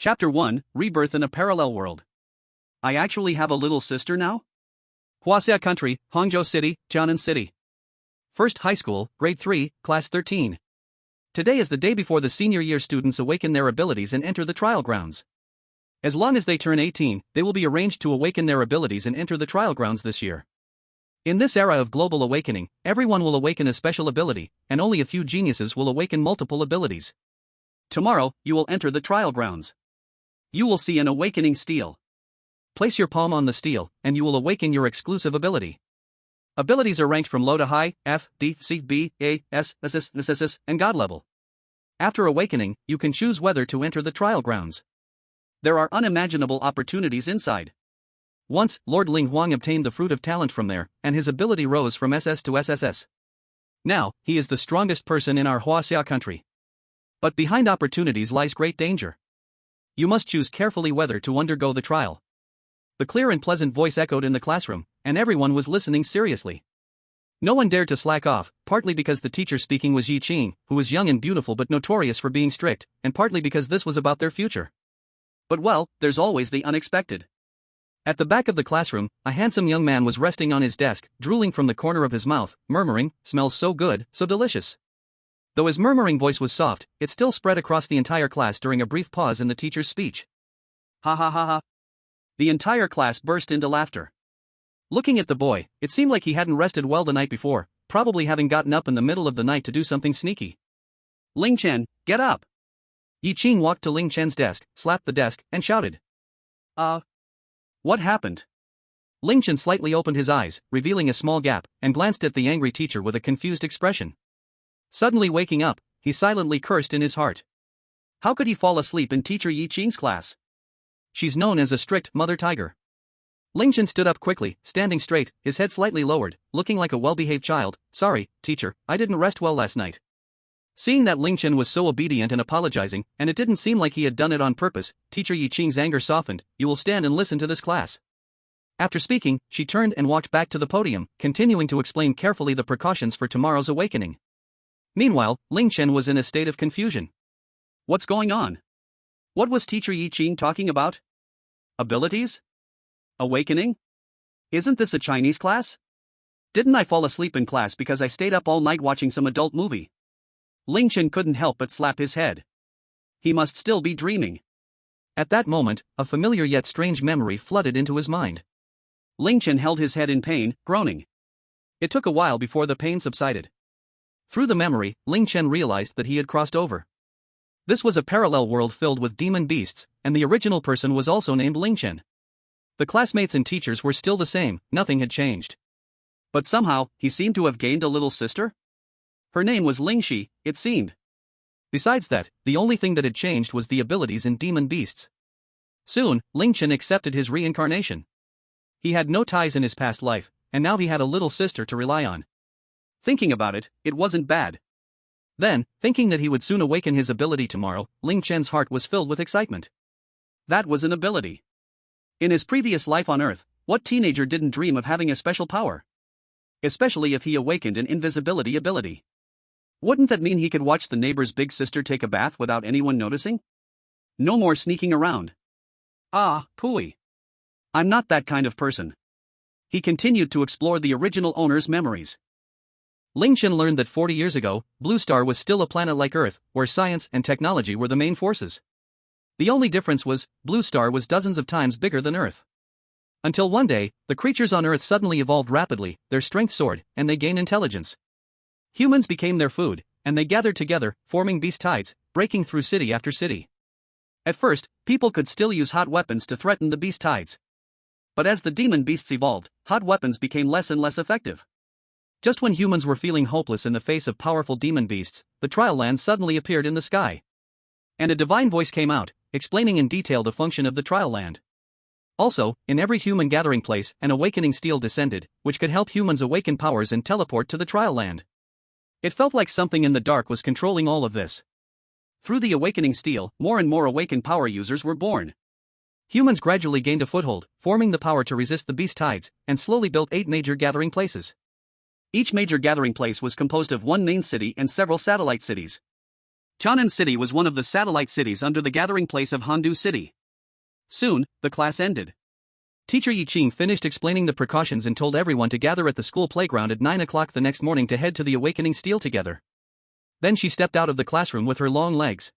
Chapter 1, Rebirth in a Parallel World. I actually have a little sister now? Huaxia Country, Hangzhou City, Jianan City. First High School, Grade 3, Class 13. Today is the day before the senior year students awaken their abilities and enter the trial grounds. As long as they turn 18, they will be arranged to awaken their abilities and enter the trial grounds this year. In this era of global awakening, everyone will awaken a special ability, and only a few geniuses will awaken multiple abilities. Tomorrow, you will enter the trial grounds. You will see an Awakening Stele. Place your palm on the stele, and you will awaken your exclusive ability. Abilities are ranked from low to high, F, D, C, B, A, S, SSS, and God level. After awakening, you can choose whether to enter the trial grounds. There are unimaginable opportunities inside. Once, Lord Ling Huang obtained the fruit of talent from there, and his ability rose from SS to SSS. Now, he is the strongest person in our Huaxia country. But behind opportunities lies great danger. You must choose carefully whether to undergo the trial. The clear and pleasant voice echoed in the classroom, and everyone was listening seriously. No one dared to slack off, partly because the teacher speaking was Yi Qing, who was young and beautiful but notorious for being strict, and partly because this was about their future. But well, there's always the unexpected. At the back of the classroom, a handsome young man was resting on his desk, drooling from the corner of his mouth, murmuring, "Smells so good, so delicious." Though his murmuring voice was soft, it still spread across the entire class during a brief pause in the teacher's speech. Ha ha ha ha. The entire class burst into laughter. Looking at the boy, it seemed like he hadn't rested well the night before, probably having gotten up in the middle of the night to do something sneaky. "Ling Chen, get up!" Yi Qing walked to Ling Chen's desk, slapped the desk, and shouted. What happened?" Ling Chen slightly opened his eyes, revealing a small gap, and glanced at the angry teacher with a confused expression. Suddenly waking up, he silently cursed in his heart. How could he fall asleep in teacher Yi Qing's class? She's known as a strict mother tiger. Ling Chen stood up quickly, standing straight, his head slightly lowered, looking like a well-behaved child. "Sorry, teacher, I didn't rest well last night." Seeing that Ling Chen was so obedient and apologizing, and it didn't seem like he had done it on purpose, teacher Yi Qing's anger softened. "You will stand and listen to this class." After speaking, she turned and walked back to the podium, continuing to explain carefully the precautions for tomorrow's awakening. Meanwhile, Ling Chen was in a state of confusion. What's going on? What was teacher Yi Qing talking about? Abilities? Awakening? Isn't this a Chinese class? Didn't I fall asleep in class because I stayed up all night watching some adult movie? Ling Chen couldn't help but slap his head. He must still be dreaming. At that moment, a familiar yet strange memory flooded into his mind. Ling Chen held his head in pain, groaning. It took a while before the pain subsided. Through the memory, Ling Chen realized that he had crossed over. This was a parallel world filled with demon beasts, and the original person was also named Ling Chen. The classmates and teachers were still the same, nothing had changed. But somehow, he seemed to have gained a little sister? Her name was Ling Shi, it seemed. Besides that, the only thing that had changed was the abilities in demon beasts. Soon, Ling Chen accepted his reincarnation. He had no ties in his past life, and now he had a little sister to rely on. Thinking about it, it wasn't bad. Then, thinking that he would soon awaken his ability tomorrow, Ling Chen's heart was filled with excitement. That was an ability. In his previous life on Earth, what teenager didn't dream of having a special power? Especially if he awakened an invisibility ability. Wouldn't that mean he could watch the neighbor's big sister take a bath without anyone noticing? No more sneaking around. Pooey. I'm not that kind of person. He continued to explore the original owner's memories. Ling Chen learned that 40 years ago, Blue Star was still a planet like Earth, where science and technology were the main forces. The only difference was, Blue Star was dozens of times bigger than Earth. Until one day, the creatures on Earth suddenly evolved rapidly, their strength soared, and they gained intelligence. Humans became their food, and they gathered together, forming beast tides, breaking through city after city. At first, people could still use hot weapons to threaten the beast tides. But as the demon beasts evolved, hot weapons became less and less effective. Just when humans were feeling hopeless in the face of powerful demon beasts, the trial land suddenly appeared in the sky. And a divine voice came out, explaining in detail the function of the trial land. Also, in every human gathering place, an awakening stele descended, which could help humans awaken powers and teleport to the trial land. It felt like something in the dark was controlling all of this. Through the awakening stele, more and more awakened power users were born. Humans gradually gained a foothold, forming the power to resist the beast tides, and slowly built 8 major gathering places. Each major gathering place was composed of one main city and several satellite cities. Tianan City was one of the satellite cities under the gathering place of Handu City. Soon, the class ended. Teacher Yiqing finished explaining the precautions and told everyone to gather at the school playground at 9 o'clock the next morning to head to the Awakening Stele together. Then she stepped out of the classroom with her long legs.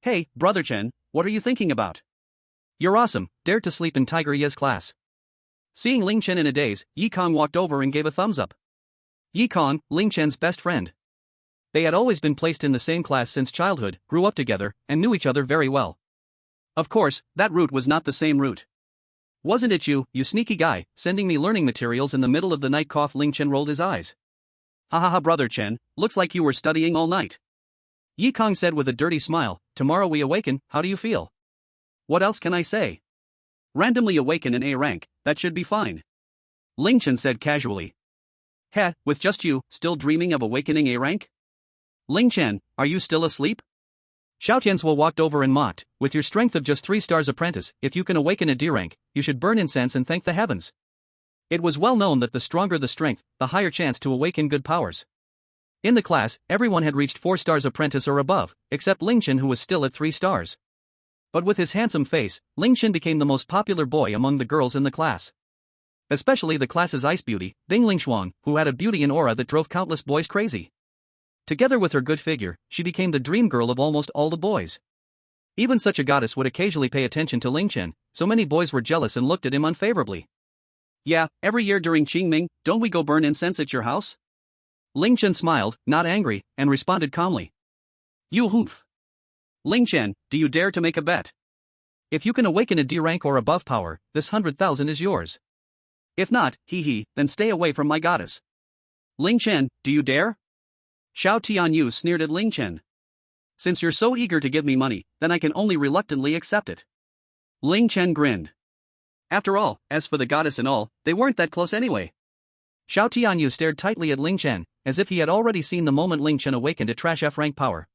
"Hey, Brother Chen, what are you thinking about? You're awesome, dared to sleep in Tiger Ye's class." Seeing Ling Chen in a daze, Yi Kong walked over and gave a thumbs up. Yi Kong, Ling Chen's best friend. They had always been placed in the same class since childhood, grew up together, and knew each other very well. Of course, that route was not the same route. "Wasn't it you, you sneaky guy, sending me learning materials in the middle of the night?" Ling Chen rolled his eyes. "Ha ha ha, Brother Chen, looks like you were studying all night." Yi Kong said with a dirty smile, "Tomorrow we awaken, how do you feel?" "What else can I say? Randomly awaken an A rank, that should be fine." Ling Chen said casually. "Heh, with just you, still dreaming of awakening A rank? Ling Chen, are you still asleep?" Xiao Tianzhuo walked over and mocked, "With your strength of just 3 stars apprentice, if you can awaken a D rank, you should burn incense and thank the heavens." It was well known that the stronger the strength, the higher chance to awaken good powers. In the class, everyone had reached 4 stars apprentice or above, except Ling Chen, who was still at 3 stars. But with his handsome face, Ling Chen became the most popular boy among the girls in the class. Especially the class's ice beauty, Ding Lingshuang, who had a beauty and aura that drove countless boys crazy. Together with her good figure, she became the dream girl of almost all the boys. Even such a goddess would occasionally pay attention to Ling Chen, so many boys were jealous and looked at him unfavorably. "Yeah, every year during Qingming, don't we go burn incense at your house?" Ling Chen smiled, not angry, and responded calmly. "You humph. Ling Chen, do you dare to make a bet? If you can awaken a D rank or above power, this 100,000 is yours. If not, then stay away from my goddess." "Ling Chen, do you dare?" Xiao Tianyu sneered at Ling Chen. "Since you're so eager to give me money, then I can only reluctantly accept it." Ling Chen grinned. After all, as for the goddess and all, they weren't that close anyway. Xiao Tianyu stared tightly at Ling Chen, as if he had already seen the moment Ling Chen awakened a trash F rank power.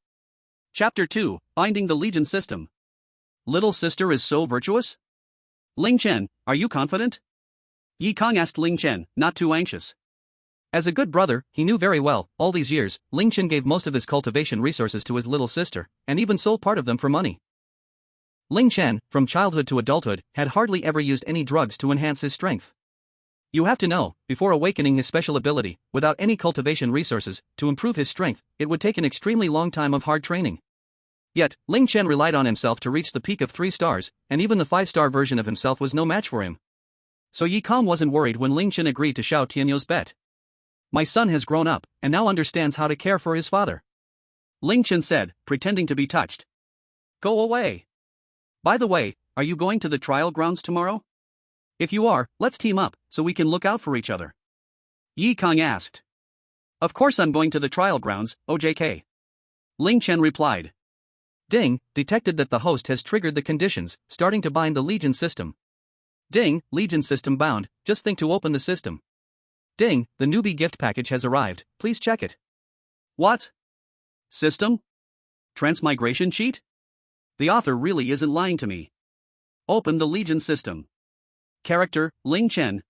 Chapter 2, Binding the Legion System. "Little sister is so virtuous? Ling Chen, are you confident?" Yi Kong asked Ling Chen, not too anxious. As a good brother, he knew very well, all these years, Ling Chen gave most of his cultivation resources to his little sister, and even sold part of them for money. Ling Chen, from childhood to adulthood, had hardly ever used any drugs to enhance his strength. You have to know, before awakening his special ability, without any cultivation resources, to improve his strength, it would take an extremely long time of hard training. Yet, Ling Chen relied on himself to reach the peak of 3 stars, and even the 5-star version of himself was no match for him. So Yi Kong wasn't worried when Ling Chen agreed to Xiao Tianyu's bet. "My son has grown up, and now understands how to care for his father," Ling Chen said, pretending to be touched. "Go away. By the way, are you going to the trial grounds tomorrow? If you are, let's team up, so we can look out for each other," Yi Kong asked. "Of course I'm going to the trial grounds, OJK," Ling Chen replied. Ding, detected that the host has triggered the conditions, starting to bind the Legion system. Ding, Legion system bound, just think to open the system. Ding, the newbie gift package has arrived, please check it. What? System? Transmigration cheat? The author really isn't lying to me. Open the Legion system. Character, Ling Chen.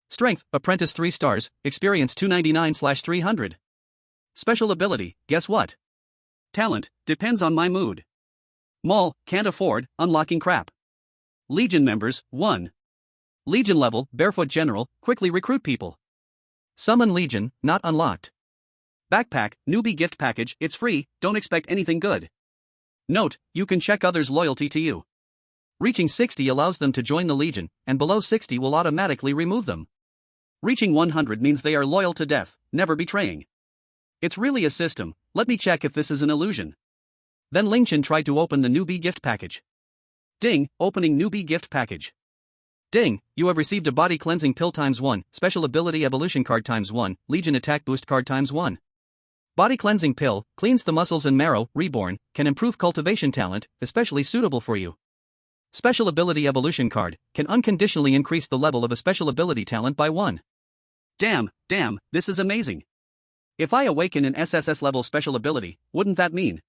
Strength, apprentice 3 stars, experience 299/300. Special ability, guess what? Talent, depends on my mood. Mall, can't afford, unlocking crap. Legion members, 1. Legion level, barefoot general, quickly recruit people. Summon Legion, not unlocked. Backpack, newbie gift package, it's free, don't expect anything good. Note, you can check others' loyalty to you. Reaching 60 allows them to join the Legion, and below 60 will automatically remove them. Reaching 100 means they are loyal to death, never betraying. It's really a system, let me check if this is an illusion. Then Ling Chen tried to open the newbie gift package. Ding, opening newbie gift package. Ding, you have received a body cleansing pill ×1, special ability evolution card ×1, Legion attack boost card ×1. Body cleansing pill, cleans the muscles and marrow, reborn, can improve cultivation talent, especially suitable for you. Special ability evolution card, can unconditionally increase the level of a special ability talent by 1. Damn, this is amazing. If I awaken an SSS level special ability, wouldn't that mean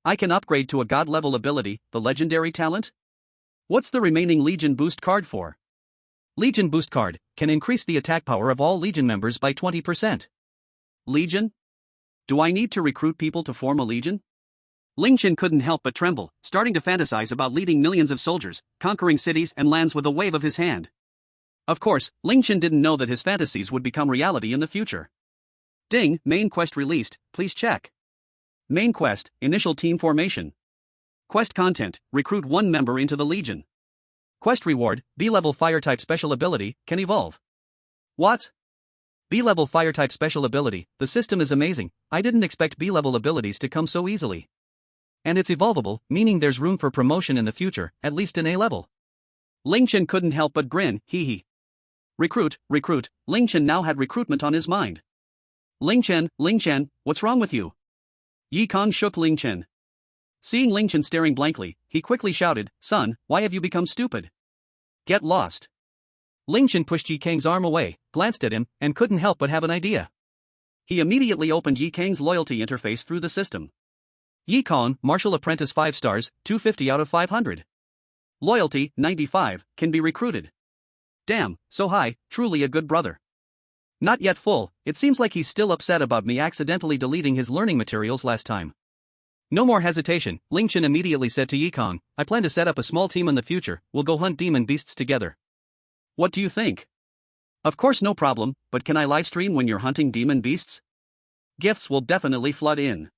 I can upgrade to a god level ability, the legendary talent? What's the remaining Legion boost card for? Legion boost card, can increase the attack power of all Legion members by 20%. Legion? Do I need to recruit people to form a Legion? Ling Chen couldn't help but tremble, starting to fantasize about leading millions of soldiers, conquering cities and lands with a wave of his hand. Of course, Ling Chen didn't know that his fantasies would become reality in the future. Ding, main quest released, please check. Main quest, initial team formation. Quest content, recruit one member into the Legion. Quest reward, B-level fire-type special ability, can evolve. What? B-level fire-type special ability, the system is amazing, I didn't expect B-level abilities to come so easily. And it's evolvable, meaning there's room for promotion in the future, at least in A-level. Ling Chen couldn't help but grin, hee hee. Recruit, Ling Chen now had recruitment on his mind. Ling Chen, what's wrong with you? Yi Kong shook Ling Chen. Seeing Ling Chen staring blankly, he quickly shouted, son, why have you become stupid? Get lost. Ling Chen pushed Yi Kang's arm away, glanced at him, and couldn't help but have an idea. He immediately opened Yi Kang's loyalty interface through the system. Yi Kong, Martial Apprentice 5 stars, 250 out of 500. Loyalty, 95, can be recruited. Damn, so high, truly a good brother. Not yet full, it seems like he's still upset about me accidentally deleting his learning materials last time. No more hesitation, Ling Chen immediately said to Yi Kong, I plan to set up a small team in the future, we'll go hunt demon beasts together. What do you think? Of course no problem, but can I livestream when you're hunting demon beasts? Gifts will definitely flood in.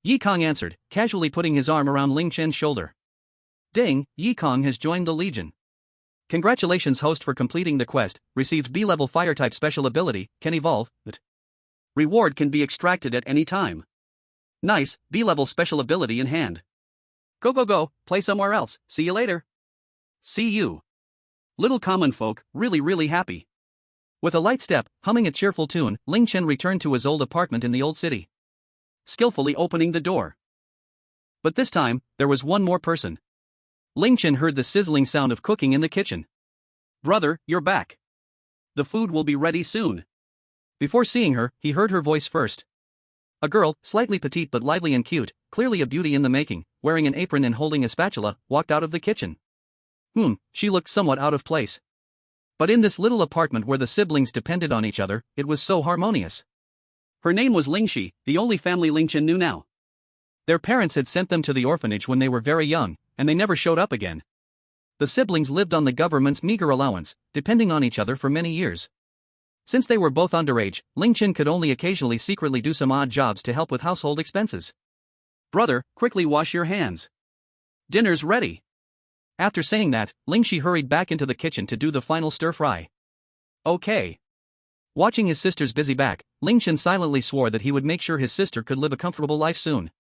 Yi Kong answered, casually putting his arm around Ling Chen's shoulder. Ding, Yi Kong has joined the Legion. Congratulations host for completing the quest, received B-level fire-type special ability, can evolve, but reward can be extracted at any time. Nice, B-level special ability in hand. Go, play somewhere else, see you later. See you. Little common folk, really happy. With a light step, humming a cheerful tune, Ling Chen returned to his old apartment in the old city. Skillfully opening the door. But this time, there was one more person. Ling Chen heard the sizzling sound of cooking in the kitchen. Brother, you're back. The food will be ready soon. Before seeing her, he heard her voice first. A girl, slightly petite but lively and cute, clearly a beauty in the making, wearing an apron and holding a spatula, walked out of the kitchen. She looked somewhat out of place. But in this little apartment where the siblings depended on each other, it was so harmonious. Her name was Ling Shi, the only family Ling Chen knew now. Their parents had sent them to the orphanage when they were very young, and they never showed up again. The siblings lived on the government's meager allowance, depending on each other for many years. Since they were both underage, Ling Chen could only occasionally secretly do some odd jobs to help with household expenses. Brother, quickly wash your hands. Dinner's ready. After saying that, Ling Shi hurried back into the kitchen to do the final stir-fry. Okay. Watching his sister's busy back, Ling Chen silently swore that he would make sure his sister could live a comfortable life soon.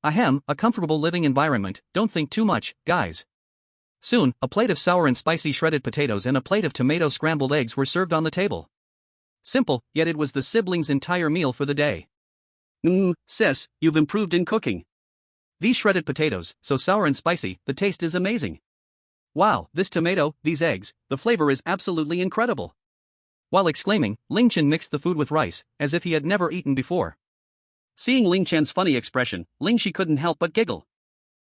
Ahem, a comfortable living environment, don't think too much, guys. Soon, a plate of sour and spicy shredded potatoes and a plate of tomato scrambled eggs were served on the table. Simple, yet it was the siblings' entire meal for the day. Sis, you've improved in cooking. These shredded potatoes, so sour and spicy, the taste is amazing. Wow, this tomato, these eggs, the flavor is absolutely incredible. While exclaiming, Ling Chen mixed the food with rice, as if he had never eaten before. Seeing Ling Chen's funny expression, Ling Shi couldn't help but giggle.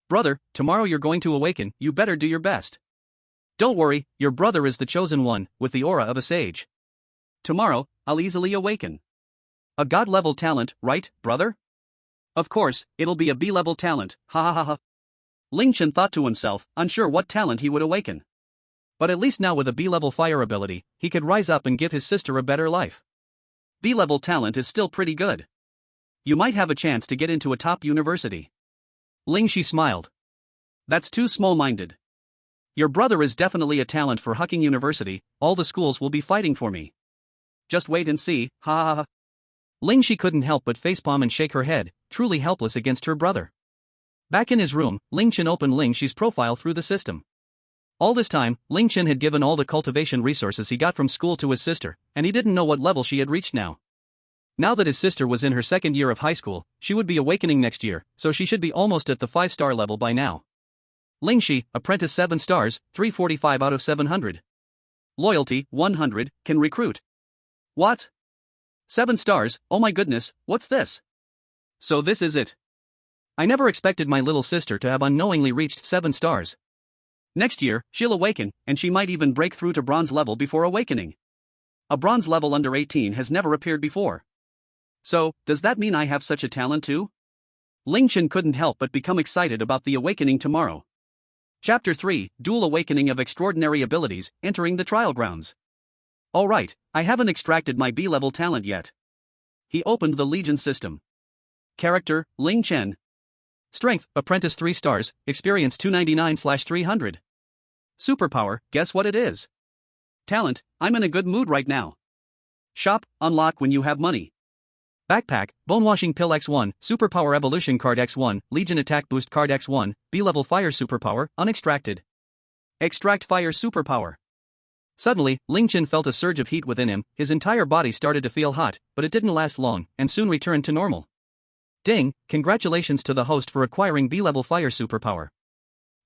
Brother, tomorrow you're going to awaken, you better do your best. Don't worry, your brother is the chosen one, with the aura of a sage. Tomorrow, I'll easily awaken. A god-level talent, right, brother? Of course, it'll be a B-level talent, ha ha ha ha. Ling Chen thought to himself, unsure what talent he would awaken. But at least now with a B-level fire ability, he could rise up and give his sister a better life. B-level talent is still pretty good. You might have a chance to get into a top university. Ling Shi smiled. That's too small-minded. Your brother is definitely a talent for Hucking University, all the schools will be fighting for me. Just wait and see, ha ha ha. Ling Shi couldn't help but facepalm and shake her head, truly helpless against her brother. Back in his room, Ling Chen opened Ling Shi's profile through the system. All this time, Ling Chen had given all the cultivation resources he got from school to his sister, and he didn't know what level she had reached now. Now that his sister was in her second year of high school, she would be awakening next year, so she should be almost at the 5-star level by now. Ling Shi, apprentice 7 stars, 345 out of 700. Loyalty, 100, can recruit. What? 7 stars, oh my goodness, what's this? So this is it. I never expected my little sister to have unknowingly reached 7 stars. Next year, she'll awaken, and she might even break through to bronze level before awakening. A bronze level under 18 has never appeared before. So, does that mean I have such a talent too? Ling Chen couldn't help but become excited about the awakening tomorrow. Chapter 3, Dual Awakening of Extraordinary Abilities, Entering the Trial Grounds. Alright, I haven't extracted my B-level talent yet. He opened the Legion system. Character, Ling Chen. Strength, Apprentice 3 stars, Experience 299/300. Superpower, guess what it is? Talent, I'm in a good mood right now. Shop, unlock when you have money. Backpack, Bonewashing Pill X1, Superpower Evolution Card X1, Legion Attack Boost Card X1, B-Level Fire Superpower, Unextracted. Extract Fire Superpower. Suddenly, Ling Chen felt a surge of heat within him, his entire body started to feel hot, but it didn't last long, and soon returned to normal. Ding, congratulations to the host for acquiring B-Level Fire Superpower.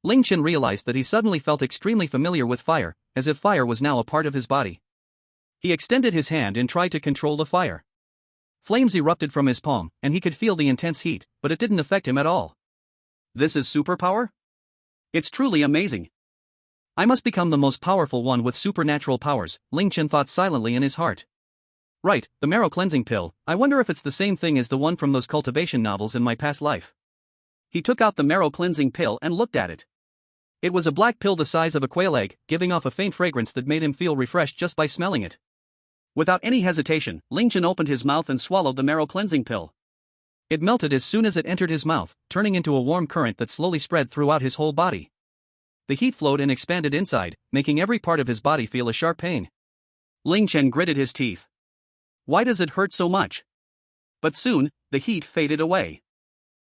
Ling Chen realized that he suddenly felt extremely familiar with fire, as if fire was now a part of his body. He extended his hand and tried to control the fire. Flames erupted from his palm, and he could feel the intense heat, but it didn't affect him at all. This is superpower? It's truly amazing. I must become the most powerful one with supernatural powers, Ling Chen thought silently in his heart. Right, the marrow cleansing pill, I wonder if it's the same thing as the one from those cultivation novels in my past life. He took out the marrow cleansing pill and looked at it. It was a black pill the size of a quail egg, giving off a faint fragrance that made him feel refreshed just by smelling it. Without any hesitation, Ling Chen opened his mouth and swallowed the marrow cleansing pill. It melted as soon as it entered his mouth, turning into a warm current that slowly spread throughout his whole body. The heat flowed and expanded inside, making every part of his body feel a sharp pain. Ling Chen gritted his teeth. Why does it hurt so much? But soon, the heat faded away.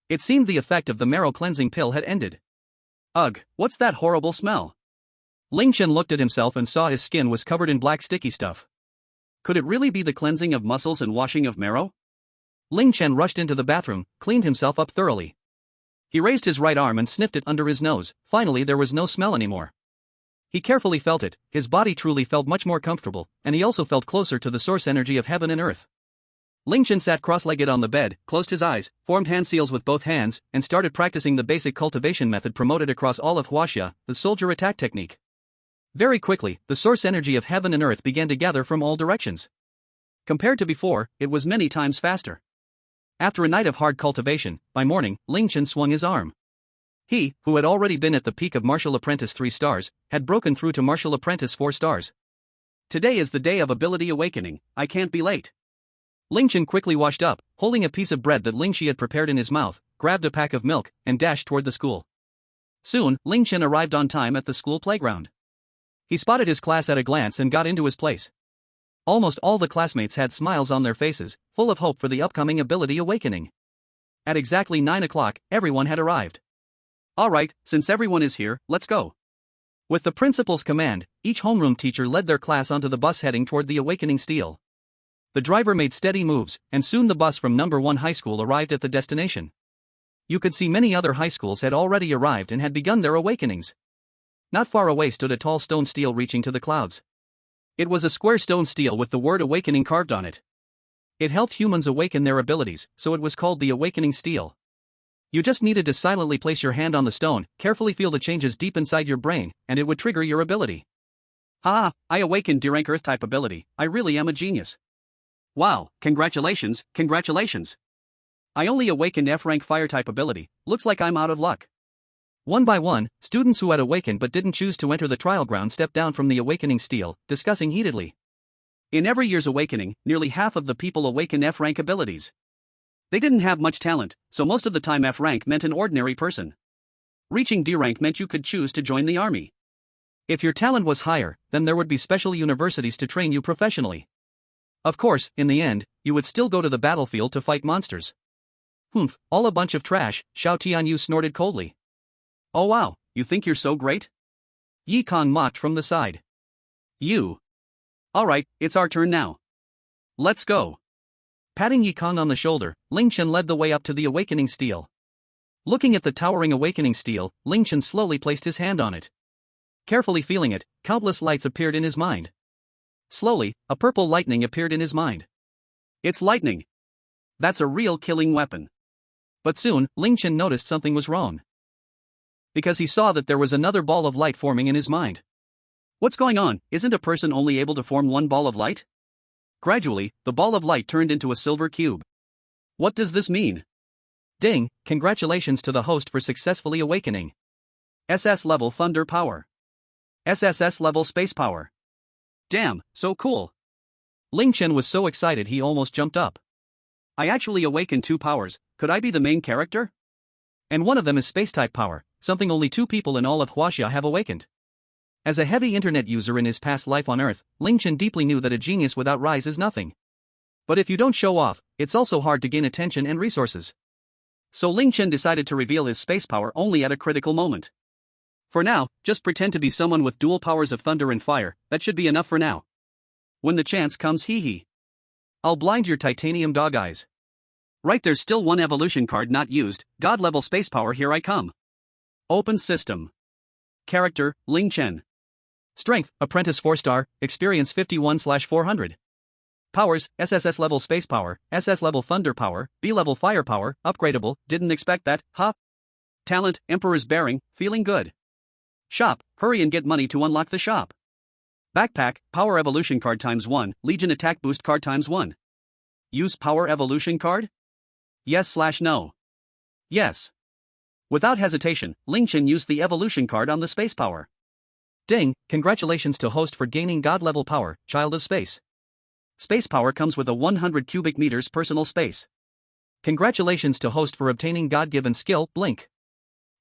It seemed the effect of the marrow cleansing pill had ended. Ugh, what's that horrible smell? Ling Chen looked at himself and saw his skin was covered in black sticky stuff. Could it really be the cleansing of muscles and washing of marrow? Ling Chen rushed into the bathroom, cleaned himself up thoroughly. He raised his right arm and sniffed it under his nose. Finally there was no smell anymore. He carefully felt it, his body truly felt much more comfortable, and he also felt closer to the source energy of heaven and earth. Ling Chen sat cross-legged on the bed, closed his eyes, formed hand seals with both hands, and started practicing the basic cultivation method promoted across all of Huaxia, the soldier attack technique. Very quickly, the source energy of heaven and earth began to gather from all directions. Compared to before, it was many times faster. After a night of hard cultivation, by morning, Ling Chen swung his arm. He, who had already been at the peak of Martial Apprentice 3 stars, had broken through to Martial Apprentice 4 stars. Today is the day of ability awakening, I can't be late. Ling Chen quickly washed up, holding a piece of bread that Ling Shi had prepared in his mouth, grabbed a pack of milk, and dashed toward the school. Soon, Ling Chen arrived on time at the school playground. He spotted his class at a glance and got into his place. Almost all the classmates had smiles on their faces, full of hope for the upcoming ability awakening. At exactly 9 o'clock, everyone had arrived. Alright, since everyone is here, let's go. With the principal's command, each homeroom teacher led their class onto the bus heading toward the Awakening Stele. The driver made steady moves, and soon the bus from number 1 high school arrived at the destination. You could see many other high schools had already arrived and had begun their awakenings. Not far away stood a tall stone stele reaching to the clouds. It was a square stone stele with the word awakening carved on it. It helped humans awaken their abilities, so it was called the Awakening Stele. You just needed to silently place your hand on the stone, carefully feel the changes deep inside your brain, and it would trigger your ability. I awakened D-rank Earth type ability, I really am a genius. Wow, congratulations, congratulations. I only awakened F-rank Fire type ability, looks like I'm out of luck. One by one, students who had awakened but didn't choose to enter the trial ground stepped down from the Awakening Stele, discussing heatedly. In every year's awakening, nearly half of the people awaken F-rank abilities. They didn't have much talent, so most of the time F-rank meant an ordinary person. Reaching D-rank meant you could choose to join the army. If your talent was higher, then there would be special universities to train you professionally. Of course, in the end, you would still go to the battlefield to fight monsters. Humph, all a bunch of trash, Xiao Tianyu snorted coldly. Oh wow, you think you're so great? Yi Kong mocked from the side. You. Alright, it's our turn now. Let's go. Patting Yi Kong on the shoulder, Ling Chen led the way up to the Awakening Stele. Looking at the towering Awakening Stele, Ling Chen slowly placed his hand on it. Carefully feeling it, countless lights appeared in his mind. Slowly, a purple lightning appeared in his mind. It's lightning. That's a real killing weapon. But soon, Ling Chen noticed something was wrong. Because he saw that there was another ball of light forming in his mind. What's going on? Isn't a person only able to form one ball of light? Gradually, the ball of light turned into a silver cube. What does this mean? Ding, congratulations to the host for successfully awakening. SS level thunder power. SSS level space power. Damn, so cool. Ling Chen was so excited he almost jumped up. I actually awakened 2 powers, could I be the main character? And one of them is space-type power, something only 2 people in all of Huaxia have awakened. As a heavy internet user in his past life on Earth, Ling Chen deeply knew that a genius without rise is nothing. But if you don't show off, it's also hard to gain attention and resources. So Ling Chen decided to reveal his space power only at a critical moment. For now, just pretend to be someone with dual powers of thunder and fire, that should be enough for now. When the chance comes, hee. I'll blind your titanium dog eyes. Right, there's still one evolution card not used, God level space power, here I come. Open system. Character, Ling Chen. Strength, Apprentice 4-star, Experience 51/400. Powers, SSS level space power, SS level thunder power, B level fire power, upgradable, didn't expect that, huh? Talent, Emperor's Bearing, feeling good. Shop, hurry and get money to unlock the shop. Backpack, Power Evolution card ×1, Legion Attack Boost card ×1. Use Power Evolution card? Yes/no. Yes. Without hesitation, Ling Chen used the evolution card on the space power. Ding, congratulations to host for gaining God level power, Child of Space. Space power comes with a 100 cubic meters personal space. Congratulations to host for obtaining God-given skill, Blink.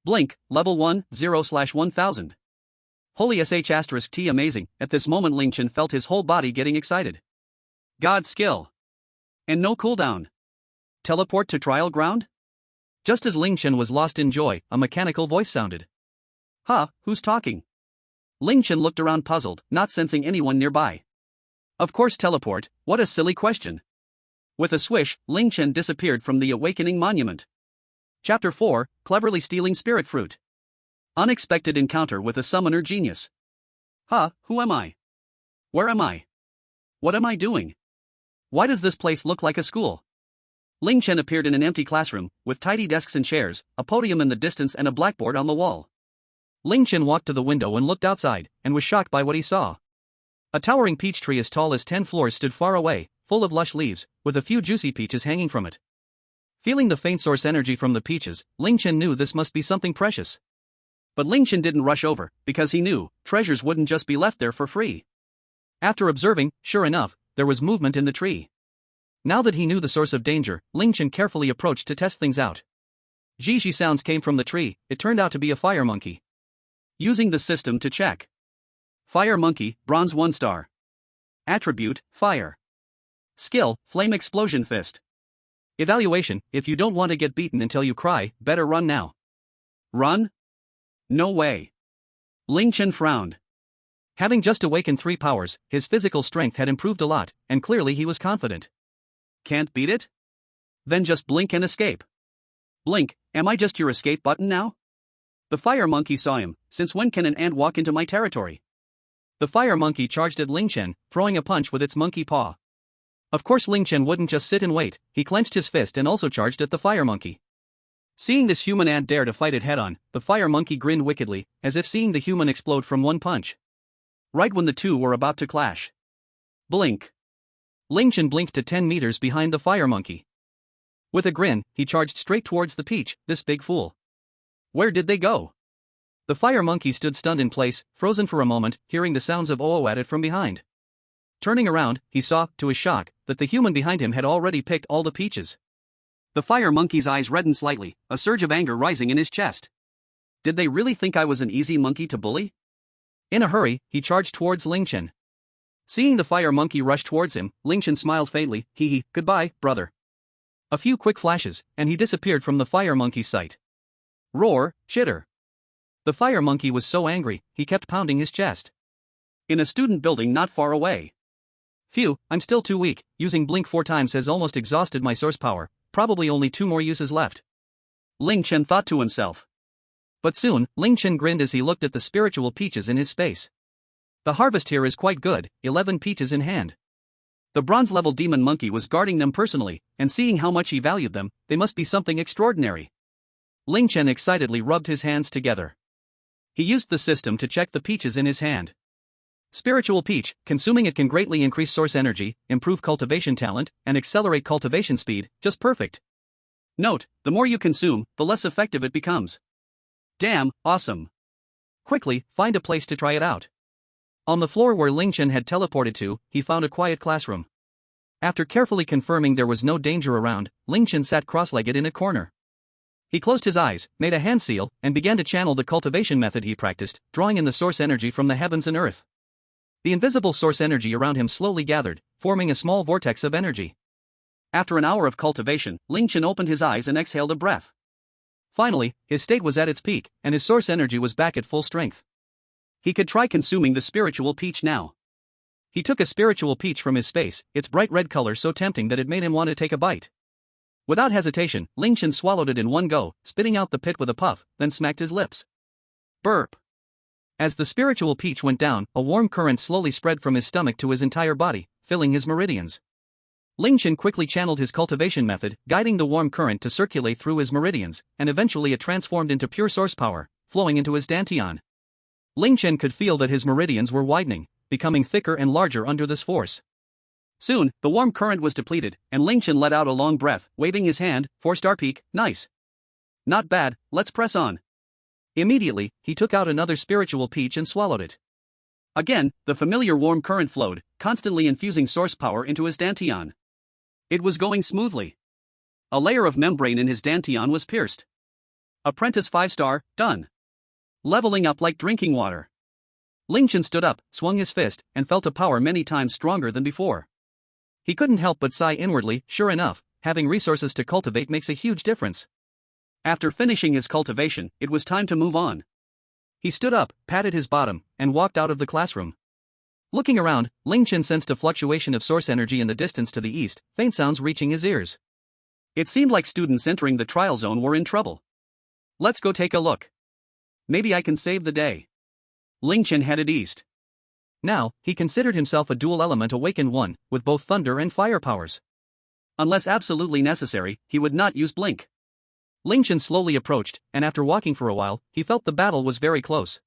Blink, level 1, 0/1000. Holy sh*t amazing, at this moment Ling Chen felt his whole body getting excited. God skill. And no cooldown. Teleport to trial ground? Just as Ling Chen was lost in joy, a mechanical voice sounded. Huh, who's talking? Ling Chen looked around puzzled, not sensing anyone nearby. Of course teleport, what a silly question. With a swish, Ling Chen disappeared from the Awakening Monument. Chapter 4, Cleverly Stealing Spirit Fruit. Unexpected encounter with a summoner genius. Huh, who am I? Where am I? What am I doing? Why does this place look like a school? Ling Chen appeared in an empty classroom, with tidy desks and chairs, a podium in the distance and a blackboard on the wall. Ling Chen walked to the window and looked outside, and was shocked by what he saw. A towering peach tree as tall as 10 floors stood far away, full of lush leaves, with a few juicy peaches hanging from it. Feeling the faint source energy from the peaches, Ling Chen knew this must be something precious. But Ling Chen didn't rush over, because he knew treasures wouldn't just be left there for free. After observing, sure enough, there was movement in the tree. Now that he knew the source of danger, Ling Chen carefully approached to test things out. Zhi sounds came from the tree, it turned out to be a fire monkey. Using the system to check. Fire monkey, bronze 1-star. Attribute, fire. Skill, flame explosion fist. Evaluation, if you don't want to get beaten until you cry, better run now. Run? No way. Ling Chen frowned. Having just awakened 3 powers, his physical strength had improved a lot, and clearly he was confident. Can't beat it? Then just blink and escape. Blink, am I just your escape button now? The fire monkey saw him, since when can an ant walk into my territory? The fire monkey charged at Ling Chen, throwing a punch with its monkey paw. Of course Ling Chen wouldn't just sit and wait, he clenched his fist and also charged at the fire monkey. Seeing this human ant dare to fight it head-on, the fire monkey grinned wickedly, as if seeing the human explode from one punch. Right when the two were about to clash. Blink. Ling Chen blinked to 10 meters behind the fire monkey. With a grin, he charged straight towards the peach, this big fool. Where did they go? The fire monkey stood stunned in place, frozen for a moment, hearing the sounds of "oh" at it from behind. Turning around, he saw, to his shock, that the human behind him had already picked all the peaches. The fire monkey's eyes reddened slightly, a surge of anger rising in his chest. Did they really think I was an easy monkey to bully? In a hurry, he charged towards Ling Chen. Seeing the fire monkey rush towards him, Ling Chen smiled faintly, hee, goodbye, brother. A few quick flashes, and he disappeared from the fire monkey's sight. Roar, chitter. The fire monkey was so angry, he kept pounding his chest. In a student building not far away. Phew, I'm still too weak, using blink 4 times has almost exhausted my source power, probably only 2 more uses left. Ling Chen thought to himself. But soon, Ling Chen grinned as he looked at the spiritual peaches in his space. The harvest here is quite good, 11 peaches in hand. The bronze-level demon monkey was guarding them personally, and seeing how much he valued them, they must be something extraordinary. Ling Chen excitedly rubbed his hands together. He used the system to check the peaches in his hand. Spiritual peach, consuming it can greatly increase source energy, improve cultivation talent, and accelerate cultivation speed, just perfect. Note, the more you consume, the less effective it becomes. Damn, awesome. Quickly, find a place to try it out. On the floor where Ling Chen had teleported to, he found a quiet classroom. After carefully confirming there was no danger around, Ling Chen sat cross-legged in a corner. He closed his eyes, made a hand seal, and began to channel the cultivation method he practiced, drawing in the source energy from the heavens and earth. The invisible source energy around him slowly gathered, forming a small vortex of energy. After an hour of cultivation, Ling Chen opened his eyes and exhaled a breath. Finally, his state was at its peak, and his source energy was back at full strength. He could try consuming the spiritual peach now. He took a spiritual peach from his space, its bright red color so tempting that it made him want to take a bite. Without hesitation, Ling Chen swallowed it in one go, spitting out the pit with a puff, then smacked his lips. Burp. As the spiritual peach went down, a warm current slowly spread from his stomach to his entire body, filling his meridians. Ling Chen quickly channeled his cultivation method, guiding the warm current to circulate through his meridians, and eventually it transformed into pure source power, flowing into his dantian. Ling Chen could feel that his meridians were widening, becoming thicker and larger under this force. Soon, the warm current was depleted, and Ling Chen let out a long breath, waving his hand. 4-star peak, nice. Not bad, let's press on. Immediately, he took out another spiritual peach and swallowed it. Again, the familiar warm current flowed, constantly infusing source power into his dantian. It was going smoothly. A layer of membrane in his dantian was pierced. Apprentice 5-star, done. Leveling up like drinking water. Ling Chen stood up, swung his fist, and felt a power many times stronger than before. He couldn't help but sigh inwardly. Sure enough, having resources to cultivate makes a huge difference. After finishing his cultivation, it was time to move on. He stood up, patted his bottom, and walked out of the classroom. Looking around, Ling Chen sensed a fluctuation of source energy in the distance to the east, faint sounds reaching his ears. It seemed like students entering the trial zone were in trouble. Let's go take a look. Maybe I can save the day. Ling Chen headed east. Now, he considered himself a dual-element awakened one, with both thunder and fire powers. Unless absolutely necessary, he would not use blink. Ling Chen slowly approached, and after walking for a while, he felt the battle was very close.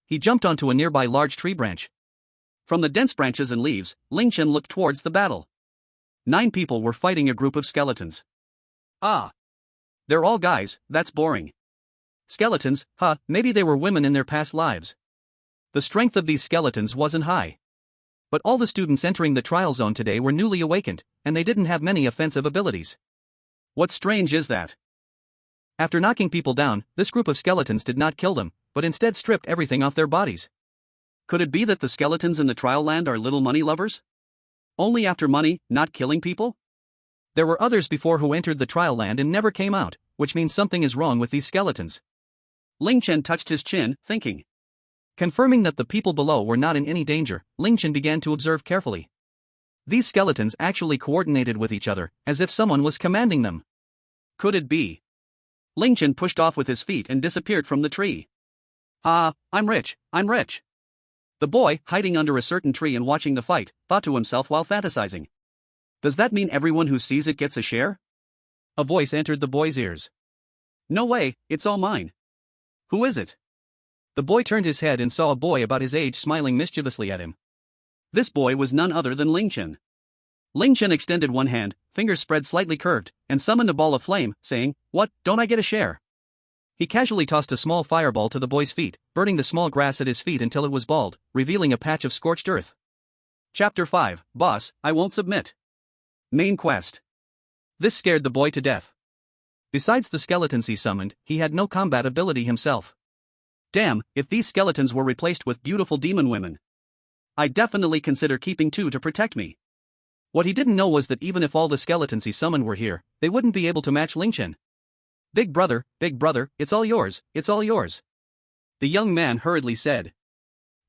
He jumped onto a nearby large tree branch. From the dense branches and leaves, Ling Chen looked towards the battle. 9 people were fighting a group of skeletons. Ah. They're all guys, that's boring. Skeletons, huh, maybe they were women in their past lives. The strength of these skeletons wasn't high. But all the students entering the trial zone today were newly awakened, and they didn't have many offensive abilities. What's strange is that after knocking people down, this group of skeletons did not kill them, but instead stripped everything off their bodies. Could it be that the skeletons in the trial land are little money lovers? Only after money, not killing people? There were others before who entered the trial land and never came out, which means something is wrong with these skeletons. Ling Chen touched his chin, thinking. Confirming that the people below were not in any danger, Ling Chen began to observe carefully. These skeletons actually coordinated with each other, as if someone was commanding them. Could it be? Ling Chen pushed off with his feet and disappeared from the tree. Ah, I'm rich, I'm rich. The boy, hiding under a certain tree and watching the fight, thought to himself while fantasizing. Does that mean everyone who sees it gets a share? A voice entered the boy's ears. No way, it's all mine. Who is it? The boy turned his head and saw a boy about his age smiling mischievously at him. This boy was none other than Ling Chen. Ling Chen extended one hand, fingers spread slightly curved, and summoned a ball of flame, saying, "What, don't I get a share?" He casually tossed a small fireball to the boy's feet, burning the small grass at his feet until it was bald, revealing a patch of scorched earth. Chapter 5, Boss, I won't submit. Main quest. This scared the boy to death. Besides the skeletons he summoned, he had no combat ability himself. Damn, if these skeletons were replaced with beautiful demon women. I'd definitely consider keeping 2 to protect me. What he didn't know was that even if all the skeletons he summoned were here, they wouldn't be able to match Ling Chen. Big brother, it's all yours, it's all yours. The young man hurriedly said.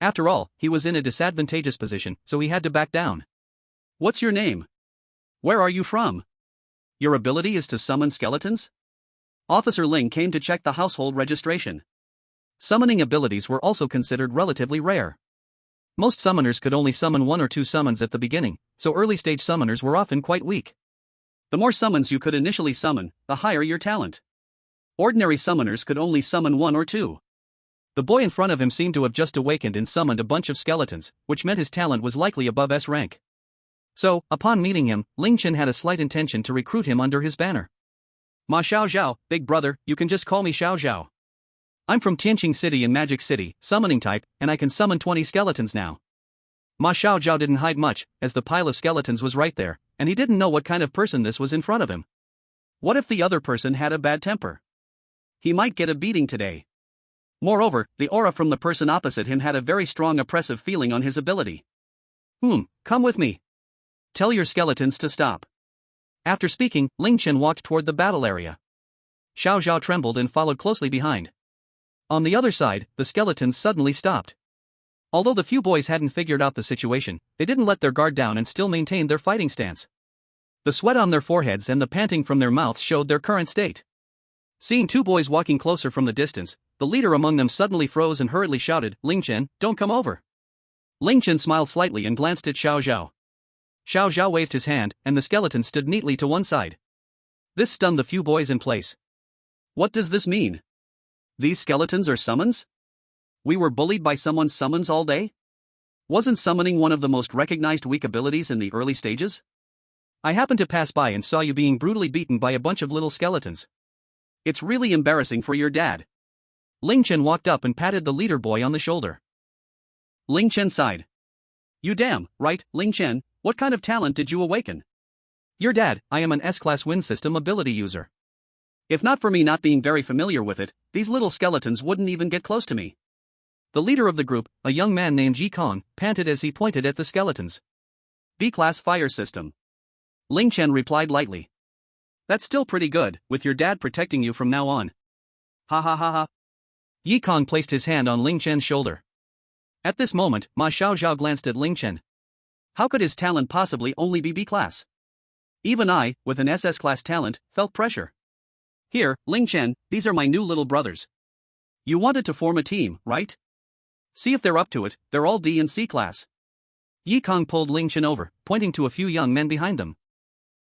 After all, he was in a disadvantageous position, so he had to back down. What's your name? Where are you from? Your ability is to summon skeletons? Officer Ling came to check the household registration. Summoning abilities were also considered relatively rare. Most summoners could only summon 1 or 2 summons at the beginning, so early-stage summoners were often quite weak. The more summons you could initially summon, the higher your talent. Ordinary summoners could only summon 1 or 2. The boy in front of him seemed to have just awakened and summoned a bunch of skeletons, which meant his talent was likely above S rank. So, upon meeting him, Ling Chen had a slight intention to recruit him under his banner. Ma Xiao Xiao, big brother, you can just call me Xiao Xiao. I'm from Tianqing City in Magic City, summoning type, and I can summon 20 skeletons now. Ma Xiao Zhao didn't hide much, as the pile of skeletons was right there, and he didn't know what kind of person this was in front of him. What if the other person had a bad temper? He might get a beating today. Moreover, the aura from the person opposite him had a very strong oppressive feeling on his ability. Come with me. Tell your skeletons to stop. After speaking, Ling Chen walked toward the battle area. Xiao Zhao trembled and followed closely behind. On the other side, the skeletons suddenly stopped. Although the few boys hadn't figured out the situation, they didn't let their guard down and still maintained their fighting stance. The sweat on their foreheads and the panting from their mouths showed their current state. Seeing two boys walking closer from the distance, the leader among them suddenly froze and hurriedly shouted, "Ling Chen, don't come over." Ling Chen smiled slightly and glanced at Xiao Zhao. Xiao Zhao waved his hand, and the skeleton stood neatly to one side. This stunned the few boys in place. What does this mean? These skeletons are summons? We were bullied by someone's summons all day? Wasn't summoning one of the most recognized weak abilities in the early stages? I happened to pass by and saw you being brutally beaten by a bunch of little skeletons. It's really embarrassing for your dad. Ling Chen walked up and patted the leader boy on the shoulder. Ling Chen sighed. You damn right, Ling Chen, what kind of talent did you awaken? Your dad, I am an S-class wind system ability user. If not for me not being very familiar with it, these little skeletons wouldn't even get close to me. The leader of the group, a young man named Yi Kong, panted as he pointed at the skeletons. B-class fire system. Ling Chen replied lightly. That's still pretty good, with your dad protecting you from now on. Ha ha ha ha. Yi Kong placed his hand on Ling Chen's shoulder. At this moment, Ma Xiao Zhao glanced at Ling Chen. How could his talent possibly only be B-class? Even I, with an SS-class talent, felt pressure. Here, Ling Chen, these are my new little brothers. You wanted to form a team, right? See if they're up to it, they're all D and C class. Yi Kong pulled Ling Chen over, pointing to a few young men behind them.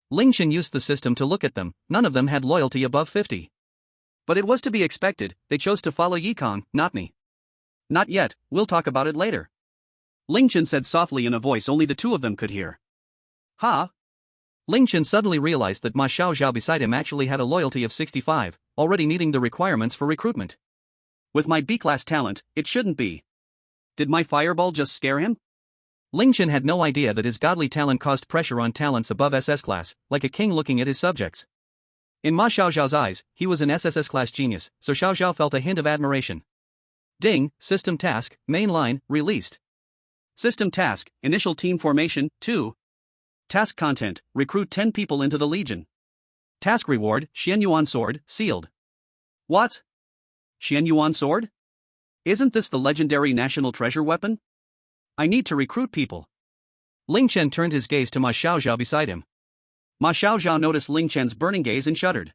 Ling Chen used the system to look at them, none of them had loyalty above 50. But it was to be expected, they chose to follow Yi Kong, not me. Not yet, we'll talk about it later. Ling Chen said softly in a voice only the two of them could hear. Ha! Ling Chen suddenly realized that Ma Xiao Zhao beside him actually had a loyalty of 65, already meeting the requirements for recruitment. With my B-class talent, it shouldn't be. Did my fireball just scare him? Ling Chen had no idea that his godly talent caused pressure on talents above SS class, like a king looking at his subjects. In Ma Xiao Zhao's eyes, he was an SSS class genius, so Xiao Zhao felt a hint of admiration. Ding, system task, main line, released. System task, initial team formation, 2. Task content, recruit 10 people into the Legion. Task reward, Xianyuan sword, sealed. What? Xianyuan sword? Isn't this the legendary national treasure weapon? I need to recruit people. Ling Chen turned his gaze to Ma Xiao Zhao beside him. Ma Xiao Zhao noticed Ling Chen's burning gaze and shuddered.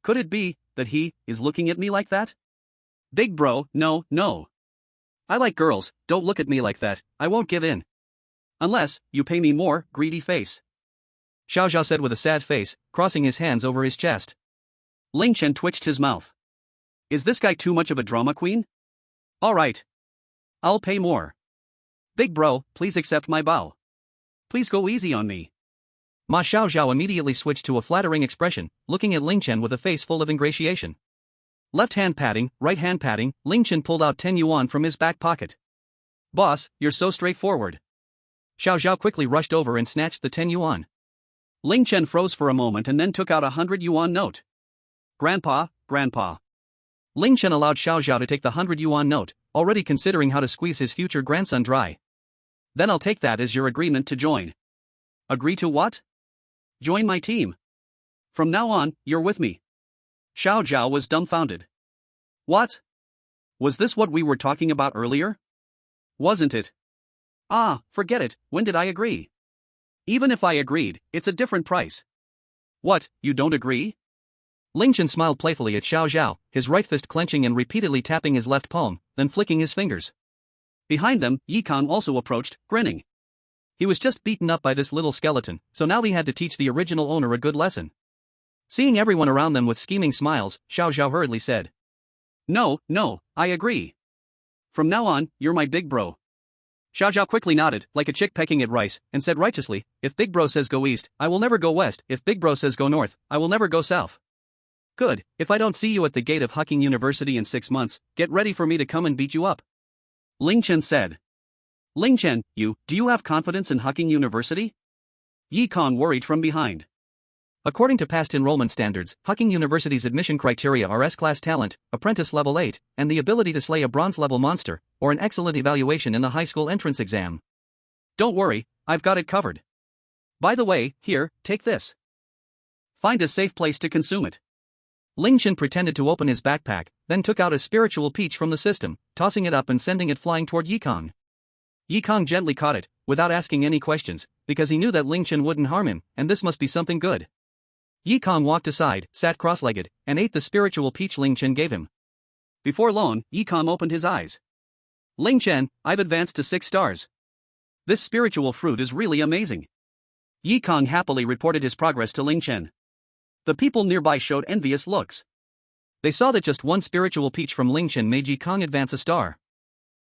Could it be that he is looking at me like that? Big bro, no. I like girls, don't look at me like that, I won't give in. Unless, you pay me more, greedy face. Xiao Zhao said with a sad face, crossing his hands over his chest. Ling Chen twitched his mouth. Is this guy too much of a drama queen? Alright. I'll pay more. Big bro, please accept my bow. Please go easy on me. Ma Xiao Zhao immediately switched to a flattering expression, looking at Ling Chen with a face full of ingratiation. Left hand patting, right hand patting, Ling Chen pulled out 10 yuan from his back pocket. Boss, you're so straightforward. Xiao Zhao quickly rushed over and snatched the 10 yuan. Ling Chen froze for a moment and then took out a 100 yuan note. Grandpa. Ling Chen allowed Xiao Zhao to take the 100 yuan note, already considering how to squeeze his future grandson dry. Then I'll take that as your agreement to join. Agree to what? Join my team. From now on, you're with me. Xiao Zhao was dumbfounded. What? Was this what we were talking about earlier? Wasn't it? Ah, forget it, when did I agree? Even if I agreed, it's a different price. What, you don't agree? Ling Chen smiled playfully at Xiao Zhao, his right fist clenching and repeatedly tapping his left palm, then flicking his fingers. Behind them, Yi Kong also approached, grinning. He was just beaten up by this little skeleton, so now he had to teach the original owner a good lesson. Seeing everyone around them with scheming smiles, Xiao Zhao hurriedly said. No, I agree. From now on, you're my big bro. Xiao Zhao quickly nodded, like a chick pecking at rice, and said righteously, if big bro says go east, I will never go west, if big bro says go north, I will never go south. Good, if I don't see you at the gate of Hucking University in 6 months, get ready for me to come and beat you up. Ling Chen said. Ling Chen, do you have confidence in Hucking University? Yi Kong worried from behind. According to past enrollment standards, Hucking University's admission criteria are S-class talent, apprentice level 8, and the ability to slay a bronze-level monster, or an excellent evaluation in the high school entrance exam. Don't worry, I've got it covered. By the way, here, take this. Find a safe place to consume it. Ling Chen pretended to open his backpack, then took out a spiritual peach from the system, tossing it up and sending it flying toward Yi Kong. Yi Kong gently caught it, without asking any questions, because he knew that Ling Chen wouldn't harm him, and this must be something good. Yi Kong walked aside, sat cross-legged, and ate the spiritual peach Ling Chen gave him. Before long, Yi Kong opened his eyes. Ling Chen, I've advanced to 6 stars. This spiritual fruit is really amazing. Yi Kong happily reported his progress to Ling Chen. The people nearby showed envious looks. They saw that just one spiritual peach from Ling Chen made Yi Kong advance a star.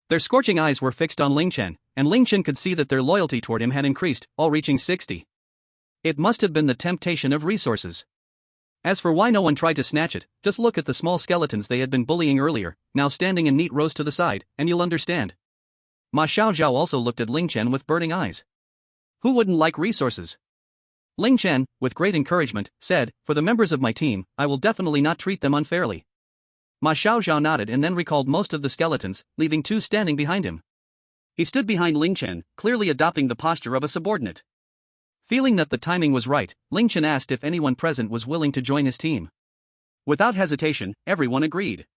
Their scorching eyes were fixed on Ling Chen, and Ling Chen could see that their loyalty toward him had increased, all reaching 60. It must have been the temptation of resources. As for why no one tried to snatch it, just look at the small skeletons they had been bullying earlier, now standing in neat rows to the side, and you'll understand. Ma Xiaozhao also looked at Ling Chen with burning eyes. Who wouldn't like resources? Ling Chen, with great encouragement, said, for the members of my team, I will definitely not treat them unfairly. Ma Xiaozhao nodded and then recalled most of the skeletons, leaving 2 standing behind him. He stood behind Ling Chen, clearly adopting the posture of a subordinate. Feeling that the timing was right, Ling Chen asked if anyone present was willing to join his team. Without hesitation, everyone agreed.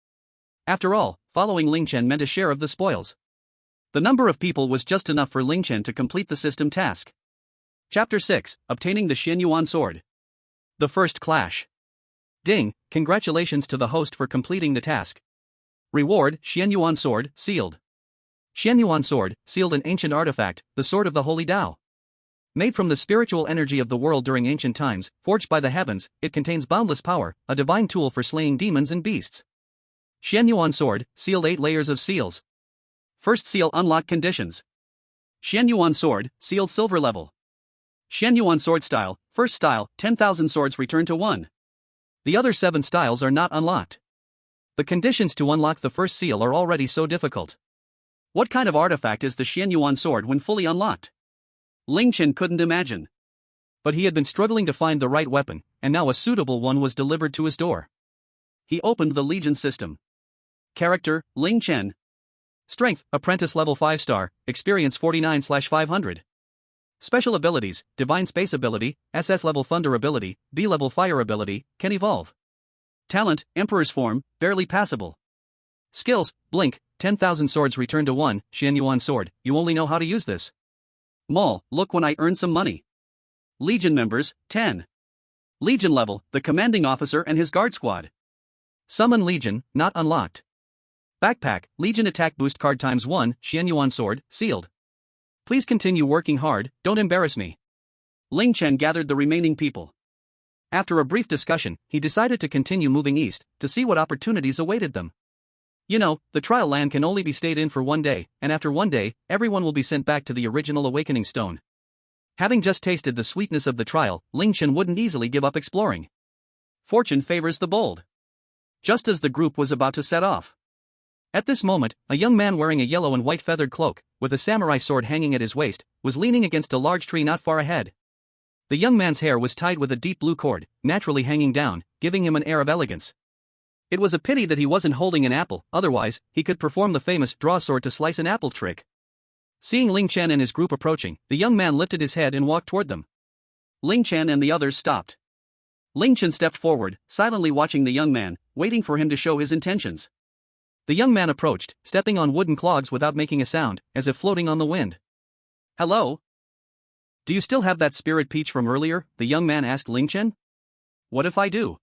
After all, following Ling Chen meant a share of the spoils. The number of people was just enough for Ling Chen to complete the system task. Chapter 6, Obtaining the Xianyuan Sword. The First Clash. Ding, congratulations to the host for completing the task. Reward, Xianyuan Sword, sealed. Xianyuan Sword, sealed an ancient artifact, the Sword of the Holy Tao. Made from the spiritual energy of the world during ancient times, forged by the heavens, it contains boundless power, a divine tool for slaying demons and beasts. Xianyuan Sword, sealed 8 layers of seals. First seal unlock conditions. Xianyuan Sword, sealed silver level. Xianyuan Sword style, first style, 10,000 swords return to 1. The other 7 styles are not unlocked. The conditions to unlock the first seal are already so difficult. What kind of artifact is the Xianyuan Sword when fully unlocked? Ling Chen couldn't imagine. But he had been struggling to find the right weapon, and now a suitable one was delivered to his door. He opened the Legion system. Character, Ling Chen. Strength, Apprentice level 5 star, Experience 49/500. Special abilities, Divine Space ability, SS level Thunder ability, B level Fire ability, can evolve. Talent, Emperor's form, barely passable. Skills, Blink, 10,000 swords return to 1, Xianyuan Sword, you only know how to use this. Mall, look when I earn some money. Legion members, 10. Legion level, the commanding officer and his guard squad. Summon Legion, not unlocked. Backpack, Legion attack boost card ×1, Xianyuan Sword, sealed. Please continue working hard, don't embarrass me. Ling Chen gathered the remaining people. After a brief discussion, he decided to continue moving east, to see what opportunities awaited them. You know, the trial land can only be stayed in for 1 day, and after 1 day, everyone will be sent back to the original Awakening Stone. Having just tasted the sweetness of the trial, Ling Chen wouldn't easily give up exploring. Fortune favors the bold. Just as the group was about to set off. At this moment, a young man wearing a yellow and white feathered cloak, with a samurai sword hanging at his waist, was leaning against a large tree not far ahead. The young man's hair was tied with a deep blue cord, naturally hanging down, giving him an air of elegance. It was a pity that he wasn't holding an apple, otherwise, he could perform the famous draw sword to slice an apple trick. Seeing Ling Chen and his group approaching, the young man lifted his head and walked toward them. Ling Chen and the others stopped. Ling Chen stepped forward, silently watching the young man, waiting for him to show his intentions. The young man approached, stepping on wooden clogs without making a sound, as if floating on the wind. Hello? Do you still have that spirit peach from earlier? The young man asked Ling Chen. What if I do?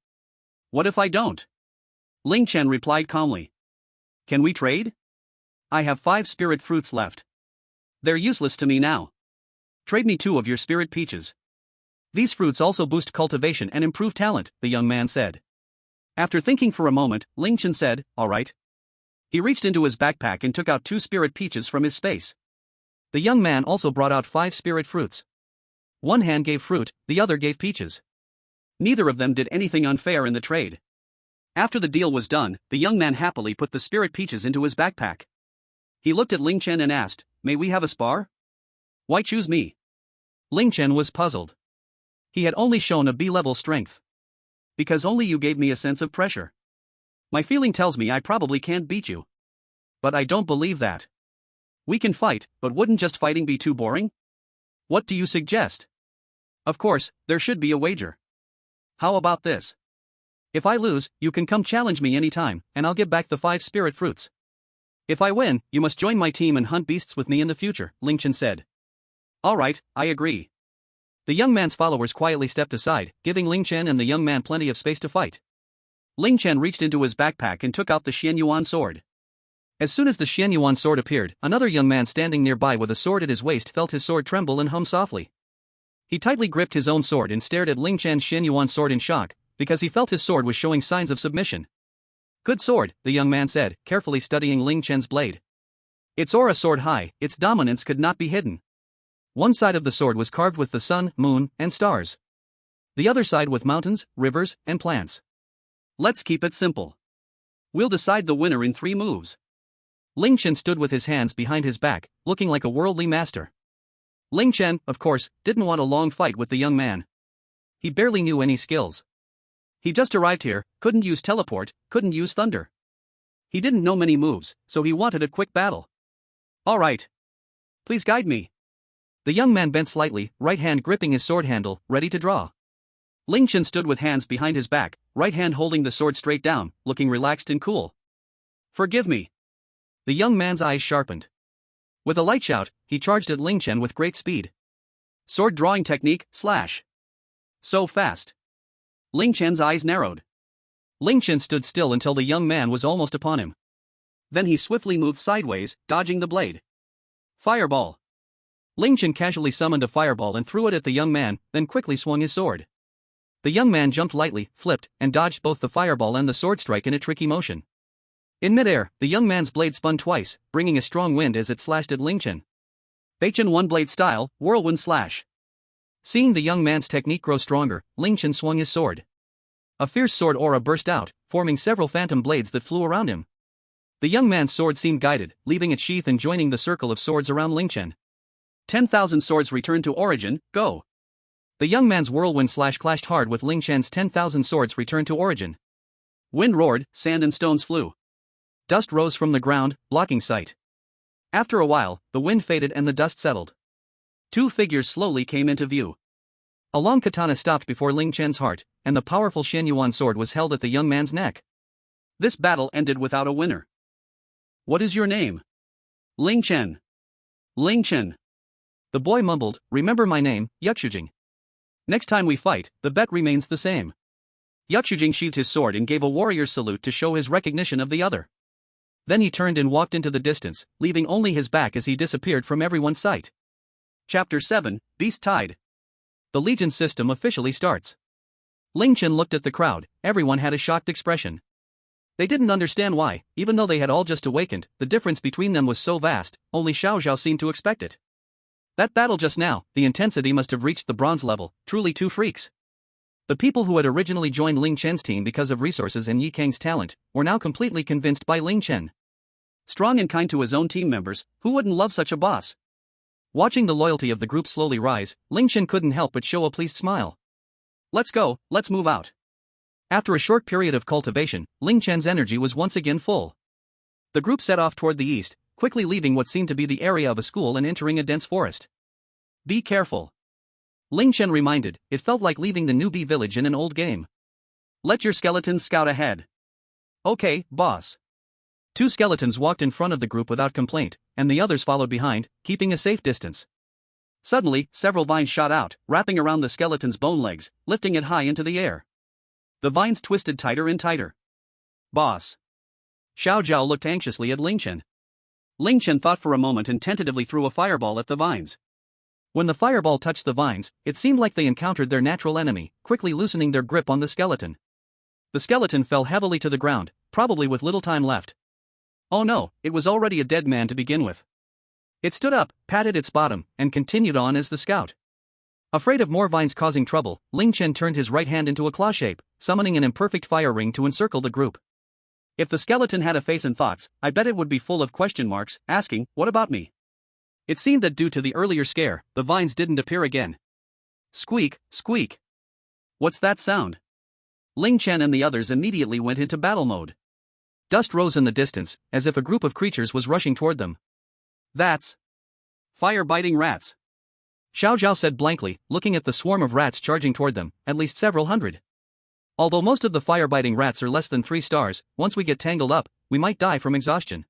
What if I don't? Ling Chen replied calmly. Can we trade? I have 5 spirit fruits left. They're useless to me now. Trade me 2 of your spirit peaches. These fruits also boost cultivation and improve talent, the young man said. After thinking for a moment, Ling Chen said, all right. He reached into his backpack and took out 2 spirit peaches from his space. The young man also brought out 5 spirit fruits. One hand gave fruit, the other gave peaches. Neither of them did anything unfair in the trade. After the deal was done, the young man happily put the spirit peaches into his backpack. He looked at Ling Chen and asked, "May we have a spar?" "Why choose me?" Ling Chen was puzzled. He had only shown a B-level strength. "Because only you gave me a sense of pressure. My feeling tells me I probably can't beat you. But I don't believe that. We can fight, but wouldn't just fighting be too boring? What do you suggest?" "Of course, there should be a wager. How about this? If I lose, you can come challenge me anytime, and I'll give back the 5 spirit fruits. If I win, you must join my team and hunt beasts with me in the future," Ling Chen said. "Alright, I agree." The young man's followers quietly stepped aside, giving Ling Chen and the young man plenty of space to fight. Ling Chen reached into his backpack and took out the Xianyuan sword. As soon as the Xianyuan sword appeared, another young man standing nearby with a sword at his waist felt his sword tremble and hum softly. He tightly gripped his own sword and stared at Ling Chen's Xianyuan sword in shock, because he felt his sword was showing signs of submission. "Good sword," the young man said, carefully studying Ling Chen's blade. Its aura soared high, its dominance could not be hidden. One side of the sword was carved with the sun, moon, and stars. The other side with mountains, rivers, and plants. "Let's keep it simple. We'll decide the winner in 3 moves." Ling Chen stood with his hands behind his back, looking like a worldly master. Ling Chen, of course, didn't want a long fight with the young man. He barely knew any skills. He just arrived here, couldn't use teleport, couldn't use thunder. He didn't know many moves, so he wanted a quick battle. "Alright. Please guide me." The young man bent slightly, right hand gripping his sword handle, ready to draw. Ling Chen stood with hands behind his back, right hand holding the sword straight down, looking relaxed and cool. "Forgive me." The young man's eyes sharpened. With a light shout, he charged at Ling Chen with great speed. Sword drawing technique, slash. So fast. Ling Chen's eyes narrowed. Ling Chen stood still until the young man was almost upon him. Then he swiftly moved sideways, dodging the blade. Fireball. Ling Chen casually summoned a fireball and threw it at the young man, then quickly swung his sword. The young man jumped lightly, flipped, and dodged both the fireball and the sword strike in a tricky motion. In midair, the young man's blade spun twice, bringing a strong wind as it slashed at Ling Chen. Beichen one-blade style, whirlwind slash. Seeing the young man's technique grow stronger, Ling Chen swung his sword. A fierce sword aura burst out, forming several phantom blades that flew around him. The young man's sword seemed guided, leaving its sheath and joining the circle of swords around Ling Chen. 10,000 swords returned to origin, go. The young man's whirlwind slash clashed hard with Ling Chen's 10,000 swords returned to origin. Wind roared, sand and stones flew. Dust rose from the ground, blocking sight. After a while, the wind faded and the dust settled. 2 figures slowly came into view. A long katana stopped before Ling Chen's heart, and the powerful Xianyuan sword was held at the young man's neck. This battle ended without a winner. "What is your name?" "Ling Chen." "Ling Chen." The boy mumbled, "Remember my name, Yuxujing. Next time we fight, the bet remains the same." Yuxujing sheathed his sword and gave a warrior's salute to show his recognition of the other. Then he turned and walked into the distance, leaving only his back as he disappeared from everyone's sight. Chapter 7, Beast Tide. The Legion system officially starts. Ling Chen looked at the crowd, everyone had a shocked expression. They didn't understand why, even though they had all just awakened, the difference between them was so vast, only Xiao Zhao seemed to expect it. That battle just now, the intensity must have reached the bronze level, truly 2 freaks. The people who had originally joined Ling Chen's team because of resources and Yi Kang's talent, were now completely convinced by Ling Chen. Strong and kind to his own team members, who wouldn't love such a boss? Watching the loyalty of the group slowly rise, Ling Chen couldn't help but show a pleased smile. "Let's go, let's move out." After a short period of cultivation, Ling Chen's energy was once again full. The group set off toward the east, quickly leaving what seemed to be the area of a school and entering a dense forest. "Be careful." Ling Chen reminded, it felt like leaving the newbie village in an old game. "Let your skeletons scout ahead." "Okay, boss." 2 skeletons walked in front of the group without complaint, and the others followed behind, keeping a safe distance. Suddenly, several vines shot out, wrapping around the skeleton's bone legs, lifting it high into the air. The vines twisted tighter and tighter. "Boss." Xiao Zhao looked anxiously at Ling Chen. Ling Chen thought for a moment and tentatively threw a fireball at the vines. When the fireball touched the vines, it seemed like they encountered their natural enemy, quickly loosening their grip on the skeleton. The skeleton fell heavily to the ground, probably with little time left. Oh no, it was already a dead man to begin with. It stood up, patted its bottom, and continued on as the scout. Afraid of more vines causing trouble, Ling Chen turned his right hand into a claw shape, summoning an imperfect fire ring to encircle the group. If the skeleton had a face and thoughts, I bet it would be full of question marks, asking, "What about me?" It seemed that due to the earlier scare, the vines didn't appear again. Squeak, squeak. What's that sound? Ling Chen and the others immediately went into battle mode. Dust rose in the distance, as if a group of creatures was rushing toward them. That's fire-biting rats. Xiao Zhao said blankly, looking at the swarm of rats charging toward them, at least several hundred. Although most of the fire-biting rats are less than 3 stars, once we get tangled up, we might die from exhaustion.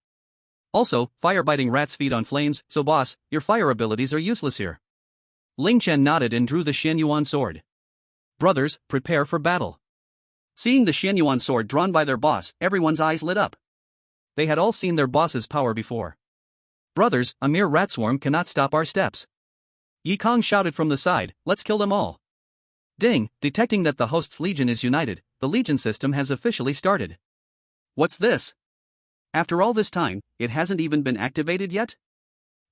Also, fire-biting rats feed on flames, so boss, your fire abilities are useless here. Ling Chen nodded and drew the Xianyuan sword. Brothers, prepare for battle. Seeing the Xianyuan sword drawn by their boss, everyone's eyes lit up. They had all seen their boss's power before. Brothers, a mere rat swarm cannot stop our steps. Yi Kong shouted from the side, let's kill them all. Ding, detecting that the host's legion is united, the legion system has officially started. What's this? After all this time, it hasn't even been activated yet?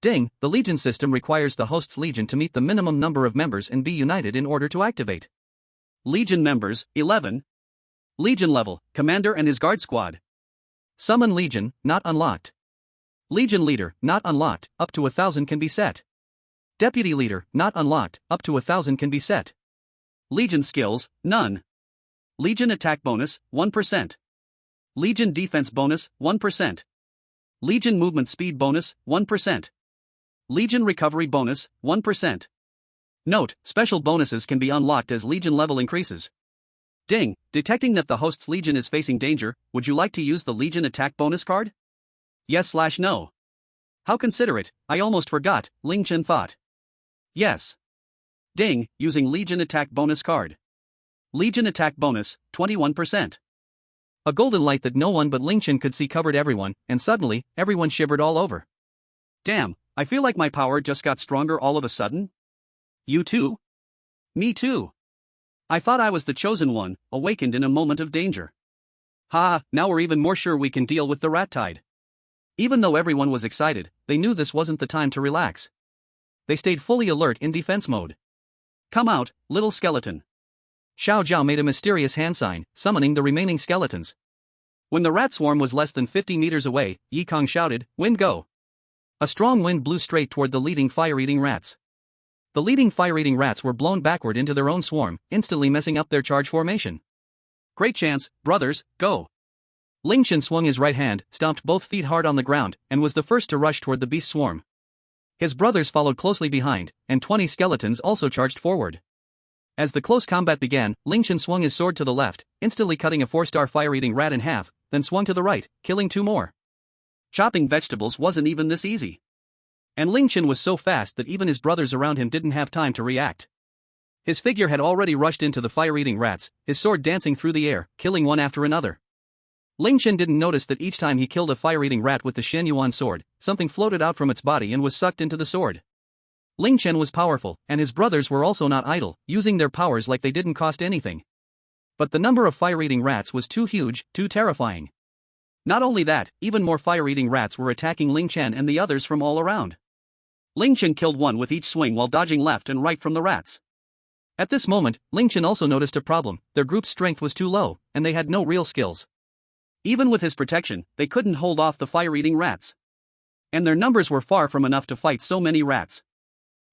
Ding, the legion system requires the host's legion to meet the minimum number of members and be united in order to activate. Legion members, 11. Legion level, commander and his guard squad. Summon legion, not unlocked. Legion leader, not unlocked, up to 1,000 can be set. Deputy leader, not unlocked, up to 1,000 can be set. Legion skills, none. Legion attack bonus, 1%. Legion defense bonus, 1%. Legion movement speed bonus, 1%. Legion recovery bonus, 1%. Note, special bonuses can be unlocked as Legion level increases. Ding, detecting that the host's Legion is facing danger, would you like to use the Legion attack bonus card? Yes/no. How considerate, I almost forgot, Ling Chen thought. Yes. Ding, using Legion attack bonus card. Legion attack bonus, 21%. A golden light that no one but Ling Chen could see covered everyone, and suddenly, everyone shivered all over. Damn, I feel like my power just got stronger all of a sudden. You too? Me too. I thought I was the chosen one, awakened in a moment of danger. Ha, now we're even more sure we can deal with the rat tide. Even though everyone was excited, they knew this wasn't the time to relax. They stayed fully alert in defense mode. Come out, little skeleton. Xiao Zhao made a mysterious hand sign, summoning the remaining skeletons. When the rat swarm was less than 50 meters away, Yi Kong shouted, "Wind go!" A strong wind blew straight toward the leading fire-eating rats. The leading fire-eating rats were blown backward into their own swarm, instantly messing up their charge formation. Great chance, brothers, go! Ling Chen swung his right hand, stomped both feet hard on the ground, and was the first to rush toward the beast swarm. His brothers followed closely behind, and 20 skeletons also charged forward. As the close combat began, Ling Chen swung his sword to the left, instantly cutting a 4-star fire-eating rat in half, then swung to the right, killing 2 more. Chopping vegetables wasn't even this easy. And Ling Chen was so fast that even his brothers around him didn't have time to react. His figure had already rushed into the fire-eating rats, his sword dancing through the air, killing one after another. Ling Chen didn't notice that each time he killed a fire-eating rat with the Xianyuan sword, something floated out from its body and was sucked into the sword. Ling Chen was powerful, and his brothers were also not idle, using their powers like they didn't cost anything. But the number of fire-eating rats was too huge, too terrifying. Not only that, even more fire-eating rats were attacking Ling Chen and the others from all around. Ling Chen killed one with each swing while dodging left and right from the rats. At this moment, Ling Chen also noticed a problem: their group's strength was too low, and they had no real skills. Even with his protection, they couldn't hold off the fire-eating rats. And their numbers were far from enough to fight so many rats.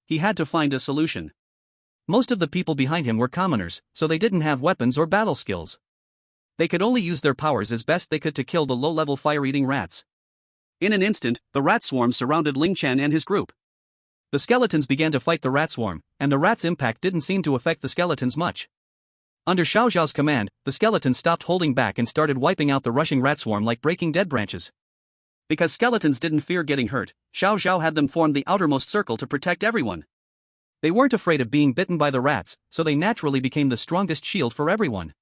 He had to find a solution. Most of the people behind him were commoners, so they didn't have weapons or battle skills. They could only use their powers as best they could to kill the low-level fire-eating rats. In an instant, the rat swarm surrounded Ling Chen and his group. The skeletons began to fight the rat swarm, and the rat's impact didn't seem to affect the skeletons much. Under Xiao Zhao's command, the skeletons stopped holding back and started wiping out the rushing rat swarm like breaking dead branches. Because skeletons didn't fear getting hurt, Xiao Zhao had them form the outermost circle to protect everyone. They weren't afraid of being bitten by the rats, so they naturally became the strongest shield for everyone.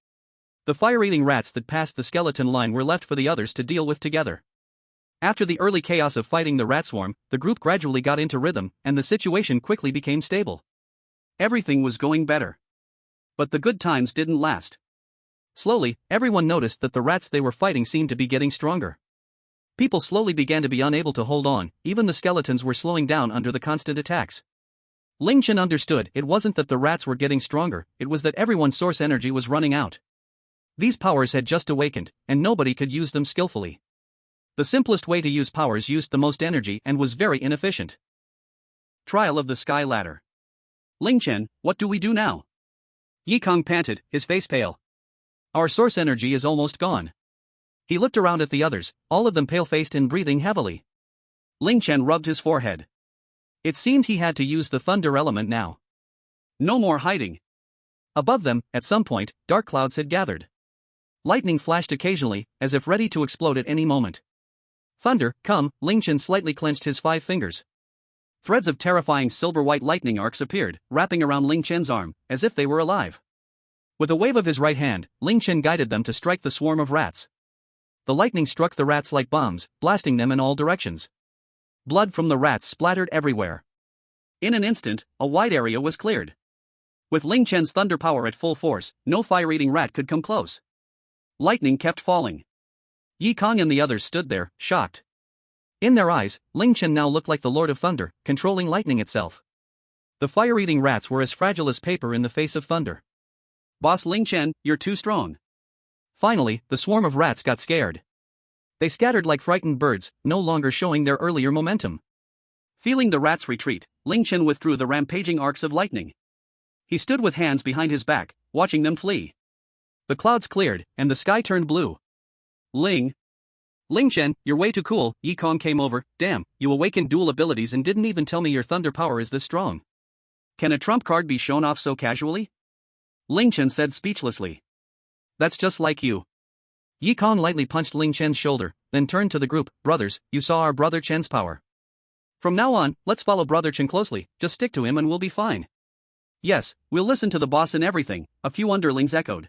The fire-eating rats that passed the skeleton line were left for the others to deal with together. After the early chaos of fighting the rat swarm, the group gradually got into rhythm, and the situation quickly became stable. Everything was going better. But the good times didn't last. Slowly, everyone noticed that the rats they were fighting seemed to be getting stronger. People slowly began to be unable to hold on, even the skeletons were slowing down under the constant attacks. Ling Chen understood it wasn't that the rats were getting stronger, it was that everyone's source energy was running out. These powers had just awakened, and nobody could use them skillfully. The simplest way to use powers used the most energy and was very inefficient. Trial of the Sky Ladder. Ling Chen, what do we do now? Yikong panted, his face pale. Our source energy is almost gone. He looked around at the others, all of them pale-faced and breathing heavily. Ling Chen rubbed his forehead. It seemed he had to use the thunder element now. No more hiding. Above them, at some point, dark clouds had gathered. Lightning flashed occasionally, as if ready to explode at any moment. Thunder, come, Ling Chen slightly clenched his 5 fingers. Threads of terrifying silver-white lightning arcs appeared, wrapping around Ling Chen's arm, as if they were alive. With a wave of his right hand, Ling Chen guided them to strike the swarm of rats. The lightning struck the rats like bombs, blasting them in all directions. Blood from the rats splattered everywhere. In an instant, a wide area was cleared. With Ling Chen's thunder power at full force, no fire-eating rat could come close. Lightning kept falling. Yi Kong and the others stood there, shocked. In their eyes, Ling Chen now looked like the Lord of Thunder, controlling lightning itself. The fire-eating rats were as fragile as paper in the face of thunder. Boss Ling Chen, you're too strong. Finally, the swarm of rats got scared. They scattered like frightened birds, no longer showing their earlier momentum. Feeling the rats retreat, Ling Chen withdrew the rampaging arcs of lightning. He stood with hands behind his back, watching them flee. The clouds cleared, and the sky turned blue. Ling Chen, you're way too cool. Yi Kong came over. Damn, you awakened dual abilities and didn't even tell me your thunder power is this strong. Can a trump card be shown off so casually? Ling Chen said speechlessly. That's just like you. Yi Kong lightly punched Ling Chen's shoulder, then turned to the group. Brothers, you saw our brother Chen's power. From now on, let's follow brother Chen closely, just stick to him and we'll be fine. Yes, we'll listen to the boss and everything, a few underlings echoed.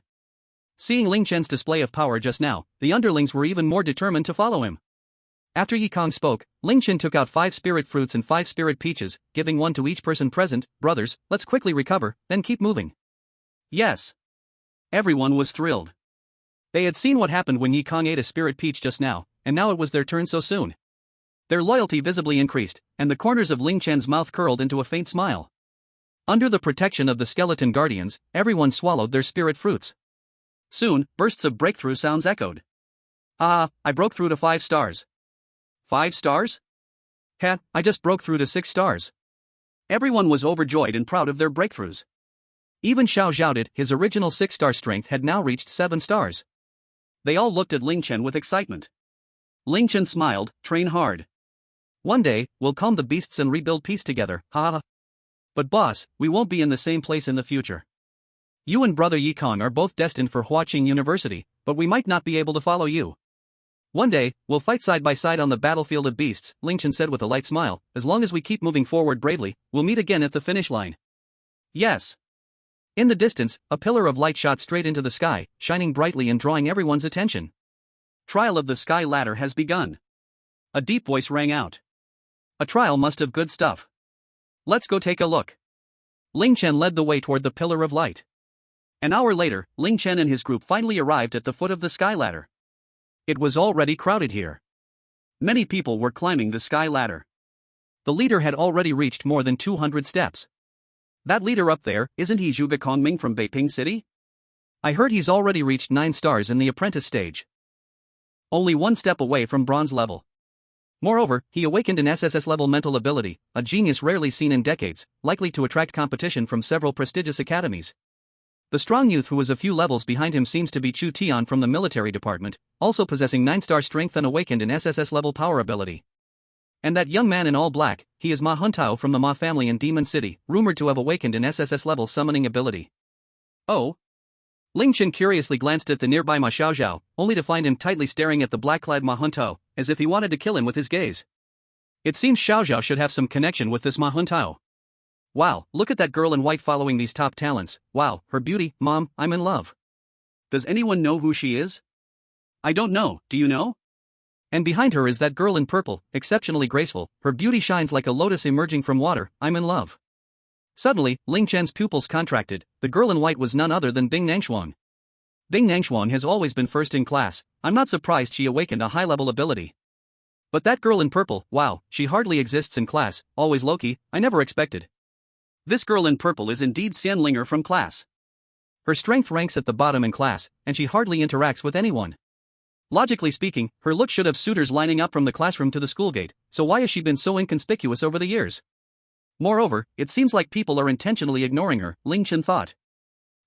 Seeing Ling Chen's display of power just now, the underlings were even more determined to follow him. After Yi Kong spoke, Ling Chen took out 5 spirit fruits and 5 spirit peaches, giving one to each person present. Brothers, let's quickly recover, then keep moving. Yes. Everyone was thrilled. They had seen what happened when Yi Kong ate a spirit peach just now, and now it was their turn so soon. Their loyalty visibly increased, and the corners of Ling Chen's mouth curled into a faint smile. Under the protection of the skeleton guardians, everyone swallowed their spirit fruits. Soon, bursts of breakthrough sounds echoed. Ah, I broke through to 5 stars. 5 stars? Heh, I just broke through to 6 stars. Everyone was overjoyed and proud of their breakthroughs. Even Xiao Zhao, his original 6-star strength had now reached 7 stars. They all looked at Ling Chen with excitement. Ling Chen smiled, train hard. One day, we'll calm the beasts and rebuild peace together, ha ha. But boss, we won't be in the same place in the future. You and brother Yi Kong are both destined for Huaqing University, but we might not be able to follow you. One day, we'll fight side by side on the battlefield of beasts, Ling Chen said with a light smile. As long as we keep moving forward bravely, we'll meet again at the finish line. Yes. In the distance, a pillar of light shot straight into the sky, shining brightly and drawing everyone's attention. Trial of the Sky Ladder has begun. A deep voice rang out. A trial must have good stuff. Let's go take a look. Ling Chen led the way toward the pillar of light. An hour later, Ling Chen and his group finally arrived at the foot of the sky ladder. It was already crowded here. Many people were climbing the sky ladder. The leader had already reached more than 200 steps. That leader up there, isn't he Zhuge Kongming from Beiping City? I heard he's already reached 9 stars in the apprentice stage. Only 1 step away from bronze level. Moreover, he awakened an SSS level mental ability, a genius rarely seen in decades, likely to attract competition from several prestigious academies. The strong youth who was a few levels behind him seems to be Chu Tian from the military department, also possessing 9-star strength and awakened an SSS level power ability. And that young man in all black, he is Ma Huntao from the Ma family in Demon City, rumored to have awakened an SSS level summoning ability. Oh? Ling Chen curiously glanced at the nearby Ma Xiaozhao, only to find him tightly staring at the black-clad Ma Huntao, as if he wanted to kill him with his gaze. It seems Xiaozhao should have some connection with this Ma Huntao. Wow, look at that girl in white following these top talents. Wow, her beauty, Mom, I'm in love. Does anyone know who she is? I don't know, do you know? And behind her is that girl in purple, exceptionally graceful, her beauty shines like a lotus emerging from water, I'm in love. Suddenly, Ling Chen's pupils contracted. The girl in white was none other than Bing Nangshuang. Bing Nangshuang has always been first in class, I'm not surprised she awakened a high-level ability. But that girl in purple, wow, she hardly exists in class, always low-key, I never expected. This girl in purple is indeed Xianlinger from class. Her strength ranks at the bottom in class, and she hardly interacts with anyone. Logically speaking, her look should have suitors lining up from the classroom to the school gate, so why has she been so inconspicuous over the years? Moreover, it seems like people are intentionally ignoring her, Ling Chen thought.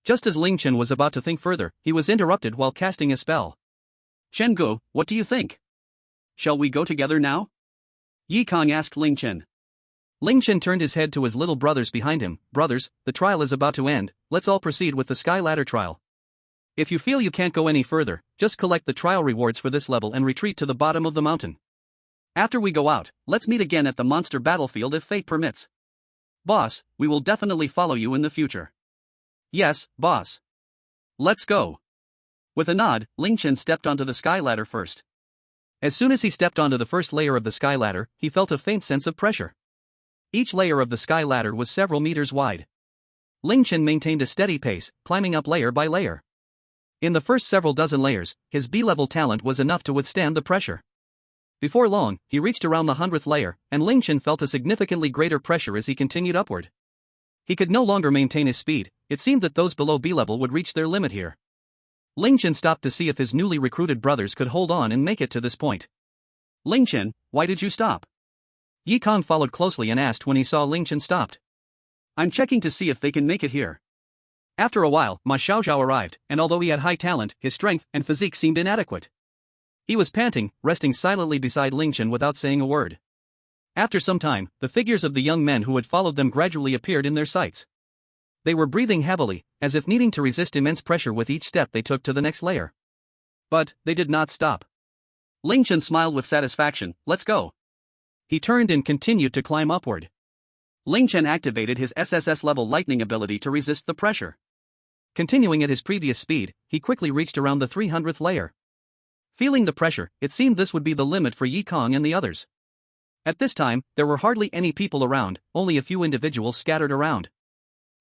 Just as Ling Chen was about to think further, he was interrupted while casting a spell. Chen Gu, what do you think? Shall we go together now? Yi Kong asked Ling Chen. Ling Chen turned his head to his little brothers behind him. Brothers, the trial is about to end, let's all proceed with the Sky Ladder trial. If you feel you can't go any further, just collect the trial rewards for this level and retreat to the bottom of the mountain. After we go out, let's meet again at the monster battlefield if fate permits. Boss, we will definitely follow you in the future. Yes, boss. Let's go. With a nod, Ling Chen stepped onto the Sky Ladder first. As soon as he stepped onto the first layer of the Sky Ladder, he felt a faint sense of pressure. Each layer of the Sky Ladder was several meters wide. Ling Chen maintained a steady pace, climbing up layer by layer. In the first several dozen layers, his B-level talent was enough to withstand the pressure. Before long, he reached around the 100th layer, and Ling Chen felt a significantly greater pressure as he continued upward. He could no longer maintain his speed, it seemed that those below B-level would reach their limit here. Ling Chen stopped to see if his newly recruited brothers could hold on and make it to this point. Ling Chen, why did you stop? Yi Kong followed closely and asked when he saw Ling Chen stopped. I'm checking to see if they can make it here. After a while, Ma Xiaozhao arrived, and although he had high talent, his strength and physique seemed inadequate. He was panting, resting silently beside Ling Chen without saying a word. After some time, the figures of the young men who had followed them gradually appeared in their sights. They were breathing heavily, as if needing to resist immense pressure with each step they took to the next layer. But they did not stop. Ling Chen smiled with satisfaction. Let's go. He turned and continued to climb upward. Ling Chen activated his SSS-level lightning ability to resist the pressure. Continuing at his previous speed, he quickly reached around the 300th layer. Feeling the pressure, it seemed this would be the limit for Yi Kong and the others. At this time, there were hardly any people around, only a few individuals scattered around.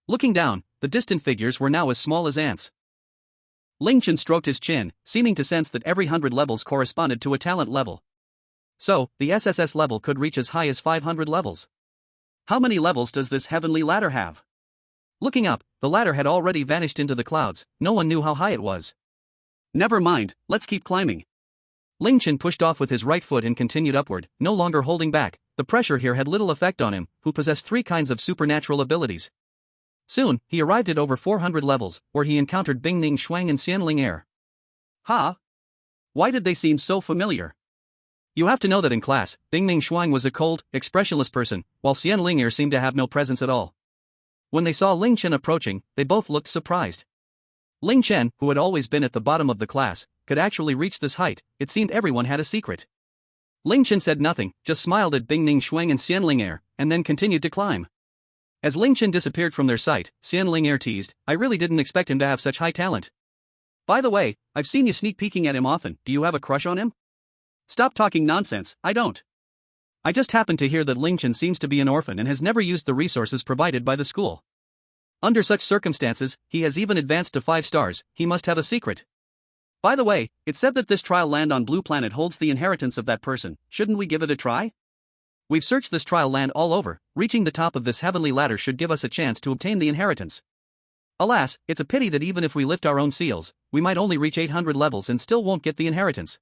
Looking down, the distant figures were now as small as ants. Ling Chen stroked his chin, seeming to sense that every 100 levels corresponded to a talent level. So, the SSS level could reach as high as 500 levels. How many levels does this heavenly ladder have? Looking up, the ladder had already vanished into the clouds, no one knew how high it was. Never mind, let's keep climbing. Ling Chen pushed off with his right foot and continued upward, no longer holding back. The pressure here had little effect on him, who possessed 3 kinds of supernatural abilities. Soon, he arrived at over 400 levels, where he encountered Bingning Shuang and Xianlinger. Ha! Why did they seem so familiar? You have to know that in class, Bingning Shuang was a cold, expressionless person, while Xianlinger seemed to have no presence at all. When they saw Ling Chen approaching, they both looked surprised. Ling Chen, who had always been at the bottom of the class, could actually reach this height. It seemed everyone had a secret. Ling Chen said nothing, just smiled at Bingning Shuang and Xianlinger, and then continued to climb. As Ling Chen disappeared from their sight, Xianlinger teased, I really didn't expect him to have such high talent. By the way, I've seen you sneak peeking at him often, do you have a crush on him? Stop talking nonsense, I don't. I just happened to hear that Ling Chen seems to be an orphan and has never used the resources provided by the school. Under such circumstances, he has even advanced to 5 stars, he must have a secret. By the way, it's said that this trial land on Blue Planet holds the inheritance of that person, shouldn't we give it a try? We've searched this trial land all over, reaching the top of this heavenly ladder should give us a chance to obtain the inheritance. Alas, it's a pity that even if we lift our own seals, we might only reach 800 levels and still won't get the inheritance.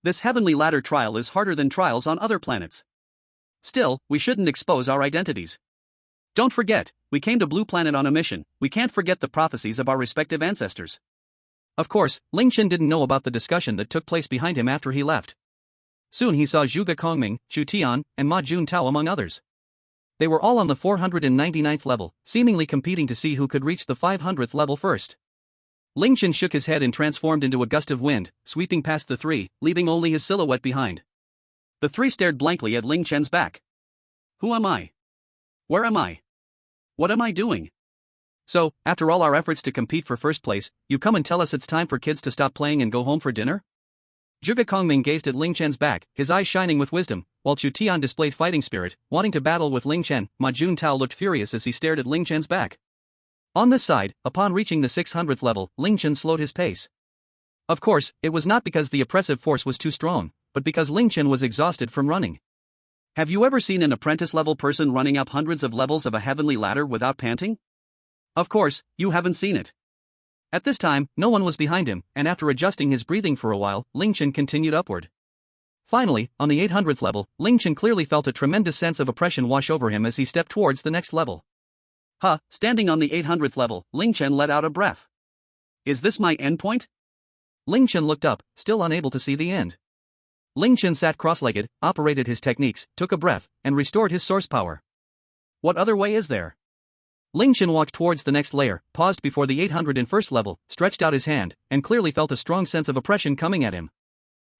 This heavenly ladder trial is harder than trials on other planets. Still, we shouldn't expose our identities. Don't forget, we came to Blue Planet on a mission, we can't forget the prophecies of our respective ancestors. Of course, Ling Chen didn't know about the discussion that took place behind him after he left. Soon he saw Zhuge Kongming, Chu Tian, and Ma Juntao among others. They were all on the 499th level, seemingly competing to see who could reach the 500th level first. Ling Chen shook his head and transformed into a gust of wind, sweeping past the 3, leaving only his silhouette behind. The 3 stared blankly at Ling Chen's back. Who am I? Where am I? What am I doing? So, after all our efforts to compete for first place, you come and tell us it's time for kids to stop playing and go home for dinner? Zhuge Kongming gazed at Ling Chen's back, his eyes shining with wisdom, while Chu Tian displayed fighting spirit, wanting to battle with Ling Chen. Ma Juntao looked furious as he stared at Ling Chen's back. On this side, upon reaching the 600th level, Ling Chen slowed his pace. Of course, it was not because the oppressive force was too strong, but because Ling Chen was exhausted from running. Have you ever seen an apprentice-level person running up hundreds of levels of a heavenly ladder without panting? Of course, you haven't seen it. At this time, no one was behind him, and after adjusting his breathing for a while, Ling Chen continued upward. Finally, on the 800th level, Ling Chen clearly felt a tremendous sense of oppression wash over him as he stepped towards the next level. Standing on the 800th level, Ling Chen let out a breath. Is this my endpoint? Ling Chen looked up, still unable to see the end. Ling Chen sat cross-legged, operated his techniques, took a breath, and restored his source power. What other way is there? Ling Chen walked towards the next layer, paused before the 801st level, stretched out his hand, and clearly felt a strong sense of oppression coming at him.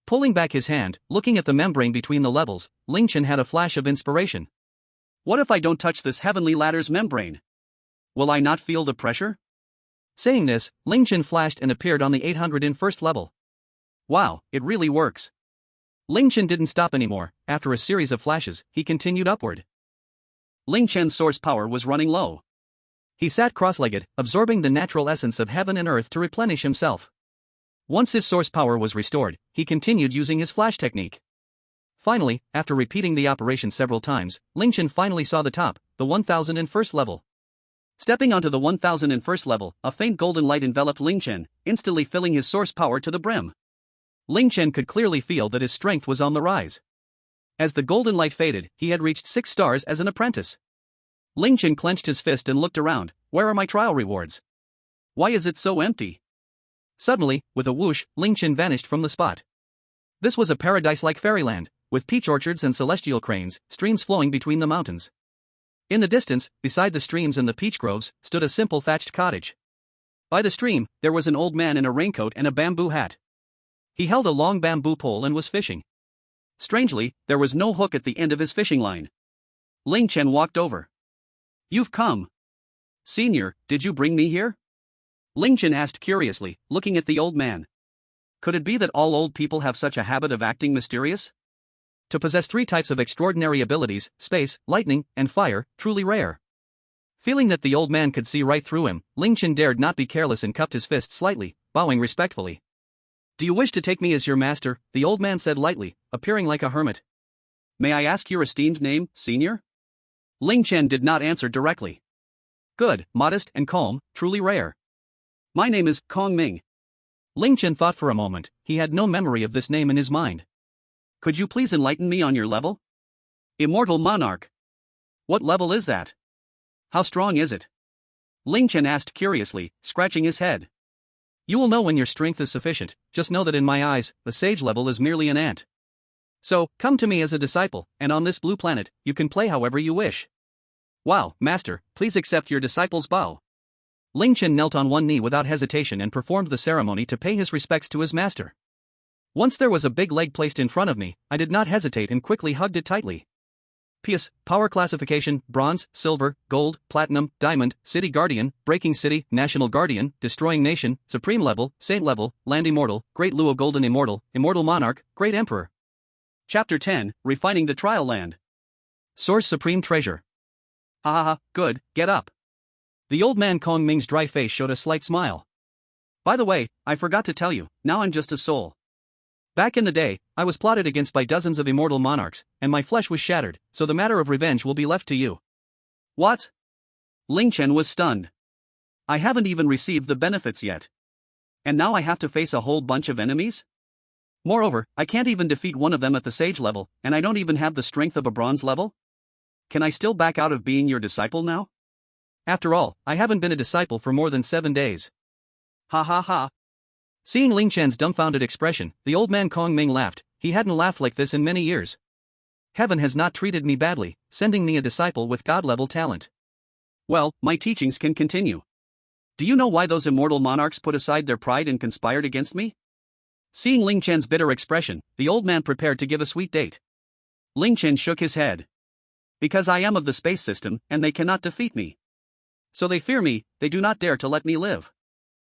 Pulling back his hand, looking at the membrane between the levels, Ling Chen had a flash of inspiration. What if I don't touch this heavenly ladder's membrane? Will I not feel the pressure? Saying this, Ling Chen flashed and appeared on the 801st level. Wow, it really works. Ling Chen didn't stop anymore. After a series of flashes, he continued upward. Ling Chen's source power was running low. He sat cross-legged, absorbing the natural essence of heaven and earth to replenish himself. Once his source power was restored, he continued using his flash technique. Finally, after repeating the operation several times, Ling Chen finally saw the top, the 1001st level. Stepping onto the 1001st level, a faint golden light enveloped Ling Chen, instantly filling his source power to the brim. Ling Chen could clearly feel that his strength was on the rise. As the golden light faded, he had reached 6 stars as an apprentice. Ling Chen clenched his fist and looked around. Where are my trial rewards? Why is it so empty? Suddenly, with a whoosh, Ling Chen vanished from the spot. This was a paradise-like fairyland, with peach orchards and celestial cranes, streams flowing between the mountains. In the distance, beside the streams and the peach groves, stood a simple thatched cottage. By the stream, there was an old man in a raincoat and a bamboo hat. He held a long bamboo pole and was fishing. Strangely, there was no hook at the end of his fishing line. Ling Chen walked over. You've come. Senior, did you bring me here? Ling Chen asked curiously, looking at the old man. Could it be that all old people have such a habit of acting mysterious? To possess 3 types of extraordinary abilities, space, lightning, and fire, truly rare. Feeling that the old man could see right through him, Ling Chen dared not be careless and cupped his fist slightly, bowing respectfully. Do you wish to take me as your master? The old man said lightly, appearing like a hermit. May I ask your esteemed name, senior? Ling Chen did not answer directly. Good, modest and calm, truly rare. My name is Kong Ming. Ling Chen thought for a moment. He had no memory of this name in his mind. Could you please enlighten me on your level? Immortal Monarch. What level is that? How strong is it? Ling Chen asked curiously, scratching his head. You will know when your strength is sufficient. Just know that in my eyes, the sage level is merely an ant. So, come to me as a disciple, and on this blue planet, you can play however you wish. Wow, master, please accept your disciple's bow. Ling Chen knelt on one knee without hesitation and performed the ceremony to pay his respects to his master. Once there was a big leg placed in front of me, I did not hesitate and quickly hugged it tightly. P.S. Power classification, bronze, silver, gold, platinum, diamond, city guardian, breaking city, national guardian, destroying nation, supreme level, saint level, land immortal, great Luo golden immortal, immortal monarch, great emperor. Chapter 10, Refining the Trial Land. Source supreme treasure. Ha ha ha, good, get up. The old man Kong Ming's dry face showed a slight smile. By the way, I forgot to tell you, now I'm just a soul. Back in the day, I was plotted against by dozens of immortal monarchs, and my flesh was shattered, so the matter of revenge will be left to you. What? Ling Chen was stunned. I haven't even received the benefits yet. And now I have to face a whole bunch of enemies? Moreover, I can't even defeat one of them at the sage level, and I don't even have the strength of a bronze level? Can I still back out of being your disciple now? After all, I haven't been a disciple for more than 7 days. Ha ha ha. Seeing Ling Chen's dumbfounded expression, the old man Kong Ming laughed. He hadn't laughed like this in many years. Heaven has not treated me badly, sending me a disciple with god-level talent. Well, my teachings can continue. Do you know why those immortal monarchs put aside their pride and conspired against me? Seeing Ling Chen's bitter expression, the old man prepared to give a sweet date. Ling Chen shook his head. Because I am of the space system, and they cannot defeat me. So they fear me, they do not dare to let me live.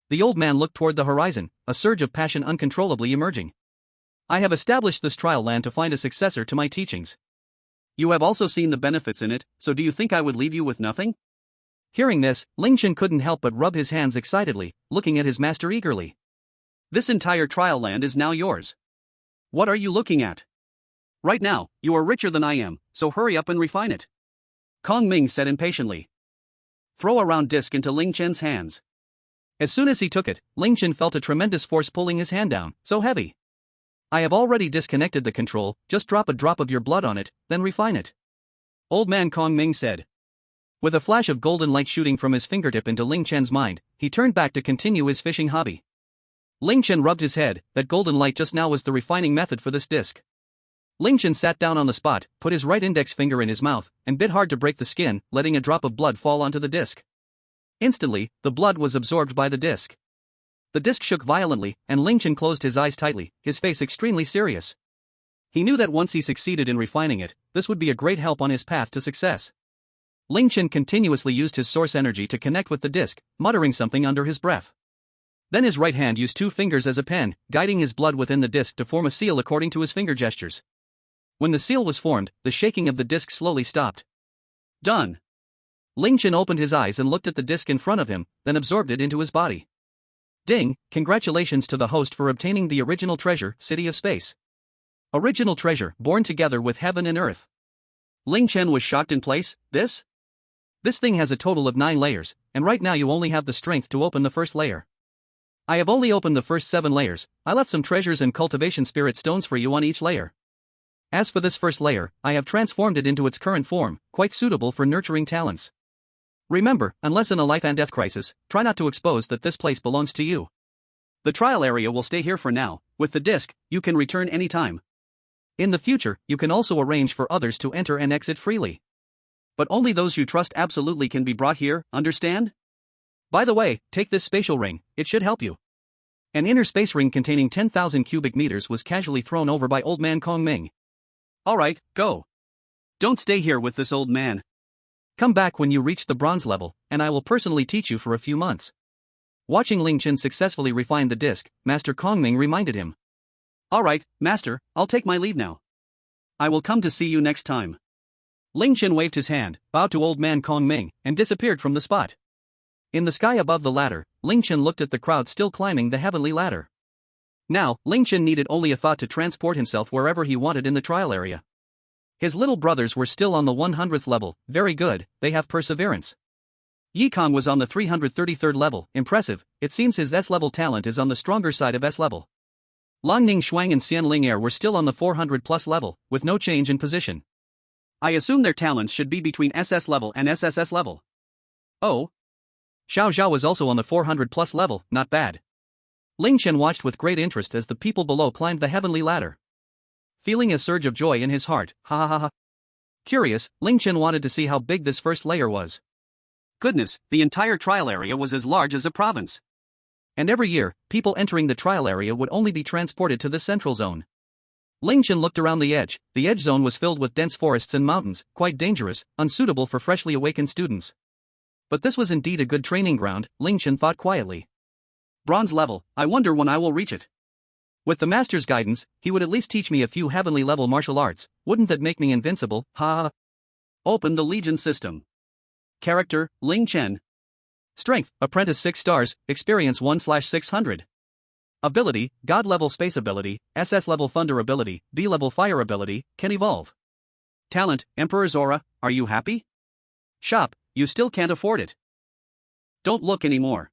The old man looked toward the horizon, a surge of passion uncontrollably emerging. I have established this trial land to find a successor to my teachings. You have also seen the benefits in it, so do you think I would leave you with nothing? Hearing this, Ling Chen couldn't help but rub his hands excitedly, looking at his master eagerly. This entire trial land is now yours. What are you looking at? Right now, you are richer than I am, so hurry up and refine it. Kong Ming said impatiently. Throw a round disc into Ling Chen's hands. As soon as he took it, Ling Chen felt a tremendous force pulling his hand down, so heavy. I have already disconnected the control, just drop a drop of your blood on it, then refine it. Old man Kong Ming said. With a flash of golden light shooting from his fingertip into Ling Chen's mind, he turned back to continue his fishing hobby. Ling Chen rubbed his head, that golden light just now was the refining method for this disc. Ling Chen sat down on the spot, put his right index finger in his mouth, and bit hard to break the skin, letting a drop of blood fall onto the disc. Instantly, the blood was absorbed by the disc. The disc shook violently, and Ling Chen closed his eyes tightly, his face extremely serious. He knew that once he succeeded in refining it, this would be a great help on his path to success. Ling Chen continuously used his source energy to connect with the disc, muttering something under his breath. Then his right hand used 2 fingers as a pen, guiding his blood within the disc to form a seal according to his finger gestures. When the seal was formed, the shaking of the disc slowly stopped. Done. Ling Chen opened his eyes and looked at the disc in front of him, then absorbed it into his body. Ding, congratulations to the host for obtaining the original treasure, City of Space. Original treasure, born together with heaven and earth. Ling Chen was shocked in place. This thing has a total of 9 layers, and right now you only have the strength to open the first layer. I have only opened the first 7 layers. I left some treasures and cultivation spirit stones for you on each layer. As for this first layer, I have transformed it into its current form, quite suitable for nurturing talents. Remember, unless in a life and death crisis, try not to expose that this place belongs to you. The trial area will stay here for now. With the disc, you can return anytime. In the future, you can also arrange for others to enter and exit freely. But only those you trust absolutely can be brought here, understand? By the way, take this spatial ring, it should help you. An inner space ring containing 10,000 cubic meters was casually thrown over by old man Kong Ming. Alright, go. Don't stay here with this old man. Come back when you reach the bronze level, and I will personally teach you for a few months. Watching Ling Chen successfully refine the disc, Master Kong Ming reminded him. Alright, Master, I'll take my leave now. I will come to see you next time. Ling Chen waved his hand, bowed to old man Kong Ming, and disappeared from the spot. In the sky above the ladder, Ling Chen looked at the crowd still climbing the heavenly ladder. Now, Ling Chen needed only a thought to transport himself wherever he wanted in the trial area. His little brothers were still on the 100th level, very good, they have perseverance. Yi Kong was on the 333rd level, impressive, it seems his S-level talent is on the stronger side of S-level. Long Ning Shuang and Xian Ling Er were still on the 400-plus level, with no change in position. I assume their talents should be between SS level and SSS level. Oh. Xiao Zhao was also on the 400-plus level, not bad. Ling Chen watched with great interest as the people below climbed the heavenly ladder. Feeling a surge of joy in his heart, ha ha ha ha. Curious, Ling Chen wanted to see how big this first layer was. Goodness, the entire trial area was as large as a province. And every year, people entering the trial area would only be transported to the central zone. Ling Chen looked around the edge zone was filled with dense forests and mountains, quite dangerous, unsuitable for freshly awakened students. But this was indeed a good training ground, Ling Chen thought quietly. Bronze level, I wonder when I will reach it. With the master's guidance, he would at least teach me a few heavenly level martial arts, wouldn't that make me invincible, ha ha. Open the Legion system. Character, Ling Chen. Strength, Apprentice 6 stars, Experience 1/600. Ability, God level space ability, SS level thunder ability, B level fire ability, can evolve. Talent, Emperor's Aura, are you happy? Shop, you still can't afford it. Don't look anymore.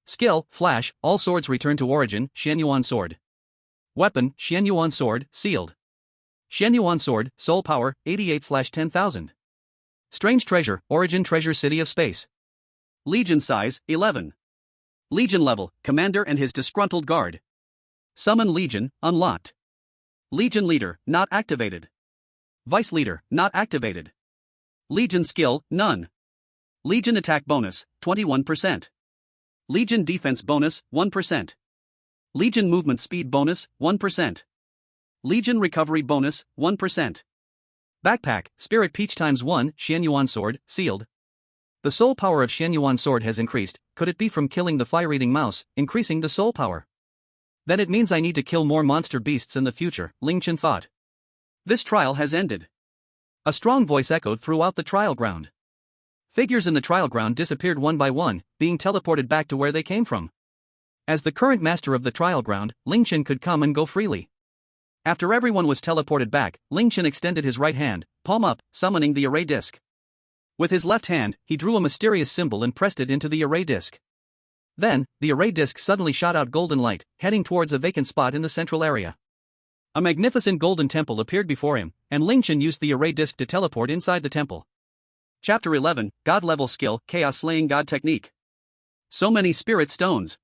Skill, Flash, all swords return to origin, Xianyuan sword. Weapon, Xianyuan sword, sealed. Xianyuan sword, soul power, 88/10,000. Strange treasure, origin treasure city of space. Legion size, 11. Legion level, commander and his disgruntled guard. Summon Legion, unlocked. Legion leader, not activated. Vice leader, not activated. Legion skill, none. Legion attack bonus, 21%. Legion defense bonus, 1%. Legion movement speed bonus, 1%. Legion recovery bonus, 1%. Backpack, Spirit Peach ×1, Xianyuan sword, sealed. The soul power of Xianyuan sword has increased, could it be from killing the fire-eating mouse, increasing the soul power? Then it means I need to kill more monster beasts in the future, Ling Chen thought. This trial has ended. A strong voice echoed throughout the trial ground. Figures in the trial ground disappeared one by one, being teleported back to where they came from. As the current master of the trial ground, Ling Chen could come and go freely. After everyone was teleported back, Ling Chen extended his right hand, palm up, summoning the array disk. With his left hand, he drew a mysterious symbol and pressed it into the array disk. Then, the array disk suddenly shot out golden light, heading towards a vacant spot in the central area. A magnificent golden temple appeared before him, and Ling Chen used the array disk to teleport inside the temple. Chapter 11, God-level skill, Chaos-slaying God technique. So many spirit stones.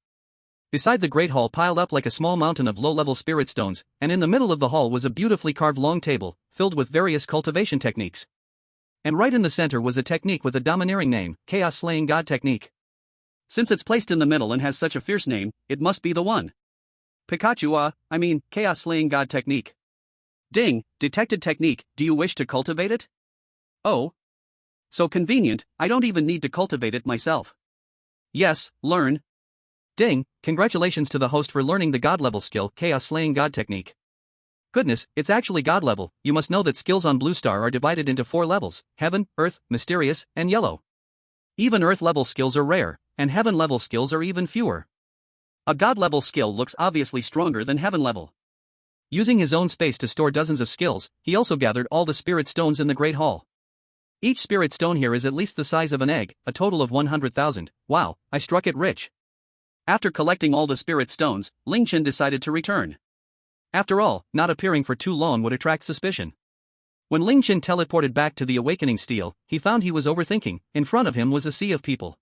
Beside the great hall piled up like a small mountain of low-level spirit stones, and in the middle of the hall was a beautifully carved long table, filled with various cultivation techniques. And right in the center was a technique with a domineering name, Chaos-slaying God technique. Since it's placed in the middle and has such a fierce name, it must be the one. Pikachu, Chaos-slaying God technique. Ding, detected technique, do you wish to cultivate it? Oh. So convenient, I don't even need to cultivate it myself. Yes, learn. Ding, congratulations to the host for learning the God-level skill, Chaos-slaying God technique. Goodness, it's actually God level. You must know that skills on Blue Star are divided into 4 levels: Heaven, Earth, Mysterious, and Yellow. Even Earth level skills are rare, and Heaven level skills are even fewer. A God level skill looks obviously stronger than Heaven level. Using his own space to store dozens of skills, he also gathered all the spirit stones in the Great Hall. Each spirit stone here is at least the size of an egg, a total of 100,000. Wow, I struck it rich. After collecting all the spirit stones, Ling Chen decided to return. After all, not appearing for too long would attract suspicion. When Ling Chen teleported back to the Awakening Stele, he found he was overthinking. In front of him was a sea of people.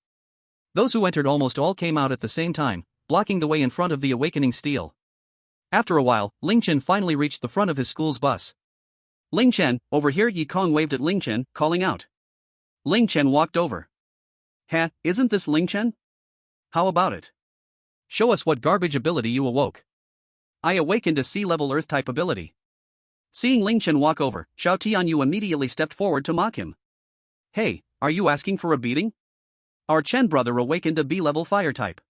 Those who entered almost all came out at the same time, blocking the way in front of the Awakening Stele. After a while, Ling Chen finally reached the front of his school's bus. Ling Chen, over here. Yi Kong waved at Ling Chen, calling out. Ling Chen walked over. Isn't this Ling Chen? How about it? Show us what garbage ability you awoke. I awakened a sea-level Earth-type ability. Seeing Ling Chen walk over, Xiao Tianyu immediately stepped forward to mock him. Hey, are you asking for a beating? Our Chen brother awakened a B-level fire-type.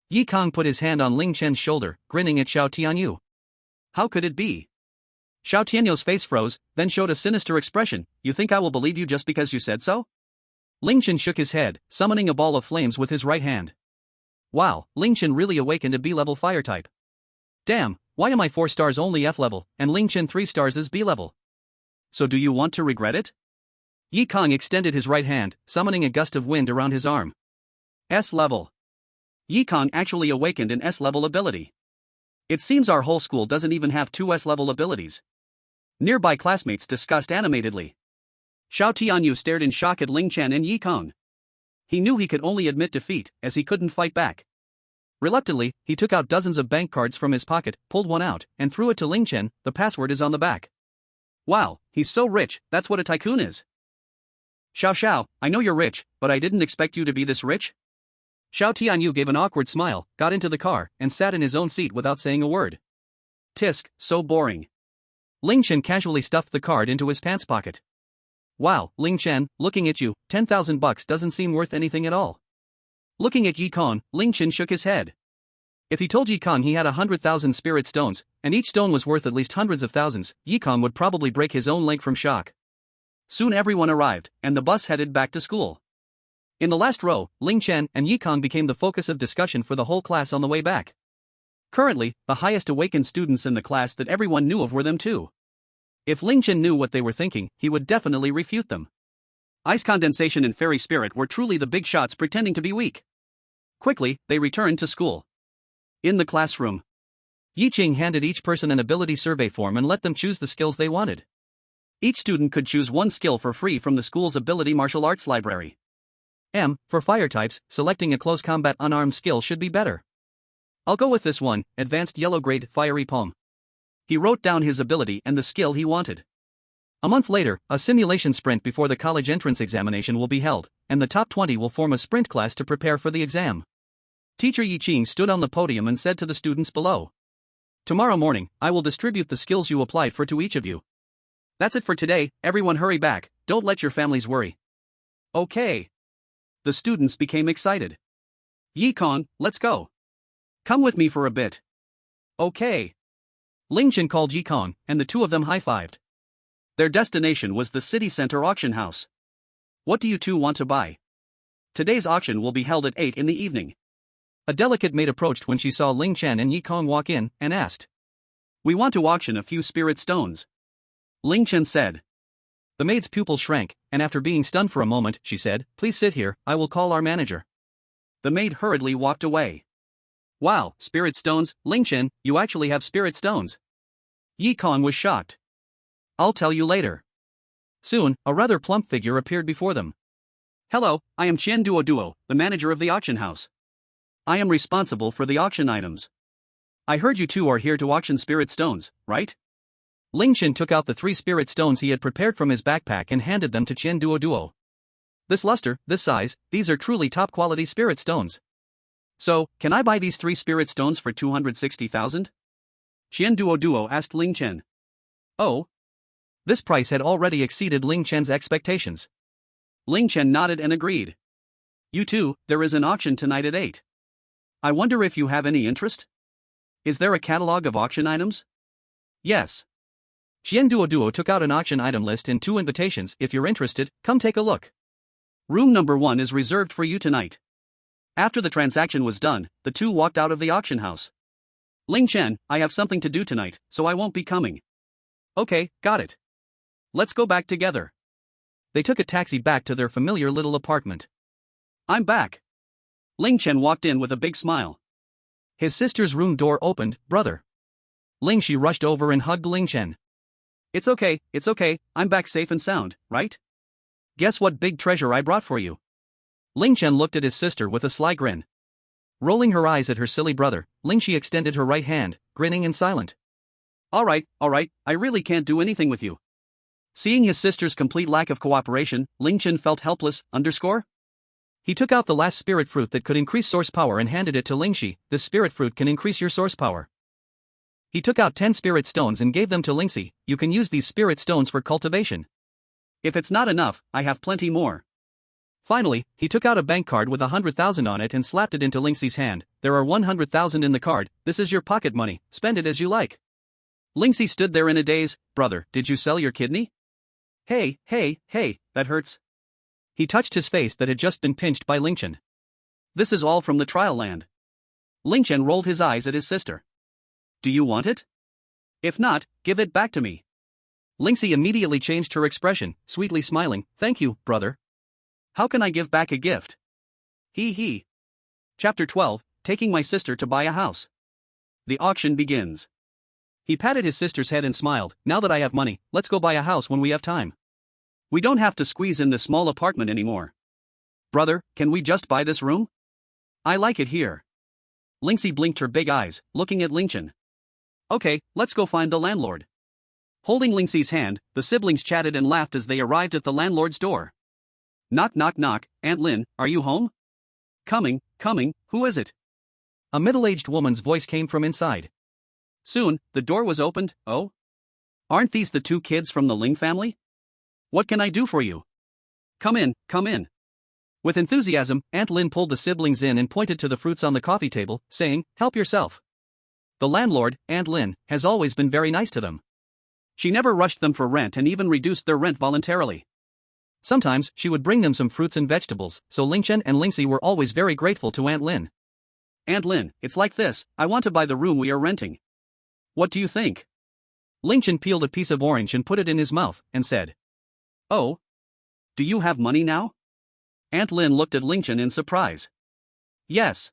Yi Kong put his hand on Ling Chen's shoulder, grinning at Xiao Tianyu. How could it be? Xiao Tianyu's face froze, then showed a sinister expression. You think I will believe you just because you said so? Ling Chen shook his head, summoning a ball of flames with his right hand. Wow, Ling Chen really awakened a B-level fire-type. Damn, why am I 4 stars only F-level, and Ling Chen 3 stars is B-level? So do you want to regret it? Yi Kong extended his right hand, summoning a gust of wind around his arm. S-level. Yi Kong actually awakened an S-level ability. It seems our whole school doesn't even have 2 S-level abilities. Nearby classmates discussed animatedly. Xiao Tianyu stared in shock at Ling Chen and Yi Kong. He knew he could only admit defeat, as he couldn't fight back. Reluctantly, he took out dozens of bank cards from his pocket, pulled one out, and threw it to Ling Chen. The password is on the back. Wow, he's so rich, that's what a tycoon is. Xiao, I know you're rich, but I didn't expect you to be this rich. Xiao Tianyu gave an awkward smile, got into the car, and sat in his own seat without saying a word. Tisk, so boring. Ling Chen casually stuffed the card into his pants pocket. Wow, Ling Chen, looking at you, 10,000 bucks doesn't seem worth anything at all. Looking at Yi Kong, Ling Chen shook his head. If he told Yi Kong he had 100,000 spirit stones, and each stone was worth at least hundreds of thousands, Yi Kong would probably break his own leg from shock. Soon everyone arrived, and the bus headed back to school. In the last row, Ling Chen and Yi Kong became the focus of discussion for the whole class on the way back. Currently, the highest awakened students in the class that everyone knew of were them too. If Ling Chen knew what they were thinking, he would definitely refute them. Ice Condensation and Fairy Spirit were truly the big shots pretending to be weak. Quickly, they returned to school. In the classroom, Yi Qing handed each person an ability survey form and let them choose the skills they wanted. Each student could choose one skill for free from the school's ability martial arts library. For fire types, selecting a close combat unarmed skill should be better. I'll go with this one, advanced yellow grade fiery palm. He wrote down his ability and the skill he wanted. A month later, a simulation sprint before the college entrance examination will be held, and the top 20 will form a sprint class to prepare for the exam. Teacher Yi Qing stood on the podium and said to the students below. Tomorrow morning, I will distribute the skills you applied for to each of you. That's it for today, everyone hurry back, don't let your families worry. Okay. The students became excited. Yi Kong, let's go. Come with me for a bit. Okay. Ling Chen called Yi Kong, and the two of them high-fived. Their destination was the city center auction house. What do you two want to buy? Today's auction will be held at 8 in the evening. A delicate maid approached when she saw Ling Chen and Yi Kong walk in, and asked. We want to auction a few spirit stones. Ling Chen said. The maid's pupils shrank, and after being stunned for a moment, she said, "Please sit here, I will call our manager." The maid hurriedly walked away. Wow, spirit stones, Ling Chen, you actually have spirit stones. Yi Kong was shocked. I'll tell you later. Soon, a rather plump figure appeared before them. Hello, I am Qian Duo, the manager of the auction house. I am responsible for the auction items. I heard you two are here to auction spirit stones, right? Ling Chen took out the 3 spirit stones he had prepared from his backpack and handed them to Qian Duo. This luster, this size, these are truly top quality spirit stones. So, can I buy these 3 spirit stones for 260,000? Qian Duo asked Ling Chen. Oh. This price had already exceeded Ling Chen's expectations. Ling Chen nodded and agreed. You two, there is an auction tonight at 8. I wonder if you have any interest? Is there a catalog of auction items? Yes. Qian Duo took out an auction item list and 2 invitations. If you're interested, come take a look. Room number 1 is reserved for you tonight. After the transaction was done, the two walked out of the auction house. Ling Chen, I have something to do tonight, so I won't be coming. Okay, got it. Let's go back together. They took a taxi back to their familiar little apartment. I'm back. Ling Chen walked in with a big smile. His sister's room door opened. Brother. Ling Shi rushed over and hugged Ling Chen. It's okay, I'm back safe and sound, right? Guess what big treasure I brought for you? Ling Chen looked at his sister with a sly grin. Rolling her eyes at her silly brother, Ling Shi extended her right hand, grinning and silent. Alright, I really can't do anything with you. Seeing his sister's complete lack of cooperation, Ling Chen felt helpless. He took out the last spirit fruit that could increase source power and handed it to Ling Shi. This spirit fruit can increase your source power. He took out 10 spirit stones and gave them to Ling Shi. You can use these spirit stones for cultivation. If it's not enough, I have plenty more. Finally, he took out a bank card with 100,000 on it and slapped it into Ling Xi's hand. There are 100,000 in the card. This is your pocket money. Spend it as you like. Ling Xi stood there in a daze. Brother, did you sell your kidney? Hey, that hurts. He touched his face that had just been pinched by Ling Chen. This is all from the trial land. Ling Chen rolled his eyes at his sister. Do you want it? If not, give it back to me. Ling Xi immediately changed her expression, sweetly smiling. Thank you, brother. How can I give back a gift? He. Chapter 12, Taking my sister to buy a house. The auction begins. He patted his sister's head and smiled. Now that I have money, let's go buy a house when we have time. We don't have to squeeze in this small apartment anymore. Brother, can we just buy this room? I like it here. Ling Xi blinked her big eyes, looking at Ling Chen. Okay, let's go find the landlord. Holding Ling Xi's hand, the siblings chatted and laughed as they arrived at the landlord's door. Knock, Aunt Lin, are you home? Coming, who is it? A middle-aged woman's voice came from inside. Soon, the door was opened. Oh? Aren't these the 2 kids from the Ling family? What can I do for you? Come in. With enthusiasm, Aunt Lin pulled the siblings in and pointed to the fruits on the coffee table, saying, help yourself. The landlord, Aunt Lin, has always been very nice to them. She never rushed them for rent and even reduced their rent voluntarily. Sometimes, she would bring them some fruits and vegetables, so Ling Chen and Ling Xi were always very grateful to Aunt Lin. Aunt Lin, it's like this, I want to buy the room we are renting. What do you think? Ling Chen peeled a piece of orange and put it in his mouth, and said. Oh? Do you have money now? Aunt Lin looked at Ling Chen in surprise. Yes.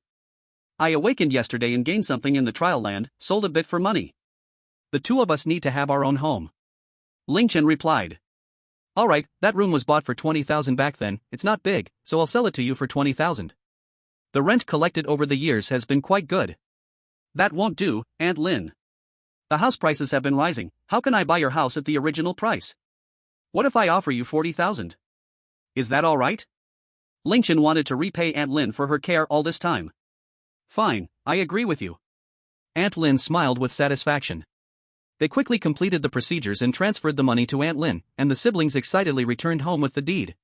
I awakened yesterday and gained something in the trial land, sold a bit for money. The 2 of us need to have our own home. Ling Chen replied. Alright, that room was bought for 20,000 back then, it's not big, so I'll sell it to you for 20,000. The rent collected over the years has been quite good. That won't do, Aunt Lin. The house prices have been rising, how can I buy your house at the original price? What if I offer you 40,000? Is that alright? Ling Chen wanted to repay Aunt Lin for her care all this time. Fine, I agree with you. Aunt Lin smiled with satisfaction. They quickly completed the procedures and transferred the money to Aunt Lin, and the siblings excitedly returned home with the deed.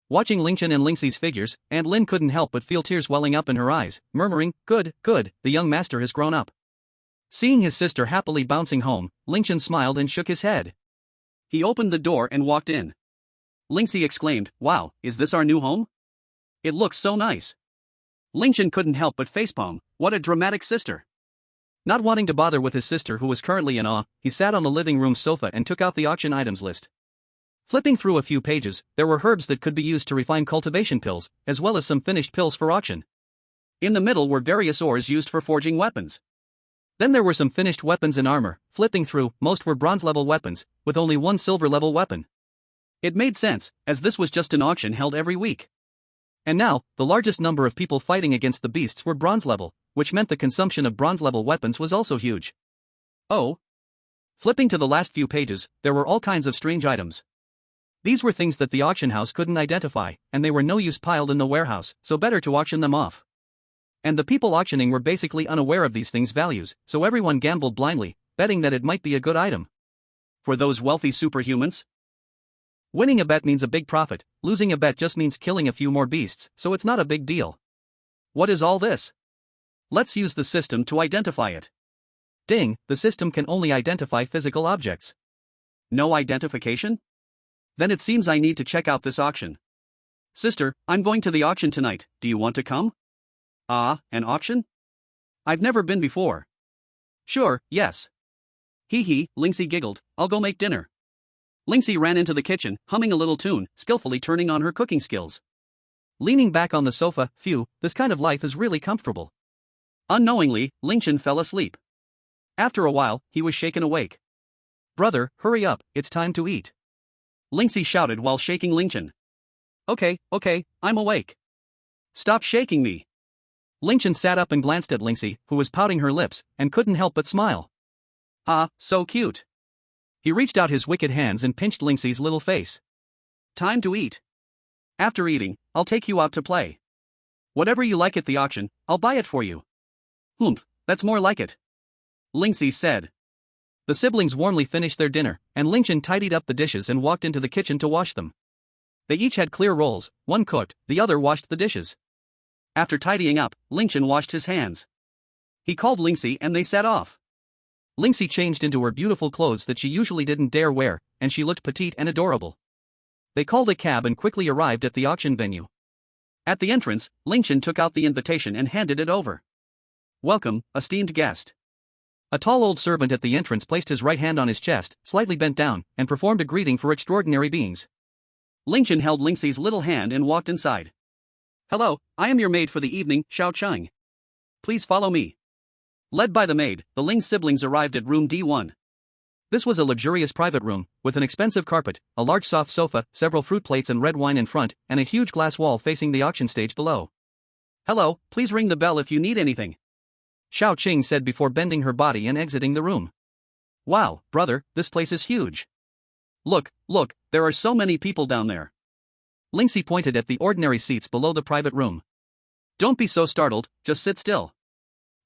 Watching Ling Chen and Ling Xi's figures, Aunt Lin couldn't help but feel tears welling up in her eyes, murmuring, good, the young master has grown up. Seeing his sister happily bouncing home, Ling Chen smiled and shook his head. He opened the door and walked in. Ling Xi exclaimed, wow, is this our new home? It looks so nice. Ling Chen couldn't help but facepalm, what a dramatic sister. Not wanting to bother with his sister who was currently in awe, he sat on the living room sofa and took out the auction items list. Flipping through a few pages, there were herbs that could be used to refine cultivation pills, as well as some finished pills for auction. In the middle were various ores used for forging weapons. Then there were some finished weapons and armor. Flipping through, most were bronze-level weapons, with only one silver-level weapon. It made sense, as this was just an auction held every week. And now, the largest number of people fighting against the beasts were bronze-level, which meant the consumption of bronze-level weapons was also huge. Oh. Flipping to the last few pages, there were all kinds of strange items. These were things that the auction house couldn't identify, and they were no use piled in the warehouse, so better to auction them off. And the people auctioning were basically unaware of these things' values, so everyone gambled blindly, betting that it might be a good item. For those wealthy superhumans? Winning a bet means a big profit, losing a bet just means killing a few more beasts, so it's not a big deal. What is all this? Let's use the system to identify it. Ding, the system can only identify physical objects. No identification? Then it seems I need to check out this auction. Sister, I'm going to the auction tonight, do you want to come? Ah, an auction? I've never been before. Sure, yes. Hee hee, Lingxi giggled, I'll go make dinner. Lingxi ran into the kitchen, humming a little tune, skillfully turning on her cooking skills. Leaning back on the sofa, phew, this kind of life is really comfortable. Unknowingly, Ling Chen fell asleep. After a while, he was shaken awake. Brother, hurry up, it's time to eat. Lingxi shouted while shaking Ling Chen. Okay, I'm awake. Stop shaking me. Ling Chen sat up and glanced at Lingxi, who was pouting her lips, and couldn't help but smile. Ah, so cute. He reached out his wicked hands and pinched Lingxi's little face. Time to eat. After eating, I'll take you out to play. Whatever you like at the auction, I'll buy it for you. Humph, that's more like it. Lingxi said. The siblings warmly finished their dinner, and Ling Chen tidied up the dishes and walked into the kitchen to wash them. They each had clear roles, one cooked, the other washed the dishes. After tidying up, Ling Chen washed his hands. He called Lingxi and they set off. Lingxi changed into her beautiful clothes that she usually didn't dare wear, and she looked petite and adorable. They called a cab and quickly arrived at the auction venue. At the entrance, Ling Chen took out the invitation and handed it over. Welcome, esteemed guest. A tall old servant at the entrance placed his right hand on his chest, slightly bent down, and performed a greeting for extraordinary beings. Ling Chen held Lingxi's little hand and walked inside. Hello, I am your maid for the evening, Xiao Cheng. Please follow me. Led by the maid, the Ling siblings arrived at room D1. This was a luxurious private room, with an expensive carpet, a large soft sofa, several fruit plates and red wine in front, and a huge glass wall facing the auction stage below. Hello, please ring the bell if you need anything. Xiao Qing said before bending her body and exiting the room. Wow, brother, this place is huge. Look, there are so many people down there. Lingxi pointed at the ordinary seats below the private room. Don't be so startled, just sit still.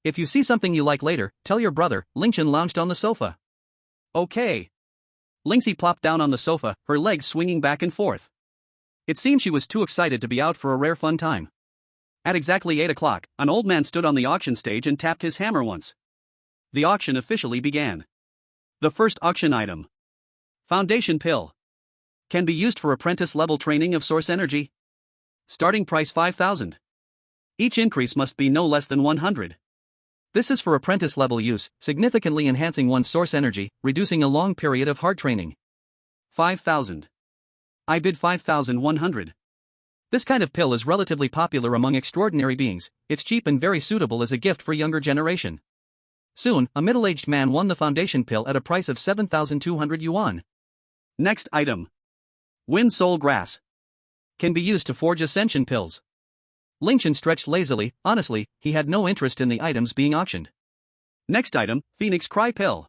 If you see something you like later, tell your brother. Ling Chen lounged on the sofa. Okay. Lingxi plopped down on the sofa, her legs swinging back and forth. It seemed she was too excited to be out for a rare fun time. At exactly 8 o'clock, an old man stood on the auction stage and tapped his hammer once. The auction officially began. The first auction item. Foundation Pill. Can be used for apprentice-level training of source energy. Starting price 5,000. Each increase must be no less than 100. This is for apprentice-level use, significantly enhancing one's source energy, reducing a long period of hard training. 5,000. I bid 5,100. This kind of pill is relatively popular among extraordinary beings. It's cheap and very suitable as a gift for younger generation. Soon, a middle-aged man won the foundation pill at a price of 7,200 yuan. Next item. Wind Soul Grass. Can be used to forge ascension pills. Ling Chen stretched lazily. Honestly, he had no interest in the items being auctioned. Next item, Phoenix Cry Pill.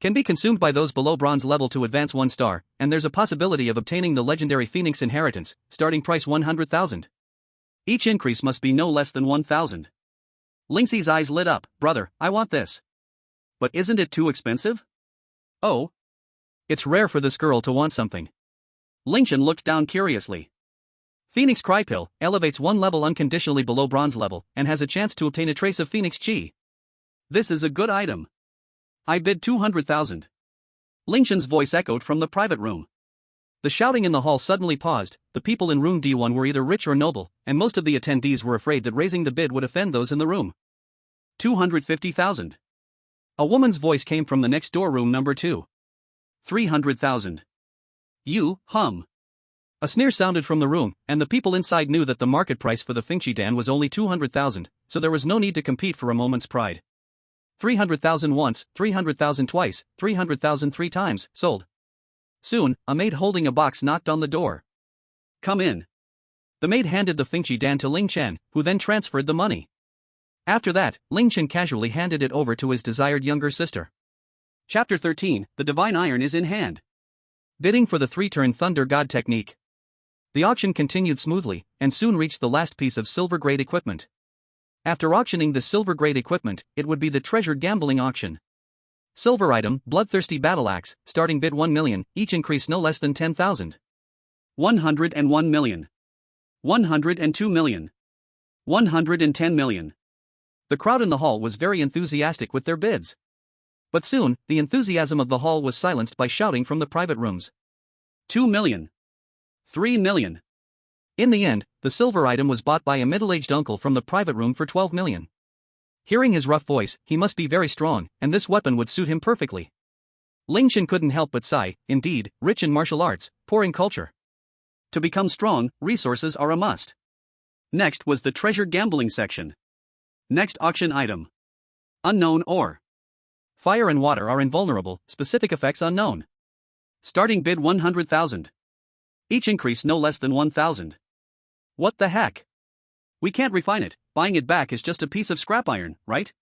Can be consumed by those below bronze level to advance 1 star, and there's a possibility of obtaining the legendary Phoenix Inheritance, starting price 100,000. Each increase must be no less than 1,000. Lingxi's eyes lit up. Brother, I want this. But isn't it too expensive? Oh. It's rare for this girl to want something. Ling Chen looked down curiously. Phoenix Cry Pill elevates 1 level unconditionally below bronze level, and has a chance to obtain a trace of Phoenix Chi. This is a good item. I bid 200,000. Ling Chen's voice echoed from the private room. The shouting in the hall suddenly paused. The people in room D1 were either rich or noble, and most of the attendees were afraid that raising the bid would offend those in the room. 250,000. A woman's voice came from the next door room number 2. 300,000. You, hum. A sneer sounded from the room, and the people inside knew that the market price for the Fingchi Dan was only 200,000, so there was no need to compete for a moment's pride. 300,000 once, 300,000 twice, 300,000 3 times, sold. Soon, a maid holding a box knocked on the door. Come in. The maid handed the Fingchi Dan to Ling Chen, who then transferred the money. After that, Ling Chen casually handed it over to his desired younger sister. Chapter 13, The Divine Iron is in hand. Bidding for the 3-turn Thunder God technique. The auction continued smoothly, and soon reached the last piece of silver-grade equipment. After auctioning the silver-grade equipment, it would be the treasured gambling auction. Silver item, Bloodthirsty Battle Axe, starting bid 1 million, each increase no less than 10,000. 101 million. 102 million. 110 million. The crowd in the hall was very enthusiastic with their bids. But soon, the enthusiasm of the hall was silenced by shouting from the private rooms. 2 million. 3 million. In the end, the silver item was bought by a middle-aged uncle from the private room for 12 million. Hearing his rough voice, he must be very strong, and this weapon would suit him perfectly. Ling Chen couldn't help but sigh, indeed, rich in martial arts, poor in culture. To become strong, resources are a must. Next was the treasured gambling section. Next auction item. Unknown ore. Fire and water are invulnerable, specific effects unknown. Starting bid 100,000. Each increase no less than 1,000. What the heck? We can't refine it, buying it back is just a piece of scrap iron, right?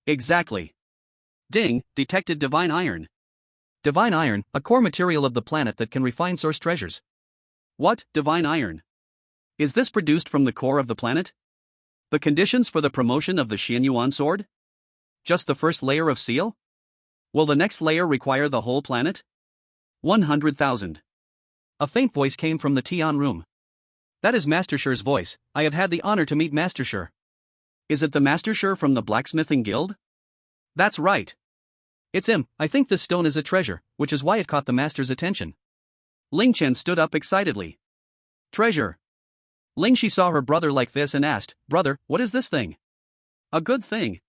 Exactly. Ding, detected divine iron. Divine iron, a core material of the planet that can refine source treasures. What, divine iron? Is this produced from the core of the planet? The conditions for the promotion of the Xianyuan sword? Just the first layer of seal? Will the next layer require the whole planet? 100,000. A faint voice came from the Tian room. That is Master Shi's voice. I have had the honor to meet Master Shi. Is it the Master Shi from the Blacksmithing Guild? That's right. It's him. I think this stone is a treasure, which is why it caught the Master's attention. Ling Chen stood up excitedly. Treasure. Ling Shi saw her brother like this and asked, Brother, what is this thing? A good thing.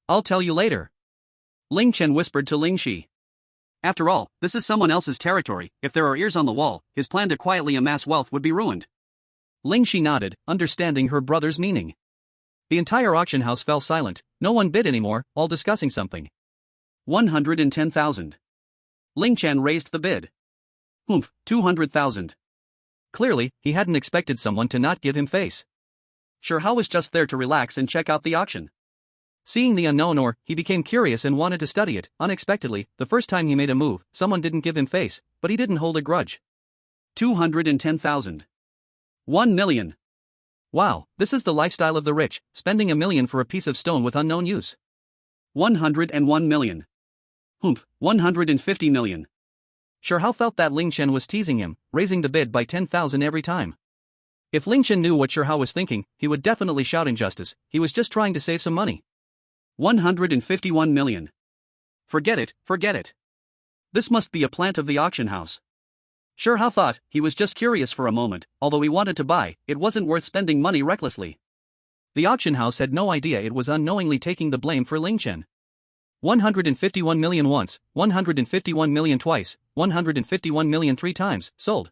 I'll tell you later. Ling Chen whispered to Ling Shi. After all, this is someone else's territory. If there are ears on the wall, his plan to quietly amass wealth would be ruined. Ling Shi nodded, understanding her brother's meaning. The entire auction house fell silent, no one bid anymore, all discussing something. 110,000. Ling Chen raised the bid. 200,000. Clearly, he hadn't expected someone to not give him face. Shihao was just there to relax and check out the auction. Seeing the unknown ore, he became curious and wanted to study it. Unexpectedly, the first time he made a move, someone didn't give him face, but he didn't hold a grudge. 210,000. 1 million. Wow, this is the lifestyle of the rich, spending $1 million for a piece of stone with unknown use. 101 million. 150 million. Shihao felt that Ling Chen was teasing him, raising the bid by 10,000 every time. If Ling Chen knew what Shihao was thinking, he would definitely shout injustice. He was just trying to save some money. 151 million. Forget it, forget it. This must be a plant of the auction house. Shihao thought, he was just curious for a moment, although he wanted to buy, it wasn't worth spending money recklessly. The auction house had no idea it was unknowingly taking the blame for Ling Chen. 151 million once, 151 million twice, 151 million 3 times, sold.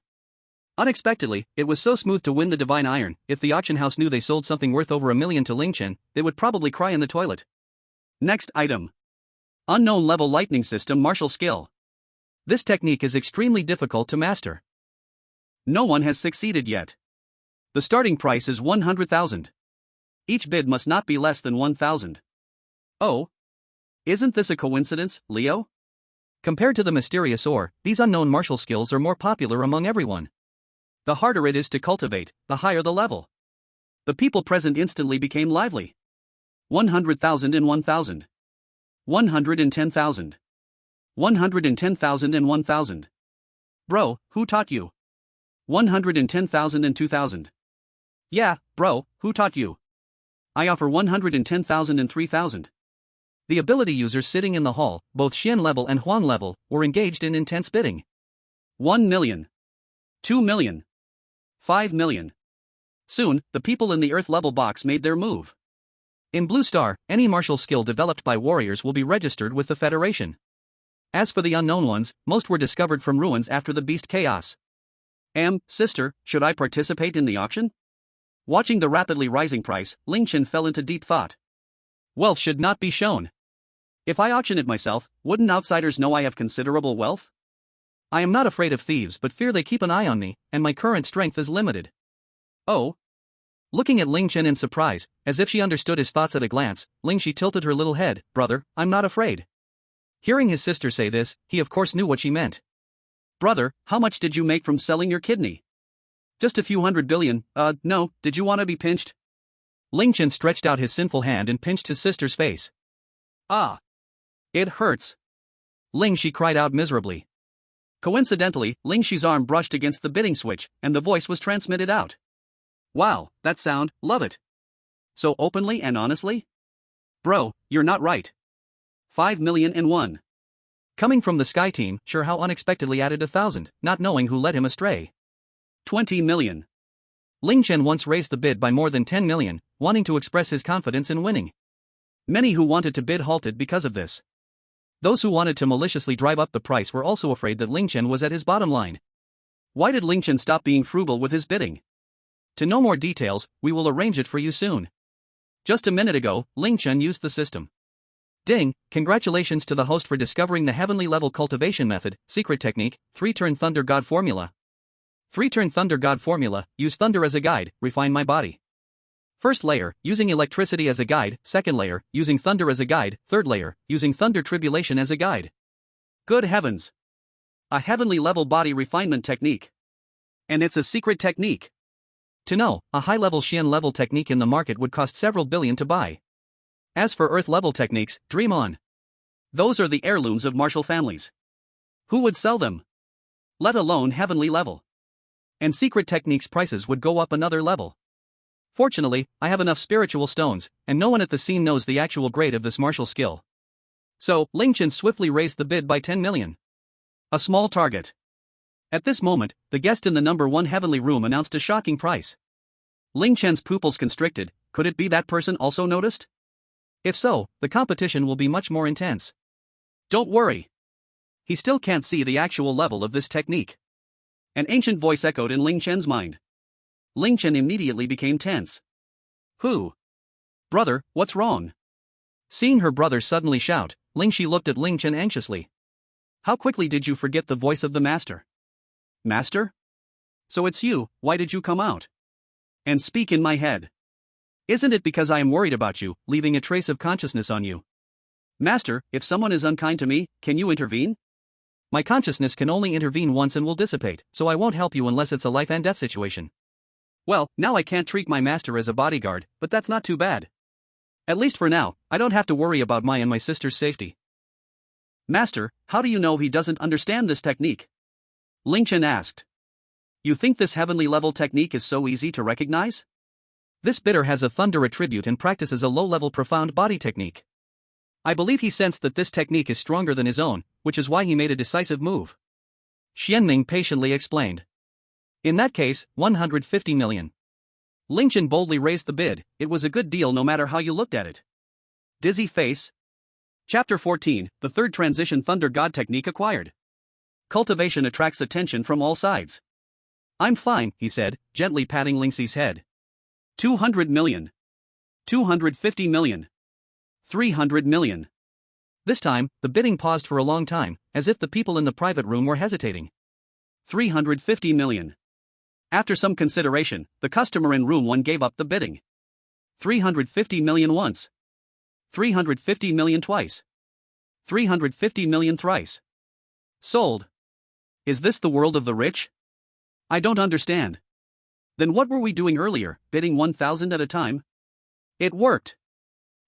Unexpectedly, it was so smooth to win the divine iron. If the auction house knew they sold something worth over $1 million to Ling Chen, they would probably cry in the toilet. Next item. Unknown level lightning system martial skill. This technique is extremely difficult to master. No one has succeeded yet. The starting price is 100,000. Each bid must not be less than 1,000. Oh? Isn't this a coincidence, Leo? Compared to the mysterious ore, these unknown martial skills are more popular among everyone. The harder it is to cultivate, the higher the level. The people present instantly became lively. 100,000 and 1,000. 110,000. 110,000 and 1,000. Bro, who taught you? 110,000 and 2,000. Yeah, bro, who taught you? I offer 110,000 and 3,000. The ability users sitting in the hall, both Xian level and Huang level, were engaged in intense bidding. 1 million. 2 million. 5 million. Soon, the people in the Earth level box made their move. In Blue Star, any martial skill developed by warriors will be registered with the Federation. As for the unknown ones, most were discovered from ruins after the Beast Chaos. Sister, should I participate in the auction? Watching the rapidly rising price, Ling Chen fell into deep thought. Wealth should not be shown. If I auction it myself, wouldn't outsiders know I have considerable wealth? I am not afraid of thieves but fear they keep an eye on me, and my current strength is limited. Oh? Looking at Ling Chen in surprise, as if she understood his thoughts at a glance, Ling Shi tilted her little head. Brother, I'm not afraid. Hearing his sister say this, he of course knew what she meant. Brother, how much did you make from selling your kidney? Just a few $100 billion. No, did you want to be pinched? Ling Chen stretched out his sinful hand and pinched his sister's face. Ah. It hurts. Ling Shi cried out miserably. Coincidentally, Ling Shi's arm brushed against the bidding switch, and the voice was transmitted out. Wow, that sound, love it. So openly and honestly? Bro, you're not right. 5 million and 1. Coming from the Sky Team, sure how unexpectedly added 1,000, not knowing who led him astray. 20 million. Ling Chen once raised the bid by more than 10 million, wanting to express his confidence in winning. Many who wanted to bid halted because of this. Those who wanted to maliciously drive up the price were also afraid that Ling Chen was at his bottom line. Why did Ling Chen stop being frugal with his bidding? To know more details, we will arrange it for you soon. Just a minute ago, Ling Chen used the system. Ding, congratulations to the host for discovering the heavenly level cultivation method, secret technique, 3-turn Thunder God formula. 3-turn Thunder God formula, use thunder as a guide, refine my body. First layer, using electricity as a guide. Second layer, using thunder as a guide. Third layer, using thunder tribulation as a guide. Good heavens! A heavenly level body refinement technique. And it's a secret technique. To know, a high-level Xian level technique in the market would cost several billion to buy. As for Earth level techniques, dream on. Those are the heirlooms of martial families. Who would sell them? Let alone heavenly level. And secret techniques prices would go up another level. Fortunately, I have enough spiritual stones, and no one at the scene knows the actual grade of this martial skill. So, Ling Chen swiftly raised the bid by 10 million. A small target. At this moment, the guest in the number 1 heavenly room announced a shocking price. Ling Chen's pupils constricted. Could it be that person also noticed? If so, the competition will be much more intense. Don't worry. He still can't see the actual level of this technique. An ancient voice echoed in Ling Chen's mind. Ling Chen immediately became tense. Who? Brother, what's wrong? Seeing her brother suddenly shout, Ling Shi looked at Ling Chen anxiously. How quickly did you forget the voice of the master? Master? So it's you, why did you come out? And speak in my head. Isn't it because I am worried about you, leaving a trace of consciousness on you? Master, if someone is unkind to me, can you intervene? My consciousness can only intervene once and will dissipate, so I won't help you unless it's a life and death situation. Well, now I can't treat my master as a bodyguard, but that's not too bad. At least for now, I don't have to worry about my and my sister's safety. Master, how do you know he doesn't understand this technique? Ling Chen asked. You think this heavenly level technique is so easy to recognize? This bidder has a thunder attribute and practices a low-level profound body technique. I believe he sensed that this technique is stronger than his own, which is why he made a decisive move. Xianming patiently explained. In that case, 150 million. Ling Chen boldly raised the bid. It was a good deal no matter how you looked at it. Dizzy face. Chapter 14, the third transition Thunder God technique acquired. Cultivation attracts attention from all sides. I'm fine, he said, gently patting Ling Xi's head. 200 million. 250 million. 300 million. This time, the bidding paused for a long time, as if the people in the private room were hesitating. 350 million. After some consideration, the customer in room 1 gave up the bidding. 350 million once. 350 million twice. 350 million thrice. Sold. Is this the world of the rich? I don't understand. Then what were we doing earlier, bidding 1,000 at a time? It worked.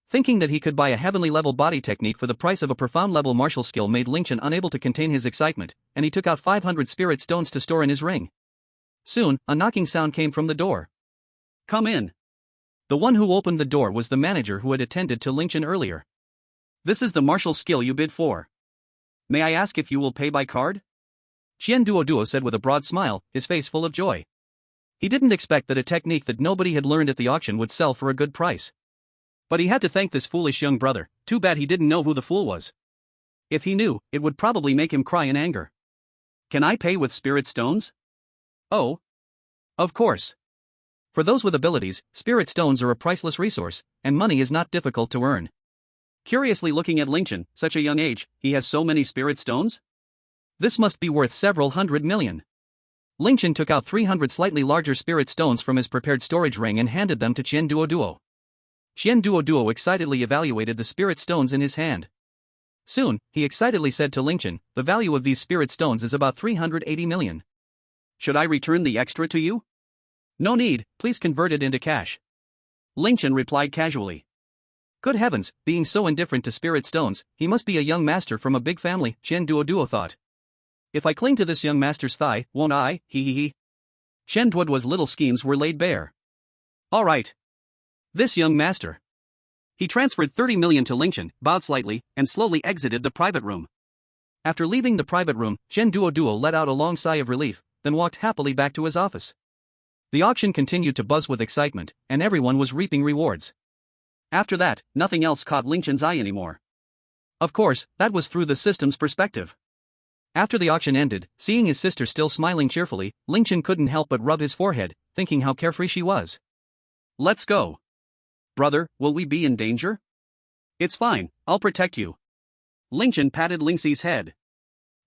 Thinking that he could buy a heavenly level body technique for the price of a profound level martial skill made Ling Chen unable to contain his excitement, and he took out 500 spirit stones to store in his ring. Soon, a knocking sound came from the door. Come in. The one who opened the door was the manager who had attended to Ling Chen earlier. This is the martial skill you bid for. May I ask if you will pay by card? Qian Duo said with a broad smile, his face full of joy. He didn't expect that a technique that nobody had learned at the auction would sell for a good price. But he had to thank this foolish young brother. Too bad he didn't know who the fool was. If he knew, it would probably make him cry in anger. Can I pay with spirit stones? Oh. Of course. For those with abilities, spirit stones are a priceless resource, and money is not difficult to earn. Curiously looking at Ling Chen, such a young age, he has so many spirit stones? This must be worth several hundred million. Ling Chen took out 300 slightly larger spirit stones from his prepared storage ring and handed them to Qian Duo. Qian Duo excitedly evaluated the spirit stones in his hand. Soon, he excitedly said to Ling Chen, the value of these spirit stones is about 380 million. Should I return the extra to you? No need, please convert it into cash. Ling Chen replied casually. Good heavens, being so indifferent to spirit stones, he must be a young master from a big family, Qian Duo thought. If I cling to this young master's thigh, won't I, he. Qian Duo's little schemes were laid bare. All right. This young master. He transferred 30 million to Ling Chen, bowed slightly, and slowly exited the private room. After leaving the private room, Qian Duo let out a long sigh of relief, then walked happily back to his office. The auction continued to buzz with excitement, and everyone was reaping rewards. After that, nothing else caught Ling Chen's eye anymore. Of course, that was through the system's perspective. After the auction ended, seeing his sister still smiling cheerfully, Ling Chen couldn't help but rub his forehead, thinking how carefree she was. Let's go. Brother, will we be in danger? It's fine, I'll protect you. Ling Chen patted Ling Xi's head.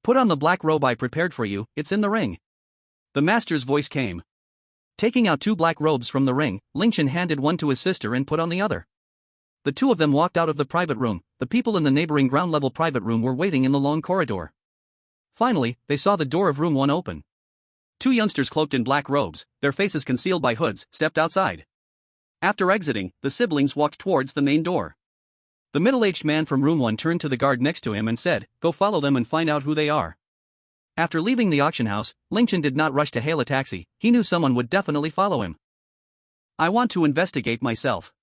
Put on the black robe I prepared for you, it's in the ring. The master's voice came. Taking out 2 black robes from the ring, Ling Chen handed one to his sister and put on the other. The two of them walked out of the private room. The people in the neighboring ground-level private room were waiting in the long corridor. Finally, they saw the door of room 1 open. 2 youngsters cloaked in black robes, their faces concealed by hoods, stepped outside. After exiting, the siblings walked towards the main door. The middle-aged man from room 1 turned to the guard next to him and said, "Go follow them and find out who they are." After leaving the auction house, Ling Chen did not rush to hail a taxi. He knew someone would definitely follow him. I want to investigate myself.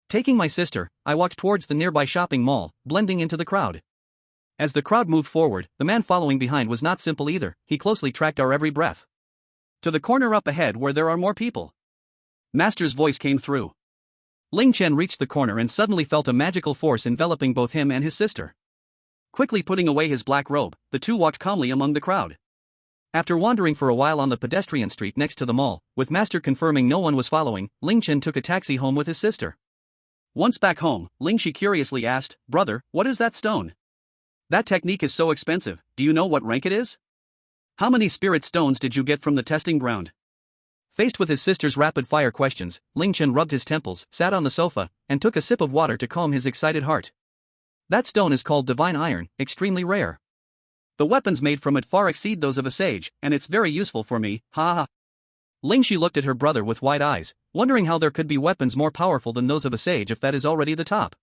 Taking my sister, I walked towards the nearby shopping mall, blending into the crowd. As the crowd moved forward, the man following behind was not simple either. He closely tracked our every breath. To the corner up ahead where there are more people. Master's voice came through. Ling Chen reached the corner and suddenly felt a magical force enveloping both him and his sister. Quickly putting away his black robe, the two walked calmly among the crowd. After wandering for a while on the pedestrian street next to the mall, with Master confirming no one was following, Ling Chen took a taxi home with his sister. Once back home, Ling Shi curiously asked, "Brother, what is that stone? That technique is so expensive, do you know what rank it is? How many spirit stones did you get from the testing ground?" Faced with his sister's rapid-fire questions, Ling Chen rubbed his temples, sat on the sofa, and took a sip of water to calm his excited heart. That stone is called divine iron, extremely rare. The weapons made from it far exceed those of a sage, and it's very useful for me, ha ha. Ling Shi looked at her brother with wide eyes, wondering how there could be weapons more powerful than those of a sage if that is already the top.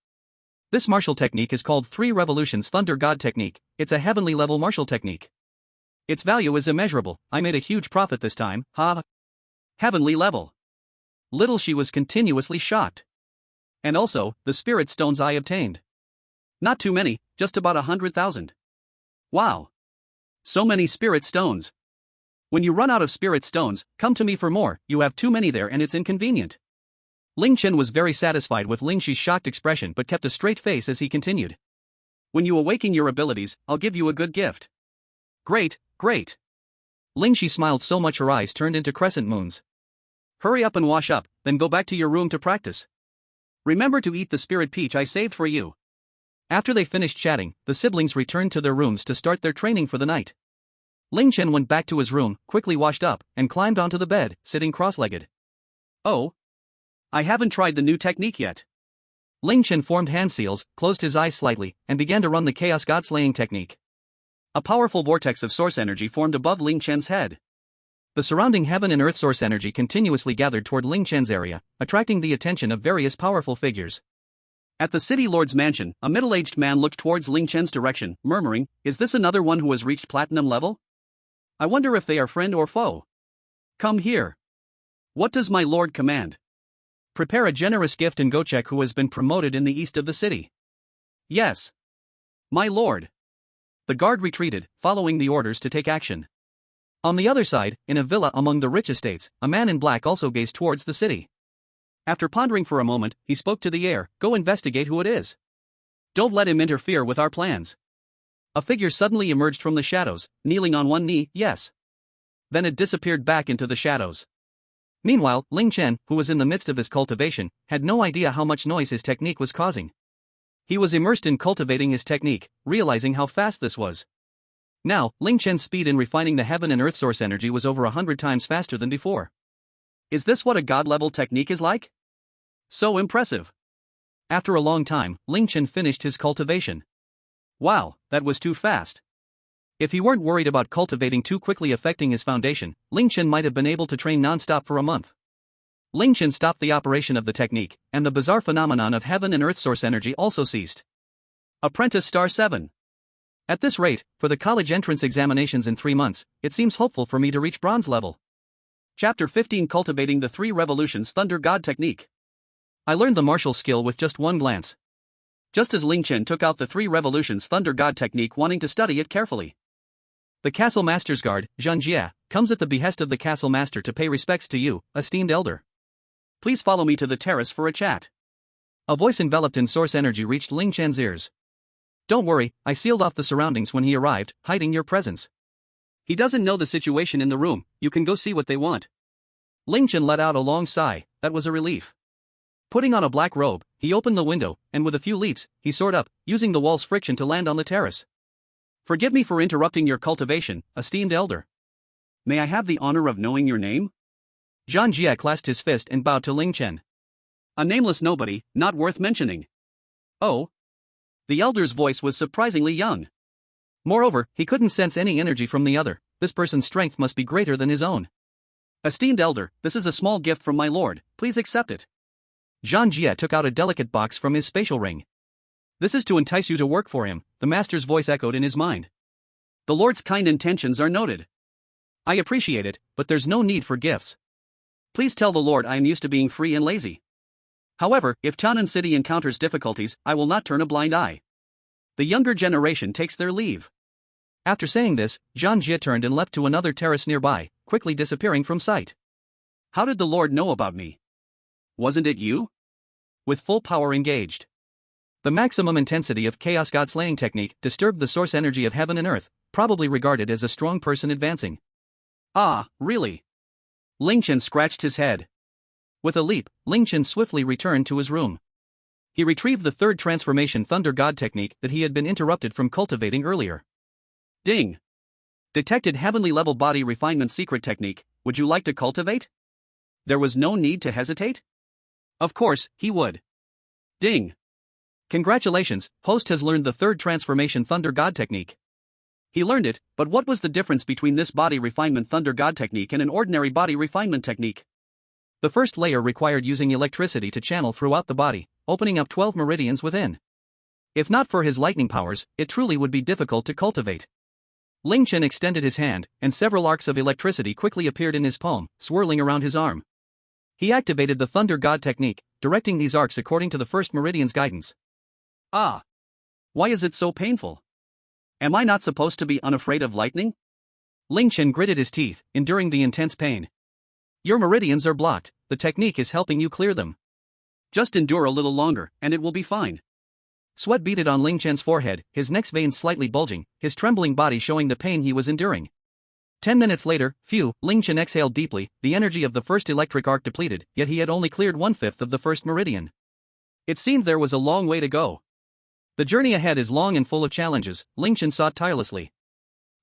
This martial technique is called 3 Revolutions Thunder God Technique. It's a heavenly level martial technique. Its value is immeasurable. I made a huge profit this time, ha ha. Heavenly level. Little Shi was continuously shocked. And also, the spirit stones I obtained. Not too many, just about 100,000. Wow. So many spirit stones. When you run out of spirit stones, come to me for more. You have too many there and it's inconvenient. Ling Chen was very satisfied with Ling Shi's shocked expression but kept a straight face as he continued. When you awaken your abilities, I'll give you a good gift. Great, great. Ling Shi smiled so much her eyes turned into crescent moons. Hurry up and wash up, then go back to your room to practice. Remember to eat the spirit peach I saved for you. After they finished chatting, the siblings returned to their rooms to start their training for the night. Ling Chen went back to his room, quickly washed up, and climbed onto the bed, sitting cross-legged. Oh. I haven't tried the new technique yet. Ling Chen formed hand seals, closed his eyes slightly, and began to run the Chaos God Slaying technique. A powerful vortex of source energy formed above Ling Chen's head. The surrounding heaven and earth source energy continuously gathered toward Ling Chen's area, attracting the attention of various powerful figures. At the city lord's mansion, a middle-aged man looked towards Ling Chen's direction, murmuring, "Is this another one who has reached platinum level? I wonder if they are friend or foe. Come here. What does my lord command? Prepare a generous gift and go check who has been promoted in the east of the city." Yes. My lord. The guard retreated, following the orders to take action. On the other side, in a villa among the rich estates, a man in black also gazed towards the city. After pondering for a moment, he spoke to the air, "Go investigate who it is. Don't let him interfere with our plans." A figure suddenly emerged from the shadows, kneeling on one knee, "Yes." Then it disappeared back into the shadows. Meanwhile, Ling Chen, who was in the midst of his cultivation, had no idea how much noise his technique was causing. He was immersed in cultivating his technique, realizing how fast this was. Now, Ling Chen's speed in refining the heaven and earth source energy was over 100 times faster than before. Is this what a god-level technique is like? So impressive. After a long time, Ling Chen finished his cultivation. Wow, that was too fast. If he weren't worried about cultivating too quickly affecting his foundation, Ling Chen might have been able to train non-stop for a month. Ling Chen stopped the operation of the technique, and the bizarre phenomenon of heaven and earth source energy also ceased. Apprentice Star 7. At this rate, for the college entrance examinations in 3 months, it seems hopeful for me to reach bronze level. Chapter 15, Cultivating the Three Revolutions Thunder God Technique. I learned the martial skill with just one glance. Just as Ling Chen took out the Three Revolutions Thunder God Technique, wanting to study it carefully. The Castle Master's guard, Zhan Jie, comes at the behest of the Castle Master to pay respects to you, esteemed elder. Please follow me to the terrace for a chat. A voice enveloped in source energy reached Ling Chen's ears. Don't worry, I sealed off the surroundings when he arrived, hiding your presence. He doesn't know the situation in the room, you can go see what they want. Ling Chen let out a long sigh, that was a relief. Putting on a black robe, he opened the window, and with a few leaps, he soared up, using the wall's friction to land on the terrace. Forgive me for interrupting your cultivation, esteemed elder. May I have the honor of knowing your name? Zhan Jie clasped his fist and bowed to Ling Chen. A nameless nobody, not worth mentioning. Oh. The elder's voice was surprisingly young. Moreover, he couldn't sense any energy from the other, this person's strength must be greater than his own. Esteemed elder, this is a small gift from my lord, please accept it. Zhan Jie took out a delicate box from his spatial ring. This is to entice you to work for him, the master's voice echoed in his mind. The lord's kind intentions are noted. I appreciate it, but there's no need for gifts. Please tell the lord I am used to being free and lazy. However, if Chanan City encounters difficulties, I will not turn a blind eye. The younger generation takes their leave. After saying this, Zhan Jie turned and leapt to another terrace nearby, quickly disappearing from sight. How did the lord know about me? Wasn't it you? With full power engaged. The maximum intensity of Chaos God Slaying technique disturbed the source energy of heaven and earth, probably regarded as a strong person advancing. Ah, really? Ling Chen scratched his head. With a leap, Ling Chen swiftly returned to his room. He retrieved the third transformation Thunder God technique that he had been interrupted from cultivating earlier. Ding! Detected heavenly level body refinement secret technique, would you like to cultivate? There was no need to hesitate? Of course, he would. Ding! Congratulations, host has learned the third transformation Thunder God technique. He learned it, but what was the difference between this body refinement Thunder God technique and an ordinary body refinement technique? The first layer required using electricity to channel throughout the body, opening up 12 meridians within. If not for his lightning powers, it truly would be difficult to cultivate. Ling Chen extended his hand, and several arcs of electricity quickly appeared in his palm, swirling around his arm. He activated the Thunder God technique, directing these arcs according to the first meridian's guidance. Ah! Why is it so painful? Am I not supposed to be unafraid of lightning? Ling Chen gritted his teeth, enduring the intense pain. Your meridians are blocked, the technique is helping you clear them. Just endure a little longer, and it will be fine. Sweat beaded on Ling Chen's forehead, his neck veins slightly bulging, his trembling body showing the pain he was enduring. 10 minutes later, Ling Chen exhaled deeply, the energy of the first electric arc depleted, yet he had only cleared 1/5 of the first meridian. It seemed there was a long way to go. The journey ahead is long and full of challenges, Ling Chen sought tirelessly.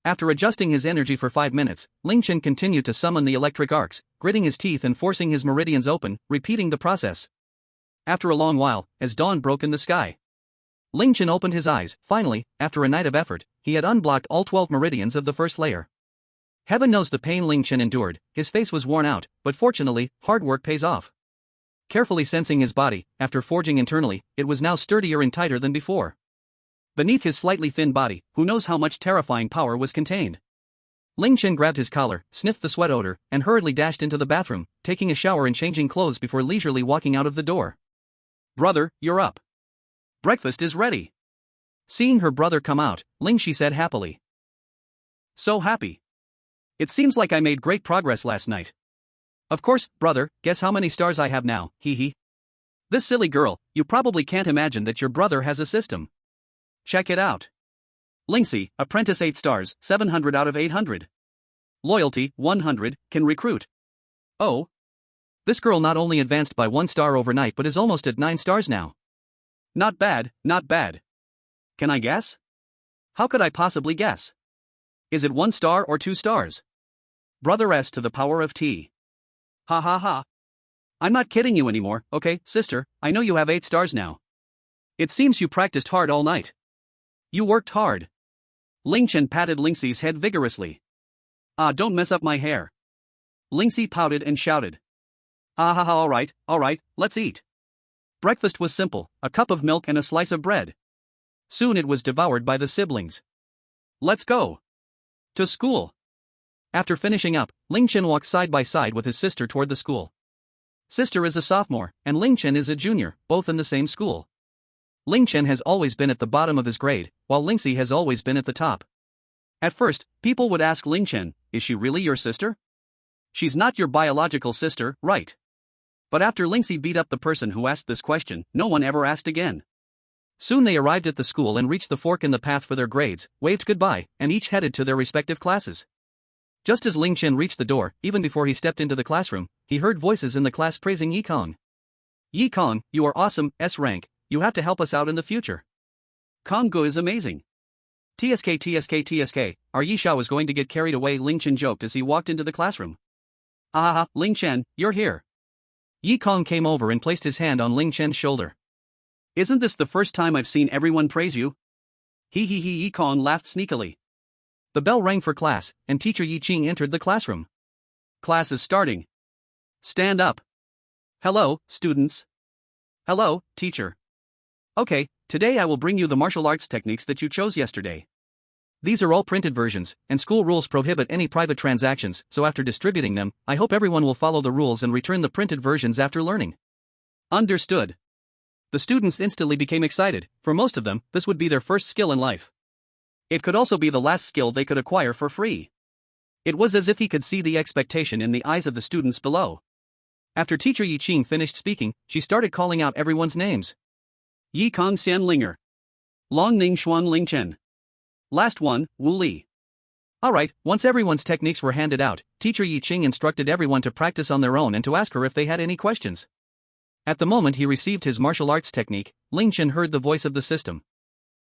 After adjusting his energy for 5 minutes, Ling Chen continued to summon the electric arcs, gritting his teeth and forcing his meridians open, repeating the process. After a long while, as dawn broke in the sky, Ling Chen opened his eyes. Finally, after a night of effort, he had unblocked all 12 meridians of the first layer. Heaven knows the pain Ling Chen endured, his face was worn out, but fortunately, hard work pays off. Carefully sensing his body, after forging internally, it was now sturdier and tighter than before. Beneath his slightly thin body, who knows how much terrifying power was contained. Ling Chen grabbed his collar, sniffed the sweat odor, and hurriedly dashed into the bathroom, taking a shower and changing clothes before leisurely walking out of the door. Brother, you're up. Breakfast is ready. Seeing her brother come out, Ling Shi said happily. So happy. It seems like I made great progress last night. Of course, brother, guess how many stars I have now, hee hee. This silly girl, you probably can't imagine that your brother has a system. Check it out. Lingxi, apprentice 8 stars, 700 out of 800. Loyalty, 100, can recruit. Oh. This girl not only advanced by 1 star overnight but is almost at 9 stars now. Not bad, not bad. Can I guess? How could I possibly guess? Is it 1 star or 2 stars? Brother S to the power of T. Ha ha ha. I'm not kidding you anymore, okay, sister, I know you have 8 stars now. It seems you practiced hard all night. You worked hard. Ling Chen patted Lingxi's head vigorously. Ah, don't mess up my hair. Lingxi pouted and shouted. Ah ha ha, alright, let's eat. Breakfast was simple, a cup of milk and a slice of bread. Soon it was devoured by the siblings. Let's go. To school. After finishing up, Ling Chen walked side by side with his sister toward the school. Sister is a sophomore, and Ling Chen is a junior, both in the same school. Ling Chen has always been at the bottom of his grade, while Lingxi has always been at the top. At first, people would ask Ling Chen, is she really your sister? She's not your biological sister, right? But after Lingxi beat up the person who asked this question, no one ever asked again. Soon they arrived at the school and reached the fork in the path for their grades, waved goodbye, and each headed to their respective classes. Just as Ling Chen reached the door, even before he stepped into the classroom, he heard voices in the class praising Yi Kong. Yi Kong, you are awesome, S-Rank, you have to help us out in the future. Kong Gu is amazing. TSK, our Yi Xiao is going to get carried away, Ling Chen joked as he walked into the classroom. Ah, Ling Chen, you're here. Yi Kong came over and placed his hand on Ling Chen's shoulder. Isn't this the first time I've seen everyone praise you? Yi Kong laughed sneakily. The bell rang for class, and teacher Yi Qing entered the classroom. Class is starting. Stand up. Hello, students. Hello, teacher. Okay, today I will bring you the martial arts techniques that you chose yesterday. These are all printed versions, and school rules prohibit any private transactions, so after distributing them, I hope everyone will follow the rules and return the printed versions after learning. Understood. The students instantly became excited. For most of them, this would be their first skill in life. It could also be the last skill they could acquire for free. It was as if he could see the expectation in the eyes of the students below. After teacher Yi Qing finished speaking, she started calling out everyone's names. Yi Kong Xian Linger. Long Ning Xuan Ling Chen. Last one, Wu Li. Alright, once everyone's techniques were handed out, teacher Yi Qing instructed everyone to practice on their own and to ask her if they had any questions. At the moment he received his martial arts technique, Ling Chen heard the voice of the system.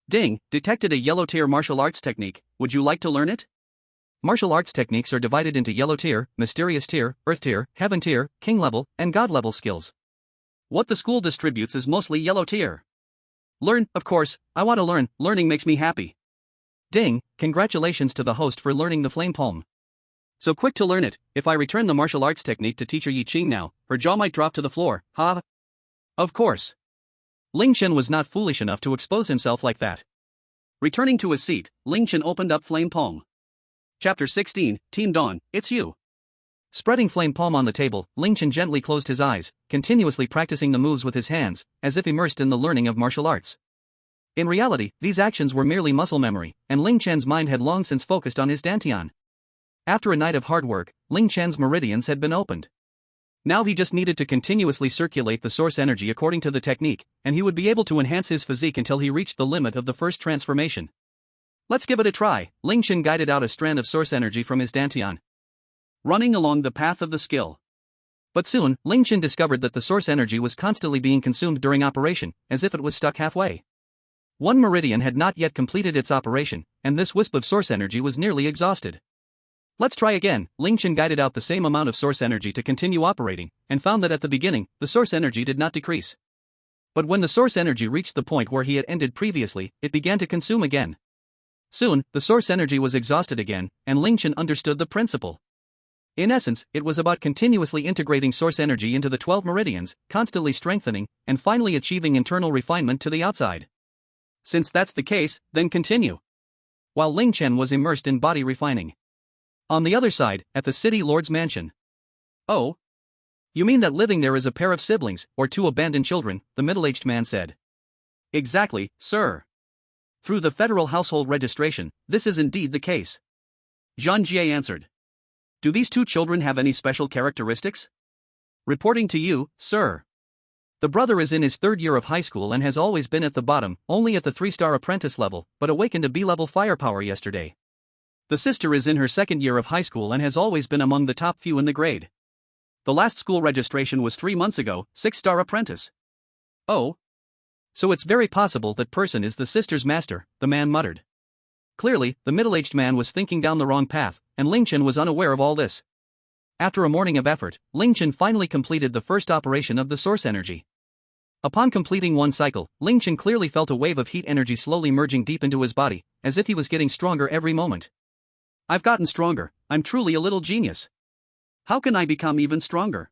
Ding, detected a yellow tier martial arts technique, would you like to learn it? Martial arts techniques are divided into yellow tier, mysterious tier, earth tier, heaven tier, king level, and god level skills. What the school distributes is mostly yellow tier. Learn, of course, I want to learn, learning makes me happy. Ding, congratulations to the host for learning the flame palm. So quick to learn it, if I return the martial arts technique to teacher Yi Qing now, her jaw might drop to the floor, ha? Of course. Ling Chen was not foolish enough to expose himself like that. Returning to his seat, Ling Chen opened up Flame Palm. Chapter 16, Team Dawn, it's you. Spreading Flame Palm on the table, Ling Chen gently closed his eyes, continuously practicing the moves with his hands, as if immersed in the learning of martial arts. In reality, these actions were merely muscle memory, and Ling Chen's mind had long since focused on his dantian. After a night of hard work, Ling Chen's meridians had been opened. Now he just needed to continuously circulate the source energy according to the technique, and he would be able to enhance his physique until he reached the limit of the first transformation. Let's give it a try. Ling Chen guided out a strand of source energy from his dantian, running along the path of the skill. But soon, Ling Chen discovered that the source energy was constantly being consumed during operation, as if it was stuck halfway. One meridian had not yet completed its operation, and this wisp of source energy was nearly exhausted. Let's try again. Ling Chen guided out the same amount of source energy to continue operating, and found that at the beginning, the source energy did not decrease. But when the source energy reached the point where he had ended previously, it began to consume again. Soon, the source energy was exhausted again, and Ling Chen understood the principle. In essence, it was about continuously integrating source energy into the 12 meridians, constantly strengthening, and finally achieving internal refinement to the outside. Since that's the case, then continue. While Ling Chen was immersed in body refining. On the other side, at the city lord's mansion. Oh? You mean that living there is a pair of siblings, or 2 abandoned children, the middle-aged man said. Exactly, sir. Through the federal household registration, this is indeed the case. Zhang Jie answered. Do these two children have any special characteristics? Reporting to you, sir. The brother is in his third year of high school and has always been at the bottom, only at the 3-star apprentice level, but awakened a B-level firepower yesterday. The sister is in her second year of high school and has always been among the top few in the grade. The last school registration was 3 months ago, 6-star apprentice. Oh. So it's very possible that person is the sister's master, the man muttered. Clearly, the middle-aged man was thinking down the wrong path, and Ling Chen was unaware of all this. After a morning of effort, Ling Chen finally completed the first operation of the source energy. Upon completing one cycle, Ling Chen clearly felt a wave of heat energy slowly merging deep into his body, as if he was getting stronger every moment. I've gotten stronger, I'm truly a little genius. How can I become even stronger?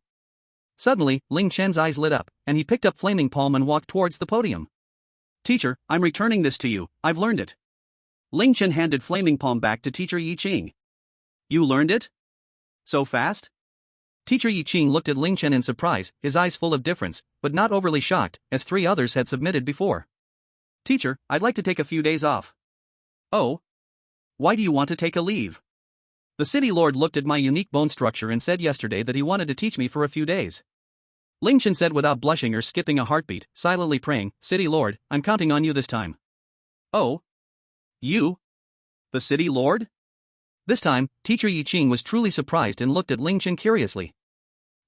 Suddenly, Ling Chen's eyes lit up, and he picked up Flaming Palm and walked towards the podium. Teacher, I'm returning this to you, I've learned it. Ling Chen handed Flaming Palm back to Teacher Yi Qing. You learned it? So fast? Teacher Yi Qing looked at Ling Chen in surprise, his eyes full of difference, but not overly shocked, as 3 others had submitted before. Teacher, I'd like to take a few days off. Oh? Why do you want to take a leave? The city lord looked at my unique bone structure and said yesterday that he wanted to teach me for a few days. Ling Chen said without blushing or skipping a heartbeat, silently praying, City Lord, I'm counting on you this time. Oh? You? The city lord? This time, Teacher Yi Qing was truly surprised and looked at Ling Chen curiously.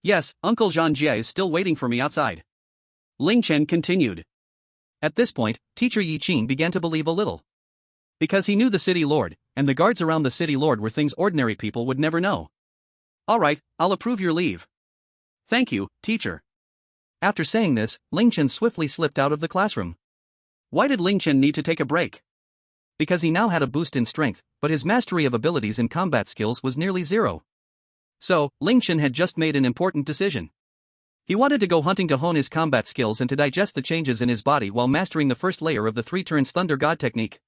Yes, Uncle Zhang Jie is still waiting for me outside. Ling Chen continued. At this point, Teacher Yi Qing began to believe a little. Because he knew the city lord, and the guards around the city lord were things ordinary people would never know. Alright, I'll approve your leave. Thank you, teacher. After saying this, Ling Chen swiftly slipped out of the classroom. Why did Ling Chen need to take a break? Because he now had a boost in strength, but his mastery of abilities and combat skills was nearly 0. So, Ling Chen had just made an important decision. He wanted to go hunting to hone his combat skills and to digest the changes in his body while mastering the first layer of the 3 turns Thunder God technique.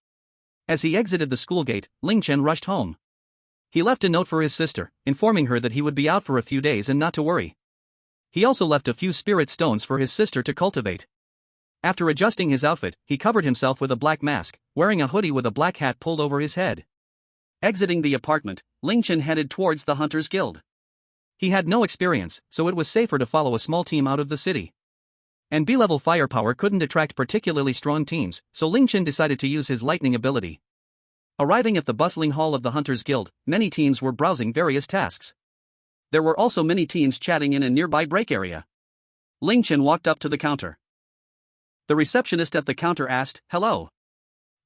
As he exited the school gate, Ling Chen rushed home. He left a note for his sister, informing her that he would be out for a few days and not to worry. He also left a few spirit stones for his sister to cultivate. After adjusting his outfit, he covered himself with a black mask, wearing a hoodie with a black hat pulled over his head. Exiting the apartment, Ling Chen headed towards the Hunters Guild. He had no experience, so it was safer to follow a small team out of the city. And B-level firepower couldn't attract particularly strong teams, so Ling Chen decided to use his lightning ability. Arriving at the bustling hall of the Hunters Guild, many teams were browsing various tasks. There were also many teams chatting in a nearby break area. Ling Chen walked up to the counter. The receptionist at the counter asked, Hello.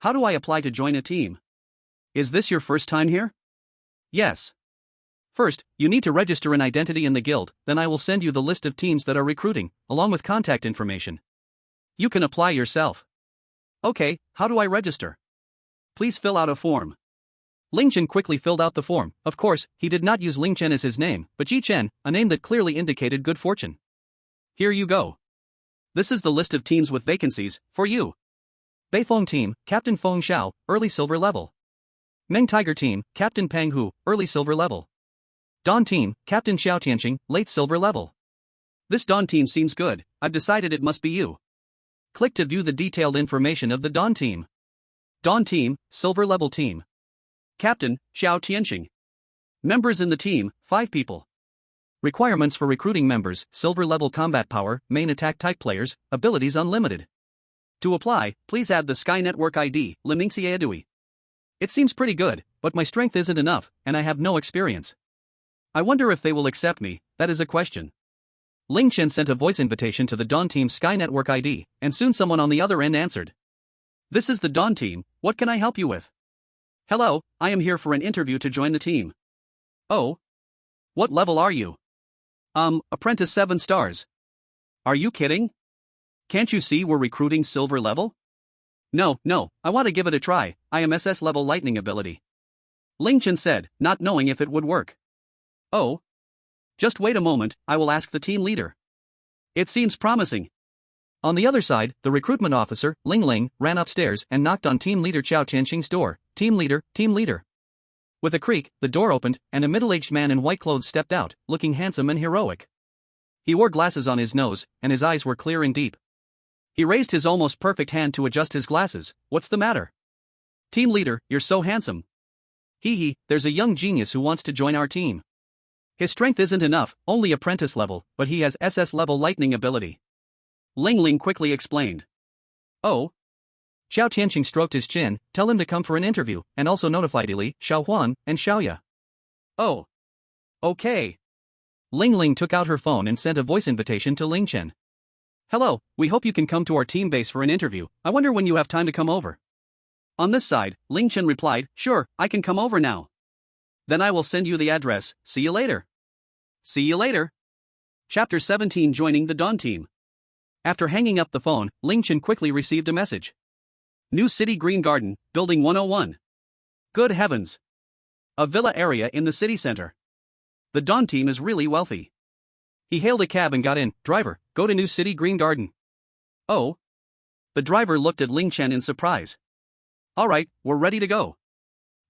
How do I apply to join a team? Is this your first time here? Yes. First, you need to register an identity in the guild, then I will send you the list of teams that are recruiting, along with contact information. You can apply yourself. Okay, how do I register? Please fill out a form. Ling Chen quickly filled out the form. Of course, he did not use Ling Chen as his name, but Ji Chen, a name that clearly indicated good fortune. Here you go. This is the list of teams with vacancies, for you. Beifeng Team, Captain Feng Xiao, early silver level. Meng Tiger Team, Captain Pang Hu, early silver level. Dawn Team, Captain Xiao Tianxing, late silver level. This Dawn Team seems good, I've decided it must be you. Click to view the detailed information of the Dawn Team. Dawn Team, silver level team. Captain, Xiao Tianxing. Members in the team, 5 people. Requirements for recruiting members, silver level combat power, main attack type players, abilities unlimited. To apply, please add the Sky Network ID, Limingxi Adui. It seems pretty good, but my strength isn't enough, and I have no experience. I wonder if they will accept me, that is a question. Ling Chen sent a voice invitation to the Dawn Team's Sky Network ID, and soon someone on the other end answered. This is the Dawn Team, what can I help you with? Hello, I am here for an interview to join the team. Oh? What level are you? Apprentice 7 stars. Are you kidding? Can't you see we're recruiting silver level? No, I want to give it a try, I am SS level lightning ability. Ling Chen said, not knowing if it would work. Oh? Just wait a moment, I will ask the team leader. It seems promising. On the other side, the recruitment officer, Ling, ran upstairs and knocked on team leader Xiao Tianxing's door. Team leader. With a creak, the door opened, and a middle-aged man in white clothes stepped out, looking handsome and heroic. He wore glasses on his nose, and his eyes were clear and deep. He raised his almost perfect hand to adjust his glasses. What's the matter? Team leader, you're so handsome. Hee, there's a young genius who wants to join our team. His strength isn't enough, only apprentice level, but he has SS level lightning ability. Ling quickly explained. Oh? Xiao Tianqing stroked his chin, tell him to come for an interview, and also notified Li, Xiaohuan, and Xiaoya. Oh. Okay. Ling took out her phone and sent a voice invitation to Ling Chen. Hello, we hope you can come to our team base for an interview, I wonder when you have time to come over. On this side, Ling Chen replied, sure, I can come over now. Then I will send you the address, see you later. See you later. Chapter 17 Joining the Dawn Team. After hanging up the phone, Ling Chen quickly received a message. New City Green Garden, Building 101. Good heavens. A villa area in the city center. The Dawn Team is really wealthy. He hailed a cab and got in. Driver, go to New City Green Garden. Oh? The driver looked at Ling Chen in surprise. Alright, we're ready to go.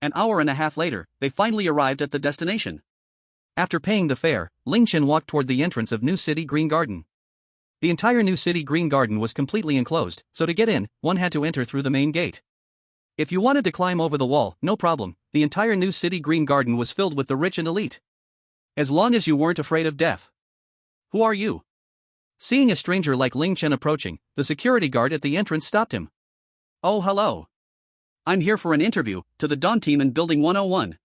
An hour and a half later, they finally arrived at the destination. After paying the fare, Ling Chen walked toward the entrance of New City Green Garden. The entire New City Green Garden was completely enclosed, so to get in, one had to enter through the main gate. If you wanted to climb over the wall, no problem, the entire New City Green Garden was filled with the rich and elite. As long as you weren't afraid of death. Who are you? Seeing a stranger like Ling Chen approaching, the security guard at the entrance stopped him. Oh hello. I'm here for an interview, to the Dawn Team in Building 101.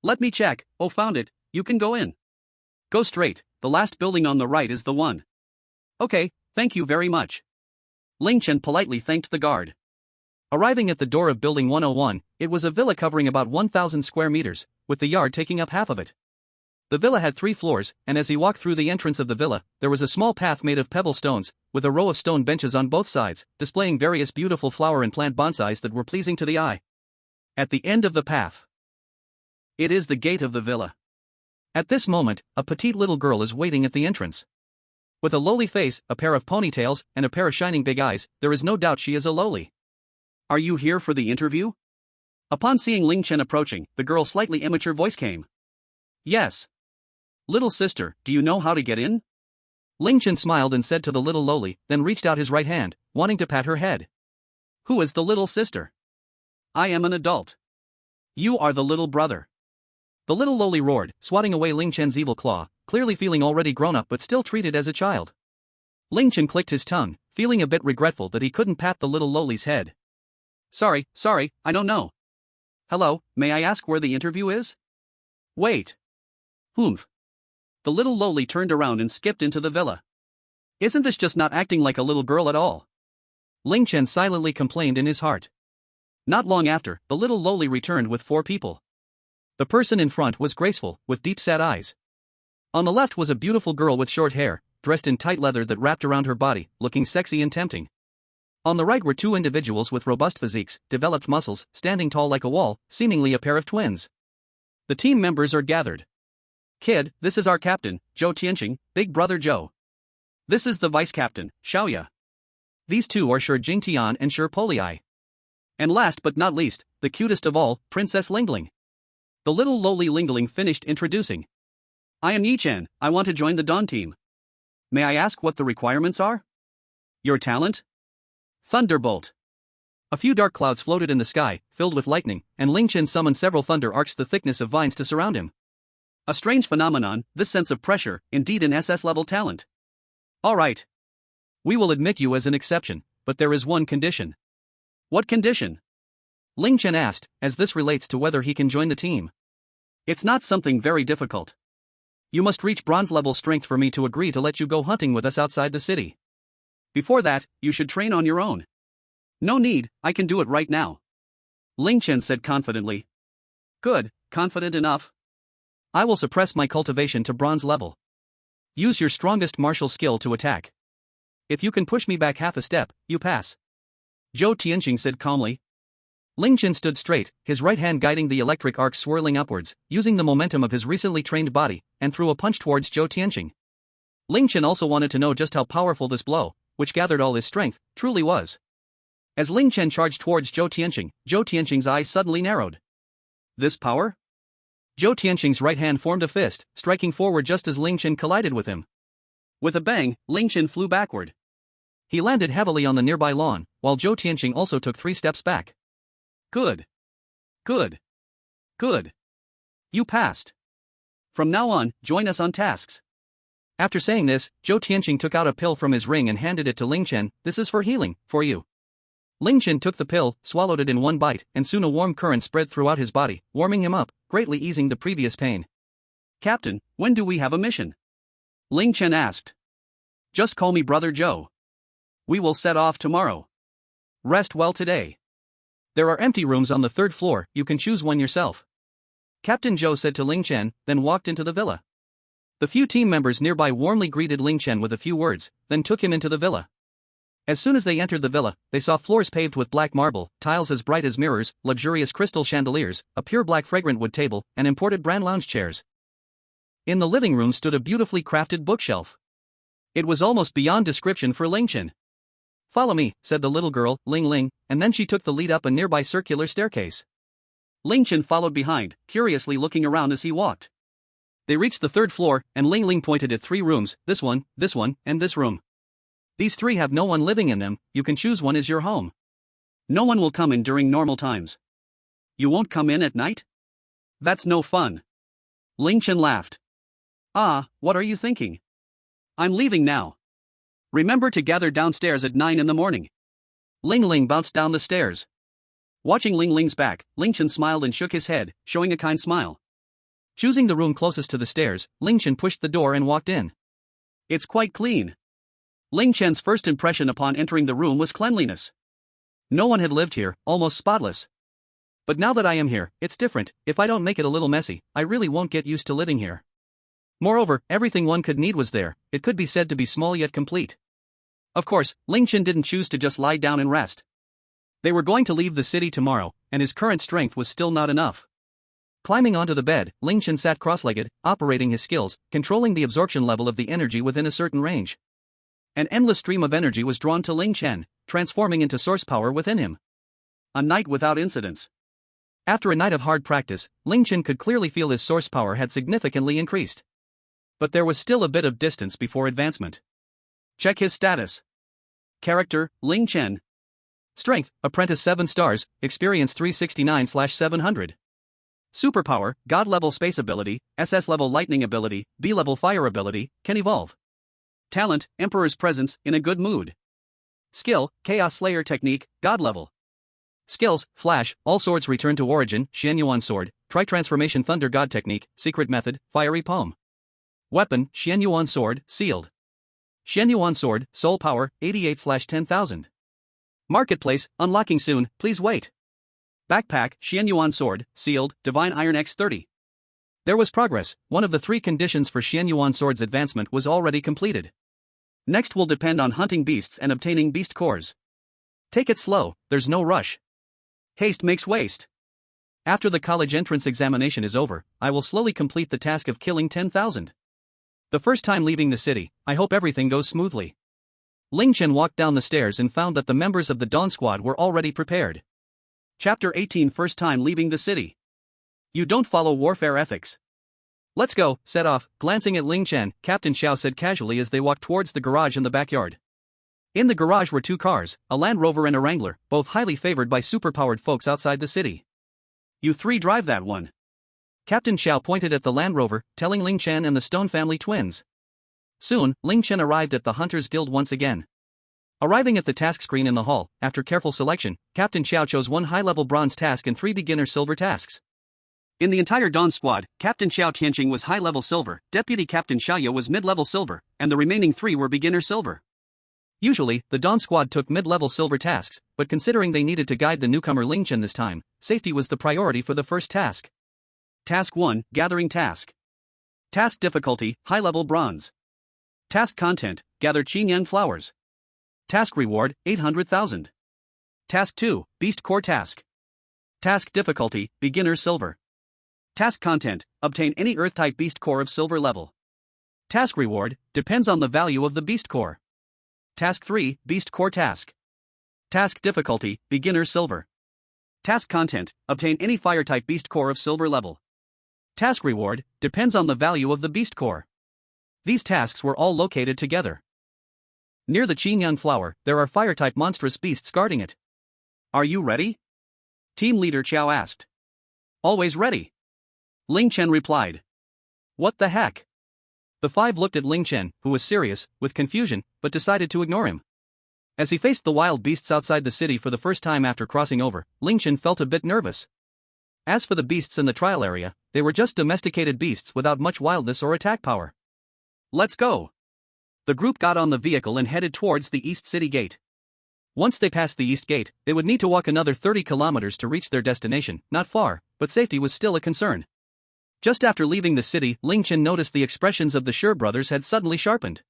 Let me check, oh found it, you can go in. Go straight, the last building on the right is the one. Okay, thank you very much. Ling Chen politely thanked the guard. Arriving at the door of Building 101, it was a villa covering about 1,000 square meters, with the yard taking up half of it. The villa had 3 floors, and as he walked through the entrance of the villa, there was a small path made of pebble stones, with a row of stone benches on both sides, displaying various beautiful flower and plant bonsais that were pleasing to the eye. At the end of the path, it is the gate of the villa. At this moment, a petite little girl is waiting at the entrance. With a lowly face, a pair of ponytails, and a pair of shining big eyes, there is no doubt she is a lowly. Are you here for the interview? Upon seeing Ling Chen approaching, the girl's slightly immature voice came. Yes. Little sister, do you know how to get in? Ling Chen smiled and said to the little lowly, then reached out his right hand, wanting to pat her head. Who is the little sister? I am an adult. You are the little brother. The little lowly roared, swatting away Ling Chen's evil claw, clearly feeling already grown up but still treated as a child. Ling Chen clicked his tongue, feeling a bit regretful that he couldn't pat the little lowly's head. Sorry, I don't know. Hello, may I ask where the interview is? Wait. Humph. The little lowly turned around and skipped into the villa. Isn't this just not acting like a little girl at all? Ling Chen silently complained in his heart. Not long after, the little lowly returned with 4 people. The person in front was graceful, with deep-set eyes. On the left was a beautiful girl with short hair, dressed in tight leather that wrapped around her body, looking sexy and tempting. On the right were 2 individuals with robust physiques, developed muscles, standing tall like a wall, seemingly a pair of twins. The team members are gathered. Kid, this is our captain, Zhou Tianqing, big brother Zhou. This is the vice captain, Xiaoya. These 2 are Shi Jingtian and Shi Polii. And last but not least, the cutest of all, Princess Lingling. The little lowly Lingling finished introducing. I am Yi Chen, I want to join the Dawn Team. May I ask what the requirements are? Your talent? Thunderbolt. A few dark clouds floated in the sky, filled with lightning, and Ling Chen summoned several thunder arcs the thickness of vines to surround him. A strange phenomenon, this sense of pressure, indeed an SS-level talent. Alright. We will admit you as an exception, but there is one condition. What condition? Ling Chen asked, as this relates to whether he can join the team. It's not something very difficult. You must reach bronze-level strength for me to agree to let you go hunting with us outside the city. Before that, you should train on your own. No need, I can do it right now. Ling Chen said confidently. Good, confident enough. I will suppress my cultivation to bronze level. Use your strongest martial skill to attack. If you can push me back half a step, you pass. Zhou Tianqing said calmly. Ling Chen stood straight, his right hand guiding the electric arc swirling upwards, using the momentum of his recently trained body, and threw a punch towards Zhou Tianqing. Ling Chen also wanted to know just how powerful this blow, which gathered all his strength, truly was. As Ling Chen charged towards Zhou Tianqing's eyes suddenly narrowed. This power? Zhou Tianqing's right hand formed a fist, striking forward just as Ling Chen collided with him. With a bang, Ling Chen flew backward. He landed heavily on the nearby lawn, while Zhou Tianqing also took 3 steps back. Good. Good. Good. You passed. From now on, join us on tasks. After saying this, Zhou Tianqing took out a pill from his ring and handed it to Ling Chen. This is for healing, for you. Ling Chen took the pill, swallowed it in one bite, and soon a warm current spread throughout his body, warming him up, greatly easing the previous pain. Captain, when do we have a mission? Ling Chen asked. Just call me Brother Zhou. We will set off tomorrow. Rest well today. There are empty rooms on the 3rd floor, you can choose one yourself. Captain Zhou said to Ling Chen, then walked into the villa. The few team members nearby warmly greeted Ling Chen with a few words, then took him into the villa. As soon as they entered the villa, they saw floors paved with black marble, tiles as bright as mirrors, luxurious crystal chandeliers, a pure black fragrant wood table, and imported brand lounge chairs. In the living room stood a beautifully crafted bookshelf. It was almost beyond description for Ling Chen. Follow me, said the little girl, Ling Ling, and then she took the lead up a nearby circular staircase. Ling Chen followed behind, curiously looking around as he walked. They reached the 3rd floor, and Ling Ling pointed at 3 rooms, this one, and this room. These 3 have no one living in them, you can choose one as your home. No one will come in during normal times. You won't come in at night? That's no fun. Ling Chen laughed. Ah, what are you thinking? I'm leaving now. Remember to gather downstairs at 9 in the morning. Ling Ling bounced down the stairs. Watching Ling Ling's back, Ling Chen smiled and shook his head, showing a kind smile. Choosing the room closest to the stairs, Ling Chen pushed the door and walked in. It's quite clean. Ling Chen's first impression upon entering the room was cleanliness. No one had lived here, almost spotless. But now that I am here, it's different. If I don't make it a little messy, I really won't get used to living here. Moreover, everything one could need was there, it could be said to be small yet complete. Of course, Ling Chen didn't choose to just lie down and rest. They were going to leave the city tomorrow, and his current strength was still not enough. Climbing onto the bed, Ling Chen sat cross-legged, operating his skills, controlling the absorption level of the energy within a certain range. An endless stream of energy was drawn to Ling Chen, transforming into source power within him. A night without incidents. After a night of hard practice, Ling Chen could clearly feel his source power had significantly increased. But there was still a bit of distance before advancement. Check his status. Character, Ling Chen. Strength, Apprentice 7 stars, Experience 369/700. Superpower, God level Space ability, SS level Lightning ability, B level Fire ability, can evolve. Talent, Emperor's Presence, in a good mood. Skill, Chaos Slayer technique, God level. Skills, Flash, All swords return to origin, Xianyuan sword, Tri-transformation Thunder God technique, secret method, Fiery palm. Weapon, Xianyuan sword, sealed. Xianyuan sword, soul power, 88/10,000. Marketplace, unlocking soon, please wait. Backpack, Xianyuan sword, sealed, divine iron X30. There was progress, one of the 3 conditions for Xianyuan sword's advancement was already completed. Next will depend on hunting beasts and obtaining beast cores. Take it slow, there's no rush. Haste makes waste. After the college entrance examination is over, I will slowly complete the task of killing 10,000. The first time leaving the city, I hope everything goes smoothly. Ling Chen walked down the stairs and found that the members of the Dawn Squad were already prepared. Chapter 18 First time leaving the city. You don't follow warfare ethics. Let's go, set off. Glancing at Ling Chen, Captain Xiao said casually as they walked towards the garage in the backyard. In the garage were 2 cars, a Land Rover and a Wrangler, both highly favored by superpowered folks outside the city. You 3 drive that one. Captain Xiao pointed at the Land Rover, telling Ling Chen and the Stone family twins. Soon, Ling Chen arrived at the Hunters Guild once again. Arriving at the task screen in the hall, after careful selection, Captain Xiao chose 1 high-level bronze task and 3 beginner silver tasks. In the entire Dawn Squad, Captain Xiao Tianqing was high-level silver, Deputy Captain Xiaoya was mid-level silver, and the remaining 3 were beginner silver. Usually, the Dawn Squad took mid-level silver tasks, but considering they needed to guide the newcomer Ling Chen this time, safety was the priority for the first task. Task 1, Gathering Task. Task difficulty, high-level bronze. Task content, gather Qinyan flowers. Task reward, 800,000. Task 2, Beast Core Task. Task difficulty, beginner silver. Task content, obtain any Earth-type Beast Core of silver level. Task reward, depends on the value of the Beast Core. Task 3, Beast Core Task. Task difficulty, beginner silver. Task content, obtain any Fire-type Beast Core of silver level. Task reward, depends on the value of the Beast Core. These tasks were all located together. Near the Qinyan flower, there are Fire-type monstrous beasts guarding it. Are you ready? Team leader Qiao asked. Always ready. Ling Chen replied. What the heck? The five looked at Ling Chen, who was serious, with confusion, but decided to ignore him. As he faced the wild beasts outside the city for the first time after crossing over, Ling Chen felt a bit nervous. As for the beasts in the trial area, they were just domesticated beasts without much wildness or attack power. Let's go! The group got on the vehicle and headed towards the East City Gate. Once they passed the East Gate, they would need to walk another 30 kilometers to reach their destination, not far, but safety was still a concern. Just after leaving the city, Ling Chen noticed the expressions of the Sher brothers had suddenly sharpened.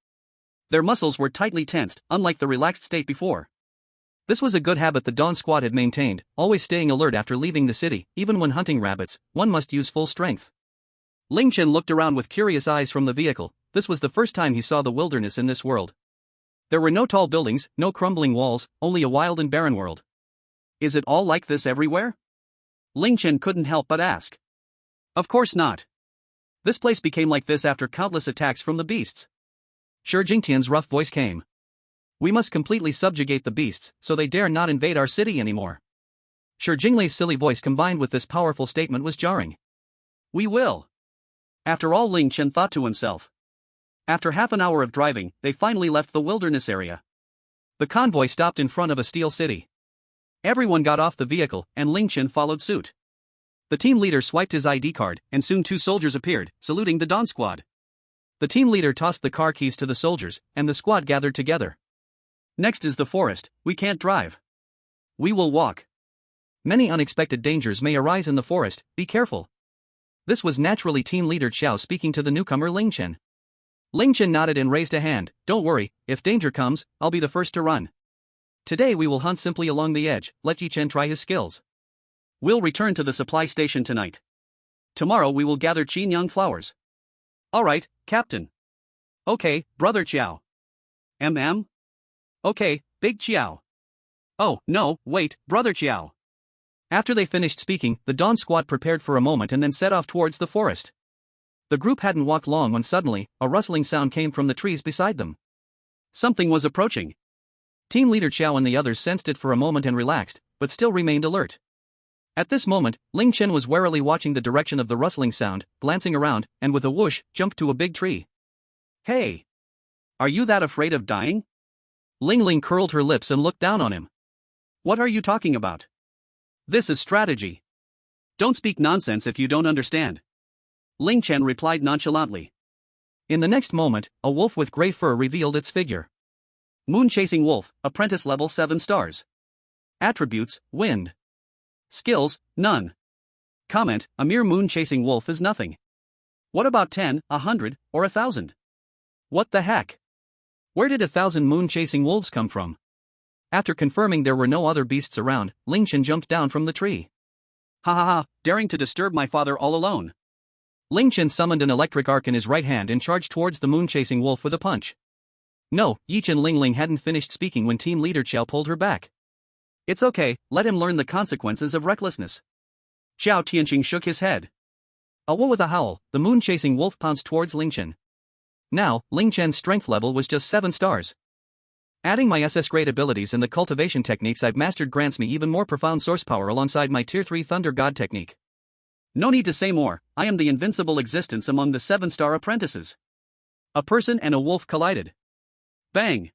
Their muscles were tightly tensed, unlike the relaxed state before. This was a good habit the Dawn Squad had maintained, always staying alert after leaving the city. Even when hunting rabbits, one must use full strength. Ling Chen looked around with curious eyes from the vehicle. This was the first time he saw the wilderness in this world. There were no tall buildings, no crumbling walls, only a wild and barren world. Is it all like this everywhere? Ling Chen couldn't help but ask. Of course not. This place became like this after countless attacks from the beasts. Shi Jingtian's rough voice came. We must completely subjugate the beasts, so they dare not invade our city anymore. Shi Jinglei's silly voice combined with this powerful statement was jarring. We will. After all, Ling Chen thought to himself. After half an hour of driving, they finally left the wilderness area. The convoy stopped in front of a steel city. Everyone got off the vehicle, and Ling Chen followed suit. The team leader swiped his ID card, and soon two soldiers appeared, saluting the Dawn Squad. The team leader tossed the car keys to the soldiers, and the squad gathered together. Next is the forest. We can't drive. We will walk. Many unexpected dangers may arise in the forest, be careful. This was naturally team leader Xiao speaking to the newcomer Ling Chen. Ling Chen nodded and raised a hand. Don't worry, if danger comes, I'll be the first to run. Today we will hunt simply along the edge, let Yi Chen try his skills. We'll return to the supply station tonight. Tomorrow we will gather Qingyang flowers. Alright, Captain. Okay, Brother Qiao. Okay, Big Qiao. Oh, no, wait, Brother Qiao. After they finished speaking, the Dawn Squad prepared for a moment and then set off towards the forest. The group hadn't walked long when suddenly, a rustling sound came from the trees beside them. Something was approaching. Team leader Qiao and the others sensed it for a moment and relaxed, but still remained alert. At this moment, Ling Chen was warily watching the direction of the rustling sound, glancing around, and with a whoosh, jumped to a big tree. Hey! Are you that afraid of dying? Ling Ling curled her lips and looked down on him. What are you talking about? This is strategy. Don't speak nonsense if you don't understand. Ling Chen replied nonchalantly. In the next moment, a wolf with gray fur revealed its figure. Moon-chasing wolf, apprentice level 7 stars. Attributes, wind. Skills, none. Comment, a mere moon-chasing wolf is nothing. What about 10, 100, or 1,000? What the heck? Where did 1,000 moon-chasing wolves come from? After confirming there were no other beasts around, Ling Chen jumped down from the tree. Ha ha ha, daring to disturb my father all alone. Ling Chen summoned an electric arc in his right hand and charged towards the moon-chasing wolf with a punch. No, Yi Chen Ling Ling hadn't finished speaking when team leader Qiao pulled her back. It's okay, let him learn the consequences of recklessness. Xiao Tianqing shook his head. With a howl, the moon-chasing wolf pounced towards Ling Chen. Now, Ling Chen's strength level was just 7 stars. Adding my SS grade abilities and the cultivation techniques I've mastered grants me even more profound source power alongside my Tier 3 Thunder God technique. No need to say more, I am the invincible existence among the 7-star apprentices. A person and a wolf collided. Bang!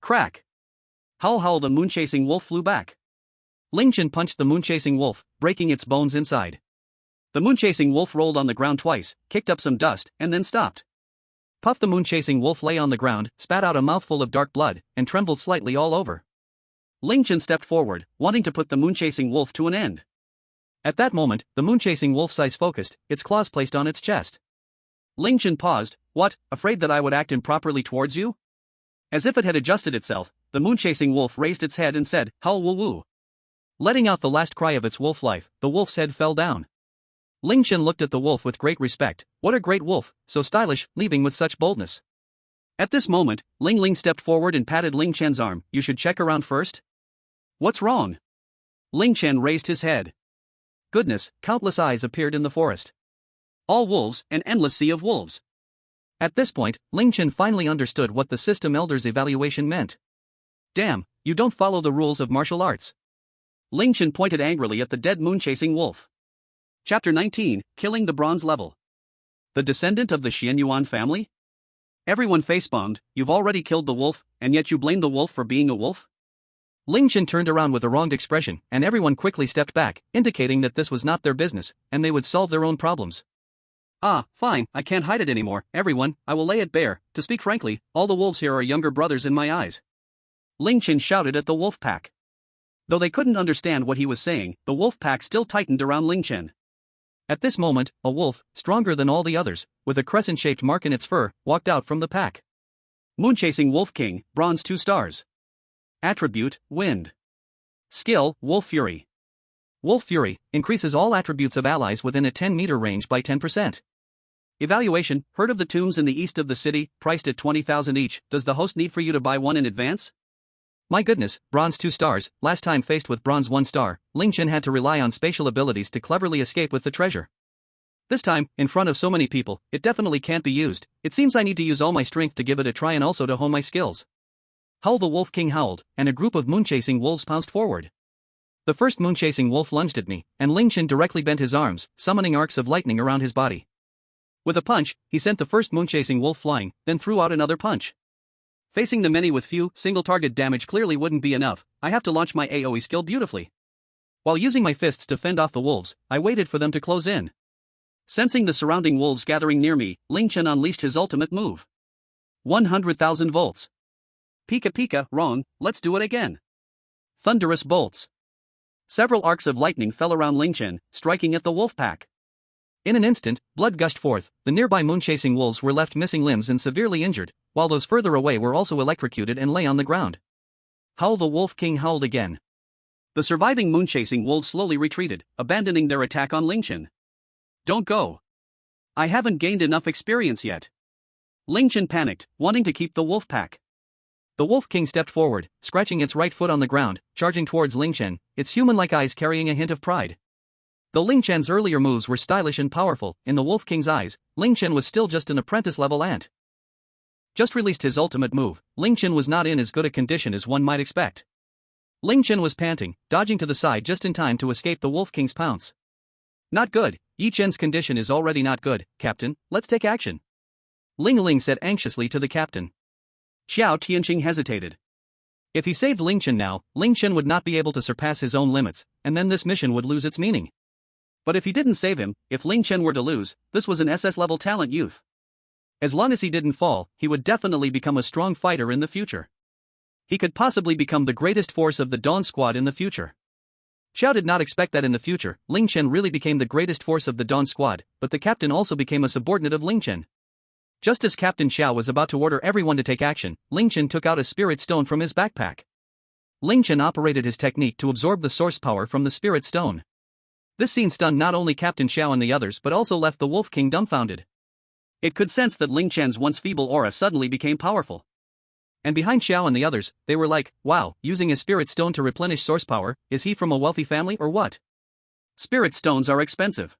Crack! Howl howl, the moon-chasing wolf flew back. Ling Chen punched the moon-chasing wolf, breaking its bones inside. The moon-chasing wolf rolled on the ground twice, kicked up some dust, and then stopped. Puff, the moon-chasing wolf lay on the ground, spat out a mouthful of dark blood, and trembled slightly all over. Ling Chen stepped forward, wanting to put the moon-chasing wolf to an end. At that moment, the moon-chasing wolf's eyes focused, its claws placed on its chest. Ling Chen paused. What, afraid that I would act improperly towards you? As if it had adjusted itself, the moon-chasing wolf raised its head and said, Howl woo woo. Letting out the last cry of its wolf life, the wolf's head fell down. Ling Chen looked at the wolf with great respect. What a great wolf, so stylish, leaving with such boldness. At this moment, Ling Ling stepped forward and patted Ling Chen's arm. You should check around first. What's wrong? Ling Chen raised his head. Goodness, countless eyes appeared in the forest. All wolves, an endless sea of wolves. At this point, Ling Chen finally understood what the system elder's evaluation meant. Damn, you don't follow the rules of martial arts. Ling Chen pointed angrily at the dead moon-chasing wolf. Chapter 19, Killing the Bronze Level. The descendant of the Xianyuan family? Everyone facepalmed. You've already killed the wolf, and yet you blame the wolf for being a wolf? Ling Chen turned around with a wronged expression, and everyone quickly stepped back, indicating that this was not their business, and they would solve their own problems. Ah, fine, I can't hide it anymore, everyone, I will lay it bare. To speak frankly, all the wolves here are younger brothers in my eyes. Ling Chen shouted at the wolf pack. Though they couldn't understand what he was saying, the wolf pack still tightened around Ling Chen. At this moment, a wolf, stronger than all the others, with a crescent-shaped mark in its fur, walked out from the pack. Moonchasing Wolf King, bronze 2 stars. Attribute, Wind. Skill, Wolf Fury. Wolf Fury increases all attributes of allies within a 10-meter range by 10%. Evaluation, heard of the tombs in the east of the city, priced at 20,000 each. Does the host need for you to buy one in advance? My goodness, bronze 2 stars. Last time faced with bronze 1 star, Ling Chen had to rely on spatial abilities to cleverly escape with the treasure. This time, in front of so many people, it definitely can't be used. It seems I need to use all my strength to give it a try and also to hone my skills. Howl the Wolf King howled, and a group of moonchasing wolves pounced forward. The first moonchasing wolf lunged at me, and Ling Chen directly bent his arms, summoning arcs of lightning around his body. With a punch, he sent the first moonchasing wolf flying, then threw out another punch. Facing the many with few, single-target damage clearly wouldn't be enough. I have to launch my AoE skill beautifully. While using my fists to fend off the wolves, I waited for them to close in. Sensing the surrounding wolves gathering near me, Ling Chen unleashed his ultimate move. 100,000 volts. Pika pika, wrong, let's do it again. Thunderous bolts. Several arcs of lightning fell around Ling Chen, striking at the wolf pack. In an instant, blood gushed forth. The nearby moonchasing wolves were left missing limbs and severely injured, while those further away were also electrocuted and lay on the ground. Howl the Wolf King howled again. The surviving moonchasing wolves slowly retreated, abandoning their attack on Ling Chen. Don't go. I haven't gained enough experience yet. Ling Chen panicked, wanting to keep the wolf pack. The Wolf King stepped forward, scratching its right foot on the ground, charging towards Ling Chen, its human-like eyes carrying a hint of pride. Though Ling Chen's earlier moves were stylish and powerful, in the Wolf King's eyes, Ling Chen was still just an apprentice-level ant. Just released his ultimate move, Ling Chen was not in as good a condition as one might expect. Ling Chen was panting, dodging to the side just in time to escape the Wolf King's pounce. Not good, Yi Chen's condition is already not good, Captain, let's take action. Ling Ling said anxiously to the captain. Xiao Tianqing hesitated. If he saved Ling Chen now, Ling Chen would not be able to surpass his own limits, and then this mission would lose its meaning. But if he didn't save him, if Ling Chen were to lose, this was an SS-level talent youth. As long as he didn't fall, he would definitely become a strong fighter in the future. He could possibly become the greatest force of the Dawn Squad in the future. Xiao did not expect that in the future, Ling Chen really became the greatest force of the Dawn Squad, but the captain also became a subordinate of Ling Chen. Just as Captain Xiao was about to order everyone to take action, Ling Chen took out a spirit stone from his backpack. Ling Chen operated his technique to absorb the source power from the spirit stone. This scene stunned not only Captain Xiao and the others but also left the Wolf King dumbfounded. It could sense that Ling Chen's once feeble aura suddenly became powerful. And behind Xiao and the others, they were like, wow, using a spirit stone to replenish source power, is he from a wealthy family or what? Spirit stones are expensive.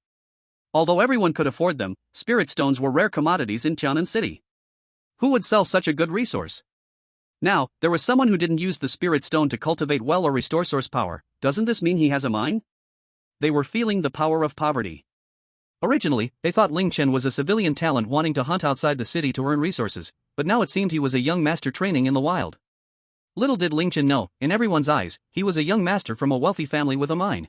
Although everyone could afford them, spirit stones were rare commodities in Tianan City. Who would sell such a good resource? Now, there was someone who didn't use the spirit stone to cultivate well or restore source power. Doesn't this mean he has a mine? They were feeling the power of poverty. Originally, they thought Ling Chen was a civilian talent wanting to hunt outside the city to earn resources, but now it seemed he was a young master training in the wild. Little did Ling Chen know, in everyone's eyes, he was a young master from a wealthy family with a mine.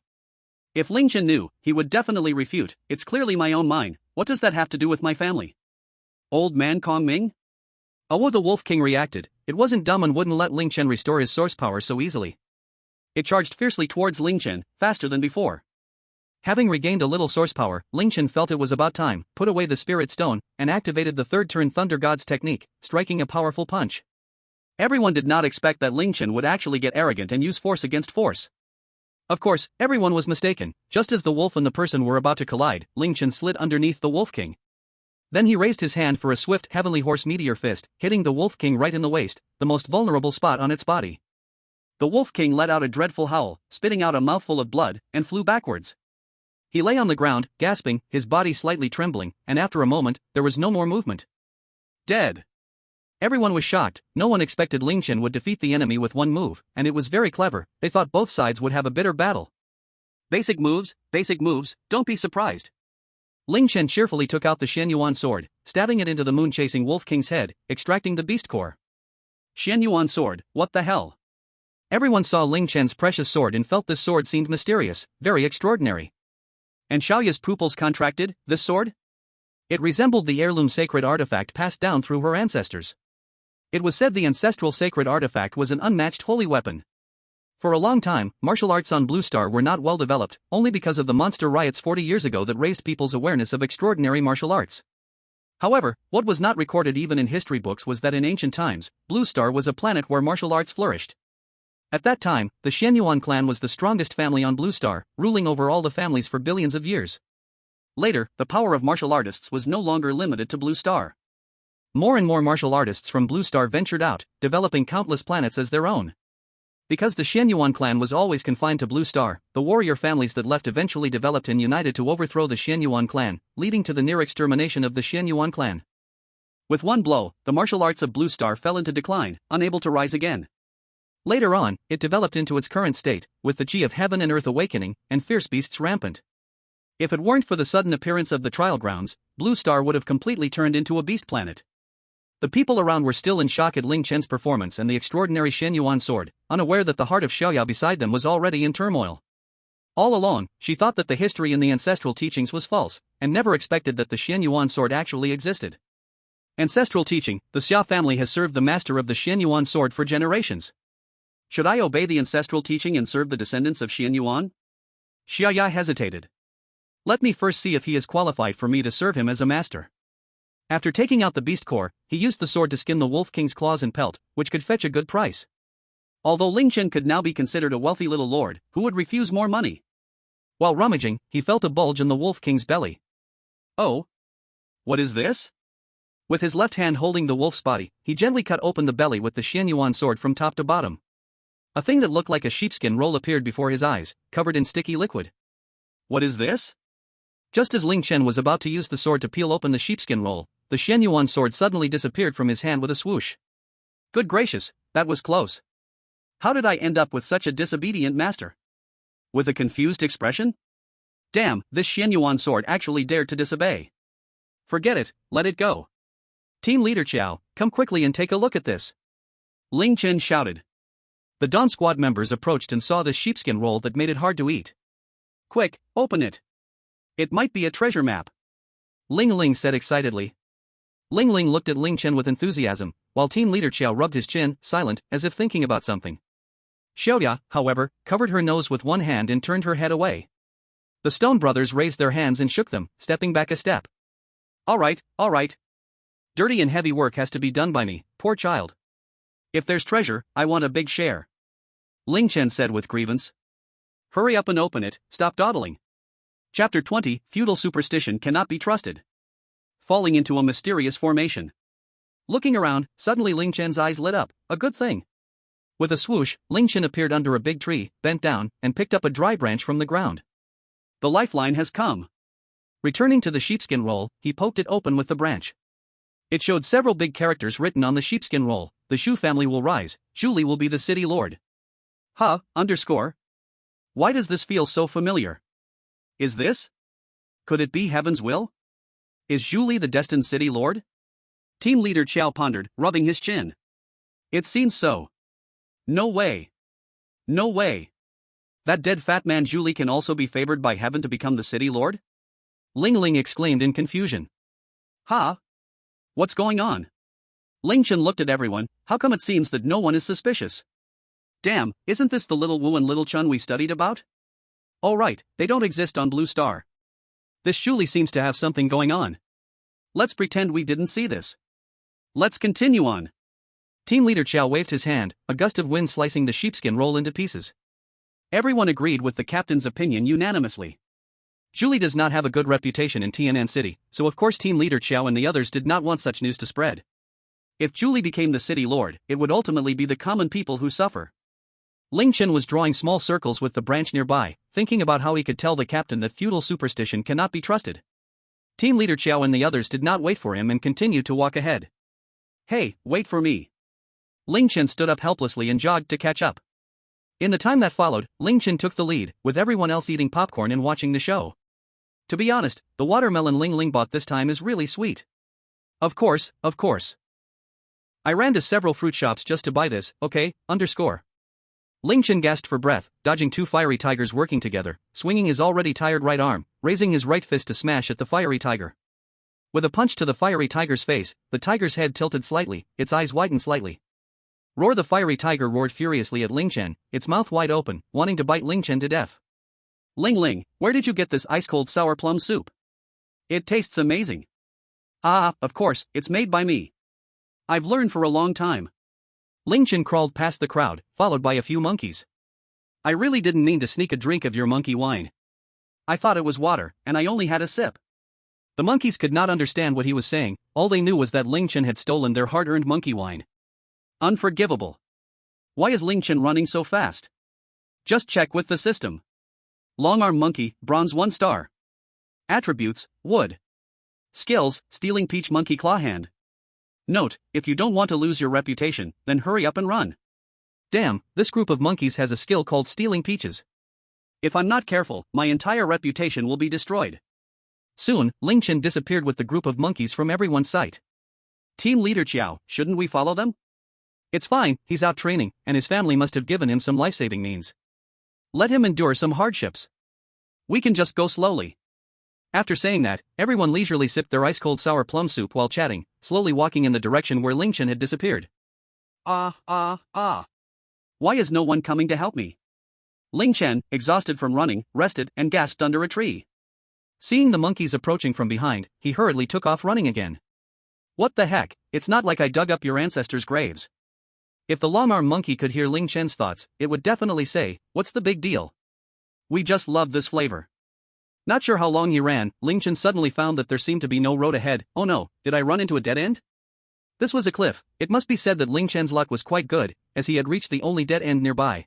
If Ling Chen knew, he would definitely refute, it's clearly my own mine, what does that have to do with my family? Old man Kong Ming? Awo the Wolf King reacted, it wasn't dumb and wouldn't let Ling Chen restore his source power so easily. It charged fiercely towards Ling Chen, faster than before. Having regained a little source power, Ling Chen felt it was about time, put away the spirit stone, and activated the third turn Thunder God's technique, striking a powerful punch. Everyone did not expect that Ling Chen would actually get arrogant and use force against force. Of course, everyone was mistaken. Just as the wolf and the person were about to collide, Ling Chen slid underneath the Wolf King. Then he raised his hand for a swift Heavenly Horse Meteor Fist, hitting the Wolf King right in the waist, the most vulnerable spot on its body. The Wolf King let out a dreadful howl, spitting out a mouthful of blood, and flew backwards. He lay on the ground, gasping, his body slightly trembling, and after a moment, there was no more movement. Dead. Everyone was shocked. No one expected Ling Chen would defeat the enemy with one move, and it was very clever. They thought both sides would have a bitter battle. Basic moves, don't be surprised. Ling Chen cheerfully took out the Xianyuan sword, stabbing it into the moon-chasing Wolf King's head, extracting the beast core. Xianyuan sword, what the hell? Everyone saw Ling Chen's precious sword and felt this sword seemed mysterious, very extraordinary. And Xiaoya's pupils contracted, this sword? It resembled the heirloom sacred artifact passed down through her ancestors. It was said the ancestral sacred artifact was an unmatched holy weapon. For a long time, martial arts on Blue Star were not well developed, only because of the monster riots 40 years ago that raised people's awareness of extraordinary martial arts. However, what was not recorded even in history books was that in ancient times, Blue Star was a planet where martial arts flourished. At that time, the Xianyuan clan was the strongest family on Blue Star, ruling over all the families for billions of years. Later, the power of martial artists was no longer limited to Blue Star. More and more martial artists from Blue Star ventured out, developing countless planets as their own. Because the Xianyuan clan was always confined to Blue Star, the warrior families that left eventually developed and united to overthrow the Xianyuan clan, leading to the near extermination of the Xianyuan clan. With one blow, the martial arts of Blue Star fell into decline, unable to rise again. Later on, it developed into its current state, with the chi of heaven and earth awakening, and fierce beasts rampant. If it weren't for the sudden appearance of the trial grounds, Blue Star would have completely turned into a beast planet. The people around were still in shock at Ling Chen's performance and the extraordinary Xianyuan sword, unaware that the heart of Xiaoya beside them was already in turmoil. All along, she thought that the history in the ancestral teachings was false, and never expected that the Xianyuan sword actually existed. Ancestral teaching: the Xia family has served the master of the Xianyuan sword for generations. Should I obey the ancestral teaching and serve the descendants of Xianyuan? Xiaoya hesitated. Let me first see if he is qualified for me to serve him as a master. After taking out the beast core, he used the sword to skin the Wolf King's claws and pelt, which could fetch a good price. Although Ling Chen could now be considered a wealthy little lord, who would refuse more money? While rummaging, he felt a bulge in the Wolf King's belly. Oh? What is this? With his left hand holding the wolf's body, he gently cut open the belly with the Xianyuan sword from top to bottom. A thing that looked like a sheepskin roll appeared before his eyes, covered in sticky liquid. What is this? Just as Ling Chen was about to use the sword to peel open the sheepskin roll, the Xianyuan sword suddenly disappeared from his hand with a swoosh. Good gracious, that was close. How did I end up with such a disobedient master? With a confused expression? Damn, this Xianyuan sword actually dared to disobey. Forget it, let it go. Team leader Qiao, come quickly and take a look at this. Ling Chen shouted. The Dawn Squad members approached and saw this sheepskin roll that made it hard to eat. Quick, open it. It might be a treasure map. Ling Ling said excitedly. Ling Ling looked at Ling Chen with enthusiasm, while team leader Qiao rubbed his chin, silent, as if thinking about something. Xiaoya, however, covered her nose with one hand and turned her head away. The Stone brothers raised their hands and shook them, stepping back a step. All right. Dirty and heavy work has to be done by me, poor child. If there's treasure, I want a big share. Ling Chen said with grievance. Hurry up and open it, stop dawdling. Chapter 20, Feudal Superstition Cannot Be Trusted. Falling into a mysterious formation. Looking around, suddenly Ling Chen's eyes lit up, a good thing. With a swoosh, Ling Chen appeared under a big tree, bent down, and picked up a dry branch from the ground. The lifeline has come. Returning to the sheepskin roll, he poked it open with the branch. It showed several big characters written on the sheepskin roll. The Shu family will rise, Zhu Li will be the city lord. Why does this feel so familiar? Is this? Could it be heaven's will? Is Zhu Li the destined city lord? Team leader Qiao pondered, rubbing his chin. It seems so. No way. That dead fat man Zhu Li can also be favored by heaven to become the city lord? Ling Ling exclaimed in confusion. What's going on? Ling Chen looked at everyone. How come it seems that no one is suspicious? Damn, isn't this the little Wu and little Chun we studied about? Oh right, they don't exist on Blue Star. This Zhu Li seems to have something going on. Let's pretend we didn't see this. Let's continue on. Team leader Qiao waved his hand, a gust of wind slicing the sheepskin roll into pieces. Everyone agreed with the captain's opinion unanimously. Zhu Li does not have a good reputation in Tianan City, so of course team leader Qiao and the others did not want such news to spread. If Zhu Li became the city lord, it would ultimately be the common people who suffer. Ling Chen was drawing small circles with the branch nearby, thinking about how he could tell the captain that feudal superstition cannot be trusted. Team leader Qiao and the others did not wait for him and continued to walk ahead. Hey, wait for me. Ling Chen stood up helplessly and jogged to catch up. In the time that followed, Ling Chen took the lead, with everyone else eating popcorn and watching the show. To be honest, the watermelon Ling bought this time is really sweet. Of course, of course. I ran to several fruit shops just to buy this, okay, underscore. Ling Chen gasped for breath, dodging two fiery tigers working together, swinging his already tired right arm, raising his right fist to smash at the fiery tiger. With a punch to the fiery tiger's face, the tiger's head tilted slightly, its eyes widened slightly. Roar! The fiery tiger roared furiously at Ling Chen, its mouth wide open, wanting to bite Ling Chen to death. Ling, where did you get this ice-cold sour plum soup? It tastes amazing. Ah, of course, it's made by me. I've learned for a long time. Ling Chen crawled past the crowd, followed by a few monkeys. I really didn't mean to sneak a drink of your monkey wine. I thought it was water, and I only had a sip. The monkeys could not understand what he was saying, all they knew was that Ling Chen had stolen their hard-earned monkey wine. Unforgivable. Why is Ling Chen running so fast? Just check with the system. Long-arm monkey, bronze 1 star. Attributes, wood. Skills, stealing peach monkey claw hand. Note, if you don't want to lose your reputation, then hurry up and run. Damn, this group of monkeys has a skill called stealing peaches. If I'm not careful, my entire reputation will be destroyed. Soon, Ling Chen disappeared with the group of monkeys from everyone's sight. Team leader Qiao, shouldn't we follow them? It's fine, he's out training, and his family must have given him some life-saving means. Let him endure some hardships. We can just go slowly. After saying that, everyone leisurely sipped their ice-cold sour plum soup while chatting, slowly walking in the direction where Ling Chen had disappeared. Why is no one coming to help me? Ling Chen, exhausted from running, rested and gasped under a tree. Seeing the monkeys approaching from behind, he hurriedly took off running again. What the heck, it's not like I dug up your ancestors' graves. If the long-arm monkey could hear Ling Chen's thoughts, it would definitely say, what's the big deal? We just love this flavor. Not sure how long he ran, Ling Chen suddenly found that there seemed to be no road ahead. Oh no, did I run into a dead end? This was a cliff. It must be said that Ling Chen's luck was quite good, as he had reached the only dead end nearby.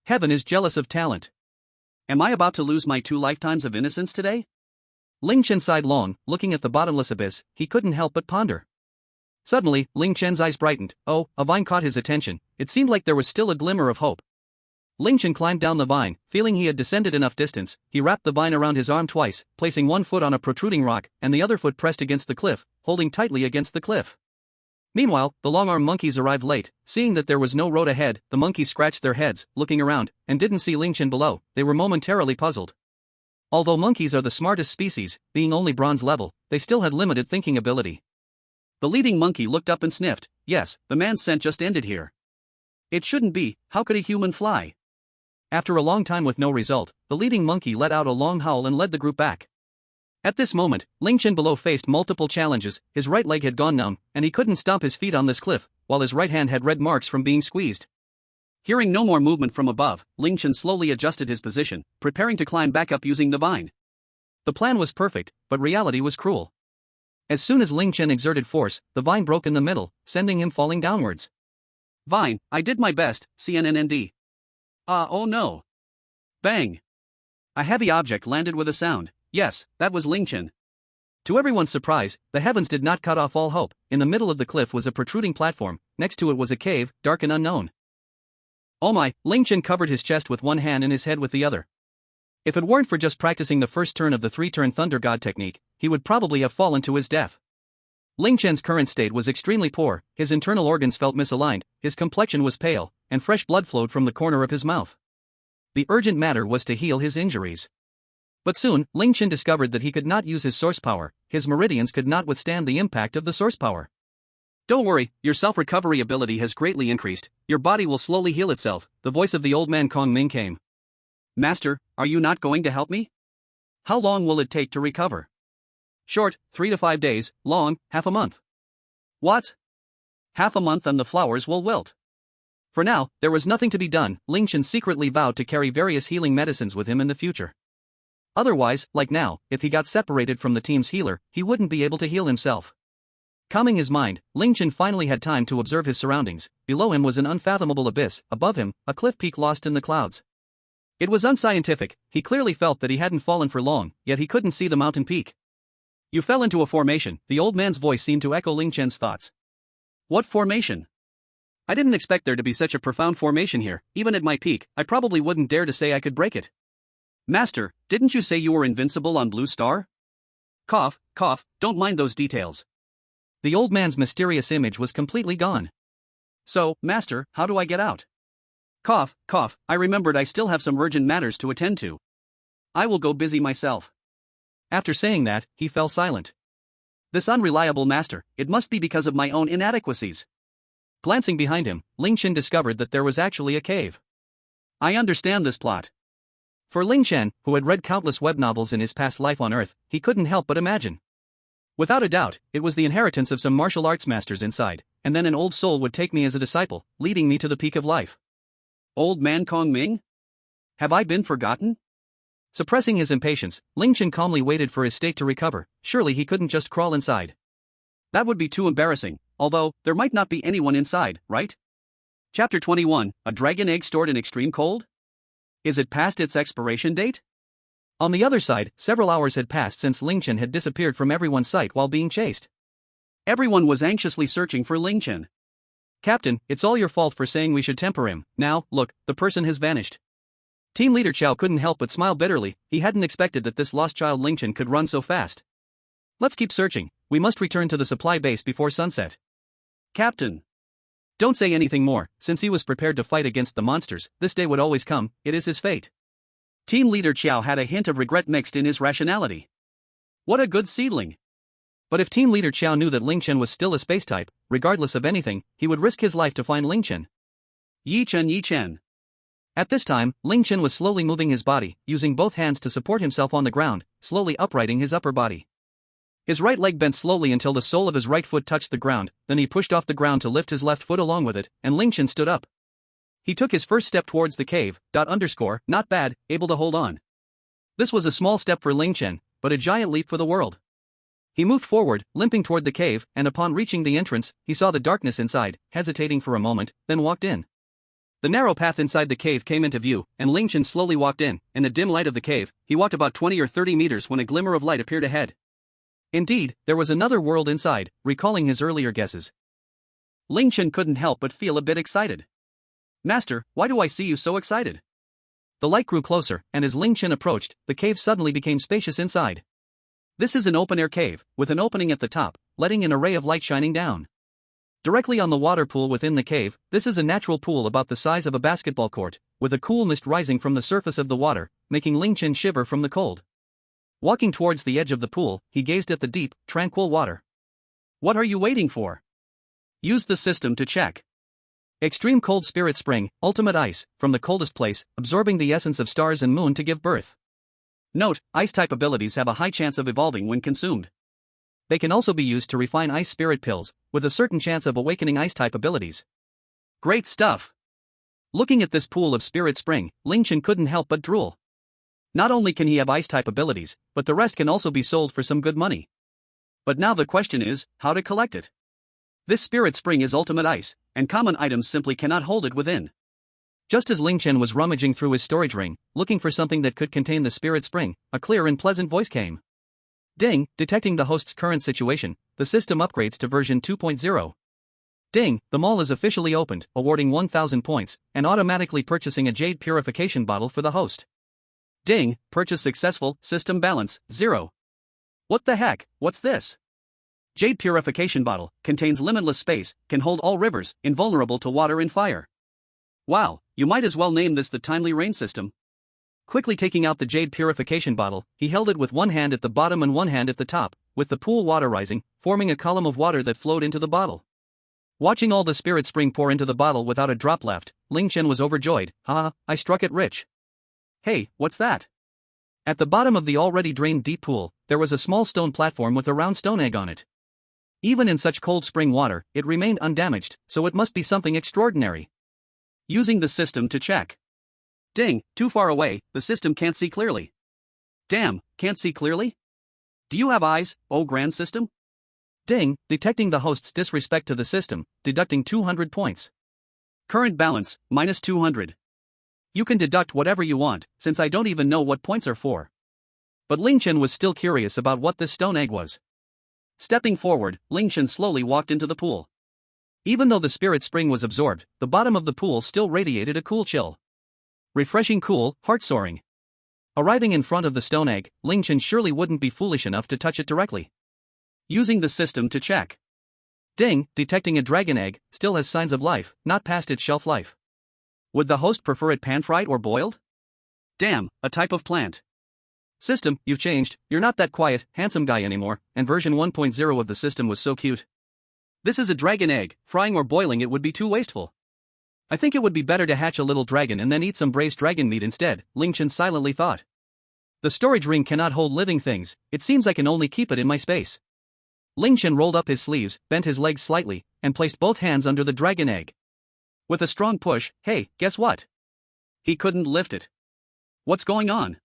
Heaven is jealous of talent. Am I about to lose my 2 lifetimes of innocence today? Ling Chen sighed long, looking at the bottomless abyss. He couldn't help but ponder. Suddenly, Ling Chen's eyes brightened. Oh, a vine caught his attention. It seemed like there was still a glimmer of hope. Ling Chen climbed down the vine, feeling he had descended enough distance. He wrapped the vine around his arm twice, placing one foot on a protruding rock, and the other foot pressed against the cliff, holding tightly against the cliff. Meanwhile, the long-armed monkeys arrived late. Seeing that there was no road ahead, the monkeys scratched their heads, looking around, and didn't see Ling Chen below. They were momentarily puzzled. Although monkeys are the smartest species, being only bronze level, they still had limited thinking ability. The leading monkey looked up and sniffed. Yes, the man's scent just ended here. It shouldn't be. How could a human fly? After a long time with no result, the leading monkey let out a long howl and led the group back. At this moment, Ling Chen below faced multiple challenges. His right leg had gone numb, and he couldn't stomp his feet on this cliff, while his right hand had red marks from being squeezed. Hearing no more movement from above, Ling Chen slowly adjusted his position, preparing to climb back up using the vine. The plan was perfect, but reality was cruel. As soon as Ling Chen exerted force, the vine broke in the middle, sending him falling downwards. Vine, I did my best, CNNND. Oh no. Bang. A heavy object landed with a sound. Yes, that was Ling Chen. To everyone's surprise, the heavens did not cut off all hope. In the middle of the cliff was a protruding platform, next to it was a cave, dark and unknown. Oh my, Ling Chen covered his chest with one hand and his head with the other. If it weren't for just practicing the first turn of the 3-turn Thunder God technique, he would probably have fallen to his death. Ling Chen's current state was extremely poor, his internal organs felt misaligned, his complexion was pale, and fresh blood flowed from the corner of his mouth. The urgent matter was to heal his injuries. But soon, Ling Chen discovered that he could not use his source power. His meridians could not withstand the impact of the source power. Don't worry, your self-recovery ability has greatly increased, your body will slowly heal itself, the voice of the old man Kong Ming came. Master, are you not going to help me? How long will it take to recover? Short, 3 to 5 days, long, half a month. What? Half a month and the flowers will wilt. For now, there was nothing to be done. Ling Chen secretly vowed to carry various healing medicines with him in the future. Otherwise, like now, if he got separated from the team's healer, he wouldn't be able to heal himself. Calming his mind, Ling Chen finally had time to observe his surroundings. Below him was an unfathomable abyss, above him, a cliff peak lost in the clouds. It was unscientific. He clearly felt that he hadn't fallen for long, yet he couldn't see the mountain peak. You fell into a formation. The old man's voice seemed to echo Ling Chen's thoughts. What formation? I didn't expect there to be such a profound formation here. Even at my peak, I probably wouldn't dare to say I could break it. Master, didn't you say you were invincible on Blue Star? Cough, cough, don't mind those details. The old man's mysterious image was completely gone. So, Master, how do I get out? Cough, cough, I remembered I still have some urgent matters to attend to. I will go busy myself. After saying that, he fell silent. This unreliable master, it must be because of my own inadequacies. Glancing behind him, Ling Chen discovered that there was actually a cave. I understand this plot. For Ling Chen, who had read countless web novels in his past life on Earth, he couldn't help but imagine. Without a doubt, it was the inheritance of some martial arts masters inside, and then an old soul would take me as a disciple, leading me to the peak of life. Old man Kong Ming? Have I been forgotten? Suppressing his impatience, Ling Chen calmly waited for his state to recover. Surely he couldn't just crawl inside. That would be too embarrassing, although, there might not be anyone inside, right? Chapter 21, A Dragon Egg Stored in Extreme Cold? Is it past its expiration date? On the other side, several hours had passed since Ling Chen had disappeared from everyone's sight while being chased. Everyone was anxiously searching for Ling Chen. Captain, it's all your fault for saying we should temper him. Now, look, the person has vanished. Team leader Chao couldn't help but smile bitterly. He hadn't expected that this lost child Ling Chen could run so fast. Let's keep searching. We must return to the supply base before sunset. Captain. Don't say anything more. Since he was prepared to fight against the monsters, this day would always come. It is his fate. Team leader Chao had a hint of regret mixed in his rationality. What a good seedling. But if team leader Chao knew that Ling Chen was still a space type, regardless of anything, he would risk his life to find Ling Chen. Yi Chen Yi Chen. At this time, Ling Chen was slowly moving his body, using both hands to support himself on the ground, slowly uprighting his upper body. His right leg bent slowly until the sole of his right foot touched the ground, then he pushed off the ground to lift his left foot along with it, and Ling Chen stood up. He took his first step towards the cave, not bad, able to hold on. This was a small step for Ling Chen, but a giant leap for the world. He moved forward, limping toward the cave, and upon reaching the entrance, he saw the darkness inside, hesitating for a moment, then walked in. The narrow path inside the cave came into view, and Ling Chen slowly walked in. In the dim light of the cave, he walked about 20 or 30 meters when a glimmer of light appeared ahead. Indeed, there was another world inside, recalling his earlier guesses. Ling Chen couldn't help but feel a bit excited. Master, why do I see you so excited? The light grew closer, and as Ling Chen approached, the cave suddenly became spacious inside. This is an open-air cave, with an opening at the top, letting in a ray of light shining down. Directly on the water pool within the cave, this is a natural pool about the size of a basketball court, with a cool mist rising from the surface of the water, making Ling Chen shiver from the cold. Walking towards the edge of the pool, he gazed at the deep, tranquil water. What are you waiting for? Use the system to check. Extreme Cold Spirit Spring, Ultimate Ice, from the coldest place, absorbing the essence of stars and moon to give birth. Note, Ice-type abilities have a high chance of evolving when consumed. They can also be used to refine Ice Spirit Pills, with a certain chance of awakening Ice-type abilities. Great stuff! Looking at this pool of Spirit Spring, Ling Chen couldn't help but drool. Not only can he have Ice-type abilities, but the rest can also be sold for some good money. But now the question is, how to collect it? This Spirit Spring is Ultimate Ice, and common items simply cannot hold it within. Just as Ling Chen was rummaging through his storage ring, looking for something that could contain the Spirit Spring, a clear and pleasant voice came. Ding, detecting the host's current situation, the system upgrades to version 2.0. Ding, the mall is officially opened, awarding 1,000 points, and automatically purchasing a jade purification bottle for the host. Ding, purchase successful, system balance, 0. What the heck, what's this? Jade purification bottle, contains limitless space, can hold all rivers, invulnerable to water and fire. Wow, you might as well name this the timely rain system. Quickly taking out the jade purification bottle, he held it with one hand at the bottom and one hand at the top, with the pool water rising, forming a column of water that flowed into the bottle. Watching all the Spirit Spring pour into the bottle without a drop left, Ling Chen was overjoyed. Ha, I struck it rich. Hey, what's that? At the bottom of the already drained deep pool, there was a small stone platform with a round stone egg on it. Even in such cold spring water, it remained undamaged, so it must be something extraordinary. Using the system to check. Ding, too far away, the system can't see clearly. Damn, can't see clearly? Do you have eyes, oh grand system? Ding, detecting the host's disrespect to the system, deducting 200 points. Current balance, minus 200. You can deduct whatever you want, since I don't even know what points are for. But Ling Chen was still curious about what this stone egg was. Stepping forward, Ling Chen slowly walked into the pool. Even though the Spirit Spring was absorbed, the bottom of the pool still radiated a cool chill. Refreshing cool, heart-soaring. Arriving in front of the stone egg, Ling Chen surely wouldn't be foolish enough to touch it directly. Using the system to check. Ding, detecting a dragon egg, still has signs of life, not past its shelf life. Would the host prefer it pan-fried or boiled? Damn, a type of plant. System, you've changed, you're not that quiet, handsome guy anymore, and version 1.0 of the system was so cute. This is a dragon egg, frying or boiling it would be too wasteful. I think it would be better to hatch a little dragon and then eat some braised dragon meat instead, Ling Chen silently thought. The storage ring cannot hold living things, it seems I can only keep it in my space. Ling Chen rolled up his sleeves, bent his legs slightly, and placed both hands under the dragon egg. With a strong push, hey, guess what? He couldn't lift it. What's going on?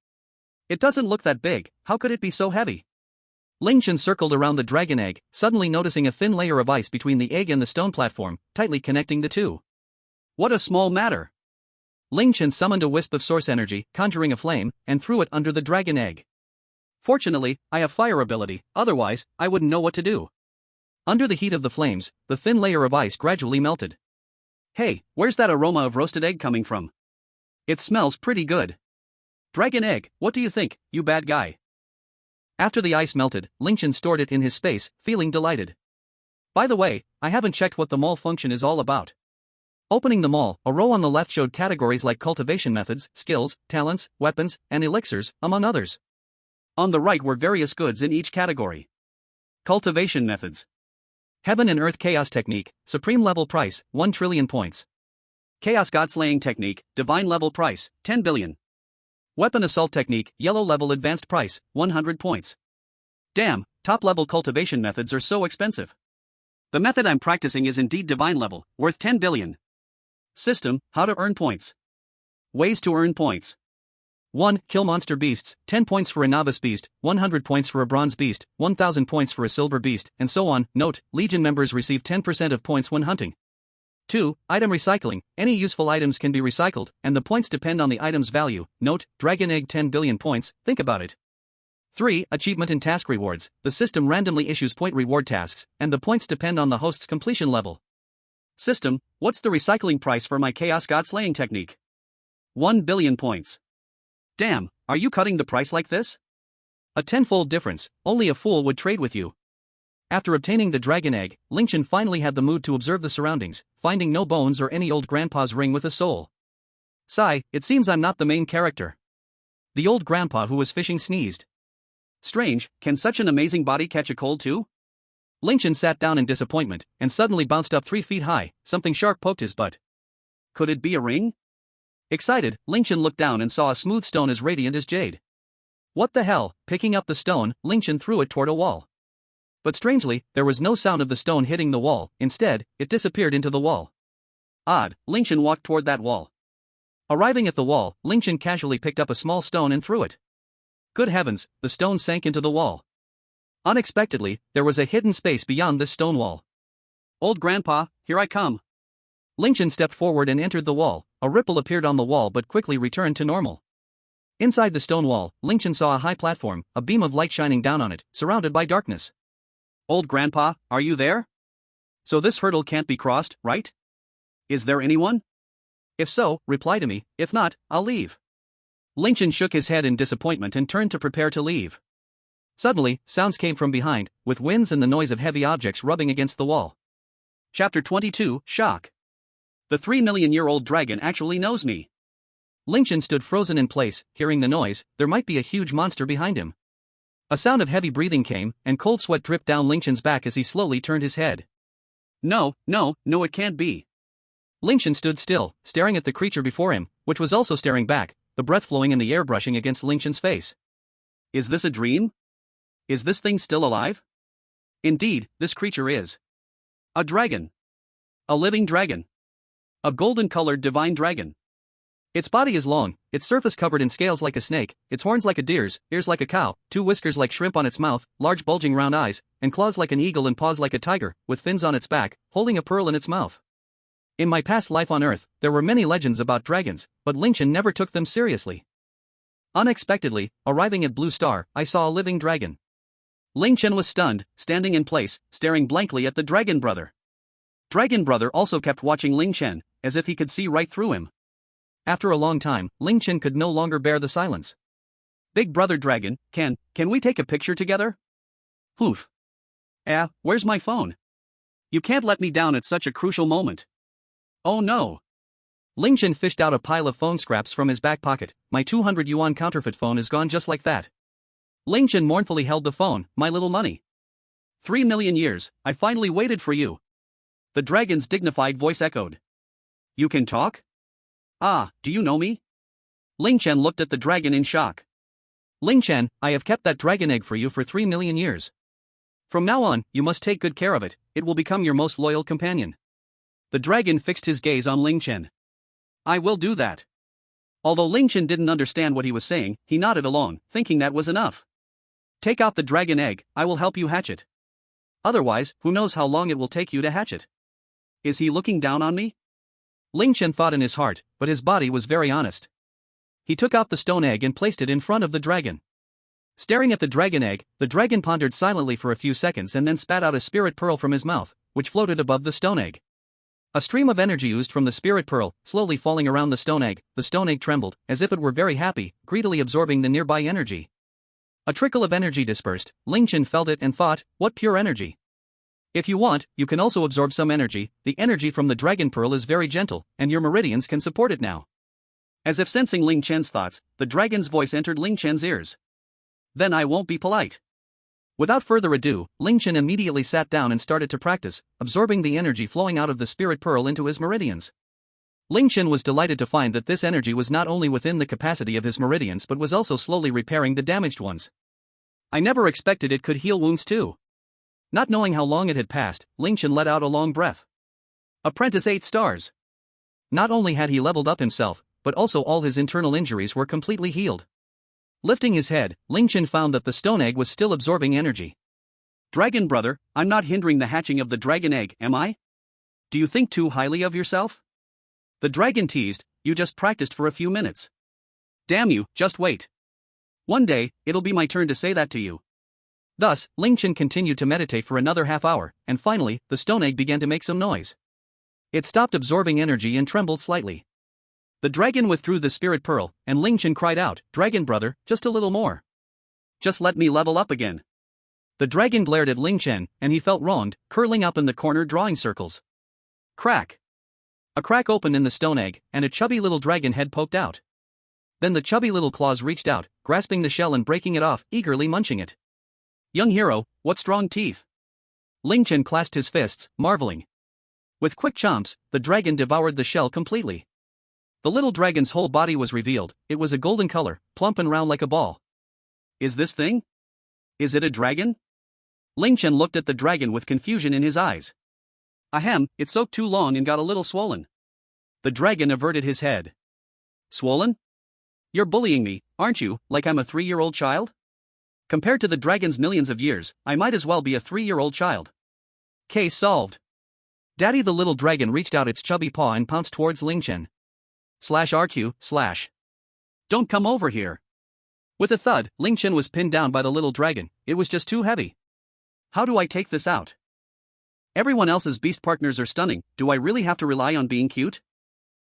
It doesn't look that big, how could it be so heavy? Ling Chen circled around the dragon egg, suddenly noticing a thin layer of ice between the egg and the stone platform, tightly connecting the two. What a small matter! Ling Chen summoned a wisp of source energy, conjuring a flame, and threw it under the dragon egg. Fortunately, I have fire ability, otherwise, I wouldn't know what to do. Under the heat of the flames, the thin layer of ice gradually melted. Hey, where's that aroma of roasted egg coming from? It smells pretty good. Dragon egg, what do you think, you bad guy? After the ice melted, Ling Chen stored it in his space, feeling delighted. By the way, I haven't checked what the mall function is all about. Opening the mall, a row on the left showed categories like cultivation methods, skills, talents, weapons, and elixirs, among others. On the right were various goods in each category. Cultivation methods. Heaven and Earth Chaos Technique, Supreme Level Price, 1 trillion points. Chaos God Slaying Technique, Divine Level Price, 10 billion. Weapon Assault Technique, Yellow Level Advanced Price, 100 points. Damn, top-level cultivation methods are so expensive. The method I'm practicing is indeed Divine Level, worth 10 billion. System, how to earn points. Ways to earn points. 1. Kill monster beasts, 10 points for a novice beast, 100 points for a bronze beast, 1000 points for a silver beast, and so on. Note, Legion members receive 10% of points when hunting. 2. Item recycling, any useful items can be recycled, and the points depend on the item's value. Note, Dragon Egg 10 billion points, think about it. 3. Achievement and task rewards, the system randomly issues point reward tasks, and the points depend on the host's completion level. System, what's the recycling price for my Chaos God Slaying technique? 1 billion points. Damn, are you cutting the price like this? A tenfold difference, only a fool would trade with you. After obtaining the dragon egg, Ling Chen finally had the mood to observe the surroundings, finding no bones or any old grandpa's ring with a soul. Sigh, it seems I'm not the main character. The old grandpa who was fishing sneezed. Strange, can such an amazing body catch a cold too? Ling Chen sat down in disappointment, and suddenly bounced up 3 feet high, something sharp poked his butt. Could it be a ring? Excited, Ling Chen looked down and saw a smooth stone as radiant as jade. What the hell? Picking up the stone, Ling Chen threw it toward a wall. But strangely, there was no sound of the stone hitting the wall, instead, it disappeared into the wall. Odd, Ling Chen walked toward that wall. Arriving at the wall, Ling Chen casually picked up a small stone and threw it. Good heavens, the stone sank into the wall. Unexpectedly, there was a hidden space beyond this stone wall. Old grandpa, here I come. Ling Chen stepped forward and entered the wall. A ripple appeared on the wall but quickly returned to normal. Inside the stone wall, Ling Chen saw a high platform, a beam of light shining down on it, surrounded by darkness. Old grandpa, are you there? So this hurdle can't be crossed, right? Is there anyone? If so, reply to me, if not, I'll leave. Ling Chen shook his head in disappointment and turned to prepare to leave. Suddenly, sounds came from behind, with winds and the noise of heavy objects rubbing against the wall. Chapter 22, Shock. The 3 million-year-old dragon actually knows me. Ling Chen stood frozen in place, hearing the noise. There might be a huge monster behind him. A sound of heavy breathing came, and cold sweat dripped down Ling Chen's back as he slowly turned his head. No, it can't be. Ling Chen stood still, staring at the creature before him, which was also staring back, the breath flowing in the air brushing against Ling Chen's face. Is this a dream? Is this thing still alive? Indeed, this creature is. A dragon. A living dragon. A golden-colored divine dragon. Its body is long, its surface covered in scales like a snake, its horns like a deer's, ears like a cow, 2 whiskers like shrimp on its mouth, large bulging round eyes, and claws like an eagle and paws like a tiger, with fins on its back, holding a pearl in its mouth. In my past life on Earth, there were many legends about dragons, but Ling Chen never took them seriously. Unexpectedly, arriving at Blue Star, I saw a living dragon. Ling Chen was stunned, standing in place, staring blankly at the Dragon Brother. Dragon Brother also kept watching Ling Chen, as if he could see right through him. After a long time, Ling Chen could no longer bear the silence. Big brother dragon, can we take a picture together? Poof. Where's my phone? You can't let me down at such a crucial moment. Oh no. Ling Chen fished out a pile of phone scraps from his back pocket. My 200 yuan counterfeit phone is gone just like that. Ling Chen mournfully held the phone. My little money. 3 million years, I finally waited for you. The dragon's dignified voice echoed. You can talk? Do you know me? Ling Chen looked at the dragon in shock. Ling Chen, I have kept that dragon egg for you for 3 million years. From now on, you must take good care of it, it will become your most loyal companion. The dragon fixed his gaze on Ling Chen. I will do that. Although Ling Chen didn't understand what he was saying, he nodded along, thinking that was enough. Take out the dragon egg, I will help you hatch it. Otherwise, who knows how long it will take you to hatch it. Is he looking down on me? Ling Chen thought in his heart, but his body was very honest. He took out the stone egg and placed it in front of the dragon. Staring at the dragon egg, the dragon pondered silently for a few seconds and then spat out a spirit pearl from his mouth, which floated above the stone egg. A stream of energy oozed from the spirit pearl, slowly falling around the stone egg. The stone egg trembled, as if it were very happy, greedily absorbing the nearby energy. A trickle of energy dispersed. Ling Chen felt it and thought, what pure energy. If you want, you can also absorb some energy. The energy from the dragon pearl is very gentle, and your meridians can support it now. As if sensing Ling Chen's thoughts, the dragon's voice entered Ling Chen's ears. Then I won't be polite. Without further ado, Ling Chen immediately sat down and started to practice, absorbing the energy flowing out of the spirit pearl into his meridians. Ling Chen was delighted to find that this energy was not only within the capacity of his meridians but was also slowly repairing the damaged ones. I never expected it could heal wounds too. Not knowing how long it had passed, Ling Chen let out a long breath. Apprentice 8 stars. Not only had he leveled up himself, but also all his internal injuries were completely healed. Lifting his head, Ling Chen found that the stone egg was still absorbing energy. Dragon brother, I'm not hindering the hatching of the dragon egg, am I? Do you think too highly of yourself? The dragon teased, you just practiced for a few minutes. Damn you, just wait. One day, it'll be my turn to say that to you. Thus, Ling Chen continued to meditate for another half hour, and finally, the stone egg began to make some noise. It stopped absorbing energy and trembled slightly. The dragon withdrew the spirit pearl, and Ling Chen cried out, Dragon brother, just a little more. Just let me level up again. The dragon glared at Ling Chen, and he felt wronged, curling up in the corner drawing circles. Crack. A crack opened in the stone egg, and a chubby little dragon head poked out. Then the chubby little claws reached out, grasping the shell and breaking it off, eagerly munching it. Young hero, what strong teeth. Ling Chen clasped his fists, marveling. With quick chomps, the dragon devoured the shell completely. The little dragon's whole body was revealed. It was a golden color, plump and round like a ball. Is this thing? Is it a dragon? Ling Chen looked at the dragon with confusion in his eyes. Ahem, it soaked too long and got a little swollen. The dragon averted his head. Swollen? You're bullying me, aren't you, like I'm a 3-year-old child? Compared to the dragon's millions of years, I might as well be a 3-year-old child. Case solved. Daddy the little dragon reached out its chubby paw and pounced towards Ling Chen. /RQ/. Don't come over here. With a thud, Ling Chen was pinned down by the little dragon. It was just too heavy. How do I take this out? Everyone else's beast partners are stunning, do I really have to rely on being cute?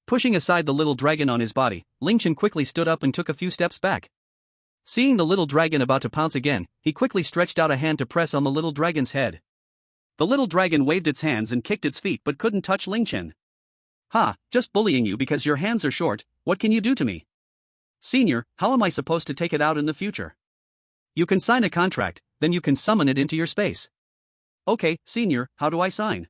Pushing aside the little dragon on his body, Ling Chen quickly stood up and took a few steps back. Seeing the little dragon about to pounce again, he quickly stretched out a hand to press on the little dragon's head. The little dragon waved its hands and kicked its feet but couldn't touch Ling Chen. Ha, just bullying you because your hands are short, what can you do to me? Senior, how am I supposed to take it out in the future? You can sign a contract, then you can summon it into your space. Okay, senior, how do I sign?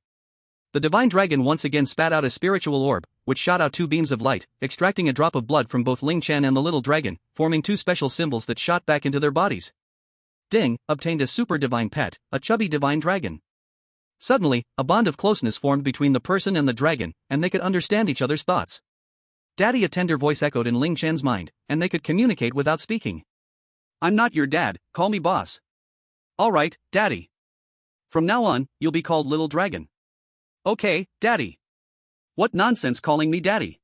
The divine dragon once again spat out a spiritual orb, which shot out 2 beams of light, extracting a drop of blood from both Ling Chen and the little dragon, forming 2 special symbols that shot back into their bodies. Ding, obtained a super divine pet, a chubby divine dragon. Suddenly, a bond of closeness formed between the person and the dragon, and they could understand each other's thoughts. Daddy, a tender voice echoed in Ling Chen's mind, and they could communicate without speaking. I'm not your dad, call me boss. Alright, Daddy. From now on, you'll be called Little Dragon. Okay, Daddy. What nonsense calling me Daddy?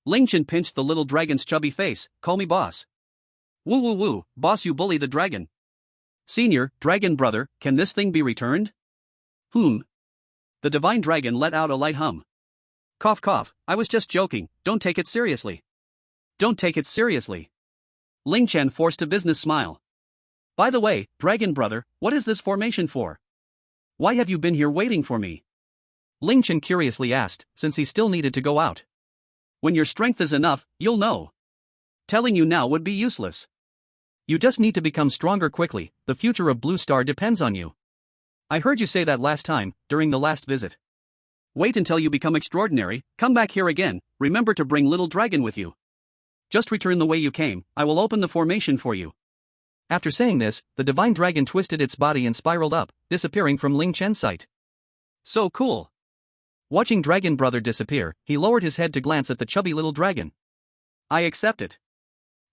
Ling Chen pinched the little dragon's chubby face, call me boss. Woo woo woo, boss you bully the dragon. Senior, dragon brother, can this thing be returned? The divine dragon let out a light hum. Cough cough, I was just joking, don't take it seriously. Don't take it seriously. Ling Chen forced a business smile. By the way, Dragon Brother, what is this formation for? Why have you been here waiting for me? Ling Chen curiously asked, since he still needed to go out. When your strength is enough, you'll know. Telling you now would be useless. You just need to become stronger quickly, the future of Blue Star depends on you. I heard you say that last time, during the last visit. Wait until you become extraordinary, come back here again, remember to bring little dragon with you. Just return the way you came, I will open the formation for you. After saying this, the divine dragon twisted its body and spiraled up, disappearing from Ling Chen's sight. So cool. Watching Dragon Brother disappear, he lowered his head to glance at the chubby little dragon. I accept it.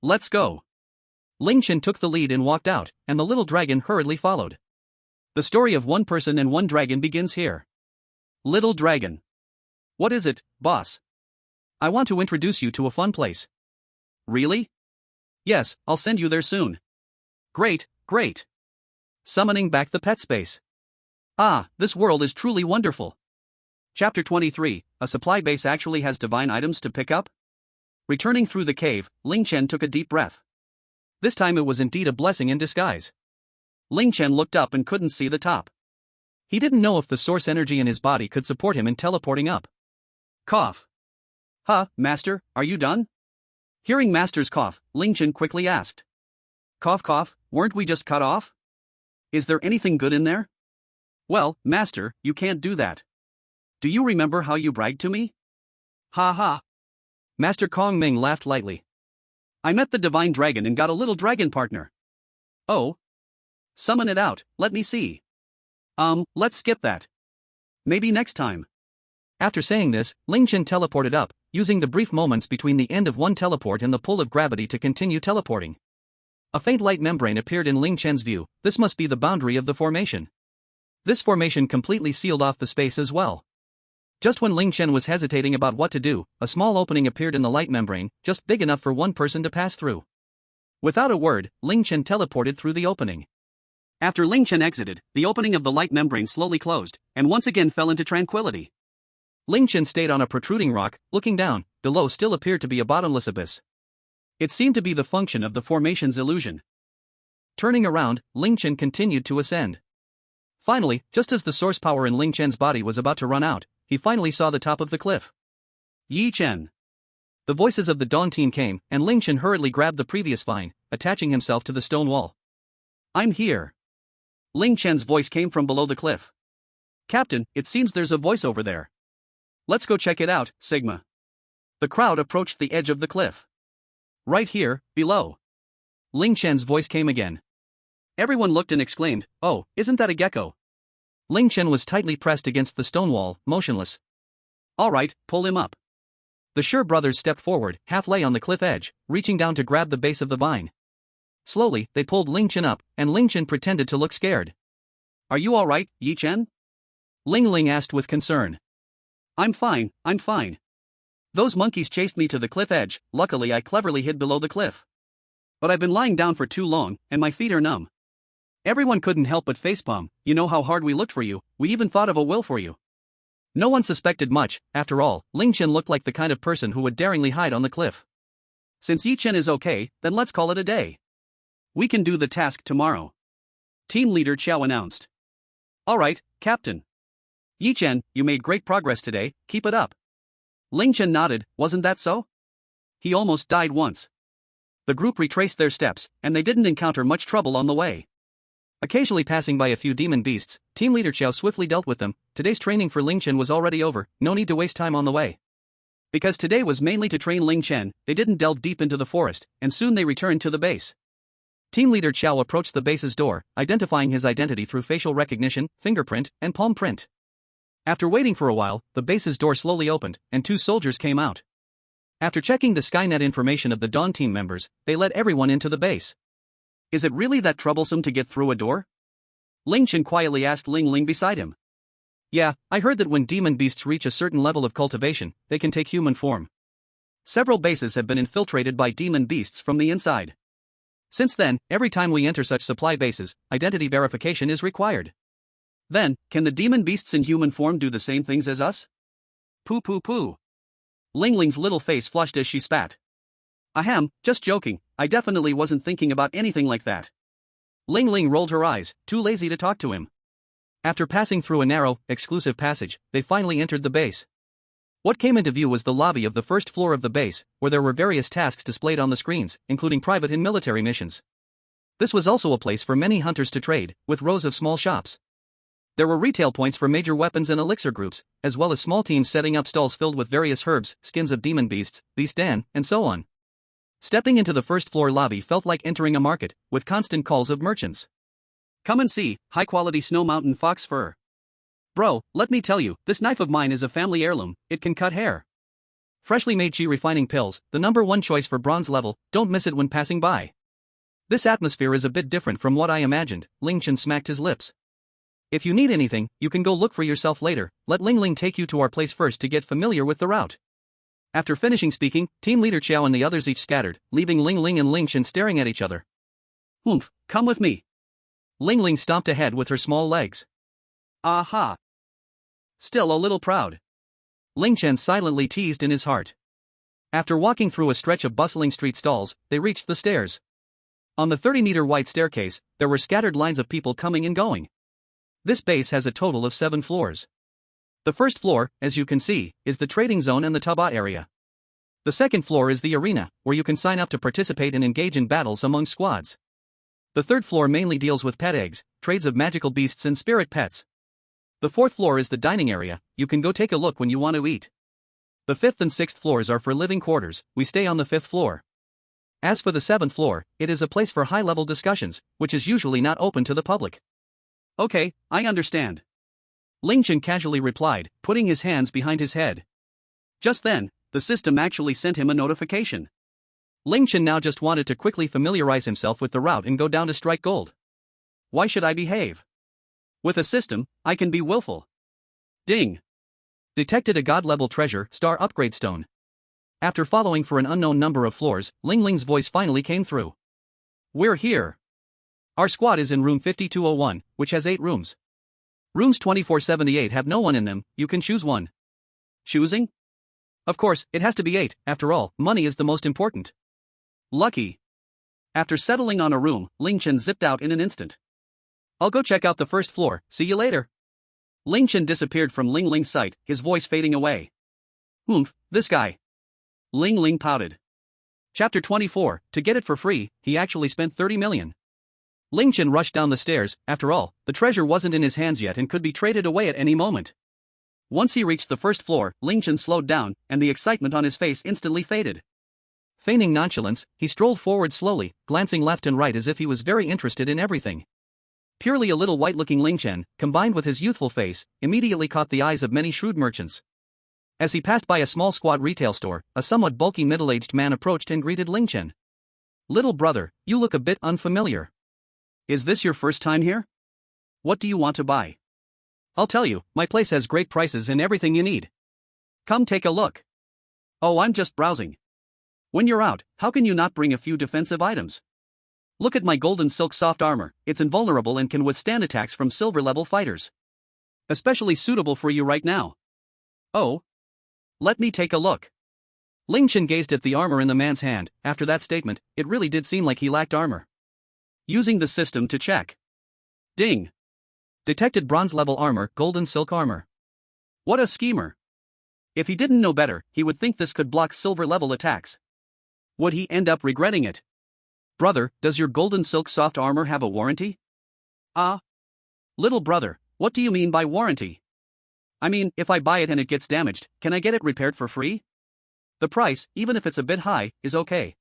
Let's go. Ling Chen took the lead and walked out, and the little dragon hurriedly followed. The story of one person and one dragon begins here. Little dragon. What is it, boss? I want to introduce you to a fun place. Really? Yes, I'll send you there soon. Great, great. Summoning back the pet space. Ah, this world is truly wonderful. Chapter 23, a supply base actually has divine items to pick up? Returning through the cave, Ling Chen took a deep breath. This time it was indeed a blessing in disguise. Ling Chen looked up and couldn't see the top. He didn't know if the source energy in his body could support him in teleporting up. Cough. Huh, Master, are you done? Hearing Master's cough, Ling Chen quickly asked. Cough cough, weren't we just cut off? Is there anything good in there? Well, Master, you can't do that. Do you remember how you bragged to me? Ha ha. Master Kong Ming laughed lightly. I met the divine dragon and got a little dragon partner. Oh? Summon it out, let me see. Let's skip that. Maybe next time. After saying this, Ling Chen teleported up, using the brief moments between the end of one teleport and the pull of gravity to continue teleporting. A faint light membrane appeared in Ling Chen's view, this must be the boundary of the formation. This formation completely sealed off the space as well. Just when Ling Chen was hesitating about what to do, a small opening appeared in the light membrane, just big enough for one person to pass through. Without a word, Ling Chen teleported through the opening. After Ling Chen exited, the opening of the light membrane slowly closed, and once again fell into tranquility. Ling Chen stayed on a protruding rock, looking down, below still appeared to be a bottomless abyss. It seemed to be the function of the formation's illusion. Turning around, Ling Chen continued to ascend. Finally, just as the source power in Ling Chen's body was about to run out, he finally saw the top of the cliff. Yi Chen. The voices of the Dawn team came, and Ling Chen hurriedly grabbed the previous vine, attaching himself to the stone wall. I'm here. Ling Chen's voice came from below the cliff. Captain, it seems there's a voice over there. Let's go check it out, Sigma. The crowd approached the edge of the cliff. Right here, below. Ling Chen's voice came again. Everyone looked and exclaimed, oh, isn't that a gecko? Ling Chen was tightly pressed against the stone wall, motionless. All right, pull him up. The Sure brothers stepped forward, half lay on the cliff edge, reaching down to grab the base of the vine. Slowly, they pulled Ling Chen up, and Ling Chen pretended to look scared. Are you all right, Yi Chen? Ling Ling asked with concern. I'm fine, I'm fine. Those monkeys chased me to the cliff edge, luckily I cleverly hid below the cliff. But I've been lying down for too long, and my feet are numb. Everyone couldn't help but facepalm, you know how hard we looked for you, we even thought of a will for you. No one suspected much, after all, Ling Chen looked like the kind of person who would daringly hide on the cliff. Since Yi Chen is okay, then let's call it a day. We can do the task tomorrow. Team leader Qiao announced. Alright, Captain. Yi Chen, you made great progress today, keep it up. Ling Chen nodded, wasn't that so? He almost died once. The group retraced their steps, and they didn't encounter much trouble on the way. Occasionally passing by a few demon beasts, team leader Qiao swiftly dealt with them. Today's training for Ling Chen was already over, no need to waste time on the way. Because today was mainly to train Ling Chen, they didn't delve deep into the forest, and soon they returned to the base. Team leader Qiao approached the base's door, identifying his identity through facial recognition, fingerprint, and palm print. After waiting for a while, the base's door slowly opened, and 2 soldiers came out. After checking the Skynet information of the Dawn team members, they let everyone into the base. Is it really that troublesome to get through a door? Ling Chen quietly asked Ling Ling beside him. Yeah, I heard that when demon beasts reach a certain level of cultivation, they can take human form. Several bases have been infiltrated by demon beasts from the inside. Since then, every time we enter such supply bases, identity verification is required. Then, can the demon beasts in human form do the same things as us? Pooh pooh pooh. Ling Ling's little face flushed as she spat. Ahem, just joking, I definitely wasn't thinking about anything like that. Ling Ling rolled her eyes, too lazy to talk to him. After passing through a narrow, exclusive passage, they finally entered the base. What came into view was the lobby of the first floor of the base, where there were various tasks displayed on the screens, including private and military missions. This was also a place for many hunters to trade, with rows of small shops. There were retail points for major weapons and elixir groups, as well as small teams setting up stalls filled with various herbs, skins of demon beasts, beast dan, and so on. Stepping into the first floor lobby felt like entering a market, with constant calls of merchants. Come and see, high-quality Snow Mountain fox fur. Bro, let me tell you, this knife of mine is a family heirloom, it can cut hair. Freshly made chi refining pills, the #1 choice for bronze level, don't miss it when passing by. This atmosphere is a bit different from what I imagined, Ling Chen smacked his lips. If you need anything, you can go look for yourself later, let Ling Ling take you to our place first to get familiar with the route. After finishing speaking, Team Leader Qiao and the others each scattered, leaving Ling Ling and Ling Chen staring at each other. Oomph, come with me. Ling Ling stomped ahead with her small legs. Aha! Still a little proud. Ling Chen silently teased in his heart. After walking through a stretch of bustling street stalls, they reached the stairs. On the 30-meter wide staircase, there were scattered lines of people coming and going. This base has a total of 7 floors. The first floor, as you can see, is the trading zone and the Tabat area. The second floor is the arena, where you can sign up to participate and engage in battles among squads. The third floor mainly deals with pet eggs, trades of magical beasts and spirit pets. The fourth floor is the dining area, you can go take a look when you want to eat. The fifth and sixth floors are for living quarters, we stay on the 5th floor. As for the 7th floor, it is a place for high-level discussions, which is usually not open to the public. Okay, I understand. Ling Chen casually replied, putting his hands behind his head. Just then, the system actually sent him a notification. Ling Chen now just wanted to quickly familiarize himself with the route and go down to strike gold. Why should I behave? With a system, I can be willful. Ding! Detected a god-level treasure, star upgrade stone. After following for an unknown number of floors, Ling Ling's voice finally came through. We're here. Our squad is in room 5201, which has 8 rooms. Rooms 2478 have no one in them, you can choose one. Choosing? Of course, it has to be 8, after all, money is the most important. Lucky. After settling on a room, Ling Chen zipped out in an instant. I'll go check out the first floor, see you later. Ling Chen disappeared from Ling Ling's sight, his voice fading away. Oomph, this guy. Ling Ling pouted. Chapter 24, to get it for free, he actually spent 30 million. Ling Chen rushed down the stairs, after all, the treasure wasn't in his hands yet and could be traded away at any moment. Once he reached the first floor, Ling Chen slowed down, and the excitement on his face instantly faded. Feigning nonchalance, he strolled forward slowly, glancing left and right as if he was very interested in everything. Purely a little white-looking Ling Chen, combined with his youthful face, immediately caught the eyes of many shrewd merchants. As he passed by a small squad retail store, a somewhat bulky middle-aged man approached and greeted Ling Chen. Little brother, you look a bit unfamiliar. Is this your first time here? What do you want to buy? I'll tell you, my place has great prices and everything you need. Come take a look. Oh, I'm just browsing. When you're out, how can you not bring a few defensive items? Look at my golden silk soft armor, it's invulnerable and can withstand attacks from silver-level fighters. Especially suitable for you right now. Oh? Let me take a look. Ling Chen gazed at the armor in the man's hand. After that statement, it really did seem like he lacked armor. Using the system to check. Ding. Detected bronze-level armor, golden silk armor. What a schemer. If he didn't know better, he would think this could block silver-level attacks. Would he end up regretting it? Brother, does your golden silk soft armor have a warranty? Little brother, what do you mean by warranty? I mean, if I buy it and it gets damaged, can I get it repaired for free? The price, even if it's a bit high, is okay.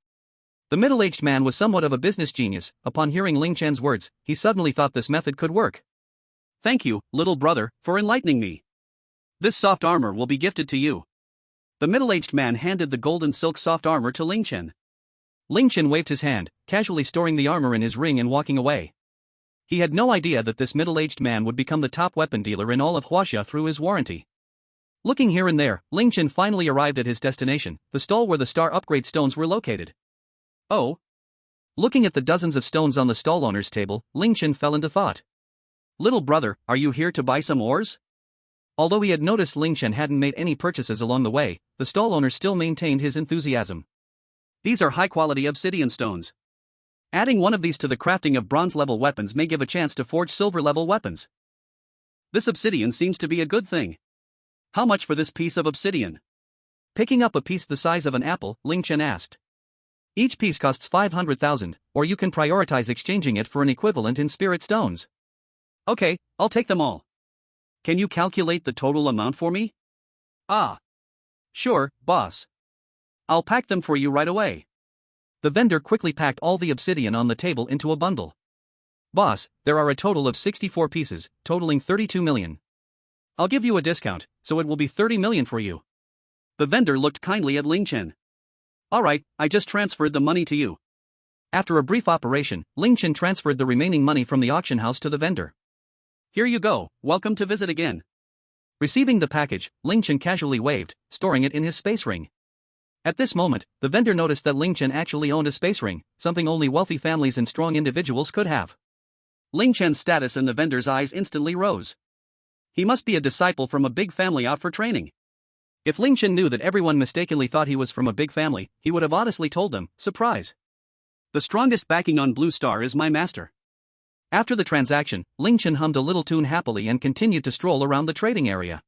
The middle-aged man was somewhat of a business genius. Upon hearing Ling Chen's words, he suddenly thought this method could work. Thank you, little brother, for enlightening me. This soft armor will be gifted to you. The middle-aged man handed the golden silk soft armor to Ling Chen. Ling Chen waved his hand, casually storing the armor in his ring and walking away. He had no idea that this middle-aged man would become the top weapon dealer in all of Huaxia through his warranty. Looking here and there, Ling Chen finally arrived at his destination, the stall where the star upgrade stones were located. Oh? Looking at the dozens of stones on the stall owner's table, Ling Chen fell into thought. Little brother, are you here to buy some ores? Although he had noticed Ling Chen hadn't made any purchases along the way, the stall owner still maintained his enthusiasm. These are high-quality obsidian stones. Adding one of these to the crafting of bronze-level weapons may give a chance to forge silver-level weapons. This obsidian seems to be a good thing. How much for this piece of obsidian? Picking up a piece the size of an apple, Ling Chen asked. Each piece costs 500,000, or you can prioritize exchanging it for an equivalent in spirit stones. Okay, I'll take them all. Can you calculate the total amount for me? Ah. Sure, boss. I'll pack them for you right away. The vendor quickly packed all the obsidian on the table into a bundle. Boss, there are a total of 64 pieces, totaling 32 million. I'll give you a discount, so it will be 30 million for you. The vendor looked kindly at Ling Chen. Alright, I just transferred the money to you. After a brief operation, Ling Chen transferred the remaining money from the auction house to the vendor. Here you go, welcome to visit again. Receiving the package, Ling Chen casually waved, storing it in his space ring. At this moment, the vendor noticed that Ling Chen actually owned a space ring, something only wealthy families and strong individuals could have. Ling Chen's status in the vendor's eyes instantly rose. He must be a disciple from a big family out for training. If Ling Chen knew that everyone mistakenly thought he was from a big family, he would have honestly told them, surprise. The strongest backing on Blue Star is my master. After the transaction, Ling Chen hummed a little tune happily and continued to stroll around the trading area.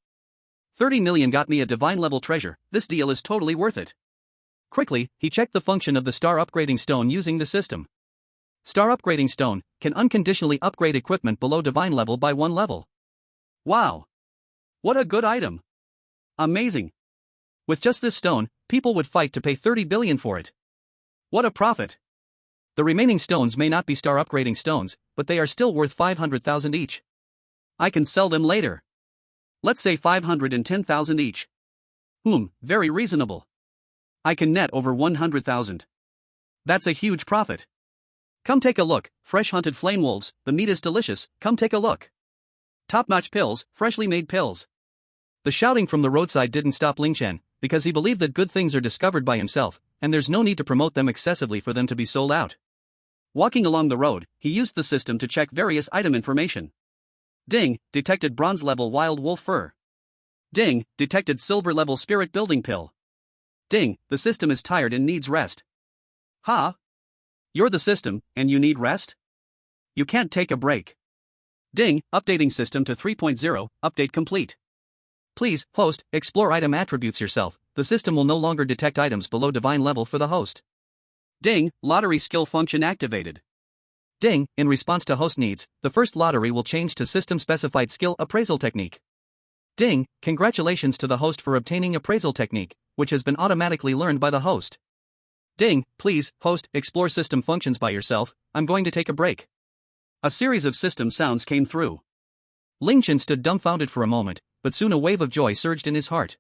30 million got me a divine-level treasure, this deal is totally worth it. Quickly, he checked the function of the star upgrading stone using the system. Star upgrading stone can unconditionally upgrade equipment below divine level by 1 level. Wow! What a good item! Amazing! With just this stone, people would fight to pay 30 billion for it. What a profit! The remaining stones may not be star upgrading stones, but they are still worth 500,000 each. I can sell them later. Let's say 510,000 each. Very reasonable. I can net over 100,000. That's a huge profit. Come take a look, fresh hunted flame wolves, the meat is delicious, come take a look. Top-notch pills, freshly made pills. The shouting from the roadside didn't stop Ling Chen, because he believed that good things are discovered by himself, and there's no need to promote them excessively for them to be sold out. Walking along the road, he used the system to check various item information. Ding, detected bronze-level wild wolf fur. Ding, detected silver-level spirit building pill. Ding, the system is tired and needs rest. Ha! You're the system, and you need rest? You can't take a break. Ding, updating system to 3.0, update complete. Please, host, explore item attributes yourself, the system will no longer detect items below divine level for the host. Ding, lottery skill function activated. Ding, in response to host needs, the first lottery will change to system-specified skill appraisal technique. Ding, congratulations to the host for obtaining appraisal technique, which has been automatically learned by the host. Ding, please, host, explore system functions by yourself, I'm going to take a break. A series of system sounds came through. Ling Chen stood dumbfounded for a moment, but soon a wave of joy surged in his heart.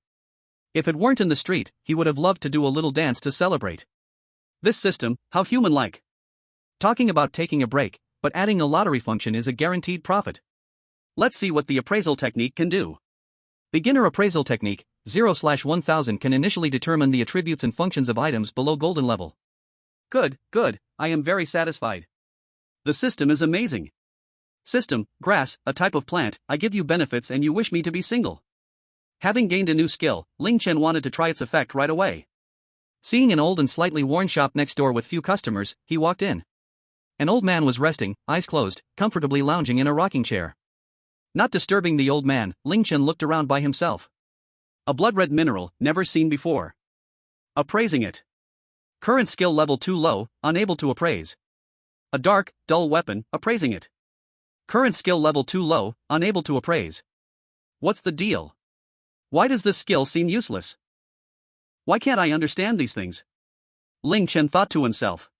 If it weren't in the street, he would have loved to do a little dance to celebrate. This system, how human-like. Talking about taking a break, but adding a lottery function is a guaranteed profit. Let's see what the appraisal technique can do. Beginner appraisal technique, 0/1000 can initially determine the attributes and functions of items below golden level. Good, I am very satisfied. The system is amazing. System, grass, a type of plant, I give you benefits and you wish me to be single. Having gained a new skill, Ling Chen wanted to try its effect right away. Seeing an old and slightly worn shop next door with few customers, he walked in. An old man was resting, eyes closed, comfortably lounging in a rocking chair. Not disturbing the old man, Ling Chen looked around by himself. A blood-red mineral, never seen before. Appraising it. Current skill level too low, unable to appraise. A dark, dull weapon, appraising it. Current skill level too low, unable to appraise. What's the deal? Why does this skill seem useless? Why can't I understand these things? Ling Chen thought to himself.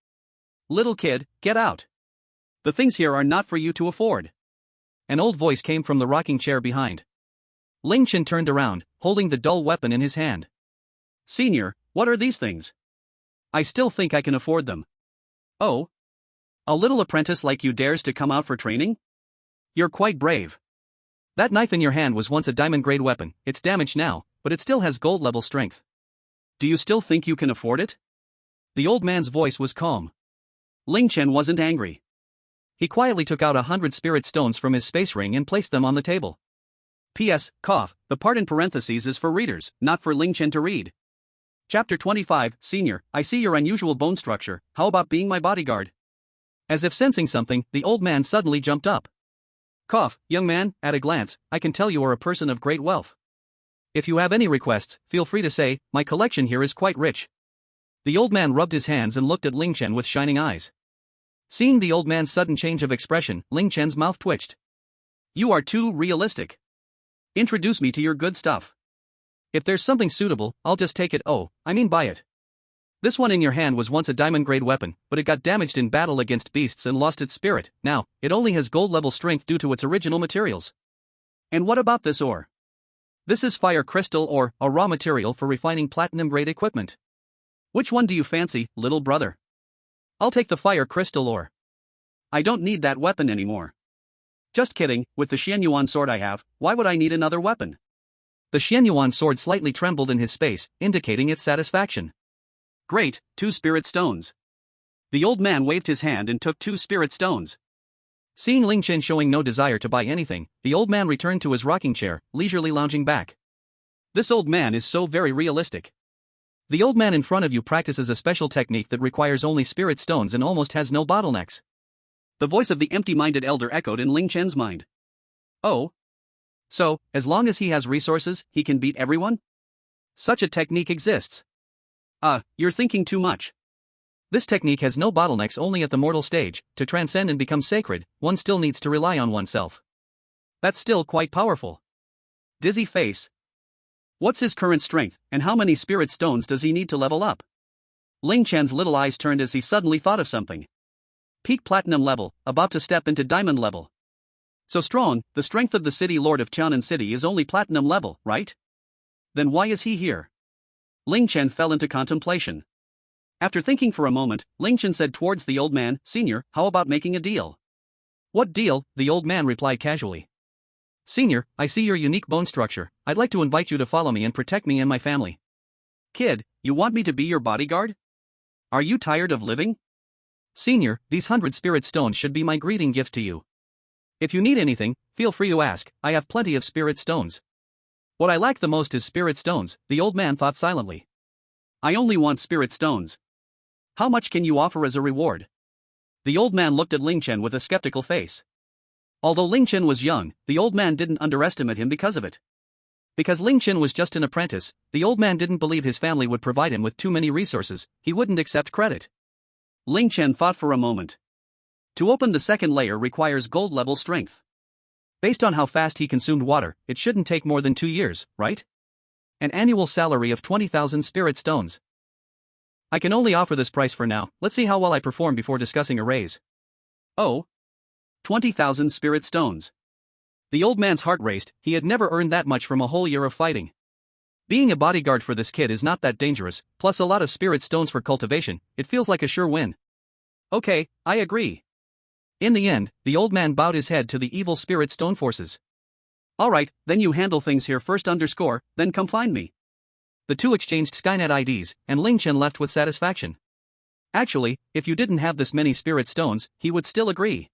Little kid, get out. The things here are not for you to afford. An old voice came from the rocking chair behind. Ling Chen turned around, holding the dull weapon in his hand. Senior, what are these things? I still think I can afford them. Oh? A little apprentice like you dares to come out for training? You're quite brave. That knife in your hand was once a diamond-grade weapon, it's damaged now, but it still has gold-level strength. Do you still think you can afford it? The old man's voice was calm. Ling Chen wasn't angry. He quietly took out 100 spirit stones from his space ring and placed them on the table. P.S. The part in parentheses is for readers, not for Ling Chen to read. Chapter 25, Senior, I see your unusual bone structure, how about being my bodyguard? As if sensing something, the old man suddenly jumped up. Cough, young man, at a glance, I can tell you are a person of great wealth. If you have any requests, feel free to say, my collection here is quite rich. The old man rubbed his hands and looked at Ling Chen with shining eyes. Seeing the old man's sudden change of expression, Ling Chen's mouth twitched. You are too realistic. Introduce me to your good stuff. If there's something suitable, I'll just take it. Oh, I mean buy it. This one in your hand was once a diamond-grade weapon, but it got damaged in battle against beasts and lost its spirit. Now, it only has gold-level strength due to its original materials. And what about this ore? This is fire crystal or a raw material for refining platinum-grade equipment. Which one do you fancy, little brother? I'll take the fire crystal ore. I don't need that weapon anymore. Just kidding, with the Xianyuan sword I have, why would I need another weapon? The Xianyuan sword slightly trembled in his space, indicating its satisfaction. Great, 2 spirit stones. The old man waved his hand and took 2 spirit stones. Seeing Ling Chen showing no desire to buy anything, the old man returned to his rocking chair, leisurely lounging back. This old man is so very realistic. The old man in front of you practices a special technique that requires only spirit stones and almost has no bottlenecks. The voice of the empty-minded elder echoed in Ling Chen's mind. Oh? So, as long as he has resources, he can beat everyone? Such a technique exists. You're thinking too much. This technique has no bottlenecks only at the mortal stage. To transcend and become sacred, one still needs to rely on oneself. That's still quite powerful. Dizzy face. What's his current strength, and how many spirit stones does he need to level up? Ling Chen's little eyes turned as he suddenly thought of something. Peak platinum level, about to step into diamond level. So strong, the strength of the city lord of Qianan City is only platinum level, right? Then why is he here? Ling Chen fell into contemplation. After thinking for a moment, Ling Chen said towards the old man, Senior, how about making a deal? What deal? The old man replied casually. Senior, I see your unique bone structure. I'd like to invite you to follow me and protect me and my family. Kid, you want me to be your bodyguard? Are you tired of living? Senior, these 100 spirit stones should be my greeting gift to you. If you need anything, feel free to ask, I have plenty of spirit stones. What I lack the most is spirit stones, the old man thought silently. I only want spirit stones. How much can you offer as a reward? The old man looked at Ling Chen with a skeptical face. Although Ling Chen was young, the old man didn't underestimate him because of it. Because Ling Chen was just an apprentice, the old man didn't believe his family would provide him with too many resources, he wouldn't accept credit. Ling Chen thought for a moment. To open the second layer requires gold-level strength. Based on how fast he consumed water, it shouldn't take more than 2 years, right? An annual salary of 20,000 spirit stones. I can only offer this price for now, let's see how well I perform before discussing a raise. Oh? 20,000 spirit stones. The old man's heart raced, he had never earned that much from a whole year of fighting. Being a bodyguard for this kid is not that dangerous, plus a lot of spirit stones for cultivation, it feels like a sure win. Okay, I agree. In the end, the old man bowed his head to the evil spirit stone forces. Alright, then you handle things here first _, then come find me. The two exchanged Skynet IDs, and Ling Chen left with satisfaction. Actually, if you didn't have this many spirit stones, he would still agree.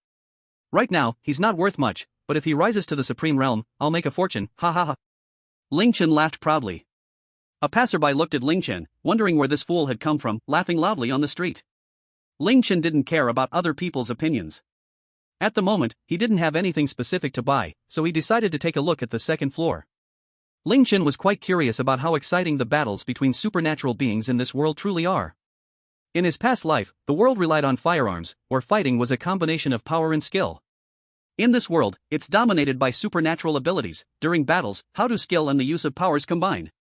Right now, he's not worth much, but if he rises to the supreme realm, I'll make a fortune, ha ha ha. Ling Chen laughed proudly. A passerby looked at Ling Chen, wondering where this fool had come from, laughing loudly on the street. Ling Chen didn't care about other people's opinions. At the moment, he didn't have anything specific to buy, so he decided to take a look at the second floor. Ling Chen was quite curious about how exciting the battles between supernatural beings in this world truly are. In his past life, the world relied on firearms, where fighting was a combination of power and skill. In this world, it's dominated by supernatural abilities. During battles, how do skill and the use of powers combine?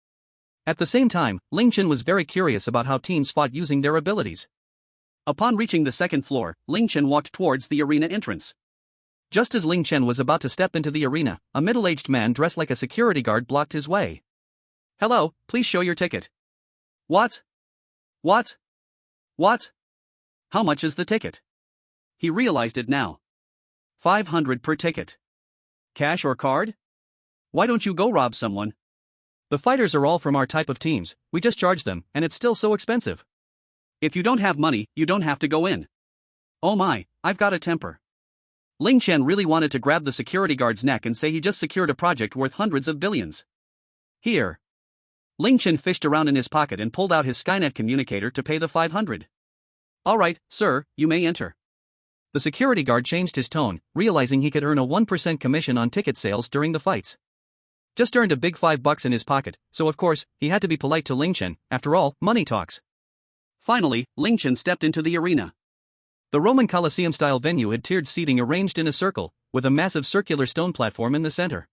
At the same time, Ling Chen was very curious about how teams fought using their abilities. Upon reaching the second floor, Ling Chen walked towards the arena entrance. Just as Ling Chen was about to step into the arena, a middle-aged man dressed like a security guard blocked his way. Hello, please show your ticket. What? What? What? How much is the ticket? He realized it now. 500 per ticket. Cash or card? Why don't you go rob someone? The fighters are all from our type of teams, we just charge them, and it's still so expensive. If you don't have money, you don't have to go in. Oh my, I've got a temper. Ling Chen really wanted to grab the security guard's neck and say he just secured a project worth hundreds of billions. Here. Ling Chen fished around in his pocket and pulled out his Skynet communicator to pay the 500. Alright, sir, you may enter. The security guard changed his tone, realizing he could earn a 1% commission on ticket sales during the fights. Just earned a big $5 in his pocket, so of course, he had to be polite to Ling Chen. After all, money talks. Finally, Ling Chen stepped into the arena. The Roman Colosseum-style venue had tiered seating arranged in a circle, with a massive circular stone platform in the center.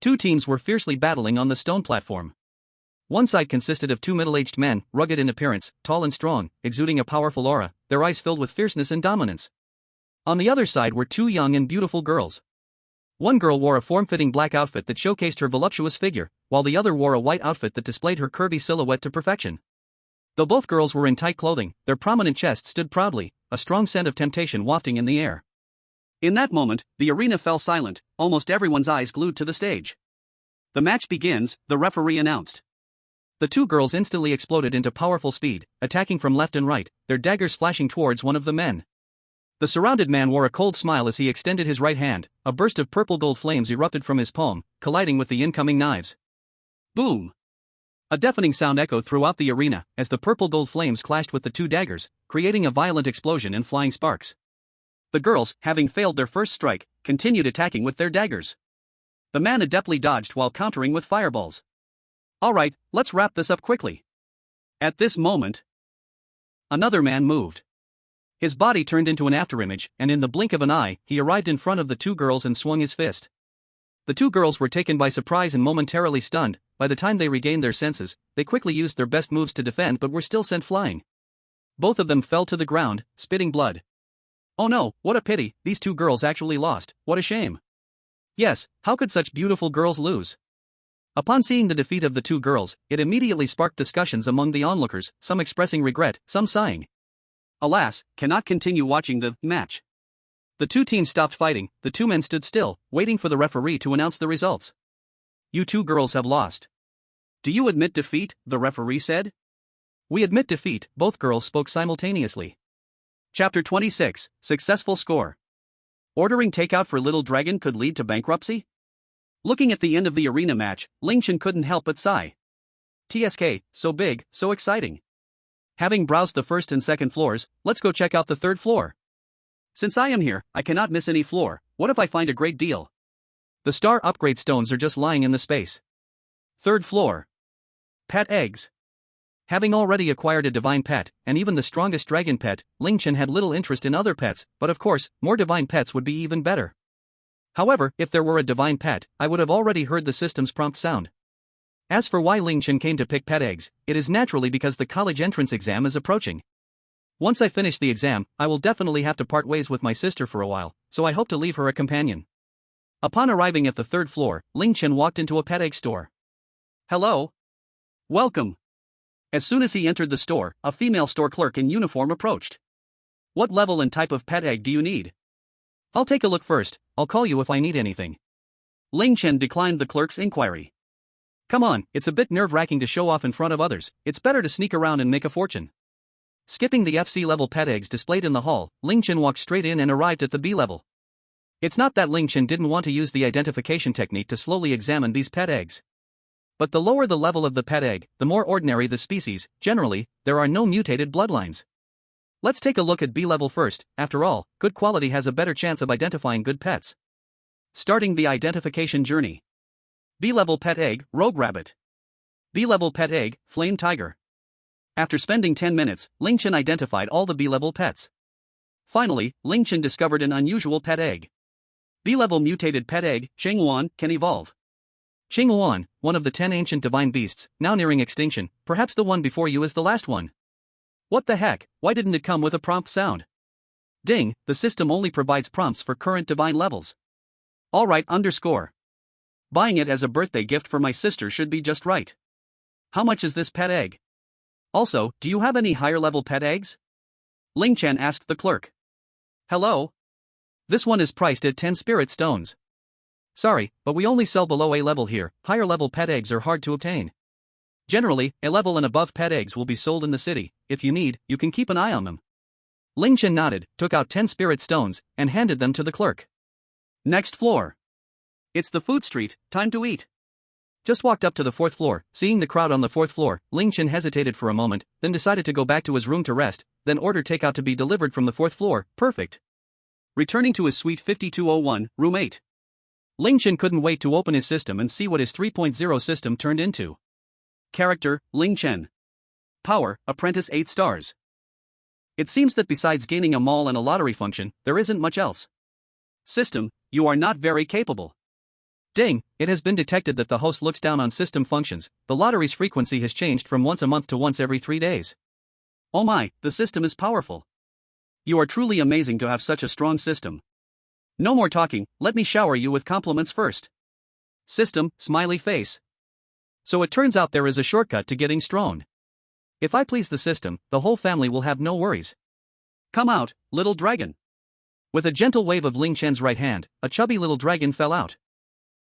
Two teams were fiercely battling on the stone platform. One side consisted of two middle-aged men, rugged in appearance, tall and strong, exuding a powerful aura, their eyes filled with fierceness and dominance. On the other side were two young and beautiful girls. One girl wore a form-fitting black outfit that showcased her voluptuous figure, while the other wore a white outfit that displayed her curvy silhouette to perfection. Though both girls were in tight clothing, their prominent chests stood proudly, a strong scent of temptation wafting in the air. In that moment, the arena fell silent, almost everyone's eyes glued to the stage. The match begins, the referee announced. The two girls instantly exploded into powerful speed, attacking from left and right, their daggers flashing towards one of the men. The surrounded man wore a cold smile as he extended his right hand. A burst of purple gold flames erupted from his palm, colliding with the incoming knives. Boom! A deafening sound echoed throughout the arena as the purple gold flames clashed with the two daggers, creating a violent explosion and flying sparks. The girls, having failed their first strike, continued attacking with their daggers. The man adeptly dodged while countering with fireballs. Alright, let's wrap this up quickly. At this moment, another man moved. His body turned into an afterimage, and in the blink of an eye, he arrived in front of the two girls and swung his fist. The two girls were taken by surprise and momentarily stunned. By the time they regained their senses, they quickly used their best moves to defend but were still sent flying. Both of them fell to the ground, spitting blood. Oh no, what a pity, these two girls actually lost, what a shame. Yes, how could such beautiful girls lose? Upon seeing the defeat of the two girls, it immediately sparked discussions among the onlookers, some expressing regret, some sighing. Alas, cannot continue watching the match. The two teams stopped fighting, the two men stood still, waiting for the referee to announce the results. You two girls have lost. Do you admit defeat? The referee said. We admit defeat, both girls spoke simultaneously. Chapter 26, Successful Score. Ordering takeout for Little Dragon could lead to bankruptcy? Looking at the end of the arena match, Ling Chen couldn't help but sigh. TSK, so big, so exciting. Having browsed the first and second floors, let's go check out the third floor. Since I am here, I cannot miss any floor. What if I find a great deal? The star upgrade stones are just lying in the space. Third floor. Pet eggs. Having already acquired a divine pet, and even the strongest dragon pet, Ling Chen had little interest in other pets, but of course, more divine pets would be even better. However, if there were a divine pet, I would have already heard the system's prompt sound. As for why Ling Chen came to pick pet eggs, it is naturally because the college entrance exam is approaching. Once I finish the exam, I will definitely have to part ways with my sister for a while, so I hope to leave her a companion. Upon arriving at the third floor, Ling Chen walked into a pet egg store. Hello. Welcome. As soon as he entered the store, a female store clerk in uniform approached. What level and type of pet egg do you need? I'll take a look first, I'll call you if I need anything. Ling Chen declined the clerk's inquiry. Come on, it's a bit nerve-wracking to show off in front of others, it's better to sneak around and make a fortune. Skipping the FC level pet eggs displayed in the hall, Ling Chen walked straight in and arrived at the B level. It's not that Ling Chen didn't want to use the identification technique to slowly examine these pet eggs. But the lower the level of the pet egg, the more ordinary the species. Generally, there are no mutated bloodlines. Let's take a look at B level first. After all, good quality has a better chance of identifying good pets. Starting the identification journey. B level pet egg, rogue rabbit. B level pet egg, flame tiger. After spending 10 minutes, Ling Chen identified all the B level pets. Finally, Ling Chen discovered an unusual pet egg. B level mutated pet egg, Qingyuan, can evolve. Qingyuan, one of the 10 ancient divine beasts, now nearing extinction, perhaps the one before you is the last one. What the heck, why didn't it come with a prompt sound? Ding, the system only provides prompts for current divine levels. Alright, underscore. Buying it as a birthday gift for my sister should be just right. How much is this pet egg? Also, do you have any higher level pet eggs? Ling Chen asked the clerk. Hello? This one is priced at 10 spirit stones. Sorry, but we only sell below A level here, higher level pet eggs are hard to obtain. Generally, A level and above pet eggs will be sold in the city. If you need, you can keep an eye on them. Ling Chen nodded, took out 10 spirit stones, and handed them to the clerk. Next floor. It's the food street, time to eat. Just walked up to the 4th floor. Seeing the crowd on the 4th floor, Ling Chen hesitated for a moment, then decided to go back to his room to rest, then ordered takeout to be delivered from the 4th floor. Perfect. Returning to his suite 5201, room 8. Ling Chen couldn't wait to open his system and see what his 3.0 system turned into. Character, Ling Chen. Power, Apprentice 8 stars. It seems that besides gaining a mall and a lottery function, there isn't much else. System, you are not very capable. Ding, it has been detected that the host looks down on system functions. The lottery's frequency has changed from once a month to once every 3 days. Oh my, the system is powerful. You are truly amazing to have such a strong system. No more talking, let me shower you with compliments first. System, smiley face. So it turns out there is a shortcut to getting strong. If I please the system, the whole family will have no worries. Come out, little dragon. With a gentle wave of Ling Chen's right hand, a chubby little dragon fell out.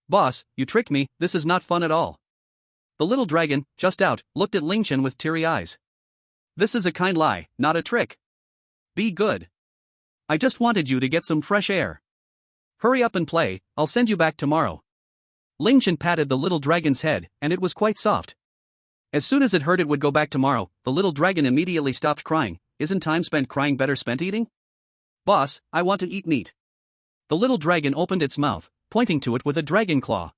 Boss, you tricked me, this is not fun at all. The little dragon, just out, looked at Ling Chen with teary eyes. This is a kind lie, not a trick. Be good. I just wanted you to get some fresh air. Hurry up and play, I'll send you back tomorrow. Ling Chen patted the little dragon's head, and it was quite soft. As soon as it heard it would go back tomorrow, the little dragon immediately stopped crying. Isn't time spent crying better spent eating? Boss, I want to eat meat. The little dragon opened its mouth, pointing to it with a dragon claw.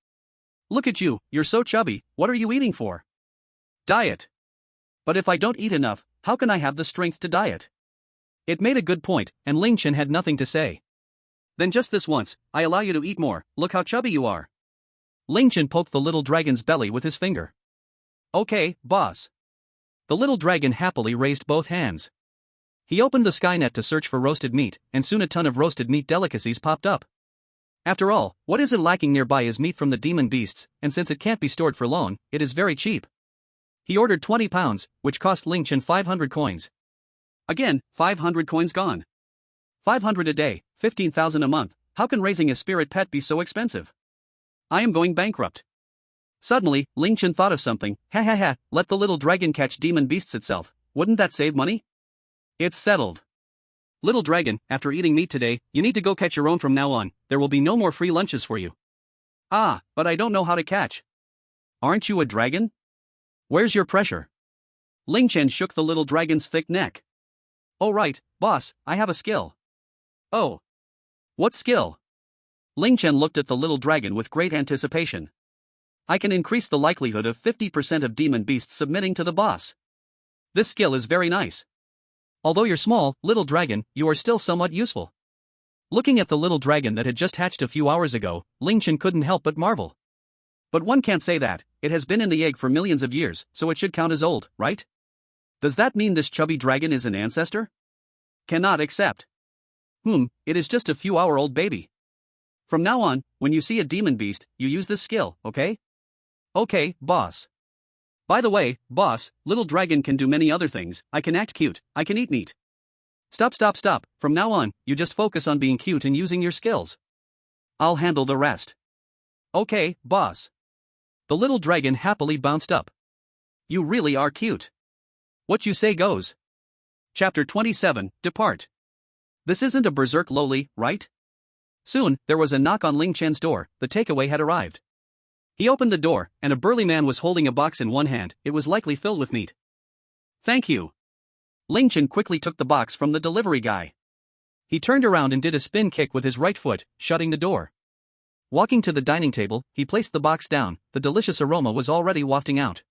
Look at you, you're so chubby, what are you eating for? Diet. But if I don't eat enough, how can I have the strength to diet? It made a good point, and Ling Chen had nothing to say. Then just this once, I allow you to eat more, look how chubby you are. Ling Chen poked the little dragon's belly with his finger. Okay, boss. The little dragon happily raised both hands. He opened the Skynet to search for roasted meat, and soon a ton of roasted meat delicacies popped up. After all, what is it lacking nearby is meat from the demon beasts, and since it can't be stored for long, it is very cheap. He ordered 20 pounds, which cost Ling Chen 500 coins. Again, 500 coins gone. 500 a day, 15,000 a month, how can raising a spirit pet be so expensive? I am going bankrupt. Suddenly, Ling Chen thought of something. Ha ha ha, let the little dragon catch demon beasts itself, wouldn't that save money? It's settled. Little dragon, after eating meat today, you need to go catch your own from now on, there will be no more free lunches for you. Ah, but I don't know how to catch. Aren't you a dragon? Where's your pressure? Ling Chen shook the little dragon's thick neck. Oh right, boss, I have a skill. Oh. What skill? Ling Chen looked at the little dragon with great anticipation. I can increase the likelihood of 50% of demon beasts submitting to the boss. This skill is very nice. Although you're small, little dragon, you are still somewhat useful. Looking at the little dragon that had just hatched a few hours ago, Ling Chen couldn't help but marvel. But one can't say that, it has been in the egg for millions of years, so it should count as old, right? Does that mean this chubby dragon is an ancestor? Cannot accept. It is just a few-hour-old baby. From now on, when you see a demon beast, you use this skill, okay? Okay, boss. By the way, boss, little dragon can do many other things. I can act cute, I can eat meat. Stop, from now on, you just focus on being cute and using your skills. I'll handle the rest. Okay, boss. The little dragon happily bounced up. You really are cute. What you say goes. Chapter 27, Depart. This isn't a berserk lowly, right? Soon, there was a knock on Ling Chen's door, the takeaway had arrived. He opened the door, and a burly man was holding a box in one hand, it was likely filled with meat. Thank you. Ling Chen quickly took the box from the delivery guy. He turned around and did a spin kick with his right foot, shutting the door. Walking to the dining table, he placed the box down, the delicious aroma was already wafting out.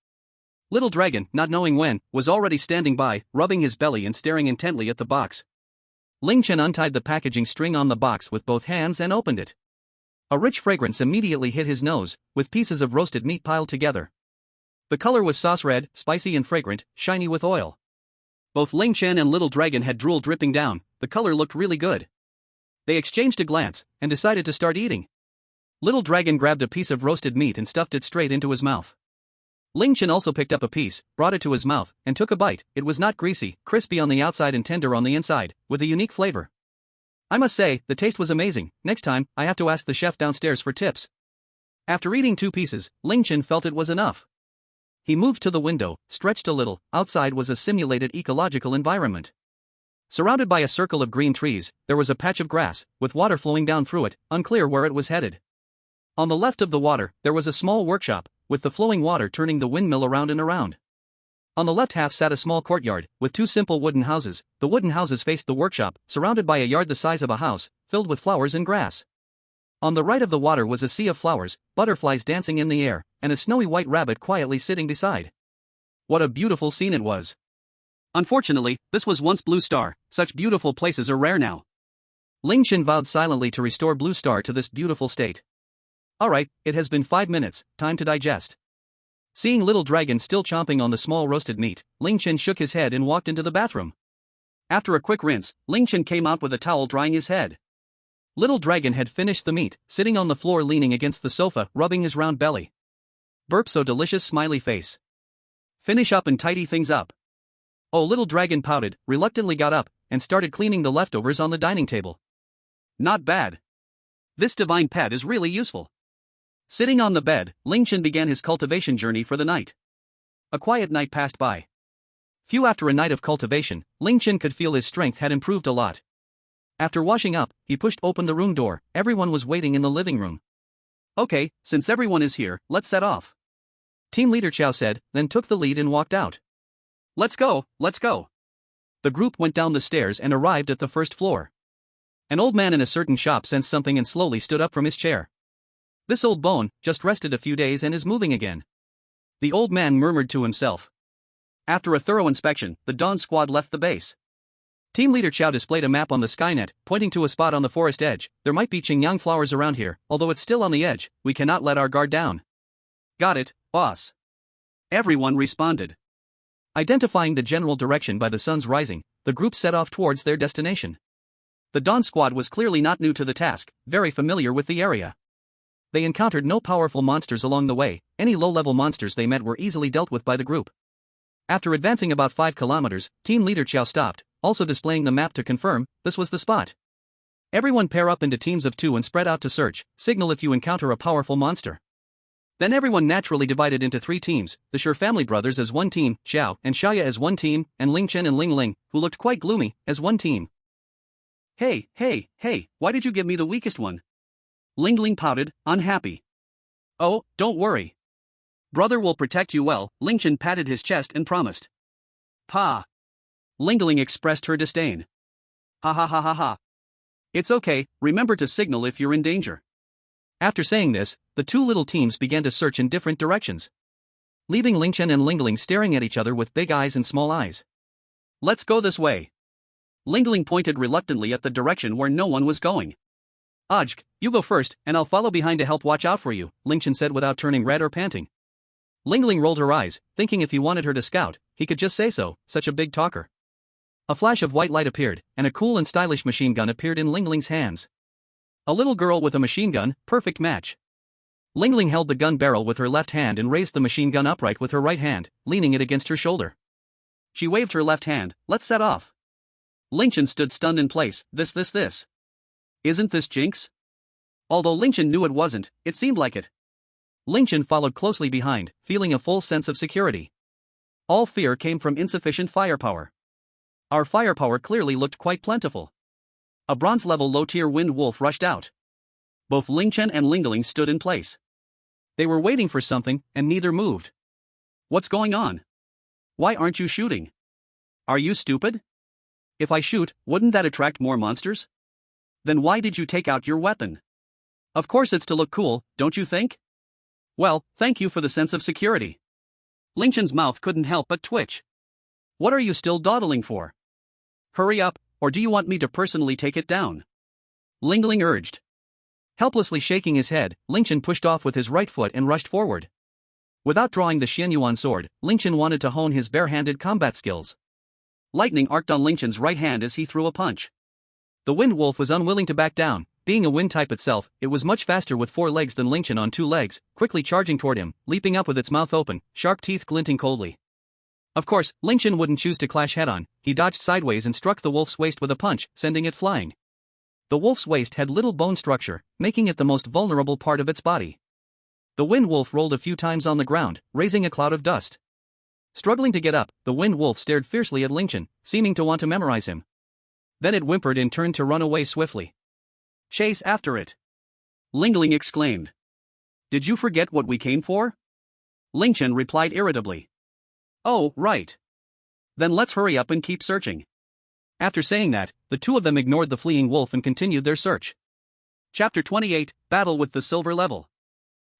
Little dragon, not knowing when, was already standing by, rubbing his belly and staring intently at the box. Ling Chen untied the packaging string on the box with both hands and opened it. A rich fragrance immediately hit his nose, with pieces of roasted meat piled together. The color was sauce red, spicy and fragrant, shiny with oil. Both Ling Chen and Little Dragon had drool dripping down, the color looked really good. They exchanged a glance, and decided to start eating. Little Dragon grabbed a piece of roasted meat and stuffed it straight into his mouth. Ling Chen also picked up a piece, brought it to his mouth, and took a bite. It was not greasy, crispy on the outside and tender on the inside, with a unique flavor. I must say, the taste was amazing. Next time, I have to ask the chef downstairs for tips. After eating 2 pieces, Ling Chen felt it was enough. He moved to the window, stretched a little. Outside was a simulated ecological environment. Surrounded by a circle of green trees, there was a patch of grass, with water flowing down through it, unclear where it was headed. On the left of the water, there was a small workshop, with the flowing water turning the windmill around and around. On the left half sat a small courtyard, with two simple wooden houses. The wooden houses faced the workshop, surrounded by a yard the size of a house, filled with flowers and grass. On the right of the water was a sea of flowers, butterflies dancing in the air, and a snowy white rabbit quietly sitting beside. What a beautiful scene it was. Unfortunately, this was once Blue Star. Such beautiful places are rare now. Ling Chen vowed silently to restore Blue Star to this beautiful state. Alright, it has been 5 minutes, time to digest. Seeing Little Dragon still chomping on the small roasted meat, Ling Chen shook his head and walked into the bathroom. After a quick rinse, Ling Chen came out with a towel drying his head. Little Dragon had finished the meat, sitting on the floor leaning against the sofa, rubbing his round belly. Burp so delicious smiley face. Finish up and tidy things up. Oh, Little Dragon pouted, reluctantly got up, and started cleaning the leftovers on the dining table. Not bad. This divine pet is really useful. Sitting on the bed, Ling Chen began his cultivation journey for the night. A quiet night passed by. Few after a night of cultivation, Ling Chen could feel his strength had improved a lot. After washing up, he pushed open the room door. Everyone was waiting in the living room. Okay, since everyone is here, let's set off. Team leader Chow said, then took the lead and walked out. Let's go, let's go. The group went down the stairs and arrived at the first floor. An old man in a certain shop sensed something and slowly stood up from his chair. This old bone just rested a few days and is moving again. The old man murmured to himself. After a thorough inspection, the Dawn squad left the base. Team leader Chow displayed a map on the Skynet, pointing to a spot on the forest edge. There might be Qingyang flowers around here, although it's still on the edge. We cannot let our guard down. Got it, boss. Everyone responded. Identifying the general direction by the sun's rising, the group set off towards their destination. The Dawn squad was clearly not new to the task, very familiar with the area. They encountered no powerful monsters along the way. Any low-level monsters they met were easily dealt with by the group. After advancing about 5 kilometers, team leader Chow stopped, also displaying the map to confirm this was the spot. Everyone pair up into teams of 2 and spread out to search. Signal if you encounter a powerful monster. Then everyone naturally divided into 3 teams, the Sure family brothers as one team, Xiao and Shaya as one team, and Ling Chen and Ling Ling, who looked quite gloomy, as one team. Hey, why did you give me the weakest one? Ling Ling pouted, unhappy. Oh, don't worry. Brother will protect you well, Ling Chen patted his chest and promised. Pa. Ling Ling expressed her disdain. Ha ha ha ha ha. It's okay, remember to signal if you're in danger. After saying this, the 2 little teams began to search in different directions, leaving Ling Chen and Ling Ling staring at each other with big eyes and small eyes. Let's go this way. Ling Ling pointed reluctantly at the direction where no one was going. Ajk, you go first, and I'll follow behind to help watch out for you, Ling Chen said without turning red or panting. Ling Ling rolled her eyes, thinking if he wanted her to scout, he could just say so, such a big talker. A flash of white light appeared, and a cool and stylish machine gun appeared in Ling Ling's hands. A little girl with a machine gun, perfect match. Ling Ling held the gun barrel with her left hand and raised the machine gun upright with her right hand, leaning it against her shoulder. She waved her left hand, let's set off. Ling Chen stood stunned in place, this. Isn't this Jinx? Although Ling Chen knew it wasn't, it seemed like it. Ling Chen followed closely behind, feeling a full sense of security. All fear came from insufficient firepower. Our firepower clearly looked quite plentiful. A bronze-level low-tier wind wolf rushed out. Both Ling Chen and Ling Ling stood in place. They were waiting for something, and neither moved. What's going on? Why aren't you shooting? Are you stupid? If I shoot, wouldn't that attract more monsters? Then why did you take out your weapon? Of course it's to look cool, don't you think? Well, thank you for the sense of security. Ling Chen's mouth couldn't help but twitch. What are you still dawdling for? Hurry up, or do you want me to personally take it down? Ling Ling urged. Helplessly shaking his head, Ling Chen pushed off with his right foot and rushed forward. Without drawing the Xianyuan sword, Ling Chen wanted to hone his bare-handed combat skills. Lightning arced on Ling Chen's right hand as he threw a punch. The wind wolf was unwilling to back down. Being a wind type itself, it was much faster with 4 legs than Ling Chen on 2 legs, quickly charging toward him, leaping up with its mouth open, sharp teeth glinting coldly. Of course, Ling Chen wouldn't choose to clash head-on. He dodged sideways and struck the wolf's waist with a punch, sending it flying. The wolf's waist had little bone structure, making it the most vulnerable part of its body. The wind wolf rolled a few times on the ground, raising a cloud of dust. Struggling to get up, the wind wolf stared fiercely at Ling Chen, seeming to want to memorize him. Then it whimpered and turned to run away swiftly. Chase after it! Ling Ling exclaimed. Did you forget what we came for? Ling Chen replied irritably. Oh, right. Then let's hurry up and keep searching. After saying that, the two of them ignored the fleeing wolf and continued their search. Chapter 28, Battle with the Silver Level.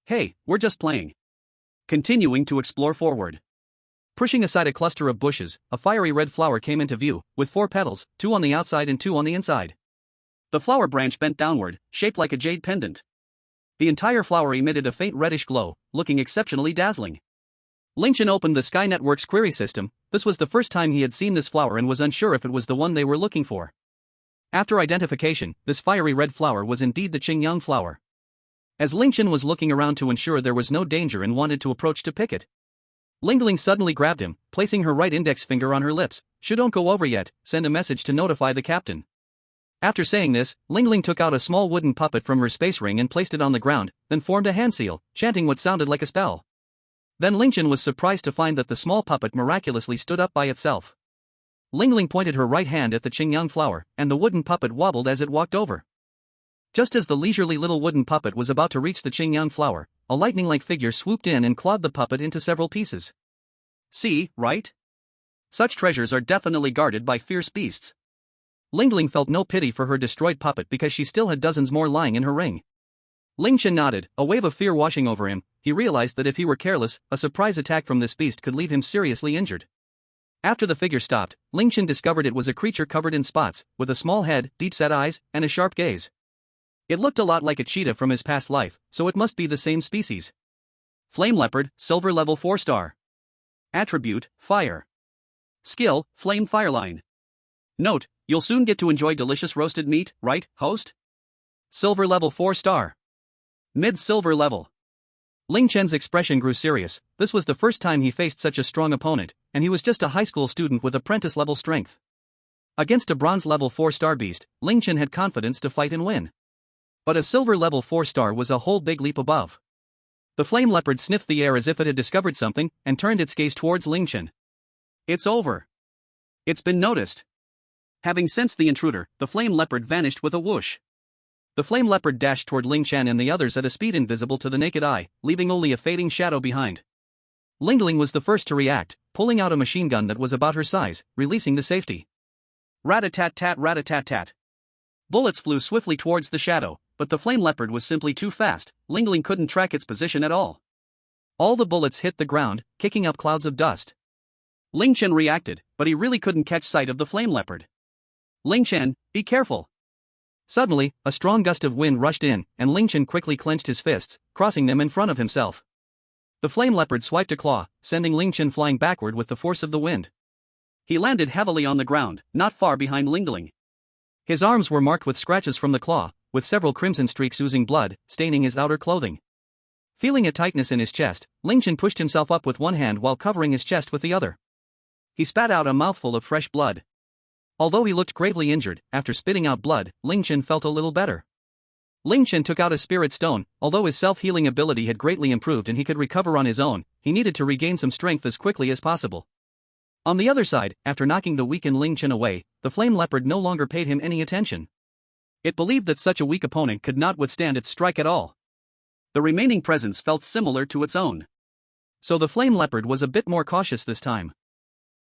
Hey, we're just playing. Continuing to explore forward. Pushing aside a cluster of bushes, a fiery red flower came into view, with 4 petals, 2 on the outside and 2 on the inside. The flower branch bent downward, shaped like a jade pendant. The entire flower emitted a faint reddish glow, looking exceptionally dazzling. Ling Chen opened the Sky Network's query system. This was the first time he had seen this flower and was unsure if it was the one they were looking for. After identification, this fiery red flower was indeed the Qingyang flower. As Ling Chen was looking around to ensure there was no danger and wanted to approach to pick it, Ling suddenly grabbed him, placing her right index finger on her lips. Don't go over yet, send a message to notify the captain. After saying this, Ling took out a small wooden puppet from her space ring and placed it on the ground, then formed a hand seal, chanting what sounded like a spell. Then Ling Chen was surprised to find that the small puppet miraculously stood up by itself. Ling pointed her right hand at the Qingyang flower, and the wooden puppet wobbled as it walked over. Just as the leisurely little wooden puppet was about to reach the Qingyang flower, a lightning-like figure swooped in and clawed the puppet into several pieces. See, right? Such treasures are definitely guarded by fierce beasts. Ling felt no pity for her destroyed puppet because she still had dozens more lying in her ring. Ling Chen nodded, a wave of fear washing over him. He realized that if he were careless, a surprise attack from this beast could leave him seriously injured. After the figure stopped, Ling Chen discovered it was a creature covered in spots, with a small head, deep-set eyes, and a sharp gaze. It looked a lot like a cheetah from his past life, so it must be the same species. Flame Leopard, Silver Level 4-star. Attribute, Fire. Skill, Flame Fireline. Note, you'll soon get to enjoy delicious roasted meat, right, host? Silver Level 4-star. Mid-Silver Level. Ling Chen's expression grew serious. This was the first time he faced such a strong opponent, and he was just a high school student with apprentice-level strength. Against a Bronze Level 4-star beast, Ling Chen had confidence to fight and win. But a Silver Level 4-star was a whole big leap above. The flame leopard sniffed the air as if it had discovered something, and turned its gaze towards Ling Chen. It's over. It's been noticed. Having sensed the intruder, the flame leopard vanished with a whoosh. The flame leopard dashed toward Ling Chen and the others at a speed invisible to the naked eye, leaving only a fading shadow behind. Ling was the first to react, pulling out a machine gun that was about her size, releasing the safety. Rat-a-tat-tat, rat-a-tat-tat. Bullets flew swiftly towards the shadow, but the flame leopard was simply too fast. Ling couldn't track its position at all. All the bullets hit the ground, kicking up clouds of dust. Ling Chen reacted, but he really couldn't catch sight of the flame leopard. Ling Chen, be careful. Suddenly, a strong gust of wind rushed in, and Ling Chen quickly clenched his fists, crossing them in front of himself. The flame leopard swiped a claw, sending Ling Chen flying backward with the force of the wind. He landed heavily on the ground, not far behind Ling. His arms were marked with scratches from the claw, with several crimson streaks oozing blood, staining his outer clothing. Feeling a tightness in his chest, Ling Chen pushed himself up with one hand while covering his chest with the other. He spat out a mouthful of fresh blood. Although he looked gravely injured, after spitting out blood, Ling Chen felt a little better. Ling Chen took out a spirit stone. Although his self-healing ability had greatly improved and he could recover on his own, he needed to regain some strength as quickly as possible. On the other side, after knocking the weakened Ling Chen away, the flame leopard no longer paid him any attention. It believed that such a weak opponent could not withstand its strike at all. The remaining presence felt similar to its own. So the flame leopard was a bit more cautious this time.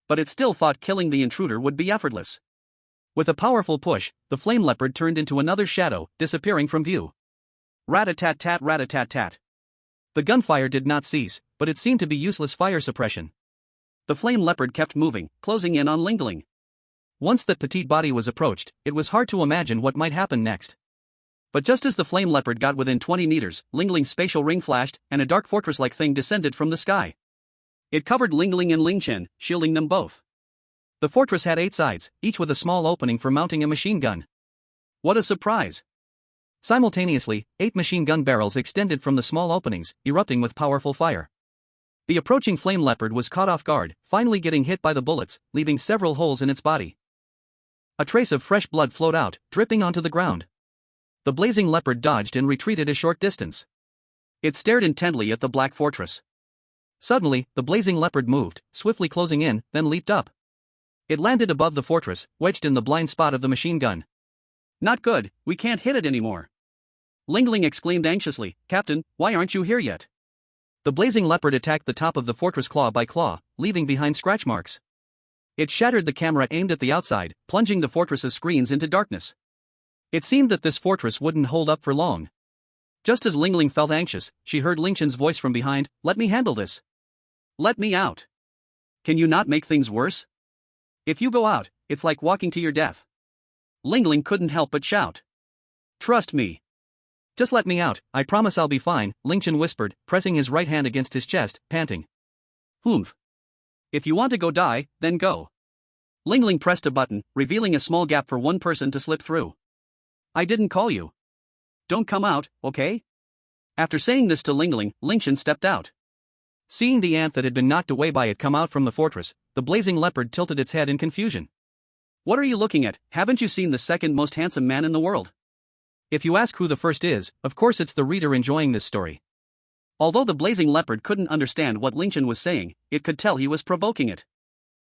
But it still thought killing the intruder would be effortless. With a powerful push, the flame leopard turned into another shadow, disappearing from view. Rat-a-tat-tat, rat-a-tat-tat. The gunfire did not cease, but it seemed to be useless fire suppression. The flame leopard kept moving, closing in on Ling. Once that petite body was approached, it was hard to imagine what might happen next. But just as the flame leopard got within 20 meters, Ling's spatial ring flashed, and a dark fortress-like thing descended from the sky. It covered Ling and Ling Chen, shielding them both. The fortress had 8 sides, each with a small opening for mounting a machine gun. What a surprise! Simultaneously, 8 machine gun barrels extended from the small openings, erupting with powerful fire. The approaching flame leopard was caught off guard, finally getting hit by the bullets, leaving several holes in its body. A trace of fresh blood flowed out, dripping onto the ground. The blazing leopard dodged and retreated a short distance. It stared intently at the black fortress. Suddenly, the blazing leopard moved, swiftly closing in, then leaped up. It landed above the fortress, wedged in the blind spot of the machine gun. Not good, we can't hit it anymore. Ling exclaimed anxiously, Captain, why aren't you here yet? The blazing leopard attacked the top of the fortress claw by claw, leaving behind scratch marks. It shattered the camera aimed at the outside, plunging the fortress's screens into darkness. It seemed that this fortress wouldn't hold up for long. Just as Ling felt anxious, she heard Ling Chen's voice from behind, "Let me handle this. Let me out. Can you not make things worse? If you go out, it's like walking to your death." Ling couldn't help but shout. "Trust me. Just let me out, I promise I'll be fine," Ling Chen whispered, pressing his right hand against his chest, panting. "Humph. If you want to go die, then go." Ling pressed a button, revealing a small gap for one person to slip through. "I didn't call you. Don't come out, okay?" After saying this to Ling Chen stepped out. Seeing the ant that had been knocked away by it come out from the fortress, the blazing leopard tilted its head in confusion. "What are you looking at? Haven't you seen the second most handsome man in the world?" If you ask who the first is, of course it's the reader enjoying this story. Although the blazing leopard couldn't understand what Ling Chen was saying, it could tell he was provoking it.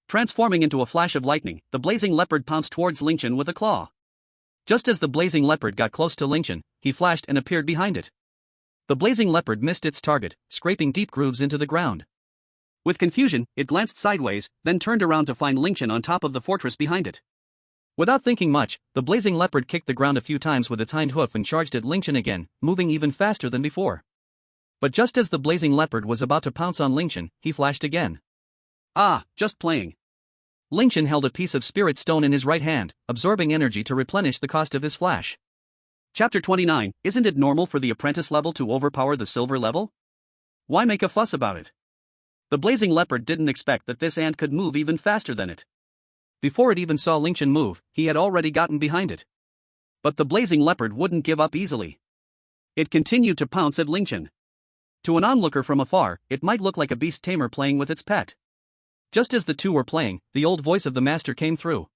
Transforming into a flash of lightning, the blazing leopard pounced towards Ling Chen with a claw. Just as the blazing leopard got close to Ling Chen, he flashed and appeared behind it. The blazing leopard missed its target, scraping deep grooves into the ground. With confusion, it glanced sideways, then turned around to find Ling Chen on top of the fortress behind it. Without thinking much, the blazing leopard kicked the ground a few times with its hind hoof and charged at Ling Chen again, moving even faster than before. But just as the blazing leopard was about to pounce on Ling Chen, he flashed again. "Ah, just playing." Ling Chen held a piece of spirit stone in his right hand, absorbing energy to replenish the cost of his flash. Chapter 29, Isn't it normal for the apprentice level to overpower the silver level? Why make a fuss about it? The blazing leopard didn't expect that this ant could move even faster than it. Before it even saw Ling Chen move, he had already gotten behind it. But the blazing leopard wouldn't give up easily. It continued to pounce at Ling Chen. To an onlooker from afar, it might look like a beast tamer playing with its pet. Just as the two were playing, the old voice of the master came through.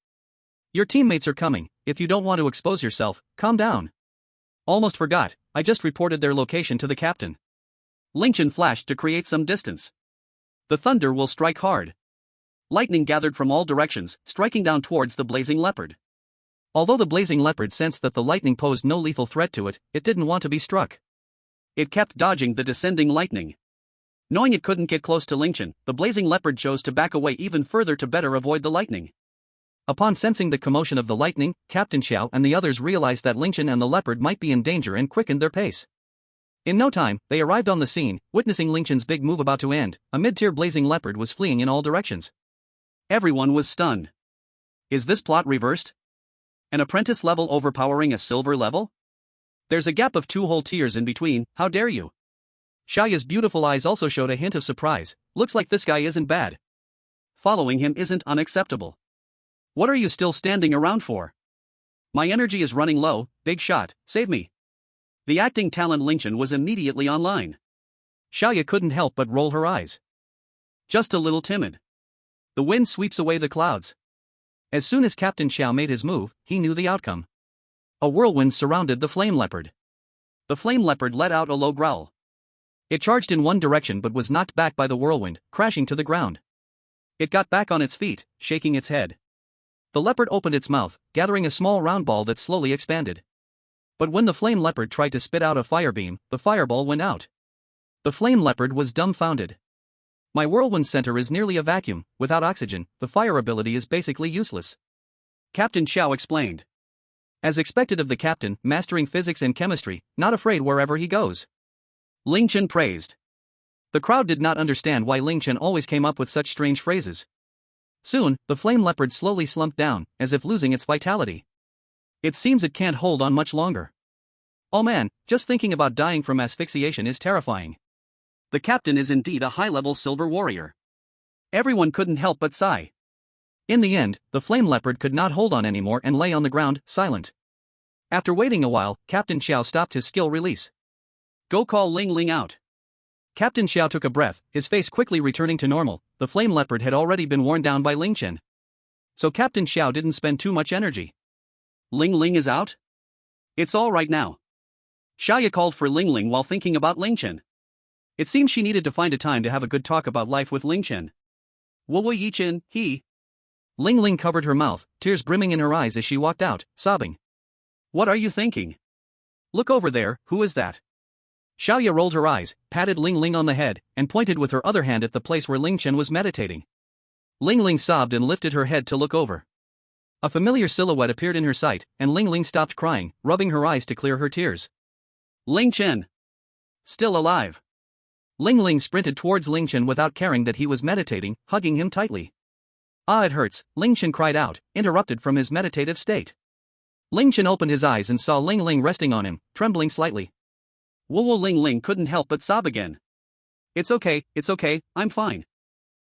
"Your teammates are coming. If you don't want to expose yourself, calm down." "Almost forgot, I just reported their location to the captain." Ling Chen flashed to create some distance. "The thunder will strike hard." Lightning gathered from all directions, striking down towards the blazing leopard. Although the blazing leopard sensed that the lightning posed no lethal threat to it, it didn't want to be struck. It kept dodging the descending lightning. Knowing it couldn't get close to Ling Chen, the blazing leopard chose to back away even further to better avoid the lightning. Upon sensing the commotion of the lightning, Captain Xiao and the others realized that Ling Chen and the leopard might be in danger and quickened their pace. In no time, they arrived on the scene, witnessing Ling Chen's big move about to end. A mid-tier blazing leopard was fleeing in all directions. Everyone was stunned. Is this plot reversed? An apprentice level overpowering a silver level? There's a gap of 2 whole tiers in between, how dare you? Xiaoya's beautiful eyes also showed a hint of surprise. Looks like this guy isn't bad. Following him isn't unacceptable. What are you still standing around for? My energy is running low, big shot, save me. The acting talent Ling Chen was immediately online. Xiaoya couldn't help but roll her eyes. Just a little timid. The wind sweeps away the clouds. As soon as Captain Xiao made his move, he knew the outcome. A whirlwind surrounded the flame leopard. The flame leopard let out a low growl. It charged in one direction but was knocked back by the whirlwind, crashing to the ground. It got back on its feet, shaking its head. The leopard opened its mouth, gathering a small round ball that slowly expanded. But when the flame leopard tried to spit out a fire beam, the fireball went out. The flame leopard was dumbfounded. My whirlwind center is nearly a vacuum. Without oxygen, the fire ability is basically useless. Captain Xiao explained. As expected of the captain, mastering physics and chemistry, not afraid wherever he goes. Ling Chen praised. The crowd did not understand why Ling Chen always came up with such strange phrases. Soon, the flame leopard slowly slumped down, as if losing its vitality. It seems it can't hold on much longer. Oh man, just thinking about dying from asphyxiation is terrifying. The captain is indeed a high-level silver warrior. Everyone couldn't help but sigh. In the end, the flame leopard could not hold on anymore and lay on the ground, silent. After waiting a while, Captain Xiao stopped his skill release. Go call Ling out. Captain Xiao took a breath, his face quickly returning to normal. The flame leopard had already been worn down by Ling Chen. So Captain Xiao didn't spend too much energy. Ling is out? It's all right now. Xiaoya called for Ling while thinking about Ling Chen. It seemed she needed to find a time to have a good talk about life with Ling Chen. Wu Yi Chen, he. Ling covered her mouth, tears brimming in her eyes as she walked out, sobbing. What are you thinking? Look over there, who is that? Xiaoya rolled her eyes, patted Ling Ling on the head, and pointed with her other hand at the place where Ling Chen was meditating. Ling Ling sobbed and lifted her head to look over. A familiar silhouette appeared in her sight, and Ling Ling stopped crying, rubbing her eyes to clear her tears. Ling Chen! Still alive! Ling Ling sprinted towards Ling Chen without caring that he was meditating, hugging him tightly. Ah, it hurts, Ling Chen cried out, interrupted from his meditative state. Ling Chen opened his eyes and saw Ling Ling resting on him, trembling slightly. Whoa, Ling Ling couldn't help but sob again. It's okay, I'm fine.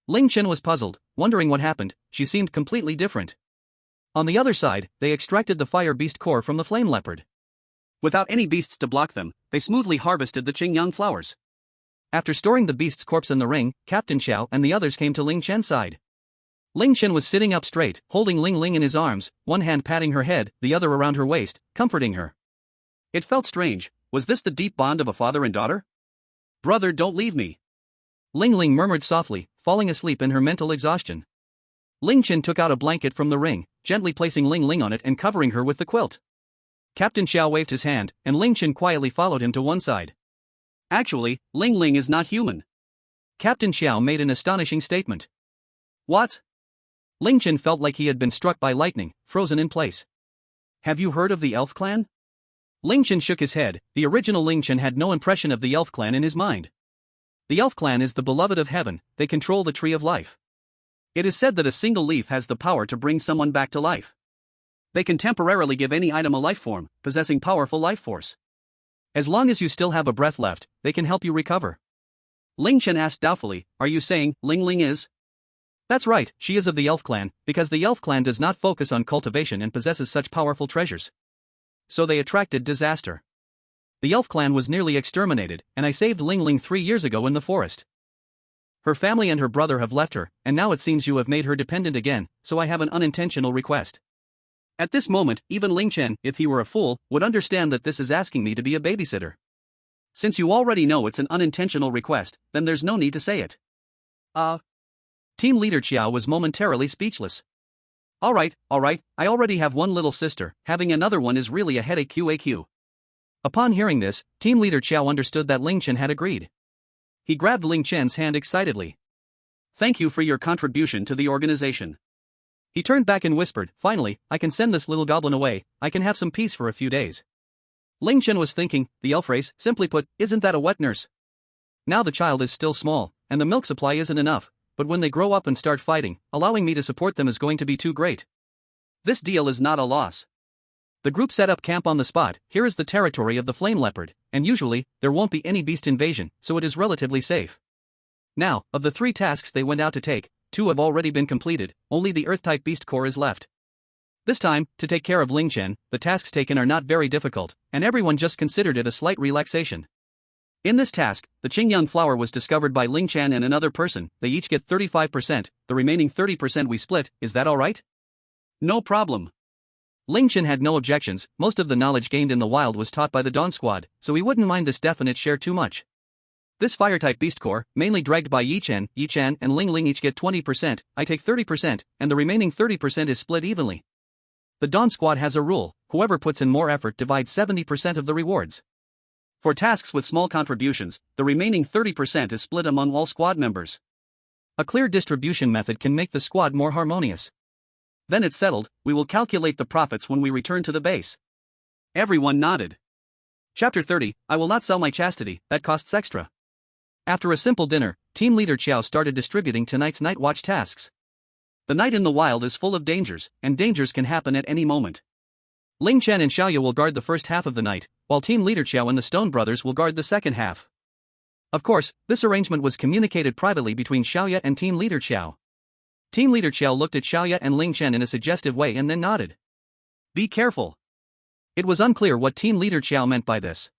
Ling Chen was puzzled, wondering what happened. She seemed completely different. On the other side, they extracted the fire beast core from the flame leopard. Without any beasts to block them, they smoothly harvested the Qingyang flowers. After storing the beast's corpse in the ring, Captain Xiao and the others came to Ling Chen's side. Ling Chen was sitting up straight, holding Ling Ling in his arms, one hand patting her head, the other around her waist, comforting her. It felt strange. Was this the deep bond of a father and daughter? Brother, don't leave me. Ling Ling murmured softly, falling asleep in her mental exhaustion. Ling Chen took out a blanket from the ring, gently placing Ling Ling on it and covering her with the quilt. Captain Xiao waved his hand, and Ling Chen quietly followed him to one side. Actually, Ling Ling is not human. Captain Xiao made an astonishing statement. What? Ling Chen felt like he had been struck by lightning, frozen in place. Have you heard of the elf clan? Ling Chen shook his head. The original Ling Chen had no impression of the elf clan in his mind. The elf clan is the beloved of heaven, they control the tree of life. It is said that a single leaf has the power to bring someone back to life. They can temporarily give any item a life form, possessing powerful life force. As long as you still have a breath left, they can help you recover. Ling Chen asked doubtfully, are you saying Ling Ling is? That's right, she is of the elf clan, because the elf clan does not focus on cultivation and possesses such powerful treasures. So they attracted disaster. The elf clan was nearly exterminated, and I saved Ling Ling 3 years ago in the forest. Her family and her brother have left her, and now it seems you have made her dependent again, so I have an unintentional request. At this moment, even Ling Chen, if he were a fool, would understand that this is asking me to be a babysitter. Since you already know it's an unintentional request, then there's no need to say it. Team leader Qiao was momentarily speechless. Alright, I already have one little sister, having another one is really a headache QAQ. Upon hearing this, team leader Qiao understood that Ling Chen had agreed. He grabbed Ling Chen's hand excitedly. Thank you for your contribution to the organization. He turned back and whispered, finally, I can send this little goblin away, I can have some peace for a few days. Ling Chen was thinking, the elf race, simply put, isn't that a wet nurse? Now the child is still small, and the milk supply isn't enough, but when they grow up and start fighting, allowing me to support them is going to be too great. This deal is not a loss. The group set up camp on the spot. Here is the territory of the flame leopard, and usually, there won't be any beast invasion, so it is relatively safe. Now, of the 3 tasks they went out to take, 2 have already been completed, only the earth-type beast core is left. This time, to take care of Ling Chen, the tasks taken are not very difficult, and everyone just considered it a slight relaxation. In this task, the Qingyang flower was discovered by Ling Chen and another person. They each get 35%, the remaining 30% we split, is that alright? No problem. Ling Chen had no objections, most of the knowledge gained in the wild was taught by the Dawn Squad, so he wouldn't mind this definite share too much. This fire-type beast core, mainly dragged by Yi Chen and Ling Ling each get 20%, I take 30%, and the remaining 30% is split evenly. The Dawn Squad has a rule, whoever puts in more effort divides 70% of the rewards. For tasks with small contributions, the remaining 30% is split among all squad members. A clear distribution method can make the squad more harmonious. Then it's settled, we will calculate the profits when we return to the base. Everyone nodded. Chapter 30, I will not sell my chastity, that costs extra. After a simple dinner, team leader Qiao started distributing tonight's night watch tasks. The night in the wild is full of dangers, and dangers can happen at any moment. Ling Chen and Xiaoya will guard the first half of the night, while team leader Qiao and the Stone Brothers will guard the second half. Of course, this arrangement was communicated privately between Xiaoya and team leader Qiao. Team leader Qiao looked at Xiaoya and Ling Chen in a suggestive way and then nodded. Be careful. It was unclear what team leader Qiao meant by this.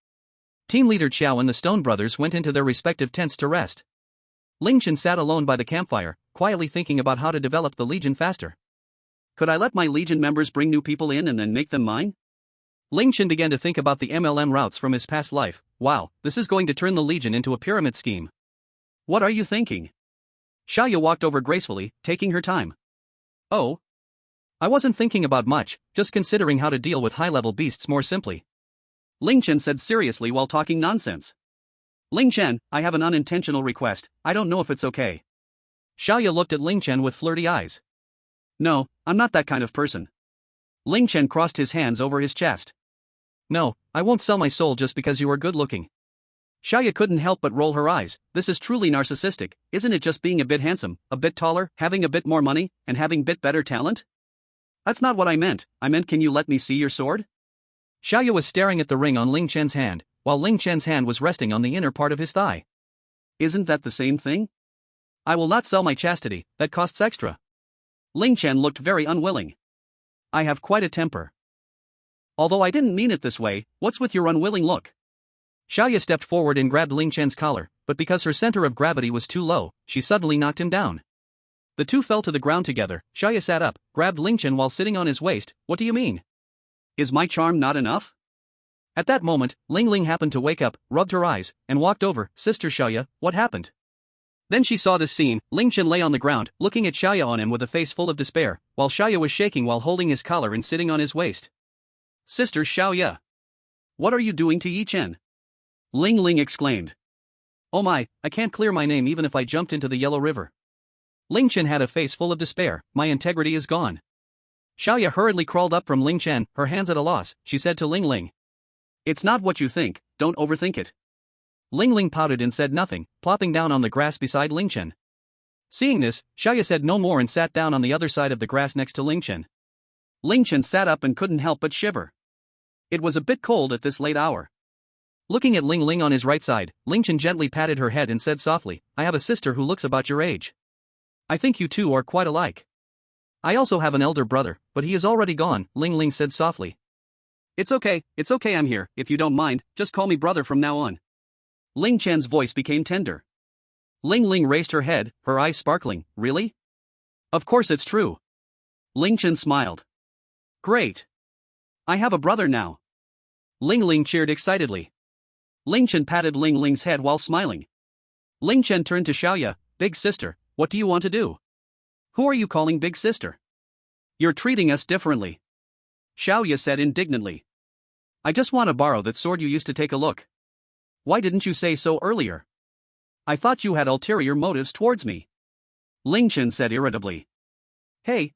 Team leader Qiao and the Stone Brothers went into their respective tents to rest. Ling Chen sat alone by the campfire, quietly thinking about how to develop the Legion faster. Could I let my Legion members bring new people in and then make them mine? Ling Chen began to think about the MLM routes from his past life. Wow, this is going to turn the Legion into a pyramid scheme. What are you thinking? Xiaoya walked over gracefully, taking her time. Oh. I wasn't thinking about much, just considering how to deal with high-level beasts more simply. Ling Chen said seriously while talking nonsense. Ling Chen, I have an unintentional request, I don't know if it's okay. Xiaoya looked at Ling Chen with flirty eyes. No, I'm not that kind of person. Ling Chen crossed his hands over his chest. No, I won't sell my soul just because you are good looking. Xiaoya couldn't help but roll her eyes. This is truly narcissistic, isn't it? Just being a bit handsome, a bit taller, having a bit more money, and having a bit better talent? That's not what I meant, can you let me see your sword? Xiaoya was staring at the ring on Ling Chen's hand, while Ling Chen's hand was resting on the inner part of his thigh. Isn't that the same thing? I will not sell my chastity, that costs extra. Ling Chen looked very unwilling. I have quite a temper. Although I didn't mean it this way, what's with your unwilling look? Xiaoya stepped forward and grabbed Ling Chen's collar, but because her center of gravity was too low, she suddenly knocked him down. The two fell to the ground together. Xiaoya sat up, grabbed Ling Chen while sitting on his waist. What do you mean? Is my charm not enough? At that moment, Ling Ling happened to wake up, rubbed her eyes, and walked over. Sister Xiaoya, what happened? Then she saw this scene. Ling Chen lay on the ground, looking at Xiaoya on him with a face full of despair, while Xiaoya was shaking while holding his collar and sitting on his waist. Sister Xiaoya, what are you doing to Yi Chen? Ling Ling exclaimed. Oh my, I can't clear my name even if I jumped into the Yellow River. Ling Chen had a face full of despair. My integrity is gone. Xiaoya hurriedly crawled up from Ling Chen, her hands at a loss. She said to Ling Ling. It's not what you think, don't overthink it. Ling Ling pouted and said nothing, plopping down on the grass beside Ling Chen. Seeing this, Xiaoya said no more and sat down on the other side of the grass next to Ling Chen. Ling Chen sat up and couldn't help but shiver. It was a bit cold at this late hour. Looking at Ling Ling on his right side, Ling Chen gently patted her head and said softly, I have a sister who looks about your age. I think you two are quite alike. I also have an elder brother, but he is already gone, Ling Ling said softly. It's okay, I'm here, if you don't mind, just call me brother from now on. Ling Chen's voice became tender. Ling Ling raised her head, her eyes sparkling. Really? Of course it's true. Ling Chen smiled. Great. I have a brother now. Ling Ling cheered excitedly. Ling Chen patted Ling Ling's head while smiling. Ling Chen turned to Xiaoya. Big sister, what do you want to do? Who are you calling big sister? You're treating us differently. Xiaoya said indignantly. I just want to borrow that sword you used to take a look. Why didn't you say so earlier? I thought you had ulterior motives towards me. Ling Chen said irritably. Hey,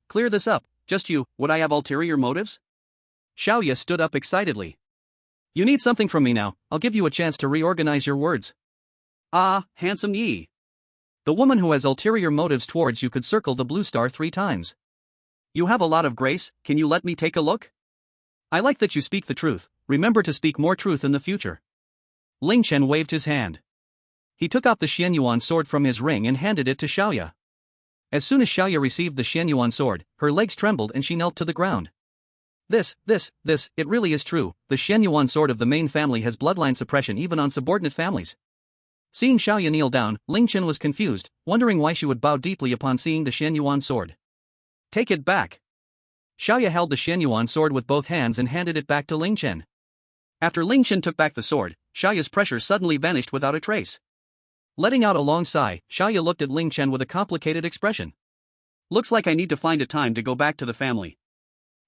clear this up, just you, would I have ulterior motives? Xiaoya stood up excitedly. You need something from me now, I'll give you a chance to reorganize your words. Ah, handsome Yi. The woman who has ulterior motives towards you could circle the blue star 3 times. You have a lot of grace, can you let me take a look? I like that you speak the truth, remember to speak more truth in the future. Ling Chen waved his hand. He took out the Xianyuan sword from his ring and handed it to Xiaoya. As soon as Xiaoya received the Xianyuan sword, her legs trembled and she knelt to the ground. This, it really is true, the Xianyuan sword of the main family has bloodline suppression even on subordinate families. Seeing Xiaoya kneel down, Ling Chen was confused, wondering why she would bow deeply upon seeing the Xianyuan sword. Take it back. Xiaoya held the Xianyuan sword with both hands and handed it back to Ling Chen. After Ling Chen took back the sword, Xiaoya's pressure suddenly vanished without a trace. Letting out a long sigh, Xiaoya looked at Ling Chen with a complicated expression. Looks like I need to find a time to go back to the family.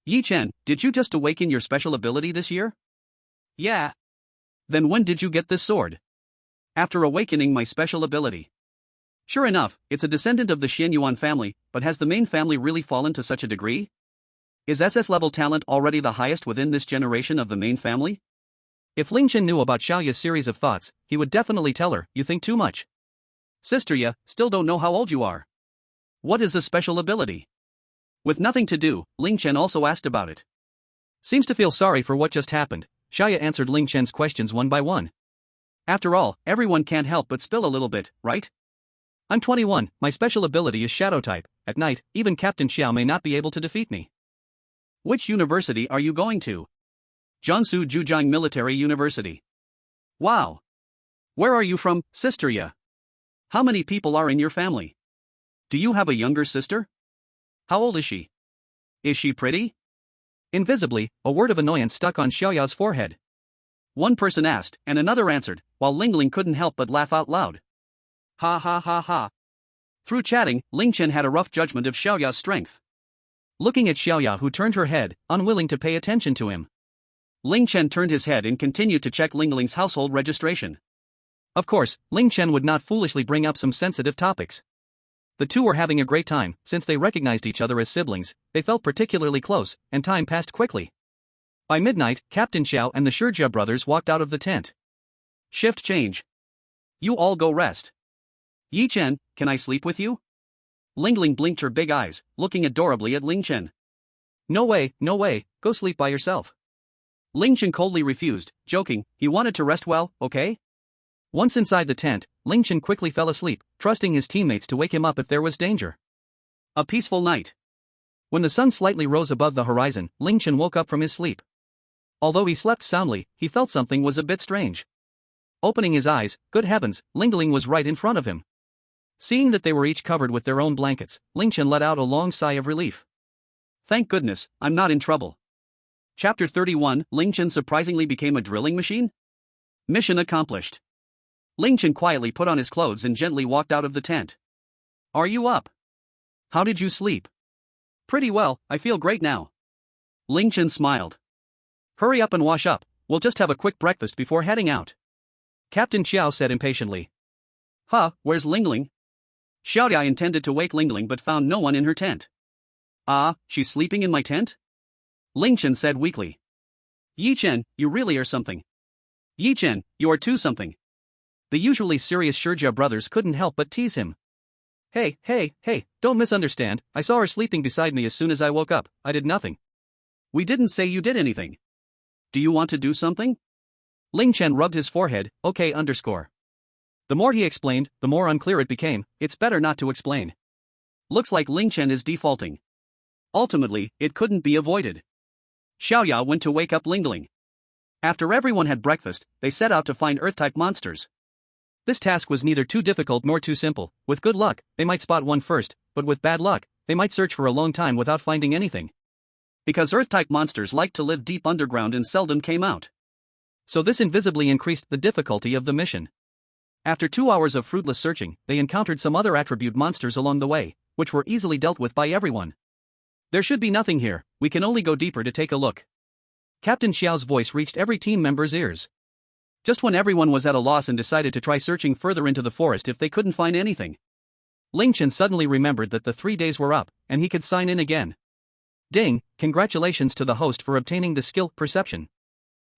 Yi Chen, did you just awaken your special ability this year? Yeah. Then when did you get this sword? After awakening my special ability. Sure enough, it's a descendant of the Xianyuan family, but has the main family really fallen to such a degree? Is SS level talent already the highest within this generation of the main family? If Ling Chen knew about Xiaoya's series of thoughts, he would definitely tell her, you think too much. Sister, ya still don't know how old you are. What is a special ability? With nothing to do, Ling Chen also asked about it. Seems to feel sorry for what just happened, Xiaoya answered Ling Chen's questions one by one. After all, everyone can't help but spill a little bit, right? I'm 21, my special ability is shadow type. At night, even Captain Xiao may not be able to defeat me. Which university are you going to? Jiangsu Zhujiang Military University. Wow. Where are you from, sister ya? How many people are in your family? Do you have a younger sister? How old is she? Is she pretty? Invisibly, a word of annoyance stuck on Xiaoya's forehead. One person asked, and another answered, while Ling Ling couldn't help but laugh out loud. Ha ha ha ha. Through chatting, Ling Chen had a rough judgment of Xiaoya's strength. Looking at Xiaoya, who turned her head, unwilling to pay attention to him. Ling Chen turned his head and continued to check Ling Ling's household registration. Of course, Ling Chen would not foolishly bring up some sensitive topics. The two were having a great time, since they recognized each other as siblings, they felt particularly close, and time passed quickly. By midnight, Captain Xiao and the Shurjia brothers walked out of the tent. Shift change. You all go rest. Yi Chen, can I sleep with you? Ling Ling blinked her big eyes, looking adorably at Ling Chen. No way, go sleep by yourself. Ling Chen coldly refused, joking, he wanted to rest well, okay? Once inside the tent, Ling Chen quickly fell asleep, trusting his teammates to wake him up if there was danger. A peaceful night. When the sun slightly rose above the horizon, Ling Chen woke up from his sleep. Although he slept soundly, he felt something was a bit strange. Opening his eyes, good heavens, Ling Ling was right in front of him. Seeing that they were each covered with their own blankets, Ling Chen let out a long sigh of relief. Thank goodness, I'm not in trouble. Chapter 31, Ling Chen surprisingly became a drilling machine? Mission accomplished. Ling Chen quietly put on his clothes and gently walked out of the tent. Are you up? How did you sleep? Pretty well, I feel great now. Ling Chen smiled. Hurry up and wash up, we'll just have a quick breakfast before heading out. Captain Xiao said impatiently. Huh, where's Ling Ling? Xiaoya intended to wake Ling Ling but found no one in her tent. Ah, she's sleeping in my tent? Ling Chen said weakly. Yi Chen, you really are something. Yi Chen, you are too something. The usually serious Shurjia brothers couldn't help but tease him. Hey, don't misunderstand, I saw her sleeping beside me as soon as I woke up, I did nothing. We didn't say you did anything. Do you want to do something? Ling Chen rubbed his forehead, okay. The more he explained, the more unclear it became, it's better not to explain. Looks like Ling Chen is defaulting. Ultimately, it couldn't be avoided. Xiaoya went to wake up Ling Ling. After everyone had breakfast, they set out to find Earth-type monsters. This task was neither too difficult nor too simple. With good luck, they might spot one first, but with bad luck, they might search for a long time without finding anything. Because Earth-type monsters liked to live deep underground and seldom came out. So this invisibly increased the difficulty of the mission. After 2 hours of fruitless searching, they encountered some other attribute monsters along the way, which were easily dealt with by everyone. There should be nothing here, we can only go deeper to take a look. Captain Xiao's voice reached every team member's ears. Just when everyone was at a loss and decided to try searching further into the forest if they couldn't find anything. Ling Chen suddenly remembered that the 3 days were up, and he could sign in again. Ding, congratulations to the host for obtaining the skill, Perception.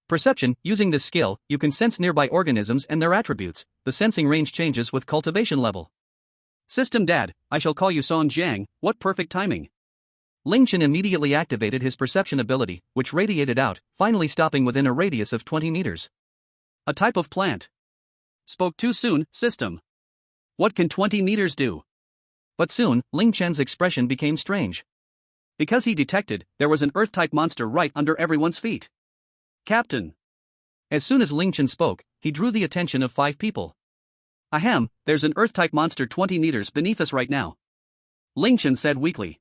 Perception, using this skill, you can sense nearby organisms and their attributes, the sensing range changes with cultivation level. System Dad, I shall call you Song Jiang, what perfect timing. Ling Chen immediately activated his perception ability, which radiated out, finally stopping within a radius of 20 meters. A type of plant. Spoke too soon, system. What can 20 meters do? But soon, Ling Chen's expression became strange. Because he detected, there was an Earth-type monster right under everyone's feet. Captain. As soon as Ling Chen spoke, he drew the attention of 5 people. Ahem, there's an Earth-type monster 20 meters beneath us right now. Ling Chen said weakly.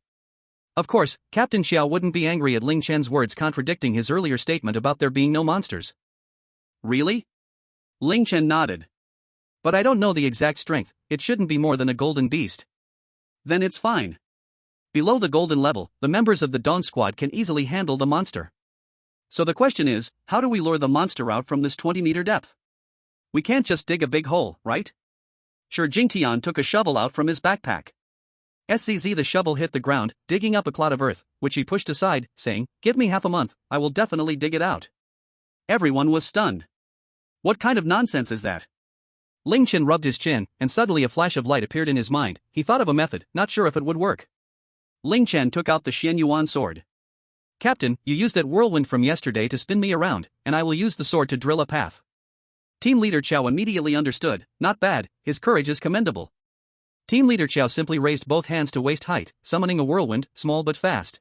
Of course, Captain Xiao wouldn't be angry at Ling Chen's words contradicting his earlier statement about there being no monsters. Really? Ling Chen nodded. But I don't know the exact strength, it shouldn't be more than a golden beast. Then it's fine. Below the golden level, the members of the Dawn Squad can easily handle the monster. So the question is, how do we lure the monster out from this 20-meter depth? We can't just dig a big hole, right? Sure, Jingtian took a shovel out from his backpack. SCZ the shovel hit the ground, digging up a clod of earth, which he pushed aside, saying, give me half a month, I will definitely dig it out. Everyone was stunned. What kind of nonsense is that? Ling Chen rubbed his chin, and suddenly a flash of light appeared in his mind. He thought of a method, not sure if it would work. Ling Chen took out the Xian Yuan sword. Captain, you used that whirlwind from yesterday to spin me around, and I will use the sword to drill a path. Team leader Qiao immediately understood, not bad, his courage is commendable. Team leader Qiao simply raised both hands to waist height, summoning a whirlwind, small but fast.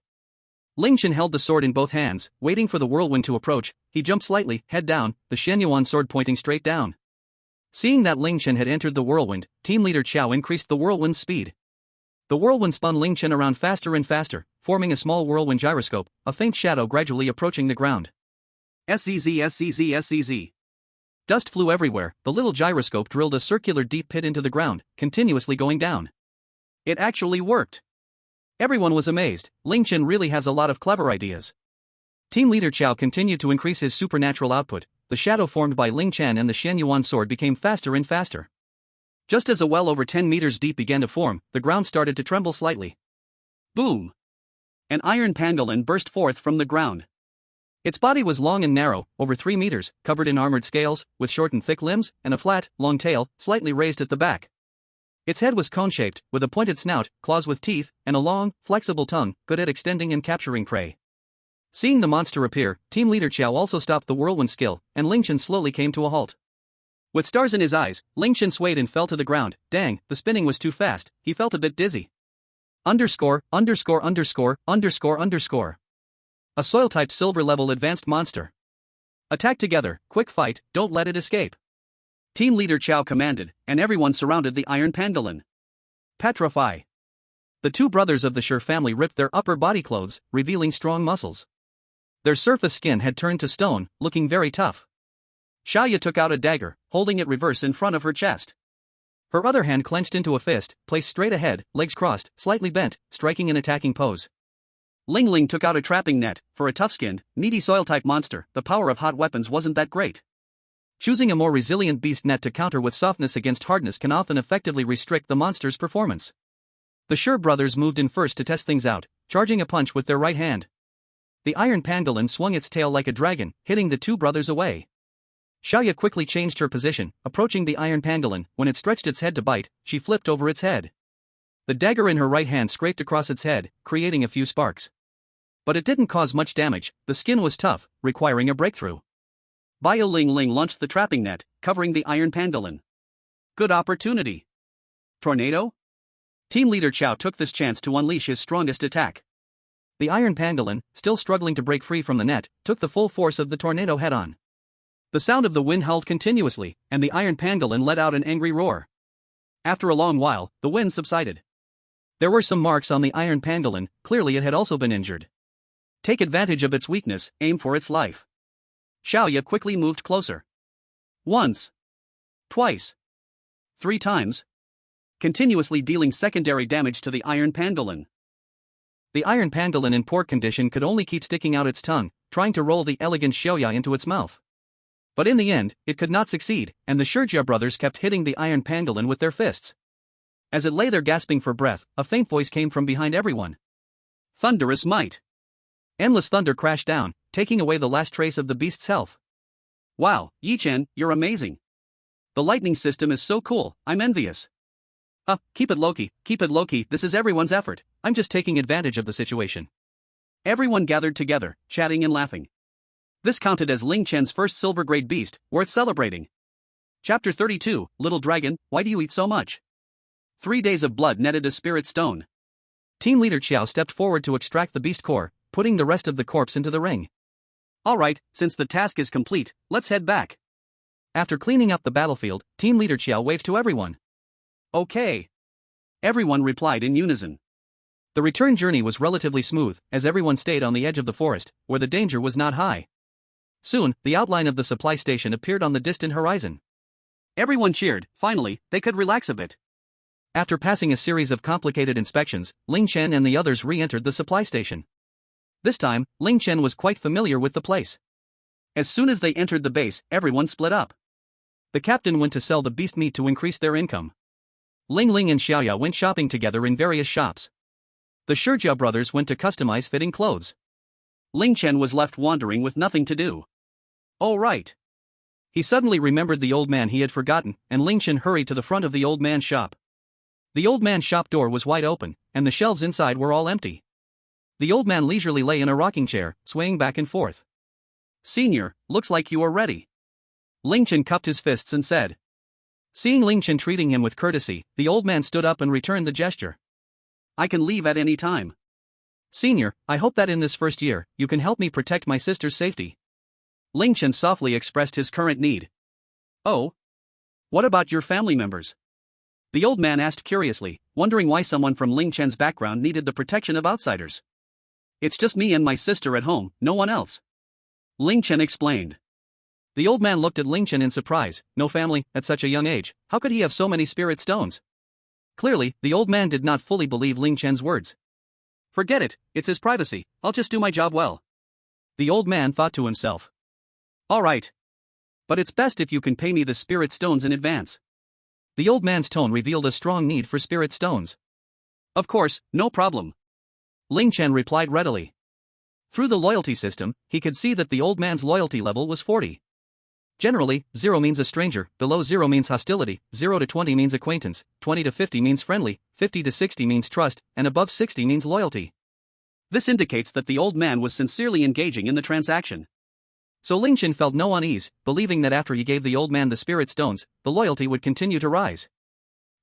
Ling Chen held the sword in both hands, waiting for the whirlwind to approach. He jumped slightly, head down, the Xian Yuan sword pointing straight down. Seeing that Ling Chen had entered the whirlwind, team leader Qiao increased the whirlwind's speed. The whirlwind spun Ling Chen around faster and faster, forming a small whirlwind gyroscope, a faint shadow gradually approaching the ground. SCZ. Dust flew everywhere, the little gyroscope drilled a circular deep pit into the ground, continuously going down. It actually worked. Everyone was amazed, Ling Chen really has a lot of clever ideas. Team leader Qiao continued to increase his supernatural output, the shadow formed by Ling Chen and the Shen Yuan sword became faster and faster. Just as a well over 10 meters deep began to form, the ground started to tremble slightly. Boom! An iron pangolin burst forth from the ground. Its body was long and narrow, over 3 meters, covered in armored scales, with short and thick limbs, and a flat, long tail, slightly raised at the back. Its head was cone-shaped, with a pointed snout, claws with teeth, and a long, flexible tongue, good at extending and capturing prey. Seeing the monster appear, team leader Qiao also stopped the whirlwind skill, and Ling Chen slowly came to a halt. With stars in his eyes, Ling Chen swayed and fell to the ground. Dang, the spinning was too fast, he felt a bit dizzy. Underscore. A soil-typed silver-level advanced monster. Attack together, quick fight, don't let it escape. Team leader Qiao commanded, and everyone surrounded the iron pangolin. Petrify. The two brothers of the Shi family ripped their upper body clothes, revealing strong muscles. Their surface skin had turned to stone, looking very tough. Xiaoya took out a dagger, holding it reverse in front of her chest. Her other hand clenched into a fist, placed straight ahead, legs crossed, slightly bent, striking an attacking pose. Ling Ling took out a trapping net. For a tough-skinned, meaty soil-type monster, the power of hot weapons wasn't that great. Choosing a more resilient beast net to counter with softness against hardness can often effectively restrict the monster's performance. The Shi brothers moved in first to test things out, charging a punch with their right hand. The iron pangolin swung its tail like a dragon, hitting the two brothers away. Xiaoya quickly changed her position, approaching the iron pangolin. When it stretched its head to bite, she flipped over its head. The dagger in her right hand scraped across its head, creating a few sparks. But it didn't cause much damage. The skin was tough, requiring a breakthrough. Bio Ling Ling launched the trapping net, covering the iron pangolin. Good opportunity. Tornado? Team leader Qiao took this chance to unleash his strongest attack. The iron pangolin, still struggling to break free from the net, took the full force of the tornado head-on. The sound of the wind howled continuously, and the iron pangolin let out an angry roar. After a long while, the wind subsided. There were some marks on the iron pangolin, clearly it had also been injured. Take advantage of its weakness, aim for its life. Xiaoya quickly moved closer. Once. Twice. 3 times. Continuously dealing secondary damage to the iron pangolin. The iron pangolin in poor condition could only keep sticking out its tongue, trying to roll the elegant Xiaoya into its mouth. But in the end, it could not succeed, and the Shijia brothers kept hitting the iron pangolin with their fists. As it lay there gasping for breath, a faint voice came from behind everyone. Thunderous might. Endless thunder crashed down, taking away the last trace of the beast's health. Wow, Yi Chen, you're amazing. The lightning system is so cool, I'm envious. Keep it low-key, this is everyone's effort, I'm just taking advantage of the situation. Everyone gathered together, chatting and laughing. This counted as Ling Chen's first silver-grade beast, worth celebrating. Chapter 32, Little Dragon, why do you eat so much? 3 days of blood netted a spirit stone. Team leader Qiao stepped forward to extract the beast core, putting the rest of the corpse into the ring. Alright, since the task is complete, let's head back. After cleaning up the battlefield, team leader Qiao waved to everyone. Okay. Everyone replied in unison. The return journey was relatively smooth, as everyone stayed on the edge of the forest, where the danger was not high. Soon, the outline of the supply station appeared on the distant horizon. Everyone cheered, finally, they could relax a bit. After passing a series of complicated inspections, Ling Chen and the others re-entered the supply station. This time, Ling Chen was quite familiar with the place. As soon as they entered the base, everyone split up. The captain went to sell the beast meat to increase their income. Ling Ling and Xiaoya went shopping together in various shops. The Shijia brothers went to customize fitting clothes. Ling Chen was left wandering with nothing to do. Oh right. He suddenly remembered the old man he had forgotten, and Ling Chen hurried to the front of the old man's shop. The old man's shop door was wide open, and the shelves inside were all empty. The old man leisurely lay in a rocking chair, swaying back and forth. Senior, looks like you are ready. Ling Chen cupped his fists and said. Seeing Ling Chen treating him with courtesy, the old man stood up and returned the gesture. I can leave at any time. Senior, I hope that in this first year, you can help me protect my sister's safety. Ling Chen softly expressed his current need. Oh? What about your family members? The old man asked curiously, wondering why someone from Ling Chen's background needed the protection of outsiders. It's just me and my sister at home, no one else. Ling Chen explained. The old man looked at Ling Chen in surprise. No family, at such a young age, how could he have so many spirit stones? Clearly, the old man did not fully believe Ling Chen's words. Forget it, it's his privacy, I'll just do my job well. The old man thought to himself. Alright. But it's best if you can pay me the spirit stones in advance. The old man's tone revealed a strong need for spirit stones. Of course, no problem. Ling Chen replied readily. Through the loyalty system, he could see that the old man's loyalty level was 40. Generally, 0 means a stranger, below 0 means hostility, 0 to 20 means acquaintance, 20 to 50 means friendly, 50 to 60 means trust, and above 60 means loyalty. This indicates that the old man was sincerely engaging in the transaction. So Ling Chen felt no unease, believing that after he gave the old man the spirit stones, the loyalty would continue to rise.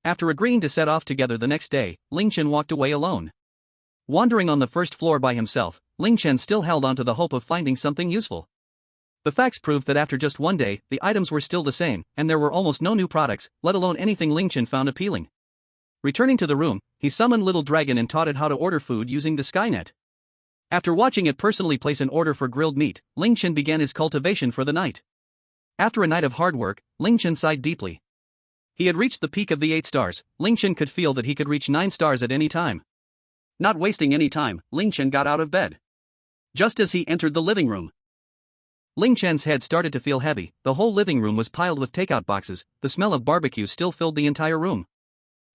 After agreeing to set off together the next day, Ling Chen walked away alone. Wandering on the first floor by himself, Ling Chen still held on to the hope of finding something useful. The facts proved that after just one day, the items were still the same, and there were almost no new products, let alone anything Ling Chen found appealing. Returning to the room, he summoned Little Dragon and taught it how to order food using the Skynet. After watching it personally place an order for grilled meat, Ling Chen began his cultivation for the night. After a night of hard work, Ling Chen sighed deeply. He had reached the peak of the 8 stars. Ling Chen could feel that he could reach 9 stars at any time. Not wasting any time, Ling Chen got out of bed. Just as he entered the living room, Ling Chen's head started to feel heavy. The whole living room was piled with takeout boxes. The smell of barbecue still filled the entire room.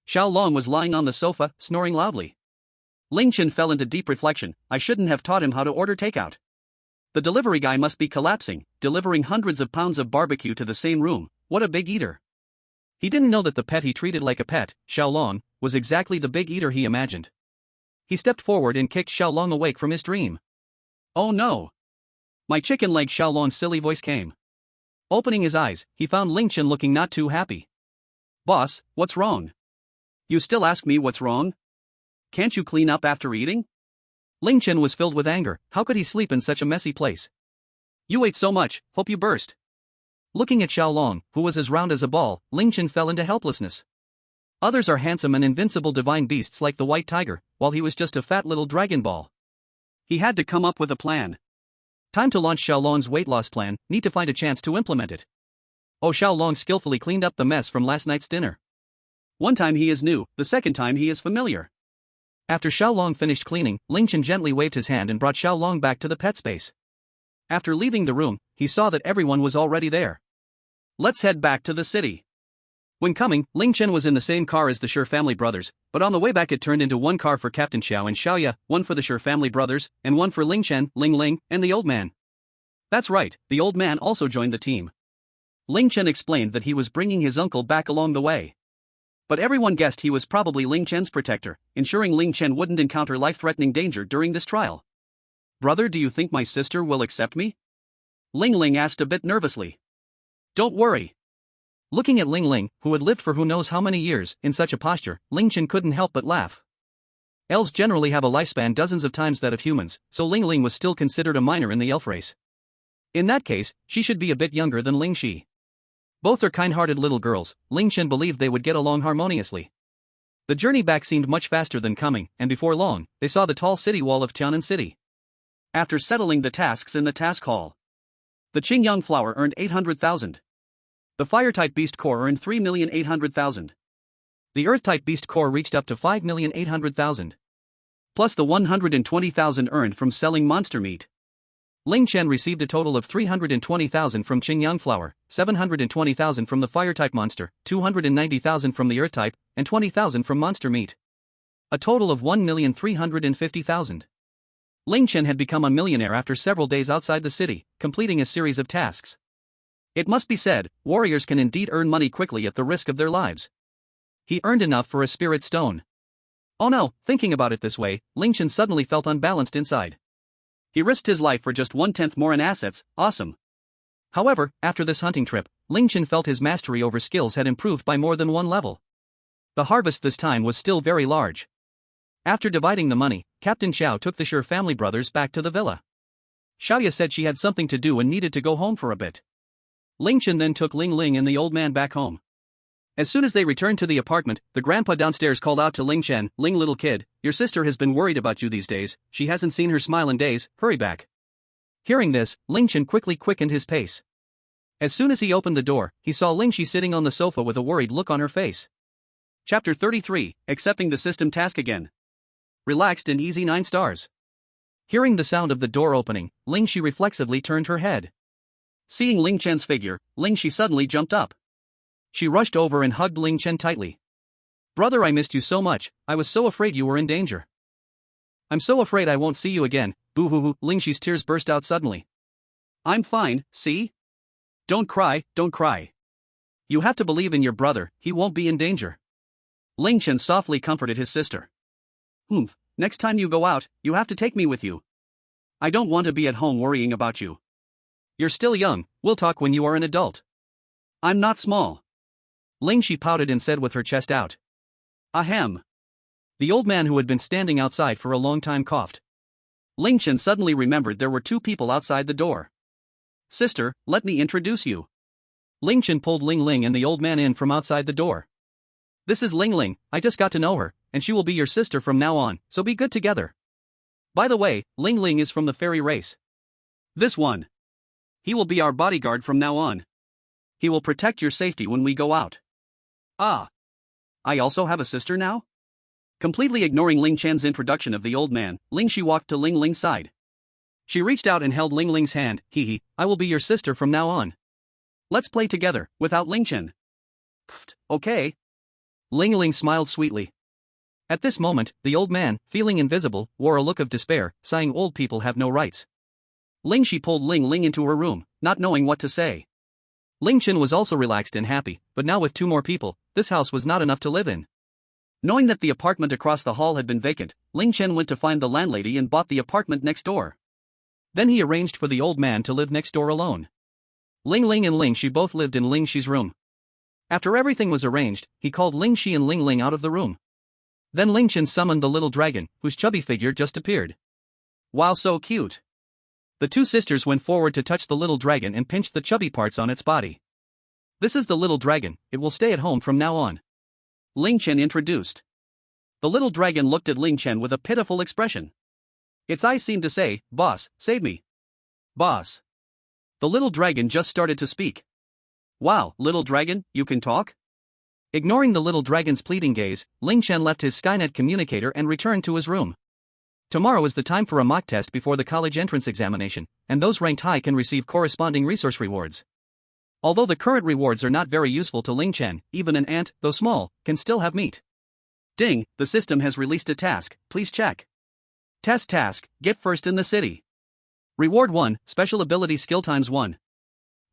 Xiao Long was lying on the sofa, snoring loudly. Ling Chen fell into deep reflection. I shouldn't have taught him how to order takeout. The delivery guy must be collapsing, delivering hundreds of pounds of barbecue to the same room. What a big eater. He didn't know that the pet he treated like a pet, Xiao Long, was exactly the big eater he imagined. He stepped forward and kicked Xiao Long awake from his dream. Oh no! My chicken leg, Xiao Long's silly voice came. Opening his eyes, he found Ling Chen looking not too happy. Boss, what's wrong? You still ask me what's wrong? Can't you clean up after eating? Ling Chen was filled with anger. How could he sleep in such a messy place? You ate so much, hope you burst. Looking at Xiao Long, who was as round as a ball, Ling Chen fell into helplessness. Others are handsome and invincible divine beasts like the white tiger, while he was just a fat little dragon ball. He had to come up with a plan. Time to launch Xiao Long's weight loss plan, need to find a chance to implement it. Oh, Xiao Long skillfully cleaned up the mess from last night's dinner. One time he is new, the second time he is familiar. After Xiao Long finished cleaning, Ling Chen gently waved his hand and brought Xiao Long back to the pet space. After leaving the room, he saw that everyone was already there. Let's head back to the city. When coming, Ling Chen was in the same car as the Shi family brothers, but on the way back it turned into one car for Captain Xiao and Xiaoya, one for the Shi family brothers, and one for Ling Chen, Ling Ling, and the old man. That's right, the old man also joined the team. Ling Chen explained that he was bringing his uncle back along the way. But everyone guessed he was probably Ling Chen's protector, ensuring Ling Chen wouldn't encounter life-threatening danger during this trial. Brother, do you think my sister will accept me? Ling Ling asked a bit nervously. Don't worry. Looking at Ling Ling, who had lived for who knows how many years, in such a posture, Ling Chen couldn't help but laugh. Elves generally have a lifespan dozens of times that of humans, so Ling Ling was still considered a minor in the elf race. In that case, she should be a bit younger than Ling Shi. Both are kind-hearted little girls. Ling Chen believed they would get along harmoniously. The journey back seemed much faster than coming, and before long, they saw the tall city wall of Tianan City. After settling the tasks in the task hall, the Qingyang flower earned 800,000. The Fire-type Beast Core earned 3,800,000. The Earth-type Beast Core reached up to 5,800,000. Plus the 120,000 earned from selling monster meat. Ling Chen received a total of 320,000 from Qingyang flower, 720,000 from the Fire-type monster, 290,000 from the Earth-type, and 20,000 from monster meat. A total of 1,350,000. Ling Chen had become a millionaire after several days outside the city, completing a series of tasks. It must be said, warriors can indeed earn money quickly at the risk of their lives. He earned enough for a spirit stone. Oh no, thinking about it this way, Ling Chen suddenly felt unbalanced inside. He risked his life for just 1/10 more in assets, awesome. However, after this hunting trip, Ling Chen felt his mastery over skills had improved by more than one level. The harvest this time was still very large. After dividing the money, Captain Xiao took the Shi family brothers back to the villa. Xiaoya said she had something to do and needed to go home for a bit. Ling Chen then took Ling Ling and the old man back home. As soon as they returned to the apartment, the grandpa downstairs called out to Ling Chen, Ling little kid, your sister has been worried about you these days, she hasn't seen her smile in days, hurry back. Hearing this, Ling Chen quickly quickened his pace. As soon as he opened the door, he saw Ling Shi sitting on the sofa with a worried look on her face. Chapter 33, Accepting the System Task Again. Relaxed and easy 9 stars. Hearing the sound of the door opening, Ling Shi reflexively turned her head. Seeing Ling Chen's figure, She suddenly jumped up. She rushed over and hugged Ling Chen tightly. "Brother, I missed you so much, I was so afraid you were in danger. I'm so afraid I won't see you again." Boo-hoo-hoo, She's tears burst out suddenly. "I'm fine, see? Don't cry, don't cry. You have to believe in your brother, he won't be in danger." Ling Chen softly comforted his sister. Next time you go out, you have to take me with you. I don't want to be at home worrying about you. You're still young, we'll talk when you are an adult. I'm not small. She pouted and said with her chest out. Ahem. The old man who had been standing outside for a long time coughed. Ling Chen suddenly remembered there were two people outside the door. "Sister, let me introduce you." Ling Chen pulled Ling and the old man in from outside the door. "This is Ling, I just got to know her, and she will be your sister from now on, so be good together. By the way, Ling is from the fairy race. This one. He will be our bodyguard from now on. He will protect your safety when we go out." "Ah. I also have a sister now?" Completely ignoring Ling Chen's introduction of the old man, She walked to Ling's side. She reached out and held Ling's hand. "Hee, I will be your sister from now on. Let's play together, without Ling Chen." "Pfft, okay." Ling smiled sweetly. At this moment, the old man, feeling invisible, wore a look of despair, sighing, "Old people have no rights." She pulled Ling into her room, not knowing what to say. Ling Chen was also relaxed and happy, but now with two more people, this house was not enough to live in. Knowing that the apartment across the hall had been vacant, Ling Chen went to find the landlady and bought the apartment next door. Then he arranged for the old man to live next door alone. Ling and She both lived in Shi's room. After everything was arranged, he called Shi and Ling out of the room. Then Ling Chen summoned the little dragon, whose chubby figure just appeared. Wow, so cute. The two sisters went forward to touch the little dragon and pinched the chubby parts on its body. "This is the little dragon, it will stay at home from now on," Ling Chen introduced. The little dragon looked at Ling Chen with a pitiful expression. Its eyes seemed to say, "Boss, save me. Boss." The little dragon just started to speak. "Wow, little dragon, you can talk?" Ignoring the little dragon's pleading gaze, Ling Chen left his Skynet communicator and returned to his room. Tomorrow is the time for a mock test before the college entrance examination, and those ranked high can receive corresponding resource rewards. Although the current rewards are not very useful to Ling Chen, even an ant, though small, can still have meat. Ding, the system has released a task, please check. Test task, get first in the city. Reward 1, special ability skill times 1.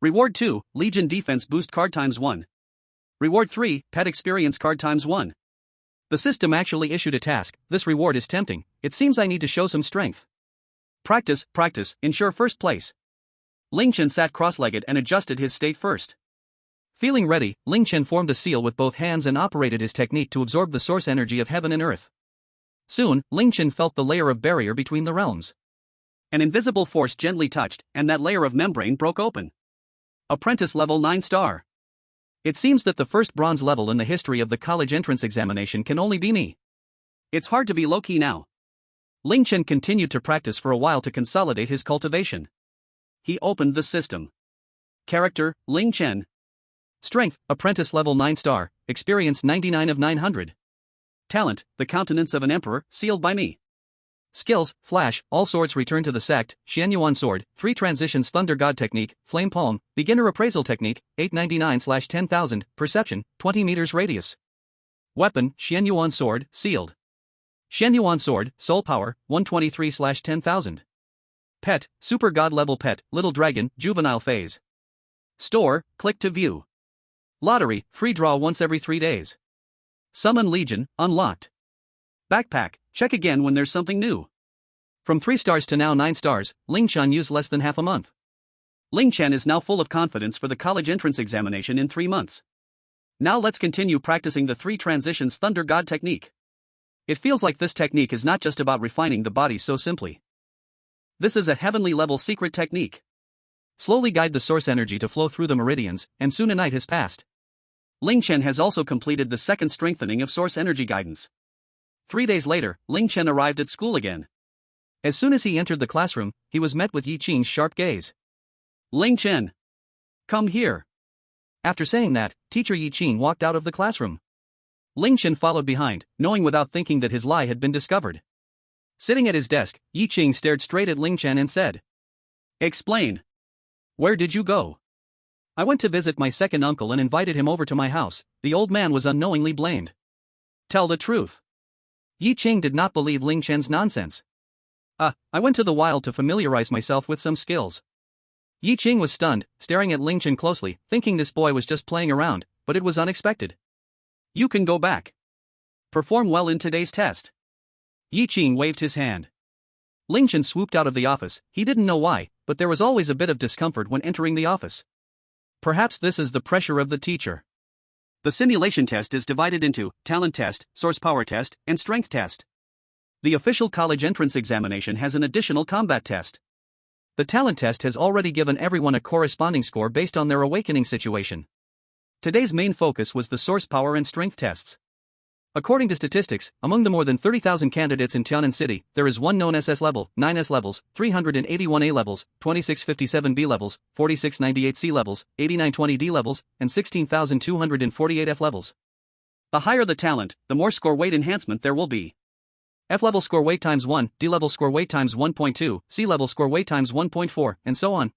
Reward 2, Legion defense boost card times 1. Reward 3, pet experience card times 1. The system actually issued a task. This reward is tempting. It seems I need to show some strength. Practice, ensure first place. Ling Chen sat cross-legged and adjusted his state first. Feeling ready, Ling Chen formed a seal with both hands and operated his technique to absorb the source energy of heaven and earth. Soon, Ling Chen felt the layer of barrier between the realms. An invisible force gently touched, and that layer of membrane broke open. Apprentice level 9 star. It seems that the first bronze level in the history of the college entrance examination can only be me. It's hard to be low-key now. Ling Chen continued to practice for a while to consolidate his cultivation. He opened the system. Character, Ling Chen. Strength, apprentice level 9 star, experience 99 of 900. Talent, the countenance of an emperor, sealed by me. Skills, Flash, all swords return to the sect, Xianyuan sword, 3 transitions Thunder God technique, Flame Palm, beginner appraisal technique, 899/10,000, perception, 20 meters radius. Weapon, Xianyuan sword, sealed. Xianyuan sword, soul power, 123/10,000. Pet, super god level pet, little dragon, juvenile phase. Store, click to view. Lottery, free draw once every 3 days. Summon Legion, unlocked. Backpack, check again when there's something new. From 3 stars to now 9 stars, Ling Chen used less than half a month. Ling Chen is now full of confidence for the college entrance examination in 3 months. Now let's continue practicing the 3 transitions Thunder God technique. It feels like this technique is not just about refining the body so simply. This is a heavenly level secret technique. Slowly guide the source energy to flow through the meridians, and soon a night has passed. Ling Chen has also completed the second strengthening of source energy guidance. 3 days later, Ling Chen arrived at school again. As soon as he entered the classroom, he was met with Yi Qing's sharp gaze. Ling Chen! Come here! After saying that, teacher Yi Qing walked out of the classroom. Ling Chen followed behind, knowing without thinking that his lie had been discovered. Sitting at his desk, Yi Qing stared straight at Ling Chen and said, "Explain. Where did you go? I went to visit my second uncle and invited him over to my house, the old man was unknowingly blamed. Tell the truth. Yi Qing did not believe Ling Chen's nonsense. I went to the wild to familiarize myself with some skills. Yi Qing was stunned, staring at Ling Chen closely, thinking this boy was just playing around, but it was unexpected. You can go back. Perform well in today's test. Yi Qing waved his hand. Ling Chen swooped out of the office, he didn't know why, but there was always a bit of discomfort when entering the office. Perhaps this is the pressure of the teacher. The simulation test is divided into talent test, source power test, and strength test. The official college entrance examination has an additional combat test. The talent test has already given everyone a corresponding score based on their awakening situation. Today's main focus was the source power and strength tests. According to statistics, among the more than 30,000 candidates in Tianan City, there is one known SS level, 9 S levels, 381 A levels, 2657 B levels, 4698 C levels, 8920 D levels, and 16,248 F levels. The higher the talent, the more score weight enhancement there will be. F level score weight times 1, D level score weight times 1.2, C level score weight times 1.4, and so on.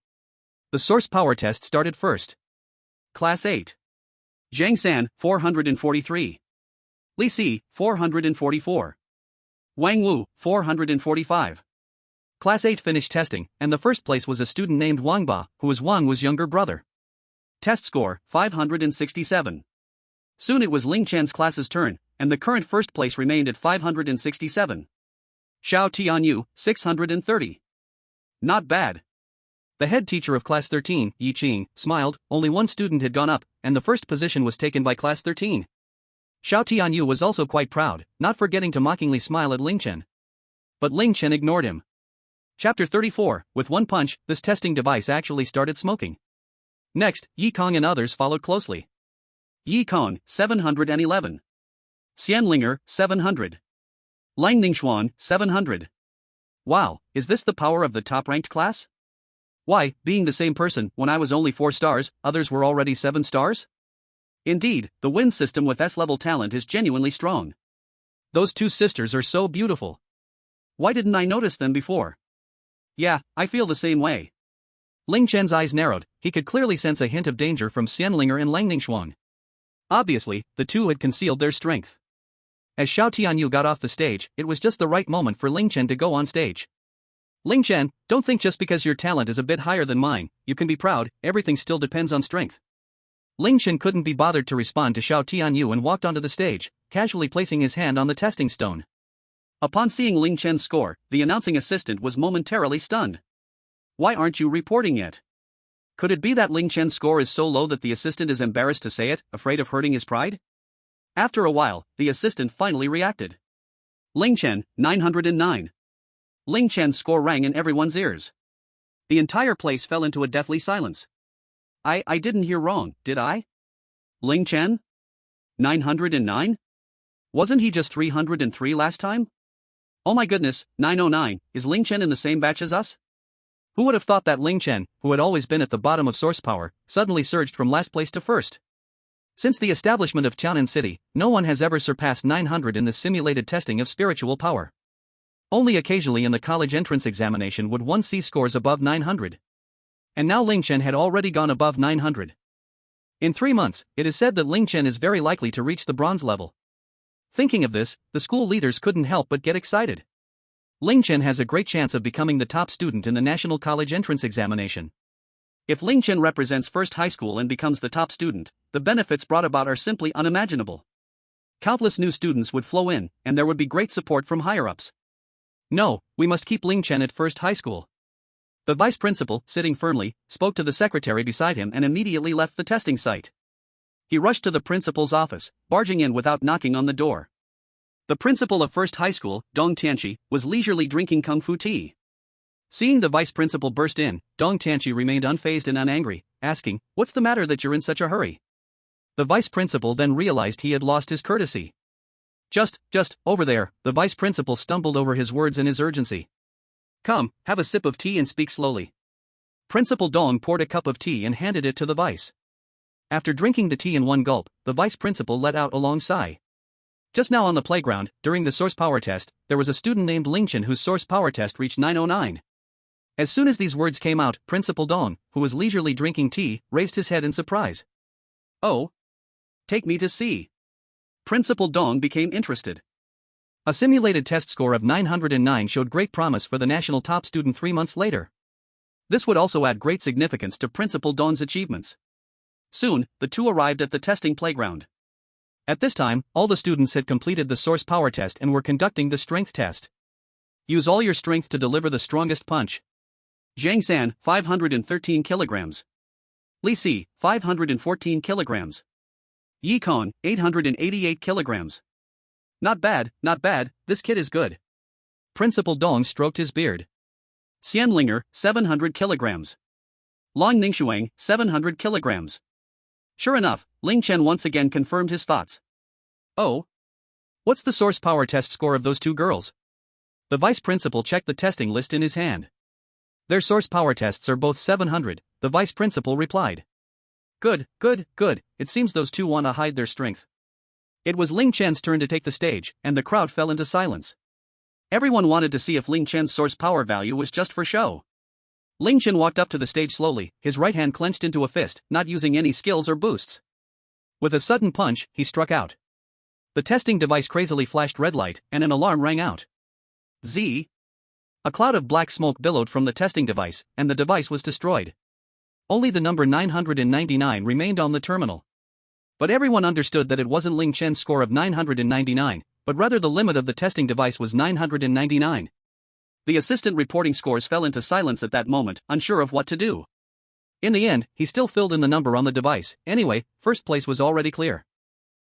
The source power test started first. Class 8. Zhang San, 443. Li Si, 444. Wang Wu, 445. Class 8 finished testing, and the first place was a student named Wang Ba, who was Wang Wu's younger brother. Test score, 567. Soon it was Ling Chen's class's turn, and the current first place remained at 567. Xiao Tianyu, 630. Not bad. The head teacher of Class 13, Yi Qing, smiled, only one student had gone up, and the first position was taken by Class 13. Xiao Tianyu was also quite proud, not forgetting to mockingly smile at Ling Chen. But Ling Chen ignored him. Chapter 34, with one punch, this testing device actually started smoking. Next, Yi Kong and others followed closely. Yi Kong, 711. Xianlinger, 700. Lang Ningxuan, 700. Wow, is this the power of the top-ranked class? Why, being the same person, when I was only 4 stars, others were already 7 stars? Indeed, the win system with S-level talent is genuinely strong. Those two sisters are so beautiful. Why didn't I notice them before? Yeah, I feel the same way. Ling Chen's eyes narrowed, he could clearly sense a hint of danger from Xianlinger and Lang Ningxuan. Obviously, the two had concealed their strength. As Xiao Tianyu got off the stage, it was just the right moment for Ling Chen to go on stage. Ling Chen, don't think just because your talent is a bit higher than mine, you can be proud, everything still depends on strength. Ling Chen couldn't be bothered to respond to Xiao Tianyu and walked onto the stage, casually placing his hand on the testing stone. Upon seeing Ling Chen's score, the announcing assistant was momentarily stunned. Why aren't you reporting yet? Could it be that Ling Chen's score is so low that the assistant is embarrassed to say it, afraid of hurting his pride? After a while, the assistant finally reacted. Ling Chen, 909. Ling Chen's score rang in everyone's ears. The entire place fell into a deathly silence. I didn't hear wrong, did I? Ling Chen? 909? Wasn't he just 303 last time? Oh my goodness, 909, is Ling Chen in the same batch as us? Who would have thought that Ling Chen, who had always been at the bottom of source power, suddenly surged from last place to first? Since the establishment of Tianan City, no one has ever surpassed 900 in the simulated testing of spiritual power. Only occasionally in the college entrance examination would one see scores above 900. And now Ling Chen had already gone above 900. In 3 months, it is said that Ling Chen is very likely to reach the bronze level. Thinking of this, the school leaders couldn't help but get excited. Ling Chen has a great chance of becoming the top student in the national college entrance examination. If Ling Chen represents First High School and becomes the top student, the benefits brought about are simply unimaginable. Countless new students would flow in, and there would be great support from higher-ups. No, we must keep Ling Chen at First High School. The vice principal, sitting firmly, spoke to the secretary beside him and immediately left the testing site. He rushed to the principal's office, barging in without knocking on the door. The principal of First High School, Dong Tianqi, was leisurely drinking kung fu tea. Seeing the vice principal burst in, Dong Tianqi remained unfazed and unangry, asking, "What's the matter that you're in such a hurry?" The vice principal then realized he had lost his courtesy. Just over there," the vice principal stumbled over his words in his urgency. "Come, have a sip of tea and speak slowly." Principal Dong poured a cup of tea and handed it to the vice. After drinking the tea in one gulp, the vice principal let out a long sigh. Just now on the playground, during the source power test, there was a student named Ling Chen whose source power test reached 909. As soon as these words came out, Principal Dong, who was leisurely drinking tea, raised his head in surprise. Oh? Take me to see. Principal Dong became interested. A simulated test score of 909 showed great promise for the national top student 3 months later. This would also add great significance to Principal Dong's achievements. Soon, the two arrived at the testing playground. At this time, all the students had completed the source power test and were conducting the strength test. Use all your strength to deliver the strongest punch. Zhang San, 513 kilograms. Li Si, 514 kilograms. Yi Kong, 888 kilograms. Not bad, this kid is good. Principal Dong stroked his beard. Xianlinger, 700 kilograms. Long Ningxuang, 700 kilograms. Sure enough, Ling Chen once again confirmed his thoughts. Oh? What's the source power test score of those two girls? The vice principal checked the testing list in his hand. Their source power tests are both 700, the vice principal replied. Good. It seems those two want to hide their strength. It was Ling Chen's turn to take the stage, and the crowd fell into silence. Everyone wanted to see if Ling Chen's source power value was just for show. Ling Chen walked up to the stage slowly, his right hand clenched into a fist, not using any skills or boosts. With a sudden punch, he struck out. The testing device crazily flashed red light, and an alarm rang out. Z. A cloud of black smoke billowed from the testing device, and the device was destroyed. Only the number 999 remained on the terminal. But everyone understood that it wasn't Ling Chen's score of 999, but rather the limit of the testing device was 999. The assistant reporting scores fell into silence at that moment, unsure of what to do. In the end, he still filled in the number on the device. Anyway, first place was already clear.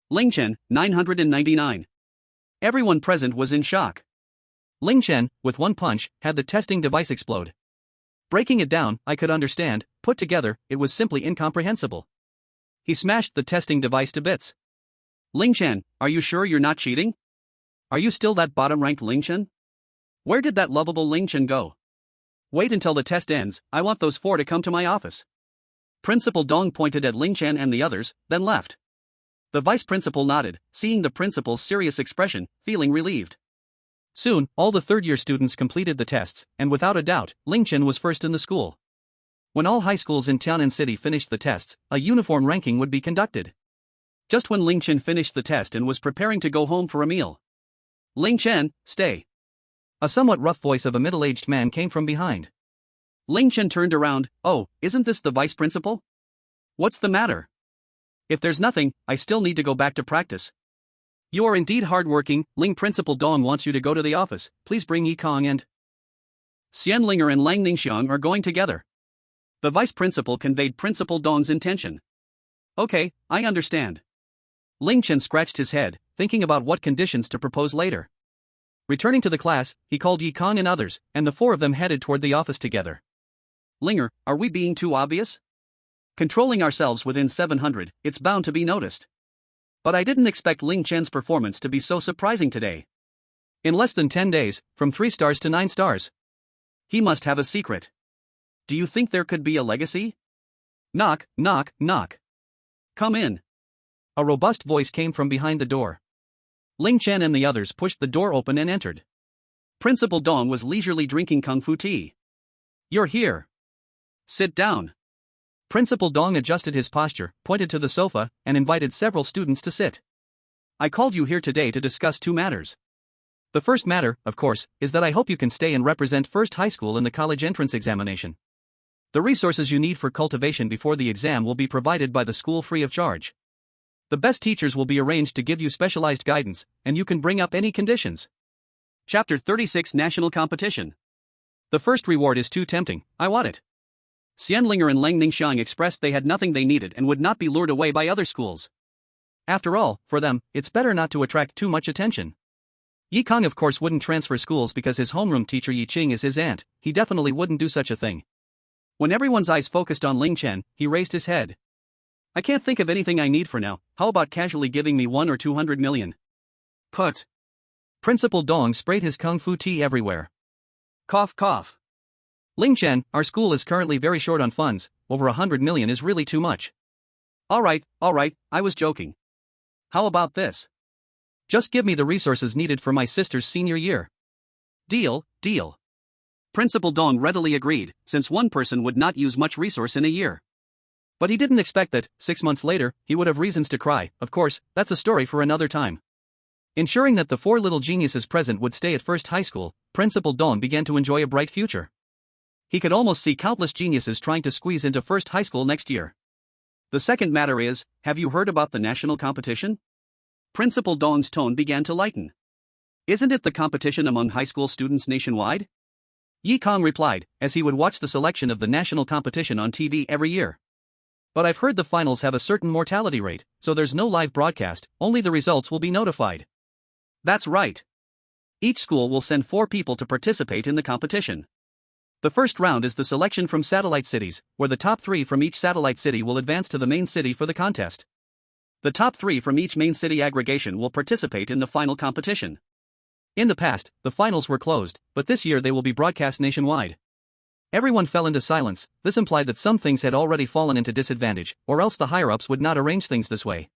Ling Chen, 999. Everyone present was in shock. Ling Chen, with one punch, had the testing device explode. Breaking it down, I could understand, put together, it was simply incomprehensible. He smashed the testing device to bits. Ling Chen, are you sure you're not cheating? Are you still that bottom-ranked Ling Chen? Where did that lovable Ling Chen go? Wait until the test ends, I want those 4 to come to my office. Principal Dong pointed at Ling Chen and the others, then left. The vice principal nodded, seeing the principal's serious expression, feeling relieved. Soon, all the third-year students completed the tests, and without a doubt, Ling Chen was first in the school. When all high schools in Tianan City finished the tests, a uniform ranking would be conducted. Just when Ling Chen finished the test and was preparing to go home for a meal. Ling Chen, stay. A somewhat rough voice of a middle-aged man came from behind. Ling Chen turned around. Oh, isn't this the vice principal? What's the matter? If there's nothing, I still need to go back to practice. You are indeed hardworking. Ling Principal Dong wants you to go to the office. Please bring Yi Kong and Xianlinger and Lang Ningxiang are going together. The vice principal conveyed Principal Dong's intention. Okay, I understand. Ling Chen scratched his head, thinking about what conditions to propose later. Returning to the class, he called Yi Kong and others, and the 4 of them headed toward the office together. Linger, are we being too obvious? Controlling ourselves within 700, it's bound to be noticed. But I didn't expect Ling Chen's performance to be so surprising today. In less than 10 days, from 3 stars to 9 stars. He must have a secret. Do you think there could be a legacy? Knock, knock, knock. Come in. A robust voice came from behind the door. Ling Chen and the others pushed the door open and entered. Principal Dong was leisurely drinking kung fu tea. You're here. Sit down. Principal Dong adjusted his posture, pointed to the sofa, and invited several students to sit. I called you here today to discuss 2 matters. The first matter, of course, is that I hope you can stay and represent First High School in the college entrance examination. The resources you need for cultivation before the exam will be provided by the school free of charge. The best teachers will be arranged to give you specialized guidance, and you can bring up any conditions. Chapter 36 National Competition. The first reward is too tempting, I want it. Xianlinger and Lang Ningxiang expressed they had nothing they needed and would not be lured away by other schools. After all, for them, it's better not to attract too much attention. Yi Kong of course wouldn't transfer schools because his homeroom teacher Yi Qing is his aunt, he definitely wouldn't do such a thing. When everyone's eyes focused on Ling Chen, he raised his head. I can't think of anything I need for now, how about casually giving me 1 or 200 million? Put. Principal Dong sprayed his kung fu tea everywhere. Cough cough. Ling Chen, our school is currently very short on funds, over 100 million is really too much. Alright, I was joking. How about this? Just give me the resources needed for my sister's senior year. Deal. Principal Dong readily agreed, since one person would not use much resource in a year. But he didn't expect that, 6 months later, he would have reasons to cry. Of course, that's a story for another time. Ensuring that the 4 little geniuses present would stay at First High School, Principal Dong began to enjoy a bright future. He could almost see countless geniuses trying to squeeze into First High School next year. The second matter is, have you heard about the national competition? Principal Dong's tone began to lighten. Isn't it the competition among high school students nationwide? Yi Kong replied, as he would watch the selection of the national competition on TV every year. But I've heard the finals have a certain mortality rate, so there's no live broadcast, only the results will be notified. That's right. Each school will send 4 people to participate in the competition. The first round is the selection from satellite cities, where the top 3 from each satellite city will advance to the main city for the contest. The top 3 from each main city aggregation will participate in the final competition. In the past, the finals were closed, but this year they will be broadcast nationwide. Everyone fell into silence. This implied that some things had already fallen into disadvantage, or else the higher-ups would not arrange things this way.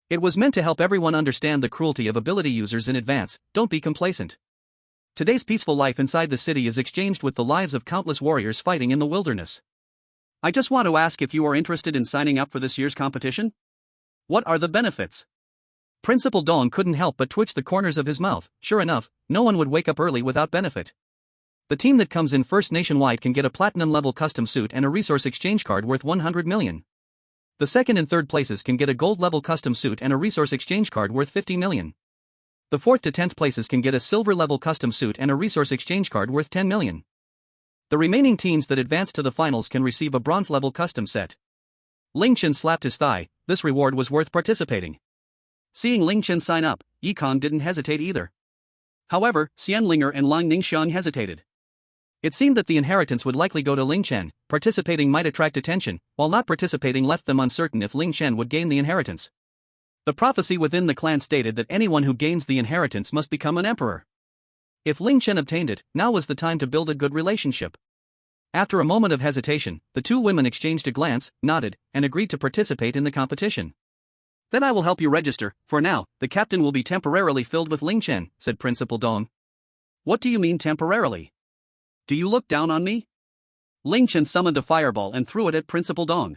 It was meant to help everyone understand the cruelty of ability users in advance. Don't be complacent. Today's peaceful life inside the city is exchanged with the lives of countless warriors fighting in the wilderness. I just want to ask if you are interested in signing up for this year's competition? What are the benefits? Principal Dong couldn't help but twitch the corners of his mouth. Sure enough, no one would wake up early without benefit. The team that comes in first nationwide can get a platinum-level custom suit and a resource exchange card worth 100 million. The second and third places can get a gold-level custom suit and a resource exchange card worth 50 million. The 4th to 10th places can get a silver-level custom suit and a resource exchange card worth 10 million. The remaining teams that advance to the finals can receive a bronze-level custom set. Ling Chen slapped his thigh. This reward was worth participating. Seeing Ling Chen sign up, Yi Kong didn't hesitate either. However, Xianlinger and Lang Ningxiang hesitated. It seemed that the inheritance would likely go to Ling Chen. Participating might attract attention, while not participating left them uncertain if Ling Chen would gain the inheritance. The prophecy within the clan stated that anyone who gains the inheritance must become an emperor. If Ling Chen obtained it, now was the time to build a good relationship. After a moment of hesitation, the 2 women exchanged a glance, nodded, and agreed to participate in the competition. Then I will help you register. For now, the captain will be temporarily filled with Ling Chen, said Principal Dong. What do you mean temporarily? Do you look down on me? Ling Chen summoned a fireball and threw it at Principal Dong.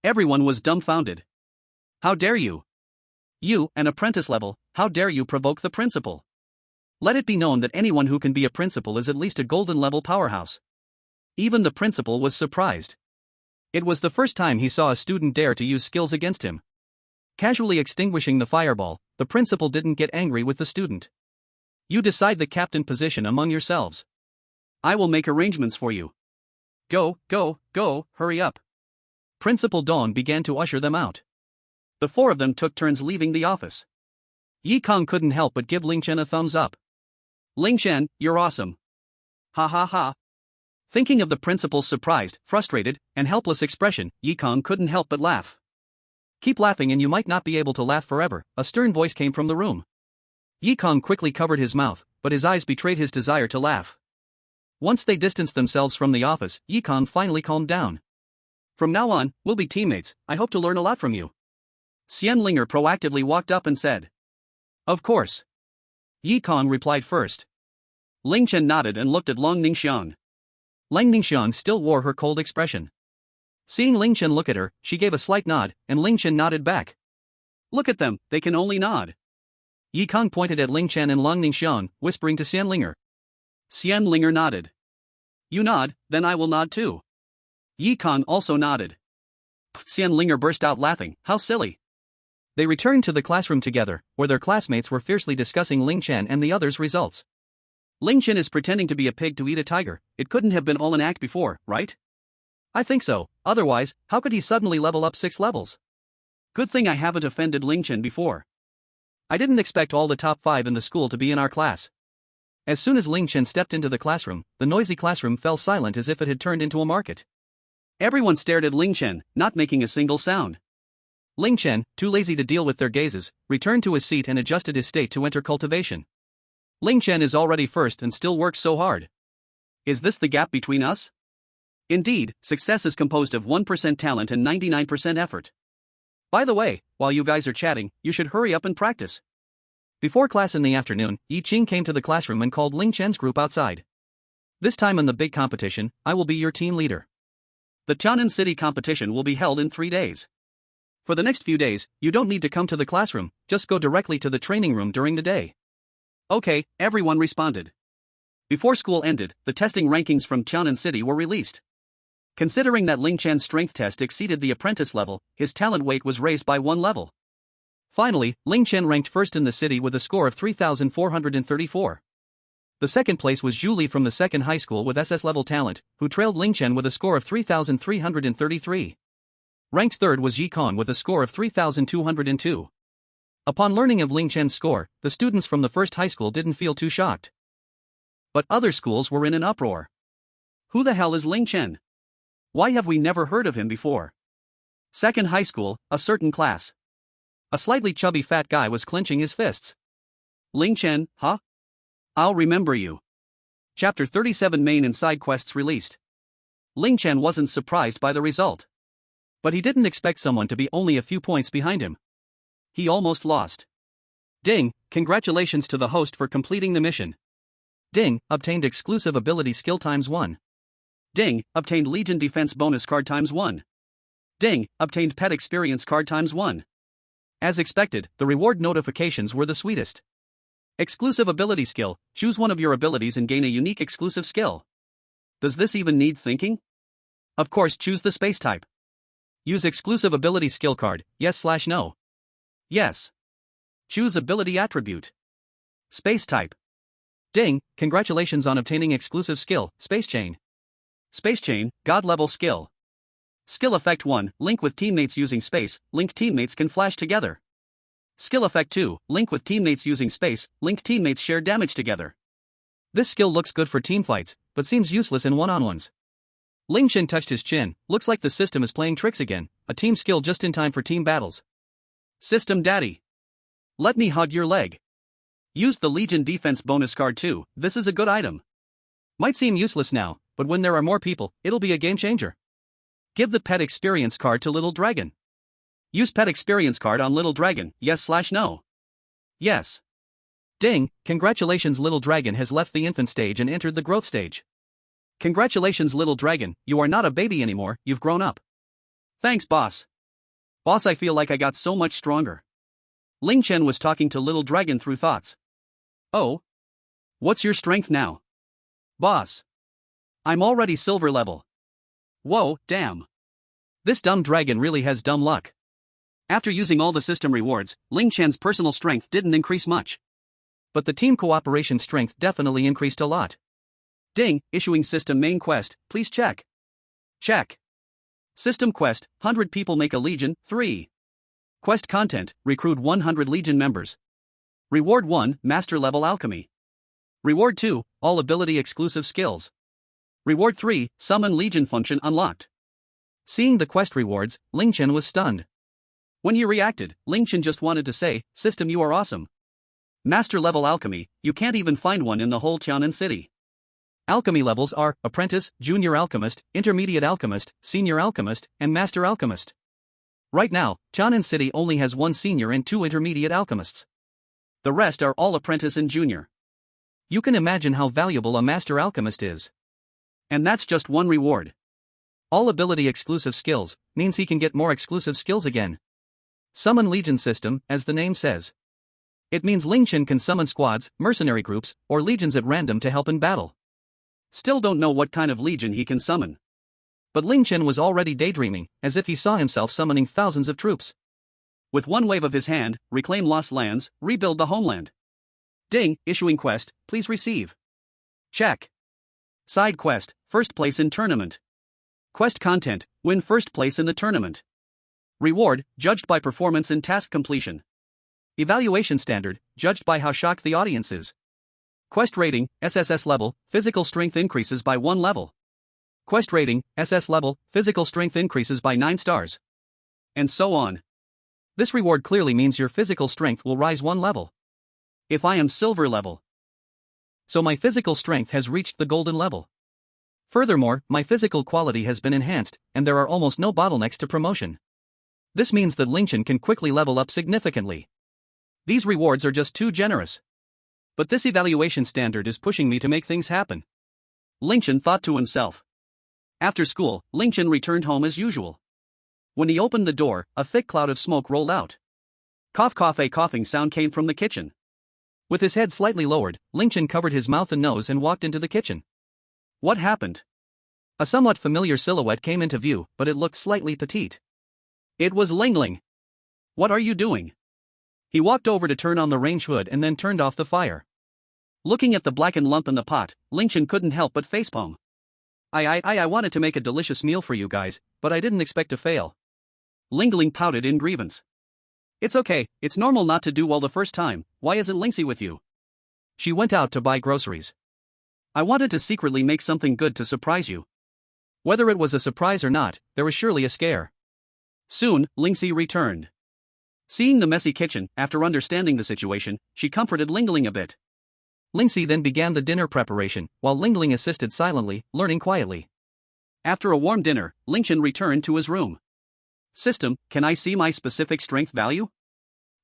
Everyone was dumbfounded. How dare you? You, an apprentice level, how dare you provoke the principal? Let it be known that anyone who can be a principal is at least a golden level powerhouse. Even the principal was surprised. It was the first time he saw a student dare to use skills against him. Casually extinguishing the fireball, the principal didn't get angry with the student. You decide the captain position among yourselves. I will make arrangements for you. Go, hurry up. Principal Dong began to usher them out. The 4 of them took turns leaving the office. Yi Kong couldn't help but give Ling Chen a thumbs up. Ling Chen, you're awesome. Ha ha ha. Thinking of the principal's surprised, frustrated, and helpless expression, Yi Kong couldn't help but laugh. Keep laughing and you might not be able to laugh forever, a stern voice came from the room. Yi Kong quickly covered his mouth, but his eyes betrayed his desire to laugh. Once they distanced themselves from the office, Yi Kong finally calmed down. From now on, we'll be teammates. I hope to learn a lot from you. Xianlinger proactively walked up and said. Of course. Yi Kong replied first. Ling Chen nodded and looked at Lang Ningxiang. Lang Ningxiang still wore her cold expression. Seeing Ling Chen look at her, she gave a slight nod, and Ling Chen nodded back. Look at them, they can only nod. Yi Kong pointed at Ling Chen and Lang Ningxiang, whispering to Xianlinger. Xianlinger nodded. You nod, then I will nod too. Yi Kong also nodded. Xianlinger burst out laughing, how silly. They returned to the classroom together, where their classmates were fiercely discussing Ling Chen and the others' results. Ling Chen is pretending to be a pig to eat a tiger. It couldn't have been all an act before, right? I think so, otherwise, how could he suddenly level up 6 levels? Good thing I haven't offended Ling Chen before. I didn't expect all the top 5 in the school to be in our class. As soon as Ling Chen stepped into the classroom, the noisy classroom fell silent as if it had turned into a market. Everyone stared at Ling Chen, not making a single sound. Ling Chen, too lazy to deal with their gazes, returned to his seat and adjusted his state to enter cultivation. Ling Chen is already first and still works so hard. Is this the gap between us? Indeed, success is composed of 1% talent and 99% effort. By the way, while you guys are chatting, you should hurry up and practice. Before class in the afternoon, Yi Qing came to the classroom and called Ling Chen's group outside. This time in the big competition, I will be your team leader. The Tianan City competition will be held in 3 days. For the next few days, you don't need to come to the classroom, just go directly to the training room during the day. Okay, everyone responded. Before school ended, the testing rankings from Tianan City were released. Considering that Ling Chen's strength test exceeded the apprentice level, his talent weight was raised by 1 level. Finally, Ling Chen ranked first in the city with a score of 3,434. The second place was Zhu Li from the second high school with SS level talent, who trailed Ling Chen with a score of 3,333. Ranked third was Yi Kong with a score of 3,202. Upon learning of Ling Chen's score, the students from the first high school didn't feel too shocked. But other schools were in an uproar. Who the hell is Ling Chen? Why have we never heard of him before? Second high school, a certain class. A slightly chubby fat guy was clenching his fists. Ling Chen, huh? I'll remember you. Chapter 37 Main and Side Quests released. Ling Chen wasn't surprised by the result. But he didn't expect someone to be only a few points behind him. He almost lost. Ding, congratulations to the host for completing the mission. Ding, obtained exclusive ability skill ×1. Ding, obtained Legion Defense bonus card ×1. Ding, obtained pet experience card ×1. As expected, the reward notifications were the sweetest. Exclusive ability skill, choose one of your abilities and gain a unique exclusive skill. Does this even need thinking? Of course, choose the space type. Use exclusive ability skill card, yes/no. Yes. Choose ability attribute. Space type. Ding, congratulations on obtaining exclusive skill, Space Chain. Space Chain, God level skill. Skill effect 1, link with teammates using space, linked teammates can flash together. Skill effect 2, link with teammates using space, linked teammates share damage together. This skill looks good for teamfights, but seems useless in one-on-ones. Ling Chen touched his chin, looks like the system is playing tricks again, a team skill just in time for team battles. System daddy. Let me hug your leg. Use the Legion Defense bonus card too, this is a good item. Might seem useless now, but when there are more people, it'll be a game changer. Give the pet experience card to Little Dragon. Use pet experience card on Little Dragon, yes/no. Yes. Ding, congratulations Little Dragon has left the infant stage and entered the growth stage. Congratulations Little Dragon, you are not a baby anymore, you've grown up. Thanks boss. Boss, I feel like I got so much stronger. Ling Chen was talking to Little Dragon through thoughts. Oh? What's your strength now? Boss. I'm already silver level. Whoa, damn. This dumb dragon really has dumb luck. After using all the system rewards, Ling Chen's personal strength didn't increase much. But the team cooperation strength definitely increased a lot. Ding, issuing system main quest, please check. Check. System quest, 100 people make a legion, 3. Quest content, recruit 100 legion members. Reward 1, master level alchemy. Reward 2, all ability exclusive skills. Reward 3, summon legion function unlocked. Seeing the quest rewards, Ling Chen was stunned. When he reacted, Ling Chen just wanted to say, system you are awesome. Master level alchemy, you can't even find one in the whole Tianan City. Alchemy levels are Apprentice, Junior Alchemist, Intermediate Alchemist, Senior Alchemist, and Master Alchemist. Right now, Tianan City only has 1 Senior and 2 Intermediate Alchemists. The rest are all Apprentice and Junior. You can imagine how valuable a Master Alchemist is. And that's just one reward. All ability exclusive skills means he can get more exclusive skills again. Summon Legion system, as the name says. It means Ling Chen can summon squads, mercenary groups, or legions at random to help in battle. Still don't know what kind of legion he can summon. But Ling Chen was already daydreaming, as if he saw himself summoning thousands of troops. With one wave of his hand, reclaim lost lands, rebuild the homeland. Ding, issuing quest, please receive. Check. Side quest, first place in tournament. Quest content, win first place in the tournament. Reward, judged by performance and task completion. Evaluation standard, judged by how shocked the audience is. Quest rating, SSS level, physical strength increases by 1 level. Quest rating, SS level, physical strength increases by 9 stars. And so on. This reward clearly means your physical strength will rise 1 level. If I am silver level, so my physical strength has reached the golden level. Furthermore, my physical quality has been enhanced, and there are almost no bottlenecks to promotion. This means that Ling Chen can quickly level up significantly. These rewards are just too generous. But this evaluation standard is pushing me to make things happen. Ling Chen thought to himself. After school, Ling Chen returned home as usual. When he opened the door, a thick cloud of smoke rolled out. Cough cough, a coughing sound came from the kitchen. With his head slightly lowered, Ling Chen covered his mouth and nose and walked into the kitchen. What happened? A somewhat familiar silhouette came into view, but it looked slightly petite. It was Ling Ling. What are you doing? He walked over to turn on the range hood and then turned off the fire. Looking at the blackened lump in the pot, Ling Chen couldn't help but facepalm. I wanted to make a delicious meal for you guys, but I didn't expect to fail. Ling Ling pouted in grievance. It's okay, it's normal not to do well the first time. Why isn't Lingxi with you? She went out to buy groceries. I wanted to secretly make something good to surprise you. Whether it was a surprise or not, there was surely a scare. Soon, Lingxi returned. Seeing the messy kitchen, after understanding the situation, she comforted Ling Ling a bit. Lingxi then began the dinner preparation, while Ling Ling assisted silently, learning quietly. After a warm dinner, Ling Chen returned to his room. System, can I see my specific strength value?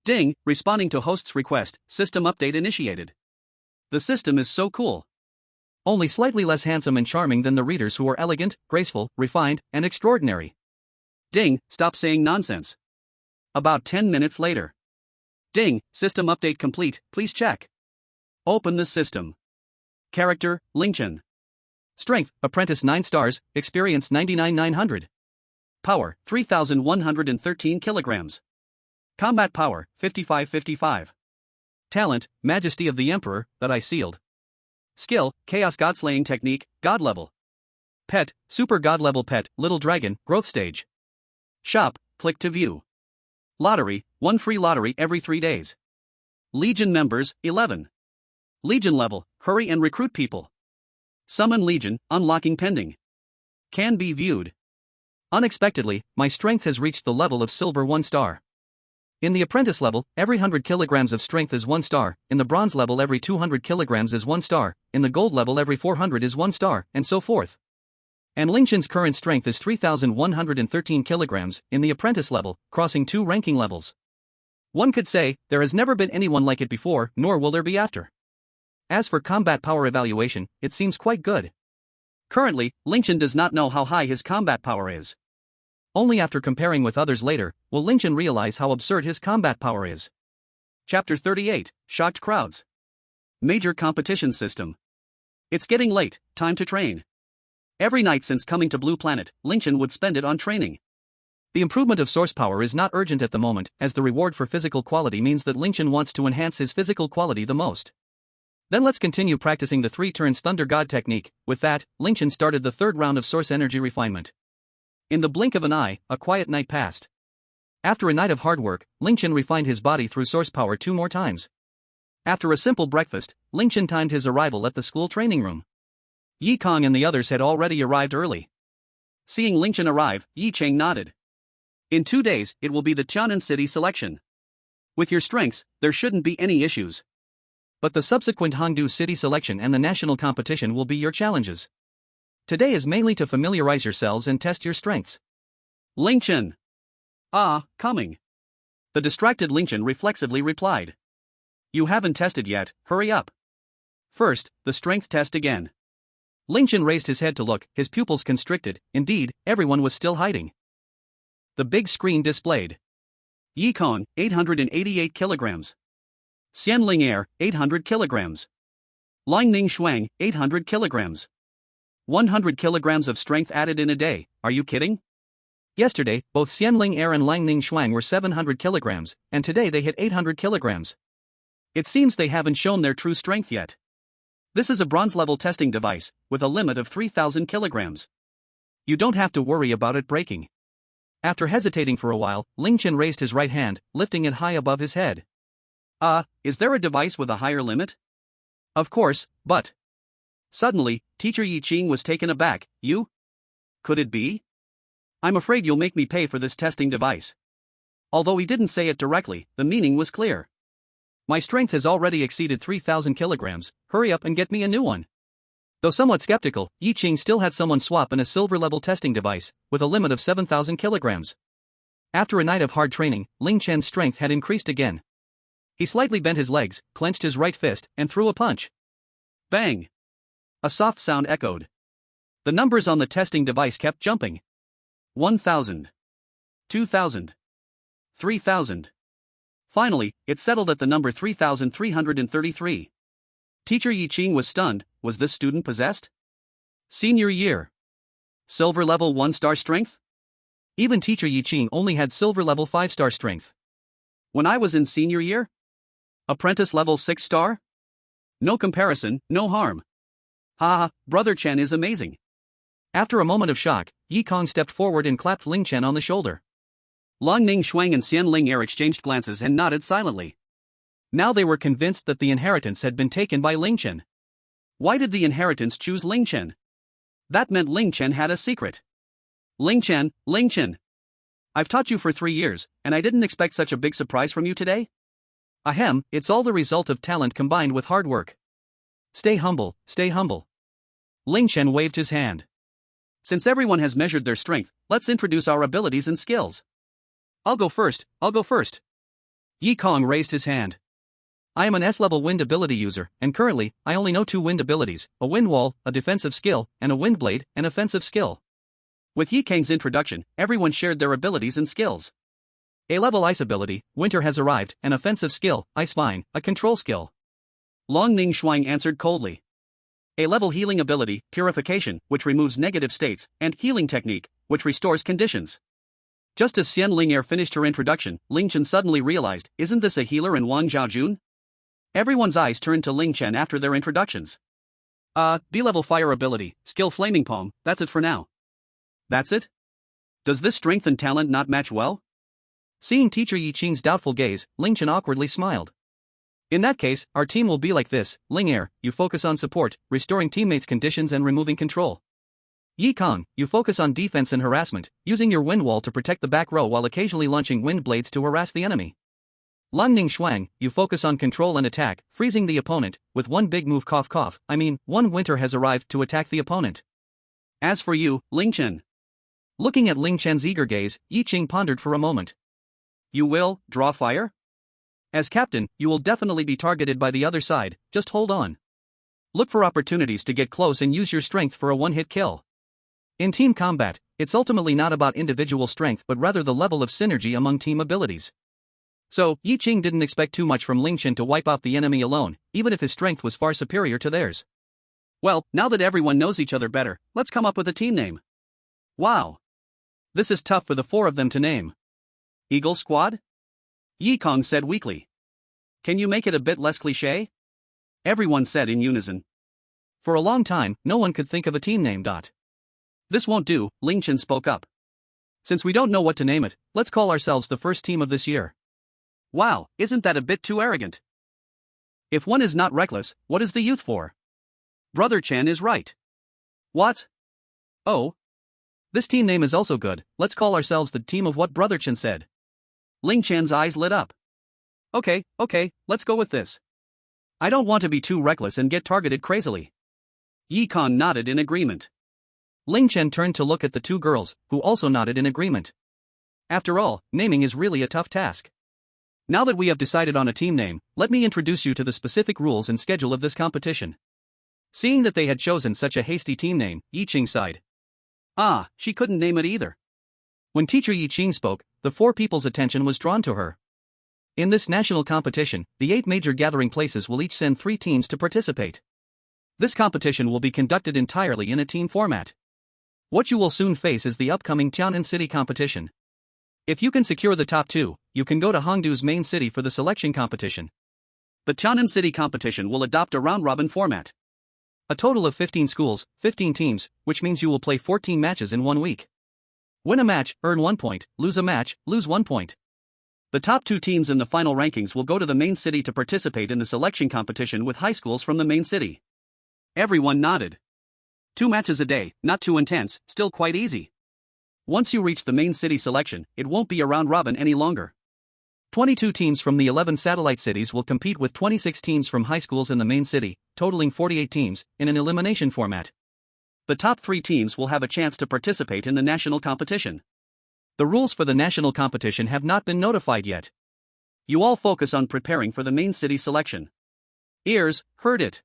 Ding, responding to host's request, system update initiated. The system is so cool. Only slightly less handsome and charming than the readers who are elegant, graceful, refined, and extraordinary. Ding, stop saying nonsense. About 10 minutes later. Ding, system update complete, please check. Open the system. Character, Ling Chen. Strength, apprentice 9 stars, experience 99,900. Power, 3,113 kilograms. Combat power, 55-55. Talent, Majesty of the Emperor, that I sealed. Skill, Chaos God-slaying technique, God level. Pet, Super God level pet, Little Dragon, growth stage. Shop, click to view. Lottery, 1 free lottery every 3 days. Legion members, 11. Legion level, hurry and recruit people. Summon Legion, unlocking pending. Can be viewed. Unexpectedly, my strength has reached the level of silver 1 star. In the apprentice level, every 100 kilograms of strength is 1 star, in the bronze level every 200 kilograms is 1 star, in the gold level every 400 is 1 star, and so forth. And Ling Chen's current strength is 3,113 kilograms, in the apprentice level, crossing 2 ranking levels. One could say, there has never been anyone like it before, nor will there be after. As for combat power evaluation, it seems quite good. Currently, Ling Chen does not know how high his combat power is. Only after comparing with others later, will Ling Chen realize how absurd his combat power is. Chapter 38, Shocked Crowds. Major Competition System. It's getting late, time to train. Every night since coming to Blue Planet, Ling Chen would spend it on training. The improvement of source power is not urgent at the moment, as the reward for physical quality means that Ling Chen wants to enhance his physical quality the most. Then let's continue practicing the 3 turns Thunder God technique. With that, Ling Chen started the 3rd round of source energy refinement. In the blink of an eye, a quiet night passed. After a night of hard work, Ling Chen refined his body through source power 2 more times. After a simple breakfast, Ling Chen timed his arrival at the school training room. Yi Kong and the others had already arrived early. Seeing Ling Chen arrive, Yi Cheng nodded. In 2 days, it will be the Tianan City selection. With your strengths, there shouldn't be any issues. But the subsequent Hongdu City selection and the national competition will be your challenges. Today is mainly to familiarize yourselves and test your strengths. Ling Chen. Coming. The distracted Ling Chen reflexively replied. You haven't tested yet, hurry up. First, the strength test again. Ling Chen raised his head to look, his pupils constricted, indeed, everyone was still hiding. The big screen displayed. Yi Kong, 888 kilograms. Xianling Air, 800 kilograms. Lingning Shuang, 800 kilograms. 100 kilograms of strength added in a day, are you kidding? Yesterday, both Xianling Air and Lingning Shuang were 700 kilograms, and today they hit 800 kilograms. It seems they haven't shown their true strength yet. This is a bronze-level testing device, with a limit of 3,000 kilograms. You don't have to worry about it breaking. After hesitating for a while, Ling Chen raised his right hand, lifting it high above his head. Is there a device with a higher limit? Of course, but... Suddenly, Teacher Yi Qing was taken aback. You? Could it be? I'm afraid you'll make me pay for this testing device. Although he didn't say it directly, the meaning was clear. My strength has already exceeded 3,000 kilograms, hurry up and get me a new one. Though somewhat skeptical, Yi Qing still had someone swap in a silver-level testing device, with a limit of 7,000 kilograms. After a night of hard training, Ling Chen's strength had increased again. He slightly bent his legs, clenched his right fist, and threw a punch. Bang! A soft sound echoed. The numbers on the testing device kept jumping. 1,000. 2,000. 3,000. Finally, it settled at the number 3,333. Teacher Yi Ching was stunned. Was this student possessed? Senior year. Silver level 1-star strength? Even Teacher Yi Ching only had silver level 5-star strength. When I was in senior year? Apprentice level 6-star? No comparison, no harm. Ha, Brother Chen is amazing. After a moment of shock, Yi Kong stepped forward and clapped Ling Chen on the shoulder. Long Ning Shuang and Xian Ling Er exchanged glances and nodded silently. Now they were convinced that the inheritance had been taken by Ling Chen. Why did the inheritance choose Ling Chen? That meant Ling Chen had a secret. Ling Chen. I've taught you for 3 years, and I didn't expect such a big surprise from you today? Ahem, it's all the result of talent combined with hard work. Stay humble, stay humble. Ling Chen waved his hand. Since everyone has measured their strength, let's introduce our abilities and skills. I'll go first. Yi Kong raised his hand. I am an S-level wind ability user, and currently, I only know 2 wind abilities, a wind wall, a defensive skill, and a wind blade, an offensive skill. With Yi Kang's introduction, everyone shared their abilities and skills. A-level ice ability, winter has arrived, an offensive skill, ice vine, a control skill. Long Ning Shuang answered coldly. A-level healing ability, purification, which removes negative states, and healing technique, which restores conditions. Just as Xian Ling Er finished her introduction, Ling Chen suddenly realized, isn't this a healer in Wang Zhaojun? Everyone's eyes turned to Ling Chen after their introductions. B-level fire ability, skill flaming palm, that's it for now. That's it? Does this strength and talent not match well? Seeing Teacher Yi Ching's doubtful gaze, Ling Chen awkwardly smiled. In that case, our team will be like this. Ling Er, you focus on support, restoring teammates' conditions and removing control. Yi Kong, you focus on defense and harassment, using your wind wall to protect the back row while occasionally launching wind blades to harass the enemy. Long Ning Shuang, you focus on control and attack, freezing the opponent, with one big move one winter has arrived to attack the opponent. As for you, Ling Chen. Looking at Ling Chen's eager gaze, Yi Ching pondered for a moment. You will draw fire? As captain, you will definitely be targeted by the other side, just hold on. Look for opportunities to get close and use your strength for a one-hit kill. In team combat, it's ultimately not about individual strength but rather the level of synergy among team abilities. So, Yi Ching didn't expect too much from Ling Chen to wipe out the enemy alone, even if his strength was far superior to theirs. Well, now that everyone knows each other better, let's come up with a team name. Wow. This is tough for the 4 of them to name. Eagle Squad? Yi Kong said weakly. Can you make it a bit less cliché? Everyone said in unison. For a long time, no one could think of a team name. This won't do, Ling Chen spoke up. Since we don't know what to name it, let's call ourselves the first team of this year. Wow, isn't that a bit too arrogant? If one is not reckless, what is the youth for? Brother Chen is right. What? Oh. This team name is also good, let's call ourselves the team of what Brother Chen said. Ling Chen's eyes lit up. Okay, let's go with this. I don't want to be too reckless and get targeted crazily. Yi Kong nodded in agreement. Ling Chen turned to look at the 2 girls, who also nodded in agreement. After all, naming is really a tough task. Now that we have decided on a team name, let me introduce you to the specific rules and schedule of this competition. Seeing that they had chosen such a hasty team name, Yi Ching sighed. She couldn't name it either. When Teacher Yi Ching spoke, the 4 people's attention was drawn to her. In this national competition, the 8 major gathering places will each send 3 teams to participate. This competition will be conducted entirely in a team format. What you will soon face is the upcoming Tianan City competition. If you can secure the top 2, you can go to Hongdu's main city for the selection competition. The Tianan City competition will adopt a round-robin format. A total of 15 schools, 15 teams, which means you will play 14 matches in 1 week. Win a match, earn 1 point, lose a match, lose 1 point. The top 2 teams in the final rankings will go to the main city to participate in the selection competition with high schools from the main city. Everyone nodded. 2 matches a day, not too intense, still quite easy. Once you reach the main city selection, it won't be a round robin any longer. 22 teams from the 11 satellite cities will compete with 26 teams from high schools in the main city, totaling 48 teams, in an elimination format. The top 3 teams will have a chance to participate in the national competition. The rules for the national competition have not been notified yet. You all focus on preparing for the main city selection. Ears, heard it.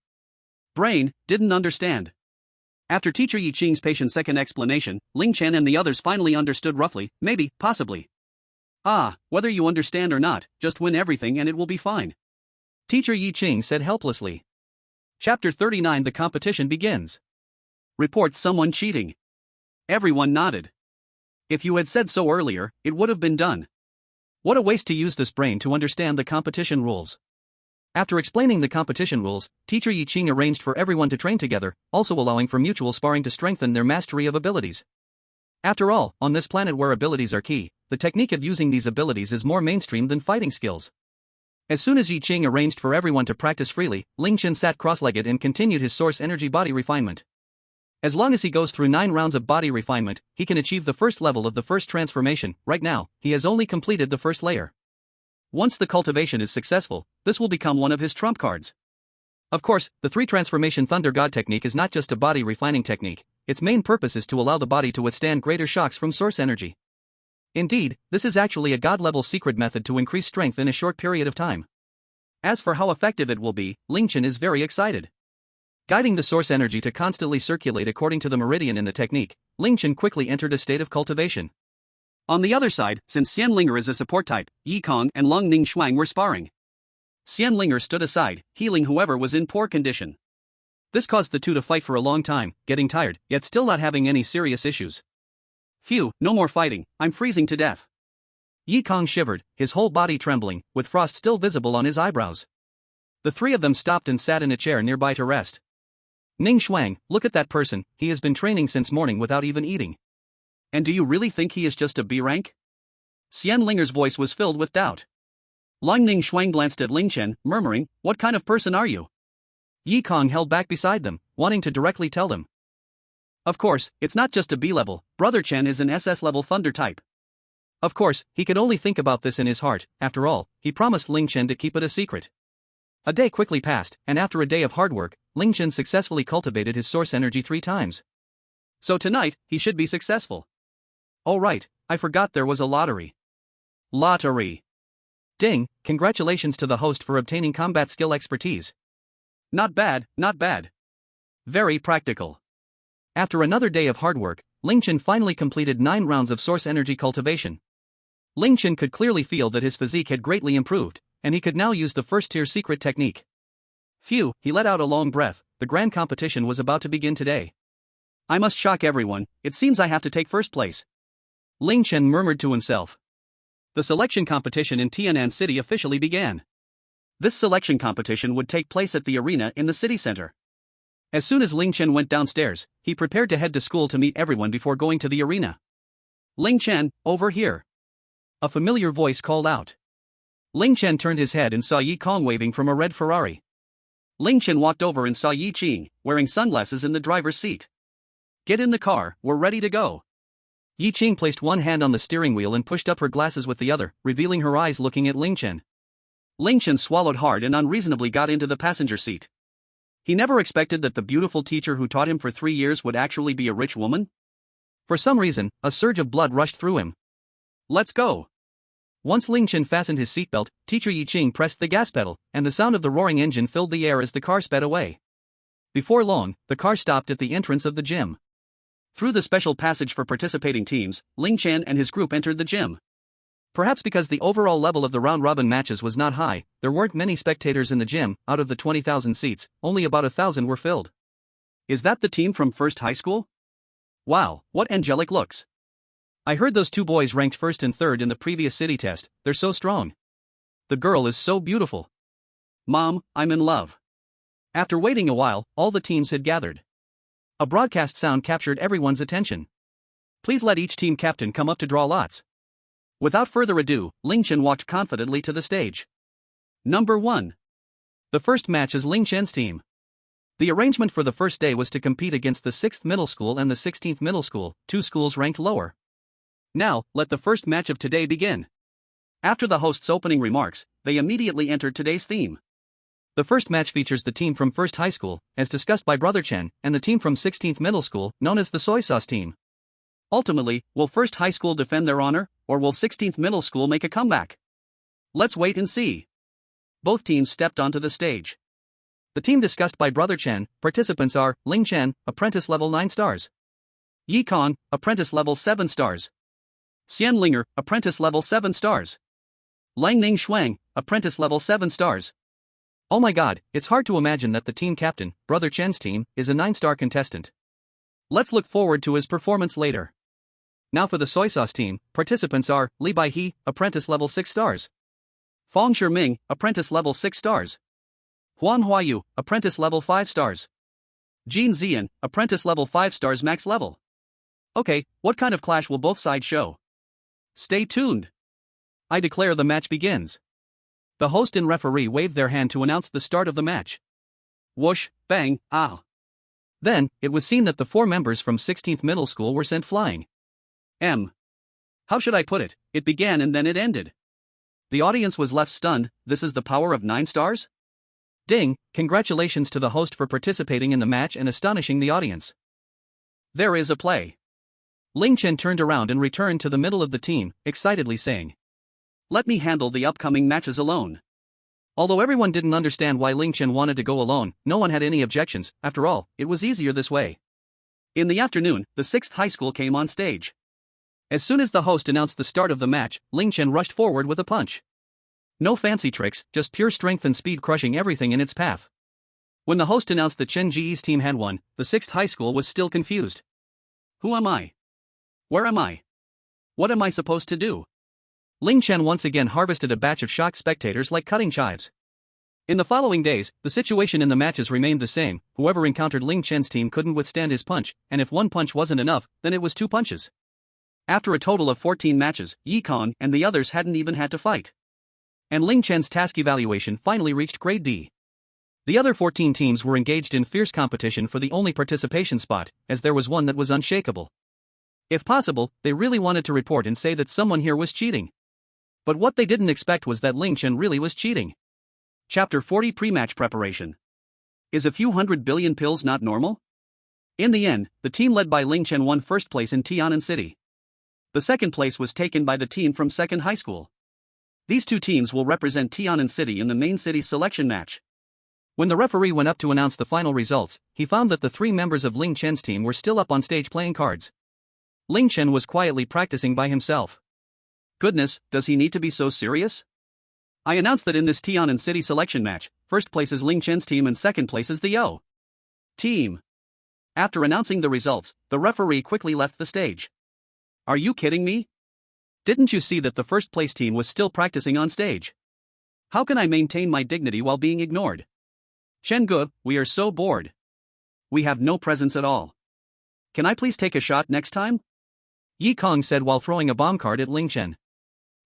Brain didn't understand. After teacher Yi Qing's patient second explanation, Ling Chen and the others finally understood roughly, maybe, possibly. Whether you understand or not, just win everything and it will be fine. Teacher Yi Qing said helplessly. Chapter 39. The competition begins. Reports someone cheating. Everyone nodded. If you had said so earlier, it would have been done. What a waste to use this brain to understand the competition rules. After explaining the competition rules, teacher Yi Qing arranged for everyone to train together, also allowing for mutual sparring to strengthen their mastery of abilities. After all, on this planet where abilities are key, the technique of using these abilities is more mainstream than fighting skills. As soon as Yi Qing arranged for everyone to practice freely, Ling Chen sat cross-legged and continued his source energy body refinement. As long as he goes through 9 rounds of body refinement, he can achieve the first level of the first transformation. Right now, he has only completed the first layer. Once the cultivation is successful, this will become one of his trump cards. Of course, the 3 transformation Thunder God technique is not just a body refining technique, its main purpose is to allow the body to withstand greater shocks from source energy. Indeed, this is actually a god-level secret method to increase strength in a short period of time. As for how effective it will be, Ling Chen is very excited. Guiding the source energy to constantly circulate according to the meridian in the technique, Ling Chen quickly entered a state of cultivation. On the other side, since Xianlinger is a support type, Yi Kong and Long Ning Shuang were sparring. Xianlinger stood aside, healing whoever was in poor condition. This caused the two to fight for a long time, getting tired, yet still not having any serious issues. Phew, no more fighting, I'm freezing to death. Yi Kong shivered, his whole body trembling, with frost still visible on his eyebrows. The 3 of them stopped and sat in a chair nearby to rest. Ning Shuang, look at that person, he has been training since morning without even eating. And do you really think he is just a B rank? Xianlinger's voice was filled with doubt. Long Ning Shuang glanced at Ling Chen, murmuring, what kind of person are you? Yi Kong held back beside them, wanting to directly tell them. Of course, it's not just a B level, Brother Chen is an SS level Thunder type. Of course, he could only think about this in his heart, after all, he promised Ling Chen to keep it a secret. A day quickly passed, and after a day of hard work, Ling Chen successfully cultivated his source energy 3 times. So tonight, he should be successful. Oh right, I forgot there was a lottery. Lottery. Ding, congratulations to the host for obtaining combat skill expertise. Not bad, not bad. Very practical. After another day of hard work, Ling Chen finally completed 9 rounds of source energy cultivation. Ling Chen could clearly feel that his physique had greatly improved, and he could now use the first-tier secret technique. Phew, he let out a long breath, the grand competition was about to begin today. I must shock everyone, it seems I have to take first place. Ling Chen murmured to himself. The selection competition in Tianan City officially began. This selection competition would take place at the arena in the city center. As soon as Ling Chen went downstairs, he prepared to head to school to meet everyone before going to the arena. Ling Chen, over here. A familiar voice called out. Ling Chen turned his head and saw Yi Kong waving from a red Ferrari. Ling Chen walked over and saw Yi Qing, wearing sunglasses in the driver's seat. Get in the car, we're ready to go. Yi Qing placed one hand on the steering wheel and pushed up her glasses with the other, revealing her eyes looking at Ling Chen. Ling Chen swallowed hard and unreasonably got into the passenger seat. He never expected that the beautiful teacher who taught him for 3 years would actually be a rich woman. For some reason, a surge of blood rushed through him. Let's go. Once Ling Chen fastened his seatbelt, teacher Yi Qing pressed the gas pedal, and the sound of the roaring engine filled the air as the car sped away. Before long, the car stopped at the entrance of the gym. Through the special passage for participating teams, Ling Chen and his group entered the gym. Perhaps because the overall level of the round-robin matches was not high, there weren't many spectators in the gym. Out of the 20,000 seats, only about 1,000 were filled. Is that the team from First High School? Wow, what angelic looks. I heard those 2 boys ranked 1st and 3rd in the previous city test, they're so strong. The girl is so beautiful. Mom, I'm in love. After waiting a while, all the teams had gathered. A broadcast sound captured everyone's attention. Please let each team captain come up to draw lots. Without further ado, Ling Chen walked confidently to the stage. Number 1. The first match is Ling Chen's team. The arrangement for the first day was to compete against the 6th middle school and the 16th middle school, 2 schools ranked lower. Now, let the first match of today begin. After the host's opening remarks, they immediately entered today's theme. The first match features the team from First High School, as discussed by Brother Chen, and the team from 16th Middle School, known as the Soy Sauce Team. Ultimately, will First High School defend their honor, or will 16th Middle School make a comeback? Let's wait and see. Both teams stepped onto the stage. The team discussed by Brother Chen, participants are Ling Chen, apprentice level 9 stars. Yi Kong, apprentice level 7 stars. Xian Linger, apprentice level 7 stars. Lang Ning Shuang, apprentice level 7 stars. Oh my god, it's hard to imagine that the team captain, Brother Chen's team, is a 9-star contestant. Let's look forward to his performance later. Now for the soy sauce team, participants are Li Baihe, apprentice level 6 stars. Fong Shiming, apprentice level 6 stars. Huan Huayu, apprentice level 5 stars. Jin Zian, apprentice level 5 stars max level. Okay, what kind of clash will both sides show? Stay tuned. I declare the match begins. The host and referee waved their hand to announce the start of the match. Whoosh, bang, ah. Then, it was seen that the 4 members from 16th Middle School were sent flying. How should I put it? It began and then it ended. The audience was left stunned. This is the power of 9 stars? Ding, congratulations to the host for participating in the match and astonishing the audience. There is a play. Ling Chen turned around and returned to the middle of the team, excitedly saying, "Let me handle the upcoming matches alone." Although everyone didn't understand why Ling Chen wanted to go alone, no one had any objections. After all, it was easier this way. In the afternoon, the 6th high school came on stage. As soon as the host announced the start of the match, Ling Chen rushed forward with a punch. No fancy tricks, just pure strength and speed crushing everything in its path. When the host announced that Chen Ji's team had won, the 6th high school was still confused. Who am I? Where am I? What am I supposed to do? Ling Chen once again harvested a batch of shocked spectators like cutting chives. In the following days, the situation in the matches remained the same. Whoever encountered Ling Chen's team couldn't withstand his punch, and if one punch wasn't enough, then it was 2 punches. After a total of 14 matches, Yi Kong and the others hadn't even had to fight. And Ling Chen's task evaluation finally reached grade D. The other 14 teams were engaged in fierce competition for the only participation spot, as there was one that was unshakable. If possible, they really wanted to report and say that someone here was cheating. But what they didn't expect was that Ling Chen really was cheating. Chapter 40 Pre-Match Preparation. Is a few 100 billion pills not normal? In the end, the team led by Ling Chen won first place in Tianan City. The second place was taken by the team from 2nd High School. These 2 teams will represent Tianan City in the main city selection match. When the referee went up to announce the final results, he found that the 3 members of Ling Chen's team were still up on stage playing cards. Ling Chen was quietly practicing by himself. Goodness, does he need to be so serious? I announced that in this Tianan City selection match, first place is Ling Chen's team and second place is the Yo team. After announcing the results, the referee quickly left the stage. Are you kidding me? Didn't you see that the first place team was still practicing on stage? How can I maintain my dignity while being ignored? Chen Ge, we are so bored. We have no presence at all. Can I please take a shot next time? Yi Kong said while throwing a bomb card at Ling Chen.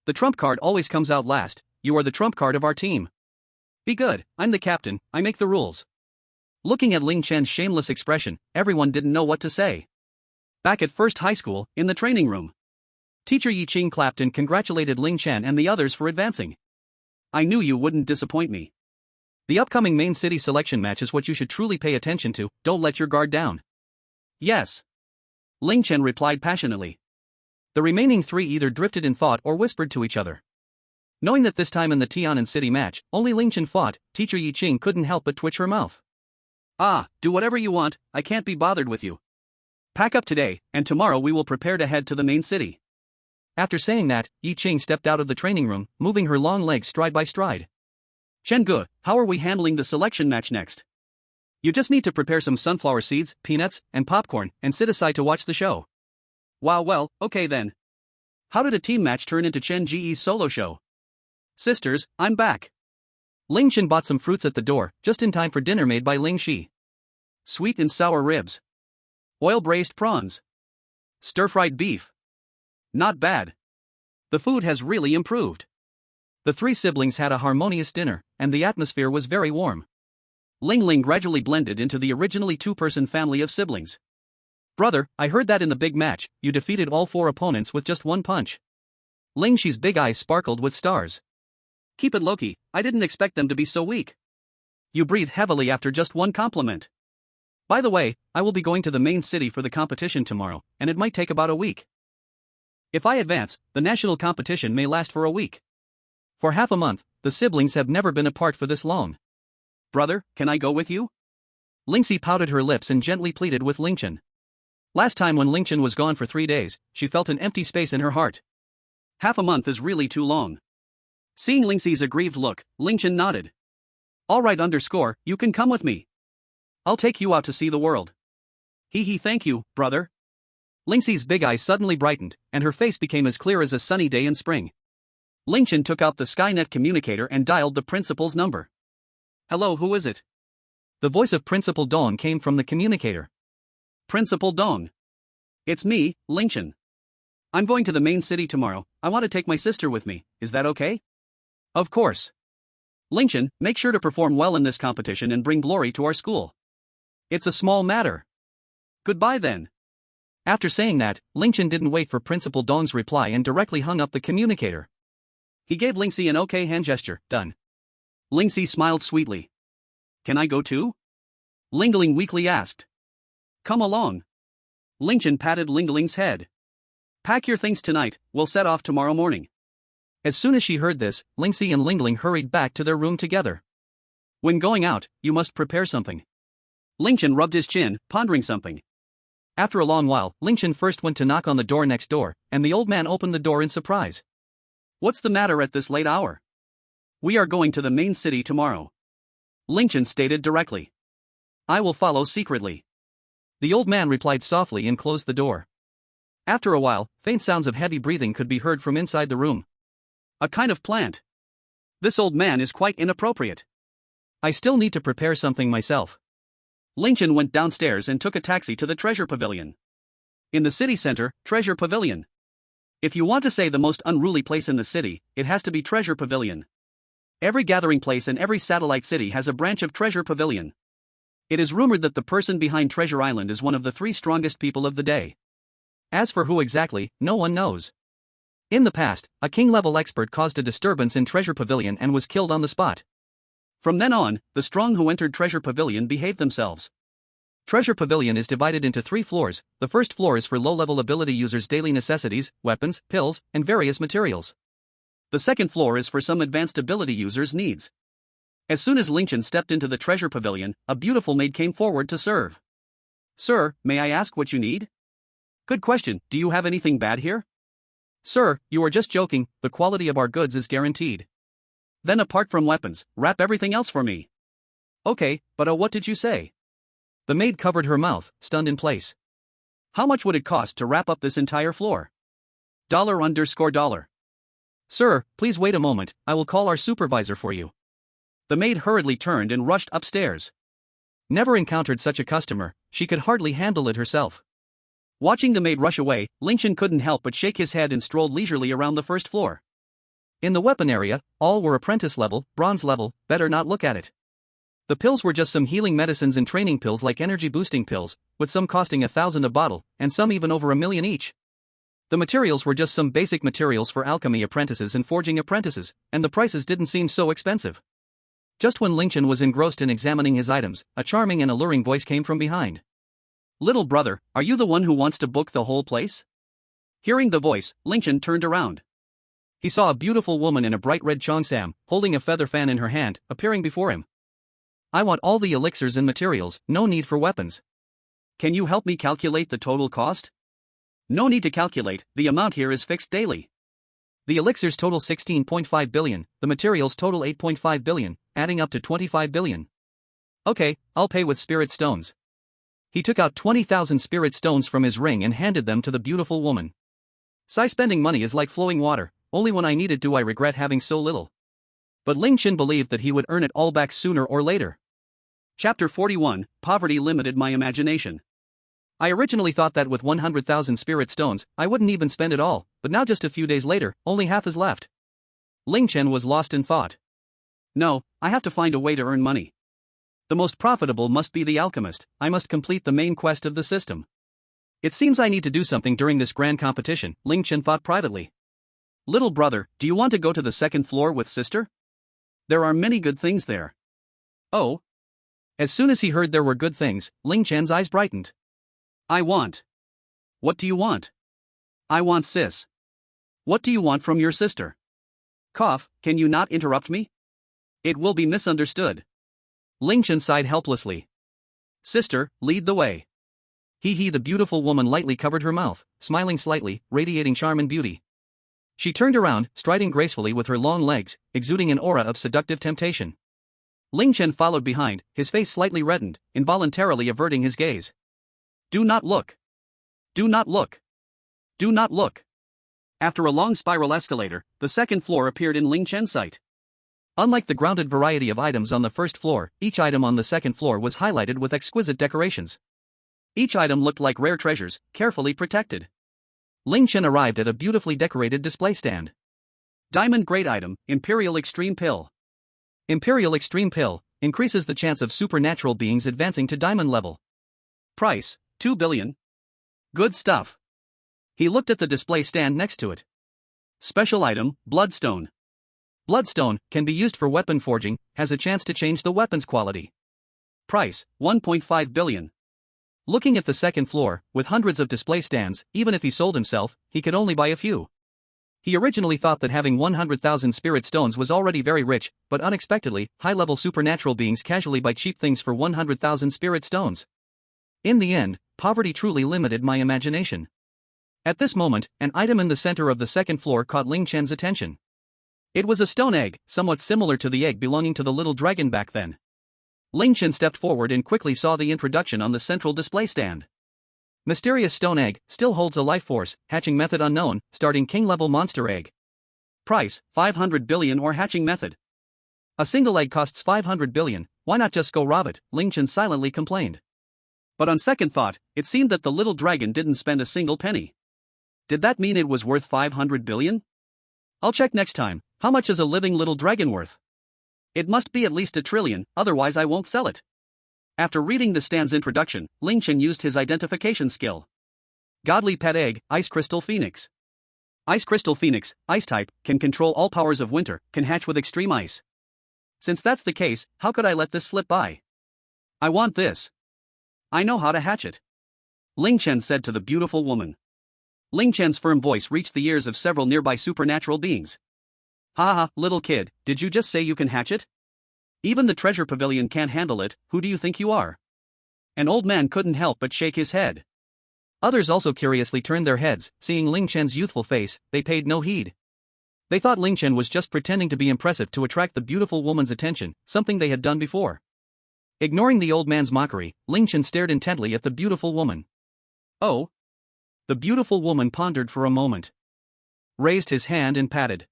The trump card always comes out last. You are the trump card of our team. Be good, I'm the captain, I make the rules. Looking at Ling Chen's shameless expression, everyone didn't know what to say. Back at 1st High School, in the training room, Teacher Yi Qing clapped and congratulated Ling Chen and the others for advancing. I knew you wouldn't disappoint me. The upcoming main city selection match is what you should truly pay attention to. Don't let your guard down. Yes. Ling Chen replied passionately. The remaining 3 either drifted in thought or whispered to each other. Knowing that this time in the Tianan City match, only Ling Chen fought, Teacher Yi Qing couldn't help but twitch her mouth. Do whatever you want, I can't be bothered with you. Pack up today, and tomorrow we will prepare to head to the main city. After saying that, Yi Qing stepped out of the training room, moving her long legs stride by stride. Chen Ge, how are we handling the selection match next? You just need to prepare some sunflower seeds, peanuts, and popcorn, and sit aside to watch the show. Wow, well, okay then. How did a team match turn into Chen Ji's solo show? Sisters, I'm back. Ling Chen bought some fruits at the door, just in time for dinner made by Ling Shi. Sweet and sour ribs. Oil-braised prawns. Stir-fried beef. Not bad. The food has really improved. The 3 siblings had a harmonious dinner, and the atmosphere was very warm. Ling Ling gradually blended into the originally 2-person family of siblings. Brother, I heard that in the big match, you defeated all 4 opponents with just 1 punch. Ling Shi's big eyes sparkled with stars. Keep it low-key, I didn't expect them to be so weak. You breathe heavily after just 1 compliment. By the way, I will be going to the main city for the competition tomorrow, and it might take about a week. If I advance, the national competition may last for a week. For half a month, the siblings have never been apart for this long. brother, can I go with you? Lingxi pouted her lips and gently pleaded with Ling Chen. Last time when Ling Chen was gone for 3 days, she felt an empty space in her heart. Half a month is really too long. Seeing Lingxi's aggrieved look, Ling Chen nodded. Alright, you can come with me. I'll take you out to see the world. Thank you, brother. Lingxi's big eyes suddenly brightened, and her face became as clear as a sunny day in spring. Ling Chen took out the Skynet communicator and dialed the principal's number. Hello, who is it? The voice of Principal Dong came from the communicator. Principal Dong. It's me, Ling Chen. I'm going to the main city tomorrow. I want to take my sister with me, is that okay? Of course. Ling Chen, make sure to perform well in this competition and bring glory to our school. It's a small matter. Goodbye then. After saying that, Ling Chen didn't wait for Principal Dong's reply and directly hung up the communicator. He gave Lingxi an okay hand gesture, done. Lingxi smiled sweetly. Can I go too? Lingling weakly asked. Come along. Ling Chen patted Lingling's head. Pack your things tonight, we'll set off tomorrow morning. As soon as she heard this, Lingxi and Lingling hurried back to their room together. When going out, you must prepare something. Ling Chen rubbed his chin, pondering something. After a long while, Ling Chen first went to knock on the door next door, and the old man opened the door in surprise. What's the matter at this late hour? We are going to the main city tomorrow. Ling Chen stated directly. I will follow secretly. The old man replied softly and closed the door. After a while, faint sounds of heavy breathing could be heard from inside the room. A kind of plant. This old man is quite inappropriate. I still need to prepare something myself. Ling Chen went downstairs and took a taxi to the Treasure Pavilion. In the city center, Treasure Pavilion. If you want to say the most unruly place in the city, it has to be Treasure Pavilion. Every gathering place and every satellite city has a branch of Treasure Pavilion. It is rumored that the person behind Treasure Island is one of the 3 strongest people of the day. As for who exactly, no one knows. In the past, a king-level expert caused a disturbance in Treasure Pavilion and was killed on the spot. From then on, the strong who entered Treasure Pavilion behaved themselves. Treasure Pavilion is divided into 3 floors. The first floor is for low-level ability users' daily necessities, weapons, pills, and various materials. The second floor is for some advanced ability users' needs. As soon as Ling Chen stepped into the Treasure Pavilion, a beautiful maid came forward to serve. Sir, may I ask what you need? Good question, do you have anything bad here? Sir, you are just joking, the quality of our goods is guaranteed. Then apart from weapons, wrap everything else for me. Okay, but what did you say? The maid covered her mouth, stunned in place. How much would it cost to wrap up this entire floor? $_. Sir, please wait a moment, I will call our supervisor for you. The maid hurriedly turned and rushed upstairs. Never encountered such a customer, she could hardly handle it herself. Watching the maid rush away, Ling Chen couldn't help but shake his head and strolled leisurely around the first floor. In the weapon area, all were apprentice level, bronze level, better not look at it. The pills were just some healing medicines and training pills like energy boosting pills, with some costing 1,000 a bottle, and some even over 1 million each. The materials were just some basic materials for alchemy apprentices and forging apprentices, and the prices didn't seem so expensive. Just when Ling Chen was engrossed in examining his items, a charming and alluring voice came from behind. Little brother, are you the one who wants to book the whole place? Hearing the voice, Ling Chen turned around. He saw a beautiful woman in a bright red cheongsam, holding a feather fan in her hand, appearing before him. I want all the elixirs and materials, no need for weapons. Can you help me calculate the total cost? No need to calculate, the amount here is fixed daily. The elixirs total 16.5 billion, the materials total 8.5 billion, adding up to 25 billion. Okay, I'll pay with spirit stones. He took out 20,000 spirit stones from his ring and handed them to the beautiful woman. Spending money is like flowing water, only when I need it do I regret having so little. But Ling Chen believed that he would earn it all back sooner or later. Chapter 41, Poverty limited my imagination. I originally thought that with 100,000 spirit stones, I wouldn't even spend it all, but now just a few days later, only half is left. Ling Chen was lost in thought. No, I have to find a way to earn money. The most profitable must be the alchemist, I must complete the main quest of the system. It seems I need to do something during this grand competition, Ling Chen thought privately. Little brother, do you want to go to the second floor with sister? There are many good things there. Oh. As soon as he heard there were good things, Ling Chen's eyes brightened. I want. What do you want? I want sis. What do you want from your sister? Cough, can you not interrupt me? It will be misunderstood. Ling Chen sighed helplessly. Sister, lead the way. Hee, the beautiful woman lightly covered her mouth, smiling slightly, radiating charm and beauty. She turned around, striding gracefully with her long legs, exuding an aura of seductive temptation. Ling Chen followed behind, his face slightly reddened, involuntarily averting his gaze. Do not look. Do not look. Do not look. After a long spiral escalator, the second floor appeared in Ling Chen's sight. Unlike the grounded variety of items on the first floor, each item on the second floor was highlighted with exquisite decorations. Each item looked like rare treasures, carefully protected. Ling Chen arrived at a beautifully decorated display stand. Diamond Great Item, Imperial Extreme Pill. Imperial Extreme Pill increases the chance of supernatural beings advancing to diamond level. Price, 2 billion. Good stuff. He looked at the display stand next to it. Special item, Bloodstone. Bloodstone can be used for weapon forging, has a chance to change the weapon's quality. Price, 1.5 billion. Looking at the second floor, with hundreds of display stands, even if he sold himself, he could only buy a few. He originally thought that having 100,000 spirit stones was already very rich, but unexpectedly, high-level supernatural beings casually buy cheap things for 100,000 spirit stones. In the end, poverty truly limited my imagination. At this moment, an item in the center of the second floor caught Ling Chen's attention. It was a stone egg, somewhat similar to the egg belonging to the little dragon back then. Ling Chen stepped forward and quickly saw the introduction on the central display stand. Mysterious stone egg, still holds a life force, hatching method unknown, starting king-level monster egg. Price, 500 billion or hatching method. A single egg costs 500 billion, why not just go rob it, Ling Chen silently complained. But on second thought, it seemed that the little dragon didn't spend a single penny. Did that mean it was worth 500 billion? I'll check next time, how much is a living little dragon worth? It must be at least 1 trillion, otherwise I won't sell it. After reading the stand's introduction, Ling Chen used his identification skill. Godly Pet Egg, Ice Crystal Phoenix. Ice Crystal Phoenix, Ice type, can control all powers of winter, can hatch with extreme ice. Since that's the case, how could I let this slip by? I want this. I know how to hatch it. Ling Chen said to the beautiful woman. Ling Chen's firm voice reached the ears of several nearby supernatural beings. Ha, little kid, did you just say you can hatch it? Even the treasure pavilion can't handle it, who do you think you are? An old man couldn't help but shake his head. Others also curiously turned their heads, seeing Ling Chen's youthful face, they paid no heed. They thought Ling Chen was just pretending to be impressive to attract the beautiful woman's attention, something they had done before. Ignoring the old man's mockery, Ling Chen stared intently at the beautiful woman. Oh? The beautiful woman pondered for a moment. Raised his hand and patted.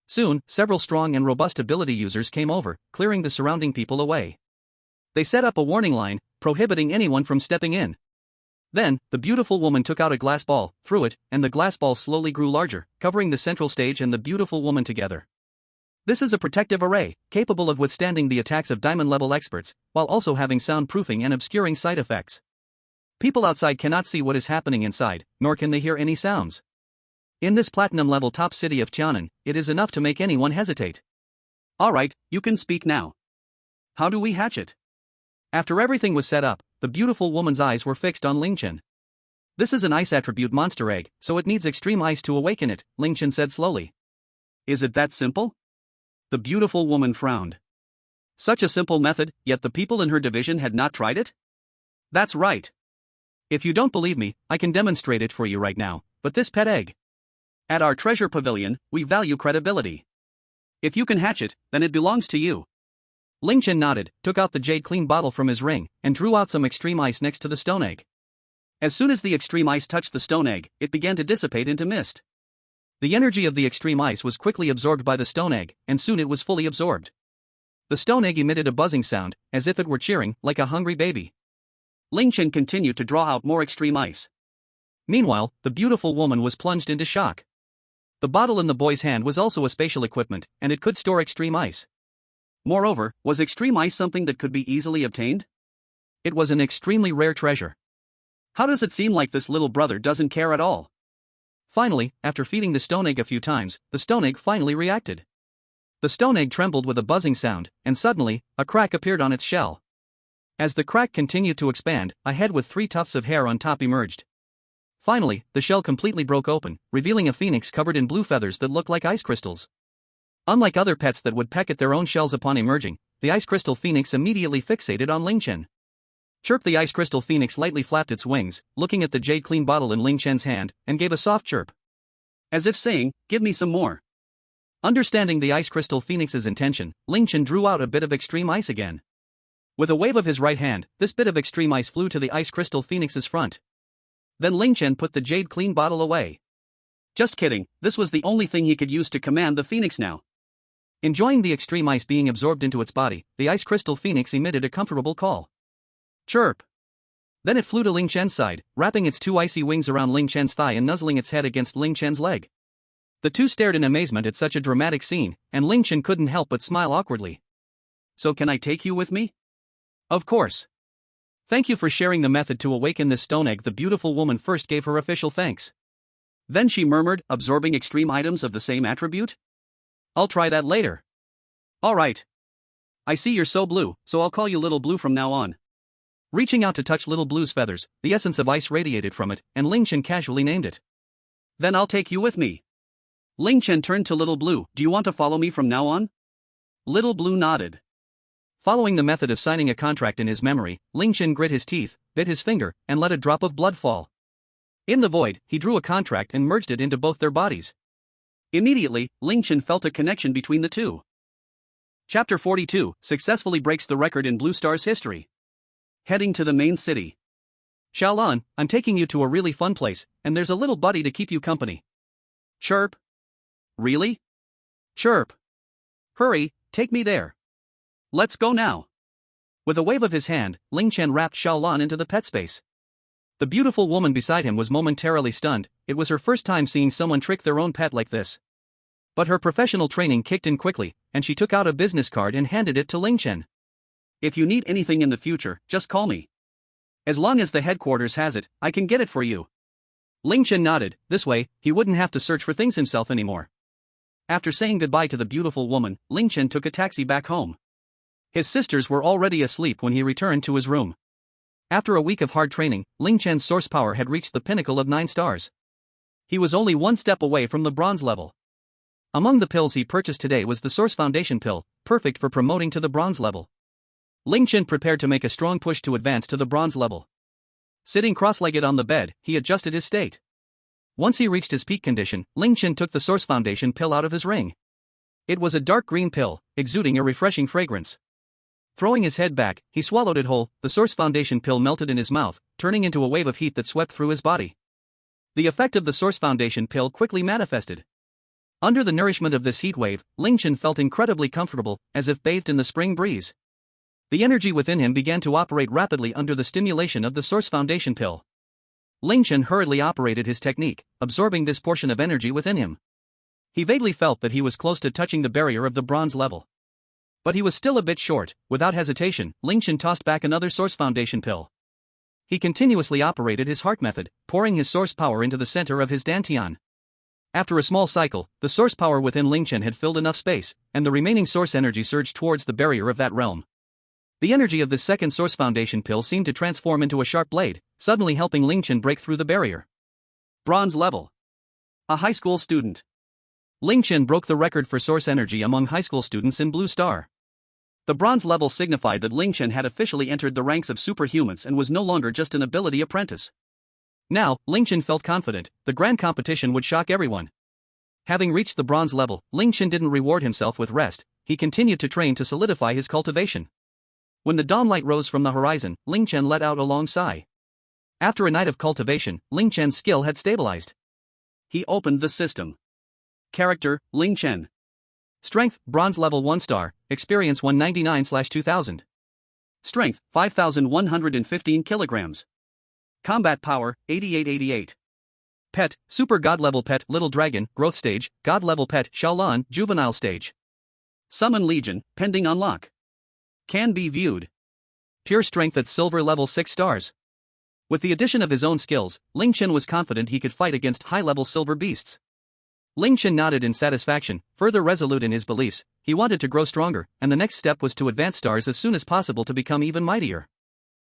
Soon, several strong and robust ability users came over, clearing the surrounding people away. They set up a warning line, prohibiting anyone from stepping in. Then, the beautiful woman took out a glass ball, threw it, and the glass ball slowly grew larger, covering the central stage and the beautiful woman together. This is a protective array, capable of withstanding the attacks of diamond-level experts, while also having soundproofing and obscuring side effects. People outside cannot see what is happening inside, nor can they hear any sounds. In this platinum-level top city of Tianan, it is enough to make anyone hesitate. Alright, you can speak now. How do we hatch it? After everything was set up, the beautiful woman's eyes were fixed on Ling Chen. This is an ice attribute monster egg, so it needs extreme ice to awaken it, Ling Chen said slowly. Is it that simple? The beautiful woman frowned. Such a simple method, yet the people in her division had not tried it? That's right. If you don't believe me, I can demonstrate it for you right now, but this pet egg. At our treasure pavilion, we value credibility. If you can hatch it, then it belongs to you. Ling Chen nodded, took out the jade clean bottle from his ring, and drew out some extreme ice next to the stone egg. As soon as the extreme ice touched the stone egg, it began to dissipate into mist. The energy of the extreme ice was quickly absorbed by the stone egg, and soon it was fully absorbed. The stone egg emitted a buzzing sound, as if it were cheering, like a hungry baby. Ling Chen continued to draw out more extreme ice. Meanwhile, the beautiful woman was plunged into shock. The bottle in the boy's hand was also a spatial equipment, and it could store extreme ice. Moreover, was extreme ice something that could be easily obtained? It was an extremely rare treasure. How does it seem like this little brother doesn't care at all? Finally, after feeding the stone egg a few times, the stone egg finally reacted. The stone egg trembled with a buzzing sound, and suddenly, a crack appeared on its shell. As the crack continued to expand, a head with 3 tufts of hair on top emerged. Finally, the shell completely broke open, revealing a phoenix covered in blue feathers that looked like ice crystals. Unlike other pets that would peck at their own shells upon emerging, the ice crystal phoenix immediately fixated on Ling Chen. Chirp! The ice crystal phoenix lightly flapped its wings, looking at the jade clean bottle in Ling Chen's hand, and gave a soft chirp. As if saying, give me some more. Understanding the ice crystal phoenix's intention, Ling Chen drew out a bit of extreme ice again. With a wave of his right hand, this bit of extreme ice flew to the ice crystal phoenix's front. Then Ling Chen put the jade clean bottle away. Just kidding, this was the only thing he could use to command the phoenix now. Enjoying the extreme ice being absorbed into its body, the ice crystal phoenix emitted a comfortable call. Chirp! Then it flew to Ling Chen's side, wrapping its two icy wings around Ling Chen's thigh and nuzzling its head against Ling Chen's leg. The two stared in amazement at such a dramatic scene, and Ling Chen couldn't help but smile awkwardly. So can I take you with me? Of course. Thank you for sharing the method to awaken this stone egg. The beautiful woman first gave her official thanks. Then she murmured, absorbing extreme items of the same attribute? I'll try that later. Alright. I see you're so blue, so I'll call you Little Blue from now on. Reaching out to touch Little Blue's feathers, the essence of ice radiated from it, and Ling Chen casually named it. Then I'll take you with me. Ling Chen turned to Little Blue. Do you want to follow me from now on? Little Blue nodded. Following the method of signing a contract in his memory, Ling Chen grit his teeth, bit his finger, and let a drop of blood fall. In the void, he drew a contract and merged it into both their bodies. Immediately, Ling Chen felt a connection between the two. Chapter 42 successfully breaks the record in Blue Star's history. Heading to the main city. Xiaolan, I'm taking you to a really fun place, and there's a little buddy to keep you company. Chirp. Really? Chirp. Hurry, take me there. Let's go now. With a wave of his hand, Ling Chen wrapped Xiaolan into the pet space. The beautiful woman beside him was momentarily stunned. It was her first time seeing someone trick their own pet like this. But her professional training kicked in quickly, and she took out a business card and handed it to Ling Chen. If you need anything in the future, just call me. As long as the headquarters has it, I can get it for you. Ling Chen nodded. This way, he wouldn't have to search for things himself anymore. After saying goodbye to the beautiful woman, Ling Chen took a taxi back home. His sisters were already asleep when he returned to his room. After a week of hard training, Ling Chen's source power had reached the pinnacle of 9 stars. He was only one step away from the bronze level. Among the pills he purchased today was the Source Foundation pill, perfect for promoting to the bronze level. Ling Chen prepared to make a strong push to advance to the bronze level. Sitting cross-legged on the bed, he adjusted his state. Once he reached his peak condition, Ling Chen took the Source Foundation pill out of his ring. It was a dark green pill, exuding a refreshing fragrance. Throwing his head back, he swallowed it whole. The Source Foundation pill melted in his mouth, turning into a wave of heat that swept through his body. The effect of the Source Foundation pill quickly manifested. Under the nourishment of this heat wave, Ling Chen felt incredibly comfortable, as if bathed in the spring breeze. The energy within him began to operate rapidly under the stimulation of the Source Foundation pill. Ling Chen hurriedly operated his technique, absorbing this portion of energy within him. He vaguely felt that he was close to touching the barrier of the bronze level. But he was still a bit short. Without hesitation, Ling Chen tossed back another Source Foundation pill. He continuously operated his heart method, pouring his source power into the center of his dantian. After a small cycle, the source power within Ling Chen had filled enough space, and the remaining source energy surged towards the barrier of that realm. The energy of this second Source Foundation pill seemed to transform into a sharp blade, suddenly helping Ling Chen break through the barrier. Bronze level. A high school student. Ling Chen broke the record for source energy among high school students in Blue Star. The bronze level signified that Ling Chen had officially entered the ranks of superhumans and was no longer just an ability apprentice. Now, Ling Chen felt confident. The grand competition would shock everyone. Having reached the bronze level, Ling Chen didn't reward himself with rest. He continued to train to solidify his cultivation. When the dawnlight rose from the horizon, Ling Chen let out a long sigh. After a night of cultivation, Ling Chen's skill had stabilized. He opened the system. Character, Ling Chen. Strength, bronze level 1 star, experience 199/2000. Strength, 5,115 kilograms. Combat power, 8888. Pet, super god level pet, little dragon, growth stage, god level pet, Xiaolan, juvenile stage. Summon Legion, pending unlock. Can be viewed. Pure strength at silver level 6 stars. With the addition of his own skills, Ling Chen was confident he could fight against high-level silver beasts. Ling Chen nodded in satisfaction, further resolute in his beliefs. He wanted to grow stronger, and the next step was to advance stars as soon as possible to become even mightier.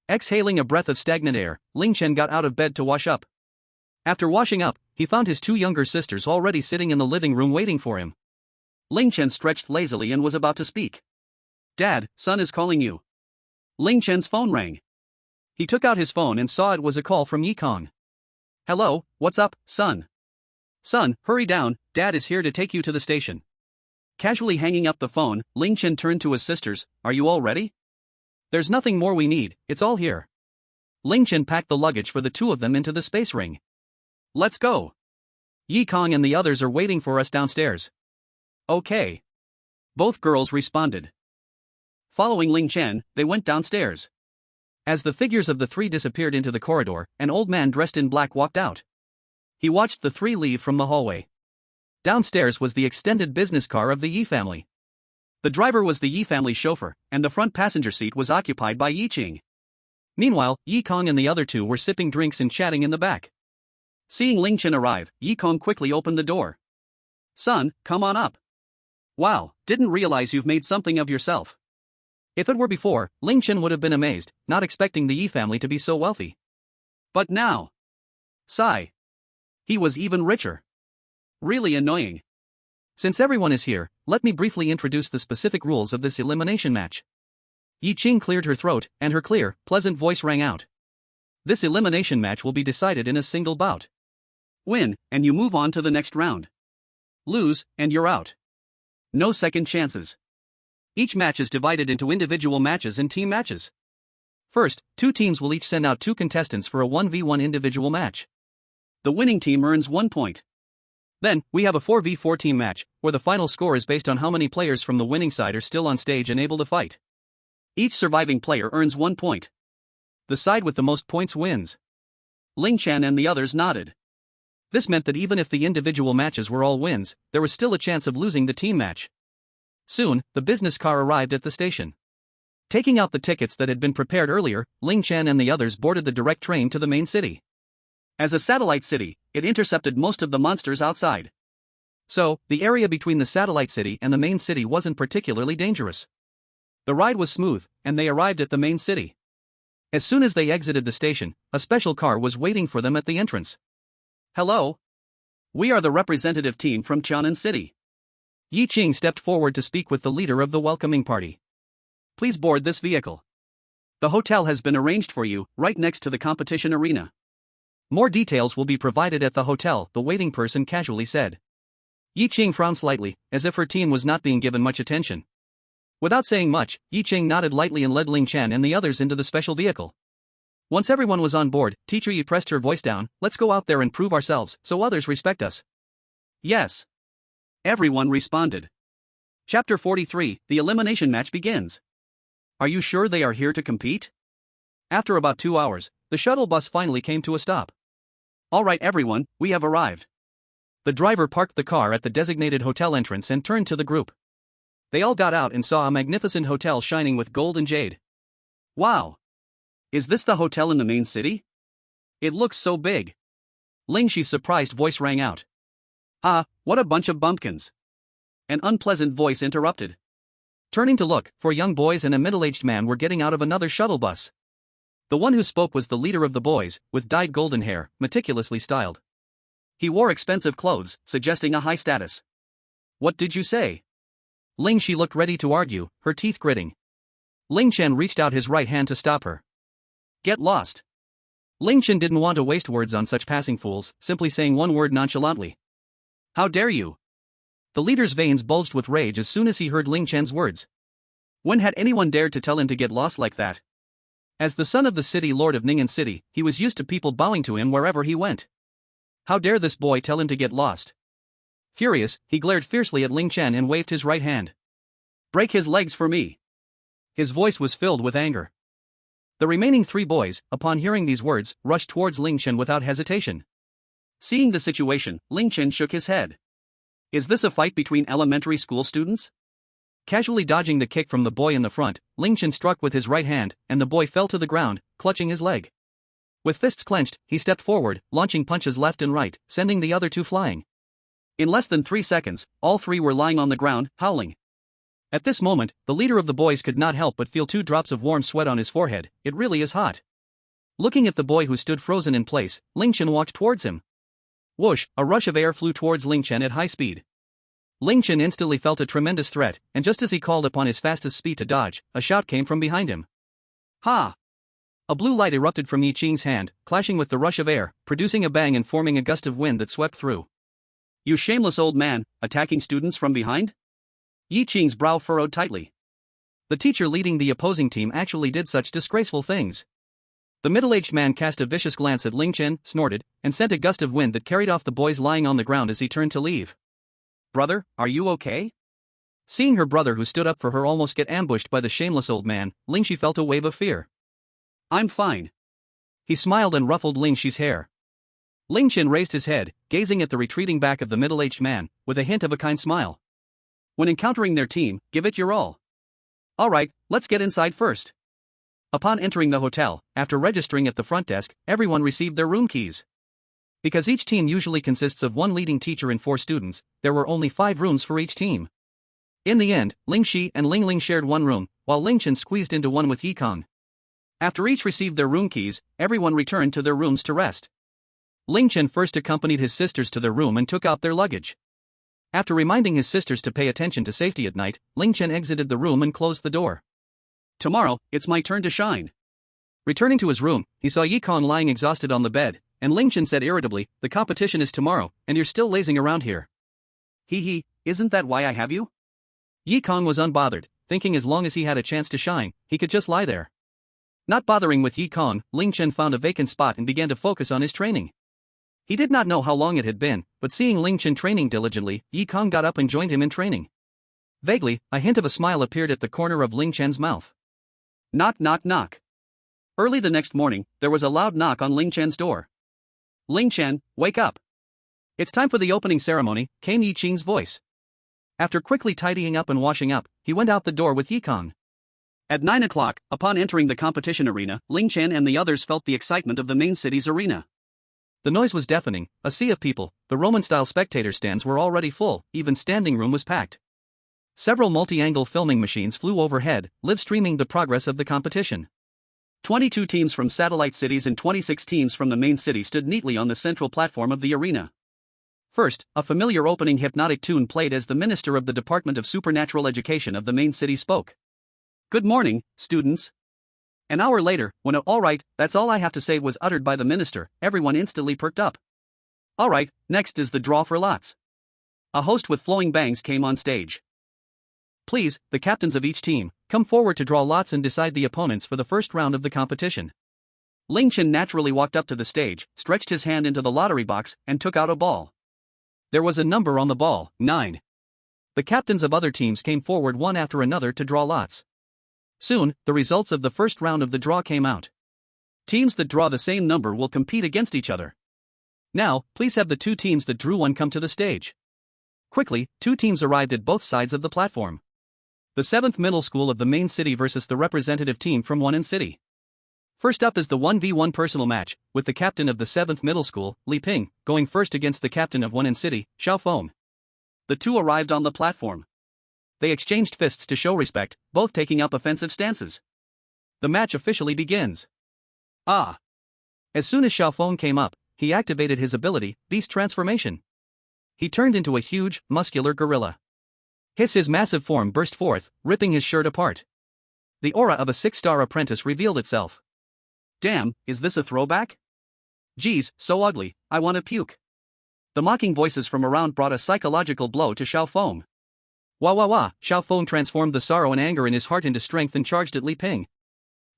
Exhaling a breath of stagnant air, Ling Chen got out of bed to wash up. After washing up, he found his 2 younger sisters already sitting in the living room waiting for him. Ling Chen stretched lazily and was about to speak. Dad, son is calling you. Ling Chen's phone rang. He took out his phone and saw it was a call from Yi Kong. Hello, what's up, son? Son, hurry down, Dad is here to take you to the station. Casually hanging up the phone, Ling Chen turned to his sisters, are you all ready? There's nothing more we need, it's all here. Ling Chen packed the luggage for the two of them into the space ring. Let's go. Yi Kong and the others are waiting for us downstairs. Okay. Both girls responded. Following Ling Chen, they went downstairs. As the figures of the three disappeared into the corridor, an old man dressed in black walked out. He watched the three leave from the hallway. Downstairs was the extended business car of the Yi family. The driver was the Yi family chauffeur, and the front passenger seat was occupied by Yi Qing. Meanwhile, Yi Kong and the other two were sipping drinks and chatting in the back. Seeing Ling Chen arrive, Yi Kong quickly opened the door. Son, come on up. Wow, didn't realize you've made something of yourself. If it were before, Ling Chen would have been amazed, not expecting the Yi family to be so wealthy. But now. Sigh. He was even richer. Really annoying. Since everyone is here, let me briefly introduce the specific rules of this elimination match. Yi Qing cleared her throat, and her clear, pleasant voice rang out. This elimination match will be decided in a single bout. Win, and you move on to the next round. Lose, and you're out. No second chances. Each match is divided into individual matches and team matches. First, two teams will each send out two contestants for a 1v1 individual match. The winning team earns 1 point. Then, we have a 4v4 team match, where the final score is based on how many players from the winning side are still on stage and able to fight. Each surviving player earns 1 point. The side with the most points wins. Ling Chen and the others nodded. This meant that even if the individual matches were all wins, there was still a chance of losing the team match. Soon, the business car arrived at the station. Taking out the tickets that had been prepared earlier, Ling Chen and the others boarded the direct train to the main city. As a satellite city, it intercepted most of the monsters outside. So, the area between the satellite city and the main city wasn't particularly dangerous. The ride was smooth, and they arrived at the main city. As soon as they exited the station, a special car was waiting for them at the entrance. Hello? We are the representative team from Chang'an City. Yi Qing stepped forward to speak with the leader of the welcoming party. Please board this vehicle. The hotel has been arranged for you, right next to the competition arena. More details will be provided at the hotel, the waiting person casually said. Yi Qing frowned slightly, as if her team was not being given much attention. Without saying much, Yi Qing nodded lightly and led Ling Chen and the others into the special vehicle. Once everyone was on board, Teacher Yi pressed her voice down, let's go out there and prove ourselves, so others respect us. Yes. Everyone responded. Chapter 43, the elimination match begins. Are you sure they are here to compete? After about 2 hours, the shuttle bus finally came to a stop. All right everyone, we have arrived. The driver parked the car at the designated hotel entrance and turned to the group. They all got out and saw a magnificent hotel shining with gold and jade. Wow! Is this the hotel in the main city? It looks so big. Ling Xi's surprised voice rang out. Ah, what a bunch of bumpkins. An unpleasant voice interrupted. Turning to look, 4 young boys and a middle-aged man were getting out of another shuttle bus. The one who spoke was the leader of the boys, with dyed golden hair, meticulously styled. He wore expensive clothes, suggesting a high status. What did you say? Ling Xi looked ready to argue, her teeth gritting. Ling Chen reached out his right hand to stop her. Get lost. Ling Chen didn't want to waste words on such passing fools, simply saying one word nonchalantly. How dare you? The leader's veins bulged with rage as soon as he heard Ling Chen's words. When had anyone dared to tell him to get lost like that? As the son of the city lord of Ning'an City, he was used to people bowing to him wherever he went. How dare this boy tell him to get lost? Furious, he glared fiercely at Ling Chen and waved his right hand. Break his legs for me. His voice was filled with anger. The remaining 3 boys, upon hearing these words, rushed towards Ling Chen without hesitation. Seeing the situation, Ling Chen shook his head. Is this a fight between elementary school students? Casually dodging the kick from the boy in the front, Ling Chen struck with his right hand, and the boy fell to the ground, clutching his leg. With fists clenched, he stepped forward, launching punches left and right, sending the other 2 flying. In less than 3 seconds, all 3 were lying on the ground, howling. At this moment, the leader of the boys could not help but feel 2 drops of warm sweat on his forehead. It really is hot. Looking at the boy who stood frozen in place, Ling Chen walked towards him. Whoosh, a rush of air flew towards Ling Chen at high speed. Ling Chen instantly felt a tremendous threat, and just as he called upon his fastest speed to dodge, a shout came from behind him. Ha! A blue light erupted from Yi Qing's hand, clashing with the rush of air, producing a bang and forming a gust of wind that swept through. You shameless old man, attacking students from behind? Yi Qing's brow furrowed tightly. The teacher leading the opposing team actually did such disgraceful things. The middle-aged man cast a vicious glance at Ling Chen, snorted, and sent a gust of wind that carried off the boys lying on the ground as he turned to leave. Brother, are you okay? Seeing her brother who stood up for her almost get ambushed by the shameless old man, Ling Shi felt a wave of fear. I'm fine. He smiled and ruffled Ling Shi's hair. Ling Chen raised his head, gazing at the retreating back of the middle-aged man, with a hint of a kind smile. When encountering their team, give it your all. Alright, let's get inside first. Upon entering the hotel, after registering at the front desk, everyone received their room keys. Because each team usually consists of one leading teacher and 4 students, there were only 5 rooms for each team. In the end, Ling Shi and Ling Ling shared one room, while Ling Chen squeezed into one with Yi Kong. After each received their room keys, everyone returned to their rooms to rest. Ling Chen first accompanied his sisters to their room and took out their luggage. After reminding his sisters to pay attention to safety at night, Ling Chen exited the room and closed the door. Tomorrow, it's my turn to shine. Returning to his room, he saw Yi Kong lying exhausted on the bed, and Ling Chen said irritably, the competition is tomorrow, and you're still lazing around here. Hee, isn't that why I have you? Yi Kong was unbothered, thinking as long as he had a chance to shine, he could just lie there. Not bothering with Yi Kong, Ling Chen found a vacant spot and began to focus on his training. He did not know how long it had been, but seeing Ling Chen training diligently, Yi Kong got up and joined him in training. Vaguely, a hint of a smile appeared at the corner of Ling Chen's mouth. Knock knock knock. Early the next morning, there was a loud knock on Ling Chen's door. Ling Chen, wake up. It's time for the opening ceremony, came Yi Qing's voice. After quickly tidying up and washing up, he went out the door with Yi Kong. At 9 o'clock, upon entering the competition arena, Ling Chen and the others felt the excitement of the main city's arena. The noise was deafening, a sea of people, the Roman-style spectator stands were already full, even standing room was packed. Several multi-angle filming machines flew overhead, live-streaming the progress of the competition. 22 teams from satellite cities and 26 teams from the main city stood neatly on the central platform of the arena. First, a familiar opening hypnotic tune played as the Minister of the Department of Supernatural Education of the main city spoke. Good morning, students. An hour later, when an "alright, that's all I have to say" was uttered by the minister, everyone instantly perked up. Alright, next is the draw for lots. A host with flowing bangs came on stage. Please, the captains of each team, come forward to draw lots and decide the opponents for the first round of the competition. Ling Chen naturally walked up to the stage, stretched his hand into the lottery box, and took out a ball. There was a number on the ball, 9. The captains of other teams came forward one after another to draw lots. Soon, the results of the first round of the draw came out. Teams that draw the same number will compete against each other. Now, please have the 2 teams that drew 1 come to the stage. Quickly, 2 teams arrived at both sides of the platform. The 7th middle school of the main city versus the representative team from Wan'an City. First up is the 1v1 personal match, with the captain of the 7th middle school, Li Ping, going first against the captain of Wan'an City, Xiao Feng. The 2 arrived on the platform. They exchanged fists to show respect, both taking up offensive stances. The match officially begins. Ah! As soon as Xiao Feng came up, he activated his ability, Beast Transformation. He turned into a huge, muscular gorilla. His massive form burst forth, ripping his shirt apart. The aura of a 6-star apprentice revealed itself. Damn, is this a throwback? Geez, so ugly, I want to puke. The mocking voices from around brought a psychological blow to Xiao Feng. Wah, Xiao Feng transformed the sorrow and anger in his heart into strength and charged at Li Ping.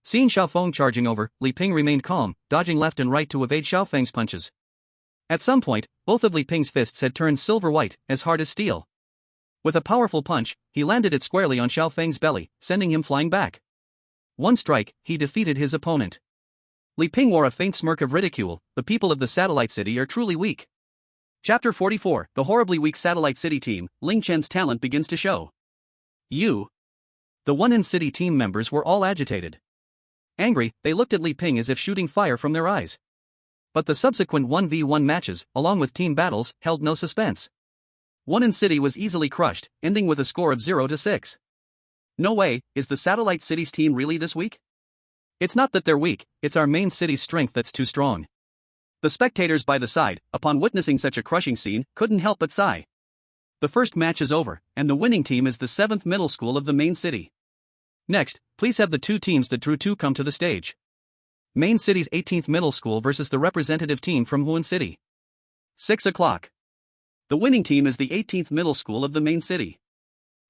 Seeing Xiao Feng charging over, Li Ping remained calm, dodging left and right to evade Xiao Feng's punches. At some point, both of Li Ping's fists had turned silver white, as hard as steel. With a powerful punch, he landed it squarely on Xiao Feng's belly, sending him flying back. One strike, he defeated his opponent. Li Ping wore a faint smirk of ridicule. The people of the satellite city are truly weak. Chapter 44, the horribly weak satellite city team, Ling Chen's talent begins to show. The Wan'an City team members were all agitated. Angry, they looked at Li Ping as if shooting fire from their eyes. But the subsequent 1v1 matches, along with team battles, held no suspense. Wan'an City was easily crushed, ending with a score of 0-6. No way, is the satellite city's team really this weak? It's not that they're weak, it's our main city's strength that's too strong. The spectators by the side, upon witnessing such a crushing scene, couldn't help but sigh. The first match is over, and the winning team is the 7th middle school of the main city. Next, please have the two teams that drew 2 come to the stage. Main city's 18th middle school versus the representative team from Huan City. 6 o'clock. The winning team is the 18th middle school of the main city.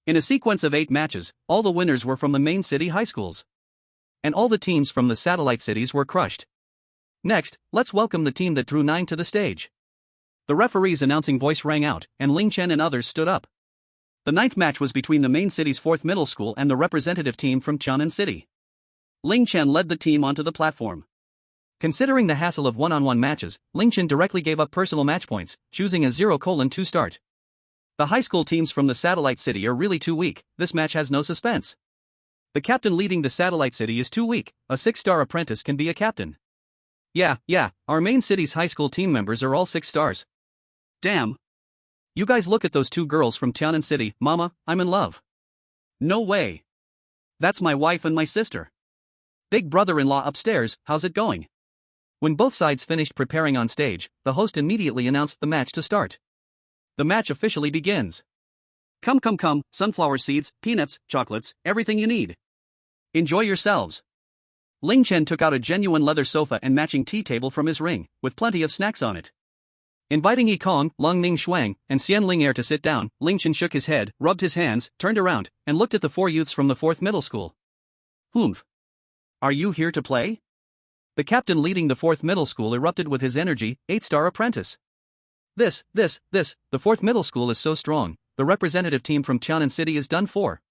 In a sequence of 8 matches, all the winners were from the main city high schools. And all the teams from the satellite cities were crushed. Next, let's welcome the team that drew 9 to the stage. The referee's announcing voice rang out, and Ling Chen and others stood up. The 9th match was between the main city's 4th middle school and the representative team from Chang'an City. Ling Chen led the team onto the platform. Considering the hassle of one-on-one matches, Ling Chen directly gave up personal match points, choosing a 0:2 start. The high school teams from the satellite city are really too weak, this match has no suspense. The captain leading the satellite city is too weak, a 6-star apprentice can be a captain. Yeah, our main city's high school team members are all 6 stars. Damn. You guys look at those 2 girls from Tianan City, mama, I'm in love. No way. That's my wife and my sister. Big brother-in-law upstairs, how's it going? When both sides finished preparing on stage, the host immediately announced the match to start. The match officially begins. Come, sunflower seeds, peanuts, chocolates, everything you need. Enjoy yourselves. Ling Chen took out a genuine leather sofa and matching tea table from his ring, with plenty of snacks on it. Inviting Yi Kong, Lung Ning Shuang, and Xian Ling Er to sit down, Ling Chen shook his head, rubbed his hands, turned around, and looked at the 4 youths from the 4th middle school. Humph. Are you here to play? The captain leading the 4th middle school erupted with his energy, 8-star apprentice. The 4th middle school is so strong, the representative team from Chang'an City is done for.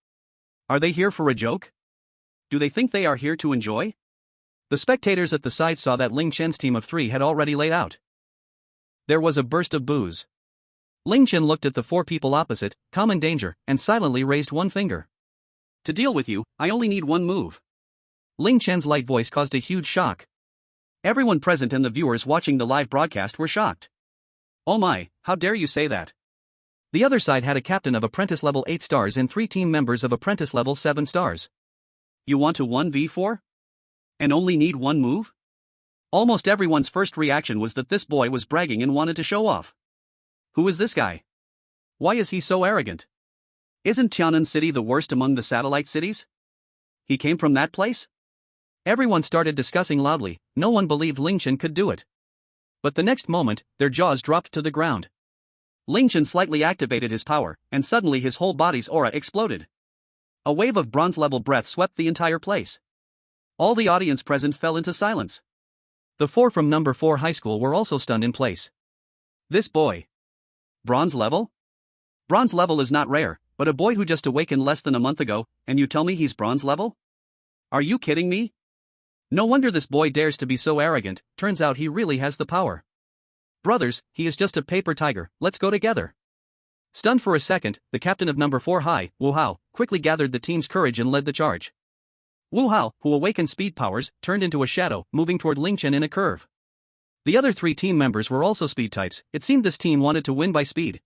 Are they here for a joke? Do they think they are here to enjoy? The spectators at the side saw that Ling Chen's team of 3 had already laid out. There was a burst of boos. Ling Chen looked at the 4 people opposite, calm in danger, and silently raised one finger. To deal with you, I only need one move. Ling Chen's light voice caused a huge shock. Everyone present and the viewers watching the live broadcast were shocked. Oh my, how dare you say that? The other side had a captain of apprentice level 8 stars and 3 team members of apprentice level 7 stars. You want to 1v4? And only need one move? Almost everyone's first reaction was that this boy was bragging and wanted to show off. Who is this guy? Why is he so arrogant? Isn't Tianan City the worst among the satellite cities? He came from that place? Everyone started discussing loudly, no one believed Ling Chen could do it. But the next moment, their jaws dropped to the ground. Ling Chen slightly activated his power, and suddenly his whole body's aura exploded. A wave of bronze-level breath swept the entire place. All the audience present fell into silence. The 4 from number 4 high school were also stunned in place. This boy. Bronze level? Bronze level is not rare, but a boy who just awakened less than a month ago, and you tell me he's bronze level? Are you kidding me? No wonder this boy dares to be so arrogant, turns out he really has the power. Brothers, he is just a paper tiger, let's go together. Stunned for a second, the captain of number 4 high, Wu Hao, quickly gathered the team's courage and led the charge. Wu Hao, who awakened speed powers, turned into a shadow, moving toward Ling Chen in a curve. The other 3 team members were also speed types, it seemed this team wanted to win by speed.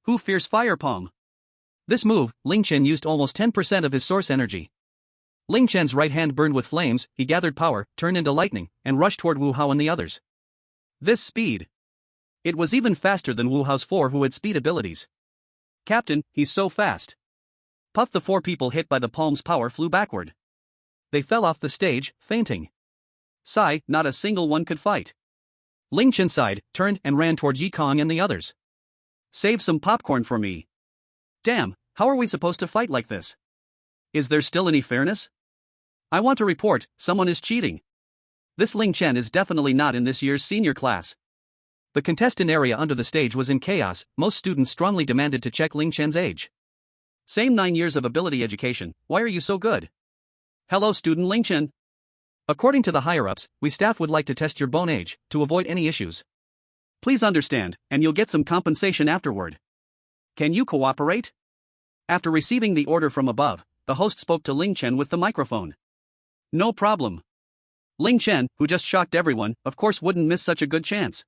Who fears fire palm? This move, Ling Chen used almost 10% of his source energy. Ling Chen's right hand burned with flames, he gathered power, turned into lightning, and rushed toward Wu Hao and the others. This speed. It was even faster than Wu Hao's 4 who had speed abilities. Captain, he's so fast. Puff, the 4 people hit by the palm's power flew backward. They fell off the stage, fainting. Sigh, not a single one could fight. Ling Chen sighed, turned and ran toward Yi Kong and the others. Save some popcorn for me. Damn, how are we supposed to fight like this? Is there still any fairness? I want to report, someone is cheating. This Ling Chen is definitely not in this year's senior class. The contestant area under the stage was in chaos, most students strongly demanded to check Ling Chen's age. Same 9 years of ability education, why are you so good? Hello student Ling Chen. According to the higher-ups, we staff would like to test your bone age, to avoid any issues. Please understand, and you'll get some compensation afterward. Can you cooperate? After receiving the order from above, the host spoke to Ling Chen with the microphone. No problem. Ling Chen, who just shocked everyone, of course wouldn't miss such a good chance.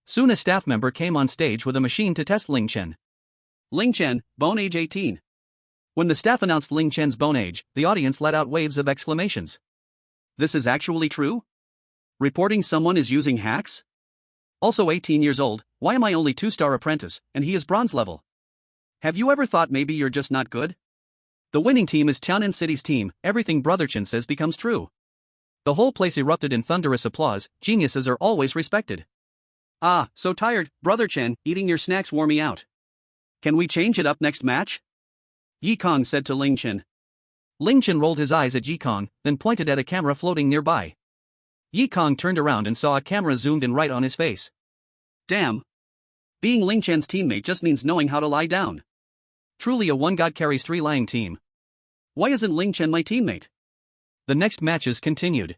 Soon a staff member came on stage with a machine to test Ling Chen. Ling Chen, bone age 18. When the staff announced Ling Chen's bone age, the audience let out waves of exclamations. This is actually true? Reporting someone is using hacks? Also 18 years old, why am I only 2-star apprentice, and he is bronze level? Have you ever thought maybe you're just not good? The winning team is Tianan City's team. Everything Brother Chen says becomes true. The whole place erupted in thunderous applause. Geniuses are always respected. Ah, so tired, Brother Chen, eating your snacks wore me out. Can we change it up next match? Yi Kong said to Ling Chen. Ling Chen rolled his eyes at Yi Kong, then pointed at a camera floating nearby. Yi Kong turned around and saw a camera zoomed in right on his face. Damn. Being Ling Chen's teammate just means knowing how to lie down. Truly a one god carries three lying team. Why isn't Ling Chen my teammate? The next matches continued.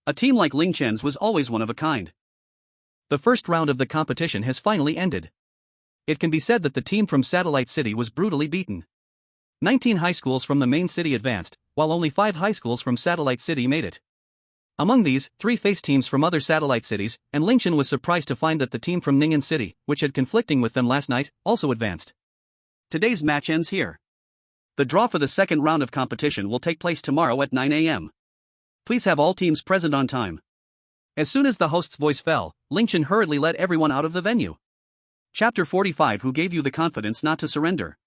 A team like Ling Chen's was always one of a kind. The first round of the competition has finally ended. It can be said that the team from Satellite City was brutally beaten. 19 high schools from the main city advanced, while only 5 high schools from Satellite City made it. Among these, 3 faced teams from other satellite cities, and Ling Chen was surprised to find that the team from Ning'an City, which had conflicting with them last night, also advanced. Today's match ends here. The draw for the second round of competition will take place tomorrow at 9 a.m. Please have all teams present on time. As soon as the host's voice fell, Ling Chen hurriedly led everyone out of the venue. Chapter 45. Who gave you the confidence not to surrender?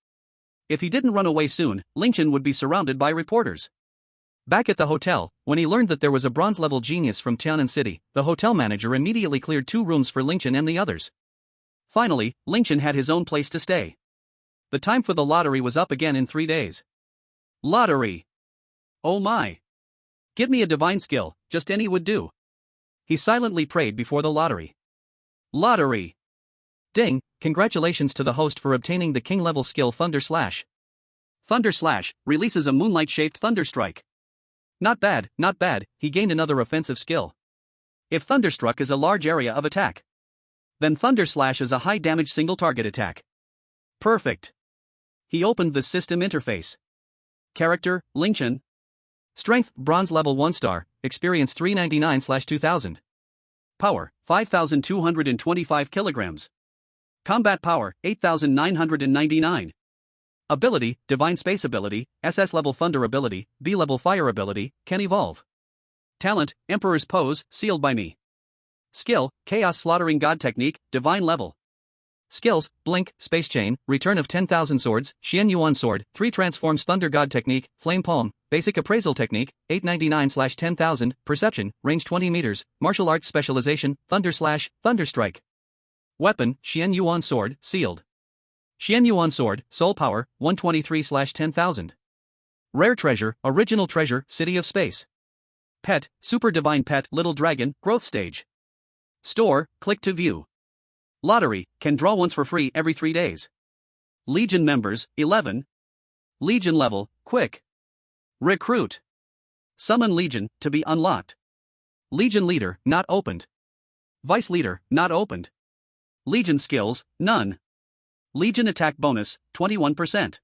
If he didn't run away soon, Ling Chen would be surrounded by reporters. Back at the hotel, when he learned that there was a bronze-level genius from Tianan City, the hotel manager immediately cleared 2 rooms for Ling Chen and the others. Finally, Ling Chen had his own place to stay. The time for the lottery was up again in 3 days. Lottery! Oh my! Give me a divine skill, just any would do. He silently prayed before the lottery. Lottery! Ding! Congratulations to the host for obtaining the king-level skill Thunder Slash. Thunder Slash releases a moonlight-shaped thunderstrike. Not bad, not bad, he gained another offensive skill. If Thunderstruck is a large area of attack, then Thunder Slash is a high-damage single-target attack. Perfect. He opened the system interface. Character, Ling Chen. Strength, Bronze level 1 star, Experience 399/2000. Power, 5,225 kilograms. Combat power, 8,999. Ability, Divine Space ability, SS level Thunder ability, B level Fire ability, can evolve. Talent, Emperor's Pose, sealed by me. Skill, Chaos Slaughtering God Technique, Divine level. Skills, Blink, Space Chain, Return of 10,000 Swords, Xian Yuan Sword, 3 Transforms Thunder God Technique, Flame Palm, Basic Appraisal Technique, 899/10,000, Perception, Range 20 meters, Martial Arts Specialization, Thunder Slash, Thunder Strike. Weapon, Xian Yuan Sword, sealed. Xian Yuan Sword, Soul Power, 123/10,000. Rare Treasure, Original Treasure, City of Space. Pet, Super Divine Pet, Little Dragon, Growth Stage. Store, click to view. Lottery, can draw once for free every 3 days. Legion members, 11. Legion level, quick. Recruit. Summon Legion, to be unlocked. Legion leader, not opened. Vice leader, not opened. Legion skills, none. Legion attack bonus, 21%.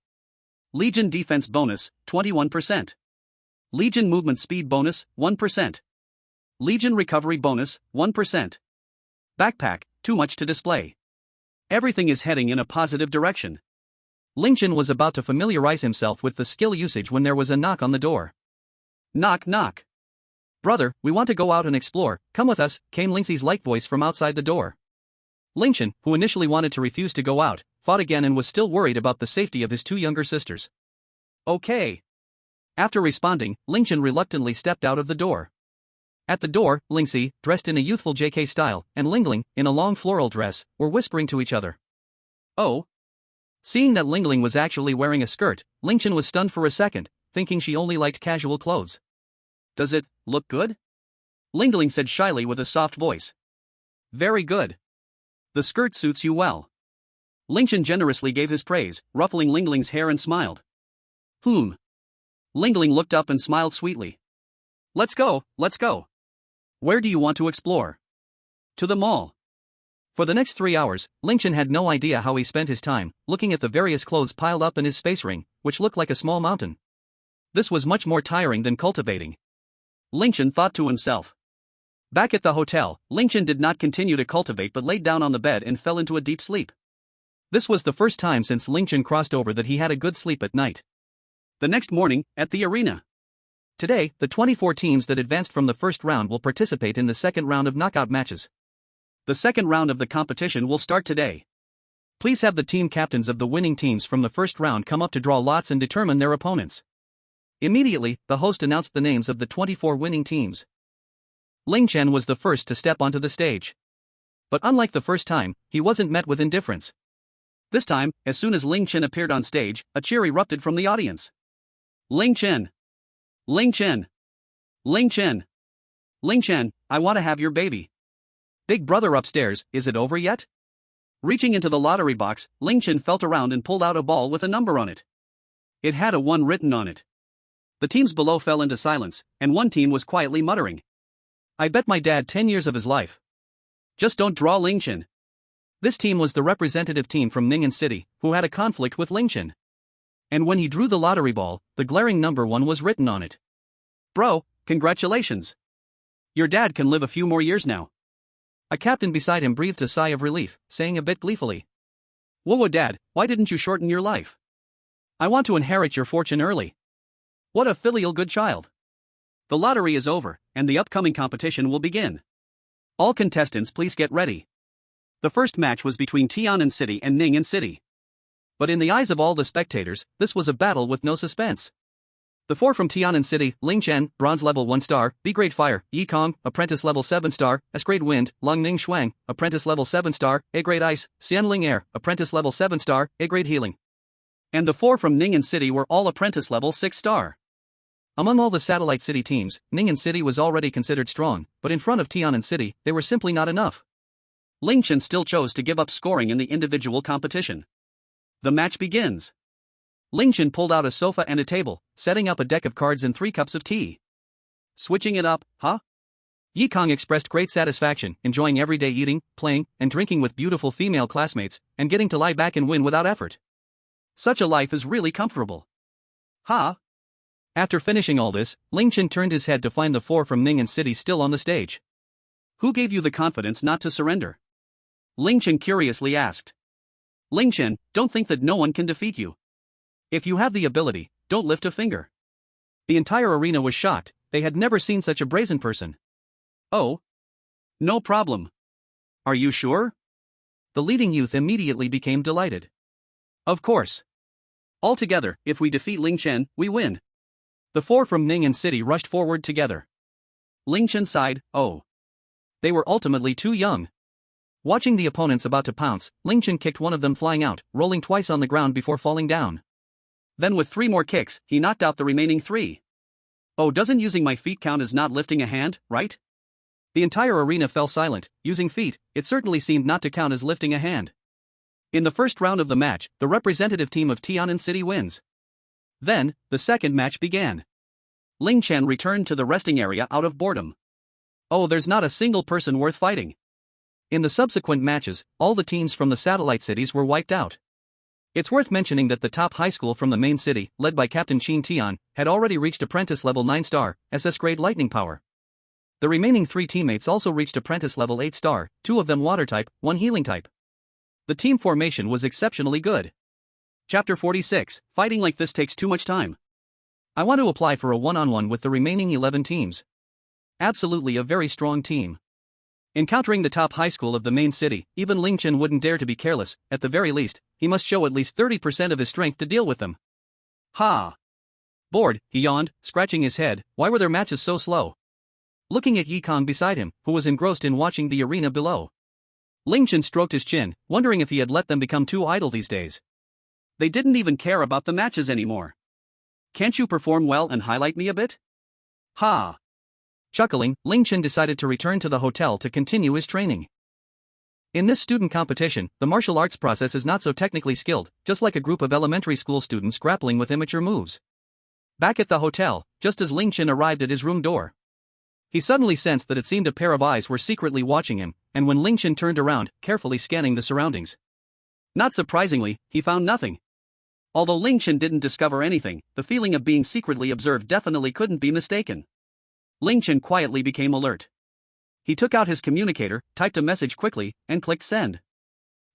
Legion defense bonus, 21%. Legion movement speed bonus, 1%. Legion recovery bonus, 1%. Backpack, too much to display. Everything is heading in a positive direction. Ling Chen was about to familiarize himself with the skill usage when there was a knock on the door. Knock knock. Brother, we want to go out and explore, come with us, came Lingxi's light voice from outside the door. Ling Chen, who initially wanted to refuse to go out, fought again and was still worried about the safety of his 2 younger sisters. Okay. After responding, Ling Chen reluctantly stepped out of the door. At the door, Lingxi, dressed in a youthful JK style, and Lingling, in a long floral dress, were whispering to each other. Oh. Seeing that Lingling was actually wearing a skirt, Ling Chen was stunned for a second, thinking she only liked casual clothes. Does it look good? Lingling said shyly with a soft voice. Very good. The skirt suits you well. Ling Chen generously gave his praise, ruffling Lingling's hair and smiled. Lingling looked up and smiled sweetly. Let's go, let's go. Where do you want to explore? To the mall. For the next 3 hours, Ling Chen had no idea how he spent his time, looking at the various clothes piled up in his space ring, which looked like a small mountain. This was much more tiring than cultivating. Ling Chen thought to himself. Back at the hotel, Ling Chen did not continue to cultivate but laid down on the bed and fell into a deep sleep. This was the first time since Ling Chen crossed over that he had a good sleep at night. The next morning, at the arena. Today, the 24 teams that advanced from the first round will participate in the second round of knockout matches. The second round of the competition will start today. Please have the team captains of the winning teams from the first round come up to draw lots and determine their opponents. Immediately, the host announced the names of the 24 winning teams. Ling Chen was the first to step onto the stage. But unlike the first time, he wasn't met with indifference. This time, as soon as Ling Chen appeared on stage, a cheer erupted from the audience. Ling Chen! Ling Chen! Ling Chen! Ling Chen, I want to have your baby. Big brother upstairs, is it over yet? Reaching into the lottery box, Ling Chen felt around and pulled out a ball with a number on it. It had a 1 written on it. The teams below fell into silence, and one team was quietly muttering. I bet my dad 10 years of his life. Just don't draw Ling Chen. This team was the representative team from Ning City, who had a conflict with Ling Chen. And when he drew the lottery ball, the glaring number 1 was written on it. Bro, congratulations. Your dad can live a few more years now. A captain beside him breathed a sigh of relief, saying a bit gleefully. Whoa, Dad, why didn't you shorten your life? I want to inherit your fortune early. What a filial good child. The lottery is over, and the upcoming competition will begin. All contestants, please get ready. The first match was between Tianan City and Ning City. But in the eyes of all the spectators, this was a battle with no suspense. The 4 from Tianan City, Ling Chen, Bronze Level 1 star, B-Grade Fire, Yi Kong, Apprentice Level 7 star, S-Grade Wind, Long Ning Shuang, Apprentice Level 7 star, A-Grade Ice, Xian Ling Air, Apprentice Level 7 star, A-Grade Healing. And the 4 from Ning City were all Apprentice Level 6 star. Among all the satellite city teams, Ning City was already considered strong, but in front of Tianan City, they were simply not enough. Ling Chen still chose to give up scoring in the individual competition. The match begins. Ling Chen pulled out a sofa and a table, setting up a deck of cards and 3 cups of tea. Switching it up, huh? Yi Kong expressed great satisfaction, enjoying everyday eating, playing, and drinking with beautiful female classmates, and getting to lie back and win without effort. Such a life is really comfortable. Huh? After finishing all this, Ling Chen turned his head to find the 4 from Ning City still on the stage. Who gave you the confidence not to surrender? Ling Chen curiously asked. Ling Chen, don't think that no one can defeat you. If you have the ability, don't lift a finger. The entire arena was shocked, they had never seen such a brazen person. Oh? No problem. Are you sure? The leading youth immediately became delighted. Of course. Altogether, if we defeat Ling Chen, we win. The 4 from Ning City rushed forward together. Ling Chen sighed, oh. They were ultimately too young. Watching the opponents about to pounce, Ling Chen kicked one of them flying out, rolling twice on the ground before falling down. Then with 3 more kicks, he knocked out the remaining 3. Oh, doesn't using my feet count as not lifting a hand, right? The entire arena fell silent. Using feet, it certainly seemed not to count as lifting a hand. In the first round of the match, the representative team of Tianan City wins. Then, the second match began. Ling Chen returned to the resting area out of boredom. Oh, there's not a single person worth fighting. In the subsequent matches, all the teams from the satellite cities were wiped out. It's worth mentioning that the top high school from the main city, led by Captain Qin Tian, had already reached Apprentice Level 9 star, SS grade lightning power. The remaining 3 teammates also reached Apprentice Level 8 star, 2 of them water type, 1 healing type. The team formation was exceptionally good. Chapter 46, Fighting like this takes too much time. I want to apply for a one-on-one with the remaining 11 teams. Absolutely a very strong team. Encountering the top high school of the main city, even Ling Chen wouldn't dare to be careless. At the very least, he must show at least 30% of his strength to deal with them. Ha! Bored, he yawned, scratching his head. Why were their matches so slow? Looking at Yi Kong beside him, who was engrossed in watching the arena below. Ling Chen stroked his chin, wondering if he had let them become too idle these days. They didn't even care about the matches anymore. Can't you perform well and highlight me a bit? Ha! Chuckling, Ling Chen decided to return to the hotel to continue his training. In this student competition, the martial arts process is not so technically skilled, just like a group of elementary school students grappling with immature moves. Back at the hotel, just as Ling Chen arrived at his room door, he suddenly sensed that it seemed a pair of eyes were secretly watching him, and when Ling Chen turned around, carefully scanning the surroundings. Not surprisingly, he found nothing. Although Ling Chen didn't discover anything, the feeling of being secretly observed definitely couldn't be mistaken. Ling Chen quietly became alert. He took out his communicator, typed a message quickly, and clicked send.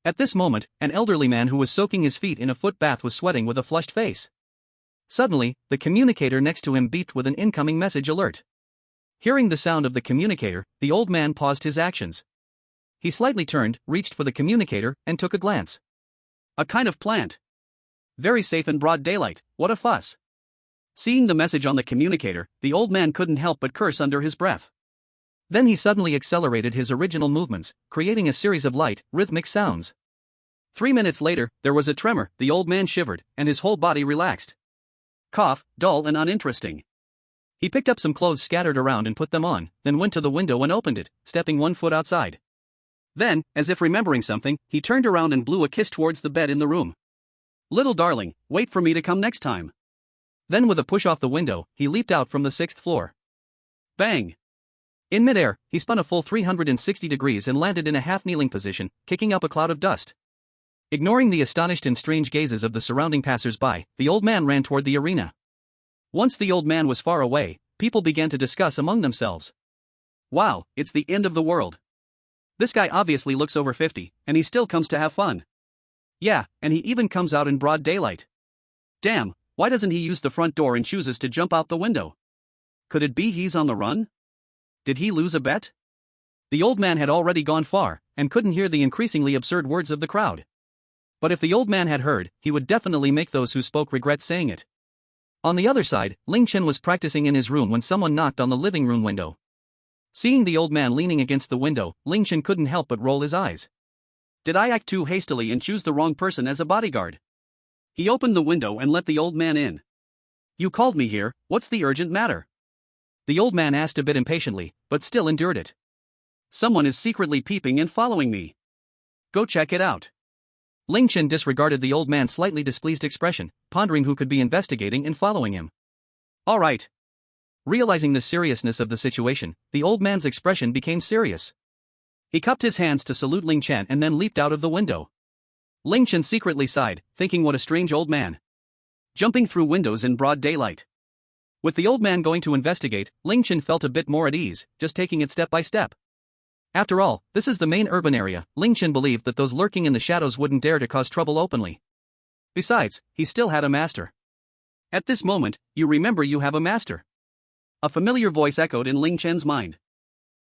At this moment, an elderly man who was soaking his feet in a foot bath was sweating with a flushed face. Suddenly, the communicator next to him beeped with an incoming message alert. Hearing the sound of the communicator, the old man paused his actions. He slightly turned, reached for the communicator, and took a glance. A kind of plant. Very safe in broad daylight, what a fuss. Seeing the message on the communicator, the old man couldn't help but curse under his breath. Then he suddenly accelerated his original movements, creating a series of light, rhythmic sounds. 3 minutes later, there was a tremor, the old man shivered, and his whole body relaxed. Cough, dull and uninteresting. He picked up some clothes scattered around and put them on, then went to the window and opened it, stepping 1 foot outside. Then, as if remembering something, he turned around and blew a kiss towards the bed in the room. Little darling, wait for me to come next time. Then with a push off the window, he leaped out from the 6th floor. Bang! In midair, he spun a full 360 degrees and landed in a half-kneeling position, kicking up a cloud of dust. Ignoring the astonished and strange gazes of the surrounding passers-by, the old man ran toward the arena. Once the old man was far away, people began to discuss among themselves. Wow, it's the end of the world. This guy obviously looks over 50, and he still comes to have fun. Yeah, and he even comes out in broad daylight. Damn, why doesn't he use the front door and chooses to jump out the window? Could it be he's on the run? Did he lose a bet? The old man had already gone far, and couldn't hear the increasingly absurd words of the crowd. But if the old man had heard, he would definitely make those who spoke regret saying it. On the other side, Ling Chen was practicing in his room when someone knocked on the living room window. Seeing the old man leaning against the window, Ling Chen couldn't help but roll his eyes. Did I act too hastily and choose the wrong person as a bodyguard? He opened the window and let the old man in. You called me here, what's the urgent matter? The old man asked a bit impatiently, but still endured it. Someone is secretly peeping and following me. Go check it out. Ling Chen disregarded the old man's slightly displeased expression, pondering who could be investigating and following him. All right. Realizing the seriousness of the situation, the old man's expression became serious. He cupped his hands to salute Ling Chen and then leaped out of the window. Ling Chen secretly sighed, thinking what a strange old man. Jumping through windows in broad daylight. With the old man going to investigate, Ling Chen felt a bit more at ease, just taking it step by step. After all, this is the main urban area. Ling Chen believed that those lurking in the shadows wouldn't dare to cause trouble openly. Besides, he still had a master. At this moment, you remember you have a master. A familiar voice echoed in Ling Chen's mind.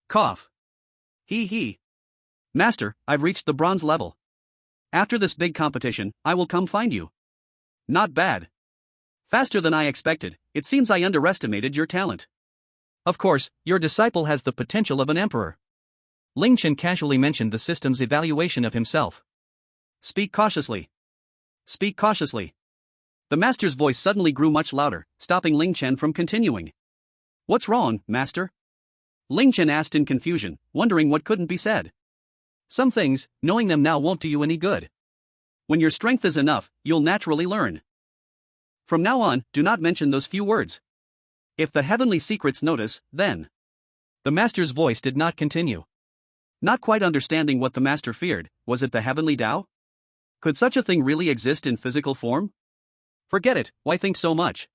Cough. He. Master, I've reached the bronze level. After this big competition, I will come find you. Not bad. Faster than I expected, it seems I underestimated your talent. Of course, your disciple has the potential of an emperor. Ling Chen casually mentioned the system's evaluation of himself. Speak cautiously. Speak cautiously. The master's voice suddenly grew much louder, stopping Ling Chen from continuing. What's wrong, master? Ling Chen asked in confusion, wondering what couldn't be said. Some things, knowing them now won't do you any good. When your strength is enough, you'll naturally learn. From now on, do not mention those few words. If the heavenly secrets notice, then. The master's voice did not continue. Not quite understanding what the master feared, was it the heavenly Tao? Could such a thing really exist in physical form? Forget it, why think so much?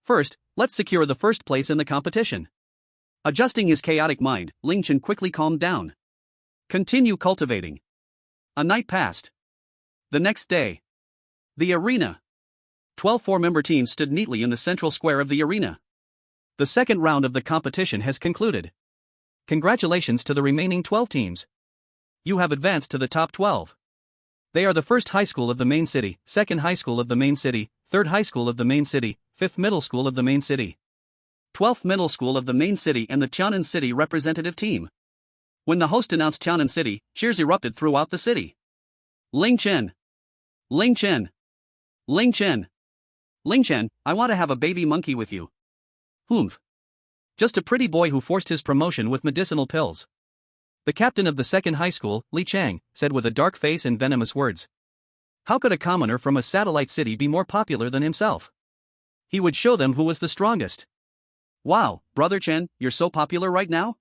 First, let's secure the first place in the competition. Adjusting his chaotic mind, Ling Chen quickly calmed down. Continue cultivating. A night passed. The next day. The arena. 12 four-member teams stood neatly in the central square of the arena. The second round of the competition has concluded. Congratulations to the remaining 12 teams. You have advanced to the top 12. They are the first high school of the main city, second high school of the main city, third high school of the main city, fifth middle school of the main city, 12th middle school of the main city and the Tianan City representative team. When the host announced Tianan City, cheers erupted throughout the city. Ling Chen! Ling Chen! Ling Chen! Ling Chen, I want to have a baby monkey with you. Humph. Just a pretty boy who forced his promotion with medicinal pills. The captain of the second high school, Li Chang, said with a dark face and venomous words. How could a commoner from a satellite city be more popular than himself? He would show them who was the strongest. Wow, Brother Chen, you're so popular right now?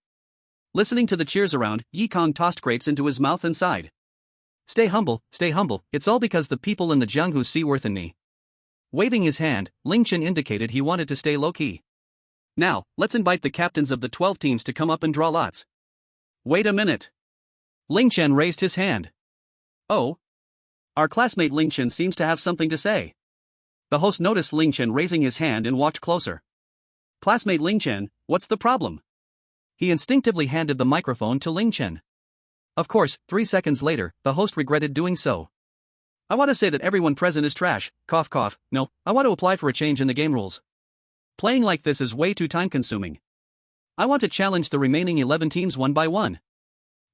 Listening to the cheers around, Yi Kong tossed grapes into his mouth and sighed. Stay humble, it's all because the people in the Jianghu see worth in me. Waving his hand, Ling Chen indicated he wanted to stay low-key. Now, let's invite the captains of the 12 teams to come up and draw lots. Wait a minute. Ling Chen raised his hand. Oh. Our classmate Ling Chen seems to have something to say. The host noticed Ling Chen raising his hand and walked closer. Classmate Ling Chen, what's the problem? He instinctively handed the microphone to Ling Chen. Of course, 3 seconds later, the host regretted doing so. I want to say that everyone present is trash, cough cough. No, I want to apply for a change in the game rules. Playing like this is way too time consuming. I want to challenge the remaining 11 teams one by one.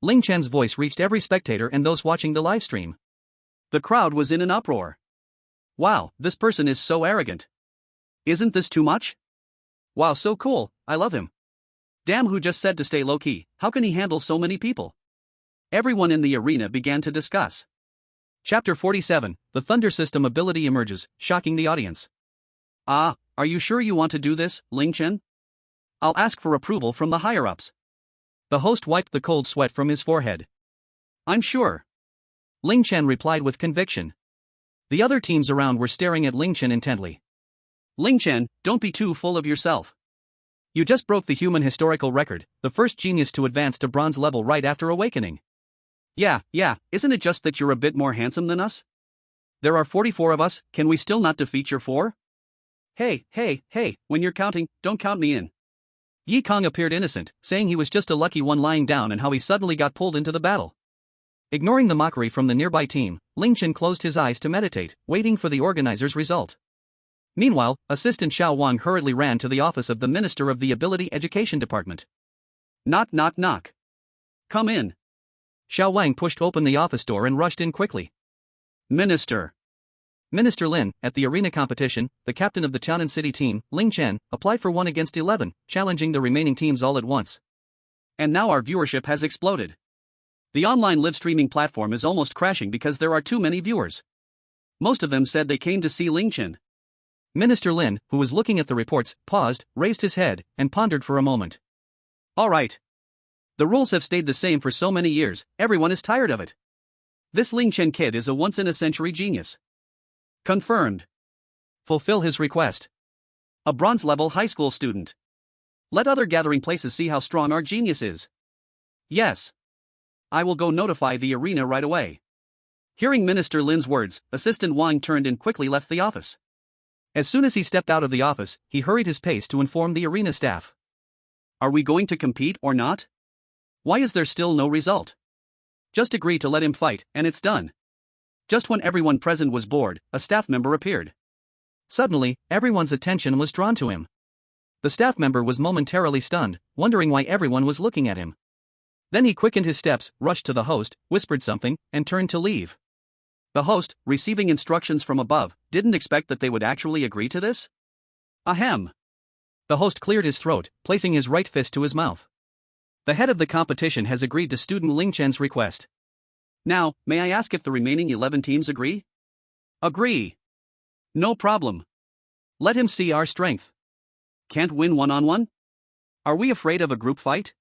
Ling Chen's voice reached every spectator and those watching the live stream. The crowd was in an uproar. Wow, this person is so arrogant. Isn't this too much? Wow, so cool, I love him. Damn, who just said to stay low-key, how can he handle so many people? Everyone in the arena began to discuss. Chapter 47, the Thunder System ability emerges, shocking the audience. Ah, are you sure you want to do this, Ling Chen? I'll ask for approval from the higher-ups. The host wiped the cold sweat from his forehead. I'm sure. Ling Chen replied with conviction. The other teams around were staring at Ling Chen intently. Ling Chen, don't be too full of yourself. You just broke the human historical record, the first genius to advance to bronze level right after awakening. Yeah, isn't it just that you're a bit more handsome than us? There are 44 of us, can we still not defeat your 4? Hey, when you're counting, don't count me in. Yi Kong appeared innocent, saying he was just a lucky one lying down and how he suddenly got pulled into the battle. Ignoring the mockery from the nearby team, Ling Chen closed his eyes to meditate, waiting for the organizer's result. Meanwhile, Assistant Xiao Wang hurriedly ran to the office of the Minister of the Ability Education Department. Knock. Come in. Xiao Wang pushed open the office door and rushed in quickly. Minister Lin, at the arena competition, the captain of the Chaonan City team, Ling Chen, applied for 1 against 11, challenging the remaining teams all at once. And now our viewership has exploded. The online live streaming platform is almost crashing because there are too many viewers. Most of them said they came to see Ling Chen. Minister Lin, who was looking at the reports, paused, raised his head, and pondered for a moment. All right. The rules have stayed the same for so many years, everyone is tired of it. This Ling Chen kid is a once-in-a-century genius. Confirmed. Fulfill his request. A bronze-level high school student. Let other gathering places see how strong our genius is. Yes. I will go notify the arena right away. Hearing Minister Lin's words, Assistant Wang turned and quickly left the office. As soon as he stepped out of the office, he hurried his pace to inform the arena staff. Are we going to compete or not? Why is there still no result? Just agree to let him fight, and it's done. Just when everyone present was bored, a staff member appeared. Suddenly, everyone's attention was drawn to him. The staff member was momentarily stunned, wondering why everyone was looking at him. Then he quickened his steps, rushed to the host, whispered something, and turned to leave. The host, receiving instructions from above, didn't expect that they would actually agree to this? Ahem. The host cleared his throat, placing his right fist to his mouth. The head of the competition has agreed to student Ling Chen's request. Now, may I ask if the remaining 11 teams agree? Agree. No problem. Let him see our strength. Can't win one-on-one? Are we afraid of a group fight?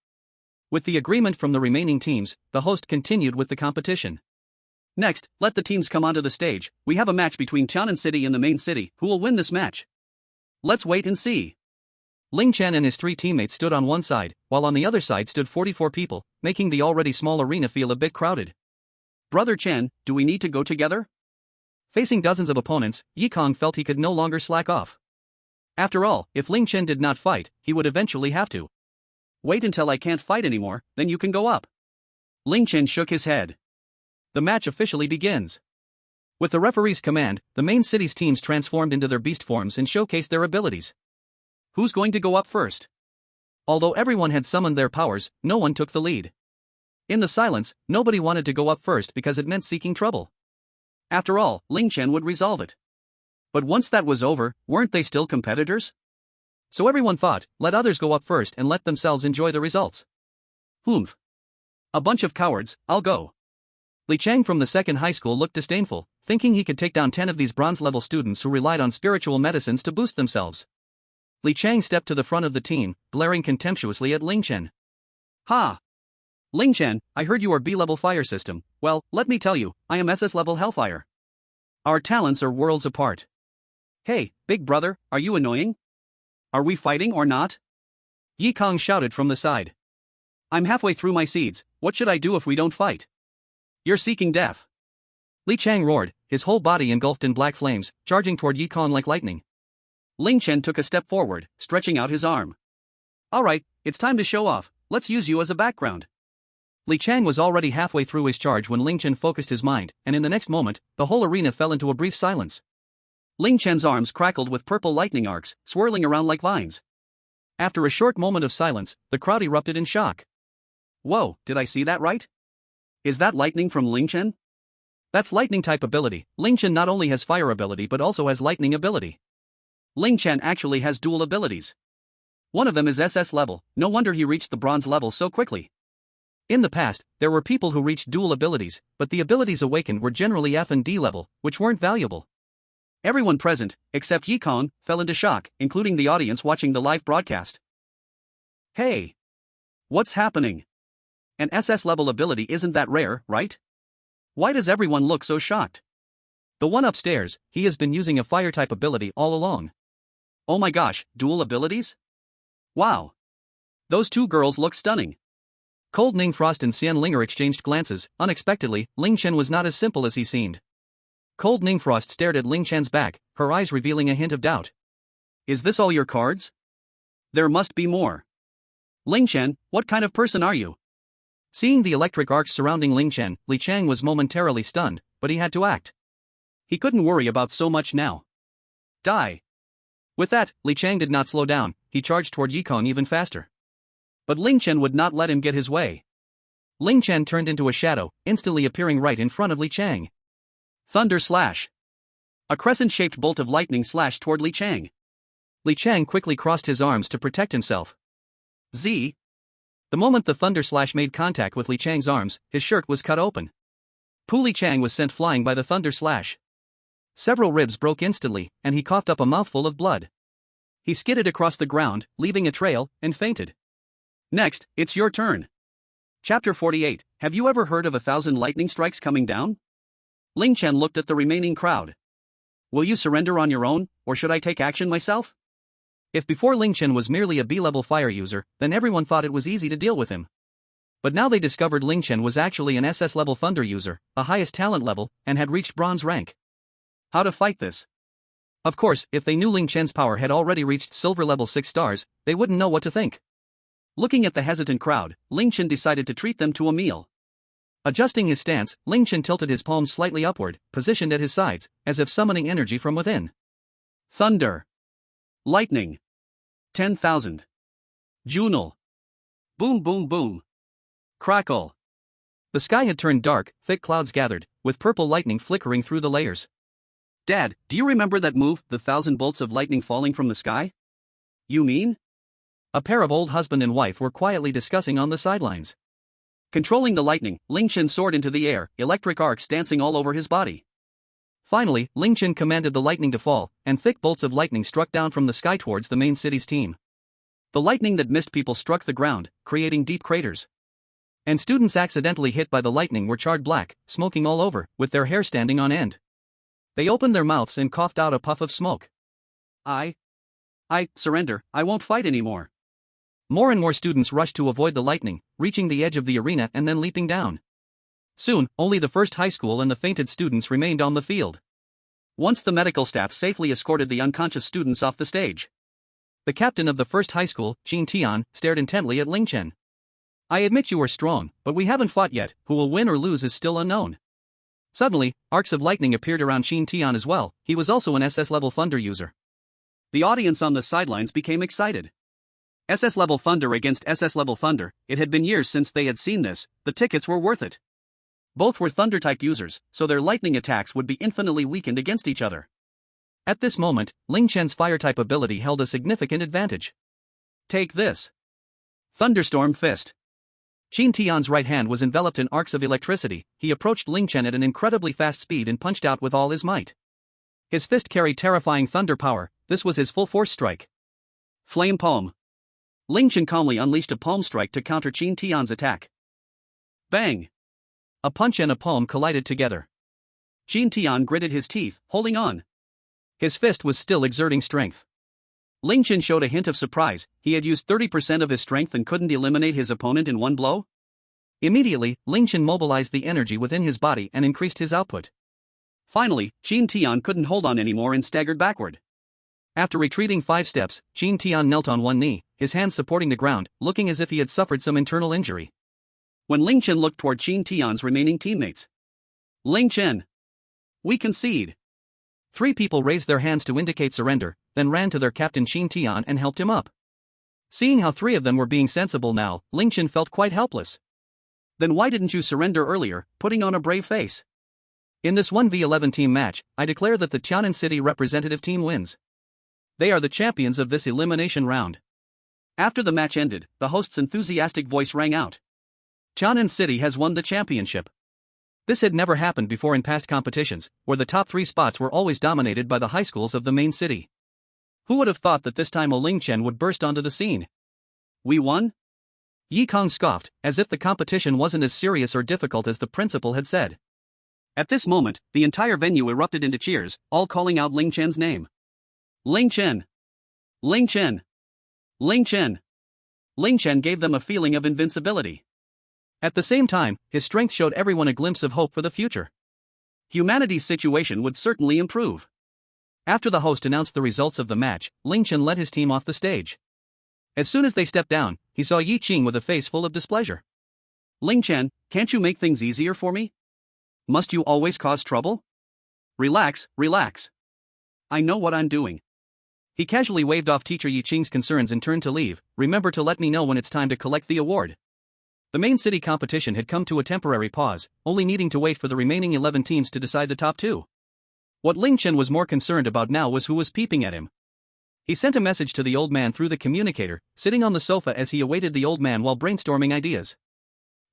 With the agreement from the remaining teams, the host continued with the competition. Next, let the teams come onto the stage. We have a match between Chaonan City and the main city. Who will win this match? Let's wait and see. Ling Chen and his 3 teammates stood on one side, while on the other side stood 44 people, making the already small arena feel a bit crowded. Brother Chen, do we need to go together? Facing dozens of opponents, Yi Kong felt he could no longer slack off. After all, if Ling Chen did not fight, he would eventually have to. Wait until I can't fight anymore, then you can go up. Ling Chen shook his head. The match officially begins. With the referee's command, the main city's teams transformed into their beast forms and showcased their abilities. Who's going to go up first? Although everyone had summoned their powers, no one took the lead. In the silence, nobody wanted to go up first because it meant seeking trouble. After all, Ling Chen would resolve it. But once that was over, weren't they still competitors? So everyone thought, let others go up first and let themselves enjoy the results. Humph. A bunch of cowards, I'll go. Li Chang from the second high school looked disdainful, thinking he could take down 10 of these bronze-level students who relied on spiritual medicines to boost themselves. Li Chang stepped to the front of the team, glaring contemptuously at Ling Chen. Ha! Ling Chen, I heard you are B-level fire system. Well, let me tell you, I am SS-level hellfire. Our talents are worlds apart. Hey, big brother, are you annoying? Are we fighting or not? Yi Kong shouted from the side. I'm halfway through my seeds, what should I do if we don't fight? You're seeking death. Li Chang roared, his whole body engulfed in black flames, charging toward Yi Kong like lightning. Ling Chen took a step forward, stretching out his arm. Alright, it's time to show off, let's use you as a background. Li Chang was already halfway through his charge when Ling Chen focused his mind, and in the next moment, the whole arena fell into a brief silence. Ling Chen's arms crackled with purple lightning arcs, swirling around like vines. After a short moment of silence, the crowd erupted in shock. Whoa, did I see that right? Is that lightning from Ling Chen? That's lightning type ability. Ling Chen not only has fire ability but also has lightning ability. Ling Chen actually has dual abilities. One of them is SS level, no wonder he reached the bronze level so quickly. In the past, there were people who reached dual abilities, but the abilities awakened were generally F and D level, which weren't valuable. Everyone present, except Yi Kong, fell into shock, including the audience watching the live broadcast. Hey! What's happening? An SS level ability isn't that rare, right? Why does everyone look so shocked? The one upstairs, he has been using a fire type ability all along. Oh my gosh, dual abilities? Wow! Those two girls look stunning. Cold Ning Frost and Xian Linger exchanged glances. Unexpectedly, Ling Chen was not as simple as he seemed. Cold Ning Frost stared at Ling Chen's back, her eyes revealing a hint of doubt. Is this all your cards? There must be more. Ling Chen, what kind of person are you? Seeing the electric arcs surrounding Ling Chen, Li Chang was momentarily stunned, but he had to act. He couldn't worry about so much now. Die. With that, Li Chang did not slow down, he charged toward Yi Kong even faster. But Ling Chen would not let him get his way. Ling Chen turned into a shadow, instantly appearing right in front of Li Chang. Thunder Slash. A crescent-shaped bolt of lightning slashed toward Li Chang. Li Chang quickly crossed his arms to protect himself. Z. The moment the Thunder Slash made contact with Li Chang's arms, his shirt was cut open. Pu Li Chang was sent flying by the Thunder Slash. Several ribs broke instantly, and he coughed up a mouthful of blood. He skidded across the ground, leaving a trail, and fainted. Next, it's your turn. Chapter 48, have you ever heard of 1,000 lightning strikes coming down? Ling Chen looked at the remaining crowd. Will you surrender on your own, or should I take action myself? If before Ling Chen was merely a B-level fire user, then everyone thought it was easy to deal with him. But now they discovered Ling Chen was actually an SS-level thunder user, the highest talent level, and had reached bronze rank. How to fight this? Of course, if they knew Ling Chen's power had already reached silver level 6 stars, they wouldn't know what to think. Looking at the hesitant crowd, Ling Chen decided to treat them to a meal. Adjusting his stance, Ling Chen tilted his palms slightly upward, positioned at his sides, as if summoning energy from within. Thunder. Lightning. 10,000. Junal. Boom boom boom. Crackle. The sky had turned dark, thick clouds gathered, with purple lightning flickering through the layers. Dad, do you remember that move, the 1,000 bolts of lightning falling from the sky? You mean? A pair of old husband and wife were quietly discussing on the sidelines. Controlling the lightning, Ling Chen soared into the air, electric arcs dancing all over his body. Finally, Ling Chen commanded the lightning to fall, and thick bolts of lightning struck down from the sky towards the main city's team. The lightning that missed people struck the ground, creating deep craters. And students accidentally hit by the lightning were charred black, smoking all over, with their hair standing on end. They opened their mouths and coughed out a puff of smoke. I surrender, I won't fight anymore. More and more students rushed to avoid the lightning, reaching the edge of the arena and then leaping down. Soon, only the first high school and the fainted students remained on the field. Once the medical staff safely escorted the unconscious students off the stage. The captain of the first high school, Qin Tian, stared intently at Ling Chen. I admit you are strong, but we haven't fought yet, who will win or lose is still unknown. Suddenly, arcs of lightning appeared around Qin Tian as well, he was also an SS-level thunder user. The audience on the sidelines became excited. SS-level thunder against SS-level thunder, it had been years since they had seen this, the tickets were worth it. Both were thunder-type users, so their lightning attacks would be infinitely weakened against each other. At this moment, Ling Chen's fire-type ability held a significant advantage. Take this. Thunderstorm Fist. Qin Tian's right hand was enveloped in arcs of electricity, he approached Ling Chen at an incredibly fast speed and punched out with all his might. His fist carried terrifying thunder power, this was his full-force strike. Flame Palm. Ling Chen calmly unleashed a palm strike to counter Qin Tian's attack. Bang! A punch and a palm collided together. Qin Tian gritted his teeth, holding on. His fist was still exerting strength. Ling Chen showed a hint of surprise, he had used 30% of his strength and couldn't eliminate his opponent in one blow? Immediately, Ling Chen mobilized the energy within his body and increased his output. Finally, Qin Tian couldn't hold on anymore and staggered backward. After retreating 5 steps, Qin Tian knelt on one knee, his hands supporting the ground, looking as if he had suffered some internal injury. when Ling Chen looked toward Qin Tian's remaining teammates. Ling Chen. We concede. 3 people raised their hands to indicate surrender, then ran to their captain Qin Tian and helped him up. Seeing how 3 of them were being sensible now, Ling Chen felt quite helpless. Then why didn't you surrender earlier, putting on a brave face? In this 1v11 team match, I declare that the Tianan City representative team wins. They are the champions of this elimination round. After the match ended, the host's enthusiastic voice rang out. Tianan City has won the championship. This had never happened before in past competitions, where the top 3 spots were always dominated by the high schools of the main city. Who would have thought that this time Ling Chen would burst onto the scene? We won? Yi Kong scoffed, as if the competition wasn't as serious or difficult as the principal had said. At this moment, the entire venue erupted into cheers, all calling out Ling Chen's name. Ling Chen! Ling Chen! Ling Chen! Ling Chen gave them a feeling of invincibility. At the same time, his strength showed everyone a glimpse of hope for the future. Humanity's situation would certainly improve. After the host announced the results of the match, Ling Chen led his team off the stage. As soon as they stepped down, he saw Yi Qing with a face full of displeasure. Ling Chen, can't you make things easier for me? Must you always cause trouble? Relax, relax. I know what I'm doing. He casually waved off teacher Yi Qing's concerns and turned to leave. Remember to let me know when it's time to collect the award. The main city competition had come to a temporary pause, only needing to wait for the remaining 11 teams to decide the top 2. What Ling Chen was more concerned about now was who was peeping at him. He sent a message to the old man through the communicator, sitting on the sofa as he awaited the old man while brainstorming ideas.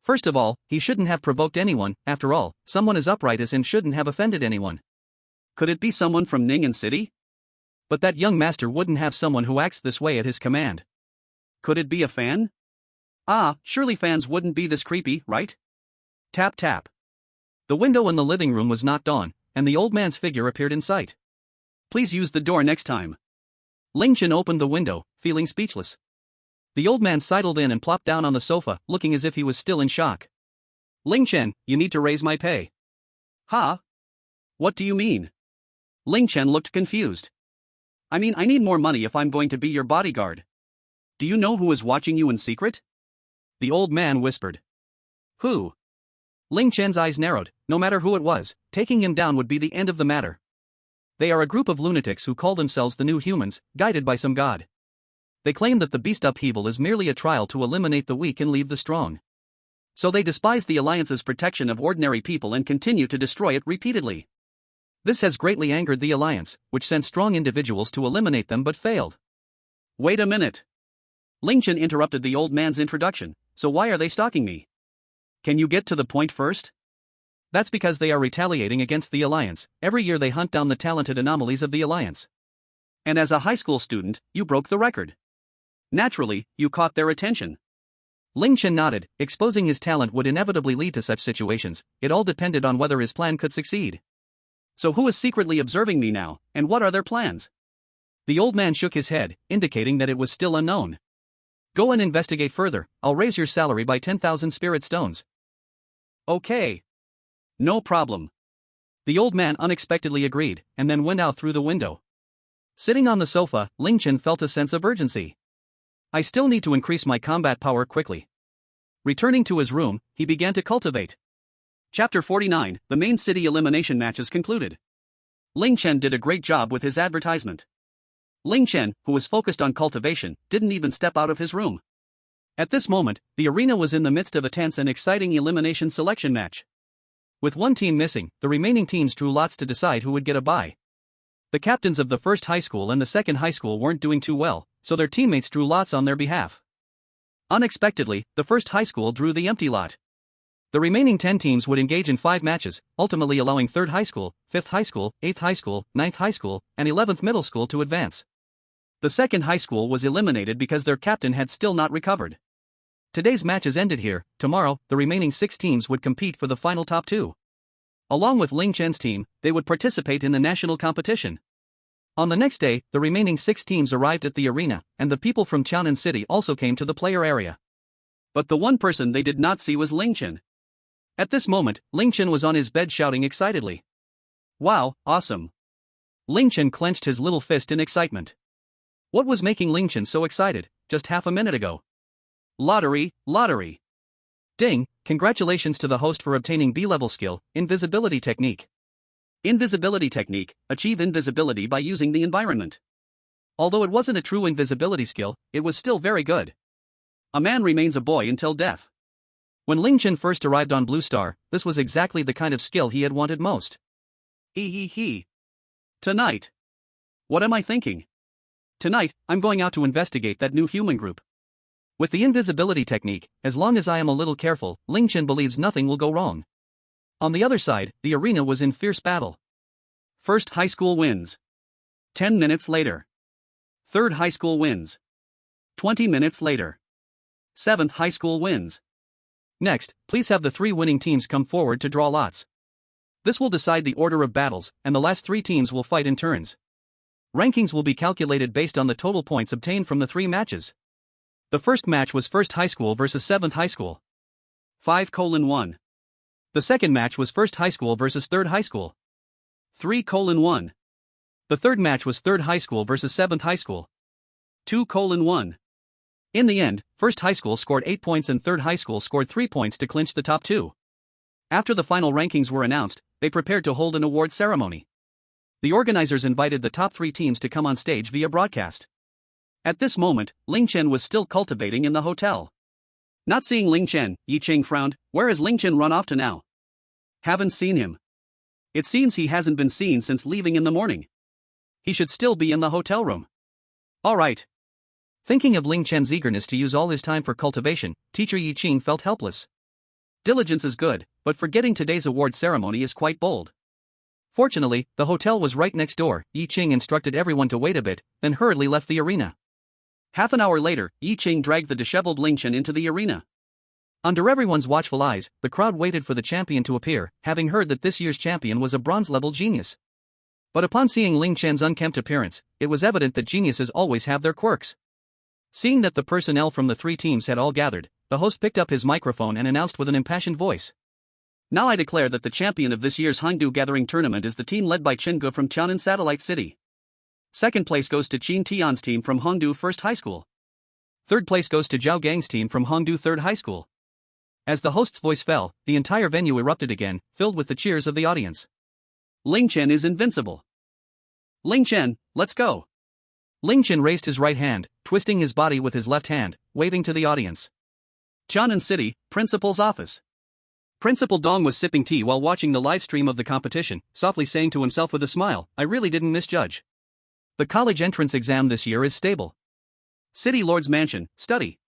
First of all, he shouldn't have provoked anyone. After all, someone as upright as him shouldn't have offended anyone. Could it be someone from Ningen City? But that young master wouldn't have someone who acts this way at his command. Could it be a fan? Ah, surely fans wouldn't be this creepy, right? Tap tap. The window in the living room was knocked on, and the old man's figure appeared in sight. Please use the door next time. Ling Chen opened the window, feeling speechless. The old man sidled in and plopped down on the sofa, looking as if he was still in shock. Ling Chen, you need to raise my pay. Huh? What do you mean? Ling Chen looked confused. I mean, I need more money if I'm going to be your bodyguard. Do you know who is watching you in secret? The old man whispered. Who? Ling Chen's eyes narrowed. No matter who it was, taking him down would be the end of the matter. They are a group of lunatics who call themselves the new humans, guided by some god. They claim that the beast upheaval is merely a trial to eliminate the weak and leave the strong. So they despise the Alliance's protection of ordinary people and continue to destroy it repeatedly. This has greatly angered the Alliance, which sent strong individuals to eliminate them but failed. Wait a minute. Ling Chen interrupted the old man's introduction. So why are they stalking me? Can you get to the point first? That's because they are retaliating against the Alliance. Every year they hunt down the talented anomalies of the Alliance. And as a high school student, you broke the record. Naturally, you caught their attention. Ling Chen nodded, exposing his talent would inevitably lead to such situations. It all depended on whether his plan could succeed. So who is secretly observing me now, and what are their plans? The old man shook his head, indicating that it was still unknown. Go and investigate further. I'll raise your salary by 10,000 spirit stones. Okay. No problem. The old man unexpectedly agreed, and then went out through the window. Sitting on the sofa, Ling Chen felt a sense of urgency. I still need to increase my combat power quickly. Returning to his room, he began to cultivate. Chapter 49, the main city elimination matches concluded. Ling Chen did a great job with his advertisement. Ling Chen, who was focused on cultivation, didn't even step out of his room. At this moment, the arena was in the midst of a tense and exciting elimination selection match. With one team missing, the remaining teams drew lots to decide who would get a bye. The captains of the first high school and the second high school weren't doing too well, so their teammates drew lots on their behalf. Unexpectedly, the first high school drew the empty lot. The remaining 10 teams would engage in 5 matches, ultimately allowing 3rd high school, 5th high school, 8th high school, 9th high school, and 11th middle school to advance. The second high school was eliminated because their captain had still not recovered. Today's matches ended here. Tomorrow, the remaining 6 teams would compete for the final top 2. Along with Ling Chen's team, they would participate in the national competition. On the next day, the remaining 6 teams arrived at the arena, and the people from Tianan City also came to the player area. But the one person they did not see was Ling Chen. At this moment, Ling Chen was on his bed shouting excitedly. Wow, awesome. Ling Chen clenched his little fist in excitement. What was making Ling Chen so excited, just half a minute ago? Lottery, lottery. Ding, congratulations to the host for obtaining B-level skill, Invisibility Technique. Invisibility Technique, achieve invisibility by using the environment. Although it wasn't a true invisibility skill, it was still very good. A man remains a boy until death. When Ling Chen first arrived on Blue Star, this was exactly the kind of skill he had wanted most. Tonight. What am I thinking? Tonight, I'm going out to investigate that new human group. With the invisibility technique, as long as I am a little careful, Ling Chen believes nothing will go wrong. On the other side, the arena was in fierce battle. First high school wins. 10 minutes later. Third high school wins. 20 minutes later. Seventh high school wins. Next, please have the 3 winning teams come forward to draw lots. This will decide the order of battles, and the last 3 teams will fight in turns. Rankings will be calculated based on the total points obtained from the 3 matches. The first match was 1st high school versus 7th high school. 5:1. The second match was 1st high school versus 3rd high school. 3:1. The third match was 3rd high school versus 7th high school. 2:1. In the end, 1st high school scored 8 points and 3rd high school scored 3 points to clinch the top 2. After the final rankings were announced, they prepared to hold an award ceremony. The organizers invited the top 3 teams to come on stage via broadcast. At this moment, Ling Chen was still cultivating in the hotel. Not seeing Ling Chen, Yi Ching frowned. Where has Ling Chen run off to now? Haven't seen him. It seems he hasn't been seen since leaving in the morning. He should still be in the hotel room. All right. Thinking of Ling Chen's eagerness to use all his time for cultivation, teacher Yi Ching felt helpless. Diligence is good, but forgetting today's award ceremony is quite bold. Fortunately, the hotel was right next door. Yi Ching instructed everyone to wait a bit, then hurriedly left the arena. Half an hour later, Yi Ching dragged the disheveled Ling Chen into the arena. Under everyone's watchful eyes, the crowd waited for the champion to appear, having heard that this year's champion was a bronze-level genius. But upon seeing Ling Chen's unkempt appearance, it was evident that geniuses always have their quirks. Seeing that the personnel from the 3 teams had all gathered, the host picked up his microphone and announced with an impassioned voice. Now I declare that the champion of this year's Hangdu Gathering Tournament is the team led by Chen Gu from Tianan Satellite City. Second place goes to Qin Tian's team from Hangdu First High School. Third place goes to Zhao Gang's team from Hangdu Third High School. As the host's voice fell, the entire venue erupted again, filled with the cheers of the audience. Ling Chen is invincible. Ling Chen, let's go. Ling Chen raised his right hand, twisting his body with his left hand, waving to the audience. Tianan City, Principal's office. Principal Dong was sipping tea while watching the live stream of the competition, softly saying to himself with a smile, I really didn't misjudge. The college entrance exam this year is stable. City Lord's Mansion, study.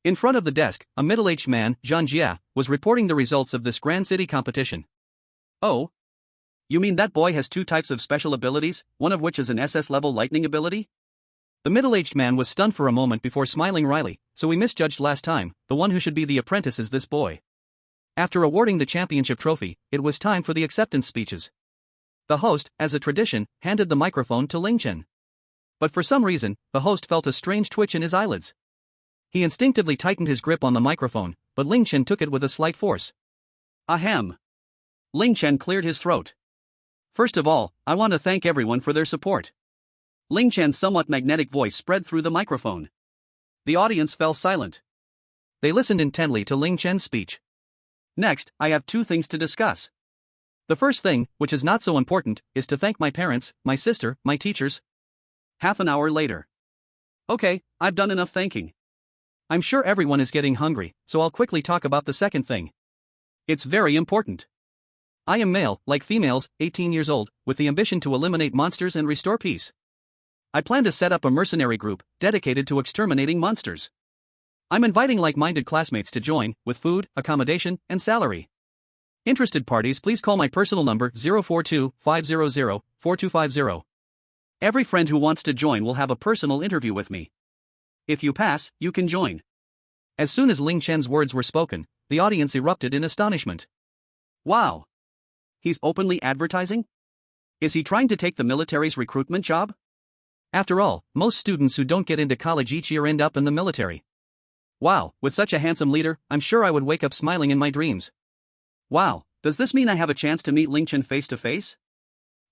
In front of the desk, a middle-aged man, Zhang Jia, was reporting the results of this grand city competition. Oh? You mean that boy has 2 types of special abilities, one of which is an SS-level lightning ability? The middle-aged man was stunned for a moment before smiling wryly. So we misjudged last time. The one who should be the apprentice is this boy. After awarding the championship trophy, it was time for the acceptance speeches. The host, as a tradition, handed the microphone to Ling Chen. But for some reason, the host felt a strange twitch in his eyelids. He instinctively tightened his grip on the microphone, but Ling Chen took it with a slight force. Ahem. Ling Chen cleared his throat. First of all, I want to thank everyone for their support. Ling Chen's somewhat magnetic voice spread through the microphone. The audience fell silent. They listened intently to Ling Chen's speech. Next, I have 2 things to discuss. The first thing, which is not so important, is to thank my parents, my sister, my teachers. Half an hour later. Okay, I've done enough thanking. I'm sure everyone is getting hungry, so I'll quickly talk about the second thing. It's very important. I am male, like females, 18 years old, with the ambition to eliminate monsters and restore peace. I plan to set up a mercenary group, dedicated to exterminating monsters. I'm inviting like-minded classmates to join, with food, accommodation, and salary. Interested parties please call my personal number 042-500-4250. Every friend who wants to join will have a personal interview with me. If you pass, you can join. As soon as Ling Chen's words were spoken, the audience erupted in astonishment. Wow! He's openly advertising? Is he trying to take the military's recruitment job? After all, most students who don't get into college each year end up in the military. Wow, with such a handsome leader, I'm sure I would wake up smiling in my dreams. Wow, does this mean I have a chance to meet Ling Chen face to face?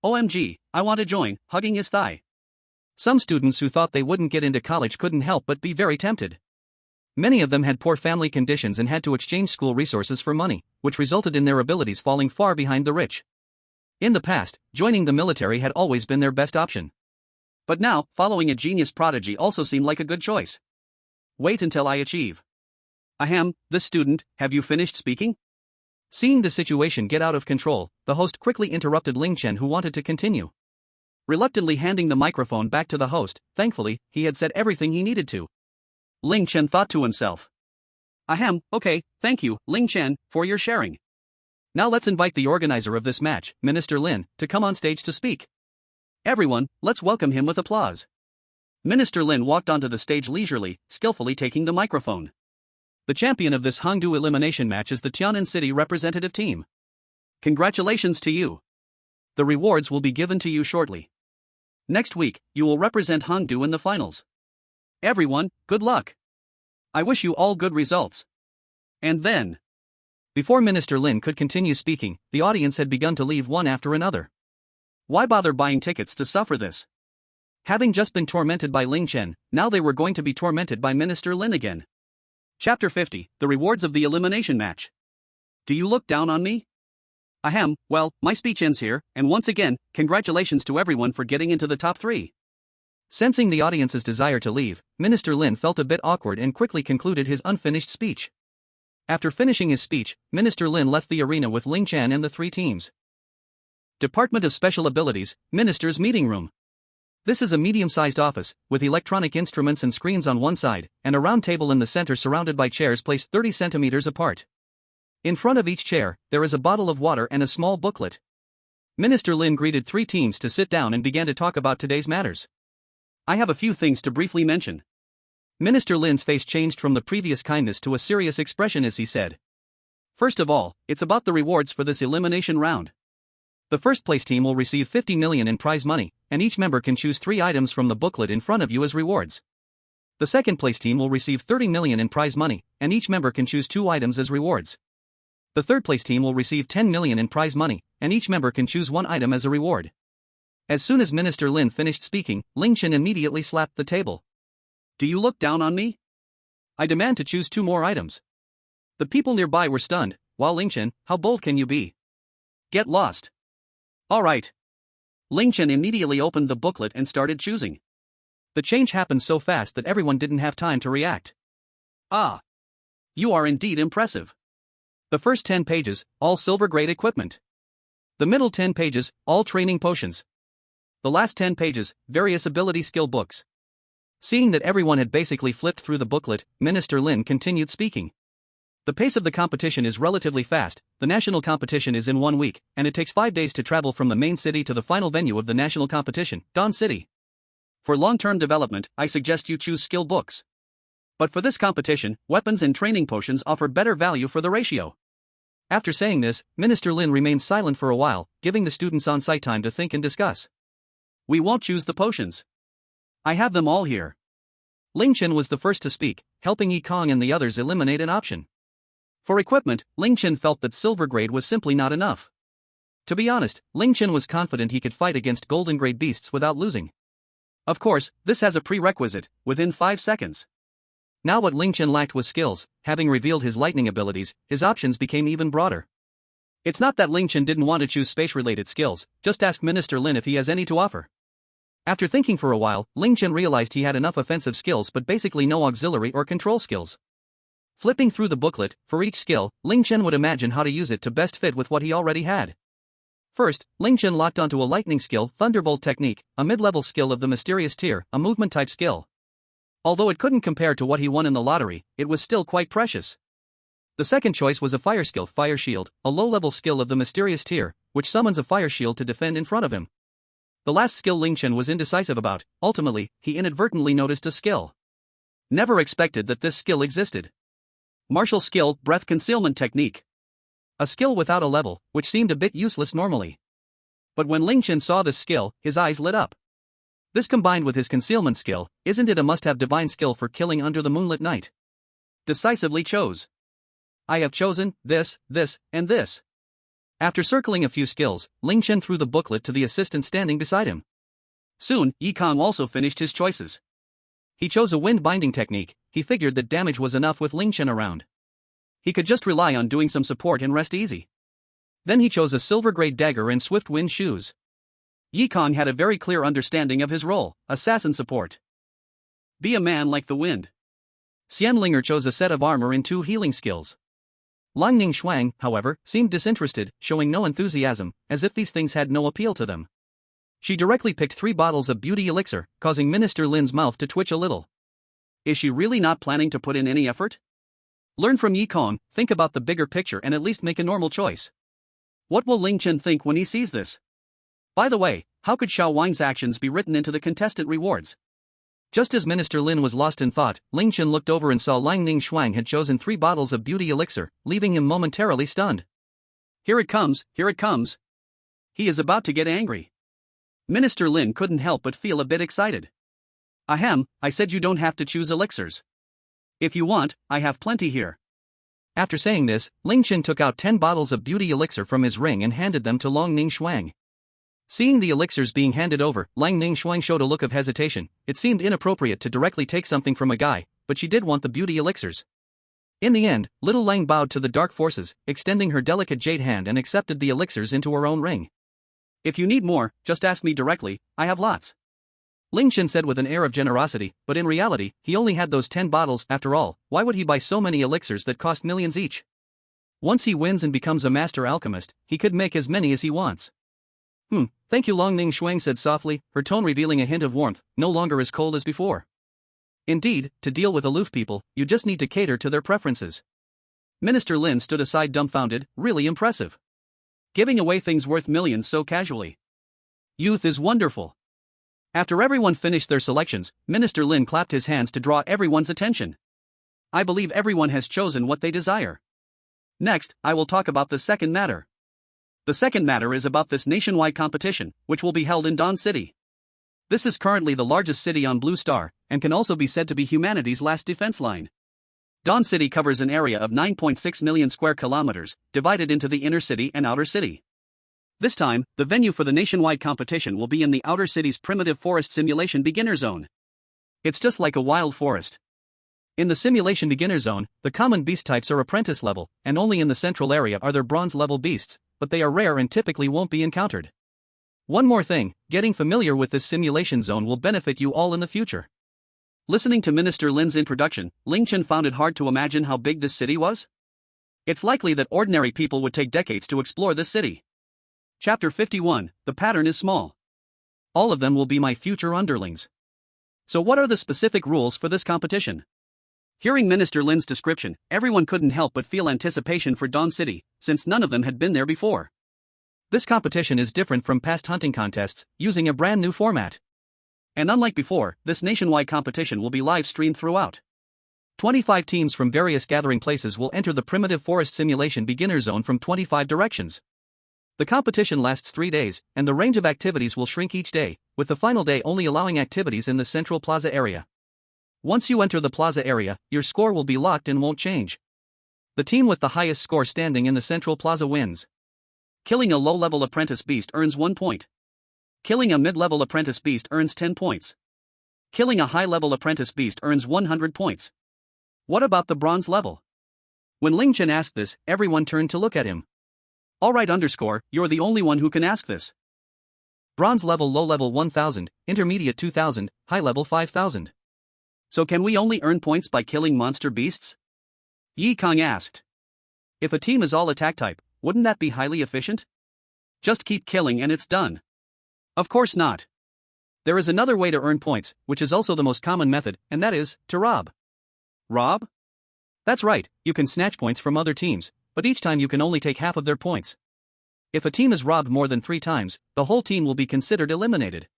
OMG, I want to join, hugging his thigh. Some students who thought they wouldn't get into college couldn't help but be very tempted. Many of them had poor family conditions and had to exchange school resources for money, which resulted in their abilities falling far behind the rich. In the past, joining the military had always been their best option. But now, following a genius prodigy also seemed like a good choice. Wait until I achieve. Ahem, this student, have you finished speaking? Seeing the situation get out of control, the host quickly interrupted Ling Chen, who wanted to continue. Reluctantly handing the microphone back to the host, thankfully, he had said everything he needed to. Ling Chen thought to himself. Ahem, okay, thank you, Ling Chen, for your sharing. Now let's invite the organizer of this match, Minister Lin, to come on stage to speak. Everyone, let's welcome him with applause. Minister Lin walked onto the stage leisurely, skillfully taking the microphone. The champion of this Hangdu elimination match is the Tian'an City representative team. Congratulations to you. The rewards will be given to you shortly. Next week, you will represent Hangdu in the finals. Everyone, good luck. I wish you all good results. And then, before Minister Lin could continue speaking, the audience had begun to leave one after another. Why bother buying tickets to suffer this? Having just been tormented by Ling Chen, now they were going to be tormented by Minister Lin again. Chapter 50, The Rewards of the Elimination Match. Do you look down on me? Ahem, well, my speech ends here, and once again, congratulations to everyone for getting into the top 3. Sensing the audience's desire to leave, Minister Lin felt a bit awkward and quickly concluded his unfinished speech. After finishing his speech, Minister Lin left the arena with Ling Chen and the 3 teams. Department of Special Abilities, Minister's Meeting Room. This is a medium-sized office, with electronic instruments and screens on one side, and a round table in the center surrounded by chairs placed 30 centimeters apart. In front of each chair, there is a bottle of water and a small booklet. Minister Lin greeted 3 teams to sit down and began to talk about today's matters. I have a few things to briefly mention. Minister Lin's face changed from the previous kindness to a serious expression as he said. First of all, it's about the rewards for this elimination round. The first place team will receive 50 million in prize money, and each member can choose 3 items from the booklet in front of you as rewards. The second place team will receive 30 million in prize money, and each member can choose 2 items as rewards. The third place team will receive 10 million in prize money, and each member can choose 1 item as a reward. As soon as Minister Lin finished speaking, Ling Chen immediately slapped the table. Do you look down on me? I demand to choose 2 more items. The people nearby were stunned. Wow, Ling Chen, how bold can you be? Get lost. Alright. Ling Chen immediately opened the booklet and started choosing. The change happened so fast that everyone didn't have time to react. Ah. You are indeed impressive. The first 10 pages, all silver-grade equipment. The middle 10 pages, all training potions. The last 10 pages, various ability skill books. Seeing that everyone had basically flipped through the booklet, Minister Lin continued speaking. The pace of the competition is relatively fast. The national competition is in 1 week, and it takes 5 days to travel from the main city to the final venue of the national competition, Dawn City. For long-term development, I suggest you choose skill books. But for this competition, weapons and training potions offer better value for the ratio. After saying this, Minister Lin remained silent for a while, giving the students on-site time to think and discuss. We won't choose the potions. I have them all here. Ling Chen was the first to speak, helping Yi Kong and the others eliminate an option. For equipment, Ling Chen felt that silver grade was simply not enough. To be honest, Ling Chen was confident he could fight against golden grade beasts without losing. Of course, this has a prerequisite, within 5 seconds. Now what Ling Chen lacked was skills. Having revealed his lightning abilities, his options became even broader. It's not that Ling Chen didn't want to choose space-related skills, just ask Minister Lin if he has any to offer. After thinking for a while, Ling Chen realized he had enough offensive skills but basically no auxiliary or control skills. Flipping through the booklet, for each skill, Ling Chen would imagine how to use it to best fit with what he already had. First, Ling Chen locked onto a lightning skill, Thunderbolt technique, a mid-level skill of the mysterious tier, a movement-type skill. Although it couldn't compare to what he won in the lottery, it was still quite precious. The second choice was a fire skill, Fire Shield, a low-level skill of the mysterious tier, which summons a fire shield to defend in front of him. The last skill Ling Chen was indecisive about. Ultimately, he inadvertently noticed a skill. Never expected that this skill existed. Martial skill, Breath Concealment technique. A skill without a level, which seemed a bit useless normally. But when Ling Chen saw this skill, his eyes lit up. This combined with his concealment skill, isn't it a must-have divine skill for killing under the moonlit night? Decisively chose. I have chosen this, and this. After circling a few skills, Ling Chen threw the booklet to the assistant standing beside him. Soon, Yi Kong also finished his choices. He chose a wind binding technique, he figured that damage was enough with Ling Chen around. He could just rely on doing some support and rest easy. Then he chose a silver-grade dagger and swift wind shoes. Yi Kong had a very clear understanding of his role, assassin support. Be a man like the wind. Xian Linger chose a set of armor and 2 healing skills. Lang Ningxuang, however, seemed disinterested, showing no enthusiasm, as if these things had no appeal to them. She directly picked 3 bottles of beauty elixir, causing Minister Lin's mouth to twitch a little. Is she really not planning to put in any effort? Learn from Yi Kong, think about the bigger picture and at least make a normal choice. What will Ling Chen think when he sees this? By the way, how could Xiao Wang's actions be written into the contestant rewards? Just as Minister Lin was lost in thought, Ling Chen looked over and saw Lang Ningxuang had chosen 3 bottles of beauty elixir, leaving him momentarily stunned. Here it comes, here it comes. He is about to get angry. Minister Lin couldn't help but feel a bit excited. Ahem, I said you don't have to choose elixirs. If you want, I have plenty here. After saying this, Ling Chen took out 10 bottles of beauty elixir from his ring and handed them to Lang Ningxuang. Seeing the elixirs being handed over, Lang Ningxuang showed a look of hesitation. It seemed inappropriate to directly take something from a guy, but she did want the beauty elixirs. In the end, little Lang bowed to the dark forces, extending her delicate jade hand and accepted the elixirs into her own ring. If you need more, just ask me directly, I have lots. Ling Chen said with an air of generosity, but in reality, he only had those 10 bottles. After all, why would he buy so many elixirs that cost millions each? Once he wins and becomes a master alchemist, he could make as many as he wants. Thank you, Lang Ningxuang said softly, her tone revealing a hint of warmth, no longer as cold as before. Indeed, to deal with aloof people, you just need to cater to their preferences. Minister Lin stood aside dumbfounded, really impressive. Giving away things worth millions so casually. Youth is wonderful. After everyone finished their selections, Minister Lin clapped his hands to draw everyone's attention. I believe everyone has chosen what they desire. Next, I will talk about the second matter. The second matter is about this nationwide competition, which will be held in Dawn City. This is currently the largest city on Blue Star, and can also be said to be humanity's last defense line. Dawn City covers an area of 9.6 million square kilometers, divided into the inner city and outer city. This time, the venue for the nationwide competition will be in the outer city's primitive forest simulation beginner zone. It's just like a wild forest. In the simulation beginner zone, the common beast types are apprentice level, and only in the central area are there bronze level beasts, but they are rare and typically won't be encountered. One more thing, getting familiar with this simulation zone will benefit you all in the future. Listening to Minister Lin's introduction, Ling Chen found it hard to imagine how big this city was. It's likely that ordinary people would take decades to explore this city. Chapter 51, the pattern is small. All of them will be my future underlings. So what are the specific rules for this competition? Hearing Minister Lin's description, everyone couldn't help but feel anticipation for Dawn City, since none of them had been there before. This competition is different from past hunting contests, using a brand new format. And unlike before, this nationwide competition will be live-streamed throughout. 25 teams from various gathering places will enter the primitive forest simulation beginner zone from 25 directions. The competition lasts 3 days, and the range of activities will shrink each day, with the final day only allowing activities in the central plaza area. Once you enter the plaza area, your score will be locked and won't change. The team with the highest score standing in the central plaza wins. Killing a low-level apprentice beast earns 1 point. Killing a mid-level apprentice beast earns 10 points. Killing a high-level apprentice beast earns 100 points. What about the bronze level? When Ling Chen asked this, everyone turned to look at him. Alright you're the only one who can ask this. Bronze level, low level 1000, intermediate 2000, high level 5000. So can we only earn points by killing monster beasts? Yi Kong asked. If a team is all attack type, wouldn't that be highly efficient? Just keep killing and it's done. Of course not. There is another way to earn points, which is also the most common method, and that is to rob. Rob? That's right, you can snatch points from other teams, but each time you can only take half of their points. If a team is robbed more than 3 times, the whole team will be considered eliminated.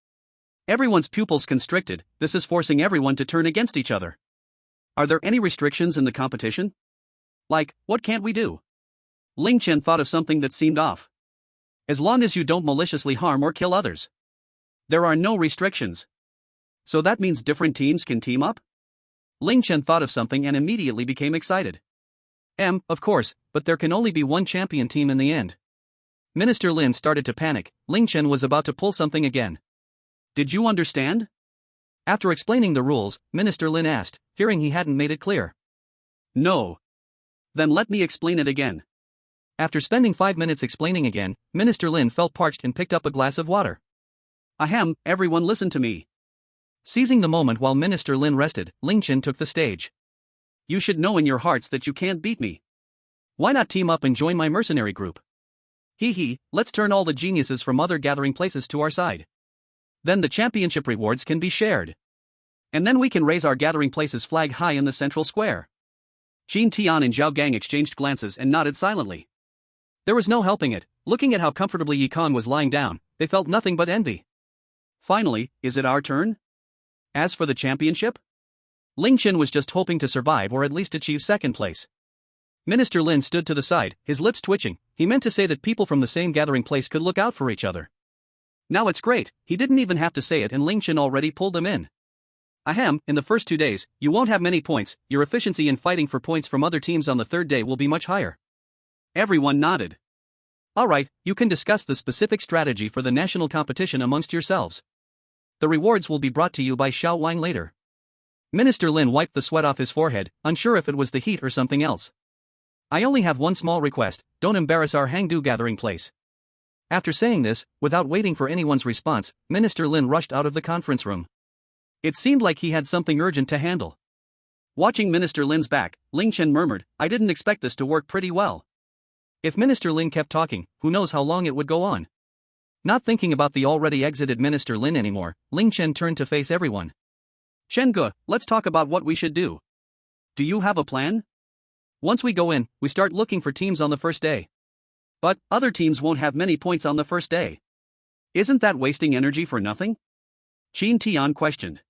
Everyone's pupils constricted, this is forcing everyone to turn against each other. Are there any restrictions in the competition? Like, what can't we do? Ling Chen thought of something that seemed off. As long as you don't maliciously harm or kill others. There are no restrictions. So that means different teams can team up? Ling Chen thought of something and immediately became excited. Of course, but there can only be one champion team in the end. Minister Lin started to panic. Ling Chen was about to pull something again. Did you understand? After explaining the rules, Minister Lin asked, fearing he hadn't made it clear. No. Then let me explain it again. After spending 5 minutes explaining again, Minister Lin felt parched and picked up a glass of water. Ahem, everyone listen to me. Seizing the moment while Minister Lin rested, Ling Chen took the stage. You should know in your hearts that you can't beat me. Why not team up and join my mercenary group? Let's turn all the geniuses from other gathering places to our side. Then the championship rewards can be shared. And then we can raise our gathering place's flag high in the central square. Jin Tian and Zhao Gang exchanged glances and nodded silently. There was no helping it. Looking at how comfortably Yi Kong was lying down, they felt nothing but envy. Finally, is it our turn? As for the championship? Ling Chen was just hoping to survive or at least achieve second place. Minister Lin stood to the side, his lips twitching. He meant to say that people from the same gathering place could look out for each other. Now it's great, he didn't even have to say it and Ling Chen already pulled them in. Ahem, in the first 2 days, you won't have many points, your efficiency in fighting for points from other teams on the third day will be much higher. Everyone nodded. Alright, you can discuss the specific strategy for the national competition amongst yourselves. The rewards will be brought to you by Xiao Wang later. Minister Lin wiped the sweat off his forehead, unsure if it was the heat or something else. I only have one small request, don't embarrass our Hangdu gathering place. After saying this, without waiting for anyone's response, Minister Lin rushed out of the conference room. It seemed like he had something urgent to handle. Watching Minister Lin's back, Ling Chen murmured, I didn't expect this to work pretty well. If Minister Lin kept talking, who knows how long it would go on. Not thinking about the already exited Minister Lin anymore, Ling Chen turned to face everyone. Chen Ge, let's talk about what we should do. Do you have a plan? Once we go in, we start looking for teams on the first day. But other teams won't have many points on the first day. Isn't that wasting energy for nothing? Jin Tian questioned.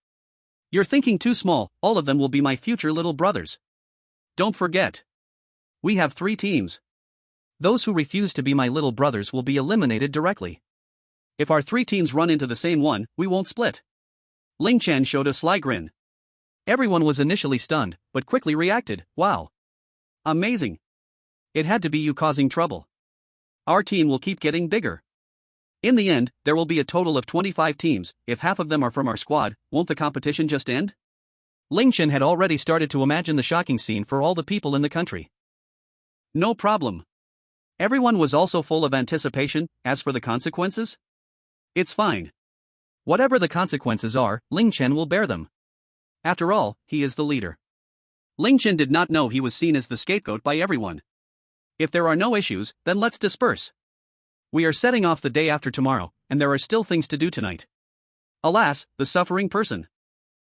You're thinking too small, all of them will be my future little brothers. Don't forget. We have 3 teams. Those who refuse to be my little brothers will be eliminated directly. If our 3 teams run into the same one, we won't split. Ling Chen showed a sly grin. Everyone was initially stunned, but quickly reacted, wow. Amazing. It had to be you causing trouble. Our team will keep getting bigger. In the end, there will be a total of 25 teams, if half of them are from our squad, won't the competition just end? Ling Chen had already started to imagine the shocking scene for all the people in the country. No problem. Everyone was also full of anticipation. As for the consequences? It's fine. Whatever the consequences are, Ling Chen will bear them. After all, he is the leader. Ling Chen did not know he was seen as the scapegoat by everyone. If there are no issues, then let's disperse. We are setting off the day after tomorrow, and there are still things to do tonight. Alas, the suffering person.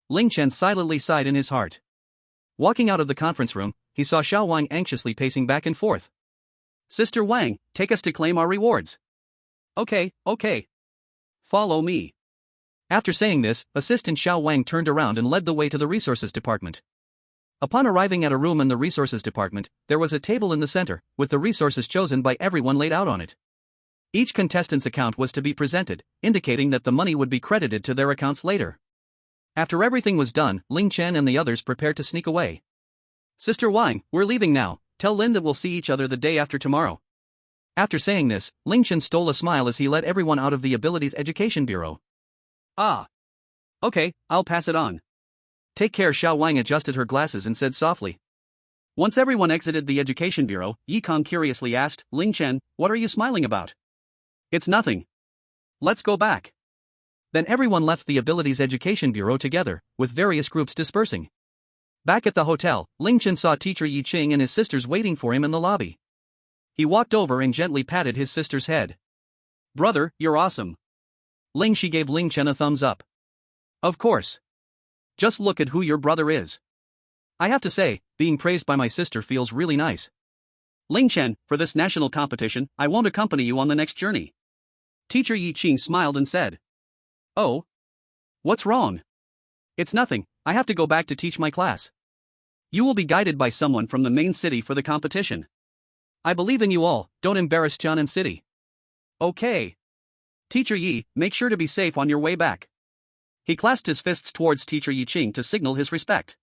Ling Chen silently sighed in his heart. Walking out of the conference room, he saw Xiao Wang anxiously pacing back and forth. Sister Wang, take us to claim our rewards. Okay. Follow me. After saying this, Assistant Xiao Wang turned around and led the way to the resources department. Upon arriving at a room in the resources department, there was a table in the center, with the resources chosen by everyone laid out on it. Each contestant's account was to be presented, indicating that the money would be credited to their accounts later. After everything was done, Ling Chen and the others prepared to sneak away. Sister Wang, we're leaving now, tell Lin that we'll see each other the day after tomorrow. After saying this, Ling Chen stole a smile as he led everyone out of the Abilities Education Bureau. Ah. Okay, I'll pass it on. Take care. Xiao Wang adjusted her glasses and said softly. Once everyone exited the Education Bureau, Yi Kong curiously asked, Ling Chen, what are you smiling about? It's nothing. Let's go back. Then everyone left the Abilities Education Bureau together, with various groups dispersing. Back at the hotel, Ling Chen saw teacher Yi Qing and his sisters waiting for him in the lobby. He walked over and gently patted his sister's head. Brother, you're awesome. She gave Ling Chen a thumbs up. Of course. Just look at who your brother is. I have to say, being praised by my sister feels really nice. Ling Chen, for this national competition, I won't accompany you on the next journey. Teacher Yi Qing smiled and said. Oh? What's wrong? It's nothing, I have to go back to teach my class. You will be guided by someone from the main city for the competition. I believe in you all, don't embarrass Jianan City. Okay. Teacher Yi, make sure to be safe on your way back. He clasped his fists towards Teacher Yi Qing to signal his respect.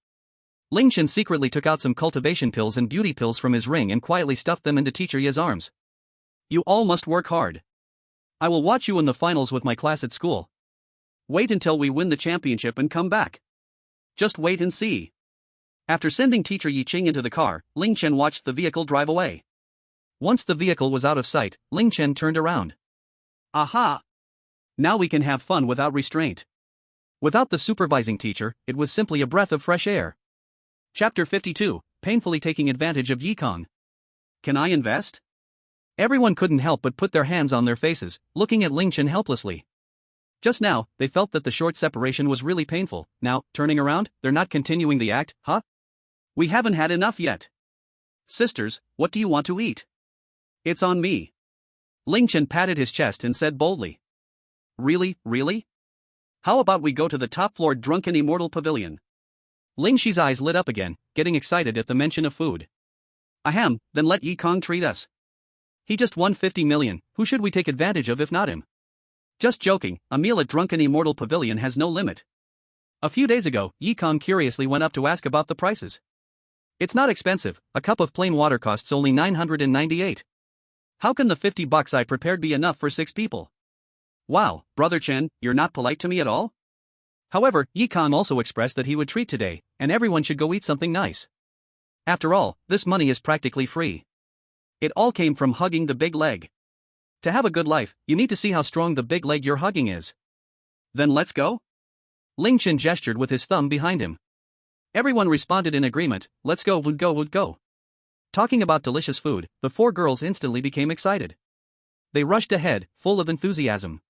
Ling Chen secretly took out some cultivation pills and beauty pills from his ring and quietly stuffed them into Teacher Yi's arms. You all must work hard. I will watch you in the finals with my class at school. Wait until we win the championship and come back. Just wait and see. After sending teacher Yi Qing into the car, Ling Chen watched the vehicle drive away. Once the vehicle was out of sight, Ling Chen turned around. Aha! Now we can have fun without restraint. Without the supervising teacher, it was simply a breath of fresh air. Chapter 52, Painfully Taking Advantage of Yikong. Can I invest? Everyone couldn't help but put their hands on their faces, looking at Ling Chen helplessly. Just now, they felt that the short separation was really painful. Now, turning around, they're not continuing the act, huh? We haven't had enough yet. Sisters, what do you want to eat? It's on me. Ling Chen patted his chest and said boldly. Really, really? How about we go to the top-floor drunken immortal pavilion? Ling Shi's eyes lit up again, getting excited at the mention of food. Ahem, then let Yikong treat us. He just won 50 million, who should we take advantage of if not him? Just joking, a meal at drunken immortal pavilion has no limit. A few days ago, Yikong curiously went up to ask about the prices. It's not expensive, a cup of plain water costs only 998. How can the $50 I prepared be enough for 6 people? Wow, Brother Chen, you're not polite to me at all? However, Yikong also expressed that he would treat today, and everyone should go eat something nice. After all, this money is practically free. It all came from hugging the big leg. To have a good life, you need to see how strong the big leg you're hugging is. Then let's go? Ling Chen gestured with his thumb behind him. Everyone responded in agreement, let's go, would go, would go. Talking about delicious food, the 4 girls instantly became excited. They rushed ahead, full of enthusiasm.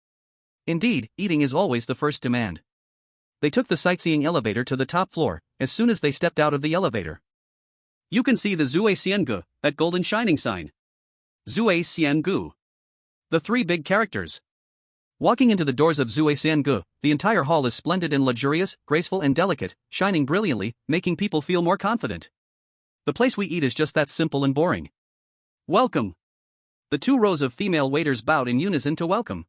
Indeed, eating is always the first demand. They took the sightseeing elevator to the top floor. As soon as they stepped out of the elevator, you can see the Zui Xiangu, that golden shining sign. Zui Xiangu. The 3 big characters. Walking into the doors of Zui Xiangu, the entire hall is splendid and luxurious, graceful and delicate, shining brilliantly, making people feel more confident. The place we eat is just that simple and boring. Welcome. The 2 rows of female waiters bowed in unison to welcome.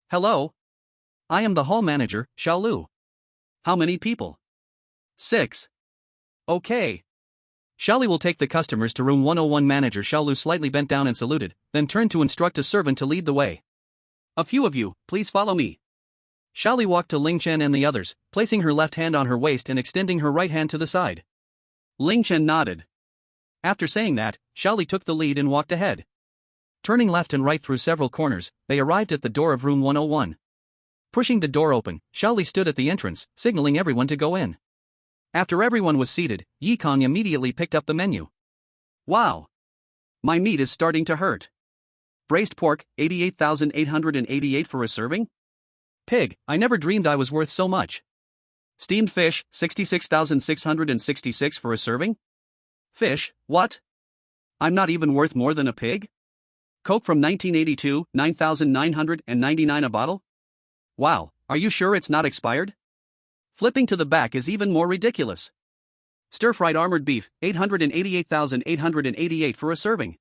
Hello. I am the hall manager, Xiaolu. How many people? 6. Okay. Xiaoli will take the customers to room 101. Manager Xiaolu slightly bent down and saluted, then turned to instruct a servant to lead the way. A few of you, please follow me. Xiaoli walked to Ling Chen and the others, placing her left hand on her waist and extending her right hand to the side. Ling Chen nodded. After saying that, Xiaoli took the lead and walked ahead. Turning left and right through several corners, they arrived at the door of room 101. Pushing the door open, Xiaoli stood at the entrance, signaling everyone to go in. After everyone was seated, Yikong immediately picked up the menu. Wow! My meat is starting to hurt. Braised pork, 88,888 for a serving? Pig, I never dreamed I was worth so much. Steamed fish, 66,666 for a serving? Fish, what? I'm not even worth more than a pig? Coke from 1982, 9,999 a bottle? Wow, are you sure it's not expired? Flipping to the back is even more ridiculous. Stir-fried armored beef, 888,888 for a serving.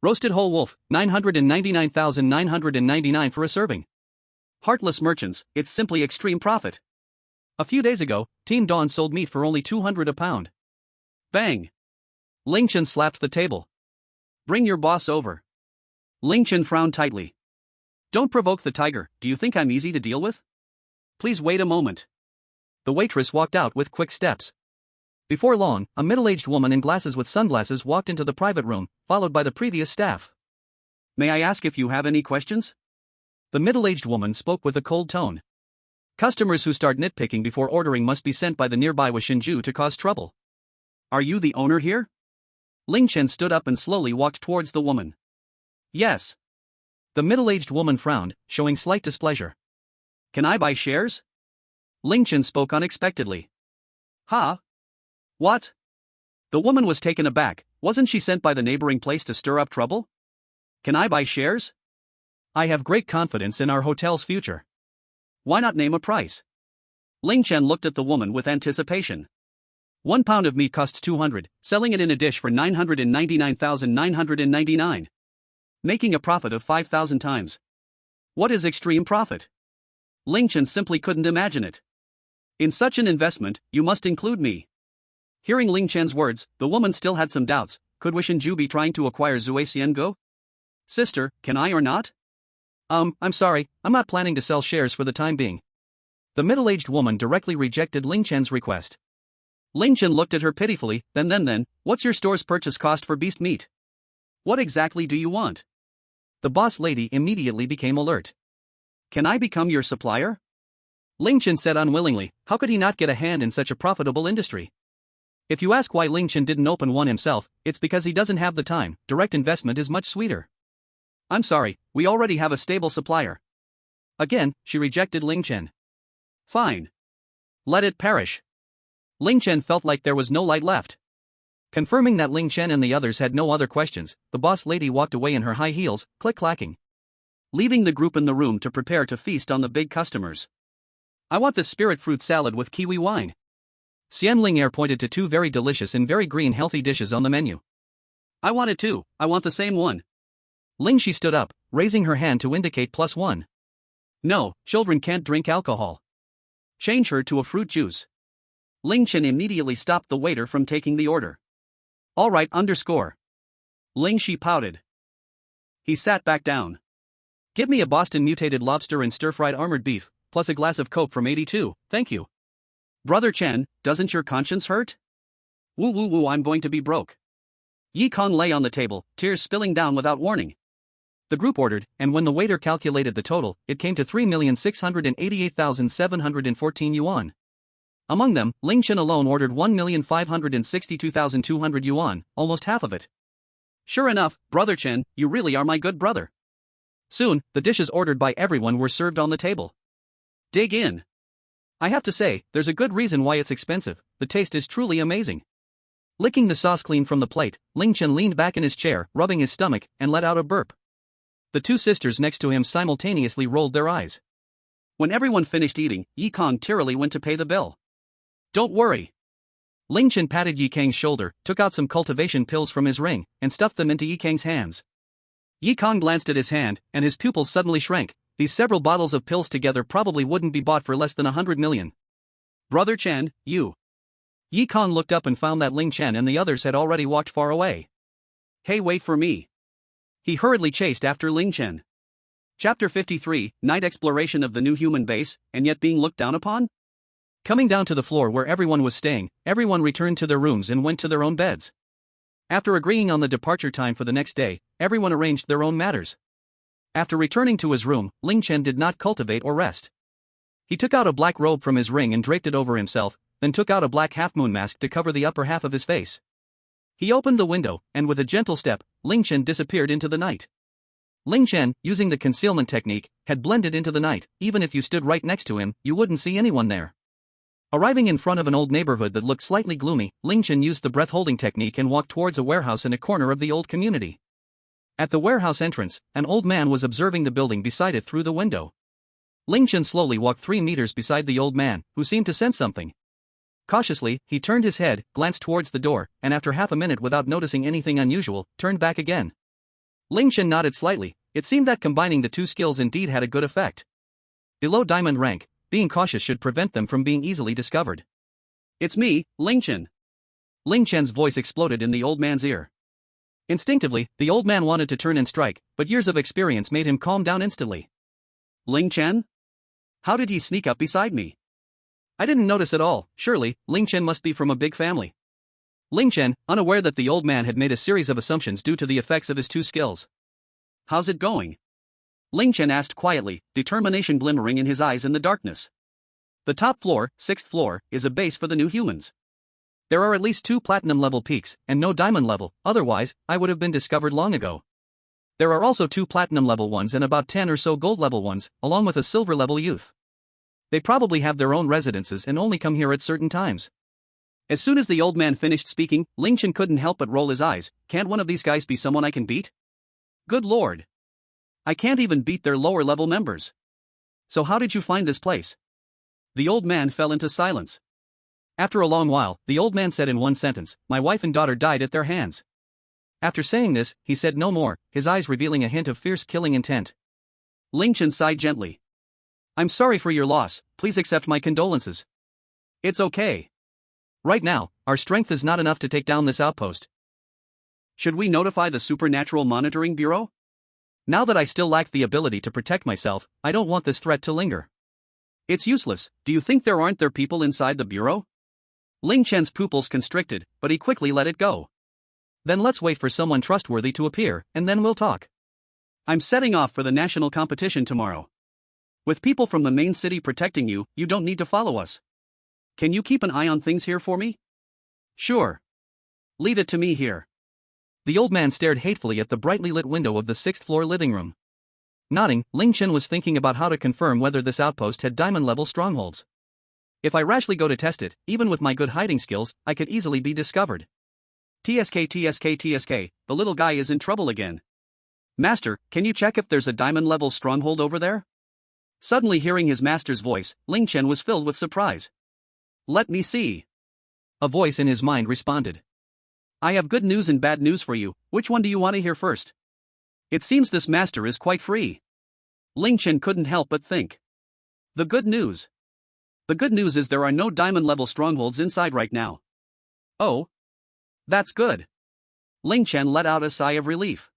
Roasted whole wolf, 999,999 for a serving. Heartless merchants, it's simply extreme profit. A few days ago, Team Dawn sold meat for only 200 a pound. Bang! Ling Chen slapped the table. Bring your boss over. Ling Chen frowned tightly. Don't provoke the tiger, do you think I'm easy to deal with? Please wait a moment. The waitress walked out with quick steps. Before long, a middle-aged woman in glasses with sunglasses walked into the private room, followed by the previous staff. May I ask if you have any questions? The middle-aged woman spoke with a cold tone. Customers who start nitpicking before ordering must be sent by the nearby Washinju to cause trouble. Are you the owner here? Ling Chen stood up and slowly walked towards the woman. Yes. The middle-aged woman frowned, showing slight displeasure. Can I buy shares? Ling Chen spoke unexpectedly. Huh? What? The woman was taken aback. Wasn't she sent by the neighboring place to stir up trouble? Can I buy shares? I have great confidence in our hotel's future. Why not name a price? Ling Chen looked at the woman with anticipation. 1 pound of meat costs 200, selling it in a dish for 999,999. Making a profit of 5,000 times. What is extreme profit? Ling Chen simply couldn't imagine it. In such an investment, you must include me. Hearing Ling Chen's words, the woman still had some doubts. Could Wishinju be trying to acquire Zui Xiangu? Sister, can I or not? I'm sorry, I'm not planning to sell shares for the time being. The middle-aged woman directly rejected Ling Chen's request. Ling Chen looked at her pitifully, then, what's your store's purchase cost for beast meat? What exactly do you want? The boss lady immediately became alert. Can I become your supplier? Ling Chen said unwillingly, how could he not get a hand in such a profitable industry? If you ask why Ling Chen didn't open one himself, it's because he doesn't have the time. Direct investment is much sweeter. I'm sorry, we already have a stable supplier. Again, she rejected Ling Chen. Fine. Let it perish. Ling Chen felt like there was no light left. Confirming that Ling Chen and the others had no other questions, the boss lady walked away in her high heels, click-clacking, leaving the group in the room to prepare to feast on the big customers. I want the spirit fruit salad with kiwi wine. Xian Ling Er pointed to two very delicious and very green healthy dishes on the menu. I want it too, I want the same one. Ling Shi stood up, raising her hand to indicate +1. No, children can't drink alcohol. Change her to a fruit juice. Ling Chen immediately stopped the waiter from taking the order. Alright, underscore. Ling Shi pouted. He sat back down. Give me a Boston mutated lobster and stir-fried armored beef, plus a glass of Coke from 82, thank you. Brother Chen, doesn't your conscience hurt? Woo, I'm going to be broke. Yi Kong lay on the table, tears spilling down without warning. The group ordered, and when the waiter calculated the total, it came to 3,688,714 yuan. Among them, Ling Chen alone ordered 1,562,200 yuan, almost half of it. Sure enough, Brother Chen, you really are my good brother. Soon, the dishes ordered by everyone were served on the table. Dig in. I have to say, there's a good reason why it's expensive, the taste is truly amazing. Licking the sauce clean from the plate, Ling Chen leaned back in his chair, rubbing his stomach, and let out a burp. The two sisters next to him simultaneously rolled their eyes. When everyone finished eating, Yi Kong tearily went to pay the bill. Don't worry. Ling Chen patted Yi Kang's shoulder, took out some cultivation pills from his ring, and stuffed them into Yi Kang's hands. Yi Kong glanced at his hand, and his pupils suddenly shrank. These several bottles of pills together probably wouldn't be bought for less than 100 million. Brother Chen, you. Yi Kong looked up and found that Ling Chen and the others had already walked far away. Hey, wait for me. He hurriedly chased after Ling Chen. Chapter 53, Night Exploration of the New Human Base, and yet being looked down upon? Coming down to the floor where everyone was staying, everyone returned to their rooms and went to their own beds. After agreeing on the departure time for the next day, everyone arranged their own matters. After returning to his room, Ling Chen did not cultivate or rest. He took out a black robe from his ring and draped it over himself, then took out a black half-moon mask to cover the upper half of his face. He opened the window, and with a gentle step, Ling Chen disappeared into the night. Ling Chen, using the concealment technique, had blended into the night. Even if you stood right next to him, you wouldn't see anyone there. Arriving in front of an old neighborhood that looked slightly gloomy, Ling Chen used the breath-holding technique and walked towards a warehouse in a corner of the old community. At the warehouse entrance, an old man was observing the building beside it through the window. Ling Chen slowly walked 3 meters beside the old man, who seemed to sense something. Cautiously, he turned his head, glanced towards the door, and after half a minute without noticing anything unusual, turned back again. Ling Chen nodded slightly. It seemed that combining the two skills indeed had a good effect. Below diamond rank, being cautious should prevent them from being easily discovered. It's me, Ling Chen. Ling Chen's voice exploded in the old man's ear. Instinctively, the old man wanted to turn and strike, but years of experience made him calm down instantly. Ling Chen? How did he sneak up beside me? I didn't notice at all. Surely, Ling Chen must be from a big family. Ling Chen, unaware that the old man had made a series of assumptions due to the effects of his two skills. How's it going? Ling Chen asked quietly, determination glimmering in his eyes in the darkness. The top floor, 6th floor, is a base for the new humans. There are at least 2 platinum-level peaks, and no diamond level, otherwise, I would have been discovered long ago. There are also 2 platinum-level ones and about 10 or so gold-level ones, along with a silver-level youth. They probably have their own residences and only come here at certain times. As soon as the old man finished speaking, Ling Chen couldn't help but roll his eyes. Can't one of these guys be someone I can beat? Good lord. I can't even beat their lower-level members. So how did you find this place? The old man fell into silence. After a long while, the old man said in one sentence, my wife and daughter died at their hands. After saying this, he said no more, his eyes revealing a hint of fierce killing intent. Ling Chen sighed gently. I'm sorry for your loss, please accept my condolences. It's okay. Right now, our strength is not enough to take down this outpost. Should we notify the Supernatural Monitoring Bureau? Now that I still lack the ability to protect myself, I don't want this threat to linger. It's useless. Do you think there aren't people inside the bureau? Ling Chen's pupils constricted, but he quickly let it go. Then let's wait for someone trustworthy to appear, and then we'll talk. I'm setting off for the national competition tomorrow. With people from the main city protecting you, you don't need to follow us. Can you keep an eye on things here for me? Sure. Leave it to me here. The old man stared hatefully at the brightly lit window of the 6th-floor living room. Nodding, Ling Chen was thinking about how to confirm whether this outpost had diamond-level strongholds. If I rashly go to test it, even with my good hiding skills, I could easily be discovered. TSK, the little guy is in trouble again. Master, can you check if there's a diamond-level stronghold over there? Suddenly hearing his master's voice, Ling Chen was filled with surprise. Let me see. A voice in his mind responded. I have good news and bad news for you, which one do you want to hear first? It seems this master is quite free. Ling Chen couldn't help but think. The good news. The good news is there are no diamond-level strongholds inside right now. Oh? That's good. Ling Chen let out a sigh of relief.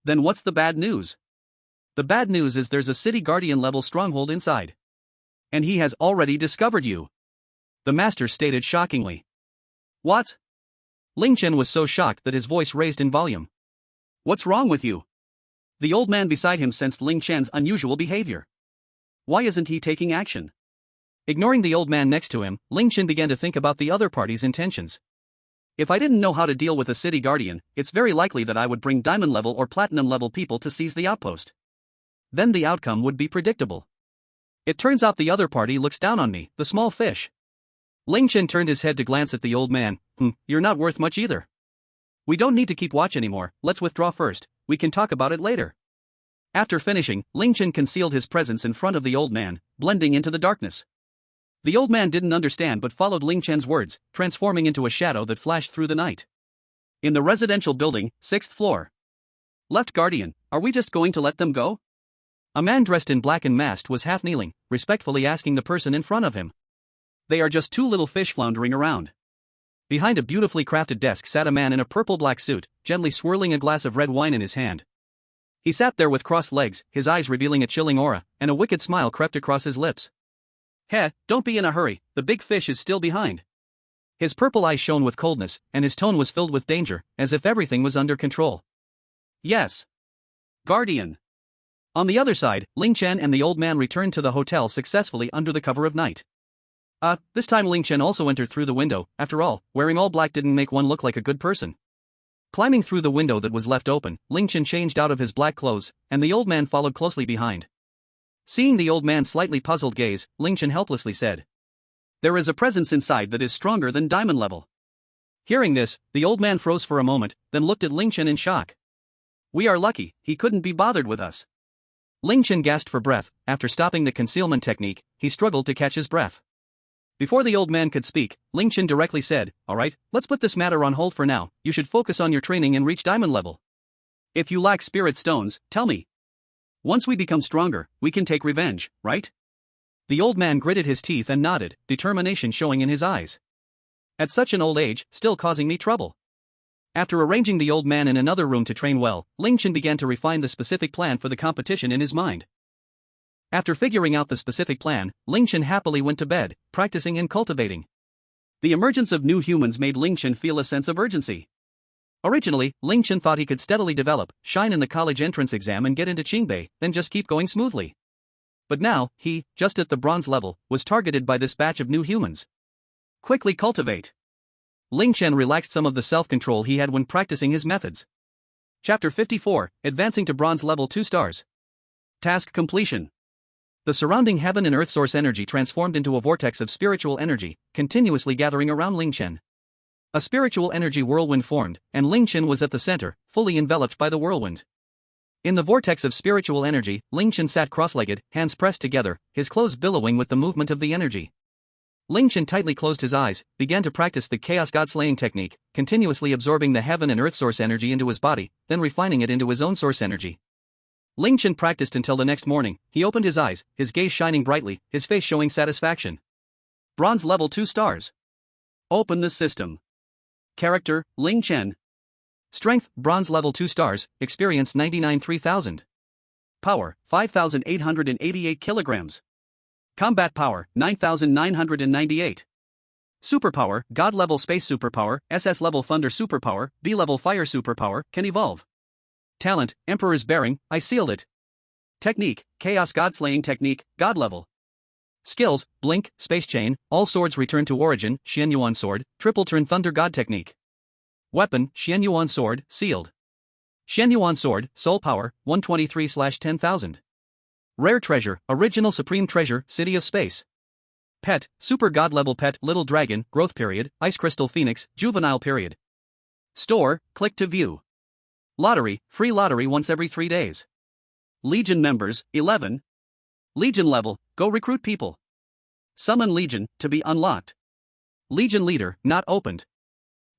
Then what's the bad news? The bad news is there's a city guardian-level stronghold inside. And he has already discovered you. The master stated shockingly. What? Ling Chen was so shocked that his voice raised in volume. What's wrong with you? The old man beside him sensed Ling Chen's unusual behavior. Why isn't he taking action? Ignoring the old man next to him, Ling Chen began to think about the other party's intentions. If I didn't know how to deal with a city guardian, it's very likely that I would bring diamond-level or platinum-level people to seize the outpost. Then the outcome would be predictable. It turns out the other party looks down on me, the small fish. Ling Chen turned his head to glance at the old man. You're not worth much either. We don't need to keep watch anymore, let's withdraw first, we can talk about it later. After finishing, Ling Chen concealed his presence in front of the old man, blending into the darkness. The old man didn't understand but followed Ling Chen's words, transforming into a shadow that flashed through the night. In the residential building, 6th floor. Left Guardian, are we just going to let them go? A man dressed in black and masked was half kneeling, respectfully asking the person in front of him. They are just two little fish floundering around. Behind a beautifully crafted desk sat a man in a purple-black suit, gently swirling a glass of red wine in his hand. He sat there with crossed legs, his eyes revealing a chilling aura, and a wicked smile crept across his lips. Don't be in a hurry, the big fish is still behind. His purple eyes shone with coldness, and his tone was filled with danger, as if everything was under control. Yes. Guardian. On the other side, Ling Chen and the old man returned to the hotel successfully under the cover of night. This time Ling Chen also entered through the window. After all, wearing all black didn't make one look like a good person. Climbing through the window that was left open, Ling Chen changed out of his black clothes, and the old man followed closely behind. Seeing the old man's slightly puzzled gaze, Ling Chen helplessly said, There is a presence inside that is stronger than diamond level. Hearing this, the old man froze for a moment, then looked at Ling Chen in shock. We are lucky, he couldn't be bothered with us. Ling Chen gasped for breath. After stopping the concealment technique, he struggled to catch his breath. Before the old man could speak, Ling Chen directly said, Alright, let's put this matter on hold for now, you should focus on your training and reach diamond level. If you lack spirit stones, tell me. Once we become stronger, we can take revenge, right? The old man gritted his teeth and nodded, determination showing in his eyes. At such an old age, still causing me trouble. After arranging the old man in another room to train well, Ling Chen began to refine the specific plan for the competition in his mind. After figuring out the specific plan, Ling Chen happily went to bed, practicing and cultivating. The emergence of new humans made Ling Chen feel a sense of urgency. Originally, Ling Chen thought he could steadily develop, shine in the college entrance exam and get into Qingbei, then just keep going smoothly. But now, he, just at the bronze level, was targeted by this batch of new humans. Quickly cultivate. Ling Chen relaxed some of the self-control he had when practicing his methods. Chapter 54, Advancing to Bronze Level 2 Stars. Task completion. The surrounding heaven and earth source energy transformed into a vortex of spiritual energy, continuously gathering around Ling Chen. A spiritual energy whirlwind formed, and Ling Chen was at the center, fully enveloped by the whirlwind. In the vortex of spiritual energy, Ling Chen sat cross-legged, hands pressed together, his clothes billowing with the movement of the energy. Ling Chen tightly closed his eyes, began to practice the chaos god slaying technique, continuously absorbing the heaven and earth source energy into his body, then refining it into his own source energy. Ling Chen practiced until the next morning. He opened his eyes, his gaze shining brightly, his face showing satisfaction. Bronze level 2 stars. Open the system. Character, Ling Chen. Strength, bronze level 2 stars, experience 99 3000. Power, 5,888 kilograms. Combat power, 9998. Superpower, God level space superpower, SS level thunder superpower, B level fire superpower, can evolve. Talent, Emperor's bearing, I sealed it. Technique, chaos god-slaying technique, God level. Skills, blink, space chain, all swords return to origin, Xianyuan sword, triple turn thunder god technique. Weapon, Xianyuan sword, sealed. Xianyuan sword, soul power, 123/10,000. Rare treasure, original supreme treasure, city of space. Pet, super god level pet, little dragon, growth period, ice crystal phoenix, juvenile period. Store, click to view. Lottery, free lottery once every 3 days. Legion members, 11. Legion level, go recruit people. Summon Legion, to be unlocked. Legion leader, not opened.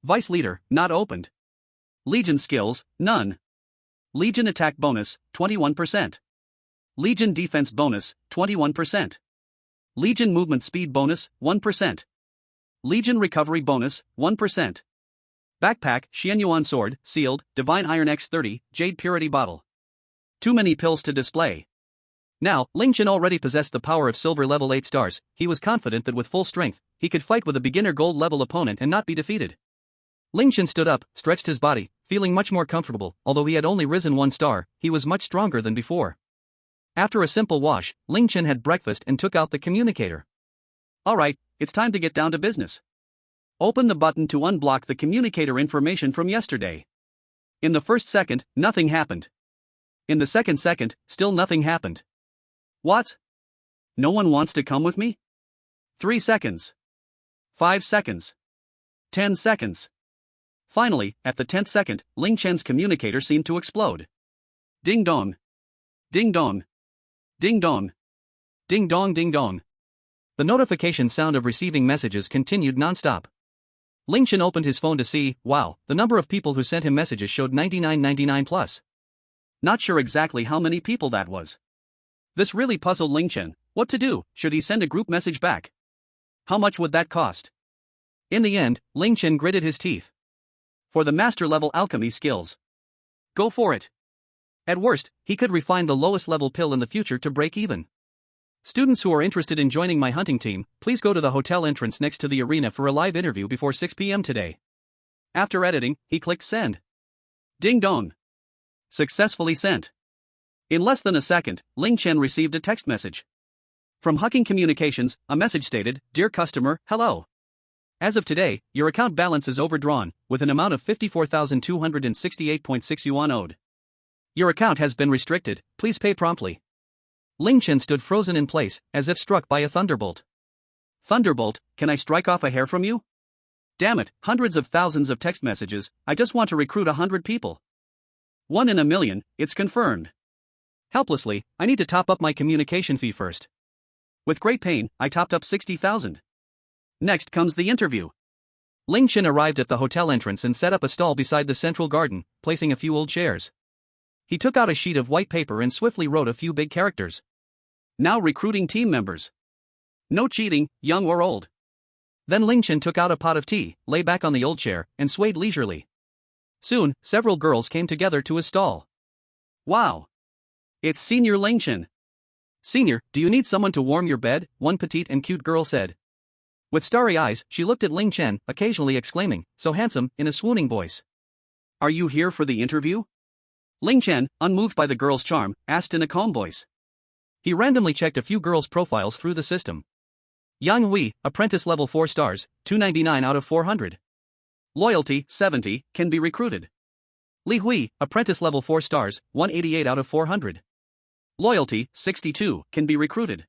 Vice leader, not opened. Legion skills, none. Legion attack bonus, 21%. Legion defense bonus, 21%. Legion movement speed bonus, 1%. Legion recovery bonus, 1%. Backpack, Xianyuan sword, sealed, divine iron X30, jade purity bottle. Too many pills to display. Now, Ling Chen already possessed the power of silver level 8 stars. He was confident that with full strength, he could fight with a beginner gold level opponent and not be defeated. Ling Chen stood up, stretched his body, feeling much more comfortable. Although he had only risen 1 star, he was much stronger than before. After a simple wash, Ling Chen had breakfast and took out the communicator. Alright, it's time to get down to business. Open the button to unblock the communicator information from yesterday. In the first second, nothing happened. In the second second, still nothing happened. What? No one wants to come with me? 3 seconds. 5 seconds. 10 seconds. Finally, at the 10th second, Ling Chen's communicator seemed to explode. Ding dong. Ding dong. Ding dong. Ding dong ding dong. The notification sound of receiving messages continued non-stop. Ling Chen opened his phone to see, wow, the number of people who sent him messages showed 9999 plus. Not sure exactly how many people that was. This really puzzled Ling Chen. What to do? Should he send a group message back? How much would that cost? In the end, Ling Chen gritted his teeth. For the master level alchemy skills. Go for it. At worst, he could refine the lowest level pill in the future to break even. Students who are interested in joining my hunting team, please go to the hotel entrance next to the arena for a live interview before 6 p.m. today. After editing, he clicked send. Ding dong. Successfully sent. In less than a second, Ling Chen received a text message. From Hucking Communications, a message stated, Dear customer, hello. As of today, your account balance is overdrawn, with an amount of 54,268.6 yuan owed. Your account has been restricted, please pay promptly. Ling Chen stood frozen in place, as if struck by a thunderbolt. Thunderbolt, can I strike off a hair from you? Damn it, hundreds of thousands of text messages, I just want to recruit 100 people. 1 in a million, it's confirmed. Helplessly, I need to top up my communication fee first. With great pain, I topped up 60,000. Next comes the interview. Ling Chen arrived at the hotel entrance and set up a stall beside the central garden, placing a few old chairs. He took out a sheet of white paper and swiftly wrote a few big characters. Now recruiting team members. No cheating, young or old. Then Ling Chen took out a pot of tea, lay back on the old chair, and swayed leisurely. Soon, several girls came together to his stall. Wow! It's Senior Ling Chen. Senior, do you need someone to warm your bed? One petite and cute girl said. With starry eyes, she looked at Ling Chen, occasionally exclaiming, so handsome, in a swooning voice. Are you here for the interview? Ling Chen, unmoved by the girl's charm, asked in a calm voice. He randomly checked a few girls' profiles through the system. Yang Hui, apprentice level 4 stars, 299 out of 400. Loyalty, 70, can be recruited. Li Hui, apprentice level 4 stars, 188 out of 400. Loyalty, 62, can be recruited.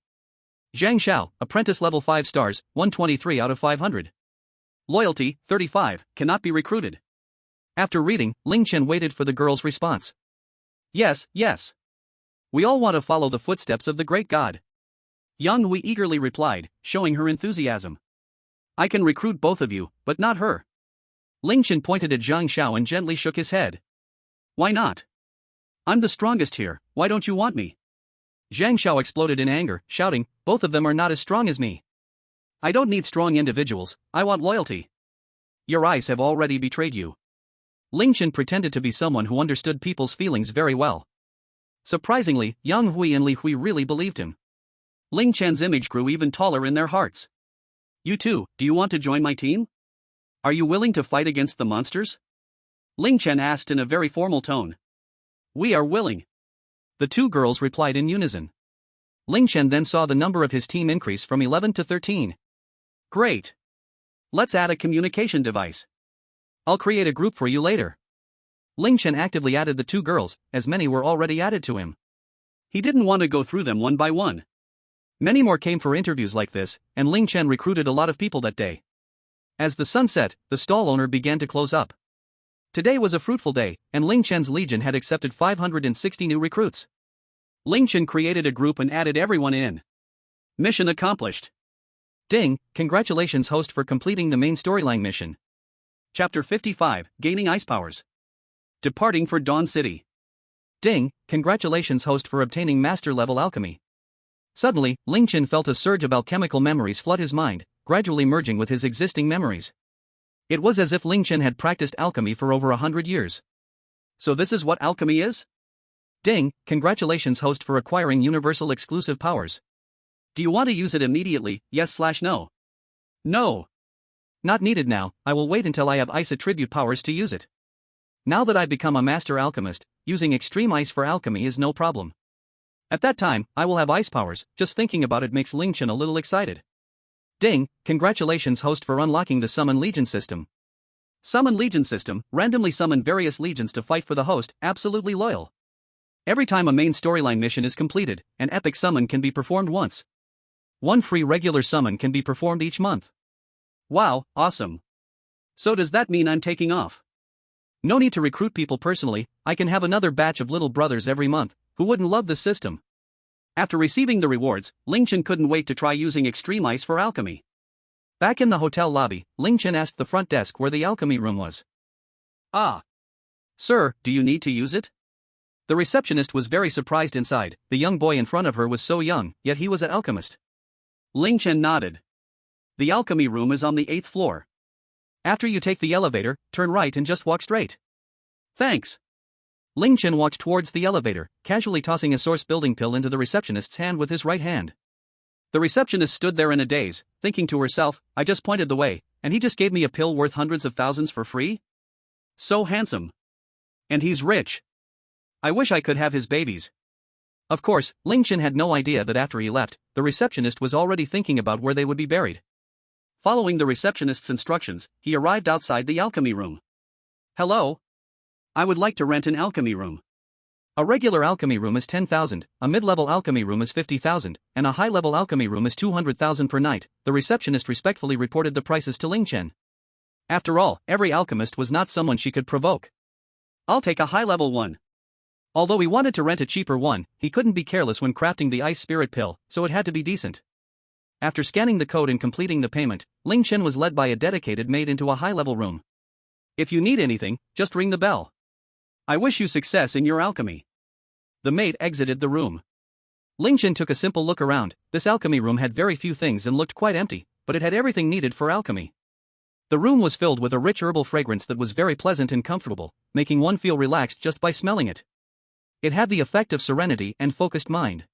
Zhang Xiao, apprentice level 5 stars, 123 out of 500. Loyalty, 35, cannot be recruited. After reading, Ling Chen waited for the girl's response. Yes, yes. We all want to follow the footsteps of the great god. Yang Hui eagerly replied, showing her enthusiasm. I can recruit both of you, but not her. Ling Chen pointed at Zhang Xiao and gently shook his head. Why not? I'm the strongest here, why don't you want me? Zhang Xiao exploded in anger, shouting, both of them are not as strong as me. I don't need strong individuals, I want loyalty. Your eyes have already betrayed you. Ling Chen pretended to be someone who understood people's feelings very well. Surprisingly, Yang Hui and Li Hui really believed him. Ling Chen's image grew even taller in their hearts. You too, do you want to join my team? Are you willing to fight against the monsters? Ling Chen asked in a very formal tone. We are willing. The two girls replied in unison. Ling Chen then saw the number of his team increase from 11 to 13. Great. Let's add a communication device. I'll create a group for you later. Ling Chen actively added the two girls, as many were already added to him. He didn't want to go through them one by one. Many more came for interviews like this, and Ling Chen recruited a lot of people that day. As the sun set, the stall owner began to close up. Today was a fruitful day, and Ling Chen's legion had accepted 560 new recruits. Ling Chen created a group and added everyone in. Mission accomplished. Ding, congratulations host for completing the main storyline mission. Chapter 55, Gaining Ice Powers. Departing for Dawn City. Ding, congratulations host for obtaining master level alchemy. Suddenly, Ling Chen felt a surge of alchemical memories flood his mind, gradually merging with his existing memories. It was as if Ling Chen had practiced alchemy for over 100 years. So this is what alchemy is? Ding, congratulations host for acquiring universal exclusive powers. Do you want to use it immediately, yes/no? No. Not needed now, I will wait until I have ice attribute powers to use it. Now that I've become a master alchemist, using extreme ice for alchemy is no problem. At that time, I will have ice powers, just thinking about it makes Ling Chen a little excited. Ding, congratulations host for unlocking the Summon Legion system. Summon Legion system, randomly summon various legions to fight for the host, absolutely loyal. Every time a main storyline mission is completed, an epic summon can be performed once. One free regular summon can be performed each month. Wow, awesome. So does that mean I'm taking off? No need to recruit people personally, I can have another batch of little brothers every month, who wouldn't love this system? After receiving the rewards, Ling Chen couldn't wait to try using extreme ice for alchemy. Back in the hotel lobby, Ling Chen asked the front desk where the alchemy room was. Ah. Sir, do you need to use it? The receptionist was very surprised inside, the young boy in front of her was so young, yet he was an alchemist. Ling Chen nodded. The alchemy room is on the 8th floor. After you take the elevator, turn right and just walk straight. Thanks. Ling Chen walked towards the elevator, casually tossing a source building pill into the receptionist's hand with his right hand. The receptionist stood there in a daze, thinking to herself, I just pointed the way, and he just gave me a pill worth hundreds of thousands for free? So handsome. And he's rich. I wish I could have his babies. Of course, Ling Chen had no idea that after he left, the receptionist was already thinking about where they would be buried. Following the receptionist's instructions, he arrived outside the alchemy room. Hello? I would like to rent an alchemy room. A regular alchemy room is 10,000, a mid-level alchemy room is 50,000, and a high-level alchemy room is 200,000 per night, the receptionist respectfully reported the prices to Ling Chen. After all, every alchemist was not someone she could provoke. I'll take a high-level one. Although he wanted to rent a cheaper one, he couldn't be careless when crafting the ice spirit pill, so it had to be decent. After scanning the code and completing the payment, Ling Chen was led by a dedicated maid into a high-level room. If you need anything, just ring the bell. I wish you success in your alchemy. The maid exited the room. Ling Chen took a simple look around. This alchemy room had very few things and looked quite empty, but it had everything needed for alchemy. The room was filled with a rich herbal fragrance that was very pleasant and comfortable, making one feel relaxed just by smelling it. It had the effect of serenity and focused mind.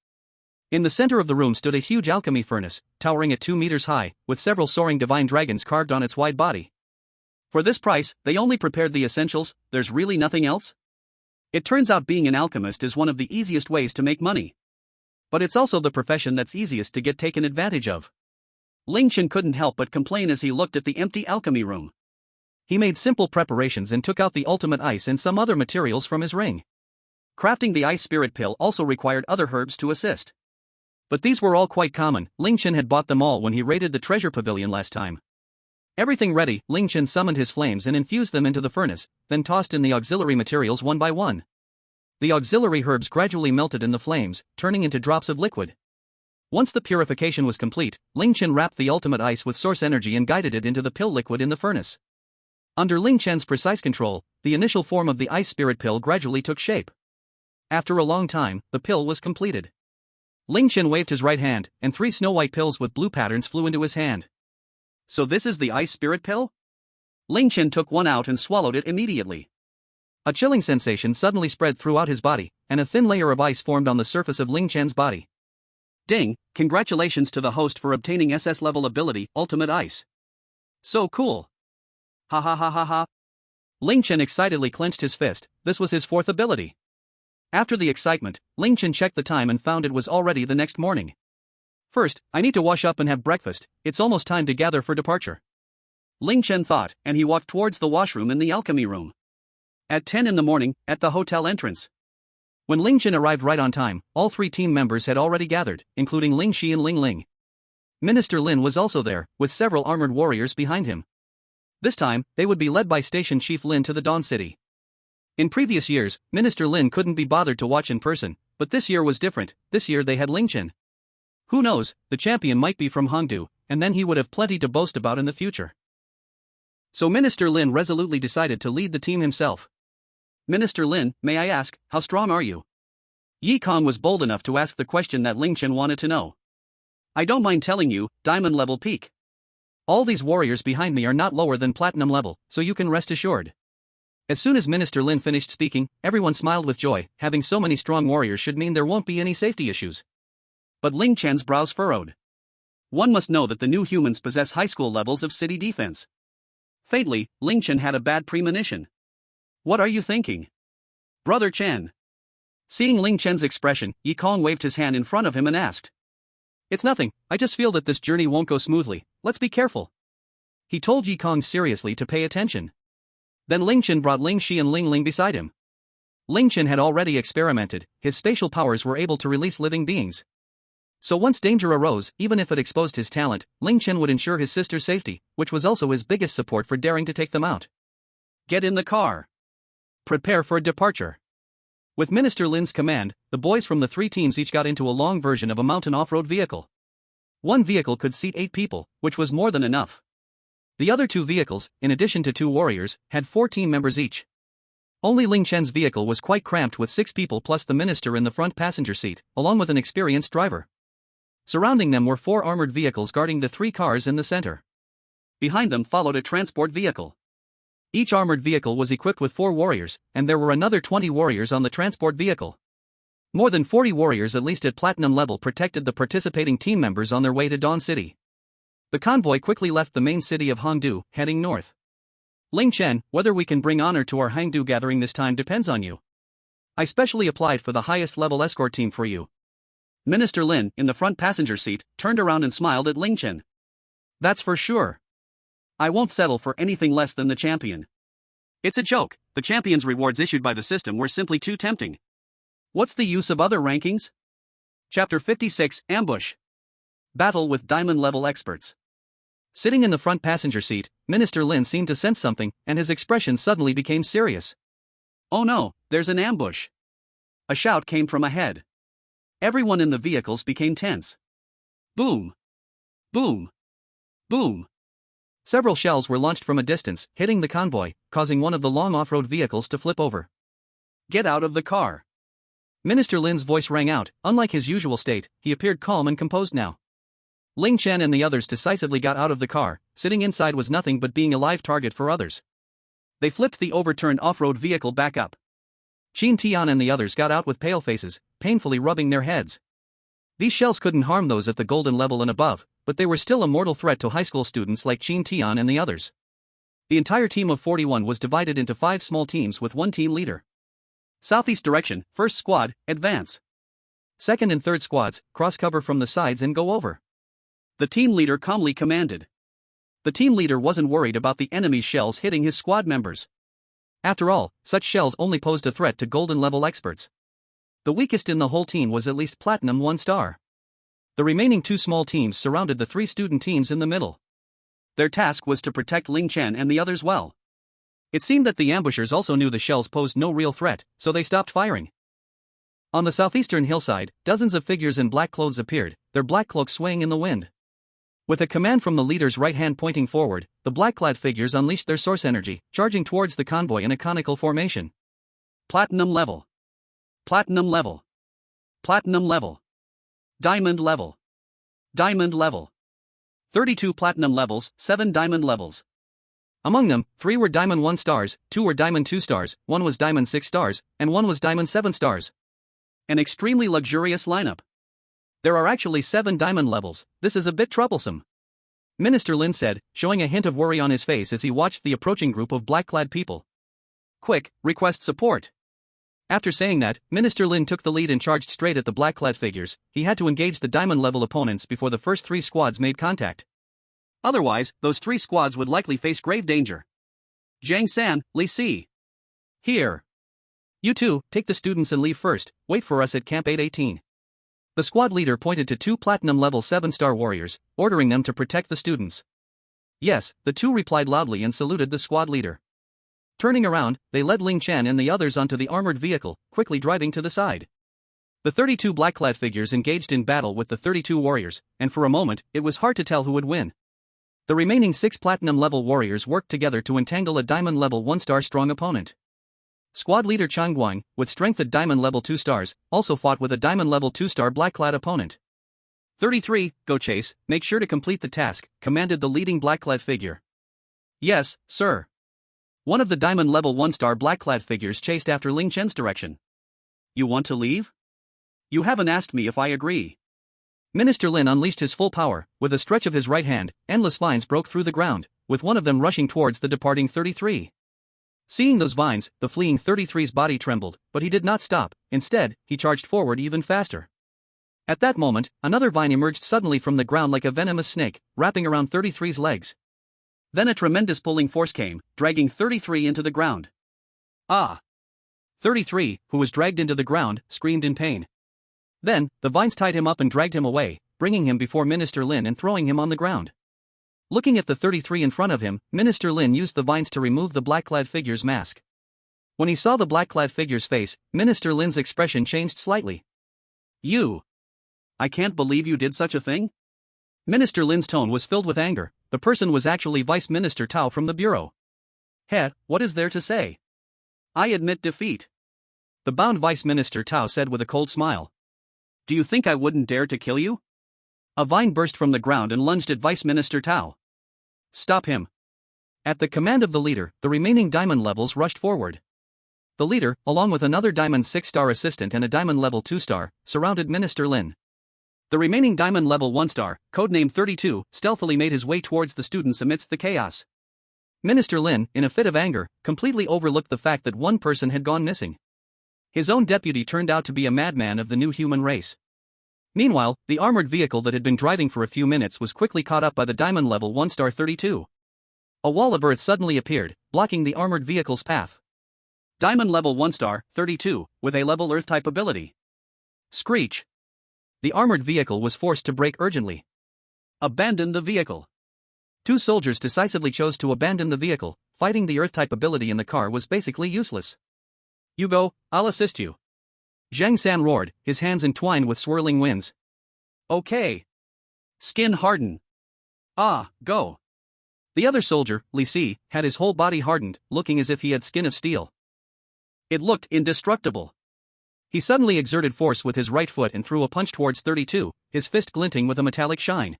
In the center of the room stood a huge alchemy furnace, towering at 2 meters high, with several soaring divine dragons carved on its wide body. For this price, they only prepared the essentials, there's really nothing else? It turns out being an alchemist is one of the easiest ways to make money. But it's also the profession that's easiest to get taken advantage of. Ling Chen couldn't help but complain as he looked at the empty alchemy room. He made simple preparations and took out the ultimate ice and some other materials from his ring. Crafting the ice spirit pill also required other herbs to assist. But these were all quite common, Ling Chen had bought them all when he raided the treasure pavilion last time. Everything ready, Ling Chen summoned his flames and infused them into the furnace, then tossed in the auxiliary materials one by one. The auxiliary herbs gradually melted in the flames, turning into drops of liquid. Once the purification was complete, Ling Chen wrapped the ultimate ice with source energy and guided it into the pill liquid in the furnace. Under Ling Chen's precise control, the initial form of the ice spirit pill gradually took shape. After a long time, the pill was completed. Ling Chen waved his right hand, and 3 snow-white pills with blue patterns flew into his hand. So this is the ice spirit pill? Ling Chen took one out and swallowed it immediately. A chilling sensation suddenly spread throughout his body, and a thin layer of ice formed on the surface of Ling Chen's body. Ding, congratulations to the host for obtaining SS level ability, Ultimate Ice. So cool. Ha ha ha ha ha. Ling Chen excitedly clenched his fist, this was his fourth ability. After the excitement, Ling Chen checked the time and found it was already the next morning. First, I need to wash up and have breakfast, it's almost time to gather for departure. Ling Chen thought, and he walked towards the washroom in the alchemy room. At 10 in the morning, at the hotel entrance. When Ling Chen arrived right on time, all three team members had already gathered, including Ling Shi and Ling Ling. Minister Lin was also there, with several armored warriors behind him. This time, they would be led by Station Chief Lin to the Dawn City. In previous years, Minister Lin couldn't be bothered to watch in person, but this year was different, this year they had Ling Chen. Who knows, the champion might be from Hongdu, and then he would have plenty to boast about in the future. So Minister Lin resolutely decided to lead the team himself. Minister Lin, may I ask, how strong are you? Yi Kong was bold enough to ask the question that Ling Chen wanted to know. I don't mind telling you, diamond level peak. All these warriors behind me are not lower than platinum level, so you can rest assured. As soon as Minister Lin finished speaking, everyone smiled with joy, having so many strong warriors should mean there won't be any safety issues. But Ling Chen's brows furrowed. One must know that the new humans possess high school levels of city defense. Fatally, Ling Chen had a bad premonition. What are you thinking? Brother Chen. Seeing Ling Chen's expression, Yi Kong waved his hand in front of him and asked. It's nothing, I just feel that this journey won't go smoothly, let's be careful. He told Yi Kong seriously to pay attention. Then Ling Chen brought Ling Shi and Ling Ling beside him. Ling Chen had already experimented, his spatial powers were able to release living beings. So once danger arose, even if it exposed his talent, Ling Chen would ensure his sister's safety, which was also his biggest support for daring to take them out. Get in the car. Prepare for departure. With Minister Lin's command, the boys from the three teams each got into a long version of a mountain off-road vehicle. One vehicle could seat 8 people, which was more than enough. The other 2 vehicles, in addition to 2 warriors, had 4 team members each. Only Ling Chen's vehicle was quite cramped with 6 people plus the minister in the front passenger seat, along with an experienced driver. Surrounding them were 4 armored vehicles guarding the 3 cars in the center. Behind them followed a transport vehicle. Each armored vehicle was equipped with 4 warriors, and there were another 20 warriors on the transport vehicle. More than 40 warriors at least at platinum level protected the participating team members on their way to Dawn City. The convoy quickly left the main city of Hongdu, heading north. Ling Chen, whether we can bring honor to our Hongdu gathering this time depends on you. I specially applied for the highest level escort team for you. Minister Lin, in the front passenger seat, turned around and smiled at Ling Chen. That's for sure. I won't settle for anything less than the champion. It's a joke, the champion's rewards issued by the system were simply too tempting. What's the use of other rankings? Chapter 56, Ambush. Battle with diamond-level experts. Sitting in the front passenger seat, Minister Lin seemed to sense something, and his expression suddenly became serious. Oh no, there's an ambush. A shout came from ahead. Everyone in the vehicles became tense. Boom. Boom. Boom. Several shells were launched from a distance, hitting the convoy, causing one of the long off-road vehicles to flip over. Get out of the car. Minister Lin's voice rang out. Unlike his usual state, he appeared calm and composed now. Ling Chen and the others decisively got out of the car, sitting inside was nothing but being a live target for others. They flipped the overturned off-road vehicle back up. Qin Tian and the others got out with pale faces, painfully rubbing their heads. These shells couldn't harm those at the golden level and above, but they were still a mortal threat to high school students like Qin Tian and the others. The entire team of 41 was divided into 5 small teams with 1 team leader. Southeast direction, first squad, advance. Second and third squads, cross cover from the sides and go over. The team leader calmly commanded. The team leader wasn't worried about the enemy's shells hitting his squad members. After all, such shells only posed a threat to golden level experts. The weakest in the whole team was at least platinum 1 star. The remaining 2 small teams surrounded the 3 student teams in the middle. Their task was to protect Ling Chen and the others well. It seemed that the ambushers also knew the shells posed no real threat, so they stopped firing. On the southeastern hillside, dozens of figures in black clothes appeared, their black cloaks swaying in the wind. With a command from the leader's right hand pointing forward, the black-clad figures unleashed their source energy, charging towards the convoy in a conical formation. Platinum level. Platinum level. Platinum level. Diamond level. Diamond level. 32 platinum levels, 7 diamond levels. Among them, 3 were diamond 1 stars, 2 were diamond 2 stars, 1 was diamond 6 stars, and 1 was diamond 7 stars. An extremely luxurious lineup. There are actually 7 diamond levels, this is a bit troublesome. Minister Lin said, showing a hint of worry on his face as he watched the approaching group of black-clad people. Quick, request support. After saying that, Minister Lin took the lead and charged straight at the black-clad figures. He had to engage the diamond-level opponents before the first 3 squads made contact. Otherwise, those 3 squads would likely face grave danger. Zhang San, Li Si. Here. You two, take the students and leave first, wait for us at Camp 818. The squad leader pointed to 2 platinum-level 7-star warriors, ordering them to protect the students. Yes, the 2 replied loudly and saluted the squad leader. Turning around, they led Ling Chen and the others onto the armored vehicle, quickly driving to the side. The 32 black-clad figures engaged in battle with the 32 warriors, and for a moment, it was hard to tell who would win. The remaining 6 platinum-level warriors worked together to entangle a diamond-level 1-star strong opponent. Squad leader Chang Guang, with strength at diamond-level 2 stars, also fought with a diamond-level 2-star black-clad opponent. 33, go chase, make sure to complete the task, commanded the leading black-clad figure. Yes, sir. One of the diamond-level 1-star black-clad figures chased after Ling Chen's direction. You want to leave? You haven't asked me if I agree. Minister Lin unleashed his full power. With a stretch of his right hand, endless vines broke through the ground, with one of them rushing towards the departing 33. Seeing those vines, the fleeing 33's body trembled, but he did not stop. Instead, he charged forward even faster. At that moment, another vine emerged suddenly from the ground like a venomous snake, wrapping around 33's legs. Then a tremendous pulling force came, dragging 33 into the ground. Ah! 33, who was dragged into the ground, screamed in pain. Then, the vines tied him up and dragged him away, bringing him before Minister Lin and throwing him on the ground. Looking at the 33 in front of him, Minister Lin used the vines to remove the black-clad figure's mask. When he saw the black-clad figure's face, Minister Lin's expression changed slightly. You! I can't believe you did such a thing? Minister Lin's tone was filled with anger. The person was actually Vice Minister Tao from the Bureau. He, what is there to say? I admit defeat. The bound Vice Minister Tao said with a cold smile. Do you think I wouldn't dare to kill you? A vine burst from the ground and lunged at Vice Minister Tao. Stop him. At the command of the leader, the remaining diamond levels rushed forward. The leader, along with another diamond 6-star assistant and a diamond level 2-star, surrounded Minister Lin. The remaining diamond level 1-star, codenamed 32, stealthily made his way towards the students amidst the chaos. Minister Lin, in a fit of anger, completely overlooked the fact that one person had gone missing. His own deputy turned out to be a madman of the new human race. Meanwhile, the armored vehicle that had been driving for a few minutes was quickly caught up by the diamond level 1-star 32. A wall of earth suddenly appeared, blocking the armored vehicle's path. Diamond level 1-star 32, with a level earth-type ability. Screech. The armored vehicle was forced to brake urgently. Abandon the vehicle. 2 soldiers decisively chose to abandon the vehicle. Fighting the earth-type ability in the car was basically useless. You go, I'll assist you. Zhang San roared, his hands entwined with swirling winds. Okay. Skin harden. Ah, go. The other soldier, Li Si, had his whole body hardened, looking as if he had skin of steel. It looked indestructible. He suddenly exerted force with his right foot and threw a punch towards 32, his fist glinting with a metallic shine.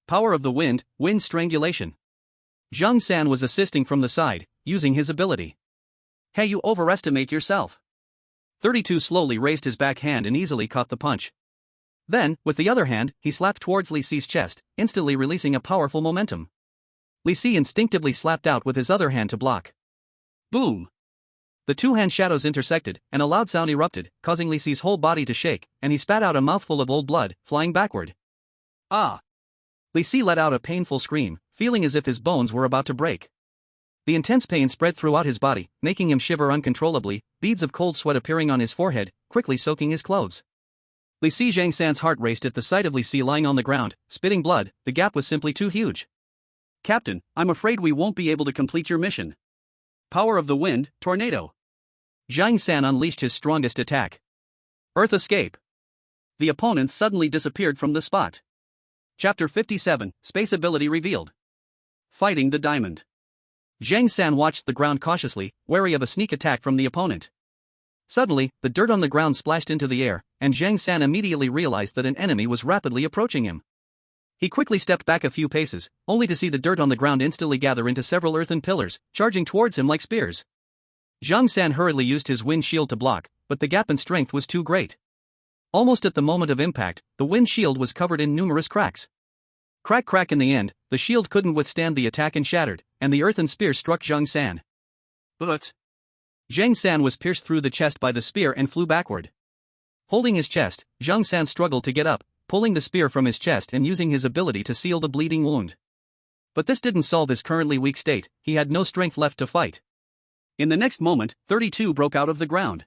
Power of the wind, wind strangulation. Zhang San was assisting from the side, using his ability. Hey, you overestimate yourself. 32 slowly raised his back hand and easily caught the punch. Then, with the other hand, he slapped towards Li Si's chest, instantly releasing a powerful momentum. Li Si instinctively slapped out with his other hand to block. Boom! The 2 hand shadows intersected, and a loud sound erupted, causing Li Si's whole body to shake, and he spat out a mouthful of old blood, flying backward. Ah! Li Si let out a painful scream, feeling as if his bones were about to break. The intense pain spread throughout his body, making him shiver uncontrollably, beads of cold sweat appearing on his forehead, quickly soaking his clothes. Li Si Zhang San's heart raced at the sight of Li Si lying on the ground, spitting blood. The gap was simply too huge. Captain, I'm afraid we won't be able to complete your mission. Power of the wind, tornado. Zhang San unleashed his strongest attack. Earth escape. The opponents suddenly disappeared from the spot. Chapter 57, Space Ability Revealed. Fighting the Diamond. Zhang San watched the ground cautiously, wary of a sneak attack from the opponent. Suddenly, the dirt on the ground splashed into the air, and Zhang San immediately realized that an enemy was rapidly approaching him. He quickly stepped back a few paces, only to see the dirt on the ground instantly gather into several earthen pillars, charging towards him like spears. Zhang San hurriedly used his wind shield to block, but the gap in strength was too great. Almost at the moment of impact, the wind shield was covered in numerous cracks. Crack crack. In the end, the shield couldn't withstand the attack and shattered, and the earthen spear struck Zhang San. But Zhang San was pierced through the chest by the spear and flew backward. Holding his chest, Zhang San struggled to get up, pulling the spear from his chest and using his ability to seal the bleeding wound. But this didn't solve his currently weak state, he had no strength left to fight. In the next moment, 32 broke out of the ground.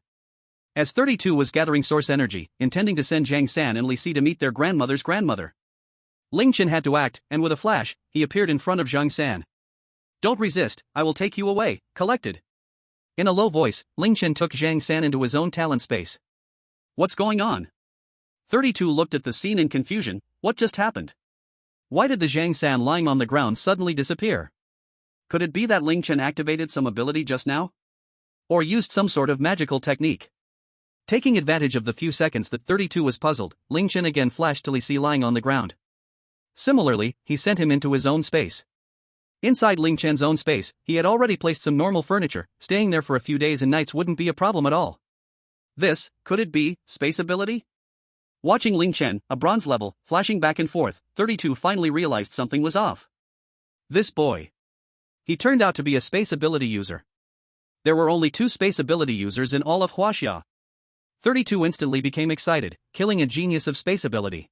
As 32 was gathering source energy, intending to send Zhang San and Li Si to meet their grandmother's grandmother, Ling Chen had to act, and with a flash, he appeared in front of Zhang San. "Don't resist, I will take you away," collected. In a low voice, Ling Chen took Zhang San into his own talent space. "What's going on?" 32 looked at the scene in confusion. What just happened? Why did the Zhang San lying on the ground suddenly disappear? Could it be that Ling Chen activated some ability just now? Or used some sort of magical technique? Taking advantage of the few seconds that 32 was puzzled, Ling Chen again flashed to Li Si lying on the ground. Similarly, he sent him into his own space. Inside Ling Chen's own space, he had already placed some normal furniture. Staying there for a few days and nights wouldn't be a problem at all. This, could it be, space ability? Watching Ling Chen, a bronze level, flashing back and forth, 32 finally realized something was off. This boy. He turned out to be a space ability user. There were only 2 space ability users in all of Huaxia. 32 instantly became excited, killing a genius of space ability.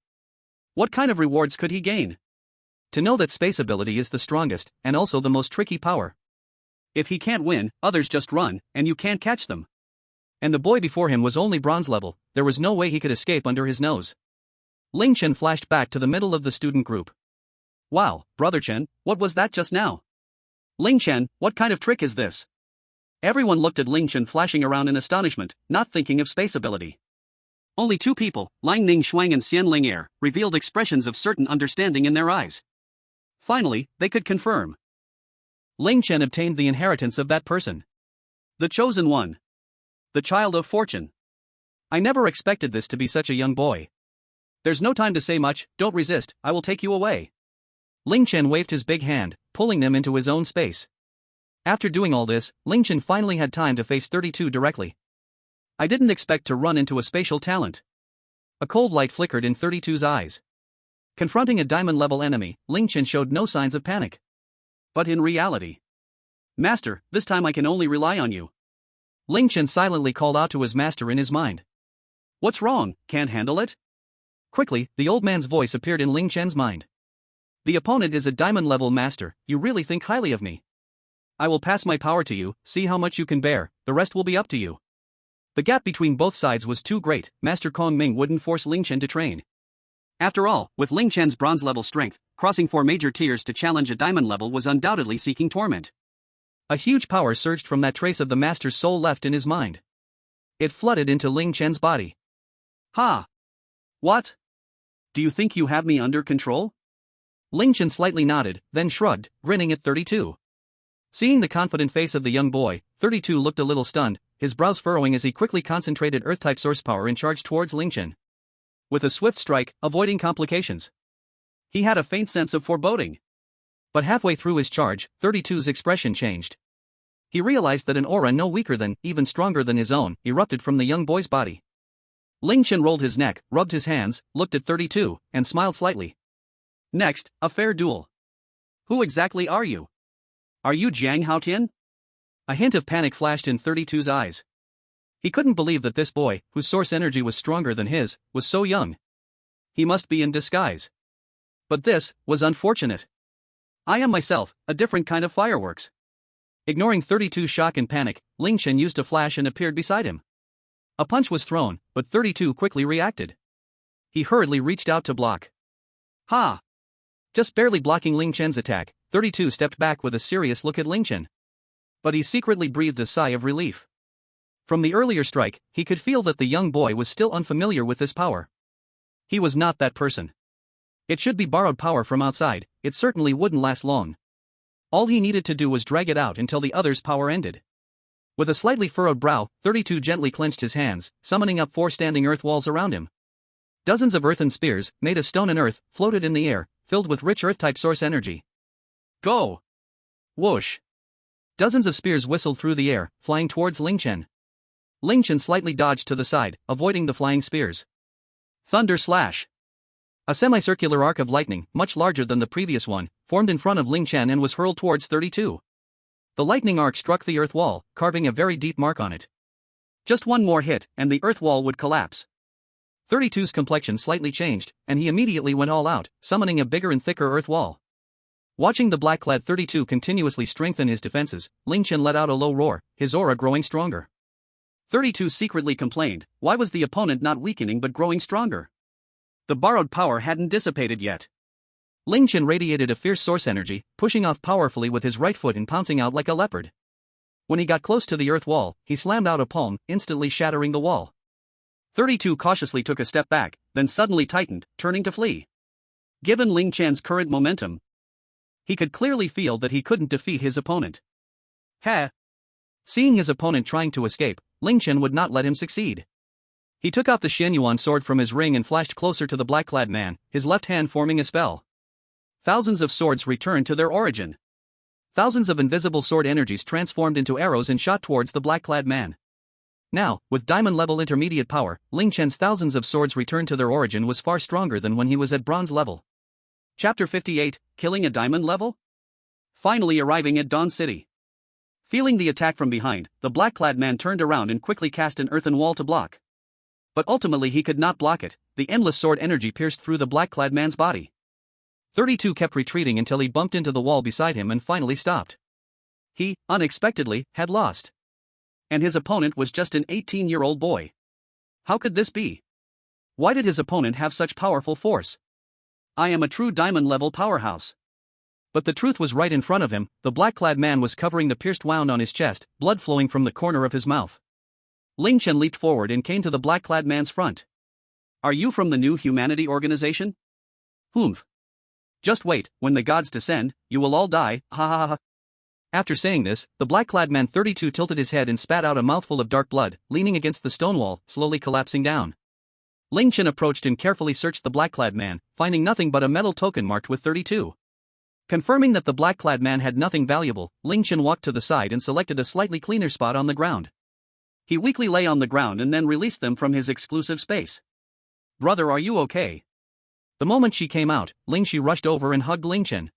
What kind of rewards could he gain? To know that space ability is the strongest, and also the most tricky power. If he can't win, others just run, and you can't catch them. And the boy before him was only bronze level, there was no way he could escape under his nose. Ling Chen flashed back to the middle of the student group. "Wow, Brother Chen, what was that just now?" "Ling Chen, what kind of trick is this?" Everyone looked at Ling Chen flashing around in astonishment, not thinking of space ability. Only 2 people, Lang Ning Shuang and Xian Ling Er, revealed expressions of certain understanding in their eyes. Finally, they could confirm. Ling Chen obtained the inheritance of that person. The chosen one. The child of fortune. I never expected this to be such a young boy. There's no time to say much, don't resist, I will take you away. Ling Chen waved his big hand, pulling them into his own space. After doing all this, Ling Chen finally had time to face 32 directly. I didn't expect to run into a spatial talent. A cold light flickered in 32's eyes. Confronting a diamond-level enemy, Ling Chen showed no signs of panic. But in reality, "Master, this time I can only rely on you." Ling Chen silently called out to his master in his mind. "What's wrong, can't handle it?" Quickly, the old man's voice appeared in Ling Chen's mind. "The opponent is a diamond-level master, you really think highly of me. I will pass my power to you, see how much you can bear, the rest will be up to you." The gap between both sides was too great, Master Kong Ming wouldn't force Ling Chen to train. After all, with Ling Chen's bronze-level strength, crossing 4 major tiers to challenge a diamond level was undoubtedly seeking torment. A huge power surged from that trace of the master's soul left in his mind. It flooded into Ling Chen's body. "Ha! What? Do you think you have me under control?" Ling Chen slightly nodded, then shrugged, grinning at 32. Seeing the confident face of the young boy, 32 looked a little stunned, his brows furrowing as he quickly concentrated Earth-type source power and charged towards Ling Chen. With a swift strike, avoiding complications. He had a faint sense of foreboding. But halfway through his charge, 32's expression changed. He realized that an aura no weaker than, even stronger than his own, erupted from the young boy's body. Ling Chen rolled his neck, rubbed his hands, looked at 32, and smiled slightly. "Next, a fair duel. Who exactly are you? Are you Jiang Haotian?" A hint of panic flashed in 32's eyes. He couldn't believe that this boy, whose source energy was stronger than his, was so young. He must be in disguise. But this was unfortunate. "I am myself, a different kind of fireworks." Ignoring 32's shock and panic, Ling Chen used a flash and appeared beside him. A punch was thrown, but 32 quickly reacted. He hurriedly reached out to block. "Ha!" Just barely blocking Ling Chen's attack, 32 stepped back with a serious look at Ling Chen. But he secretly breathed a sigh of relief. From the earlier strike, he could feel that the young boy was still unfamiliar with this power. He was not that person. It should be borrowed power from outside, it certainly wouldn't last long. All he needed to do was drag it out until the other's power ended. With a slightly furrowed brow, 32 gently clenched his hands, summoning up 4 standing earth walls around him. Dozens of earthen spears, made of stone and earth, floated in the air, filled with rich earth-type source energy. "Go!" Whoosh! Dozens of spears whistled through the air, flying towards Ling Chen. Ling Chen slightly dodged to the side, avoiding the flying spears. Thunder slash. A semicircular arc of lightning, much larger than the previous one, formed in front of Ling Chen and was hurled towards 32. The lightning arc struck the earth wall, carving a very deep mark on it. Just one more hit, and the earth wall would collapse. 32's complexion slightly changed, and he immediately went all out, summoning a bigger and thicker earth wall. Watching the black-clad 32 continuously strengthen his defenses, Ling Chen let out a low roar, his aura growing stronger. 32 secretly complained, why was the opponent not weakening but growing stronger? The borrowed power hadn't dissipated yet. Ling Chen radiated a fierce source energy, pushing off powerfully with his right foot and pouncing out like a leopard. When he got close to the earth wall, he slammed out a palm, instantly shattering the wall. 32 cautiously took a step back, then suddenly tightened, turning to flee. Given Ling Chen's current momentum, he could clearly feel that he couldn't defeat his opponent. Seeing his opponent trying to escape, Ling Chen would not let him succeed. He took out the Xianyuan sword from his ring and flashed closer to the black-clad man, his left hand forming a spell. Thousands of swords returned to their origin. Thousands of invisible sword energies transformed into arrows and shot towards the black-clad man. Now, with diamond-level intermediate power, Ling Chen's thousands of swords returned to their origin was far stronger than when he was at bronze level. Chapter 58, Killing a Diamond Level? Finally arriving at Dawn City. Feeling the attack from behind, the black-clad man turned around and quickly cast an earthen wall to block. But ultimately he could not block it, the endless sword energy pierced through the black-clad man's body. 32 kept retreating until he bumped into the wall beside him and finally stopped. He, unexpectedly, had lost. And his opponent was just an 18-year-old boy. How could this be? Why did his opponent have such powerful force? I am a true diamond-level powerhouse. But the truth was right in front of him, the black-clad man was covering the pierced wound on his chest, blood flowing from the corner of his mouth. Ling Chen leaped forward and came to the black-clad man's front. Are you from the New Humanity Organization? Humph. Just wait, when the gods descend, you will all die, ha ha ha. After saying this, the black-clad man 32 tilted his head and spat out a mouthful of dark blood, leaning against the stone wall, slowly collapsing down. Ling Chen approached and carefully searched the black-clad man, finding nothing but a metal token marked with 32. Confirming that the black-clad man had nothing valuable, Ling Chen walked to the side and selected a slightly cleaner spot on the ground. He weakly lay on the ground and then released them from his exclusive space. Brother, are you okay? The moment she came out, Ling Shi rushed over and hugged Ling Chen.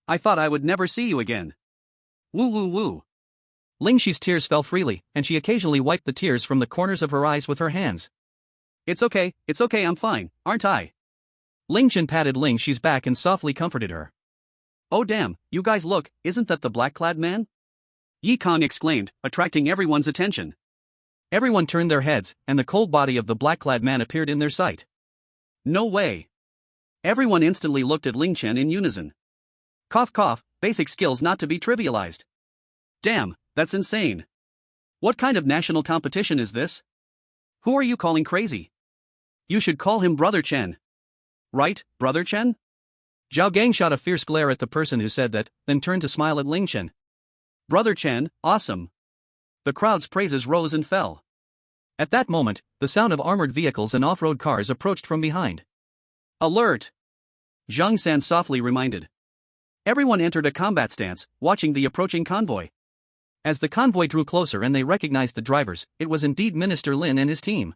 I thought I would never see you again. Woo woo woo. Ling Shi's tears fell freely, and she occasionally wiped the tears from the corners of her eyes with her hands. It's okay, I'm fine, aren't I? Ling Chen patted Ling Shi's back and softly comforted her. Oh damn, you guys look, isn't that the black-clad man? Yi Kong exclaimed, attracting everyone's attention. Everyone turned their heads, and the cold body of the black-clad man appeared in their sight. No way. Everyone instantly looked at Ling Chen in unison. Cough cough, basic skills not to be trivialized. Damn, that's insane. What kind of national competition is this? Who are you calling crazy? You should call him Brother Chen. Right, Brother Chen? Zhao Gang shot a fierce glare at the person who said that, then turned to smile at Ling Chen. Brother Chen, awesome. The crowd's praises rose and fell. At that moment, the sound of armored vehicles and off-road cars approached from behind. Alert! Zhang San softly reminded. Everyone entered a combat stance, watching the approaching convoy. As the convoy drew closer and they recognized the drivers, it was indeed Minister Lin and his team.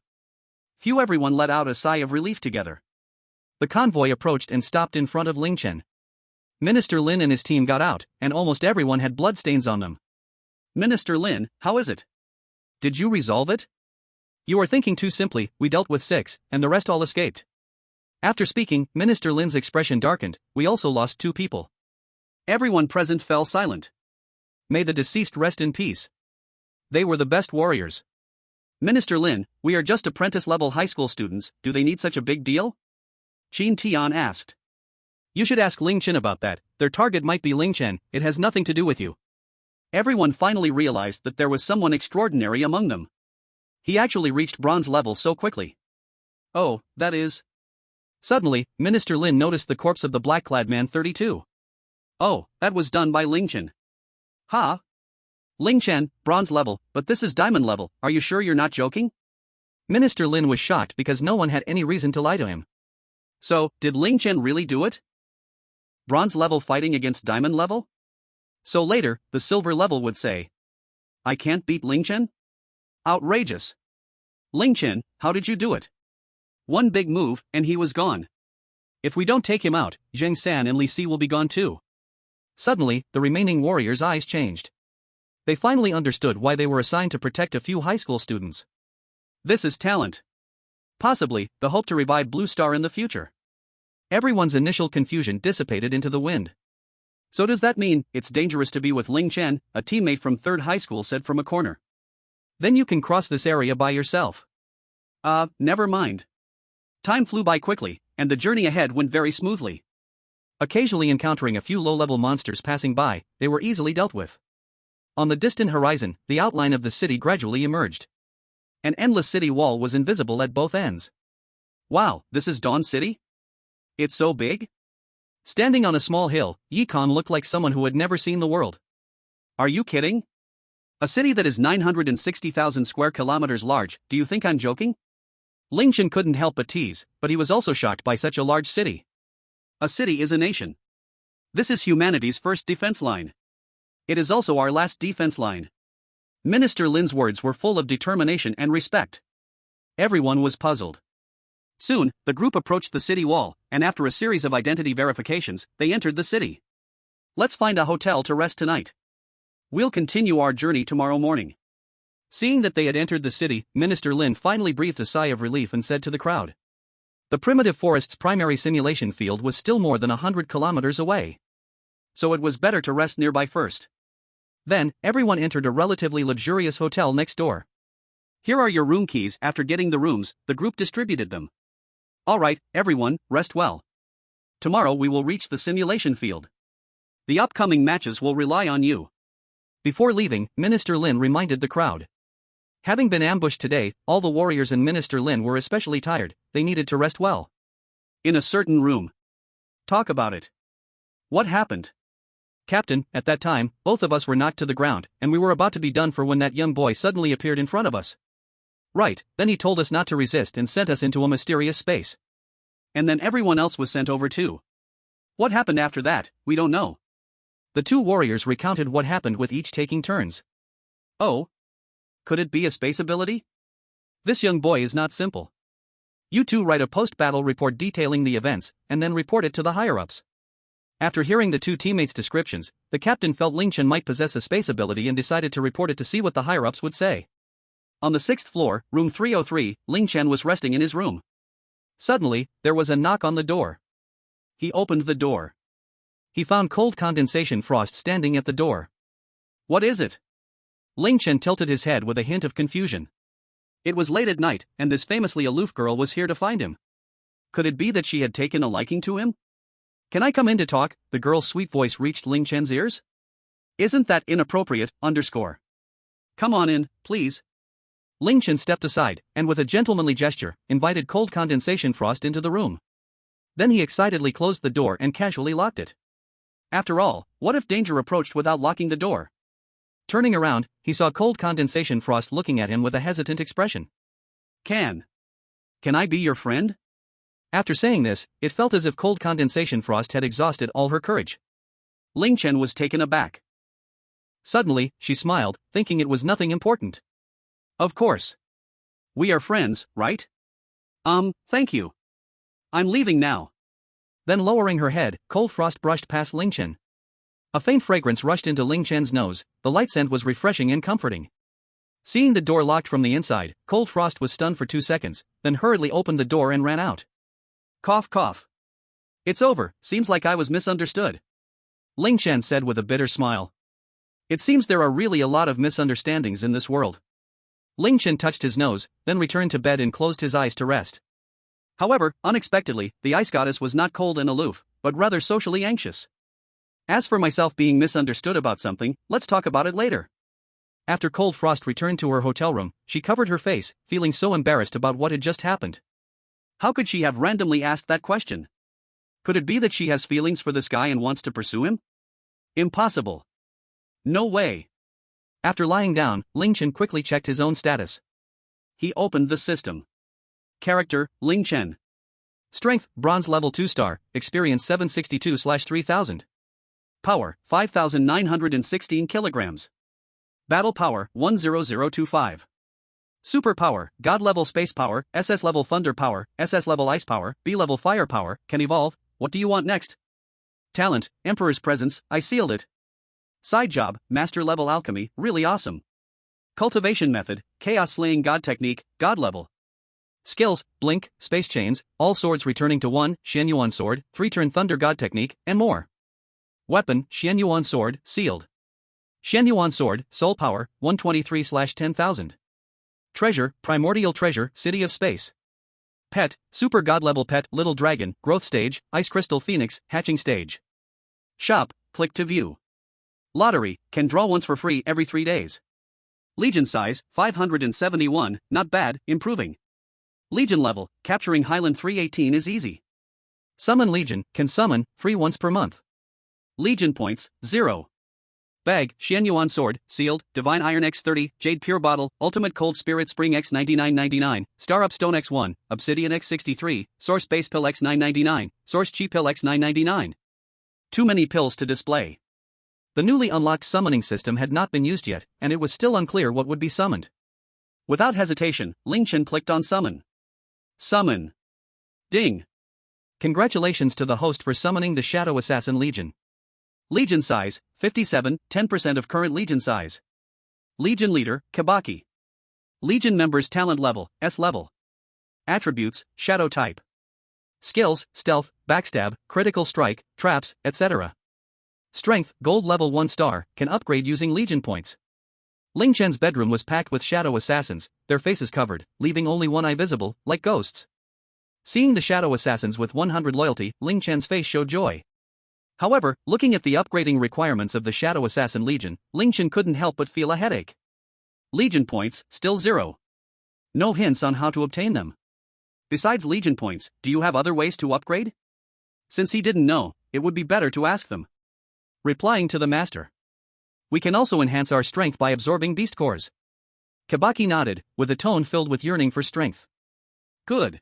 Phew, everyone let out a sigh of relief together. The convoy approached and stopped in front of Ling Chen. Minister Lin and his team got out, and almost everyone had bloodstains on them. Minister Lin, how is it? Did you resolve it? You are thinking too simply, we dealt with 6, and the rest all escaped. After speaking, Minister Lin's expression darkened, we also lost 2 people. Everyone present fell silent. May the deceased rest in peace. They were the best warriors. Minister Lin, we are just apprentice-level high school students, do they need such a big deal? Qin Tian asked. You should ask Ling Chen about that, their target might be Ling Chen, it has nothing to do with you. Everyone finally realized that there was someone extraordinary among them. He actually reached bronze level so quickly. Oh, that is... Suddenly, Minister Lin noticed the corpse of the black-clad man 32. Oh, that was done by Ling Chen. Ha! Ling Chen, bronze level, but this is diamond level, are you sure you're not joking? Minister Lin was shocked because no one had any reason to lie to him. So, did Ling Chen really do it? Bronze level fighting against diamond level? So later, the silver level would say, I can't beat Ling Chen? Outrageous. Ling Chen, how did you do it? One big move, and he was gone. If we don't take him out, Zheng San and Li Si will be gone too. Suddenly, the remaining warriors' eyes changed. They finally understood why they were assigned to protect a few high school students. This is talent. Possibly, the hope to revive Blue Star in the future. Everyone's initial confusion dissipated into the wind. So does that mean it's dangerous to be with Ling Chen? A teammate from 3rd high school said from a corner. Then you can cross this area by yourself. Never mind. Time flew by quickly, and the journey ahead went very smoothly. Occasionally encountering a few low-level monsters passing by, they were easily dealt with. On the distant horizon, the outline of the city gradually emerged. An endless city wall was invisible at both ends. Wow, this is Dawn City? It's so big? Standing on a small hill, Yikon looked like someone who had never seen the world. Are you kidding? A city that is 960,000 square kilometers large, do you think I'm joking? Ling Chen couldn't help but tease, but he was also shocked by such a large city. A city is a nation. This is humanity's first defense line. It is also our last defense line. Minister Lin's words were full of determination and respect. Everyone was puzzled. Soon, the group approached the city wall, and after a series of identity verifications, they entered the city. Let's find a hotel to rest tonight. We'll continue our journey tomorrow morning. Seeing that they had entered the city, Minister Lin finally breathed a sigh of relief and said to the crowd. The primitive forest's primary simulation field was still more than 100 kilometers away. So it was better to rest nearby first. Then, everyone entered a relatively luxurious hotel next door. Here are your room keys. After getting the rooms, the group distributed them. Alright, everyone, rest well. Tomorrow we will reach the simulation field. The upcoming matches will rely on you. Before leaving, Minister Lin reminded the crowd. Having been ambushed today, all the warriors and Minister Lin were especially tired, they needed to rest well. In a certain room. Talk about it. What happened? Captain, at that time, both of us were knocked to the ground, and we were about to be done for when that young boy suddenly appeared in front of us. Right, then he told us not to resist and sent us into a mysterious space. And then everyone else was sent over too. What happened after that, we don't know. The two warriors recounted what happened with each taking turns. Oh? Could it be a space ability? This young boy is not simple. You two write a post-battle report detailing the events, and then report it to the higher-ups. After hearing the two teammates' descriptions, the captain felt Ling Chen might possess a space ability and decided to report it to see what the higher-ups would say. On the 6th floor, room 303, Ling Chen was resting in his room. Suddenly, there was a knock on the door. He opened the door. He found cold condensation frost standing at the door. What is it? Ling Chen tilted his head with a hint of confusion. It was late at night, and this famously aloof girl was here to find him. Could it be that she had taken a liking to him? Can I come in to talk? The girl's sweet voice reached Ling Chen's ears. Isn't that inappropriate? Come on in, please. Ling Chen stepped aside, and with a gentlemanly gesture, invited cold condensation frost into the room. Then he excitedly closed the door and casually locked it. After all, what if danger approached without locking the door? Turning around, he saw cold condensation frost looking at him with a hesitant expression. Can I be your friend? After saying this, it felt as if cold condensation frost had exhausted all her courage. Ling Chen was taken aback. Suddenly, she smiled, thinking it was nothing important. Of course. We are friends, right? Thank you. I'm leaving now. Then lowering her head, cold frost brushed past Ling Chen. A faint fragrance rushed into Ling Chen's nose, the light scent was refreshing and comforting. Seeing the door locked from the inside, cold frost was stunned for 2 seconds, then hurriedly opened the door and ran out. Cough cough. It's over, seems like I was misunderstood. Ling Chen said with a bitter smile. It seems there are really a lot of misunderstandings in this world. Ling Chen touched his nose, then returned to bed and closed his eyes to rest. However, unexpectedly, the ice goddess was not cold and aloof, but rather socially anxious. As for myself being misunderstood about something, let's talk about it later. After Cold Frost returned to her hotel room, she covered her face, feeling so embarrassed about what had just happened. How could she have randomly asked that question? Could it be that she has feelings for this guy and wants to pursue him? Impossible. No way. After lying down, Ling Chen quickly checked his own status. He opened the system. Character, Ling Chen. Strength, Bronze Level 2 star, Experience 762/3000. Power, 5,916 kilograms. Battle Power, 10025. Superpower, God level space power, SS level thunder power, SS level ice power, B level fire power, can evolve. What do you want next? Talent, Emperor's presence, I sealed it. Side job, master level alchemy, really awesome. Cultivation method, chaos slaying god technique, god level. Skills, blink, space chains, all swords returning to 1, Xianyuan sword, 3-turn thunder god technique, and more. Weapon, Xianyuan sword, sealed. Xianyuan sword, soul power, 123/10,000. Treasure, primordial treasure, city of space. Pet, super god level pet, little dragon, growth stage, ice crystal phoenix, hatching stage. Shop, click to view. Lottery, can draw once for free every 3 days. Legion size, 571, not bad, improving. Legion level, capturing Highland 318 is easy. Summon Legion, can summon, free once per month. Legion points, 0. Bag, Xianyuan sword, sealed, divine iron X30, jade pure bottle, ultimate cold spirit spring X99.99, star upstone X1, obsidian X63, source base pill X999, source chi pill X999. Too many pills to display. The newly unlocked summoning system had not been used yet, and it was still unclear what would be summoned. Without hesitation, Ling Chen clicked on summon. Summon. Ding. Congratulations to the host for summoning the Shadow Assassin Legion. Legion size, 57, 10% of current Legion size. Legion leader, Kabaki. Legion members talent level, S level. Attributes, shadow type. Skills, stealth, backstab, critical strike, traps, etc. Strength, gold level 1 star, can upgrade using Legion points. Ling Chen's bedroom was packed with shadow assassins, their faces covered, leaving only one eye visible, like ghosts. Seeing the shadow assassins with 100 loyalty, Ling Chen's face showed joy. However, looking at the upgrading requirements of the Shadow Assassin Legion, Ling Chen couldn't help but feel a headache. Legion points, still 0. No hints on how to obtain them. Besides Legion points, do you have other ways to upgrade? Since he didn't know, it would be better to ask them. Replying to the master. We can also enhance our strength by absorbing beast cores. Kabaki nodded, with a tone filled with yearning for strength. Good.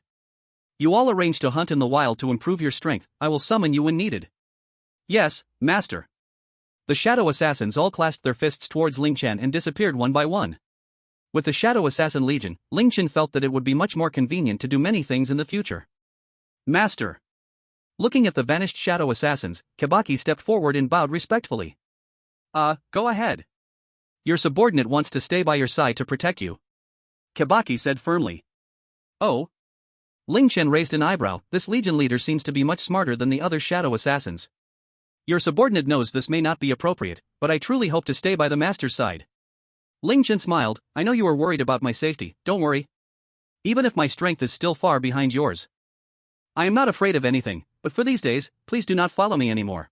You all arrange to hunt in the wild to improve your strength, I will summon you when needed. Yes, master. The shadow assassins all clasped their fists towards Ling Chen and disappeared one by one. With the Shadow Assassin Legion, Ling Chen felt that it would be much more convenient to do many things in the future. Master. Looking at the vanished shadow assassins, Kabaki stepped forward and bowed respectfully. Go ahead. Your subordinate wants to stay by your side to protect you. Kabaki said firmly. Oh? Ling Chen raised an eyebrow. This Legion leader seems to be much smarter than the other shadow assassins. Your subordinate knows this may not be appropriate, but I truly hope to stay by the master's side. Ling Chen smiled. I know you are worried about my safety, don't worry. Even if my strength is still far behind yours. I am not afraid of anything, but for these days, please do not follow me anymore.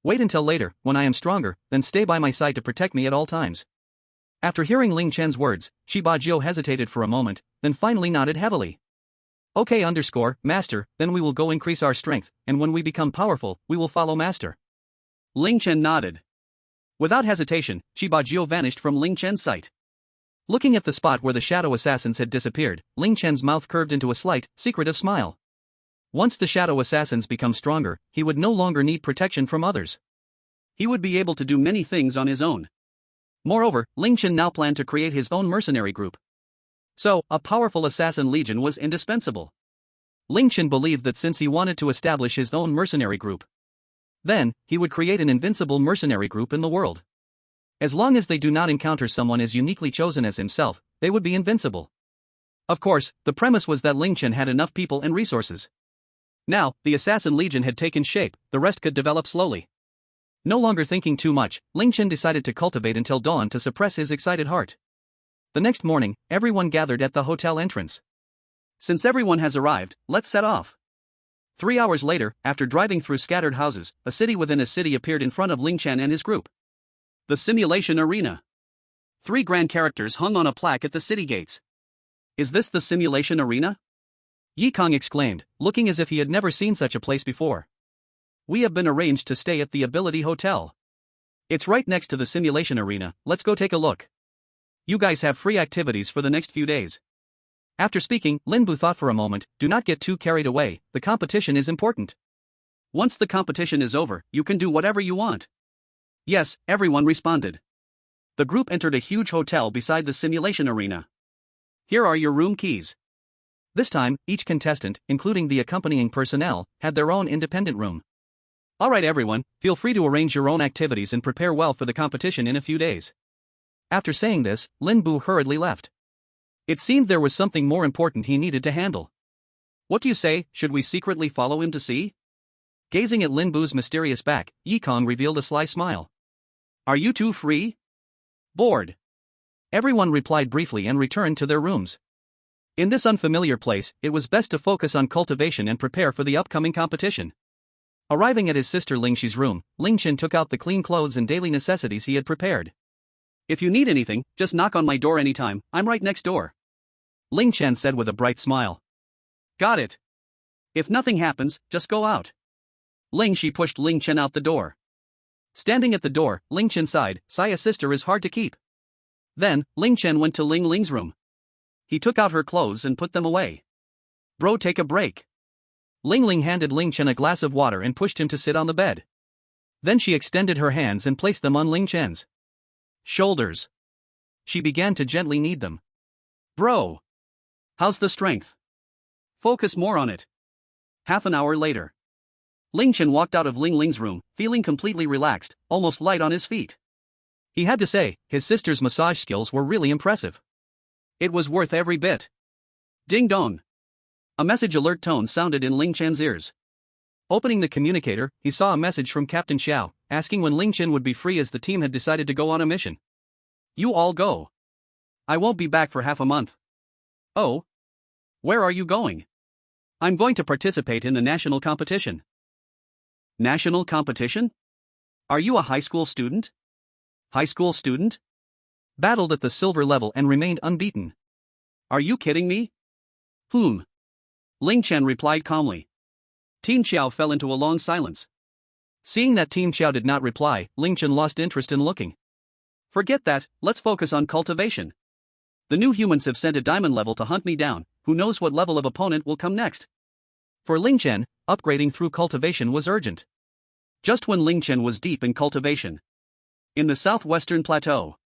Wait until later, when I am stronger, then stay by my side to protect me at all times. After hearing Ling Chen's words, Shiba-Jiu hesitated for a moment, then finally nodded heavily. Okay master, then we will go increase our strength, and when we become powerful, we will follow master. Ling Chen nodded. Without hesitation, Shiba-Jiu vanished from Ling Chen's sight. Looking at the spot where the shadow assassins had disappeared, Ling Chen's mouth curved into a slight, secretive smile. Once the shadow assassins become stronger, he would no longer need protection from others. He would be able to do many things on his own. Moreover, Ling Chen now planned to create his own mercenary group. So, a powerful assassin legion was indispensable. Ling Chen believed that since he wanted to establish his own mercenary group, then, he would create an invincible mercenary group in the world. As long as they do not encounter someone as uniquely chosen as himself, they would be invincible. Of course, the premise was that Ling Chen had enough people and resources. Now, the Assassin Legion had taken shape, the rest could develop slowly. No longer thinking too much, Ling Chen decided to cultivate until dawn to suppress his excited heart. The next morning, everyone gathered at the hotel entrance. Since everyone has arrived, let's set off. 3 hours later, after driving through scattered houses, a city within a city appeared in front of Ling Chen and his group. The simulation arena. 3 grand characters hung on a plaque at the city gates. Is this the simulation arena? Yi Kong exclaimed, looking as if he had never seen such a place before. We have been arranged to stay at the Ability Hotel. It's right next to the simulation arena, let's go take a look. You guys have free activities for the next few days. After speaking, Lin Bu thought for a moment, do not get too carried away, the competition is important. Once the competition is over, you can do whatever you want. Yes, everyone responded. The group entered a huge hotel beside the simulation arena. Here are your room keys. This time, each contestant, including the accompanying personnel, had their own independent room. Alright everyone, feel free to arrange your own activities and prepare well for the competition in a few days. After saying this, Lin Bu hurriedly left. It seemed there was something more important he needed to handle. What do you say, should we secretly follow him to see? Gazing at Lin Bu's mysterious back, Yi Kong revealed a sly smile. Are you two free? Bored? Everyone replied briefly and returned to their rooms. In this unfamiliar place, it was best to focus on cultivation and prepare for the upcoming competition. Arriving at his sister Ling Xi's room, Ling Chen took out the clean clothes and daily necessities he had prepared. If you need anything, just knock on my door anytime, I'm right next door. Ling Chen said with a bright smile. Got it. If nothing happens, just go out. Ling Xi pushed Ling Chen out the door. Standing at the door, Ling Chen sighed, a sister is hard to keep. Then, Ling Chen went to Ling Ling's room. He took out her clothes and put them away. Bro, take a break. Ling Ling handed Ling Chen a glass of water and pushed him to sit on the bed. Then she extended her hands and placed them on Ling Chen's shoulders. She began to gently knead them. Bro! How's the strength? Focus more on it. Half an hour later. Ling Chen walked out of Ling Ling's room, feeling completely relaxed, almost light on his feet. He had to say, his sister's massage skills were really impressive. It was worth every bit. Ding dong. A message alert tone sounded in Ling Chen's ears. Opening the communicator, he saw a message from Captain Xiao, asking when Ling Chen would be free as the team had decided to go on a mission. You all go. I won't be back for half a month. Oh? Where are you going? I'm going to participate in the national competition. National competition? Are you a high school student? High school student? Battled at the silver level and remained unbeaten. Are you kidding me? Ling Chen replied calmly. Team Xiao fell into a long silence. Seeing that Team Xiao did not reply, Ling Chen lost interest in looking. Forget that, let's focus on cultivation. The new humans have sent a diamond level to hunt me down, who knows what level of opponent will come next. For Ling Chen, upgrading through cultivation was urgent. Just when Ling Chen was deep in cultivation. In the southwestern plateau.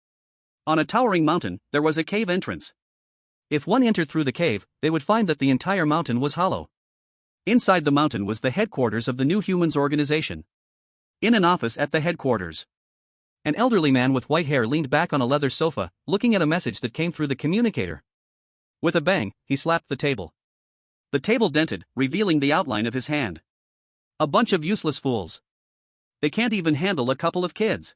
On a towering mountain, there was a cave entrance. If one entered through the cave, they would find that the entire mountain was hollow. Inside the mountain was the headquarters of the New Humans organization. In an office at the headquarters, an elderly man with white hair leaned back on a leather sofa, looking at a message that came through the communicator. With a bang, he slapped the table. The table dented, revealing the outline of his hand. A bunch of useless fools. They can't even handle a couple of kids.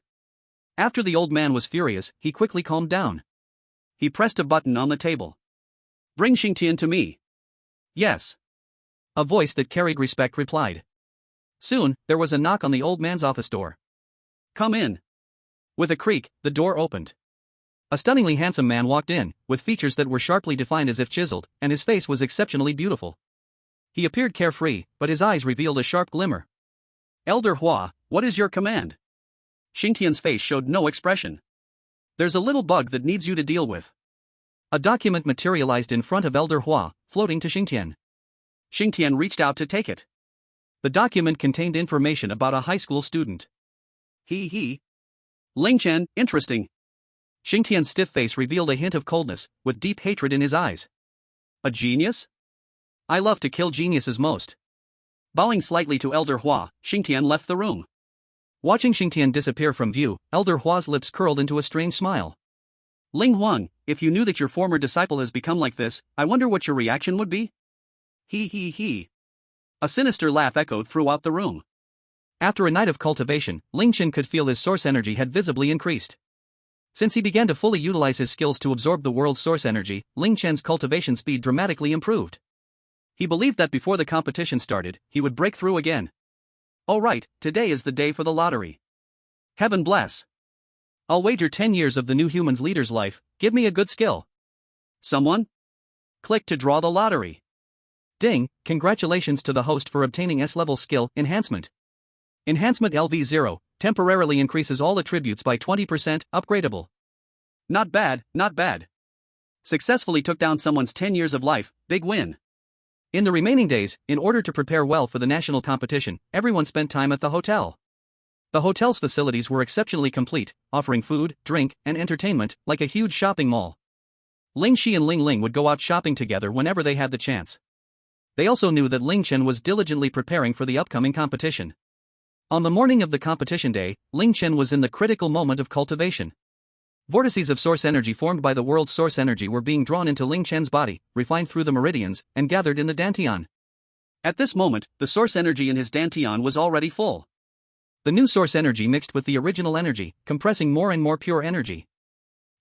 After the old man was furious, he quickly calmed down. He pressed a button on the table. Bring Xingtian to me. Yes. A voice that carried respect replied. Soon, there was a knock on the old man's office door. Come in. With a creak, the door opened. A stunningly handsome man walked in, with features that were sharply defined as if chiseled, and his face was exceptionally beautiful. He appeared carefree, but his eyes revealed a sharp glimmer. Elder Hua, what is your command? Xingtian's face showed no expression. There's a little bug that needs you to deal with. A document materialized in front of Elder Hua, floating to Xingtian. Xingtian reached out to take it. The document contained information about a high school student. Ling Chen, interesting. Xingtian's stiff face revealed a hint of coldness, with deep hatred in his eyes. A genius? I love to kill geniuses most. Bowing slightly to Elder Hua, Xingtian left the room. Watching Xingtian disappear from view, Elder Hua's lips curled into a strange smile. Ling Huang, if you knew that your former disciple has become like this, I wonder what your reaction would be? A sinister laugh echoed throughout the room. After a night of cultivation, Ling Chen could feel his source energy had visibly increased. Since he began to fully utilize his skills to absorb the world's source energy, Ling Chen's cultivation speed dramatically improved. He believed that before the competition started, he would break through again. All right, today is the day for the lottery. Heaven bless. I'll wager 10 years of the New Humans leader's life, give me a good skill. Someone? Click to draw the lottery. Ding, congratulations to the host for obtaining S-level skill enhancement. Enhancement LV0, temporarily increases all attributes by 20%, upgradable. Not bad, not bad. Successfully took down someone's 10 years of life, big win. In the remaining days, in order to prepare well for the national competition, everyone spent time at the hotel. The hotel's facilities were exceptionally complete, offering food, drink, and entertainment, like a huge shopping mall. Ling Shi and Ling Ling would go out shopping together whenever they had the chance. They also knew that Ling Chen was diligently preparing for the upcoming competition. On the morning of the competition day, Ling Chen was in the critical moment of cultivation. Vortices of source energy formed by the world's source energy were being drawn into Ling Chen's body, refined through the meridians, and gathered in the dantian. At this moment, the source energy in his dantian was already full. The new source energy mixed with the original energy, compressing more and more pure energy.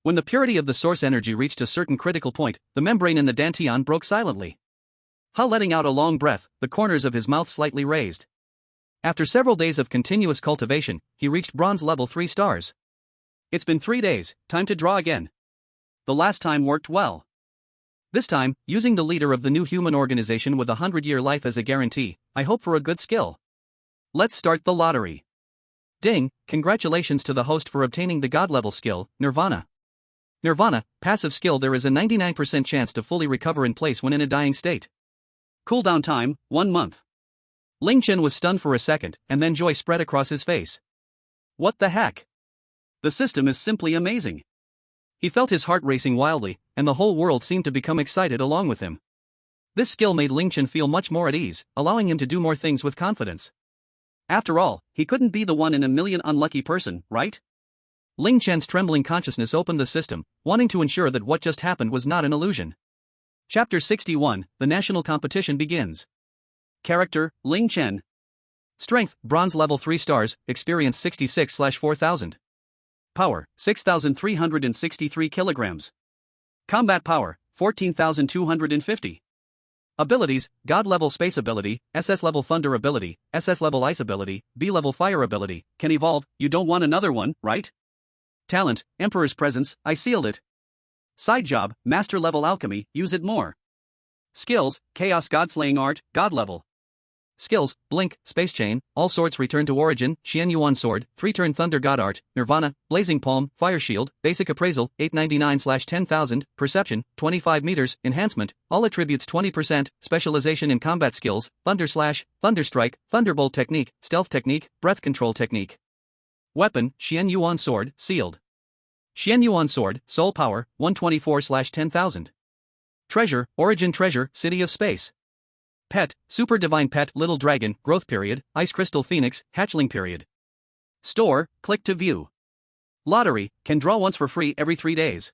When the purity of the source energy reached a certain critical point, the membrane in the dantian broke silently. Ha, letting out a long breath, the corners of his mouth slightly raised. After several days of continuous cultivation, he reached bronze level 3 stars. It's been 3 days, time to draw again. The last time worked well. This time, using the leader of the new human organization with 100-year life as a guarantee, I hope for a good skill. Let's start the lottery. Ding, congratulations to the host for obtaining the god-level skill, Nirvana. Nirvana, passive skill. There is a 99% chance to fully recover in place when in a dying state. Cooldown time, 1 month. Ling Chen was stunned for a second, and then joy spread across his face. What the heck? The system is simply amazing. He felt his heart racing wildly, and the whole world seemed to become excited along with him. This skill made Ling Chen feel much more at ease, allowing him to do more things with confidence. After all, he couldn't be the 1 in a million unlucky person, right? Ling Chen's trembling consciousness opened the system, wanting to ensure that what just happened was not an illusion. Chapter 61, The National Competition begins. Character, Ling Chen. Strength, bronze level 3 stars, experience 66/4000. Power, 6,363 kilograms. Combat power, 14,250. Abilities, God level space ability, SS level thunder ability, SS level ice ability, B level fire ability, can evolve. You don't want another one, right? Talent, Emperor's presence, I sealed it. Side job, master level alchemy, use it more. Skills, chaos godslaying art, god level. Skills, blink, space chain, all swords return to origin, Xian Yuan sword, 3-turn thunder god art, nirvana, blazing palm, fire shield, basic appraisal, 899/10,000, perception, 25 meters, enhancement, all attributes 20%, specialization in combat skills, thunder slash, thunder strike, thunderbolt technique, stealth technique, breath control technique. Weapon, Xian Yuan sword, sealed. Xian Yuan sword, soul power, 124/10,000. Treasure, origin treasure, city of space. Pet, super divine pet, little dragon, growth period, ice crystal phoenix, hatchling period. Store, click to view. Lottery, can draw once for free every 3 days.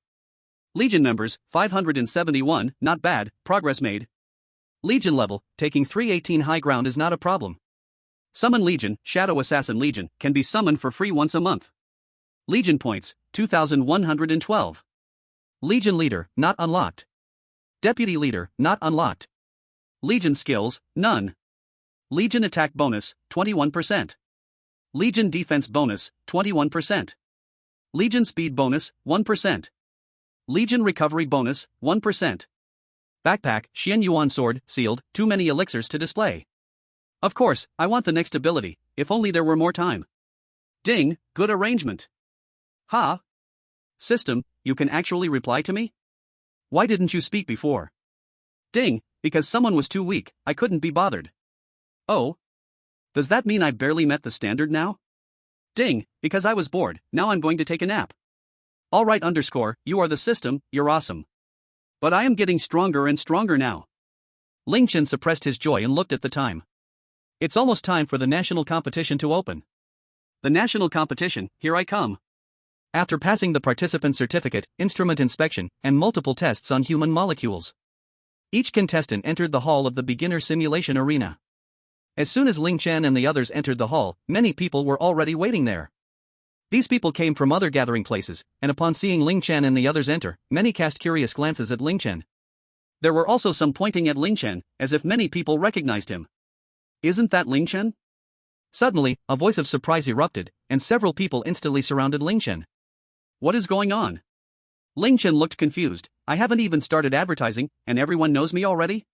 Legion members, 571, not bad, progress made. Legion level, taking 318 high ground is not a problem. Summon Legion, Shadow Assassin Legion, can be summoned for free once a month. Legion points, 2,112. Legion leader, not unlocked. Deputy leader, not unlocked. Legion skills, none. Legion attack bonus, 21%. Legion defense bonus, 21%. Legion speed bonus, 1%. Legion recovery bonus, 1%. Backpack, Xian Yuan sword, sealed, too many elixirs to display. Of course, I want the next ability, if only there were more time. Ding, good arrangement. Ha! System, you can actually reply to me? Why didn't you speak before? Ding, because someone was too weak, I couldn't be bothered. Oh? Does that mean I barely met the standard now? Ding, because I was bored, now I'm going to take a nap. Alright underscore, you are the system, you're awesome. But I am getting stronger and stronger now. Ling Chen suppressed his joy and looked at the time. It's almost time for the national competition to open. The national competition, here I come. After passing the participant certificate, instrument inspection, and multiple tests on human molecules, each contestant entered the hall of the beginner simulation arena. As soon as Ling Chen and the others entered the hall, many people were already waiting there. These people came from other gathering places, and upon seeing Ling Chen and the others enter, many cast curious glances at Ling Chen. There were also some pointing at Ling Chen, as if many people recognized him. Isn't that Ling Chen? Suddenly, a voice of surprise erupted, and several people instantly surrounded Ling Chen. What is going on? Ling Chen looked confused. I haven't even started advertising, and everyone knows me already?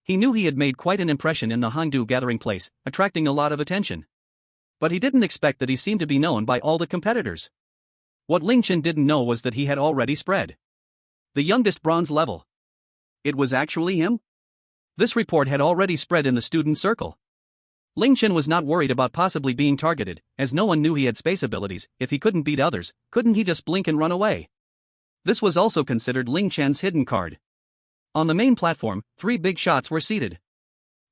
He knew he had made quite an impression in the Hangdu gathering place, attracting a lot of attention. But he didn't expect that he seemed to be known by all the competitors. What Ling Chen didn't know was that he had already spread. The youngest bronze level. It was actually him? This report had already spread in the student circle. Ling Chen was not worried about possibly being targeted, as no one knew he had space abilities. If he couldn't beat others, couldn't he just blink and run away? This was also considered Ling Chen's hidden card. On the main platform, 3 big shots were seated.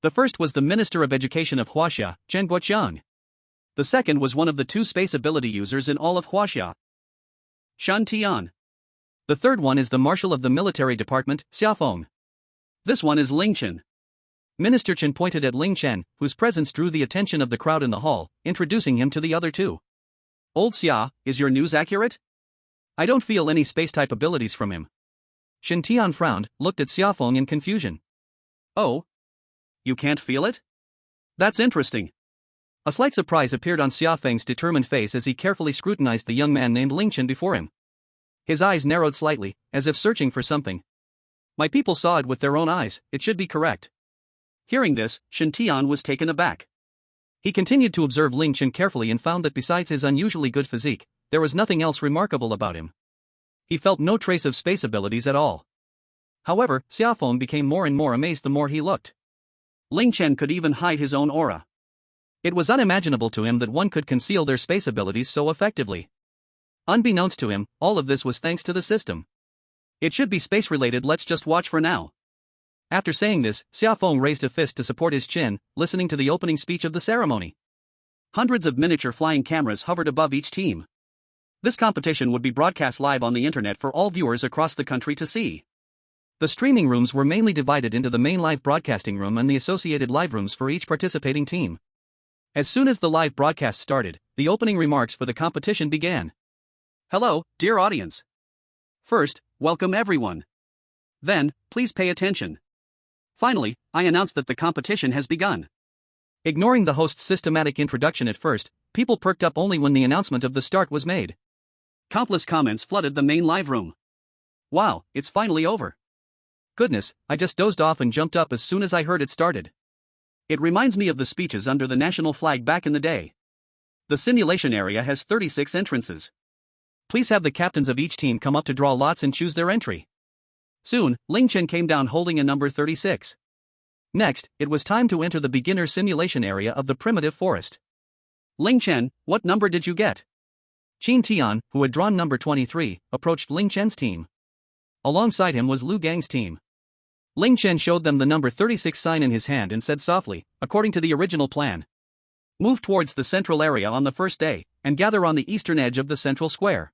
The first was the Minister of Education of Huaxia, Chen Guoqiang. The second was one of the 2 space ability users in all of Huaxia, Shan Tian. The third one is the Marshal of the Military Department, Xia Feng. This one is Ling Chen. Minister Chen pointed at Ling Chen, whose presence drew the attention of the crowd in the hall, introducing him to the other 2. Old Xia, is your news accurate? I don't feel any space-type abilities from him. Shan Tian frowned, looked at Xia Feng in confusion. Oh? You can't feel it? That's interesting. A slight surprise appeared on Xia Feng's determined face as he carefully scrutinized the young man named Ling Chen before him. His eyes narrowed slightly, as if searching for something. My people saw it with their own eyes, it should be correct. Hearing this, Shan Tian was taken aback. He continued to observe Ling Chen carefully and found that besides his unusually good physique, there was nothing else remarkable about him. He felt no trace of space abilities at all. However, Xia Feng became more and more amazed the more he looked. Ling Chen could even hide his own aura. It was unimaginable to him that one could conceal their space abilities so effectively. Unbeknownst to him, all of this was thanks to the system. It should be space-related, let's just watch for now. After saying this, Xia Feng raised a fist to support his chin, listening to the opening speech of the ceremony. Hundreds of miniature flying cameras hovered above each team. This competition would be broadcast live on the internet for all viewers across the country to see. The streaming rooms were mainly divided into the main live broadcasting room and the associated live rooms for each participating team. As soon as the live broadcast started, the opening remarks for the competition began. Hello, dear audience. First, welcome everyone. Then, please pay attention. Finally, I announce that the competition has begun. Ignoring the host's systematic introduction at first, people perked up only when the announcement of the start was made. Countless comments flooded the main live room. Wow, it's finally over. Goodness, I just dozed off and jumped up as soon as I heard it started. It reminds me of the speeches under the national flag back in the day. The simulation area has 36 entrances. Please have the captains of each team come up to draw lots and choose their entry. Soon, Ling Chen came down holding a number 36. Next, it was time to enter the beginner simulation area of the primitive forest. Ling Chen, what number did you get? Qin Tian, who had drawn number 23, approached Ling Chen's team. Alongside him was Lu Gang's team. Ling Chen showed them the number 36 sign in his hand and said softly, according to the original plan. Move towards the central area on the first day, and gather on the eastern edge of the central square.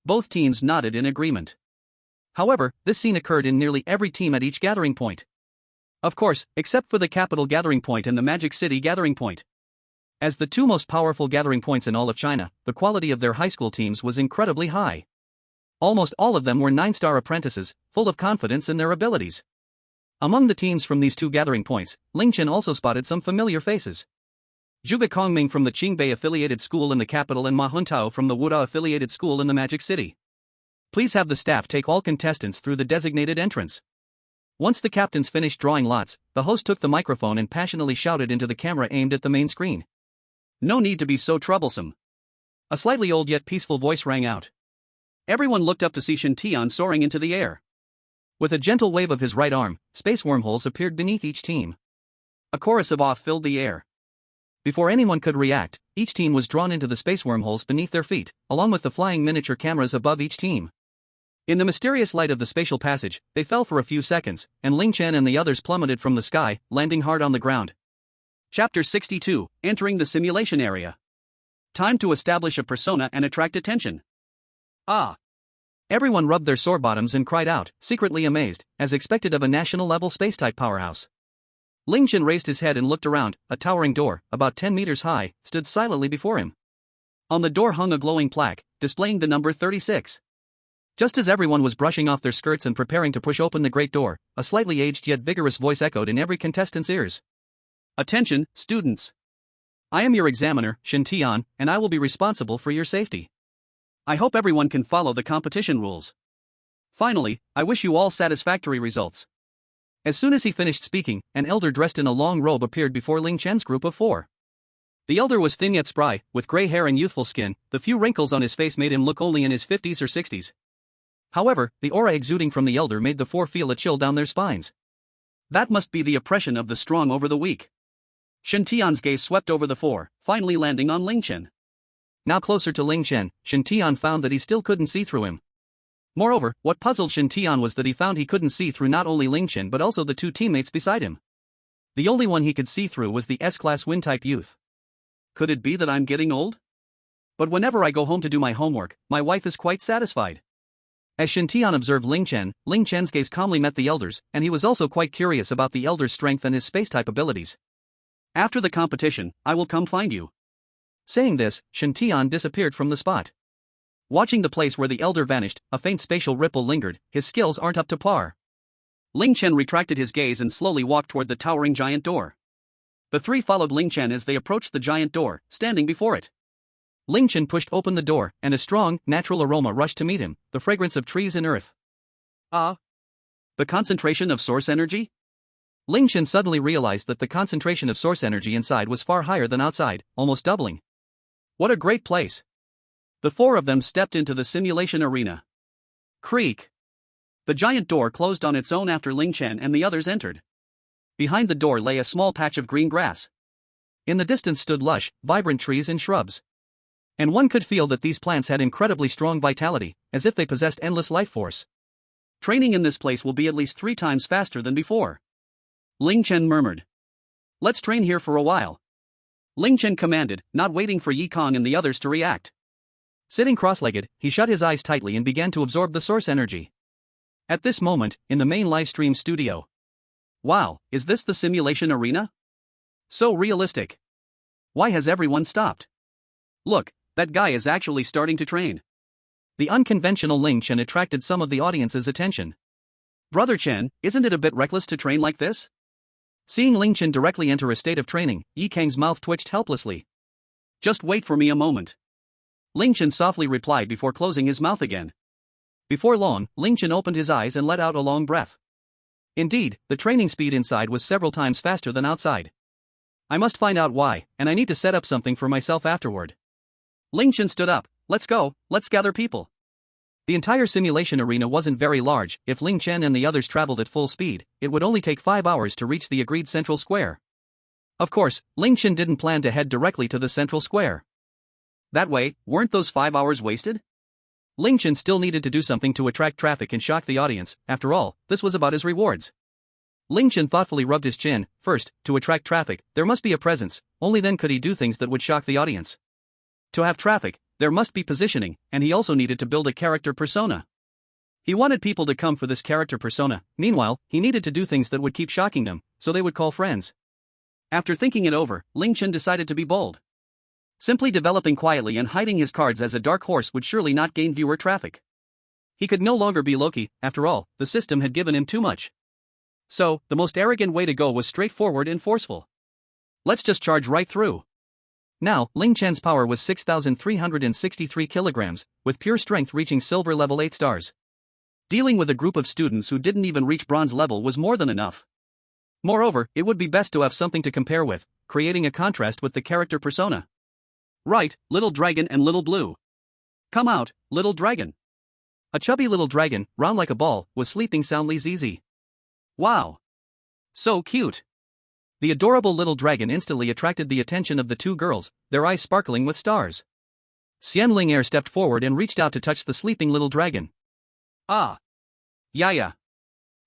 Both teams nodded in agreement. However, this scene occurred in nearly every team at each gathering point. Of course, except for the capital gathering point and the Magic City gathering point. As the 2 most powerful gathering points in all of China, the quality of their high school teams was incredibly high. Almost all of them were 9-star apprentices, full of confidence in their abilities. Among the teams from these 2 gathering points, Ling Chen also spotted some familiar faces. Zhuge Kongming from the Qingbei affiliated school in the capital and Ma Huntao from the Wuda affiliated school in the Magic City. Please have the staff take all contestants through the designated entrance. Once the captains finished drawing lots, the host took the microphone and passionately shouted into the camera aimed at the main screen. No need to be so troublesome. A slightly old yet peaceful voice rang out. Everyone looked up to see Shan Tian soaring into the air. With a gentle wave of his right arm, space wormholes appeared beneath each team. A chorus of awe filled the air. Before anyone could react, each team was drawn into the space wormholes beneath their feet, along with the flying miniature cameras above each team. In the mysterious light of the spatial passage, they fell for a few seconds, and Ling Chen and the others plummeted from the sky, landing hard on the ground. Chapter 62, Entering the Simulation Area. Time to establish a persona and attract attention. Ah! Everyone rubbed their sore bottoms and cried out, secretly amazed, as expected of a national-level space-type powerhouse. Ling Chen raised his head and looked around. A towering door, about 10 meters high, stood silently before him. On the door hung a glowing plaque, displaying the number 36. Just as everyone was brushing off their skirts and preparing to push open the great door, a slightly aged yet vigorous voice echoed in every contestant's ears. Attention, students! I am your examiner, Shan Tian, and I will be responsible for your safety. I hope everyone can follow the competition rules. Finally, I wish you all satisfactory results. As soon as he finished speaking, an elder dressed in a long robe appeared before Ling Chen's group of 4. The elder was thin yet spry, with gray hair and youthful skin. The few wrinkles on his face made him look only in his 50s or 60s. However, the aura exuding from the elder made the 4 feel a chill down their spines. That must be the oppression of the strong over the weak. Shan Tian's gaze swept over the 4, finally landing on Ling Chen. Now closer to Ling Chen, Shan Tian found that he still couldn't see through him. Moreover, what puzzled Shin Tian was that he found he couldn't see through not only Ling Chen but also the two teammates beside him. The only one he could see through was the S-class wind-type youth. Could it be that I'm getting old? But whenever I go home to do my homework, my wife is quite satisfied. As Shin Tian observed Ling Chen's gaze calmly met the elder's, and he was also quite curious about the elder's strength and his space-type abilities. After the competition, I will come find you. Saying this, Shin Tian disappeared from the spot. Watching the place where the elder vanished, a faint spatial ripple lingered. His skills aren't up to par. Ling Chen retracted his gaze and slowly walked toward the towering giant door. The three followed Ling Chen as they approached the giant door, standing before it. Ling Chen pushed open the door, and a strong, natural aroma rushed to meet him, the fragrance of trees and earth. Ah! The concentration of source energy? Ling Chen suddenly realized that the concentration of source energy inside was far higher than outside, almost doubling. What a great place! The four of them stepped into the simulation arena. Creak! The giant door closed on its own after Ling Chen and the others entered. Behind the door lay a small patch of green grass. In the distance stood lush, vibrant trees and shrubs. And one could feel that these plants had incredibly strong vitality, as if they possessed endless life force. Training in this place will be at least 3 times faster than before. Ling Chen murmured. Let's train here for a while. Ling Chen commanded, not waiting for Yi Kong and the others to react. Sitting cross-legged, he shut his eyes tightly and began to absorb the source energy. At this moment, in the main livestream studio. Wow, is this the simulation arena? So realistic. Why has everyone stopped? Look, that guy is actually starting to train. The unconventional Ling Chen attracted some of the audience's attention. Brother Chen, isn't it a bit reckless to train like this? Seeing Ling Chen directly enter a state of training, Yi Kang's mouth twitched helplessly. Just wait for me a moment. Ling Chen softly replied before closing his mouth again. Before long, Ling Chen opened his eyes and let out a long breath. Indeed, the training speed inside was several times faster than outside. I must find out why, and I need to set up something for myself afterward. Ling Chen stood up. Let's go, let's gather people. The entire simulation arena wasn't very large. If Ling Chen and the others traveled at full speed, it would only take 5 hours to reach the agreed central square. Of course, Ling Chen didn't plan to head directly to the central square. That way, weren't those 5 hours wasted? Ling Chen still needed to do something to attract traffic and shock the audience. After all, this was about his rewards. Ling Chen thoughtfully rubbed his chin. First, to attract traffic, there must be a presence. Only then could he do things that would shock the audience. To have traffic, there must be positioning, and he also needed to build a character persona. He wanted people to come for this character persona. Meanwhile, he needed to do things that would keep shocking them, so they would call friends. After thinking it over, Ling Chen decided to be bold. Simply developing quietly and hiding his cards as a dark horse would surely not gain viewer traffic. He could no longer be Loki. After all, the system had given him too much. So, the most arrogant way to go was straightforward and forceful. Let's just charge right through. Now, Ling Chen's power was 6,363 kilograms, with pure strength reaching silver level 8 stars. Dealing with a group of students who didn't even reach bronze level was more than enough. Moreover, it would be best to have something to compare with, creating a contrast with the character persona. Right, little dragon and little blue. Come out, little dragon. A chubby little dragon, round like a ball, was sleeping soundly ZZ. Wow. So cute. The adorable little dragon instantly attracted the attention of the two girls, their eyes sparkling with stars. Xian Ling stepped forward and reached out to touch the sleeping little dragon. Ah. Yeah.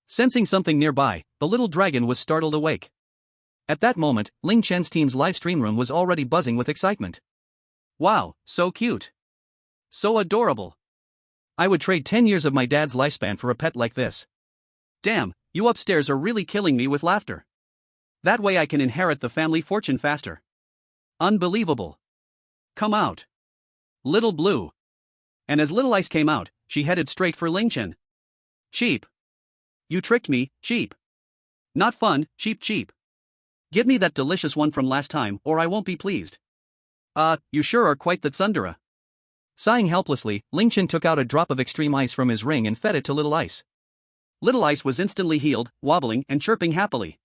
Sensing something nearby, the little dragon was startled awake. At that moment, Ling Chen's team's live stream room was already buzzing with excitement. Wow, so cute. So adorable. I would trade 10 years of my dad's lifespan for a pet like this. Damn, you upstairs are really killing me with laughter. That way I can inherit the family fortune faster. Unbelievable. Come out. Little Blue. And as Little Ice came out, she headed straight for Ling Chen. Cheap. You tricked me, cheap. Not fun, cheap. Give me that delicious one from last time or I won't be pleased. You sure are quite the tsundere. Sighing helplessly, Ling Chen took out a drop of extreme ice from his ring and fed it to Little Ice. Little Ice was instantly healed, wobbling and chirping happily.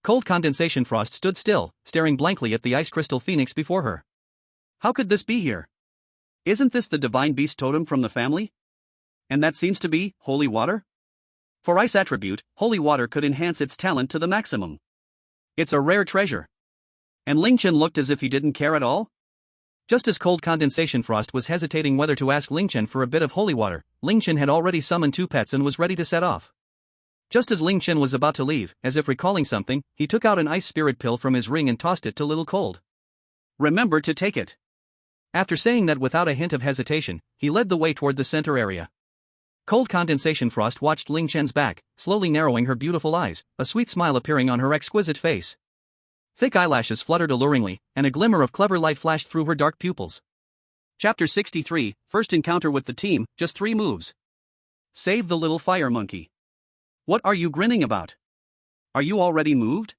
Cold Condensation Frost stood still, staring blankly at the ice crystal phoenix before her. How could this be here? Isn't this the divine beast totem from the family? And that seems to be holy water? For ice attribute, holy water could enhance its talent to the maximum. It's a rare treasure. And Ling Chen looked as if he didn't care at all? Just as cold condensation frost was hesitating whether to ask Ling Chen for a bit of holy water, Ling Chen had already summoned 2 pets and was ready to set off. Just as Ling Chen was about to leave, as if recalling something, he took out an ice spirit pill from his ring and tossed it to Little Cold. "Remember to take it." After saying that without a hint of hesitation, he led the way toward the center area. Cold condensation frost watched Ling Chen's back, slowly narrowing her beautiful eyes, a sweet smile appearing on her exquisite face. Thick eyelashes fluttered alluringly, and a glimmer of clever light flashed through her dark pupils. Chapter 63, First Encounter with the Team, just 3 moves. Save the little fire monkey. What are you grinning about? Are you already moved?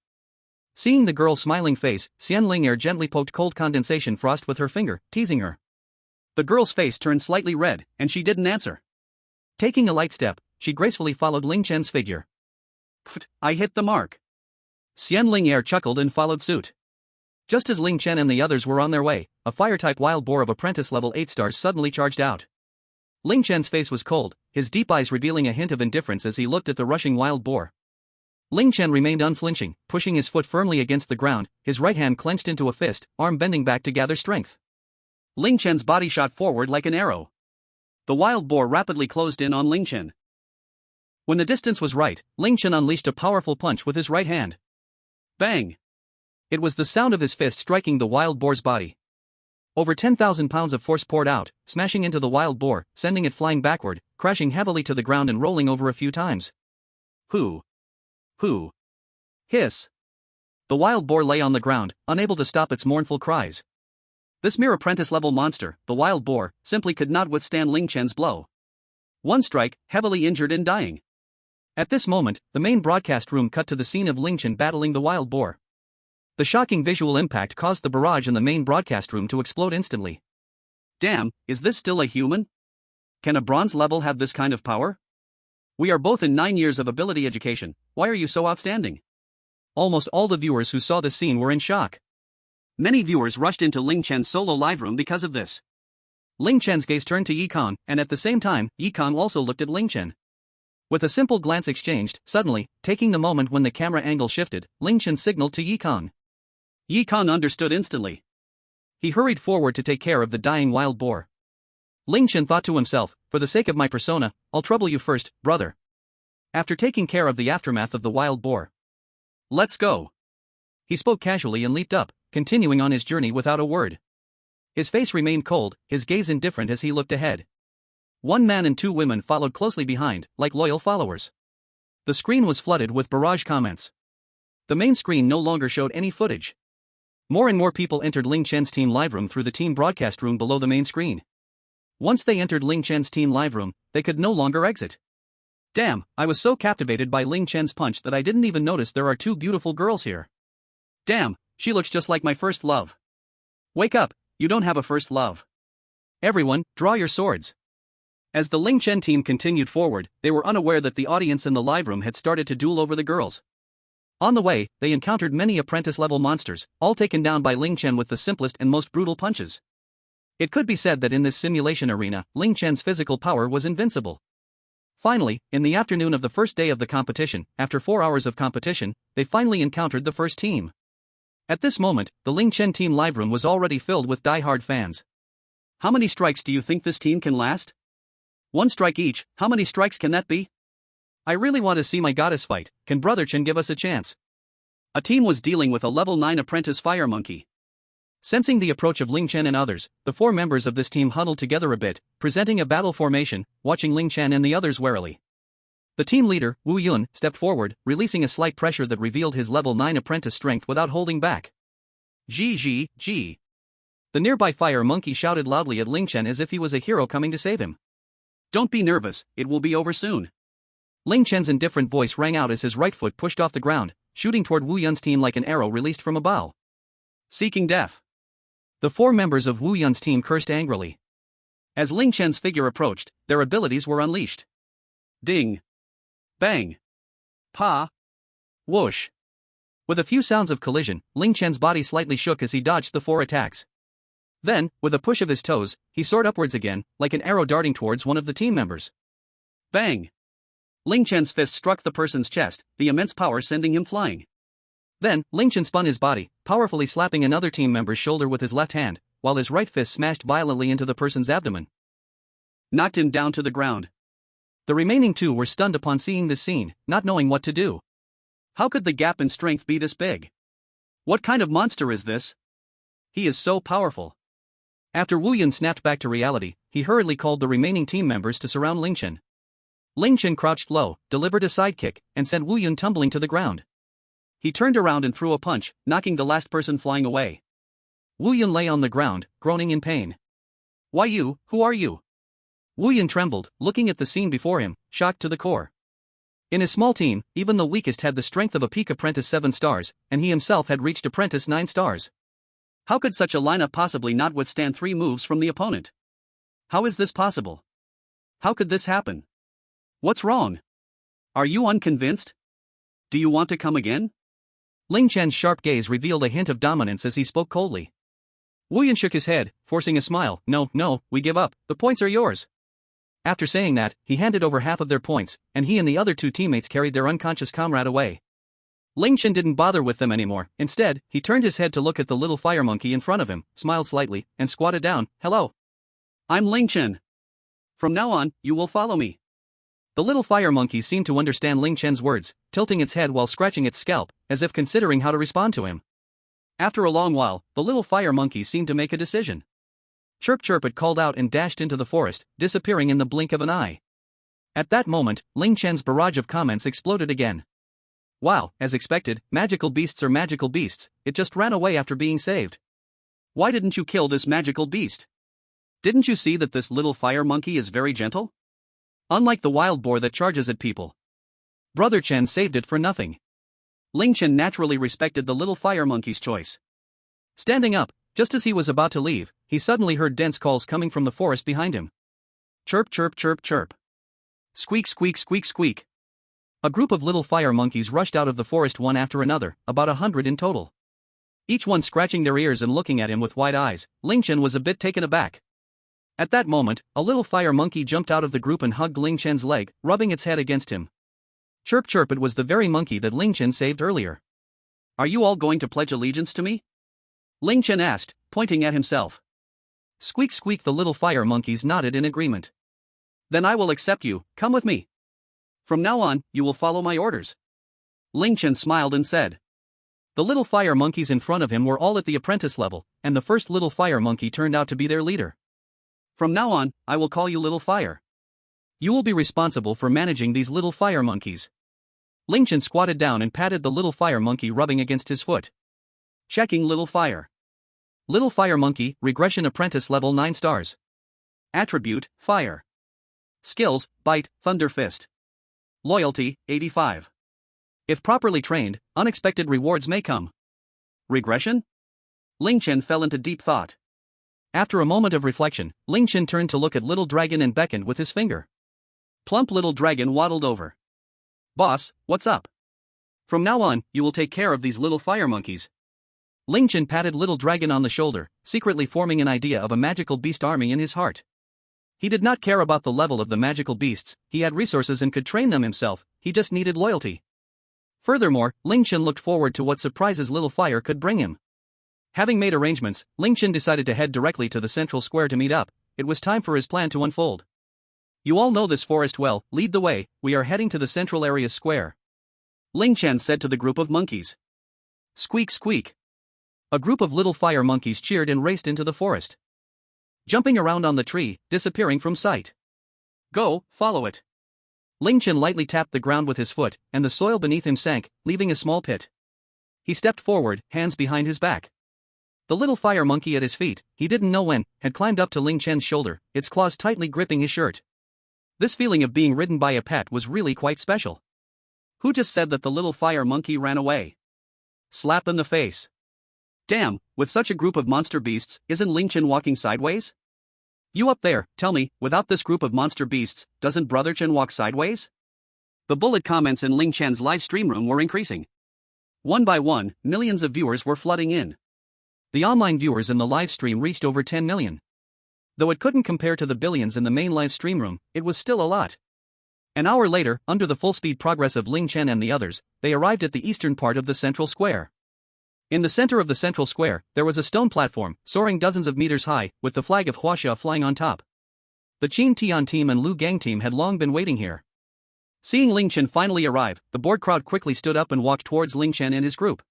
Seeing the girl's smiling face, Xian Ling gently poked cold condensation frost with her finger, teasing her. The girl's face turned slightly red, and she didn't answer. Taking a light step, she gracefully followed Ling Chen's figure. "Pfft, I hit the mark." Xian Ling chuckled and followed suit. Just as Ling Chen and the others were on their way, a fire-type wild boar of apprentice level 8 stars suddenly charged out. Ling Chen's face was cold, his deep eyes revealing a hint of indifference as he looked at the rushing wild boar. Ling Chen remained unflinching, pushing his foot firmly against the ground, his right hand clenched into a fist, arm bending back to gather strength. Ling Chen's body shot forward like an arrow. The wild boar rapidly closed in on Ling Chen. When the distance was right, Ling Chen unleashed a powerful punch with his right hand. Bang! It was the sound of his fist striking the wild boar's body. Over 10,000 pounds of force poured out, smashing into the wild boar, sending it flying backward, crashing heavily to the ground and rolling over a few times. Hoo! Hoo! Hiss! The wild boar lay on the ground, unable to stop its mournful cries. This mere apprentice-level monster, the wild boar, simply could not withstand Ling Chen's blow. One strike, heavily injured and dying. At this moment, the main broadcast room cut to the scene of Ling Chen battling the wild boar. The shocking visual impact caused the barrage in the main broadcast room to explode instantly. Damn, is this still a human? Can a bronze level have this kind of power? We are both in 9 years of ability education, why are you so outstanding? Almost all the viewers who saw this scene were in shock. Many viewers rushed into Ling Chen's solo live room because of this. Ling Chen's gaze turned to Yi Kong, and at the same time, Yi Kong also looked at Ling Chen. With a simple glance exchanged, suddenly, taking the moment when the camera angle shifted, Ling Chen signaled to Yi Kong. Yi Kong understood instantly. He hurried forward to take care of the dying wild boar. Ling Chen thought to himself, for the sake of my persona, I'll trouble you first, brother. After taking care of the aftermath of the wild boar. Let's go. He spoke casually and leaped up, continuing on his journey without a word. His face remained cold, his gaze indifferent as he looked ahead. 1 man and 2 women followed closely behind, like loyal followers. The screen was flooded with barrage comments. The main screen no longer showed any footage. More and more people entered Ling Chen's team live room through the team broadcast room below the main screen. Once they entered Ling Chen's team live room, they could no longer exit. Damn, I was so captivated by Ling Chen's punch that I didn't even notice there are 2 beautiful girls here. Damn, she looks just like my first love. Wake up, you don't have a first love. Everyone, draw your swords. As the Ling Chen team continued forward, they were unaware that the audience in the live room had started to duel over the girls. On the way, they encountered many apprentice-level monsters, all taken down by Ling Chen with the simplest and most brutal punches. It could be said that in this simulation arena, Ling Chen's physical power was invincible. Finally, in the afternoon of the first day of the competition, after 4 hours of competition, they finally encountered the first team. At this moment, the Ling Chen team live room was already filled with die-hard fans. How many strikes do you think this team can last? 1 strike each, how many strikes can that be? I really want to see my goddess fight, can Brother Chen give us a chance? A team was dealing with a level 9 apprentice fire monkey. Sensing the approach of Ling Chen and others, the 4 members of this team huddled together a bit, presenting a battle formation, watching Ling Chen and the others warily. The team leader, Wu Yun, stepped forward, releasing a slight pressure that revealed his level 9 apprentice strength without holding back. Gee. The nearby fire monkey shouted loudly at Ling Chen as if he was a hero coming to save him. Don't be nervous, it will be over soon. Ling Chen's indifferent voice rang out as his right foot pushed off the ground, shooting toward Wu Yun's team like an arrow released from a bow. Seeking death. The 4 members of Wu Yun's team cursed angrily. As Ling Chen's figure approached, their abilities were unleashed. Ding. Bang. Pa. Whoosh. With a few sounds of collision, Ling Chen's body slightly shook as he dodged the 4 attacks. Then, with a push of his toes, he soared upwards again, like an arrow darting towards one of the team members. Bang. Ling Chen's fist struck the person's chest, the immense power sending him flying. Then, Ling Chen spun his body, powerfully slapping another team member's shoulder with his left hand, while his right fist smashed violently into the person's abdomen, knocked him down to the ground. The remaining two were stunned upon seeing this scene, not knowing what to do. How could the gap in strength be this big? What kind of monster is this? He is so powerful. After Wu Yun snapped back to reality, he hurriedly called the remaining team members to surround Ling Chen. Ling Chen crouched low, delivered a sidekick, and sent Wu Yun tumbling to the ground. He turned around and threw a punch, knocking the last person flying away. Wu Yun lay on the ground, groaning in pain. Why you, who are you? Wu Yun trembled, looking at the scene before him, shocked to the core. In his small team, even the weakest had the strength of a peak apprentice 7 stars, and he himself had reached apprentice 9 stars. How could such a lineup possibly not withstand 3 moves from the opponent? How is this possible? How could this happen? What's wrong? Are you unconvinced? Do you want to come again? Ling Chen's sharp gaze revealed a hint of dominance as he spoke coldly. Wu Yun shook his head, forcing a smile. No, we give up, the points are yours. After saying that, he handed over half of their points, and he and the other 2 teammates carried their unconscious comrade away. Ling Chen didn't bother with them anymore. Instead, he turned his head to look at the little fire monkey in front of him, smiled slightly, and squatted down. Hello. I'm Ling Chen. From now on, you will follow me. The little fire monkey seemed to understand Ling Chen's words, tilting its head while scratching its scalp, as if considering how to respond to him. After a long while, the little fire monkey seemed to make a decision. Chirp chirp, it called out and dashed into the forest, disappearing in the blink of an eye. At that moment, Ling Chen's barrage of comments exploded again. Wow, as expected, magical beasts are magical beasts, it just ran away after being saved. Why didn't you kill this magical beast? Didn't you see that this little fire monkey is very gentle? Unlike the wild boar that charges at people. Brother Chen saved it for nothing. Ling Chen naturally respected the little fire monkey's choice. Standing up, just as he was about to leave, he suddenly heard dense calls coming from the forest behind him. Chirp chirp chirp chirp. Squeak squeak squeak squeak. A group of little fire monkeys rushed out of the forest one after another, about 100 in total. Each one scratching their ears and looking at him with wide eyes. Ling Chen was a bit taken aback. At that moment, a little fire monkey jumped out of the group and hugged Ling Chen's leg, rubbing its head against him. Chirp chirp, it was the very monkey that Ling Chen saved earlier. Are you all going to pledge allegiance to me? Ling Chen asked, pointing at himself. Squeak squeak, the little fire monkeys nodded in agreement. Then I will accept you, come with me. From now on, you will follow my orders. Ling Chen smiled and said. The little fire monkeys in front of him were all at the apprentice level, and the first little fire monkey turned out to be their leader. From now on, I will call you Little Fire. You will be responsible for managing these little fire monkeys. Ling Chen squatted down and patted the little fire monkey rubbing against his foot. Checking Little Fire. Little Fire Monkey, Regression Apprentice Level 9 stars. Attribute, Fire. Skills, Bite, Thunder Fist. Loyalty, 85. If properly trained, unexpected rewards may come. Regression? Ling Chen fell into deep thought. After a moment of reflection, Ling Chen turned to look at Little Dragon and beckoned with his finger. Plump Little Dragon waddled over. Boss, what's up? From now on, you will take care of these little fire monkeys. Ling Chen patted Little Dragon on the shoulder, secretly forming an idea of a magical beast army in his heart. He did not care about the level of the magical beasts, he had resources and could train them himself, he just needed loyalty. Furthermore, Ling Chen looked forward to what surprises Little Fire could bring him. Having made arrangements, Ling Chen decided to head directly to the central square to meet up. It was time for his plan to unfold. You all know this forest well, lead the way, we are heading to the central area's square. Ling Chen said to the group of monkeys. Squeak squeak. A group of little fire monkeys cheered and raced into the forest. Jumping around on the tree, disappearing from sight. Go, follow it. Ling Chen lightly tapped the ground with his foot, and the soil beneath him sank, leaving a small pit. He stepped forward, hands behind his back. The little fire monkey at his feet, he didn't know when, had climbed up to Ling Chen's shoulder, its claws tightly gripping his shirt. This feeling of being ridden by a pet was really quite special. Who just said that the little fire monkey ran away? Slap in the face. Damn, with such a group of monster beasts, isn't Ling Chen walking sideways? You up there, tell me, without this group of monster beasts, doesn't Brother Chen walk sideways? The bullet comments in Ling Chen's live stream room were increasing. One by one, millions of viewers were flooding in. The online viewers in the live stream reached over 10 million. Though it couldn't compare to the billions in the main live stream room, it was still a lot. An hour later, under the full-speed progress of Ling Chen and the others, they arrived at the eastern part of the central square. In the center of the central square, there was a stone platform, soaring dozens of meters high, with the flag of Huaxia flying on top. The Qin Tian team and Lu Gang team had long been waiting here. Seeing Ling Chen finally arrive, the bored crowd quickly stood up and walked towards Ling Chen and his group.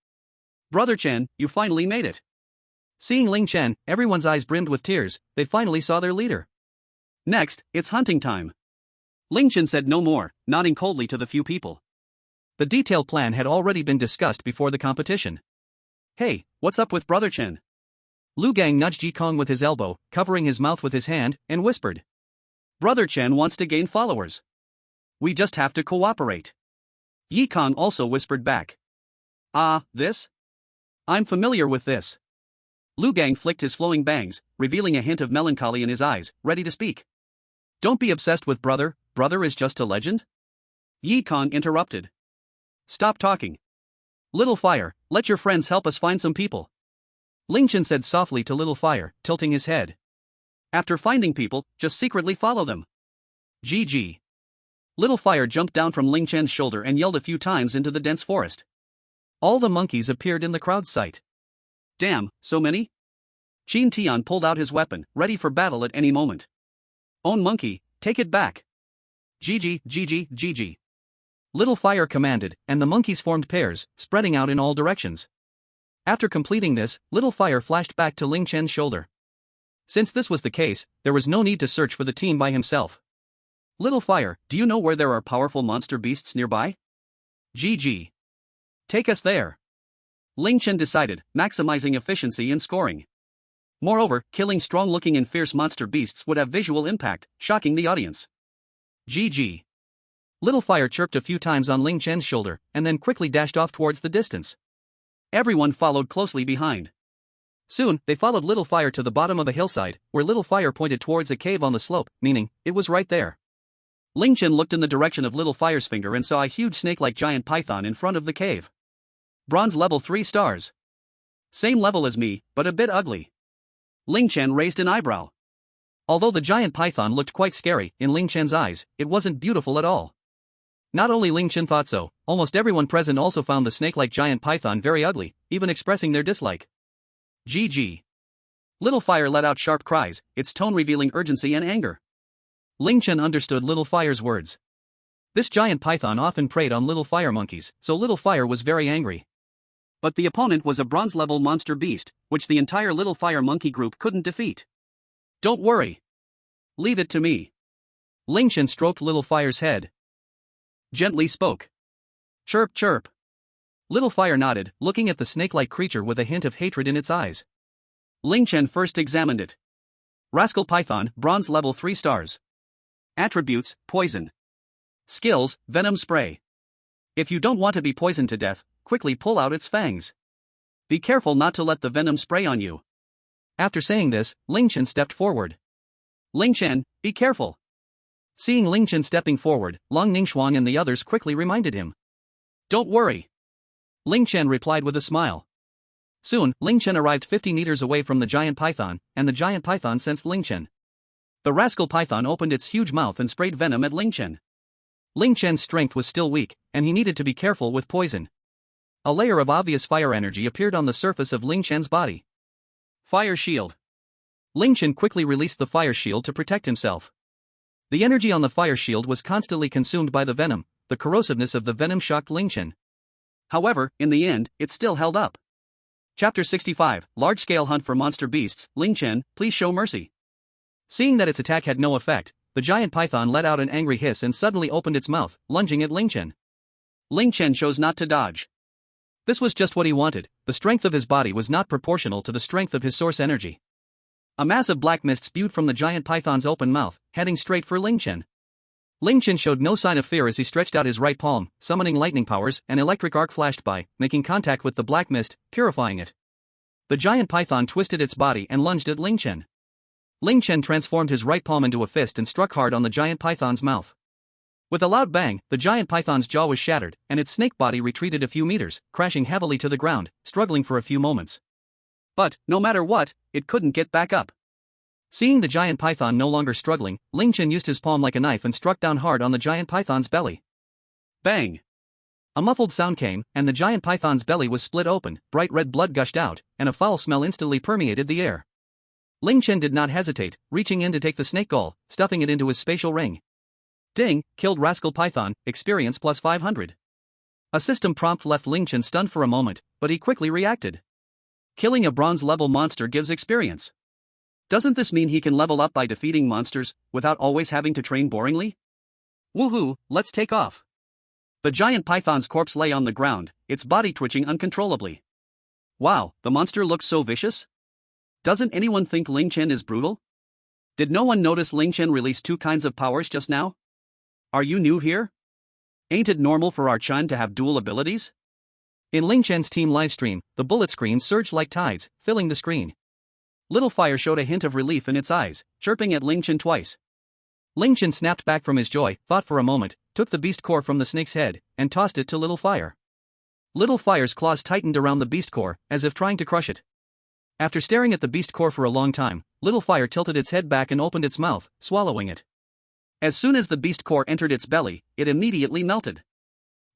"Brother Chen, you finally made it." Seeing Ling Chen, everyone's eyes brimmed with tears. They finally saw their leader. "Next, it's hunting time." Ling Chen said no more, nodding coldly to the few people. The detailed plan had already been discussed before the competition. "Hey, what's up with Brother Chen?" Lu Gang nudged Yi Kong with his elbow, covering his mouth with his hand, and whispered. "Brother Chen wants to gain followers. We just have to cooperate." Yi Kong also whispered back. This? I'm familiar with this." Lu Gang flicked his flowing bangs, revealing a hint of melancholy in his eyes, ready to speak. "Don't be obsessed with brother is just a legend?" Yi Kong interrupted. "Stop talking. Little Fire, let your friends help us find some people." Ling Chen said softly to Little Fire, tilting his head. "After finding people, just secretly follow them." GG. Little Fire jumped down from Ling Chen's shoulder and yelled a few times into the dense forest. All the monkeys appeared in the crowd's sight. "Damn, so many?" Qin Tian pulled out his weapon, ready for battle at any moment. "Own monkey, take it back." GG. Little Fire commanded, and the monkeys formed pairs, spreading out in all directions. After completing this, Little Fire flashed back to Ling Chen's shoulder. Since this was the case, there was no need to search for the team by himself. "Little Fire, do you know where there are powerful monster beasts nearby?" GG. Take us there. Ling Chen decided, maximizing efficiency in scoring. Moreover, killing strong-looking and fierce monster beasts would have visual impact, shocking the audience. GG. Little Fire chirped a few times on Ling Chen's shoulder, and then quickly dashed off towards the distance. Everyone followed closely behind. Soon, they followed Little Fire to the bottom of a hillside, where Little Fire pointed towards a cave on the slope, meaning, it was right there. Ling Chen looked in the direction of Little Fire's finger and saw a huge snake-like giant python in front of the cave. Bronze level 3 stars. Same level as me, but a bit ugly. Ling Chen raised an eyebrow. Although the giant python looked quite scary, in Ling Chen's eyes, it wasn't beautiful at all. Not only Ling Chen thought so, almost everyone present also found the snake-like giant python very ugly, even expressing their dislike. GG. Little Fire let out sharp cries, its tone revealing urgency and anger. Ling Chen understood Little Fire's words. This giant python often preyed on Little Fire monkeys, so Little Fire was very angry. But the opponent was a bronze-level monster beast, which the entire Little Fire monkey group couldn't defeat. "Don't worry. Leave it to me." Ling Chen stroked Little Fire's head. Gently spoke. "Chirp chirp." Little Fire nodded, looking at the snake-like creature with a hint of hatred in its eyes. Ling Chen first examined it. Rascal Python, bronze level 3 stars. Attributes, poison. Skills, venom spray. If you don't want to be poisoned to death, quickly pull out its fangs. Be careful not to let the venom spray on you. After saying this, Ling Chen stepped forward. "Ling Chen, be careful." Seeing Ling Chen stepping forward, Long Ningxuang and the others quickly reminded him. "Don't worry." Ling Chen replied with a smile. Soon, Ling Chen arrived 50 meters away from the giant python, and the giant python sensed Ling Chen. The rascal python opened its huge mouth and sprayed venom at Ling Chen. Ling Chen's strength was still weak, and he needed to be careful with poison. A layer of obvious fire energy appeared on the surface of Ling Chen's body. Fire shield. Ling Chen quickly released the fire shield to protect himself. The energy on the fire shield was constantly consumed by the venom. The corrosiveness of the venom shocked Ling Chen. However, in the end, it still held up. Chapter 65, Large-Scale Hunt for Monster Beasts. Ling Chen, please show mercy. Seeing that its attack had no effect, the giant python let out an angry hiss and suddenly opened its mouth, lunging at Ling Chen. Ling Chen chose not to dodge. This was just what he wanted. The strength of his body was not proportional to the strength of his source energy. A mass of black mist spewed from the giant python's open mouth, heading straight for Ling Chen. Ling Chen showed no sign of fear as he stretched out his right palm, summoning lightning powers. An electric arc flashed by, making contact with the black mist, purifying it. The giant python twisted its body and lunged at Ling Chen. Ling Chen transformed his right palm into a fist and struck hard on the giant python's mouth. With a loud bang, the giant python's jaw was shattered, and its snake body retreated a few meters, crashing heavily to the ground, struggling for a few moments. But, no matter what, it couldn't get back up. Seeing the giant python no longer struggling, Ling Chen used his palm like a knife and struck down hard on the giant python's belly. Bang! A muffled sound came, and the giant python's belly was split open, bright red blood gushed out, and a foul smell instantly permeated the air. Ling Chen did not hesitate, reaching in to take the snake gall, stuffing it into his spatial ring. Ding, killed rascal python, experience plus 500. A system prompt left Ling Chen stunned for a moment, but he quickly reacted. Killing a bronze-level monster gives experience. Doesn't this mean he can level up by defeating monsters, without always having to train boringly? Woohoo, let's take off. The giant python's corpse lay on the ground, its body twitching uncontrollably. Wow, the monster looks so vicious? Doesn't anyone think Ling Chen is brutal? Did no one notice Ling Chen release 2 kinds of powers just now? Are you new here? Ain't it normal for our Chen to have dual abilities? In Ling Chen's team livestream, the bullet screens surged like tides, filling the screen. Little Fire showed a hint of relief in its eyes, chirping at Ling Chen twice. Ling Chen snapped back from his joy, thought for a moment, took the beast core from the snake's head, and tossed it to Little Fire. Little Fire's claws tightened around the beast core, as if trying to crush it. After staring at the beast core for a long time, Little Fire tilted its head back and opened its mouth, swallowing it. As soon as the beast core entered its belly, it immediately melted.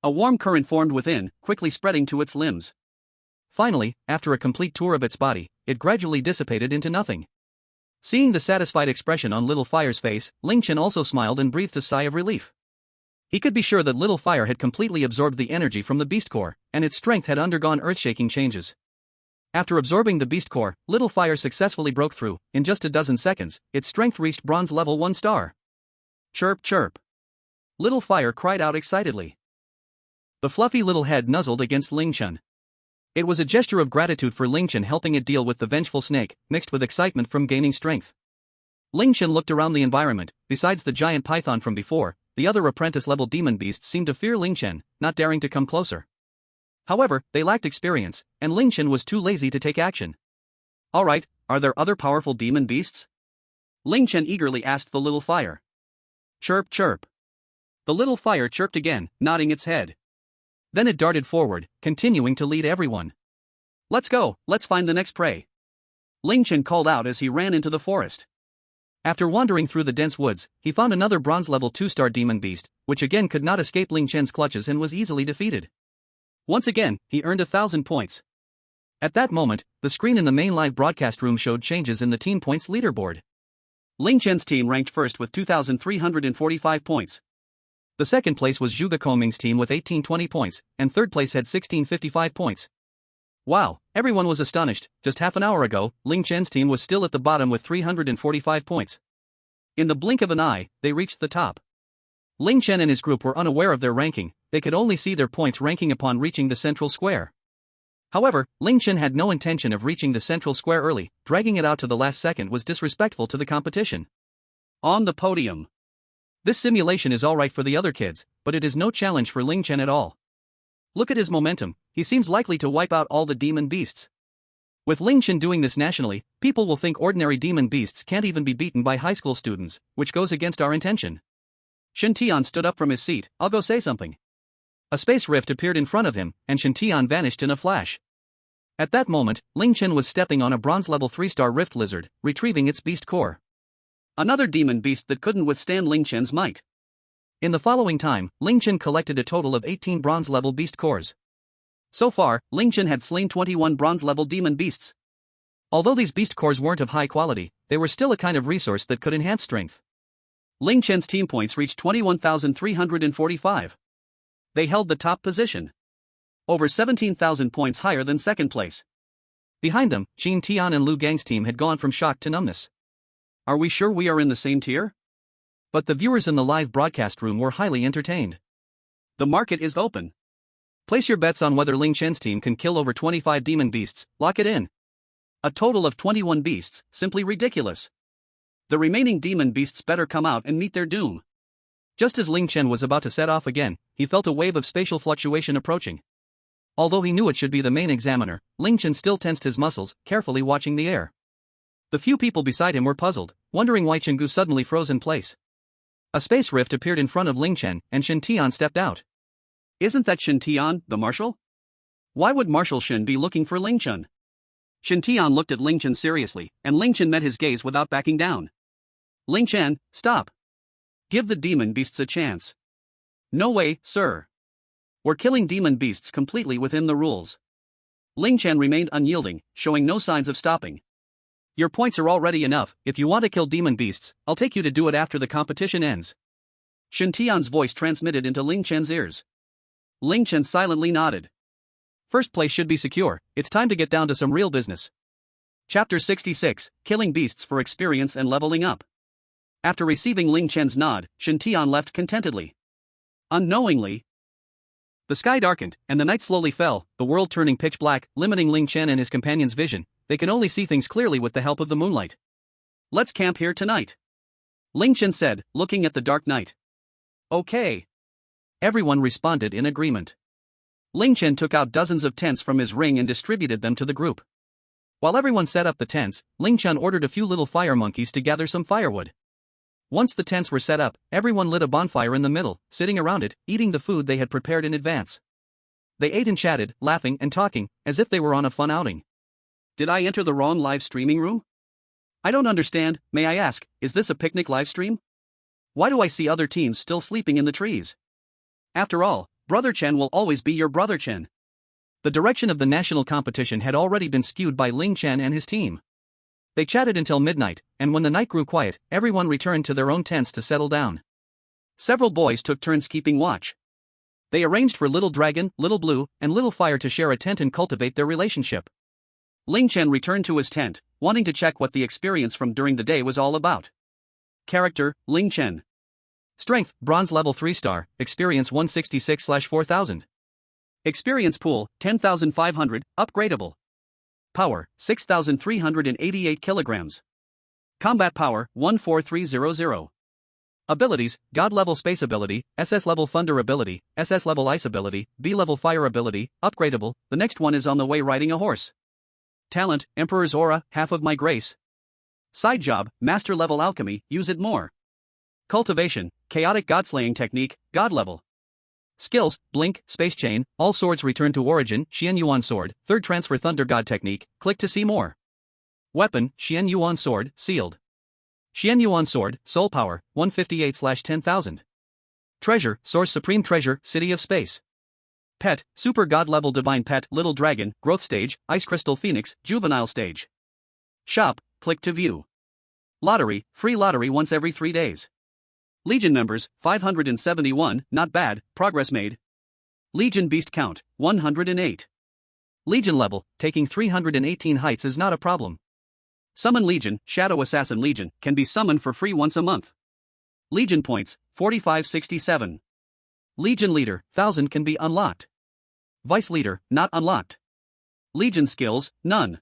A warm current formed within, quickly spreading to its limbs. Finally, after a complete tour of its body, it gradually dissipated into nothing. Seeing the satisfied expression on Little Fire's face, Ling Chen also smiled and breathed a sigh of relief. He could be sure that Little Fire had completely absorbed the energy from the beast core, and its strength had undergone earth-shaking changes. After absorbing the beast core, Little Fire successfully broke through. In just a dozen seconds, its strength reached bronze level 1 star. Chirp chirp. Little Fire cried out excitedly. The fluffy little head nuzzled against Ling Chen. It was a gesture of gratitude for Ling Chen helping it deal with the vengeful snake, mixed with excitement from gaining strength. Ling Chen looked around the environment. Besides the giant python from before, the other apprentice-level demon beasts seemed to fear Ling Chen, not daring to come closer. However, they lacked experience, and Ling Chen was too lazy to take action. Alright, are there other powerful demon beasts? Ling Chen eagerly asked the Little Fire. Chirp chirp. The Little Fire chirped again, nodding its head. Then it darted forward, continuing to lead everyone. Let's go, let's find the next prey. Ling Chen called out as he ran into the forest. After wandering through the dense woods, he found another bronze level 2-star demon beast, which again could not escape Ling Chen's clutches and was easily defeated. Once again, he earned 1,000 points. At that moment, the screen in the main live broadcast room showed changes in the team points leaderboard. Ling Chen's team ranked first with 2,345 points. The second place was Zhuge Koming's team with 1,820 points, and third place had 1,655 points. Wow, everyone was astonished. Just half an hour ago, Ling Chen's team was still at the bottom with 345 points. In the blink of an eye, they reached the top. Ling Chen and his group were unaware of their ranking, they could only see their points ranking upon reaching the central square. However, Ling Chen had no intention of reaching the central square early. Dragging it out to the last second was disrespectful to the competition. On the podium. This simulation is alright for the other kids, but it is no challenge for Ling Chen at all. Look at his momentum, he seems likely to wipe out all the demon beasts. With Ling Chen doing this nationally, people will think ordinary demon beasts can't even be beaten by high school students, which goes against our intention. Shen Tian stood up from his seat. I'll go say something. A space rift appeared in front of him, and Shen Tian vanished in a flash. At that moment, Ling Chen was stepping on a bronze level 3-star rift lizard, retrieving its beast core. Another demon beast that couldn't withstand Ling Chen's might. In the following time, Ling Chen collected a total of 18 bronze level beast cores. So far, Ling Chen had slain 21 bronze level demon beasts. Although these beast cores weren't of high quality, they were still a kind of resource that could enhance strength. Ling Chen's team points reached 21,345. They held the top position. Over 17,000 points higher than second place. Behind them, Qin Tian and Lu Gang's team had gone from shock to numbness. Are we sure we are in the same tier? But the viewers in the live broadcast room were highly entertained. The market is open. Place your bets on whether Ling Chen's team can kill over 25 demon beasts. Lock it in. A total of 21 beasts, simply ridiculous. The remaining demon beasts better come out and meet their doom. Just as Ling Chen was about to set off again, he felt a wave of spatial fluctuation approaching. Although he knew it should be the main examiner, Ling Chen still tensed his muscles, carefully watching the air. The few people beside him were puzzled, wondering why Chenggu suddenly froze in place. A space rift appeared in front of Ling Chen, and Shen Tian stepped out. Isn't that Shen Tian, the marshal? Why would Marshal Shen be looking for Ling Chen? Shen Tian looked at Ling Chen seriously, and Ling Chen met his gaze without backing down. Ling Chen, stop. Give the demon beasts a chance. No way, sir. We're killing demon beasts completely within the rules. Ling Chen remained unyielding, showing no signs of stopping. Your points are already enough. If you want to kill demon beasts, I'll take you to do it after the competition ends. Shen Tian's voice transmitted into Ling Chen's ears. Ling Chen silently nodded. First place should be secure, it's time to get down to some real business. Chapter 66, Killing Beasts for Experience and Leveling Up. After receiving Ling Chen's nod, Shen Tian left contentedly. Unknowingly, the sky darkened, and the night slowly fell, the world turning pitch black, limiting Ling Chen and his companion's vision. They could only see things clearly with the help of the moonlight. Let's camp here tonight, Ling Chen said, looking at the dark night. Okay. Everyone responded in agreement. Ling Chen took out dozens of tents from his ring and distributed them to the group. While everyone set up the tents, Ling Chen ordered a few little fire monkeys to gather some firewood. Once the tents were set up, everyone lit a bonfire in the middle, sitting around it, eating the food they had prepared in advance. They ate and chatted, laughing and talking, as if they were on a fun outing. Did I enter the wrong live streaming room? I don't understand. May I ask, is this a picnic live stream? Why do I see other teens still sleeping in the trees? After all, Brother Chen will always be your Brother Chen. The direction of the national competition had already been skewed by Ling Chen and his team. They chatted until midnight, and when the night grew quiet, everyone returned to their own tents to settle down. Several boys took turns keeping watch. They arranged for Little Dragon, Little Blue, and Little Fire to share a tent and cultivate their relationship. Ling Chen returned to his tent, wanting to check what the experience from during the day was all about. Character, Ling Chen. Strength, Bronze Level 3 star, Experience 166/4000. Experience Pool, 10,500, upgradable. Power, 6,388 kilograms. Combat Power, 14300. Abilities, God Level Space Ability, SS Level Thunder Ability, SS Level Ice Ability, B Level Fire Ability, upgradable. The next one is on the way, riding a horse. Talent, Emperor's Aura, Half of My Grace. Side Job, Master Level Alchemy, use it more. Cultivation, Chaotic Godslaying Technique, God Level. Skills, Blink, Space Chain, All Swords Return to Origin, Xian Yuan Sword, Third Transfer Thunder God Technique, click to see more. Weapon, Xian Yuan Sword, Sealed. Xian Yuan Sword, Soul Power, 158/10,000. Treasure, Source Supreme Treasure, City of Space. Pet, Super God Level Divine Pet, Little Dragon, Growth Stage, Ice Crystal Phoenix, Juvenile Stage. Shop, click to view. Lottery, free lottery once every 3 days. Legion members, 571, not bad, progress made. Legion beast count, 108. Legion level, taking 318 heights is not a problem. Summon Legion, Shadow Assassin Legion, can be summoned for free once a month. Legion points, 4567. Legion Leader, 1000 can be unlocked. Vice Leader, not unlocked. Legion skills, none.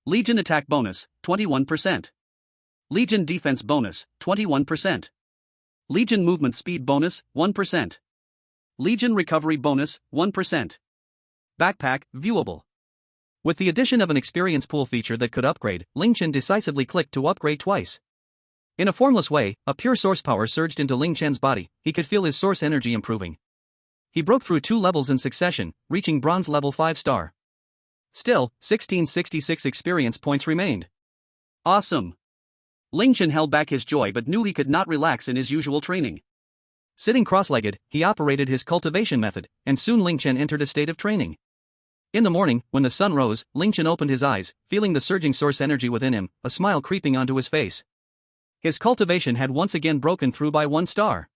Legion attack bonus, 21%. Legion defense bonus, 21%. Legion movement speed bonus, 1%. Legion recovery bonus, 1%. Backpack, viewable. With the addition of an experience pool feature that could upgrade, Ling Chen decisively clicked to upgrade twice. In a formless way, a pure source power surged into Ling Chen's body. He could feel his source energy improving. He broke through 2 levels in succession, reaching Bronze Level 5 star. Still, 1666 experience points remained. Awesome! Ling Chen held back his joy but knew he could not relax in his usual training. Sitting cross-legged, he operated his cultivation method, and soon Ling Chen entered a state of training. In the morning, when the sun rose, Ling Chen opened his eyes, feeling the surging source energy within him, a smile creeping onto his face. His cultivation had once again broken through by 1 star.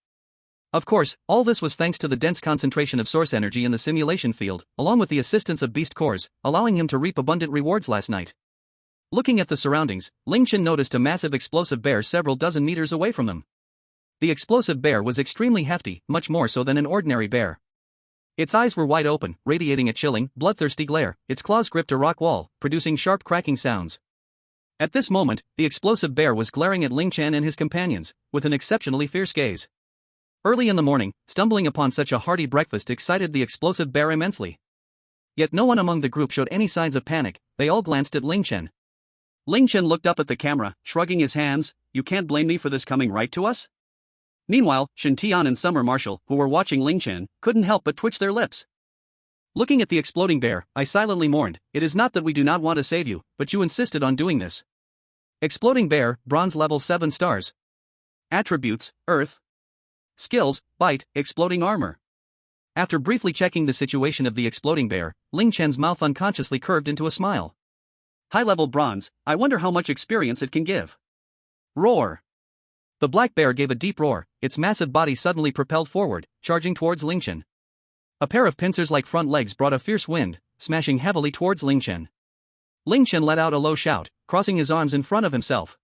Of course, all this was thanks to the dense concentration of source energy in the simulation field, along with the assistance of beast cores, allowing him to reap abundant rewards last night. Looking at the surroundings, Ling Chen noticed a massive explosive bear several dozen meters away from him. The explosive bear was extremely hefty, much more so than an ordinary bear. Its eyes were wide open, radiating a chilling, bloodthirsty glare. Its claws gripped a rock wall, producing sharp cracking sounds. At this moment, the explosive bear was glaring at Ling Chen and his companions, with an exceptionally fierce gaze. Early in the morning, stumbling upon such a hearty breakfast excited the explosive bear immensely. Yet no one among the group showed any signs of panic. They all glanced at Ling Chen. Ling Chen looked up at the camera, shrugging his hands. You can't blame me for this coming right to us? Meanwhile, Shen Tian and Summer Marshall, who were watching Ling Chen, couldn't help but twitch their lips. Looking at the exploding bear, I silently mourned. It is not that we do not want to save you, but you insisted on doing this. Exploding bear, Bronze Level 7 stars. Attributes, Earth. Skills, Bite, Exploding Armor. After briefly checking the situation of the exploding bear, Ling Chen's mouth unconsciously curved into a smile. High-level bronze, I wonder how much experience it can give. Roar! The black bear gave a deep roar, its massive body suddenly propelled forward, charging towards Ling Chen. A pair of pincers-like front legs brought a fierce wind, smashing heavily towards Ling Chen. Ling Chen let out a low shout, crossing his arms in front of himself.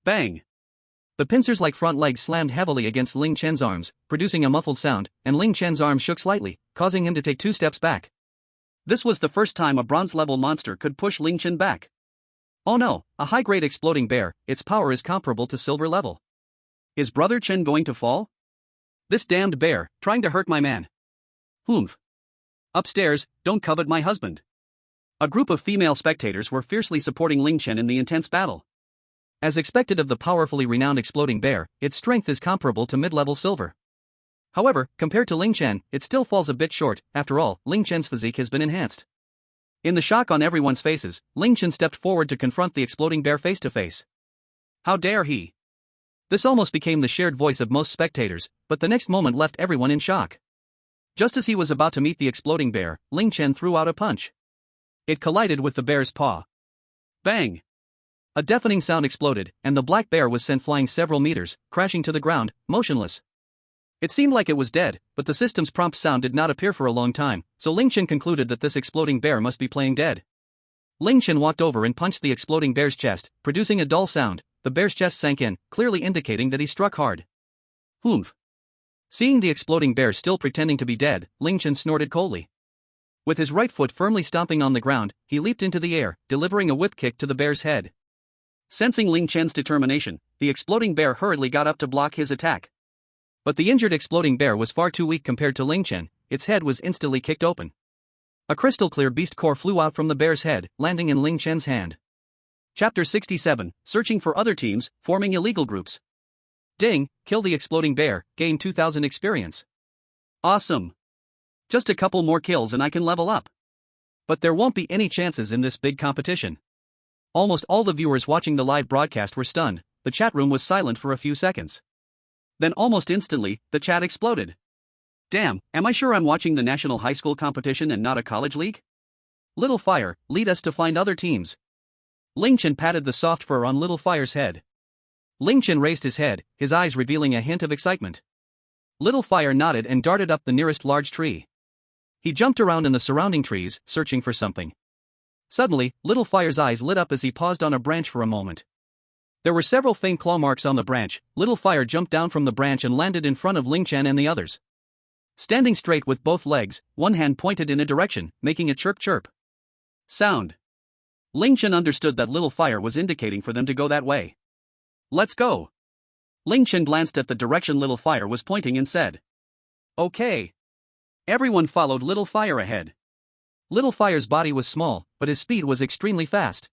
Bang! The pincers-like front legs slammed heavily against Ling Chen's arms, producing a muffled sound, and Ling Chen's arms shook slightly, causing him to take 2 steps back. This was the first time a bronze-level monster could push Ling Chen back. Oh no, a high-grade exploding bear, its power is comparable to silver level. Is Brother Chen going to fall? This damned bear, trying to hurt my man. Humph. Upstairs, don't covet my husband. A group of female spectators were fiercely supporting Ling Chen in the intense battle. As expected of the powerfully renowned exploding bear, its strength is comparable to mid-level silver. However, compared to Ling Chen, it still falls a bit short. After all, Ling Chen's physique has been enhanced. In the shock on everyone's faces, Ling Chen stepped forward to confront the exploding bear face to face. How dare he? This almost became the shared voice of most spectators, but the next moment left everyone in shock. Just as he was about to meet the exploding bear, Ling Chen threw out a punch. It collided with the bear's paw. Bang! A deafening sound exploded, and the black bear was sent flying several meters, crashing to the ground, motionless. It seemed like it was dead, but the system's prompt sound did not appear for a long time, so Ling Chen concluded that this exploding bear must be playing dead. Ling Chen walked over and punched the exploding bear's chest, producing a dull sound. The bear's chest sank in, clearly indicating that he struck hard. Humph. Seeing the exploding bear still pretending to be dead, Ling Chen snorted coldly. With his right foot firmly stomping on the ground, he leaped into the air, delivering a whip kick to the bear's head. Sensing Ling Chen's determination, the exploding bear hurriedly got up to block his attack. But the injured exploding bear was far too weak compared to Ling Chen. Its head was instantly kicked open. A crystal-clear beast core flew out from the bear's head, landing in Ling Chen's hand. Chapter 67, Searching for Other Teams, Forming Illegal Groups. Ding, kill the exploding bear, gain 2,000 experience. Awesome. Just a couple more kills and I can level up. But there won't be any chances in this big competition. Almost all the viewers watching the live broadcast were stunned. The chat room was silent for a few seconds. Then almost instantly, the chat exploded. Damn, am I sure I'm watching the national high school competition and not a college league? Little Fire, lead us to find other teams. Ling Chen patted the soft fur on Little Fire's head. Ling Chen raised his head, his eyes revealing a hint of excitement. Little Fire nodded and darted up the nearest large tree. He jumped around in the surrounding trees, searching for something. Suddenly, Little Fire's eyes lit up as he paused on a branch for a moment. There were several faint claw marks on the branch. Little Fire jumped down from the branch and landed in front of Ling Chen and the others. Standing straight with both legs, one hand pointed in a direction, making a chirp-chirp sound. Ling Chen understood that Little Fire was indicating for them to go that way. Let's go. Ling Chen glanced at the direction Little Fire was pointing and said, Okay. Everyone followed Little Fire ahead. Little Fire's body was small, but his speed was extremely fast.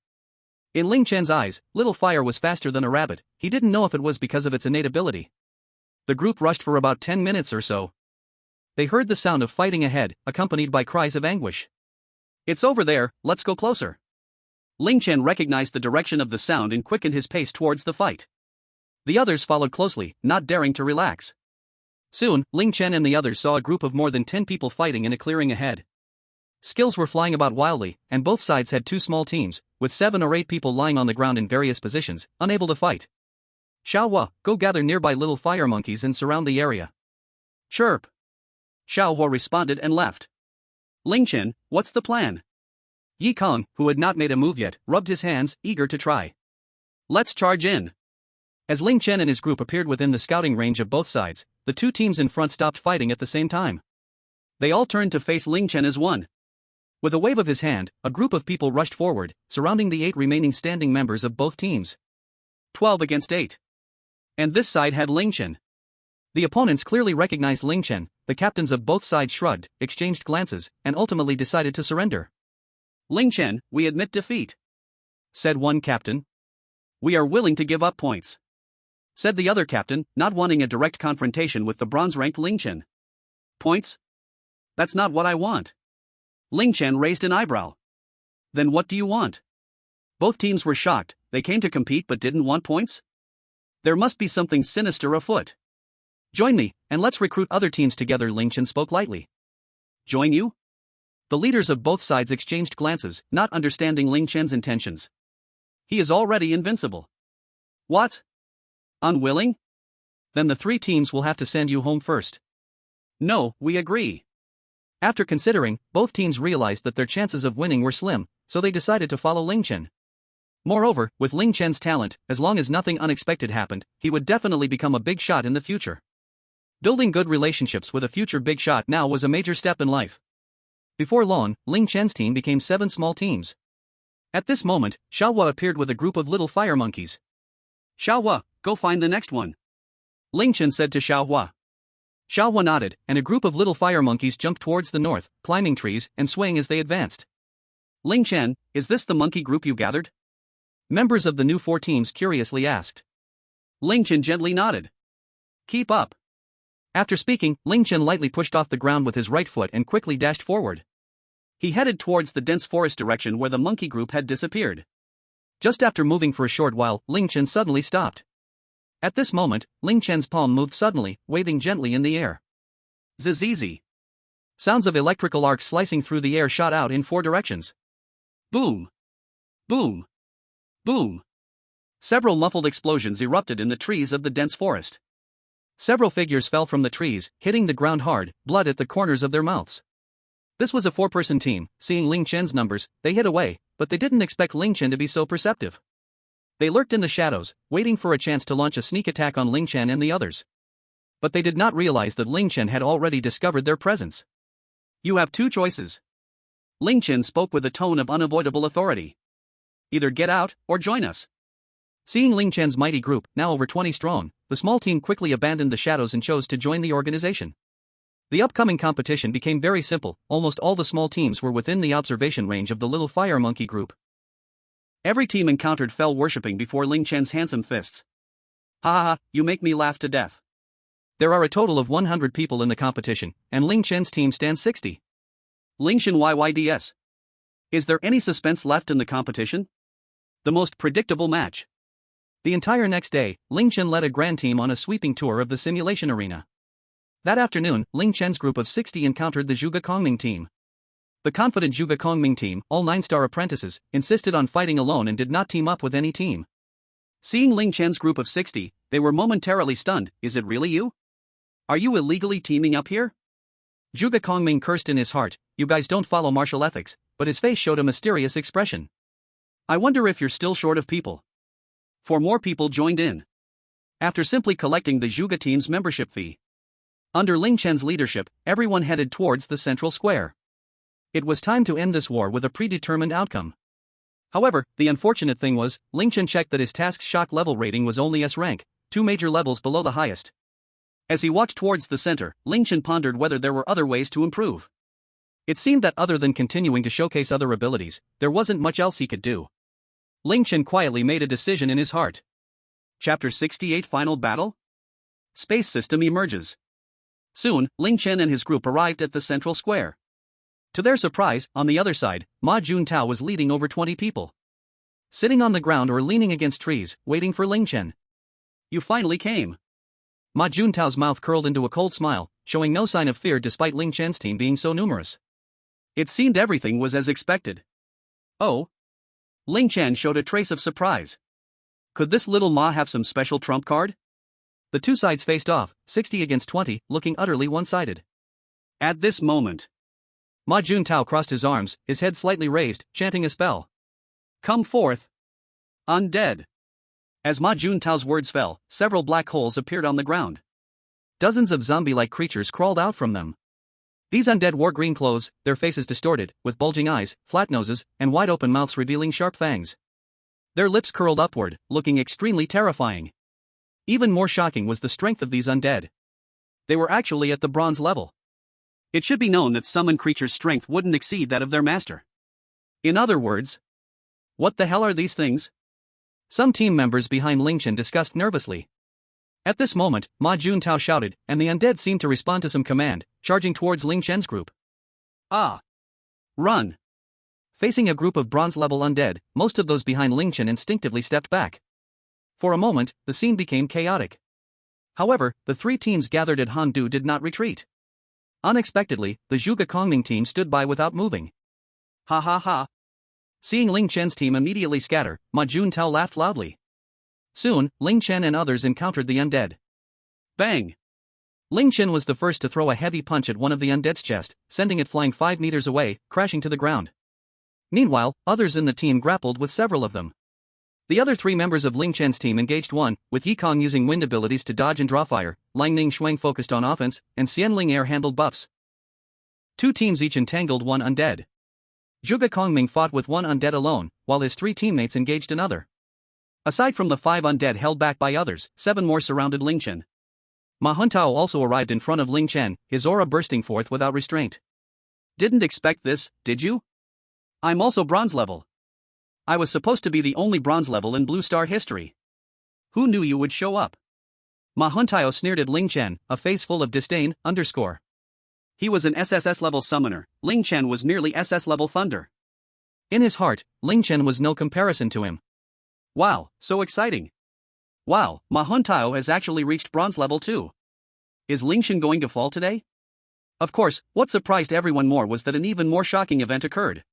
In Ling Chen's eyes, Little Fire was faster than a rabbit. He didn't know if it was because of its innate ability. The group rushed for about 10 minutes or so. They heard the sound of fighting ahead, accompanied by cries of anguish. It's over there, let's go closer. Ling Chen recognized the direction of the sound and quickened his pace towards the fight. The others followed closely, not daring to relax. Soon, Ling Chen and the others saw a group of more than 10 people fighting in a clearing ahead. Skills were flying about wildly, and both sides had 2 small teams, with 7 or 8 people lying on the ground in various positions, unable to fight. Xiao Hua, go gather nearby little fire monkeys and surround the area. Chirp. Xiao Hua responded and left. Ling Chen, what's the plan? Yi Kong, who had not made a move yet, rubbed his hands, eager to try. Let's charge in. As Ling Chen and his group appeared within the scouting range of both sides, the 2 teams in front stopped fighting at the same time. They all turned to face Ling Chen as one. With a wave of his hand, a group of people rushed forward, surrounding the 8 remaining standing members of both teams. 12 against 8. And this side had Ling Chen. The opponents clearly recognized Ling Chen. The captains of both sides shrugged, exchanged glances, and ultimately decided to surrender. Ling Chen, we admit defeat, said one captain. We are willing to give up points, said the other captain, not wanting a direct confrontation with the bronze-ranked Ling Chen. Points? That's not what I want. Ling Chen raised an eyebrow. Then what do you want? Both teams were shocked. They came to compete but didn't want points? There must be something sinister afoot. Join me, and let's recruit other teams together. Ling Chen spoke lightly. Join you? The leaders of both sides exchanged glances, not understanding Ling Chen's intentions. He is already invincible. What? Unwilling? Then the three teams will have to send you home first. No, we agree. After considering, both teams realized that their chances of winning were slim, so they decided to follow Ling Chen. Moreover, with Ling Chen's talent, as long as nothing unexpected happened, he would definitely become a big shot in the future. Building good relationships with a future big shot now was a major step in life. Before long, Ling Chen's team became 7 small teams. At this moment, Xiaohua appeared with a group of little fire monkeys. Xiaohua, go find the next one. Ling Chen said to Xiaohua. Xiaohua nodded, and a group of little fire monkeys jumped towards the north, climbing trees and swaying as they advanced. Ling Chen, is this the monkey group you gathered? Members of the new 4 teams curiously asked. Ling Chen gently nodded. Keep up. After speaking, Ling Chen lightly pushed off the ground with his right foot and quickly dashed forward. He headed towards the dense forest direction where the monkey group had disappeared. Just after moving for a short while, Ling Chen suddenly stopped. At this moment, Ling Chen's palm moved suddenly, waving gently in the air. Zzzz. Sounds of electrical arcs slicing through the air shot out in 4 directions. Boom! Boom! Boom! Several muffled explosions erupted in the trees of the dense forest. Several figures fell from the trees, hitting the ground hard, blood at the corners of their mouths. This was a 4-person team. Seeing Ling Chen's numbers, they hid away, but they didn't expect Ling Chen to be so perceptive. They lurked in the shadows, waiting for a chance to launch a sneak attack on Ling Chen and the others. But they did not realize that Ling Chen had already discovered their presence. You have 2 choices. Ling Chen spoke with a tone of unavoidable authority. Either get out, or join us. Seeing Ling Chen's mighty group, now over 20 strong, the small team quickly abandoned the shadows and chose to join the organization. The upcoming competition became very simple. Almost all the small teams were within the observation range of the little fire monkey group. Every team encountered fell worshipping before Ling Chen's handsome fists. Ha ha ha, you make me laugh to death. There are a total of 100 people in the competition, and Ling Chen's team stands 60. Ling Chen YYDS. Is there any suspense left in the competition? The most predictable match. The entire next day, Ling Chen led a grand team on a sweeping tour of the simulation arena. That afternoon, Ling Chen's group of 60 encountered the Zhuge Kongming team. The confident Zhuge Kongming team, all 9-star apprentices, insisted on fighting alone and did not team up with any team. Seeing Ling Chen's group of 60, they were momentarily stunned. Is it really you? Are you illegally teaming up here? Zhuge Kongming cursed in his heart. You guys don't follow martial ethics, but his face showed a mysterious expression. I wonder if you're still short of people. 4 more people joined in. After simply collecting the Zhuge team's membership fee. Under Ling Chen's leadership, everyone headed towards the central square. It was time to end this war with a predetermined outcome. However, the unfortunate thing was, Ling Chen checked that his task's shock level rating was only S-Rank, 2 major levels below the highest. As he walked towards the center, Ling Chen pondered whether there were other ways to improve. It seemed that other than continuing to showcase other abilities, there wasn't much else he could do. Ling Chen quietly made a decision in his heart. Chapter 68 Final Battle? Space System emerges. Soon, Ling Chen and his group arrived at the central square. To their surprise, on the other side, Ma Juntao was leading over 20 people. Sitting on the ground or leaning against trees, waiting for Ling Chen. You finally came. Ma Juntao's mouth curled into a cold smile, showing no sign of fear despite Ling Chen's team being so numerous. It seemed everything was as expected. Oh? Ling Chen showed a trace of surprise. Could this little Ma have some special trump card? The 2 sides faced off, 60 against 20, looking utterly one-sided. At this moment, Ma Juntao crossed his arms, his head slightly raised, chanting a spell. Come forth. Undead. As Ma Juntao's words fell, several black holes appeared on the ground. Dozens of zombie-like creatures crawled out from them. These undead wore green clothes, their faces distorted, with bulging eyes, flat noses, and wide-open mouths revealing sharp fangs. Their lips curled upward, looking extremely terrifying. Even more shocking was the strength of these undead. They were actually at the bronze level. It should be known that summoned creatures' strength wouldn't exceed that of their master. In other words, what the hell are these things? Some team members behind Ling Chen discussed nervously. At this moment, Ma Juntao shouted, and the undead seemed to respond to some command, charging towards Ling Chen's group. Ah! Run! Facing a group of bronze-level undead, most of those behind Ling Chen instinctively stepped back. For a moment, the scene became chaotic. However, the 3 teams gathered at Handu did not retreat. Unexpectedly, the Zhuge Kongming team stood by without moving. Ha ha ha. Seeing Ling Chen's team immediately scatter, Ma Juntao laughed loudly. Soon, Ling Chen and others encountered the undead. Bang! Ling Chen was the first to throw a heavy punch at one of the undead's chest, sending it flying 5 meters away, crashing to the ground. Meanwhile, others in the team grappled with several of them. The other 3 members of Ling Chen's team engaged one, with Yikong using wind abilities to dodge and draw fire, Lang Ning Shuang focused on offense, and Xian Ling Air handled buffs. 2 teams each entangled one undead. Zhuge Kongming fought with one undead alone, while his 3 teammates engaged another. Aside from the 5 undead held back by others, 7 more surrounded Ling Chen. Ma Huntao also arrived in front of Ling Chen, his aura bursting forth without restraint. Didn't expect this, did you? I'm also bronze level. I was supposed to be the only bronze level in Blue Star history. Who knew you would show up? Ma Huntao sneered at Ling Chen, a face full of disdain, underscore. He was an SSS level summoner, Ling Chen was nearly SS level thunder. In his heart, Ling Chen was no comparison to him. Wow, so exciting. Wow, Ma Huntao has actually reached bronze level too. Is Ling Chen going to fall today? Of course, what surprised everyone more was that an even more shocking event occurred.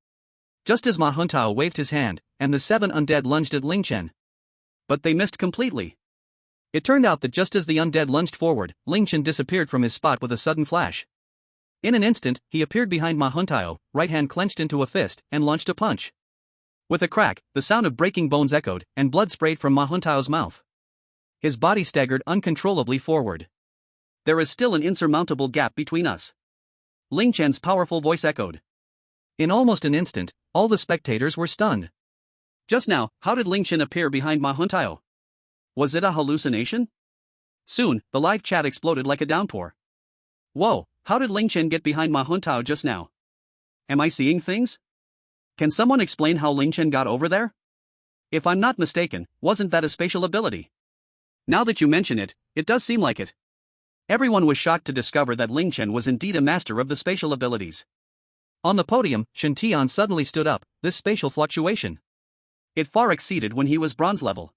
Just as Ma Huntao waved his hand, and the 7 undead lunged at Ling Chen. But they missed completely. It turned out that just as the undead lunged forward, Ling Chen disappeared from his spot with a sudden flash. In an instant, he appeared behind Ma Huntao, right hand clenched into a fist, and launched a punch. With a crack, the sound of breaking bones echoed, and blood sprayed from Ma Huntao's mouth. His body staggered uncontrollably forward. There is still an insurmountable gap between us. Ling Chen's powerful voice echoed. In almost an instant, all the spectators were stunned. Just now, how did Ling Chen appear behind Ma Huntao? Was it a hallucination? Soon, the live chat exploded like a downpour. Whoa, how did Ling Chen get behind Ma Huntao just now? Am I seeing things? Can someone explain how Ling Chen got over there? If I'm not mistaken, wasn't that a spatial ability? Now that you mention it, it does seem like it. Everyone was shocked to discover that Ling Chen was indeed a master of the spatial abilities. On the podium, Shen Tian suddenly stood up, this spatial fluctuation. It far exceeded when he was bronze level.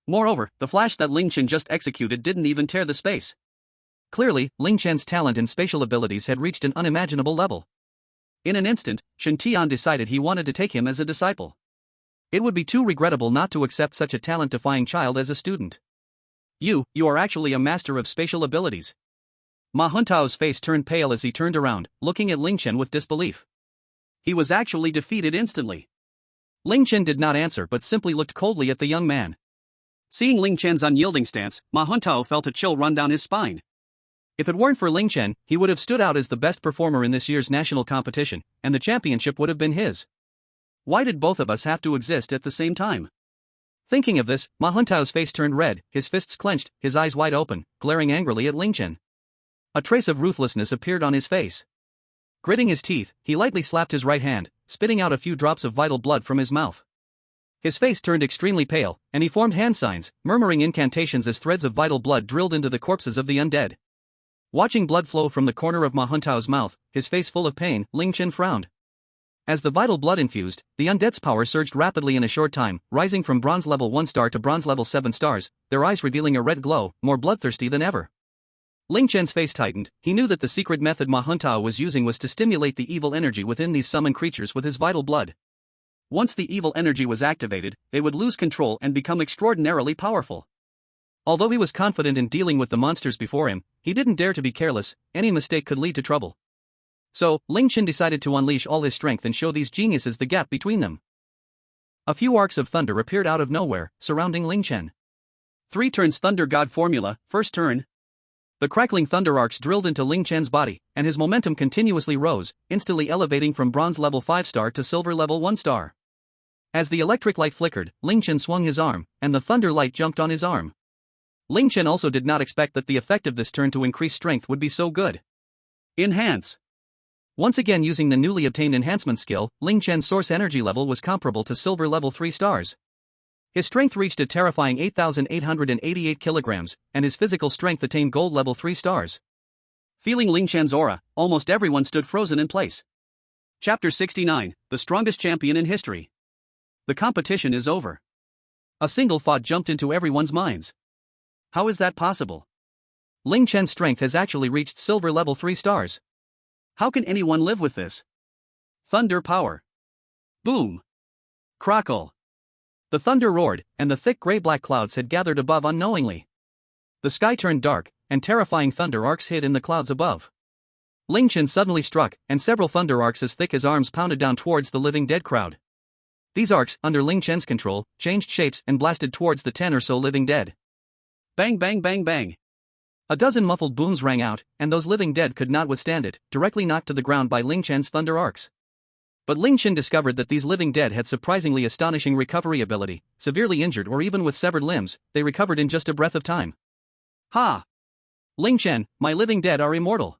Moreover, the flash that Ling Chen just executed didn't even tear the space. Clearly, Ling Chen's talent and spatial abilities had reached an unimaginable level. In an instant, Shen Tian decided he wanted to take him as a disciple. It would be too regrettable not to accept such a talent-defying child as a student. You are actually a master of spatial abilities. Ma Huntao's face turned pale as he turned around, looking at Ling Chen with disbelief. He was actually defeated instantly. Ling Chen did not answer but simply looked coldly at the young man. Seeing Ling Chen's unyielding stance, Ma Huntao felt a chill run down his spine. If it weren't for Ling Chen, he would have stood out as the best performer in this year's national competition, and the championship would have been his. Why did both of us have to exist at the same time? Thinking of this, Ma Huntao's face turned red, his fists clenched, his eyes wide open, glaring angrily at Ling Chen. A trace of ruthlessness appeared on his face. Gritting his teeth, he lightly slapped his right hand, spitting out a few drops of vital blood from his mouth. His face turned extremely pale, and he formed hand signs, murmuring incantations as threads of vital blood drilled into the corpses of the undead. Watching blood flow from the corner of Ma Huntao's mouth, his face full of pain, Ling Chen frowned. As the vital blood infused, the undead's power surged rapidly in a short time, rising from bronze level 1 star to bronze level 7 stars, their eyes revealing a red glow, more bloodthirsty than ever. Ling Chen's face tightened. He knew that the secret method Ma Huntao was using was to stimulate the evil energy within these summoned creatures with his vital blood. Once the evil energy was activated, they would lose control and become extraordinarily powerful. Although he was confident in dealing with the monsters before him, he didn't dare to be careless. Any mistake could lead to trouble. So, Ling Chen decided to unleash all his strength and show these geniuses the gap between them. A few arcs of thunder appeared out of nowhere, surrounding Ling Chen. 3 turns Thunder God formula, first turn. The crackling thunder arcs drilled into Ling Chen's body, and his momentum continuously rose, instantly elevating from bronze level 5 star to silver level 1 star. As the electric light flickered, Ling Chen swung his arm, and the thunder light jumped on his arm. Ling Chen also did not expect that the effect of this turn to increase strength would be so good. Enhance. Once again using the newly obtained enhancement skill, Ling Chen's source energy level was comparable to silver level 3 stars. His strength reached a terrifying 8,888 kilograms, and his physical strength attained gold level 3 stars. Feeling Ling Chen's aura, almost everyone stood frozen in place. Chapter 69, The Strongest Champion in History. The competition is over. A single thought jumped into everyone's minds. How is that possible? Ling Chen's strength has actually reached silver level 3 stars. How can anyone live with this? Thunder power. Boom. Crackle. The thunder roared, and the thick gray-black clouds had gathered above unknowingly. The sky turned dark, and terrifying thunder arcs hid in the clouds above. Ling Chen suddenly struck, and several thunder arcs as thick as arms pounded down towards the living dead crowd. These arcs, under Ling Chen's control, changed shapes and blasted towards the 10 or so living dead. Bang bang bang bang. A dozen muffled booms rang out, and those living dead could not withstand it, directly knocked to the ground by Ling Chen's thunder arcs. But Ling Chen discovered that these living dead had surprisingly astonishing recovery ability. Severely injured or even with severed limbs, they recovered in just a breath of time. Ha! Ling Chen, my living dead are immortal.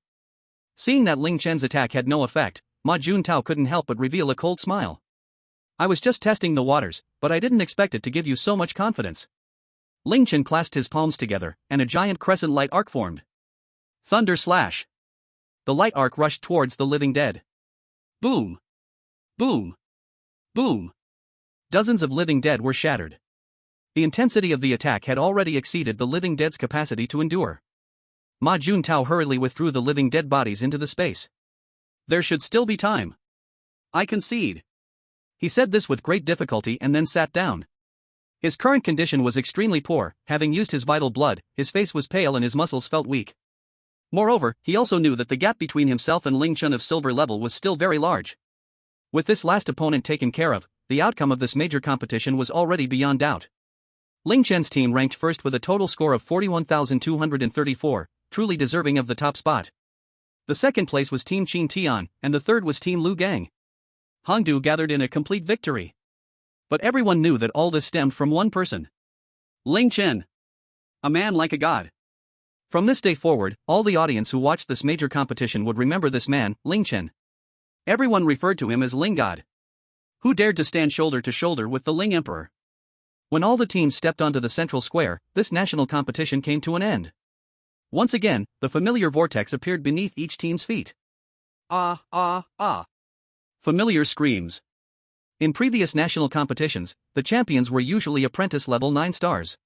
Seeing that Ling Chen's attack had no effect, Ma Juntao couldn't help but reveal a cold smile. I was just testing the waters, but I didn't expect it to give you so much confidence. Ling Chen clasped his palms together, and a giant crescent light arc formed. Thunder slash. The light arc rushed towards the living dead. Boom. Boom. Boom. Dozens of living dead were shattered. The intensity of the attack had already exceeded the living dead's capacity to endure. Ma Juntao hurriedly withdrew the living dead bodies into the space. There should still be time. I concede. He said this with great difficulty and then sat down. His current condition was extremely poor, having used his vital blood, his face was pale and his muscles felt weak. Moreover, he also knew that the gap between himself and Ling Chen of silver level was still very large. With this last opponent taken care of, the outcome of this major competition was already beyond doubt. Ling Chen's team ranked first with a total score of 41,234, truly deserving of the top spot. The second place was Team Qin Tian, and the third was Team Lu Gang. Hongdu gathered in a complete victory. But everyone knew that all this stemmed from one person. Ling Chen. A man like a god. From this day forward, all the audience who watched this major competition would remember this man, Ling Chen. Everyone referred to him as Ling God. Who dared to stand shoulder to shoulder with the Ling Emperor? When all the teams stepped onto the central square, this national competition came to an end. Once again, the familiar vortex appeared beneath each team's feet. Ah, ah, ah. Familiar screams. In previous national competitions, the champions were usually apprentice level 9 stars.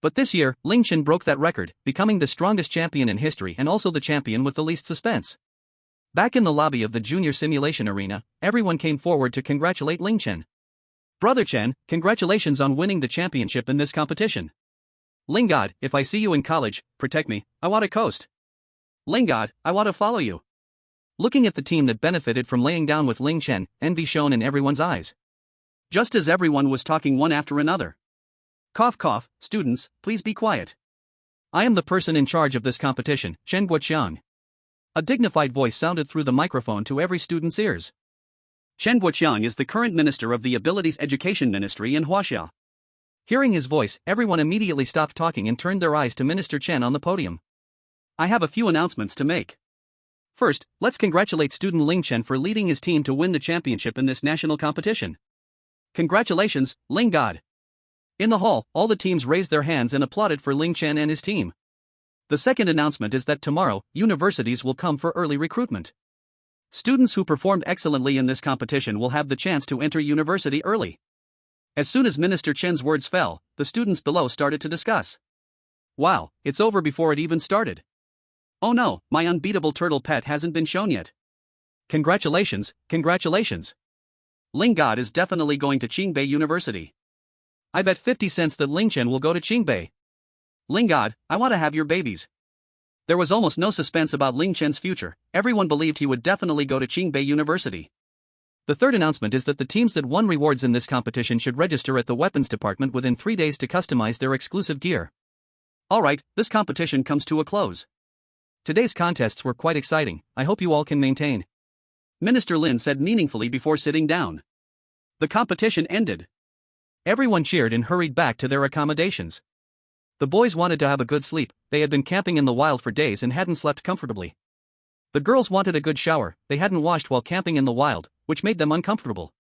But this year, Ling Chen broke that record, becoming the strongest champion in history and also the champion with the least suspense. Back in the lobby of the junior simulation arena, everyone came forward to congratulate Ling Chen. Brother Chen, congratulations on winning the championship in this competition. Ling God, if I see you in college, protect me, I want to coast. Ling God, I want to follow you. Looking at the team that benefited from laying down with Ling Chen, envy shone in everyone's eyes. Just as everyone was talking one after another. Cough cough, students, please be quiet. I am the person in charge of this competition, Chen Guoqiang. A dignified voice sounded through the microphone to every student's ears. Chen Guoqiang is the current minister of the Abilities Education Ministry in Huaxia. Hearing his voice, everyone immediately stopped talking and turned their eyes to Minister Chen on the podium. I have a few announcements to make. First, let's congratulate student Ling Chen for leading his team to win the championship in this national competition. Congratulations, Ling God. In the hall, all the teams raised their hands and applauded for Ling Chen and his team. The second announcement is that tomorrow, universities will come for early recruitment. Students who performed excellently in this competition will have the chance to enter university early. As soon as Minister Chen's words fell, the students below started to discuss. Wow, it's over before it even started. Oh no, my unbeatable turtle pet hasn't been shown yet. Congratulations, congratulations. Ling God is definitely going to Qingbei University. I bet 50 cents that Ling Chen will go to Qingbei. Ling God, I want to have your babies. There was almost no suspense about Ling Chen's future, everyone believed he would definitely go to Qingbei University. The third announcement is that the teams that won rewards in this competition should register at the weapons department within 3 days to customize their exclusive gear. Alright, this competition comes to a close. Today's contests were quite exciting, I hope you all can maintain. Minister Lin said meaningfully before sitting down. The competition ended. Everyone cheered and hurried back to their accommodations. The boys wanted to have a good sleep, they had been camping in the wild for days and hadn't slept comfortably. The girls wanted a good shower, they hadn't washed while camping in the wild, which made them uncomfortable.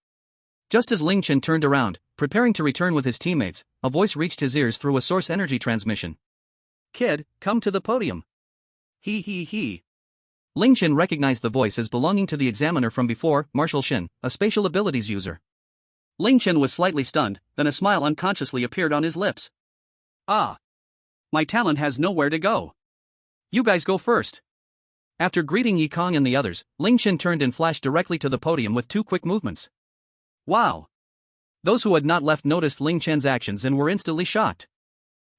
Just as Ling Chen turned around, preparing to return with his teammates, a voice reached his ears through a source energy transmission. Kid, come to the podium. He. Ling Chen recognized the voice as belonging to the examiner from before, Marshal Shin, a spatial abilities user. Ling Chen was slightly stunned, then a smile unconsciously appeared on his lips. Ah. My talent has nowhere to go. You guys go first. After greeting Yi Kong and the others, Ling Chen turned and flashed directly to the podium with 2 quick movements. Wow! Those who had not left noticed Ling Chen's actions and were instantly shocked.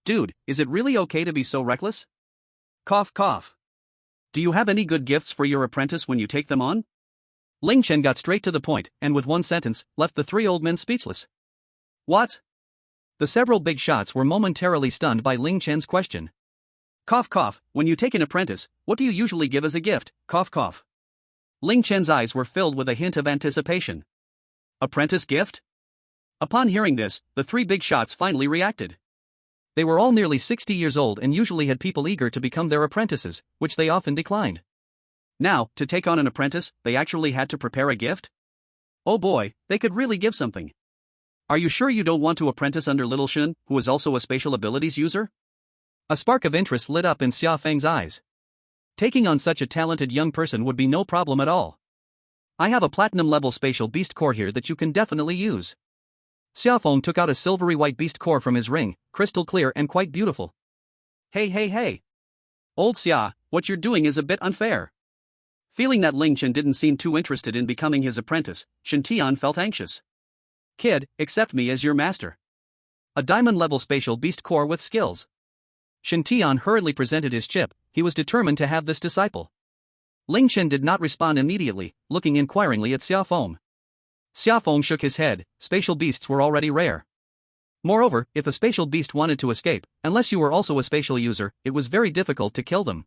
Dude, is it really okay to be so reckless? Cough cough. Do you have any good gifts for your apprentice when you take them on? Ling Chen got straight to the point, and with one sentence, left the 3 old men speechless. What? The several big shots were momentarily stunned by Ling Chen's question. Cough cough, when you take an apprentice, what do you usually give as a gift? Cough cough. Ling Chen's eyes were filled with a hint of anticipation. Apprentice gift? Upon hearing this, the 3 big shots finally reacted. They were all nearly 60 years old and usually had people eager to become their apprentices, which they often declined. Now, to take on an apprentice, they actually had to prepare a gift? Oh boy, they could really give something. Are you sure you don't want to apprentice under Little Shen, who is also a spatial abilities user? A spark of interest lit up in Xia Feng's eyes. Taking on such a talented young person would be no problem at all. I have a platinum-level spatial beast core here that you can definitely use. Xia Feng took out a silvery white beast core from his ring, crystal clear and quite beautiful. Hey. Old Xia, what you're doing is a bit unfair. Feeling that Ling Chen didn't seem too interested in becoming his apprentice, Shen Tian felt anxious. Kid, accept me as your master. A diamond-level spatial beast core with skills. Shen Tian hurriedly presented his chip. He was determined to have this disciple. Ling Chen did not respond immediately, looking inquiringly at Xia Feng. Xia Feng shook his head. Spatial beasts were already rare. Moreover, if a spatial beast wanted to escape, unless you were also a spatial user, it was very difficult to kill them.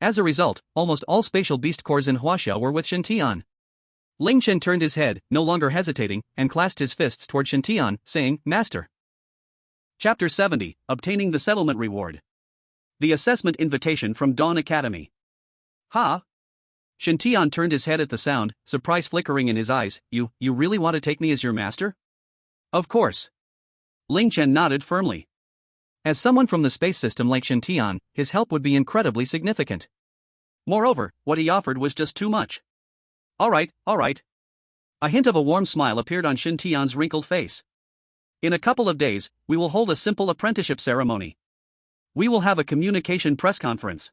As a result, almost all spatial beast cores in Huaxia were with Shen Tian. Ling Chen turned his head, no longer hesitating, and clasped his fists toward Shen Tian, saying, Master. Chapter 70, Obtaining the Settlement Reward. The Assessment Invitation from Dawn Academy. Ha! Shen Tian turned his head at the sound, surprise flickering in his eyes. You really want to take me as your master? Of course. Ling Chen nodded firmly. As someone from the space system like Shen Tian, his help would be incredibly significant. Moreover, what he offered was just too much. All right. A hint of a warm smile appeared on Shen Tian's wrinkled face. In a couple of days, we will hold a simple apprenticeship ceremony. We will have a communication press conference.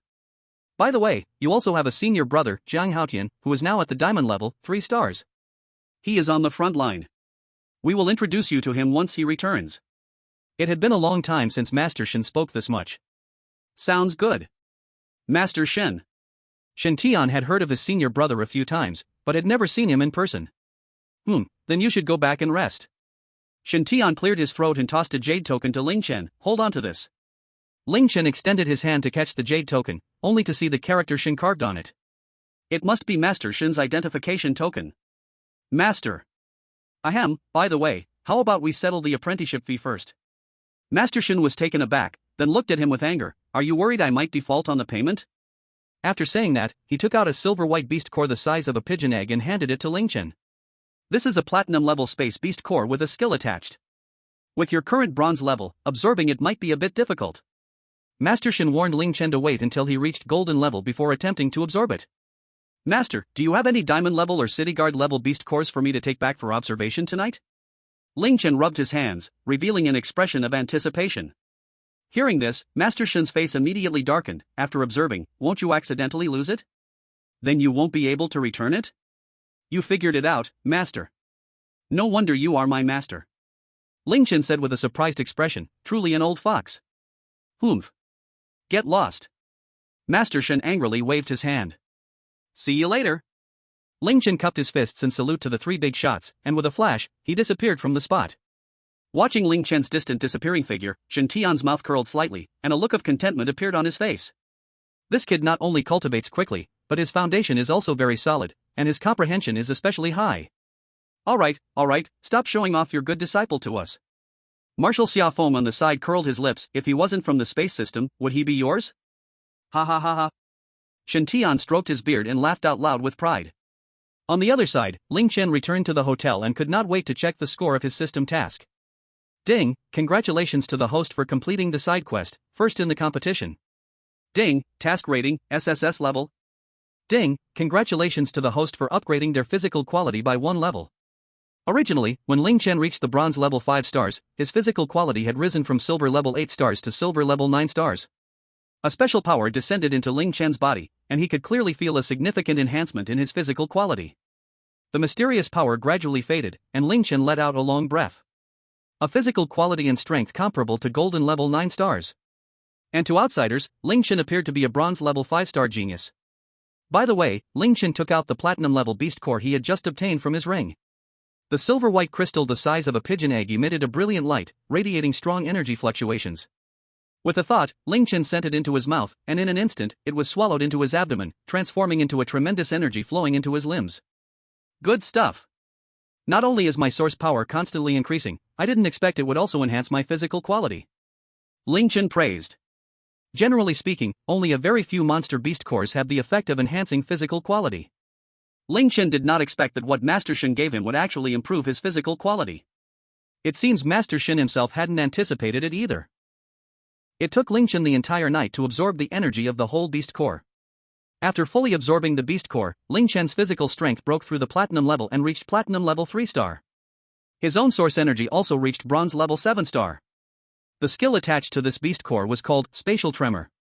By the way, you also have a senior brother, Jiang Haotian, who is now at the diamond level, 3 stars. He is on the front line. We will introduce you to him once he returns. It had been a long time since Master Shen spoke this much. Sounds good. Master Shen. Shen Tian had heard of his senior brother a few times, but had never seen him in person. Then you should go back and rest. Shen Tian cleared his throat and tossed a jade token to Ling Chen. Hold on to this. Ling Chen extended his hand to catch the jade token, only to see the character Shen carved on it. It must be Master Shen's identification token. Master. Ahem, by the way, how about we settle the apprenticeship fee first? Master Shen was taken aback, then looked at him with anger. Are you worried I might default on the payment? After saying that, he took out a silver white beast core the size of a pigeon egg and handed it to Ling Chen. This is a platinum-level space beast core with a skill attached. With your current bronze level, absorbing it might be a bit difficult. Master Shen warned Ling Chen to wait until he reached golden level before attempting to absorb it. Master, do you have any diamond level or city guard level beast cores for me to take back for observation tonight? Ling Chen rubbed his hands, revealing an expression of anticipation. Hearing this, Master Shen's face immediately darkened. After observing, won't you accidentally lose it? Then you won't be able to return it? You figured it out, Master. No wonder you are my master. Ling Chen said with a surprised expression, truly an old fox. Humph. Get lost. Master Shen angrily waved his hand. See you later. Ling Chen cupped his fists in salute to the 3 big shots, and with a flash, he disappeared from the spot. Watching Ling Chen's distant disappearing figure, Shen Tian's mouth curled slightly, and a look of contentment appeared on his face. This kid not only cultivates quickly, but his foundation is also very solid, and his comprehension is especially high. All right, stop showing off your good disciple to us. Marshal Xia Feng on the side curled his lips. If he wasn't from the space system, would he be yours? Ha. Shen Tian stroked his beard and laughed out loud with pride. On the other side, Ling Chen returned to the hotel and could not wait to check the score of his system task. Ding, congratulations to the host for completing the side quest, first in the competition. Ding, task rating, SSS level. Ding, congratulations to the host for upgrading their physical quality by 1 level. Originally, when Ling Chen reached the bronze level 5 stars, his physical quality had risen from silver level 8 stars to silver level 9 stars. A special power descended into Ling Chen's body, and he could clearly feel a significant enhancement in his physical quality. The mysterious power gradually faded, and Ling Chen let out a long breath. A physical quality and strength comparable to golden level 9 stars. And to outsiders, Ling Chen appeared to be a bronze level 5-star genius. By the way, Ling Chen took out the platinum level beast core he had just obtained from his ring. The silver-white crystal the size of a pigeon egg emitted a brilliant light, radiating strong energy fluctuations. With a thought, Ling Chen sent it into his mouth, and in an instant, it was swallowed into his abdomen, transforming into a tremendous energy flowing into his limbs. Good stuff. Not only is my source power constantly increasing, I didn't expect it would also enhance my physical quality. Ling Chen praised. Generally speaking, only a very few monster beast cores have the effect of enhancing physical quality. Ling Chen did not expect that what Master Shen gave him would actually improve his physical quality. It seems Master Shen himself hadn't anticipated it either. It took Ling Chen the entire night to absorb the energy of the whole beast core. After fully absorbing the beast core, Ling Chen's physical strength broke through the platinum level and reached platinum level 3-star. His own source energy also reached bronze level 7-star. The skill attached to this beast core was called Spatial Tremor.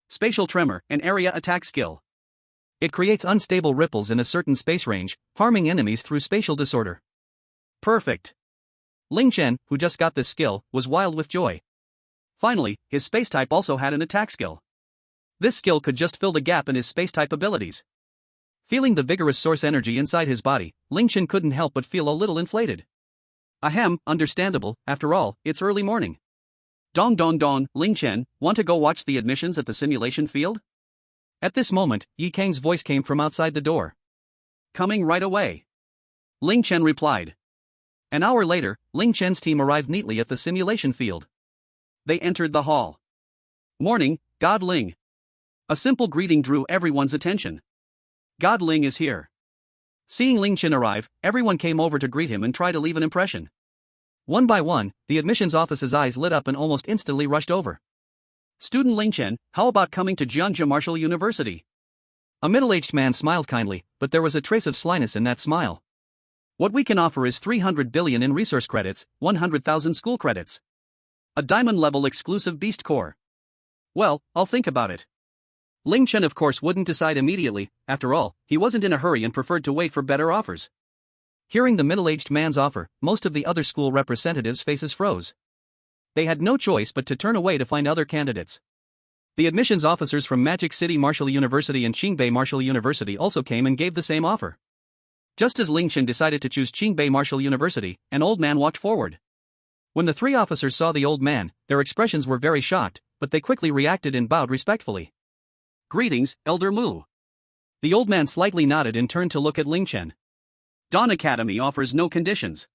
Spatial Tremor, an area attack skill. It creates unstable ripples in a certain space range, harming enemies through spatial disorder. Perfect. Ling Chen, who just got this skill, was wild with joy. Finally, his space type also had an attack skill. This skill could just fill the gap in his space type abilities. Feeling the vigorous source energy inside his body, Ling Chen couldn't help but feel a little inflated. Ahem, understandable, after all, it's early morning. Dong dong dong, Ling Chen, want to go watch the admissions at the simulation field? At this moment, Yi Kang's voice came from outside the door. Coming right away. Ling Chen replied. An hour later, Ling Chen's team arrived neatly at the simulation field. They entered the hall. Morning, God Ling. A simple greeting drew everyone's attention. God Ling is here. Seeing Ling Chen arrive, everyone came over to greet him and try to leave an impression. One by one, the admissions office's eyes lit up and almost instantly rushed over. Student Ling Chen, how about coming to Jiangxia Martial University? A middle-aged man smiled kindly, but there was a trace of slyness in that smile. What we can offer is 300 billion in resource credits, 100,000 school credits. A diamond-level exclusive beast core. Well, I'll think about it. Ling Chen of course wouldn't decide immediately, after all, he wasn't in a hurry and preferred to wait for better offers. Hearing the middle-aged man's offer, most of the other school representatives' faces froze. They had no choice but to turn away to find other candidates. The admissions officers from Magic City Martial University and Qingbei Martial University also came and gave the same offer. Just as Ling Chen decided to choose Qingbei Martial University, an old man walked forward. When the three officers saw the old man, their expressions were very shocked, but they quickly reacted and bowed respectfully. Greetings, Elder Mu. The old man slightly nodded and turned to look at Ling Chen. Dawn Academy offers no conditions.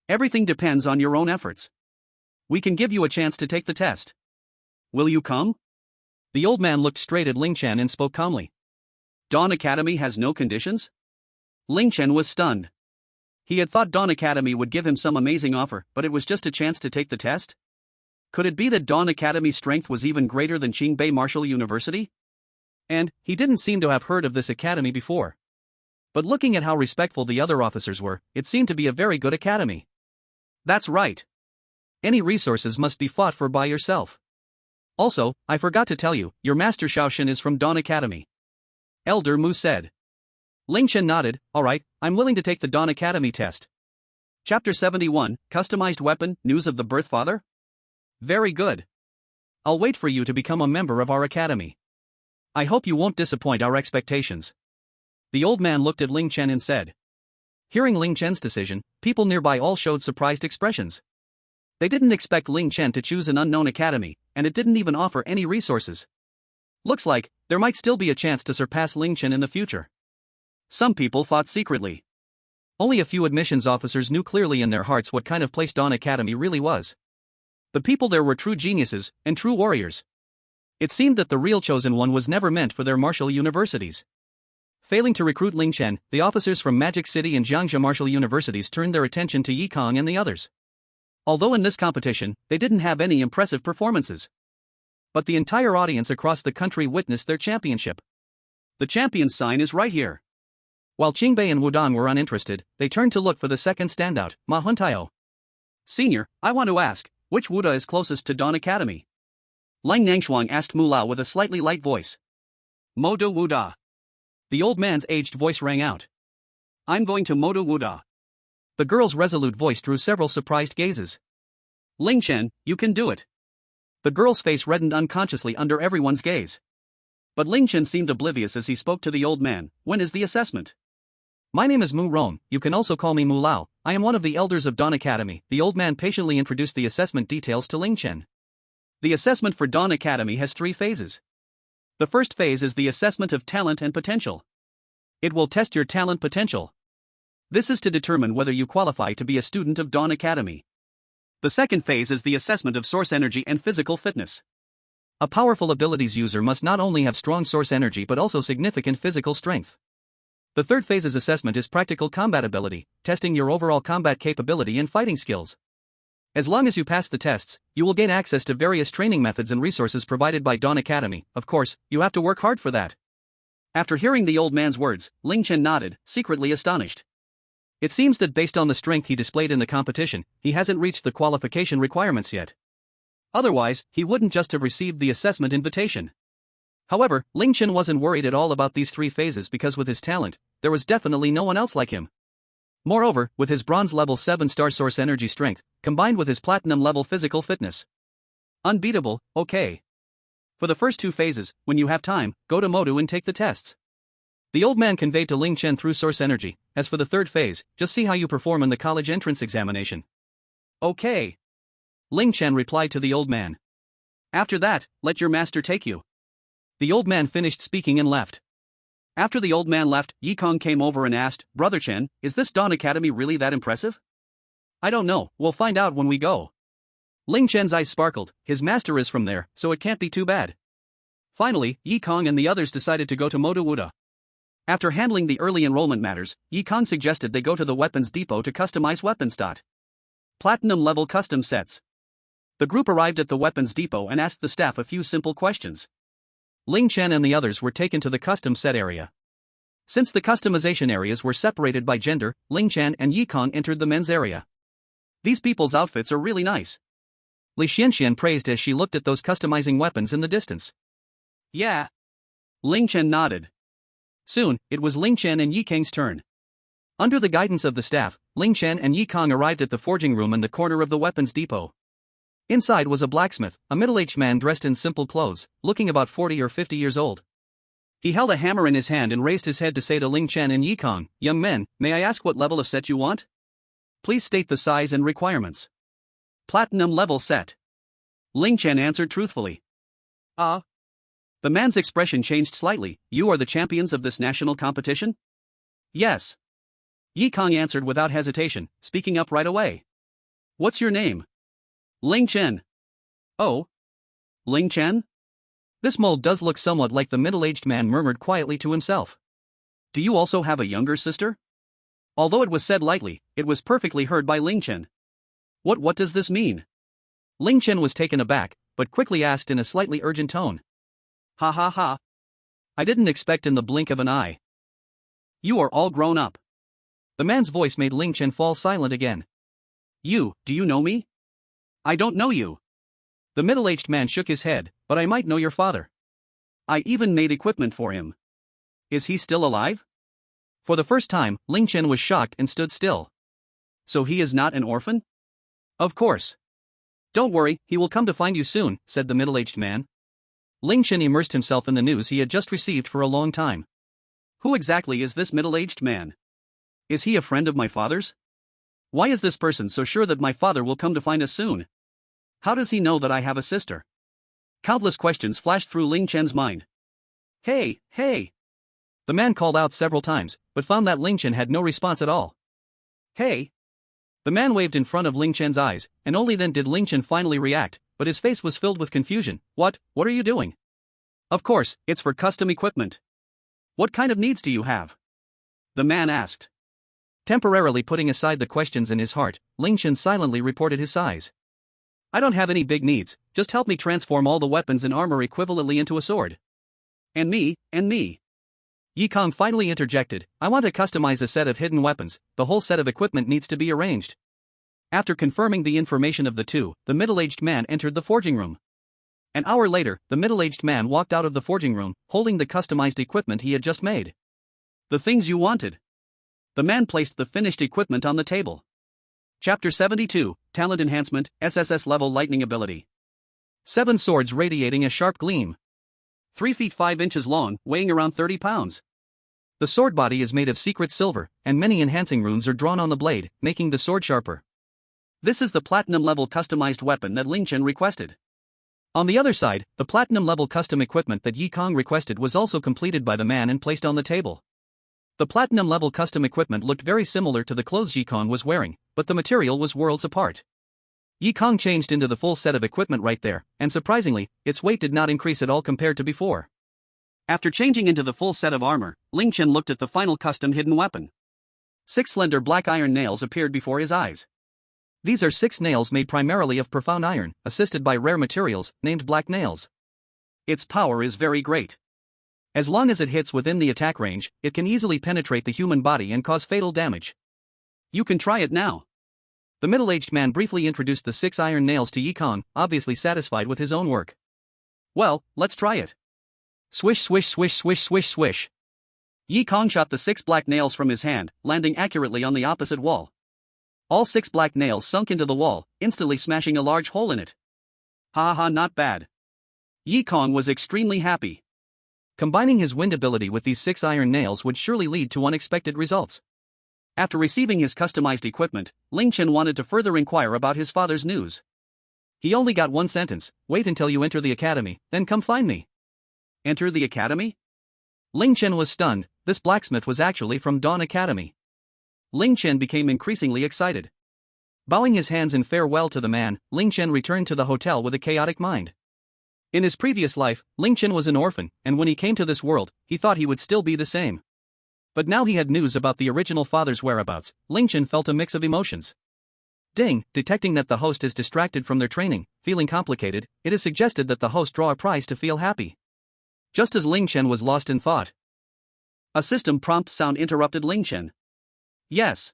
Everything depends on your own efforts. We can give you a chance to take the test. Will you come? The old man looked straight at Ling Chen and spoke calmly. Dawn Academy has no conditions? Ling Chen was stunned. He had thought Dawn Academy would give him some amazing offer, but it was just a chance to take the test? Could it be that Dawn Academy's strength was even greater than Qingbei Martial University? And he didn't seem to have heard of this academy before. But looking at how respectful the other officers were, it seemed to be a very good academy. That's right. Any resources must be fought for by yourself. Also, I forgot to tell you, your master Xiaoshan is from Dawn Academy. Elder Mu said. Ling Chen nodded, alright, I'm willing to take the Dawn Academy test. Chapter 71, Customized Weapon, News of the Birth Father? Very good. I'll wait for you to become a member of our academy. I hope you won't disappoint our expectations. The old man looked at Ling Chen and said. Hearing Ling Chen's decision, people nearby all showed surprised expressions. They didn't expect Ling Chen to choose an unknown academy, and it didn't even offer any resources. Looks like, there might still be a chance to surpass Ling Chen in the future. Some people fought secretly. Only a few admissions officers knew clearly in their hearts what kind of place Dawn Academy really was. The people there were true geniuses, and true warriors. It seemed that the real chosen one was never meant for their martial universities. Failing to recruit Ling Chen, the officers from Magic City and Jiangxia Martial Universities turned their attention to Yi Kang and the others. Although in this competition, they didn't have any impressive performances. But the entire audience across the country witnessed their championship. The champion's sign is right here. While Qingbei and Wudong were uninterested, they turned to look for the second standout, Ma Huntaio. Senior, I want to ask, which Wuda is closest to Dawn Academy? Lang Nangshuang asked Mu Lao with a slightly light voice. Modo Wuda. The old man's aged voice rang out. I'm going to Modo Wuda. The girl's resolute voice drew several surprised gazes. Ling Chen, you can do it. The girl's face reddened unconsciously under everyone's gaze. But Ling Chen seemed oblivious as he spoke to the old man. When is the assessment? My name is Mu Rong, you can also call me Mu Lao. I am one of the elders of Dawn Academy. The old man patiently introduced the assessment details to Ling Chen. The assessment for Dawn Academy has 3 phases. The first phase is the assessment of talent and potential. It will test your talent potential. This is to determine whether you qualify to be a student of Dawn Academy. The second phase is the assessment of source energy and physical fitness. A powerful abilities user must not only have strong source energy but also significant physical strength. The third phase's assessment is practical combat ability, testing your overall combat capability and fighting skills. As long as you pass the tests, you will gain access to various training methods and resources provided by Dawn Academy. Of course, you have to work hard for that. After hearing the old man's words, Ling Chen nodded, secretly astonished. It seems that based on the strength he displayed in the competition, he hasn't reached the qualification requirements yet. Otherwise, he wouldn't just have received the assessment invitation. However, Ling Chen wasn't worried at all about these 3 phases because with his talent, there was definitely no one else like him. Moreover, with his bronze level 7-star source energy strength, combined with his platinum level physical fitness. Unbeatable, okay. For the first 2 phases, when you have time, go to Modu and take the tests. The old man conveyed to Ling Chen through source energy. As for the third phase, just see how you perform in the college entrance examination. Okay. Ling Chen replied to the old man. After that, let your master take you. The old man finished speaking and left. After the old man left, Yi Kong came over and asked, Brother Chen, is this Dawn Academy really that impressive? I don't know, we'll find out when we go. Ling Chen's eyes sparkled, his master is from there, so it can't be too bad. Finally, Yi Kong and the others decided to go to Modo Wuda. After handling the early enrollment matters, Yi Kong suggested they go to the weapons depot to customize weapons. Platinum level custom sets. The group arrived at the weapons depot and asked the staff a few simple questions. Ling Chen and the others were taken to the custom set area. Since the customization areas were separated by gender, Ling Chen and Yi Kong entered the men's area. These people's outfits are really nice. Li Xianxian praised as she looked at those customizing weapons in the distance. Yeah. Ling Chen nodded. Soon, it was Ling Chen and Yi Kang's turn. Under the guidance of the staff, Ling Chen and Yi Kong arrived at the forging room in the corner of the weapons depot. Inside was a blacksmith, a middle-aged man dressed in simple clothes, looking about 40 or 50 years old. He held a hammer in his hand and raised his head to say to Ling Chen and Yi Kong, Young men, may I ask what level of set you want? Please state the size and requirements. Platinum level set. Ling Chen answered truthfully. The man's expression changed slightly. You are the champions of this national competition? Yes. Yi Kong answered without hesitation, speaking up right away. What's your name? Ling Chen. Oh. Ling Chen? This mold does look somewhat like the middle-aged man murmured quietly to himself. Do you also have a younger sister? Although it was said lightly, it was perfectly heard by Ling Chen. What does this mean? Ling Chen was taken aback, but quickly asked in a slightly urgent tone. Ha ha ha. I didn't expect in the blink of an eye. You are all grown up. The man's voice made Ling Chen fall silent again. Do you know me? I don't know you. The middle-aged man shook his head, but I might know your father. I even made equipment for him. Is he still alive? For the first time, Ling Chen was shocked and stood still. So he is not an orphan? Of course. Don't worry, he will come to find you soon, said the middle-aged man. Ling Chen immersed himself in the news he had just received for a long time. Who exactly is this middle-aged man? Is he a friend of my father's? Why is this person so sure that my father will come to find us soon? How does he know that I have a sister? Countless questions flashed through Ling Chen's mind. Hey! The man called out several times, but found that Ling Chen had no response at all. Hey! The man waved in front of Ling Chen's eyes, and only then did Ling Chen finally react, but his face was filled with confusion. What are you doing? Of course, it's for custom equipment. What kind of needs do you have? The man asked. Temporarily putting aside the questions in his heart, Ling Chen silently reported his size. I don't have any big needs, just help me transform all the weapons and armor equivalently into a sword. And me. Yi Kong finally interjected, I want to customize a set of hidden weapons, the whole set of equipment needs to be arranged. After confirming the information of the two, the middle-aged man entered the forging room. An hour later, the middle-aged man walked out of the forging room, holding the customized equipment he had just made. The things you wanted. The man placed the finished equipment on the table. Chapter 72, Talent Enhancement, SSS Level Lightning Ability. 7 swords radiating a sharp gleam. 3 feet 5 inches long, weighing around 30 pounds. The sword body is made of secret silver, and many enhancing runes are drawn on the blade, making the sword sharper. This is the platinum-level customized weapon that Ling Chen requested. On the other side, the platinum-level custom equipment that Yi Kong requested was also completed by the man and placed on the table. The platinum-level custom equipment looked very similar to the clothes Yi Kong was wearing, but the material was worlds apart. Yi Kong changed into the full set of equipment right there, and surprisingly, its weight did not increase at all compared to before. After changing into the full set of armor, Ling Chen looked at the final custom hidden weapon. 6 slender black iron nails appeared before his eyes. These are 6 nails made primarily of profound iron, assisted by rare materials, named black nails. Its power is very great. As long as it hits within the attack range, it can easily penetrate the human body and cause fatal damage. You can try it now. The middle-aged man briefly introduced the 6 iron nails to Yi Kong, obviously satisfied with his own work. Well, let's try it. Swish swish swish swish swish swish. Yi Kong shot the 6 black nails from his hand, landing accurately on the opposite wall. All 6 black nails sunk into the wall, instantly smashing a large hole in it. Ha ha, not bad. Yi Kong was extremely happy. Combining his wind ability with these 6 iron nails would surely lead to unexpected results. After receiving his customized equipment, Ling Chen wanted to further inquire about his father's news. He only got one sentence: wait until you enter the academy, then come find me. Enter the academy? Ling Chen was stunned. This blacksmith was actually from Dawn Academy. Ling Chen became increasingly excited. Bowing his hands in farewell to the man, Ling Chen returned to the hotel with a chaotic mind. In his previous life, Ling Chen was an orphan, and when he came to this world, he thought he would still be the same. But now he had news about the original father's whereabouts. Ling Chen felt a mix of emotions. Ding, detecting that the host is distracted from their training, feeling complicated, it is suggested that the host draw a prize to feel happy. Just as Ling Chen was lost in thought, a system prompt sound interrupted Ling Chen. Yes.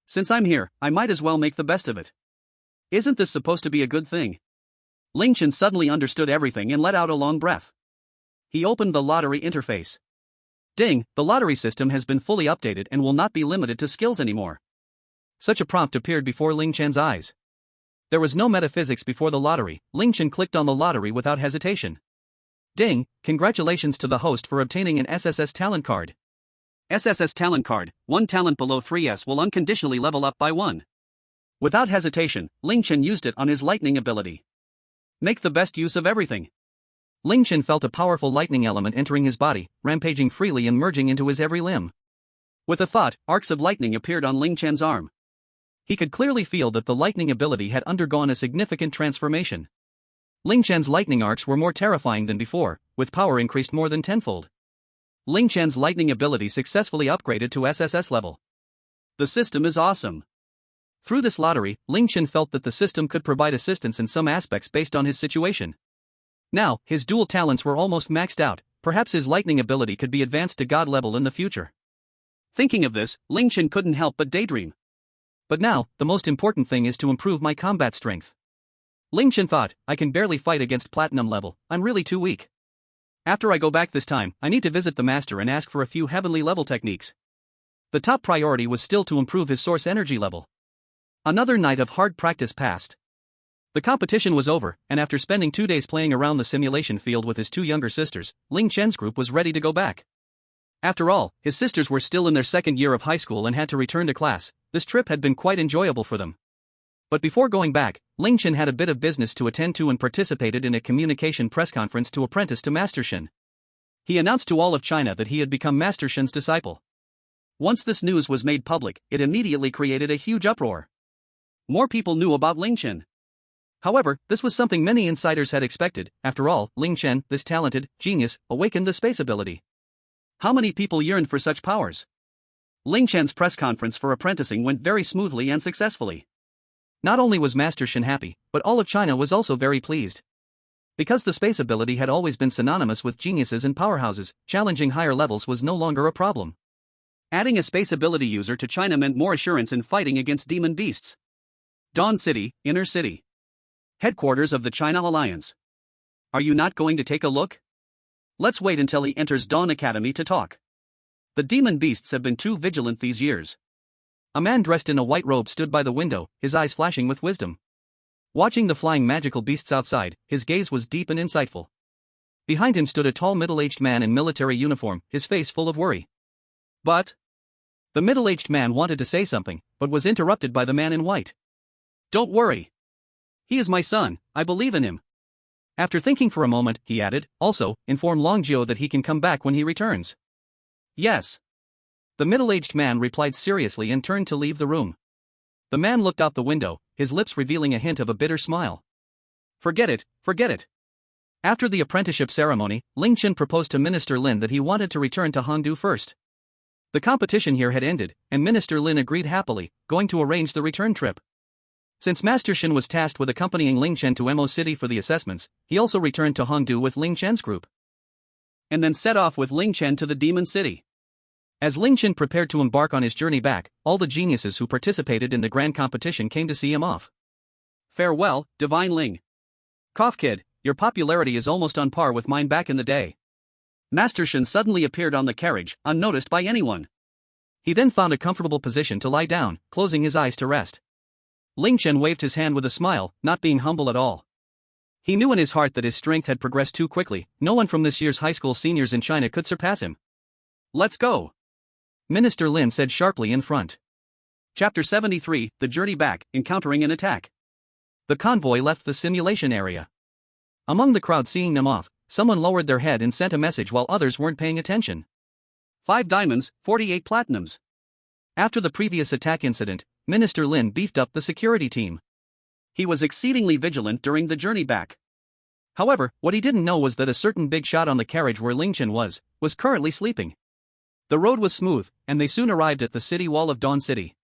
Since I'm here, I might as well make the best of it. Isn't this supposed to be a good thing? Ling Chen suddenly understood everything and let out a long breath. He opened the lottery interface. Ding, the lottery system has been fully updated and will not be limited to skills anymore. Such a prompt appeared before Ling Chen's eyes. There was no metaphysics before the lottery. Ling Chen clicked on the lottery without hesitation. Ding, congratulations to the host for obtaining an SSS talent card. SSS talent card, 1 talent below 3S will unconditionally level up by 1. Without hesitation, Ling Chen used it on his lightning ability. Make the best use of everything. Ling Chen felt a powerful lightning element entering his body, rampaging freely and merging into his every limb. With a thought, arcs of lightning appeared on Ling Chen's arm. He could clearly feel that the lightning ability had undergone a significant transformation. Ling Chen's lightning arcs were more terrifying than before, with power increased more than tenfold. Ling Chen's lightning ability successfully upgraded to SSS level. The system is awesome. Through this lottery, Ling Chen felt that the system could provide assistance in some aspects based on his situation. Now, his dual talents were almost maxed out, perhaps his lightning ability could be advanced to god level in the future. Thinking of this, Ling Chen couldn't help but daydream. But now, the most important thing is to improve my combat strength. Ling Chen thought, I can barely fight against platinum level, I'm really too weak. After I go back this time, I need to visit the master and ask for a few heavenly level techniques. The top priority was still to improve his source energy level. Another night of hard practice passed. The competition was over, and after spending 2 days playing around the simulation field with his 2 younger sisters, Ling Chen's group was ready to go back. After all, his sisters were still in their 2nd year of high school and had to return to class. This trip had been quite enjoyable for them. But before going back, Ling Chen had a bit of business to attend to and participated in a communication press conference to apprentice to Master Shen. He announced to all of China that he had become Master Shen's disciple. Once this news was made public, it immediately created a huge uproar. More people knew about Ling Chen. However, this was something many insiders had expected. After all, Ling Chen, this talented genius, awakened the space ability. How many people yearned for such powers? Ling Chen's press conference for apprenticing went very smoothly and successfully. Not only was Master Shen happy, but all of China was also very pleased. Because the space ability had always been synonymous with geniuses and powerhouses, challenging higher levels was no longer a problem. Adding a space ability user to China meant more assurance in fighting against demon beasts. Dawn City, Inner City. Headquarters of the China Alliance. Are you not going to take a look? Let's wait until he enters Dawn Academy to talk. The demon beasts have been too vigilant these years. A man dressed in a white robe stood by the window, his eyes flashing with wisdom. Watching the flying magical beasts outside, his gaze was deep and insightful. Behind him stood a tall middle-aged man in military uniform, his face full of worry. But the middle-aged man wanted to say something, but was interrupted by the man in white. Don't worry. He is my son, I believe in him. After thinking for a moment, he added, also, inform Longjio that he can come back when he returns. Yes. The middle-aged man replied seriously and turned to leave the room. The man looked out the window, his lips revealing a hint of a bitter smile. Forget it, forget it. After the apprenticeship ceremony, Ling Chen proposed to Minister Lin that he wanted to return to Hongdu first. The competition here had ended, and Minister Lin agreed happily, going to arrange the return trip. Since Master Shen was tasked with accompanying Ling Chen to Mo City for the assessments, he also returned to Hongdu with Ling Chen's group. And then set off with Ling Chen to the Demon City. As Ling Chen prepared to embark on his journey back, all the geniuses who participated in the grand competition came to see him off. Farewell, Divine Ling. Cough Kid, your popularity is almost on par with mine back in the day. Master Shen suddenly appeared on the carriage, unnoticed by anyone. He then found a comfortable position to lie down, closing his eyes to rest. Ling Chen waved his hand with a smile, not being humble at all. He knew in his heart that his strength had progressed too quickly, no one from this year's high school seniors in China could surpass him. Let's go. Minister Lin said sharply in front. Chapter 73, The Journey Back, Encountering an Attack. The convoy left the simulation area. Among the crowd seeing them off, someone lowered their head and sent a message while others weren't paying attention. 5 diamonds, 48 platinums. After the previous attack incident, Minister Lin beefed up the security team. He was exceedingly vigilant during the journey back. However, what he didn't know was that a certain big shot on the carriage where Ling Chen was currently sleeping. The road was smooth, and they soon arrived at the city wall of Dawn City.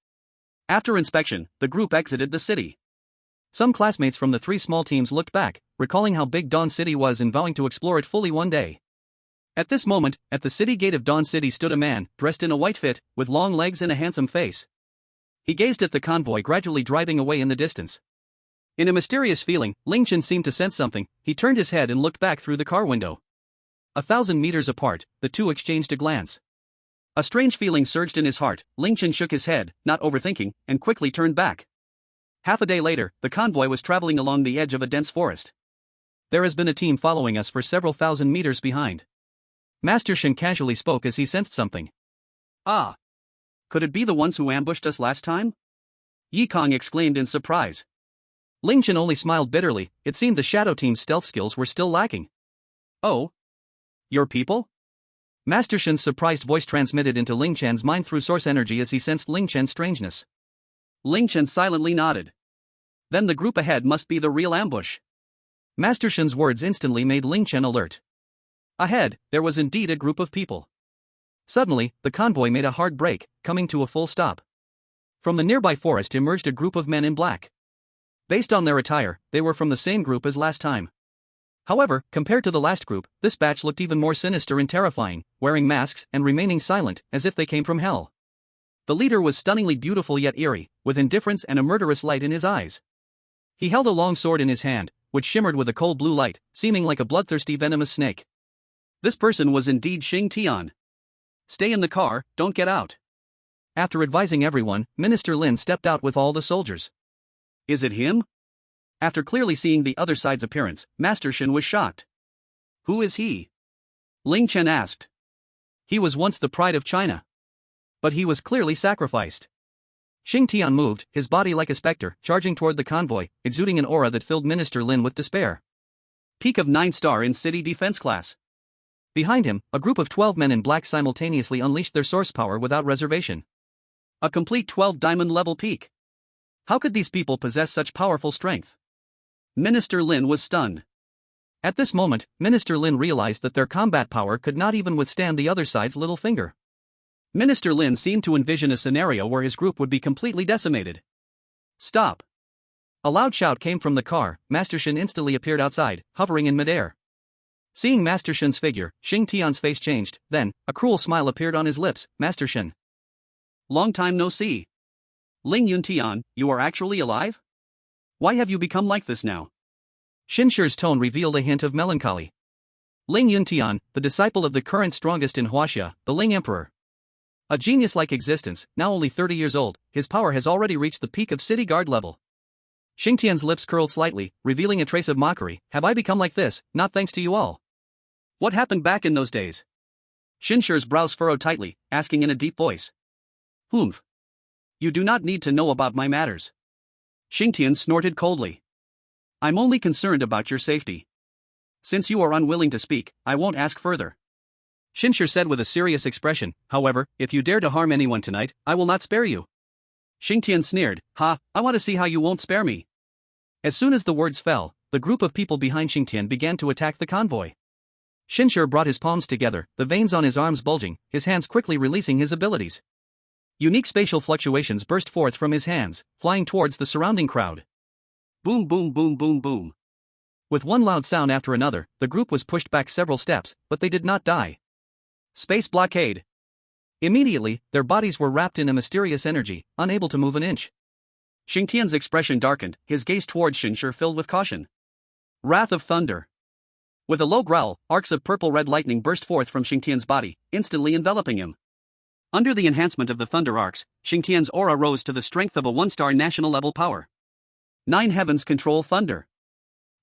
After inspection, the group exited the city. Some classmates from the 3 small teams looked back, recalling how big Dawn City was and vowing to explore it fully one day. At this moment, at the city gate of Dawn City stood a man, dressed in a white fit, with long legs and a handsome face. He gazed at the convoy gradually driving away in the distance. In a mysterious feeling, Ling Chen seemed to sense something. He turned his head and looked back through the car window. 1,000 meters apart, the two exchanged a glance. A strange feeling surged in his heart. Ling Chen shook his head, not overthinking, and quickly turned back. Half a day later, the convoy was traveling along the edge of a dense forest. There has been a team following us for several thousand meters behind. Master Shen casually spoke as he sensed something. Ah! Could it be the ones who ambushed us last time? Yi Kong exclaimed in surprise. Ling Chen only smiled bitterly. It seemed the shadow team's stealth skills were still lacking. Oh? Your people? Master Shen's surprised voice transmitted into Ling Chen's mind through source energy as he sensed Ling Chen's strangeness. Ling Chen silently nodded. Then the group ahead must be the real ambush. Master Shen's words instantly made Ling Chen alert. Ahead, there was indeed a group of people. Suddenly, the convoy made a hard break, coming to a full stop. From the nearby forest emerged a group of men in black. Based on their attire, they were from the same group as last time. However, compared to the last group, this batch looked even more sinister and terrifying, wearing masks and remaining silent, as if they came from hell. The leader was stunningly beautiful yet eerie, with indifference and a murderous light in his eyes. He held a long sword in his hand, which shimmered with a cold blue light, seeming like a bloodthirsty venomous snake. This person was indeed Xing Tian. Stay in the car, don't get out. After advising everyone, Minister Lin stepped out with all the soldiers. Is it him? After clearly seeing the other side's appearance, Master Shen was shocked. Who is he? Ling Chen asked. He was once the pride of China. But he was clearly sacrificed. Xing Tian moved, his body like a specter, charging toward the convoy, exuding an aura that filled Minister Lin with despair. Peak of 9-star in city defense class. Behind him, a group of 12 men in black simultaneously unleashed their source power without reservation. A complete 12 diamond level peak. How could these people possess such powerful strength? Minister Lin was stunned. At this moment, Minister Lin realized that their combat power could not even withstand the other side's little finger. Minister Lin seemed to envision a scenario where his group would be completely decimated. Stop! A loud shout came from the car. Master Shen instantly appeared outside, hovering in midair. Seeing Master Shen's figure, Xing Tian's face changed, then, a cruel smile appeared on his lips. Master Shen. Long time no see. Ling Yun Tian, you are actually alive? Why have you become like this now? Shinshi's tone revealed a hint of melancholy. Ling Yuntian, the disciple of the current strongest in Huaxia, the Ling Emperor. A genius-like existence, now only 30 years old, his power has already reached the peak of city guard level. Xingtian's lips curled slightly, revealing a trace of mockery. Have I become like this, not thanks to you all? What happened back in those days? Shinshi's brows furrowed tightly, asking in a deep voice. Humph. You do not need to know about my matters. Xingtian snorted coldly. I'm only concerned about your safety. Since you are unwilling to speak, I won't ask further. Xinshi said with a serious expression. However, if you dare to harm anyone tonight, I will not spare you. Xingtian sneered. Ha, I want to see how you won't spare me. As soon as the words fell, the group of people behind Xingtian began to attack the convoy. Xinshi brought his palms together, the veins on his arms bulging, his hands quickly releasing his abilities. Unique spatial fluctuations burst forth from his hands, flying towards the surrounding crowd. Boom boom boom boom boom. With one loud sound after another, the group was pushed back several steps, but they did not die. Space blockade. Immediately, their bodies were wrapped in a mysterious energy, unable to move an inch. Xingtian's expression darkened, his gaze towards Xinshi filled with caution. Wrath of thunder. With a low growl, arcs of purple-red lightning burst forth from Xingtian's body, instantly enveloping him. Under the enhancement of the thunder arcs, Xingtian's aura rose to the strength of a one-star national-level power. 9 heavens control thunder.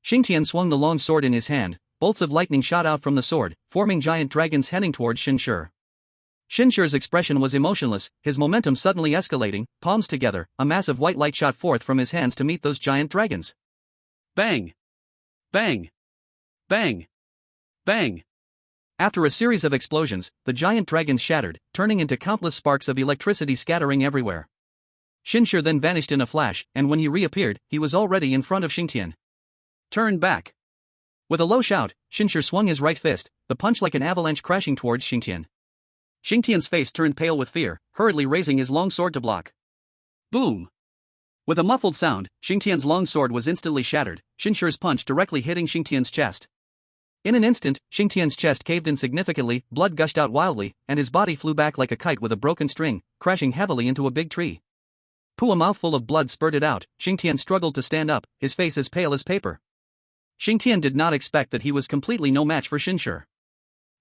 Xingtian swung the long sword in his hand, bolts of lightning shot out from the sword, forming giant dragons heading towards Xinshi. Xinxi's expression was emotionless, his momentum suddenly escalating, palms together, a mass of white light shot forth from his hands to meet those giant dragons. Bang! Bang! Bang! Bang! After a series of explosions, the giant dragons shattered, turning into countless sparks of electricity scattering everywhere. Xinshi then vanished in a flash, and when he reappeared, he was already in front of Xingtian. Turn back! With a low shout, Xinshi swung his right fist, the punch like an avalanche crashing towards Xingtian. Xingtian's face turned pale with fear, hurriedly raising his long sword to block. Boom! With a muffled sound, Xingtian's long sword was instantly shattered, Xinshi's punch directly hitting Xingtian's chest. In an instant, Xingtian's chest caved in significantly, blood gushed out wildly, and his body flew back like a kite with a broken string, crashing heavily into a big tree. A mouthful of blood spurted out, Xingtian struggled to stand up, his face as pale as paper. Xingtian did not expect that he was completely no match for Xinshi.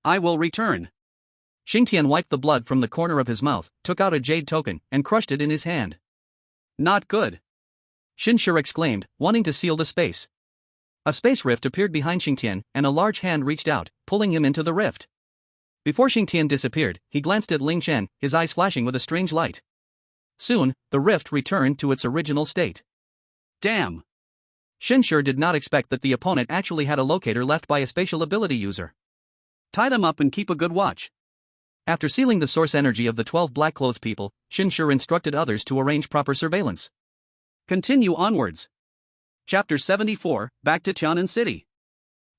I will return. Xingtian wiped the blood from the corner of his mouth, took out a jade token, and crushed it in his hand. Not good. Xinshi exclaimed, wanting to seal the space. A space rift appeared behind Xingtian, and a large hand reached out, pulling him into the rift. Before Xingtian disappeared, he glanced at Ling Chen, his eyes flashing with a strange light. Soon, the rift returned to its original state. Damn! Xinshi did not expect that the opponent actually had a locator left by a spatial ability user. Tie them up and keep a good watch. After sealing the source energy of the 12 black-clothed people, Xinshi instructed others to arrange proper surveillance. Continue onwards. Chapter 74, Back to Tianan City.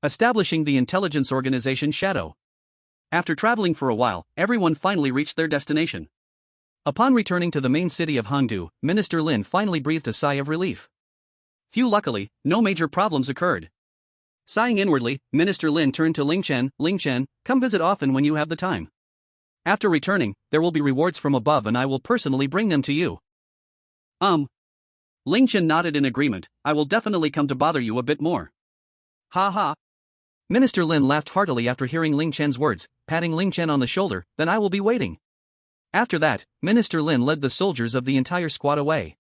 Establishing the intelligence organization Shadow. After traveling for a while, everyone finally reached their destination. Upon returning to the main city of Hangdu, Minister Lin finally breathed a sigh of relief. Luckily, no major problems occurred. Sighing inwardly, Minister Lin turned to Ling Chen. Ling Chen, come visit often when you have the time. After returning, there will be rewards from above and I will personally bring them to you. Ling Chen nodded in agreement. I will definitely come to bother you a bit more. Ha ha. Minister Lin laughed heartily after hearing Ling Chen's words, patting Ling Chen on the shoulder. Then I will be waiting. After that, Minister Lin led the soldiers of the entire squad away.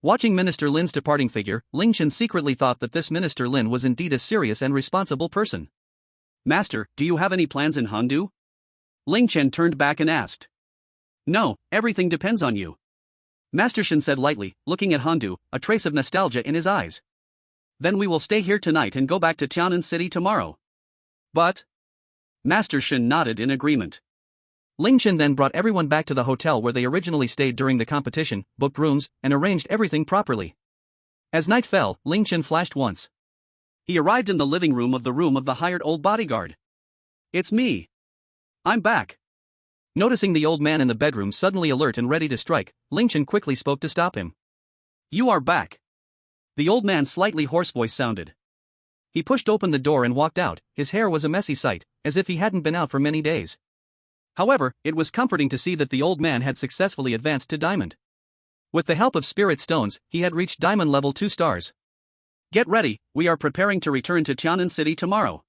Watching Minister Lin's departing figure, Ling Chen secretly thought that this Minister Lin was indeed a serious and responsible person. Master, do you have any plans in Hangdu? Ling Chen turned back and asked. No, everything depends on you. Master Shen said lightly, looking at Hangdu, a trace of nostalgia in his eyes. Then we will stay here tonight and go back to Tianan City tomorrow. But? Master Shen nodded in agreement. Ling Chen then brought everyone back to the hotel where they originally stayed during the competition, booked rooms, and arranged everything properly. As night fell, Ling Chen flashed once. He arrived in the living room of the hired old bodyguard. It's me. I'm back. Noticing the old man in the bedroom suddenly alert and ready to strike, Ling Chen quickly spoke to stop him. You are back. The old man's slightly hoarse voice sounded. He pushed open the door and walked out. His hair was a messy sight, as if he hadn't been out for many days. However, it was comforting to see that the old man had successfully advanced to Diamond. With the help of spirit stones, he had reached Diamond level 2 stars. Get ready, we are preparing to return to Tianan City tomorrow.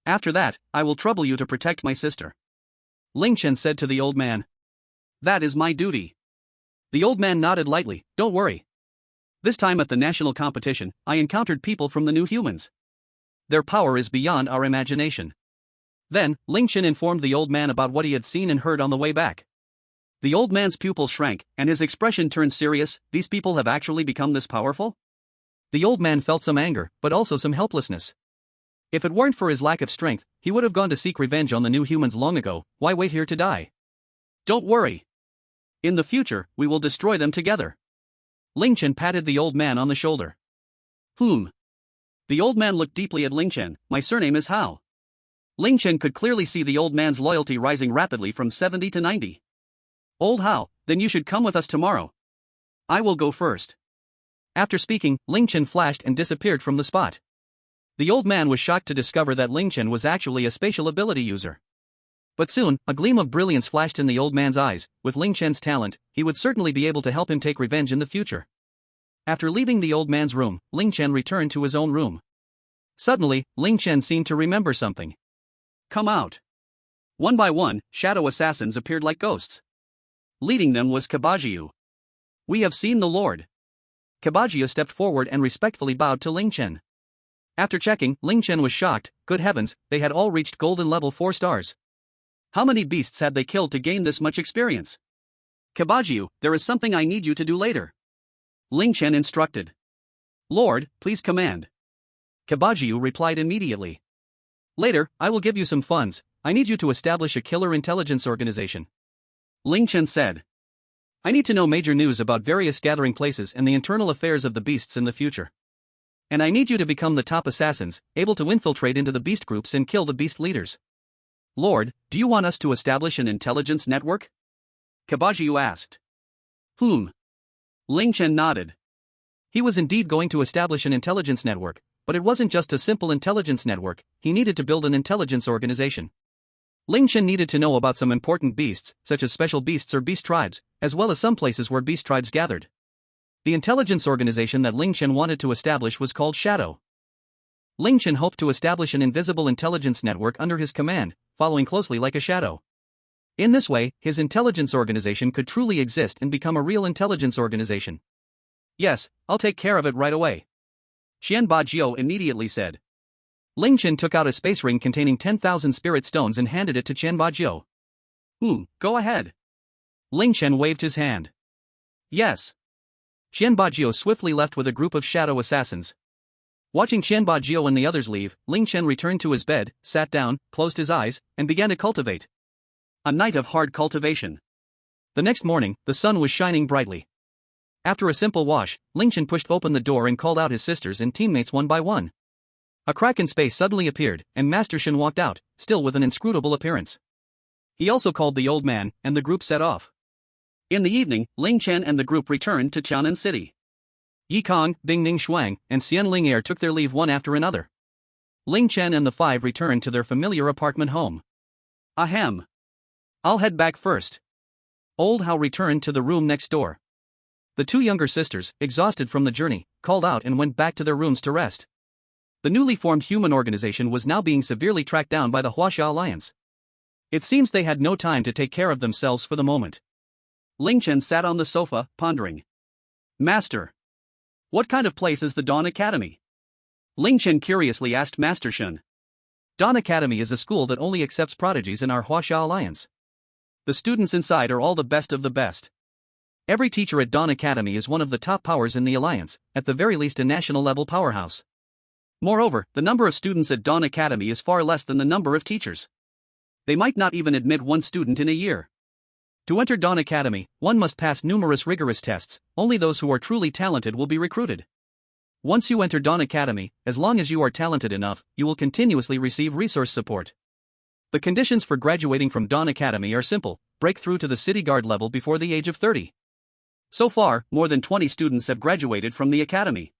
After that, I will trouble you to protect my sister. Ling Chen said to the old man. That is my duty. The old man nodded lightly. Don't worry. This time at the national competition, I encountered people from the New Humans. Their power is beyond our imagination. Then, Ling Chen informed the old man about what he had seen and heard on the way back. The old man's pupils shrank, and his expression turned serious. These people have actually become this powerful? The old man felt some anger, but also some helplessness. If it weren't for his lack of strength, he would have gone to seek revenge on the New Humans long ago. Why wait here to die? Don't worry. In the future, we will destroy them together. Ling Chen patted the old man on the shoulder. The old man looked deeply at Ling Chen. My surname is Hao. Ling Chen could clearly see the old man's loyalty rising rapidly from 70 to 90. Old Hao, then you should come with us tomorrow. I will go first. After speaking, Ling Chen flashed and disappeared from the spot. The old man was shocked to discover that Ling Chen was actually a spatial ability user. But soon, a gleam of brilliance flashed in the old man's eyes. With Ling Chen's talent, he would certainly be able to help him take revenge in the future. After leaving the old man's room, Ling Chen returned to his own room. Suddenly, Ling Chen seemed to remember something. Come out. One by one, shadow assassins appeared like ghosts. Leading them was Kabajiu. We have seen the Lord. Kabajiu stepped forward and respectfully bowed to Ling Chen. After checking, Ling Chen was shocked. Good heavens, they had all reached golden level 4 stars. How many beasts had they killed to gain this much experience? Kabajiu, there is something I need you to do later. Ling Chen instructed. Lord, please command. Kabajiu replied immediately. Later, I will give you some funds. I need you to establish a killer intelligence organization. Ling Chen said. I need to know major news about various gathering places and the internal affairs of the beasts in the future. And I need you to become the top assassins, able to infiltrate into the beast groups and kill the beast leaders. Lord, do you want us to establish an intelligence network? Kabajiu asked. Ling Chen nodded. He was indeed going to establish an intelligence network, but it wasn't just a simple intelligence network, he needed to build an intelligence organization. Ling Chen needed to know about some important beasts, such as special beasts or beast tribes, as well as some places where beast tribes gathered. The intelligence organization that Ling Chen wanted to establish was called Shadow. Ling Chen hoped to establish an invisible intelligence network under his command, following closely like a shadow. In this way, his intelligence organization could truly exist and become a real intelligence organization. Yes, I'll take care of it right away. Xian Bajiu immediately said. Ling Chen took out a space ring containing 10,000 spirit stones and handed it to Qian Bajiu. Go ahead. Ling Chen waved his hand. Yes. Qian Bajiu swiftly left with a group of shadow assassins. Watching Qian Bajiu and the others leave, Ling Chen returned to his bed, sat down, closed his eyes, and began to cultivate. A night of hard cultivation. The next morning, the sun was shining brightly. After a simple wash, Ling Chen pushed open the door and called out his sisters and teammates one by one. A crack in space suddenly appeared, and Master Shen walked out, still with an inscrutable appearance. He also called the old man, and the group set off. In the evening, Ling Chen and the group returned to Tianan City. Yi Kong, Bing Ning Shuang, and Xian Ling Er took their leave one after another. Ling Chen and the 5 returned to their familiar apartment home. Ahem. I'll head back first. Old Hao returned to the room next door. The 2 younger sisters, exhausted from the journey, called out and went back to their rooms to rest. The newly formed human organization was now being severely tracked down by the Huaxia Alliance. It seems they had no time to take care of themselves for the moment. Ling Chen sat on the sofa, pondering. Master. What kind of place is the Dawn Academy? Ling Chen curiously asked Master Shen. Dawn Academy is a school that only accepts prodigies in our Huaxia Alliance. The students inside are all the best of the best. Every teacher at Dawn Academy is one of the top powers in the Alliance, at the very least a national-level powerhouse. Moreover, the number of students at Dawn Academy is far less than the number of teachers. They might not even admit one student in a year. To enter Dawn Academy, one must pass numerous rigorous tests. Only those who are truly talented will be recruited. Once you enter Dawn Academy, as long as you are talented enough, you will continuously receive resource support. The conditions for graduating from Dawn Academy are simple: break through to the city guard level before the age of 30. So far, more than 20 students have graduated from the academy.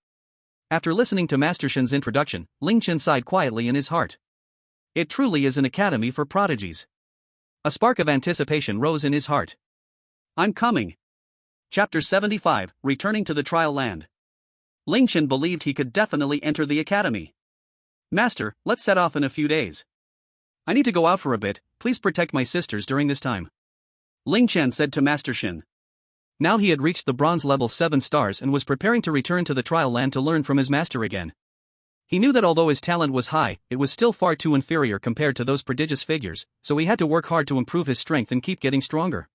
After listening to Master Shen's introduction, Ling Chen sighed quietly in his heart. It truly is an academy for prodigies. A spark of anticipation rose in his heart. I'm coming. Chapter 75, Returning to the Trial Land. Ling Chen believed he could definitely enter the academy. Master, let's set off in a few days. I need to go out for a bit, please protect my sisters during this time. Ling Chen said to Master Shin. Now he had reached the bronze level 7 stars and was preparing to return to the trial land to learn from his master again. He knew that although his talent was high, it was still far too inferior compared to those prodigious figures, so he had to work hard to improve his strength and keep getting stronger.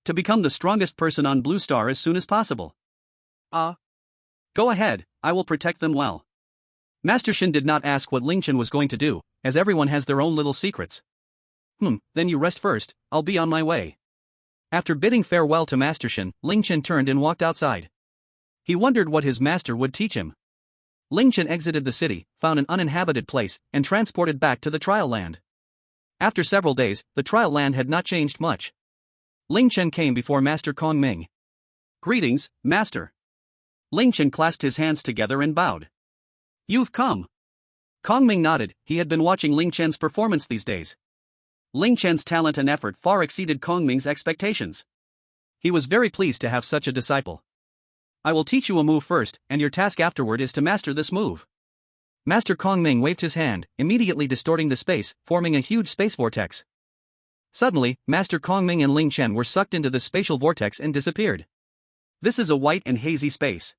To become the strongest person on Blue Star as soon as possible. Go ahead, I will protect them well. Master Shin did not ask what Ling Chen was going to do, as everyone has their own little secrets. Then you rest first, I'll be on my way. After bidding farewell to Master Shin, Ling Chen turned and walked outside. He wondered what his master would teach him. Ling Chen exited the city, found an uninhabited place, and transported back to the trial land. After several days, the trial land had not changed much. Ling Chen came before Master Kong Ming. Greetings, Master. Ling Chen clasped his hands together and bowed. You've come. Kong Ming nodded, he had been watching Ling Chen's performance these days. Ling Chen's talent and effort far exceeded Kong Ming's expectations. He was very pleased to have such a disciple. I will teach you a move first, and your task afterward is to master this move. Master Kong Ming waved his hand, immediately distorting the space, forming a huge space vortex. Suddenly, Master Kong Ming and Ling Chen were sucked into the spatial vortex and disappeared. This is a white and hazy space.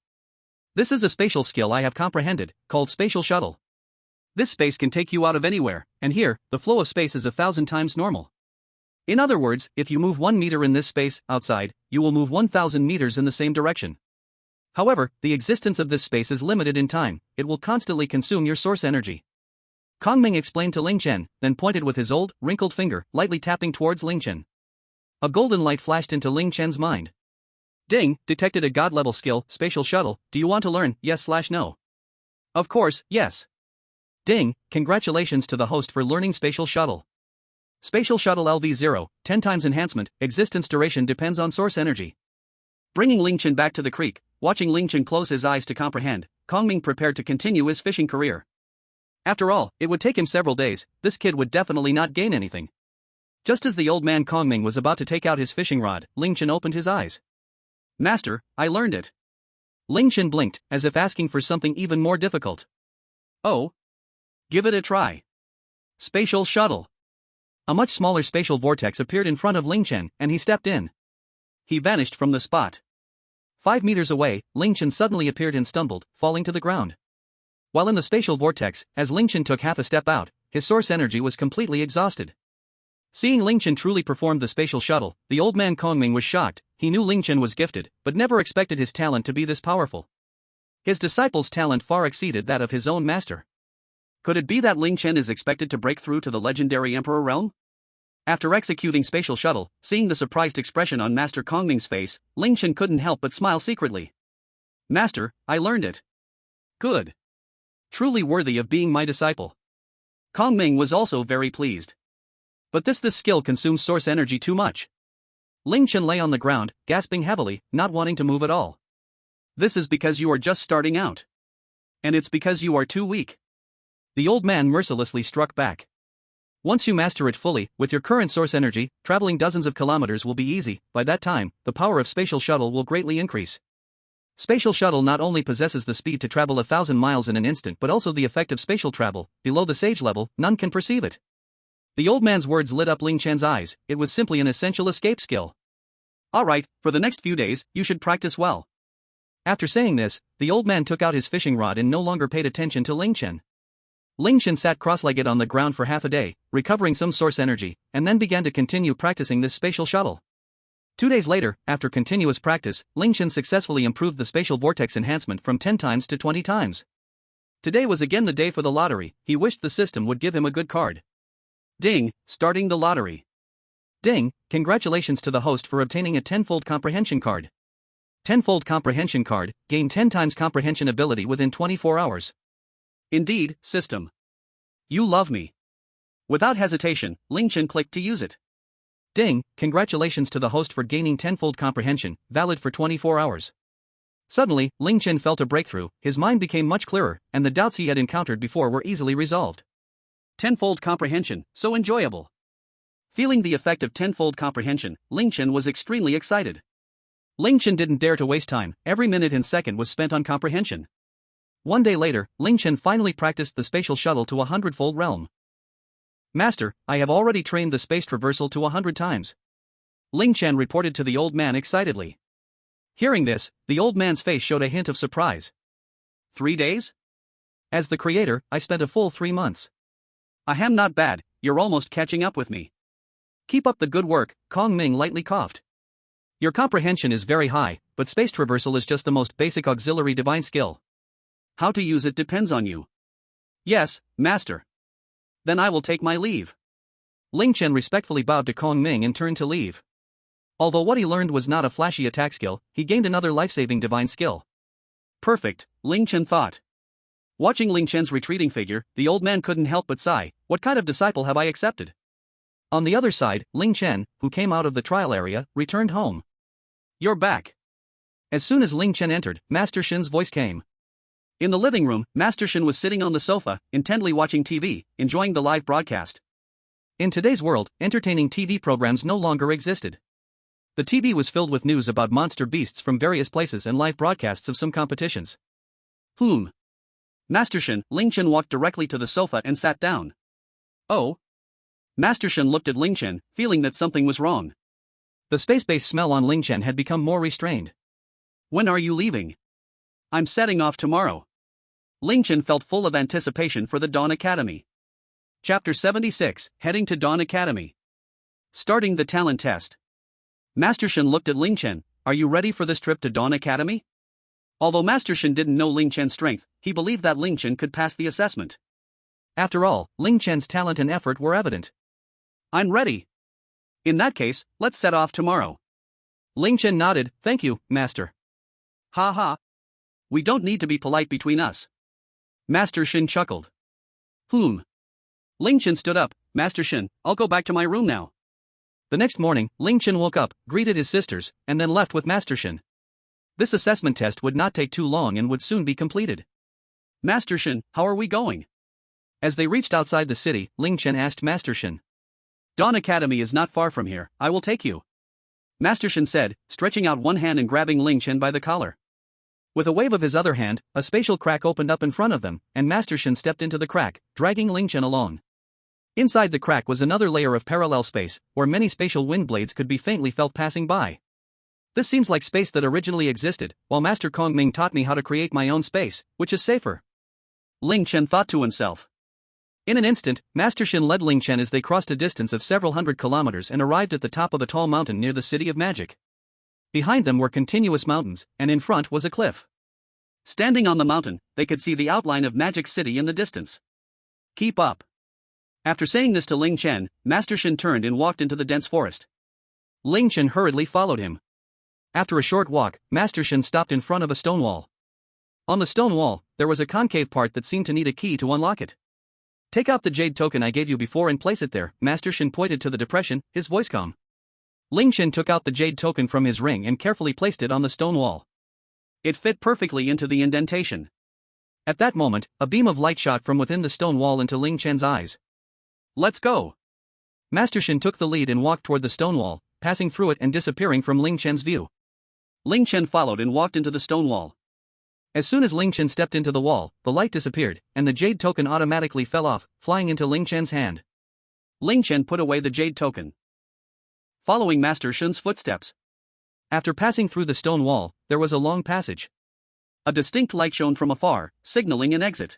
This is a spatial skill I have comprehended, called Spatial Shuttle. This space can take you out of anywhere, and here, the flow of space is 1,000 times normal. In other words, if you move 1 meter in this space, outside, you will move 1,000 meters in the same direction. However, the existence of this space is limited in time, it will constantly consume your source energy. Kong Ming explained to Ling Chen, then pointed with his old, wrinkled finger, lightly tapping towards Ling Chen. A golden light flashed into Ling Chen's mind. Ding, detected a god-level skill, Spatial Shuttle, do you want to learn, yes/no? Of course, yes. Ding, congratulations to the host for learning Spatial Shuttle. Spatial Shuttle LV0, 10 times enhancement, existence duration depends on source energy. Bringing Ling Chen back to the creek, watching Ling Chen close his eyes to comprehend, Kong Ming prepared to continue his fishing career. After all, it would take him several days, this kid would definitely not gain anything. Just as the old man Kong Ming was about to take out his fishing rod, Ling Chen opened his eyes. Master, I learned it. Ling Chen blinked, as if asking for something even more difficult. Oh? Give it a try. Spatial Shuttle. A much smaller spatial vortex appeared in front of Ling Chen, and he stepped in. He vanished from the spot. 5 meters away, Ling Chen suddenly appeared and stumbled, falling to the ground. While in the spatial vortex, as Ling Chen took half a step out, his source energy was completely exhausted. Seeing Ling Chen truly perform the Spatial Shuttle, the old man Kong Ming was shocked. He knew Ling Chen was gifted, but never expected his talent to be this powerful. His disciple's talent far exceeded that of his own master. Could it be that Ling Chen is expected to break through to the legendary Emperor realm? After executing Spatial Shuttle, seeing the surprised expression on Master Kong Ming's face, Ling Chen couldn't help but smile secretly. Master, I learned it. Good. Truly worthy of being my disciple. Kong Ming was also very pleased. But this skill consumes source energy too much. Ling Chen lay on the ground, gasping heavily, not wanting to move at all. This is because you are just starting out. And it's because you are too weak. The old man mercilessly struck back. Once you master it fully, with your current source energy, traveling dozens of kilometers will be easy. By that time, the power of Spatial Shuttle will greatly increase. Spatial Shuttle not only possesses the speed to travel 1,000 miles in an instant but also the effect of spatial travel. Below the sage level, none can perceive it. The old man's words lit up Ling Chen's eyes, it was simply an essential escape skill. Alright, for the next few days, you should practice well. After saying this, the old man took out his fishing rod and no longer paid attention to Ling Chen. Ling Chen sat cross-legged on the ground for half a day, recovering some source energy, and then began to continue practicing this Spatial Shuttle. 2 days later, after continuous practice, Ling Chen successfully improved the spatial vortex enhancement from 10 times to 20 times. Today was again the day for the lottery, he wished the system would give him a good card. Ding, starting the lottery. Ding, congratulations to the host for obtaining a 10-fold comprehension card. 10-fold comprehension card, gain 10 times comprehension ability within 24 hours. Indeed, system. You love me. Without hesitation, Ling Chen clicked to use it. Ding, congratulations to the host for gaining 10-fold comprehension, valid for 24 hours. Suddenly, Ling Chen felt a breakthrough, his mind became much clearer, and the doubts he had encountered before were easily resolved. 10-fold comprehension, so enjoyable. Feeling the effect of 10-fold comprehension, Ling Chen was extremely excited. Ling Chen didn't dare to waste time, every minute and second was spent on comprehension. One day later, Ling Chen finally practiced the spatial shuttle to a 100-fold realm. Master, I have already trained the space traversal to 100 times. Ling Chen reported to the old man excitedly. Hearing this, the old man's face showed a hint of surprise. 3 days? As the creator, I spent a full 3 months. Ahem, not bad, you're almost catching up with me. Keep up the good work, Kong Ming lightly coughed. Your comprehension is very high, but space traversal is just the most basic auxiliary divine skill. How to use it depends on you. Yes, Master. Then I will take my leave. Ling Chen respectfully bowed to Kong Ming and turned to leave. Although what he learned was not a flashy attack skill, he gained another life-saving divine skill. Perfect, Ling Chen thought. Watching Ling Chen's retreating figure, the old man couldn't help but sigh, what kind of disciple have I accepted? On the other side, Ling Chen, who came out of the trial area, returned home. You're back. As soon as Ling Chen entered, Master Shin's voice came. In the living room, Master Shin was sitting on the sofa, intently watching TV, enjoying the live broadcast. In today's world, entertaining TV programs no longer existed. The TV was filled with news about monster beasts from various places and live broadcasts of some competitions. Master Shin, Ling Chen walked directly to the sofa and sat down. Oh? Master Shin looked at Ling Chen, feeling that something was wrong. The space-based smell on Ling Chen had become more restrained. When are you leaving? I'm setting off tomorrow. Ling Chen felt full of anticipation for the Dawn Academy. Chapter 76, Heading to Dawn Academy. Starting the talent test. Master Shin looked at Ling Chen, are you ready for this trip to Dawn Academy? Although Master Shin didn't know Ling Chen's strength, he believed that Ling Chen could pass the assessment. After all, Ling Chen's talent and effort were evident. I'm ready. In that case, let's set off tomorrow. Ling Chen nodded, thank you, Master. Ha ha. We don't need to be polite between us. Master Shin chuckled. Ling Chen stood up, Master Shin, I'll go back to my room now. The next morning, Ling Chen woke up, greeted his sisters, and then left with Master Shin. This assessment test would not take too long and would soon be completed. Master Shin, how are we going? As they reached outside the city, Ling Chen asked Master Shin. Dawn Academy is not far from here, I will take you. Master Shin said, stretching out one hand and grabbing Ling Chen by the collar. With a wave of his other hand, a spatial crack opened up in front of them, and Master Shin stepped into the crack, dragging Ling Chen along. Inside the crack was another layer of parallel space, where many spatial wind blades could be faintly felt passing by. This seems like space that originally existed, while Master Kong Ming taught me how to create my own space, which is safer. Ling Chen thought to himself. In an instant, Master Shin led Ling Chen as they crossed a distance of several hundred kilometers and arrived at the top of a tall mountain near the City of Magic. Behind them were continuous mountains, and in front was a cliff. Standing on the mountain, they could see the outline of Magic City in the distance. Keep up. After saying this to Ling Chen, Master Shin turned and walked into the dense forest. Ling Chen hurriedly followed him. After a short walk, Master Shin stopped in front of a stone wall. On the stone wall, there was a concave part that seemed to need a key to unlock it. Take out the jade token I gave you before and place it there, Master Shin pointed to the depression, his voice calm. Ling Chen took out the jade token from his ring and carefully placed it on the stone wall. It fit perfectly into the indentation. At that moment, a beam of light shot from within the stone wall into Ling Chen's eyes. Let's go. Master Shin took the lead and walked toward the stone wall, passing through it and disappearing from Ling Chen's view. Ling Chen followed and walked into the stone wall. As soon as Ling Chen stepped into the wall, the light disappeared, and the jade token automatically fell off, flying into Ling Chen's hand. Ling Chen put away the jade token, following Master Shin's footsteps. After passing through the stone wall, there was a long passage. A distinct light shone from afar, signaling an exit.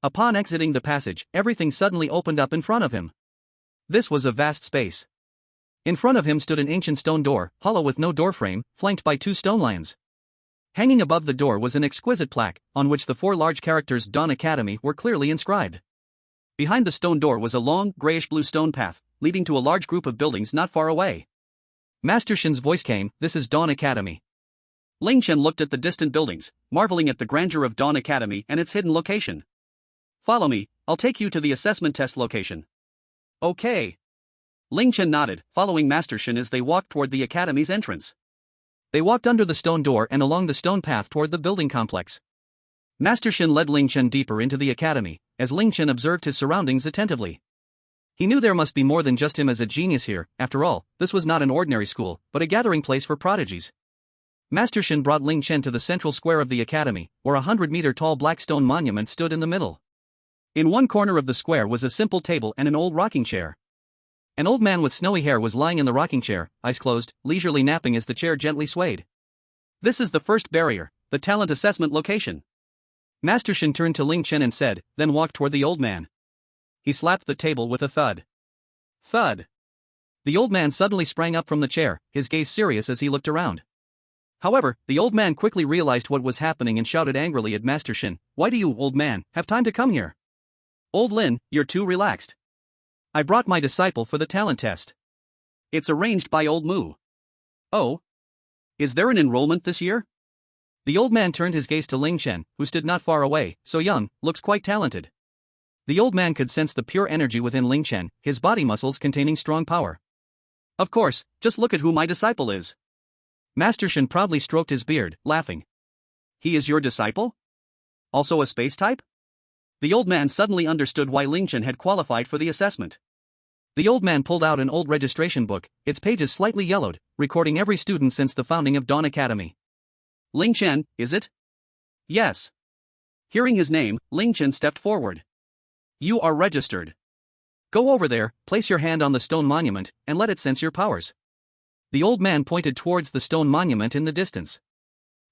Upon exiting the passage, everything suddenly opened up in front of him. This was a vast space. In front of him stood an ancient stone door, hollow with no doorframe, flanked by 2 stone lions. Hanging above the door was an exquisite plaque, on which the 4 large characters Dawn Academy were clearly inscribed. Behind the stone door was a long, grayish-blue stone path, leading to a large group of buildings not far away. Master Shin's voice came, this is Dawn Academy. Ling Chen looked at the distant buildings, marveling at the grandeur of Dawn Academy and its hidden location. Follow me, I'll take you to the assessment test location. Okay. Ling Chen nodded, following Master Shin as they walked toward the academy's entrance. They walked under the stone door and along the stone path toward the building complex. Master Shin led Ling Chen deeper into the academy, as Ling Chen observed his surroundings attentively. He knew there must be more than just him as a genius here, after all, this was not an ordinary school, but a gathering place for prodigies. Master Shen brought Ling Chen to the central square of the academy, where a 100-meter-tall black stone monument stood in the middle. In one corner of the square was a simple table and an old rocking chair. An old man with snowy hair was lying in the rocking chair, eyes closed, leisurely napping as the chair gently swayed. This is the first barrier, the talent assessment location. Master Shen turned to Ling Chen and said, then walked toward the old man. He slapped the table with a thud. Thud. The old man suddenly sprang up from the chair, his gaze serious as he looked around. However, the old man quickly realized what was happening and shouted angrily at Master Shen, "Why do you, old man, have time to come here? Old Lin, you're too relaxed. I brought my disciple for the talent test. It's arranged by old Mu." "Oh? Is there an enrollment this year?" The old man turned his gaze to Ling Chen, who stood not far away, so young, looks quite talented. The old man could sense the pure energy within Ling Chen, his body muscles containing strong power. "Of course, just look at who my disciple is." Master Shen proudly stroked his beard, laughing. "He is your disciple? Also a space type?" The old man suddenly understood why Ling Chen had qualified for the assessment. The old man pulled out an old registration book, its pages slightly yellowed, recording every student since the founding of Dawn Academy. "Ling Chen, is it?" "Yes." Hearing his name, Ling Chen stepped forward. "You are registered. Go over there, place your hand on the stone monument, and let it sense your powers." The old man pointed towards the stone monument in the distance.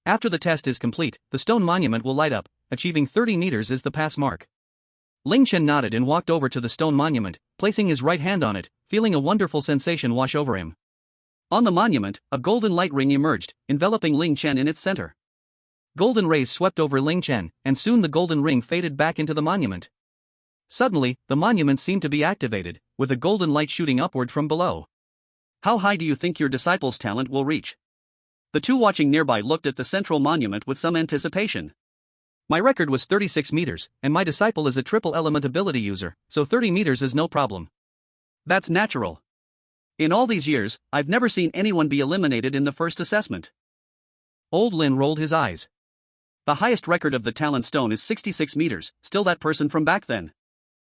After the test is complete, the stone monument will light up, achieving 30 meters is the pass mark. Ling Chen nodded and walked over to the stone monument, placing his right hand on it, feeling a wonderful sensation wash over him. On the monument, a golden light ring emerged, enveloping Ling Chen in its center. Golden rays swept over Ling Chen, and soon the golden ring faded back into the monument. Suddenly, the monument seemed to be activated, with a golden light shooting upward from below. "How high do you think your disciple's talent will reach?" The two watching nearby looked at the central monument with some anticipation. "My record was 36 meters, and my disciple is a triple element ability user, so 30 meters is no problem." "That's natural. In all these years, I've never seen anyone be eliminated in the first assessment." Old Lin rolled his eyes. "The highest record of the talent stone is 66 meters, still that person from back then."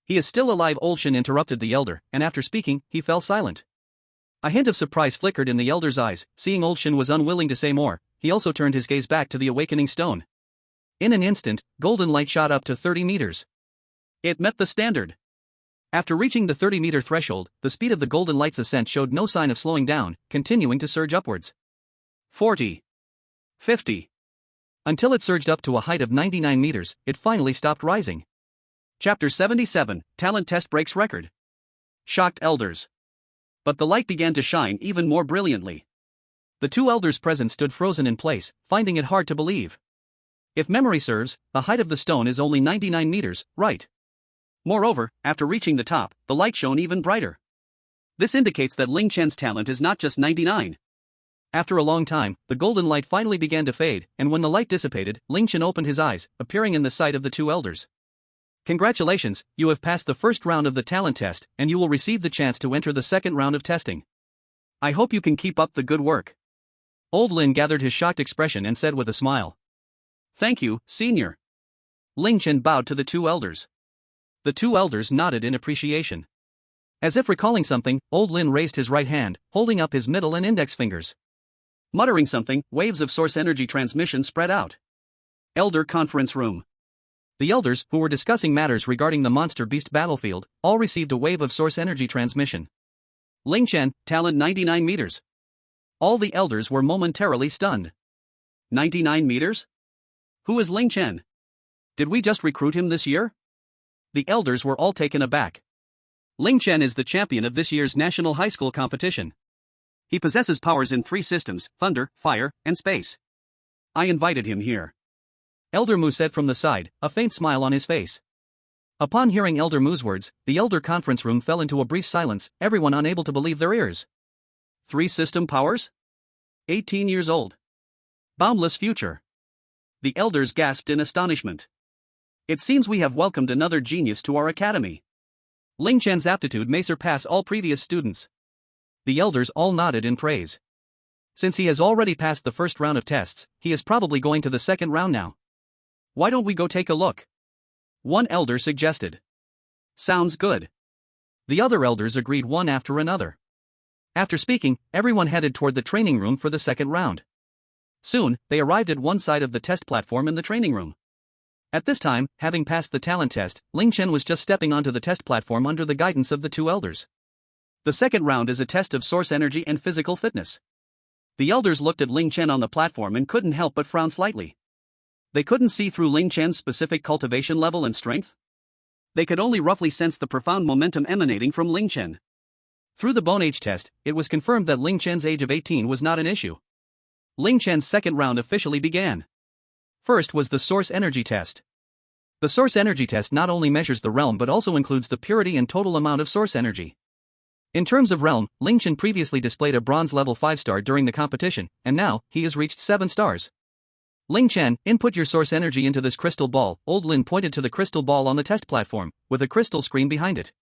"He is still alive," Old Shen interrupted the elder, and after speaking, he fell silent. A hint of surprise flickered in the elder's eyes. Seeing Old Shen was unwilling to say more, he also turned his gaze back to the awakening stone. In an instant, golden light shot up to 30 meters. It met the standard. After reaching the 30-meter threshold, the speed of the golden light's ascent showed no sign of slowing down, continuing to surge upwards. 40. 50. Until it surged up to a height of 99 meters, it finally stopped rising. Chapter 77, Talent Test Breaks Record. Shocked elders. But the light began to shine even more brilliantly. The two elders present stood frozen in place, finding it hard to believe. If memory serves, the height of the stone is only 99 meters, right? Moreover, after reaching the top, the light shone even brighter. This indicates that Ling Chen's talent is not just 99. After a long time, the golden light finally began to fade, and when the light dissipated, Ling Chen opened his eyes, appearing in the sight of the two elders. "Congratulations, you have passed the first round of the talent test, and you will receive the chance to enter the second round of testing. I hope you can keep up the good work." Old Lin gathered his shocked expression and said with a smile. "Thank you, senior." Ling Chen bowed to the two elders. The two elders nodded in appreciation. As if recalling something, Old Lin raised his right hand, holding up his middle and index fingers. Muttering something, waves of source energy transmission spread out. Elder Conference Room. The elders, who were discussing matters regarding the monster beast battlefield, all received a wave of source energy transmission. Ling Chen, talent 99 meters. All the elders were momentarily stunned. 99 meters? Who is Ling Chen? Did we just recruit him this year? The elders were all taken aback. Ling Chen is the champion of this year's national high school competition. He possesses powers in 3 systems, thunder, fire, and space. I invited him here. Elder Mu said from the side, a faint smile on his face. Upon hearing Elder Mu's words, the elder conference room fell into a brief silence, everyone unable to believe their ears. 3 system powers? 18 years old. Boundless future. The elders gasped in astonishment. It seems we have welcomed another genius to our academy. Ling Chen's aptitude may surpass all previous students. The elders all nodded in praise. Since he has already passed the first round of tests, he is probably going to the second round now. Why don't we go take a look? One elder suggested. Sounds good. The other elders agreed one after another. After speaking, everyone headed toward the training room for the second round. Soon, they arrived at one side of the test platform in the training room. At this time, having passed the talent test, Ling Chen was just stepping onto the test platform under the guidance of the two elders. The second round is a test of source energy and physical fitness. The elders looked at Ling Chen on the platform and couldn't help but frown slightly. They couldn't see through Ling Chen's specific cultivation level and strength. They could only roughly sense the profound momentum emanating from Ling Chen. Through the bone age test, it was confirmed that Ling Chen's age of 18 was not an issue. Ling Chen's second round officially began. First was the source energy test. The source energy test not only measures the realm but also includes the purity and total amount of source energy. In terms of realm, Ling Chen previously displayed a bronze level 5-star during the competition, and now, he has reached 7 stars. Ling Chen, input your source energy into this crystal ball. Old Lin pointed to the crystal ball on the test platform, with a crystal screen behind it.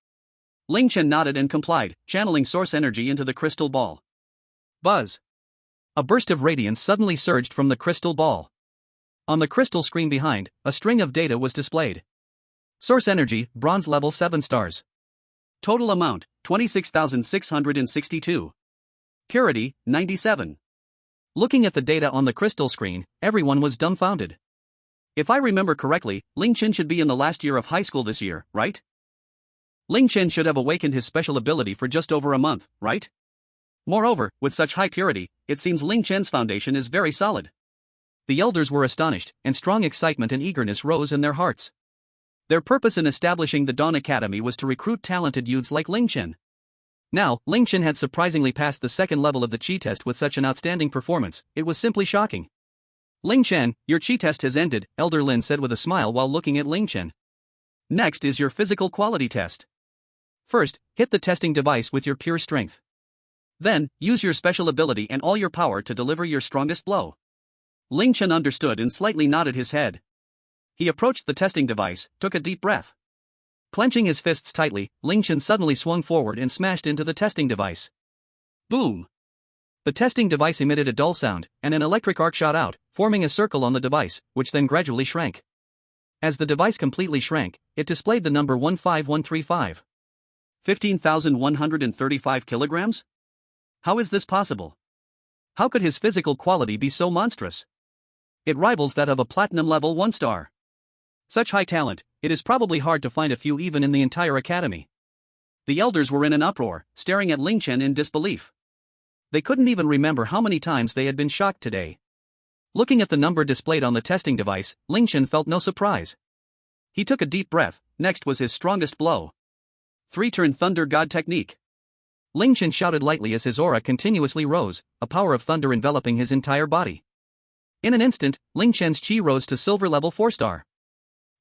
Ling Chen nodded and complied, channeling source energy into the crystal ball. Buzz! A burst of radiance suddenly surged from the crystal ball. On the crystal screen behind, a string of data was displayed. Source energy, bronze level 7 stars. Total amount, 26,662. Purity, 97. Looking at the data on the crystal screen, everyone was dumbfounded. If I remember correctly, Ling Chen should be in the last year of high school this year, right? Ling Chen should have awakened his special ability for just over a month, right? Moreover, with such high purity, it seems Ling Chen's foundation is very solid. The elders were astonished, and strong excitement and eagerness rose in their hearts. Their purpose in establishing the Dawn Academy was to recruit talented youths like Ling Chen. Now, Ling Chen had surprisingly passed the second level of the Qi test with such an outstanding performance, it was simply shocking. Ling Chen, your Qi test has ended, Elder Lin said with a smile while looking at Ling Chen. Next is your physical quality test. First, hit the testing device with your pure strength. Then, use your special ability and all your power to deliver your strongest blow. Ling Chen understood and slightly nodded his head. He approached the testing device, took a deep breath. Clenching his fists tightly, Ling Chen suddenly swung forward and smashed into the testing device. Boom! The testing device emitted a dull sound, and an electric arc shot out, forming a circle on the device, which then gradually shrank. As the device completely shrank, it displayed the number 15135. 15,135 kilograms? How is this possible? How could his physical quality be so monstrous? It rivals that of a platinum level 1-star. Such high talent, it is probably hard to find a few even in the entire academy. The elders were in an uproar, staring at Ling Chen in disbelief. They couldn't even remember how many times they had been shocked today. Looking at the number displayed on the testing device, Ling Chen felt no surprise. He took a deep breath. Next was his strongest blow. 3-turn Thunder God technique. Ling Chen shouted lightly as his aura continuously rose, a power of thunder enveloping his entire body. In an instant, Ling Chen's Qi rose to silver level 4-star.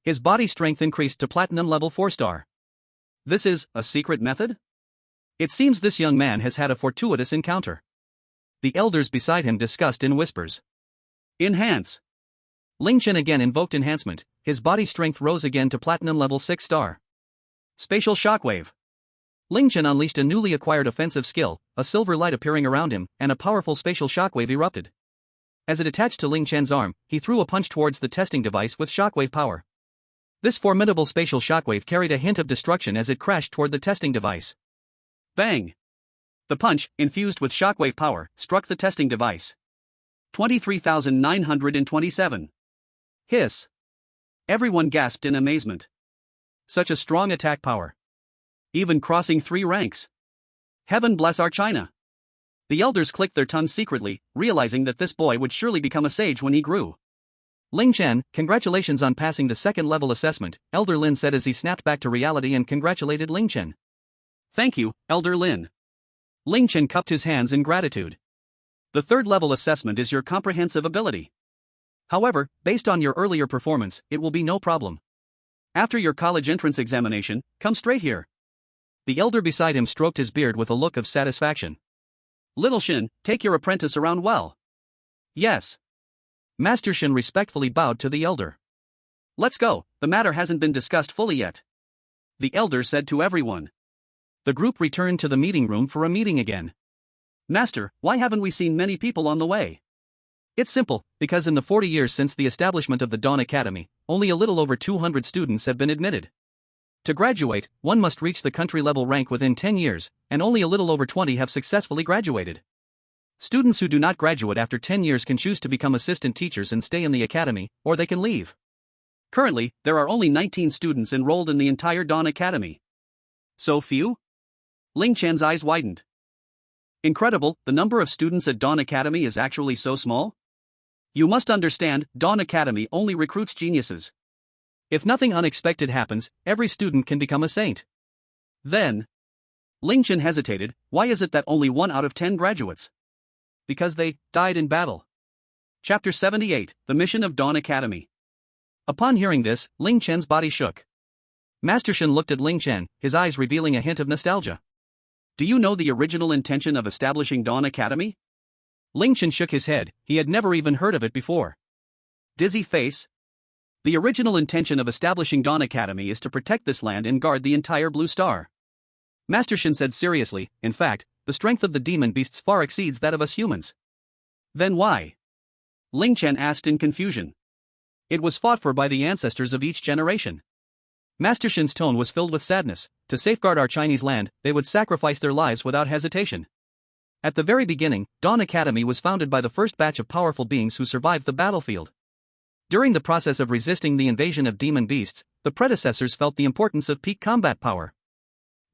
His body strength increased to platinum level 4-star. This is a secret method? It seems this young man has had a fortuitous encounter. The elders beside him discussed in whispers. Enhance. Ling Chen again invoked enhancement. His body strength rose again to platinum level 6-star. Spatial shockwave. Ling Chen unleashed a newly acquired offensive skill, a silver light appearing around him, and a powerful spatial shockwave erupted. As it attached to Ling Chen's arm, he threw a punch towards the testing device with shockwave power. This formidable spatial shockwave carried a hint of destruction as it crashed toward the testing device. Bang! The punch, infused with shockwave power, struck the testing device. 23,927. Hiss! Everyone gasped in amazement. Such a strong attack power. Even crossing 3 ranks. Heaven bless our China. The elders clicked their tongues secretly, realizing that this boy would surely become a sage when he grew. Ling Chen, congratulations on passing the second level assessment, Elder Lin said as he snapped back to reality and congratulated Ling Chen. Thank you, Elder Lin. Ling Chen cupped his hands in gratitude. The third level assessment is your comprehensive ability. However, based on your earlier performance, it will be no problem. After your college entrance examination, come straight here. The elder beside him stroked his beard with a look of satisfaction. Little Shin, take your apprentice around well. Yes. Master Shin respectfully bowed to the elder. Let's go, the matter hasn't been discussed fully yet. The elder said to everyone. The group returned to the meeting room for a meeting again. Master, why haven't we seen many people on the way? It's simple, because in the 40 years since the establishment of the Dawn Academy, only a little over 200 students have been admitted. To graduate, one must reach the country-level rank within 10 years, and only a little over 20 have successfully graduated. Students who do not graduate after 10 years can choose to become assistant teachers and stay in the academy, or they can leave. Currently, there are only 19 students enrolled in the entire Dawn Academy. So few? Ling Chen's eyes widened. Incredible, the number of students at Dawn Academy is actually so small? You must understand, Dawn Academy only recruits geniuses. If nothing unexpected happens, every student can become a saint. Then, Ling Chen hesitated, why is it that only 1 out of 10 graduates? Because they died in battle. Chapter 78, The Mission of Dawn Academy. Upon hearing this, Ling Chen's body shook. Master Shen looked at Ling Chen, his eyes revealing a hint of nostalgia. Do you know the original intention of establishing Dawn Academy? Ling Chen shook his head, he had never even heard of it before. Dizzy face. The original intention of establishing Dawn Academy is to protect this land and guard the entire Blue Star. Master Shen said seriously, in fact, the strength of the demon beasts far exceeds that of us humans. Then why? Ling Chen asked in confusion. It was fought for by the ancestors of each generation. Master Shen's tone was filled with sadness. To safeguard our Chinese land, they would sacrifice their lives without hesitation. At the very beginning, Dawn Academy was founded by the first batch of powerful beings who survived the battlefield. During the process of resisting the invasion of demon beasts, the predecessors felt the importance of peak combat power.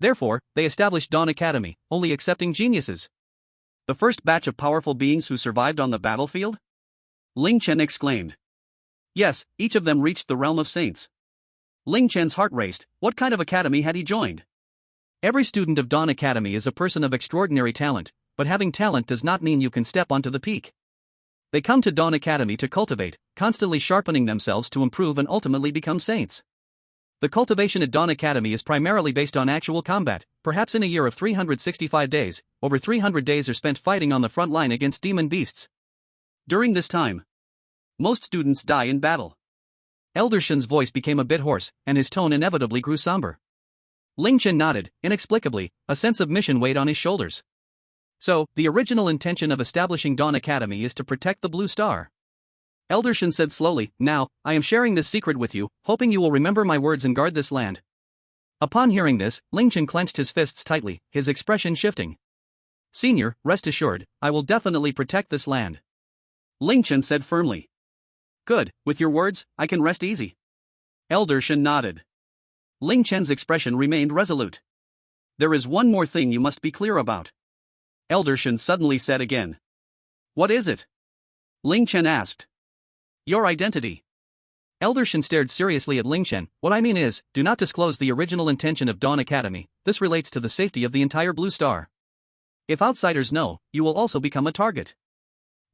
Therefore, they established Dawn Academy, only accepting geniuses. The first batch of powerful beings who survived on the battlefield? Ling Chen exclaimed. Yes, each of them reached the realm of saints. Ling Chen's heart raced, what kind of academy had he joined? Every student of Dawn Academy is a person of extraordinary talent, but having talent does not mean you can step onto the peak. They come to Dawn Academy to cultivate, constantly sharpening themselves to improve and ultimately become saints. The cultivation at Dawn Academy is primarily based on actual combat, perhaps in a year of 365 days, over 300 days are spent fighting on the front line against demon beasts. During this time, most students die in battle. Elder Shen's voice became a bit hoarse, and his tone inevitably grew somber. Ling Chen nodded, inexplicably, a sense of mission weighed on his shoulders. So, the original intention of establishing Dawn Academy is to protect the Blue Star. Elder Shen said slowly, now, I am sharing this secret with you, hoping you will remember my words and guard this land. Upon hearing this, Ling Chen clenched his fists tightly, his expression shifting. Senior, rest assured, I will definitely protect this land. Ling Chen said firmly. Good, with your words, I can rest easy. Elder Shen nodded. Ling Chen's expression remained resolute. There is one more thing you must be clear about. Elder Shen suddenly said again. What is it? Ling Chen asked. Your identity. Elder Shen stared seriously at Ling Chen. What I mean is, do not disclose the original intention of Dawn Academy, this relates to the safety of the entire Blue Star. If outsiders know, you will also become a target.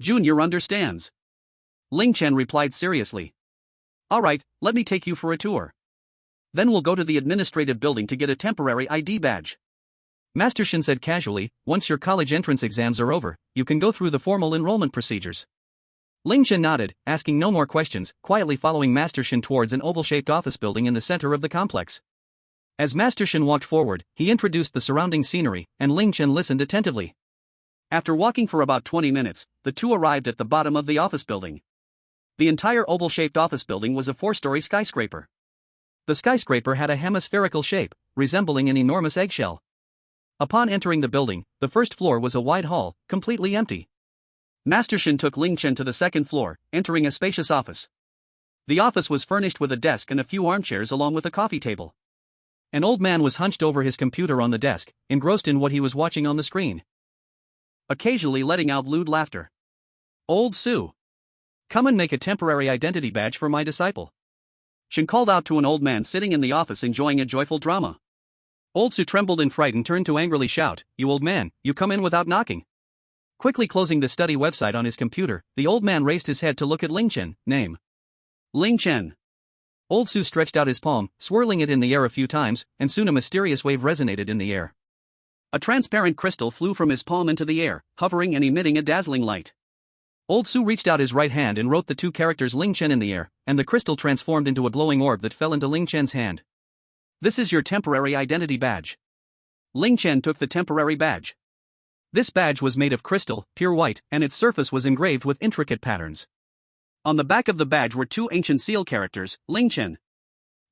Junior understands. Ling Chen replied seriously. Alright, let me take you for a tour. Then we'll go to the administrative building to get a temporary ID badge. Master Shen said casually, once your college entrance exams are over, you can go through the formal enrollment procedures. Ling Chen nodded, asking no more questions, quietly following Master Shen towards an oval-shaped office building in the center of the complex. As Master Shen walked forward, he introduced the surrounding scenery, and Ling Chen listened attentively. After walking for about 20 minutes, the two arrived at the bottom of the office building. The entire oval-shaped office building was a 4-story skyscraper. The skyscraper had a hemispherical shape, resembling an enormous eggshell. Upon entering the building, the first floor was a wide hall, completely empty. Master Shen took Ling Chen to the second floor, entering a spacious office. The office was furnished with a desk and a few armchairs along with a coffee table. An old man was hunched over his computer on the desk, engrossed in what he was watching on the screen, occasionally letting out lewd laughter. Old Su. Come and make a temporary identity badge for my disciple. Shen called out to an old man sitting in the office enjoying a joyful drama. Old Su trembled in fright and turned to angrily shout, You old man, you come in without knocking. Quickly closing the study website on his computer, the old man raised his head to look at Ling Chen, name. Ling Chen. Old Su stretched out his palm, swirling it in the air a few times, and soon a mysterious wave resonated in the air. A transparent crystal flew from his palm into the air, hovering and emitting a dazzling light. Old Su reached out his right hand and wrote the two characters Ling Chen in the air, and the crystal transformed into a glowing orb that fell into Ling Chen's hand. This is your temporary identity badge. Ling Chen took the temporary badge. This badge was made of crystal, pure white, and its surface was engraved with intricate patterns. On the back of the badge were two ancient seal characters, Ling Chen.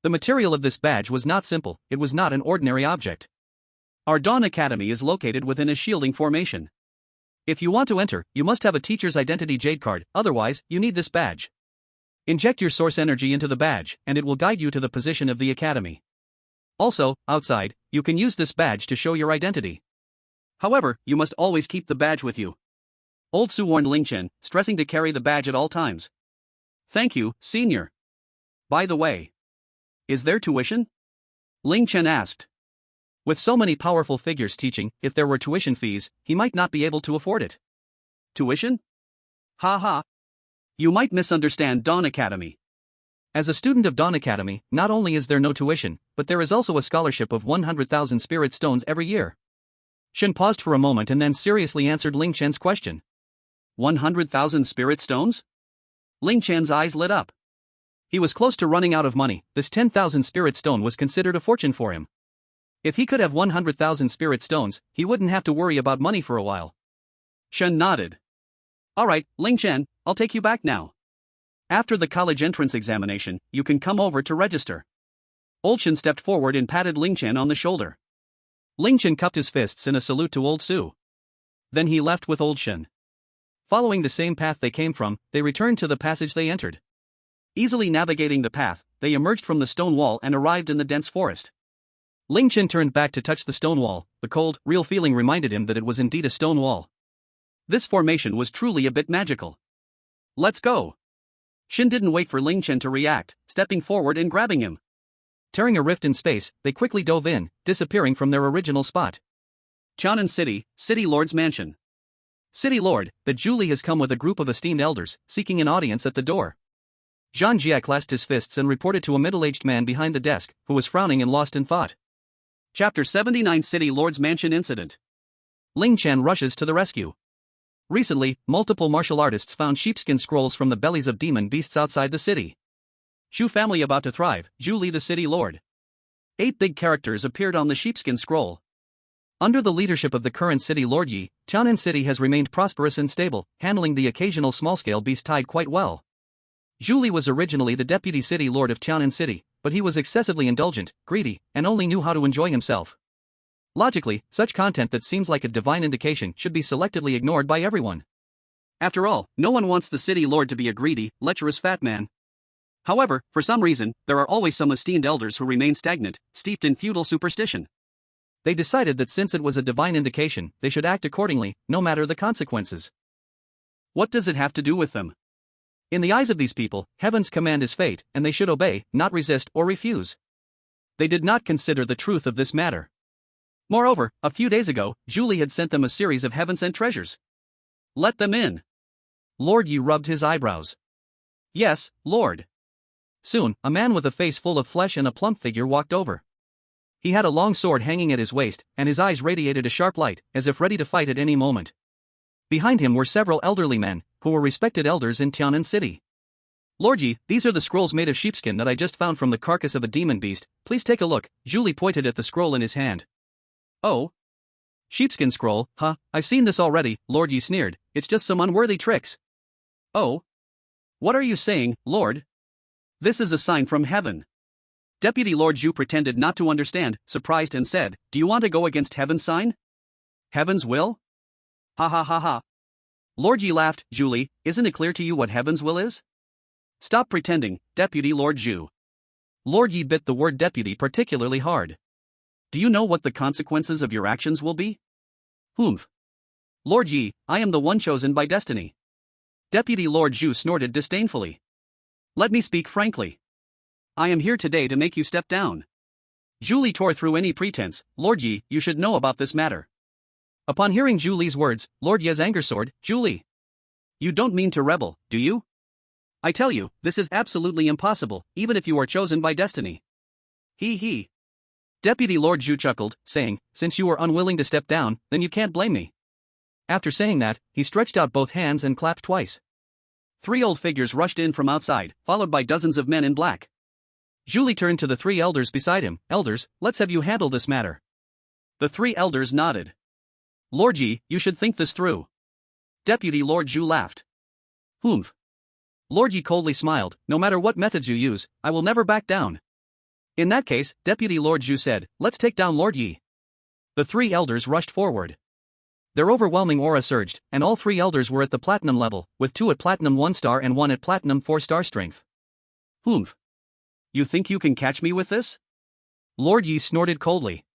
The material of this badge was not simple, it was not an ordinary object. Our Dawn Academy is located within a shielding formation. If you want to enter, you must have a teacher's identity jade card, otherwise, you need this badge. Inject your source energy into the badge, and it will guide you to the position of the academy. Also, outside, you can use this badge to show your identity. However, you must always keep the badge with you. Old Su warned Ling Chen, stressing to carry the badge at all times. Thank you, senior. By the way, is there tuition? Ling Chen asked. With so many powerful figures teaching, if there were tuition fees, he might not be able to afford it. Tuition? Ha ha. You might misunderstand Dawn Academy. As a student of Dawn Academy, not only is there no tuition, but there is also a scholarship of 100,000 spirit stones every year. Shen paused for a moment and then seriously answered Ling Chen's question. 100,000 spirit stones? Ling Chen's eyes lit up. He was close to running out of money. This 10,000 spirit stone was considered a fortune for him. If he could have 100,000 spirit stones, he wouldn't have to worry about money for a while. Shen nodded. Alright, Ling Chen, I'll take you back now. After the college entrance examination, you can come over to register. Old Shen stepped forward and patted Ling Chen on the shoulder. Ling Chen cupped his fists in a salute to Old Su. Then he left with Old Shen. Following the same path they came from, they returned to the passage they entered. Easily navigating the path, they emerged from the stone wall and arrived in the dense forest. Ling Chen turned back to touch the stone wall. The cold, real feeling reminded him that it was indeed a stone wall. This formation was truly a bit magical. Let's go. Shen didn't wait for Ling Chen to react, stepping forward and grabbing him. Tearing a rift in space, they quickly dove in, disappearing from their original spot. Qianan City, City Lord's Mansion. City Lord, the Julie has come with a group of esteemed elders, seeking an audience at the door. Zhang Jia clasped his fists and reported to a middle-aged man behind the desk, who was frowning and lost in thought. Chapter 79 City Lord's Mansion Incident. Ling Chen rushes to the rescue. Recently, multiple martial artists found sheepskin scrolls from the bellies of demon beasts outside the city. Shu family about to thrive, Julie the City Lord. 8 big characters appeared on the sheepskin scroll. Under the leadership of the current City Lord Yi, Qianan City has remained prosperous and stable, handling the occasional small-scale beast tide quite well. Julie was originally the deputy City Lord of Qianan City, but he was excessively indulgent, greedy, and only knew how to enjoy himself. Logically, such content that seems like a divine indication should be selectively ignored by everyone. After all, no one wants the City Lord to be a greedy, lecherous fat man. However, for some reason, there are always some esteemed elders who remain stagnant, steeped in feudal superstition. They decided that since it was a divine indication, they should act accordingly, no matter the consequences. What does it have to do with them? In the eyes of these people, heaven's command is fate, and they should obey, not resist or refuse. They did not consider the truth of this matter. Moreover, a few days ago, Julie had sent them a series of heaven-sent treasures. Let them in. Lord Yi rubbed his eyebrows. Yes, Lord. Soon, a man with a face full of flesh and a plump figure walked over. He had a long sword hanging at his waist, and his eyes radiated a sharp light, as if ready to fight at any moment. Behind him were several elderly men, who were respected elders in Qianan City. Lord Yi, these are the scrolls made of sheepskin that I just found from the carcass of a demon beast. Please take a look. Julie pointed at the scroll in his hand. Oh? Sheepskin scroll, huh? I've seen this already, Lord Yi sneered. It's just some unworthy tricks. Oh? What are you saying, Lord? This is a sign from heaven. Deputy Lord Zhu pretended not to understand, surprised and said, Do you want to go against heaven's sign? Heaven's will? Ha ha ha ha. Lord Yi laughed. Julie, isn't it clear to you what heaven's will is? Stop pretending, Deputy Lord Zhu. Lord Yi bit the word deputy particularly hard. Do you know what the consequences of your actions will be? Humph. Lord Yi, I am the one chosen by destiny. Deputy Lord Zhu snorted disdainfully. Let me speak frankly. I am here today to make you step down. Julie tore through any pretense. Lord Yi, you should know about this matter. Upon hearing Julie's words, Lord Ye's anger soared. Julie. You don't mean to rebel, do you? I tell you, this is absolutely impossible, even if you are chosen by destiny. He. Deputy Lord Zhu chuckled, saying, Since you are unwilling to step down, then you can't blame me. After saying that, he stretched out both hands and clapped twice. 3 old figures rushed in from outside, followed by dozens of men in black. Julie turned to the 3 elders beside him. Elders, let's have you handle this matter. The 3 elders nodded. Lord Yi, you should think this through. Deputy Lord Zhu laughed. Humph. Lord Yi coldly smiled. No matter what methods you use, I will never back down. In that case, Deputy Lord Zhu said, let's take down Lord Yi. The 3 elders rushed forward. Their overwhelming aura surged, and all 3 elders were at the platinum level, with 2 at platinum 1 star and 1 at platinum 4 star strength. Humph. You think you can catch me with this? Lord Yi snorted coldly.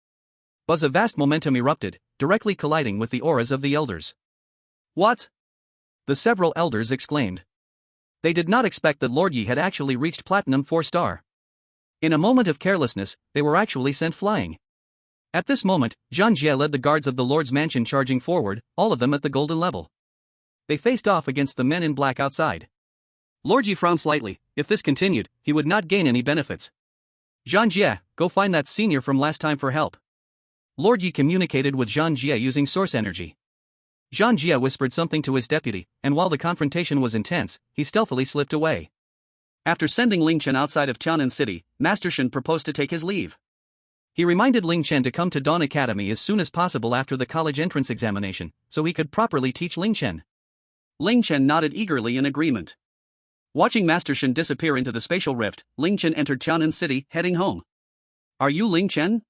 Buzz, a vast momentum erupted, directly colliding with the auras of the elders. What? The several elders exclaimed. They did not expect that Lord Yi had actually reached platinum 4 star. In a moment of carelessness, they were actually sent flying. At this moment, Zhang Jie led the guards of the Lord's mansion charging forward, all of them at the golden level. They faced off against the men in black outside. Lord Yi frowned slightly. If this continued, he would not gain any benefits. Zhang Jie, go find that senior from last time for help. Lord Yi communicated with Zhang Jie using source energy. Zhang Jie whispered something to his deputy, and while the confrontation was intense, he stealthily slipped away. After sending Ling Chen outside of Tianan City, Master Shen proposed to take his leave. He reminded Ling Chen to come to Dawn Academy as soon as possible after the college entrance examination, so he could properly teach Ling Chen. Ling Chen nodded eagerly in agreement. Watching Master Shen disappear into the spatial rift, Ling Chen entered Tianan City, heading home. Are you Ling Chen?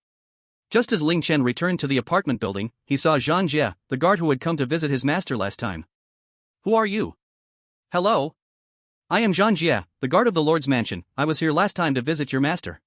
Just as Ling Chen returned to the apartment building, he saw Zhang Jie, the guard who had come to visit his master last time. Who are you? Hello? I am Zhang Jie, the guard of the Lord's mansion. I was here last time to visit your master.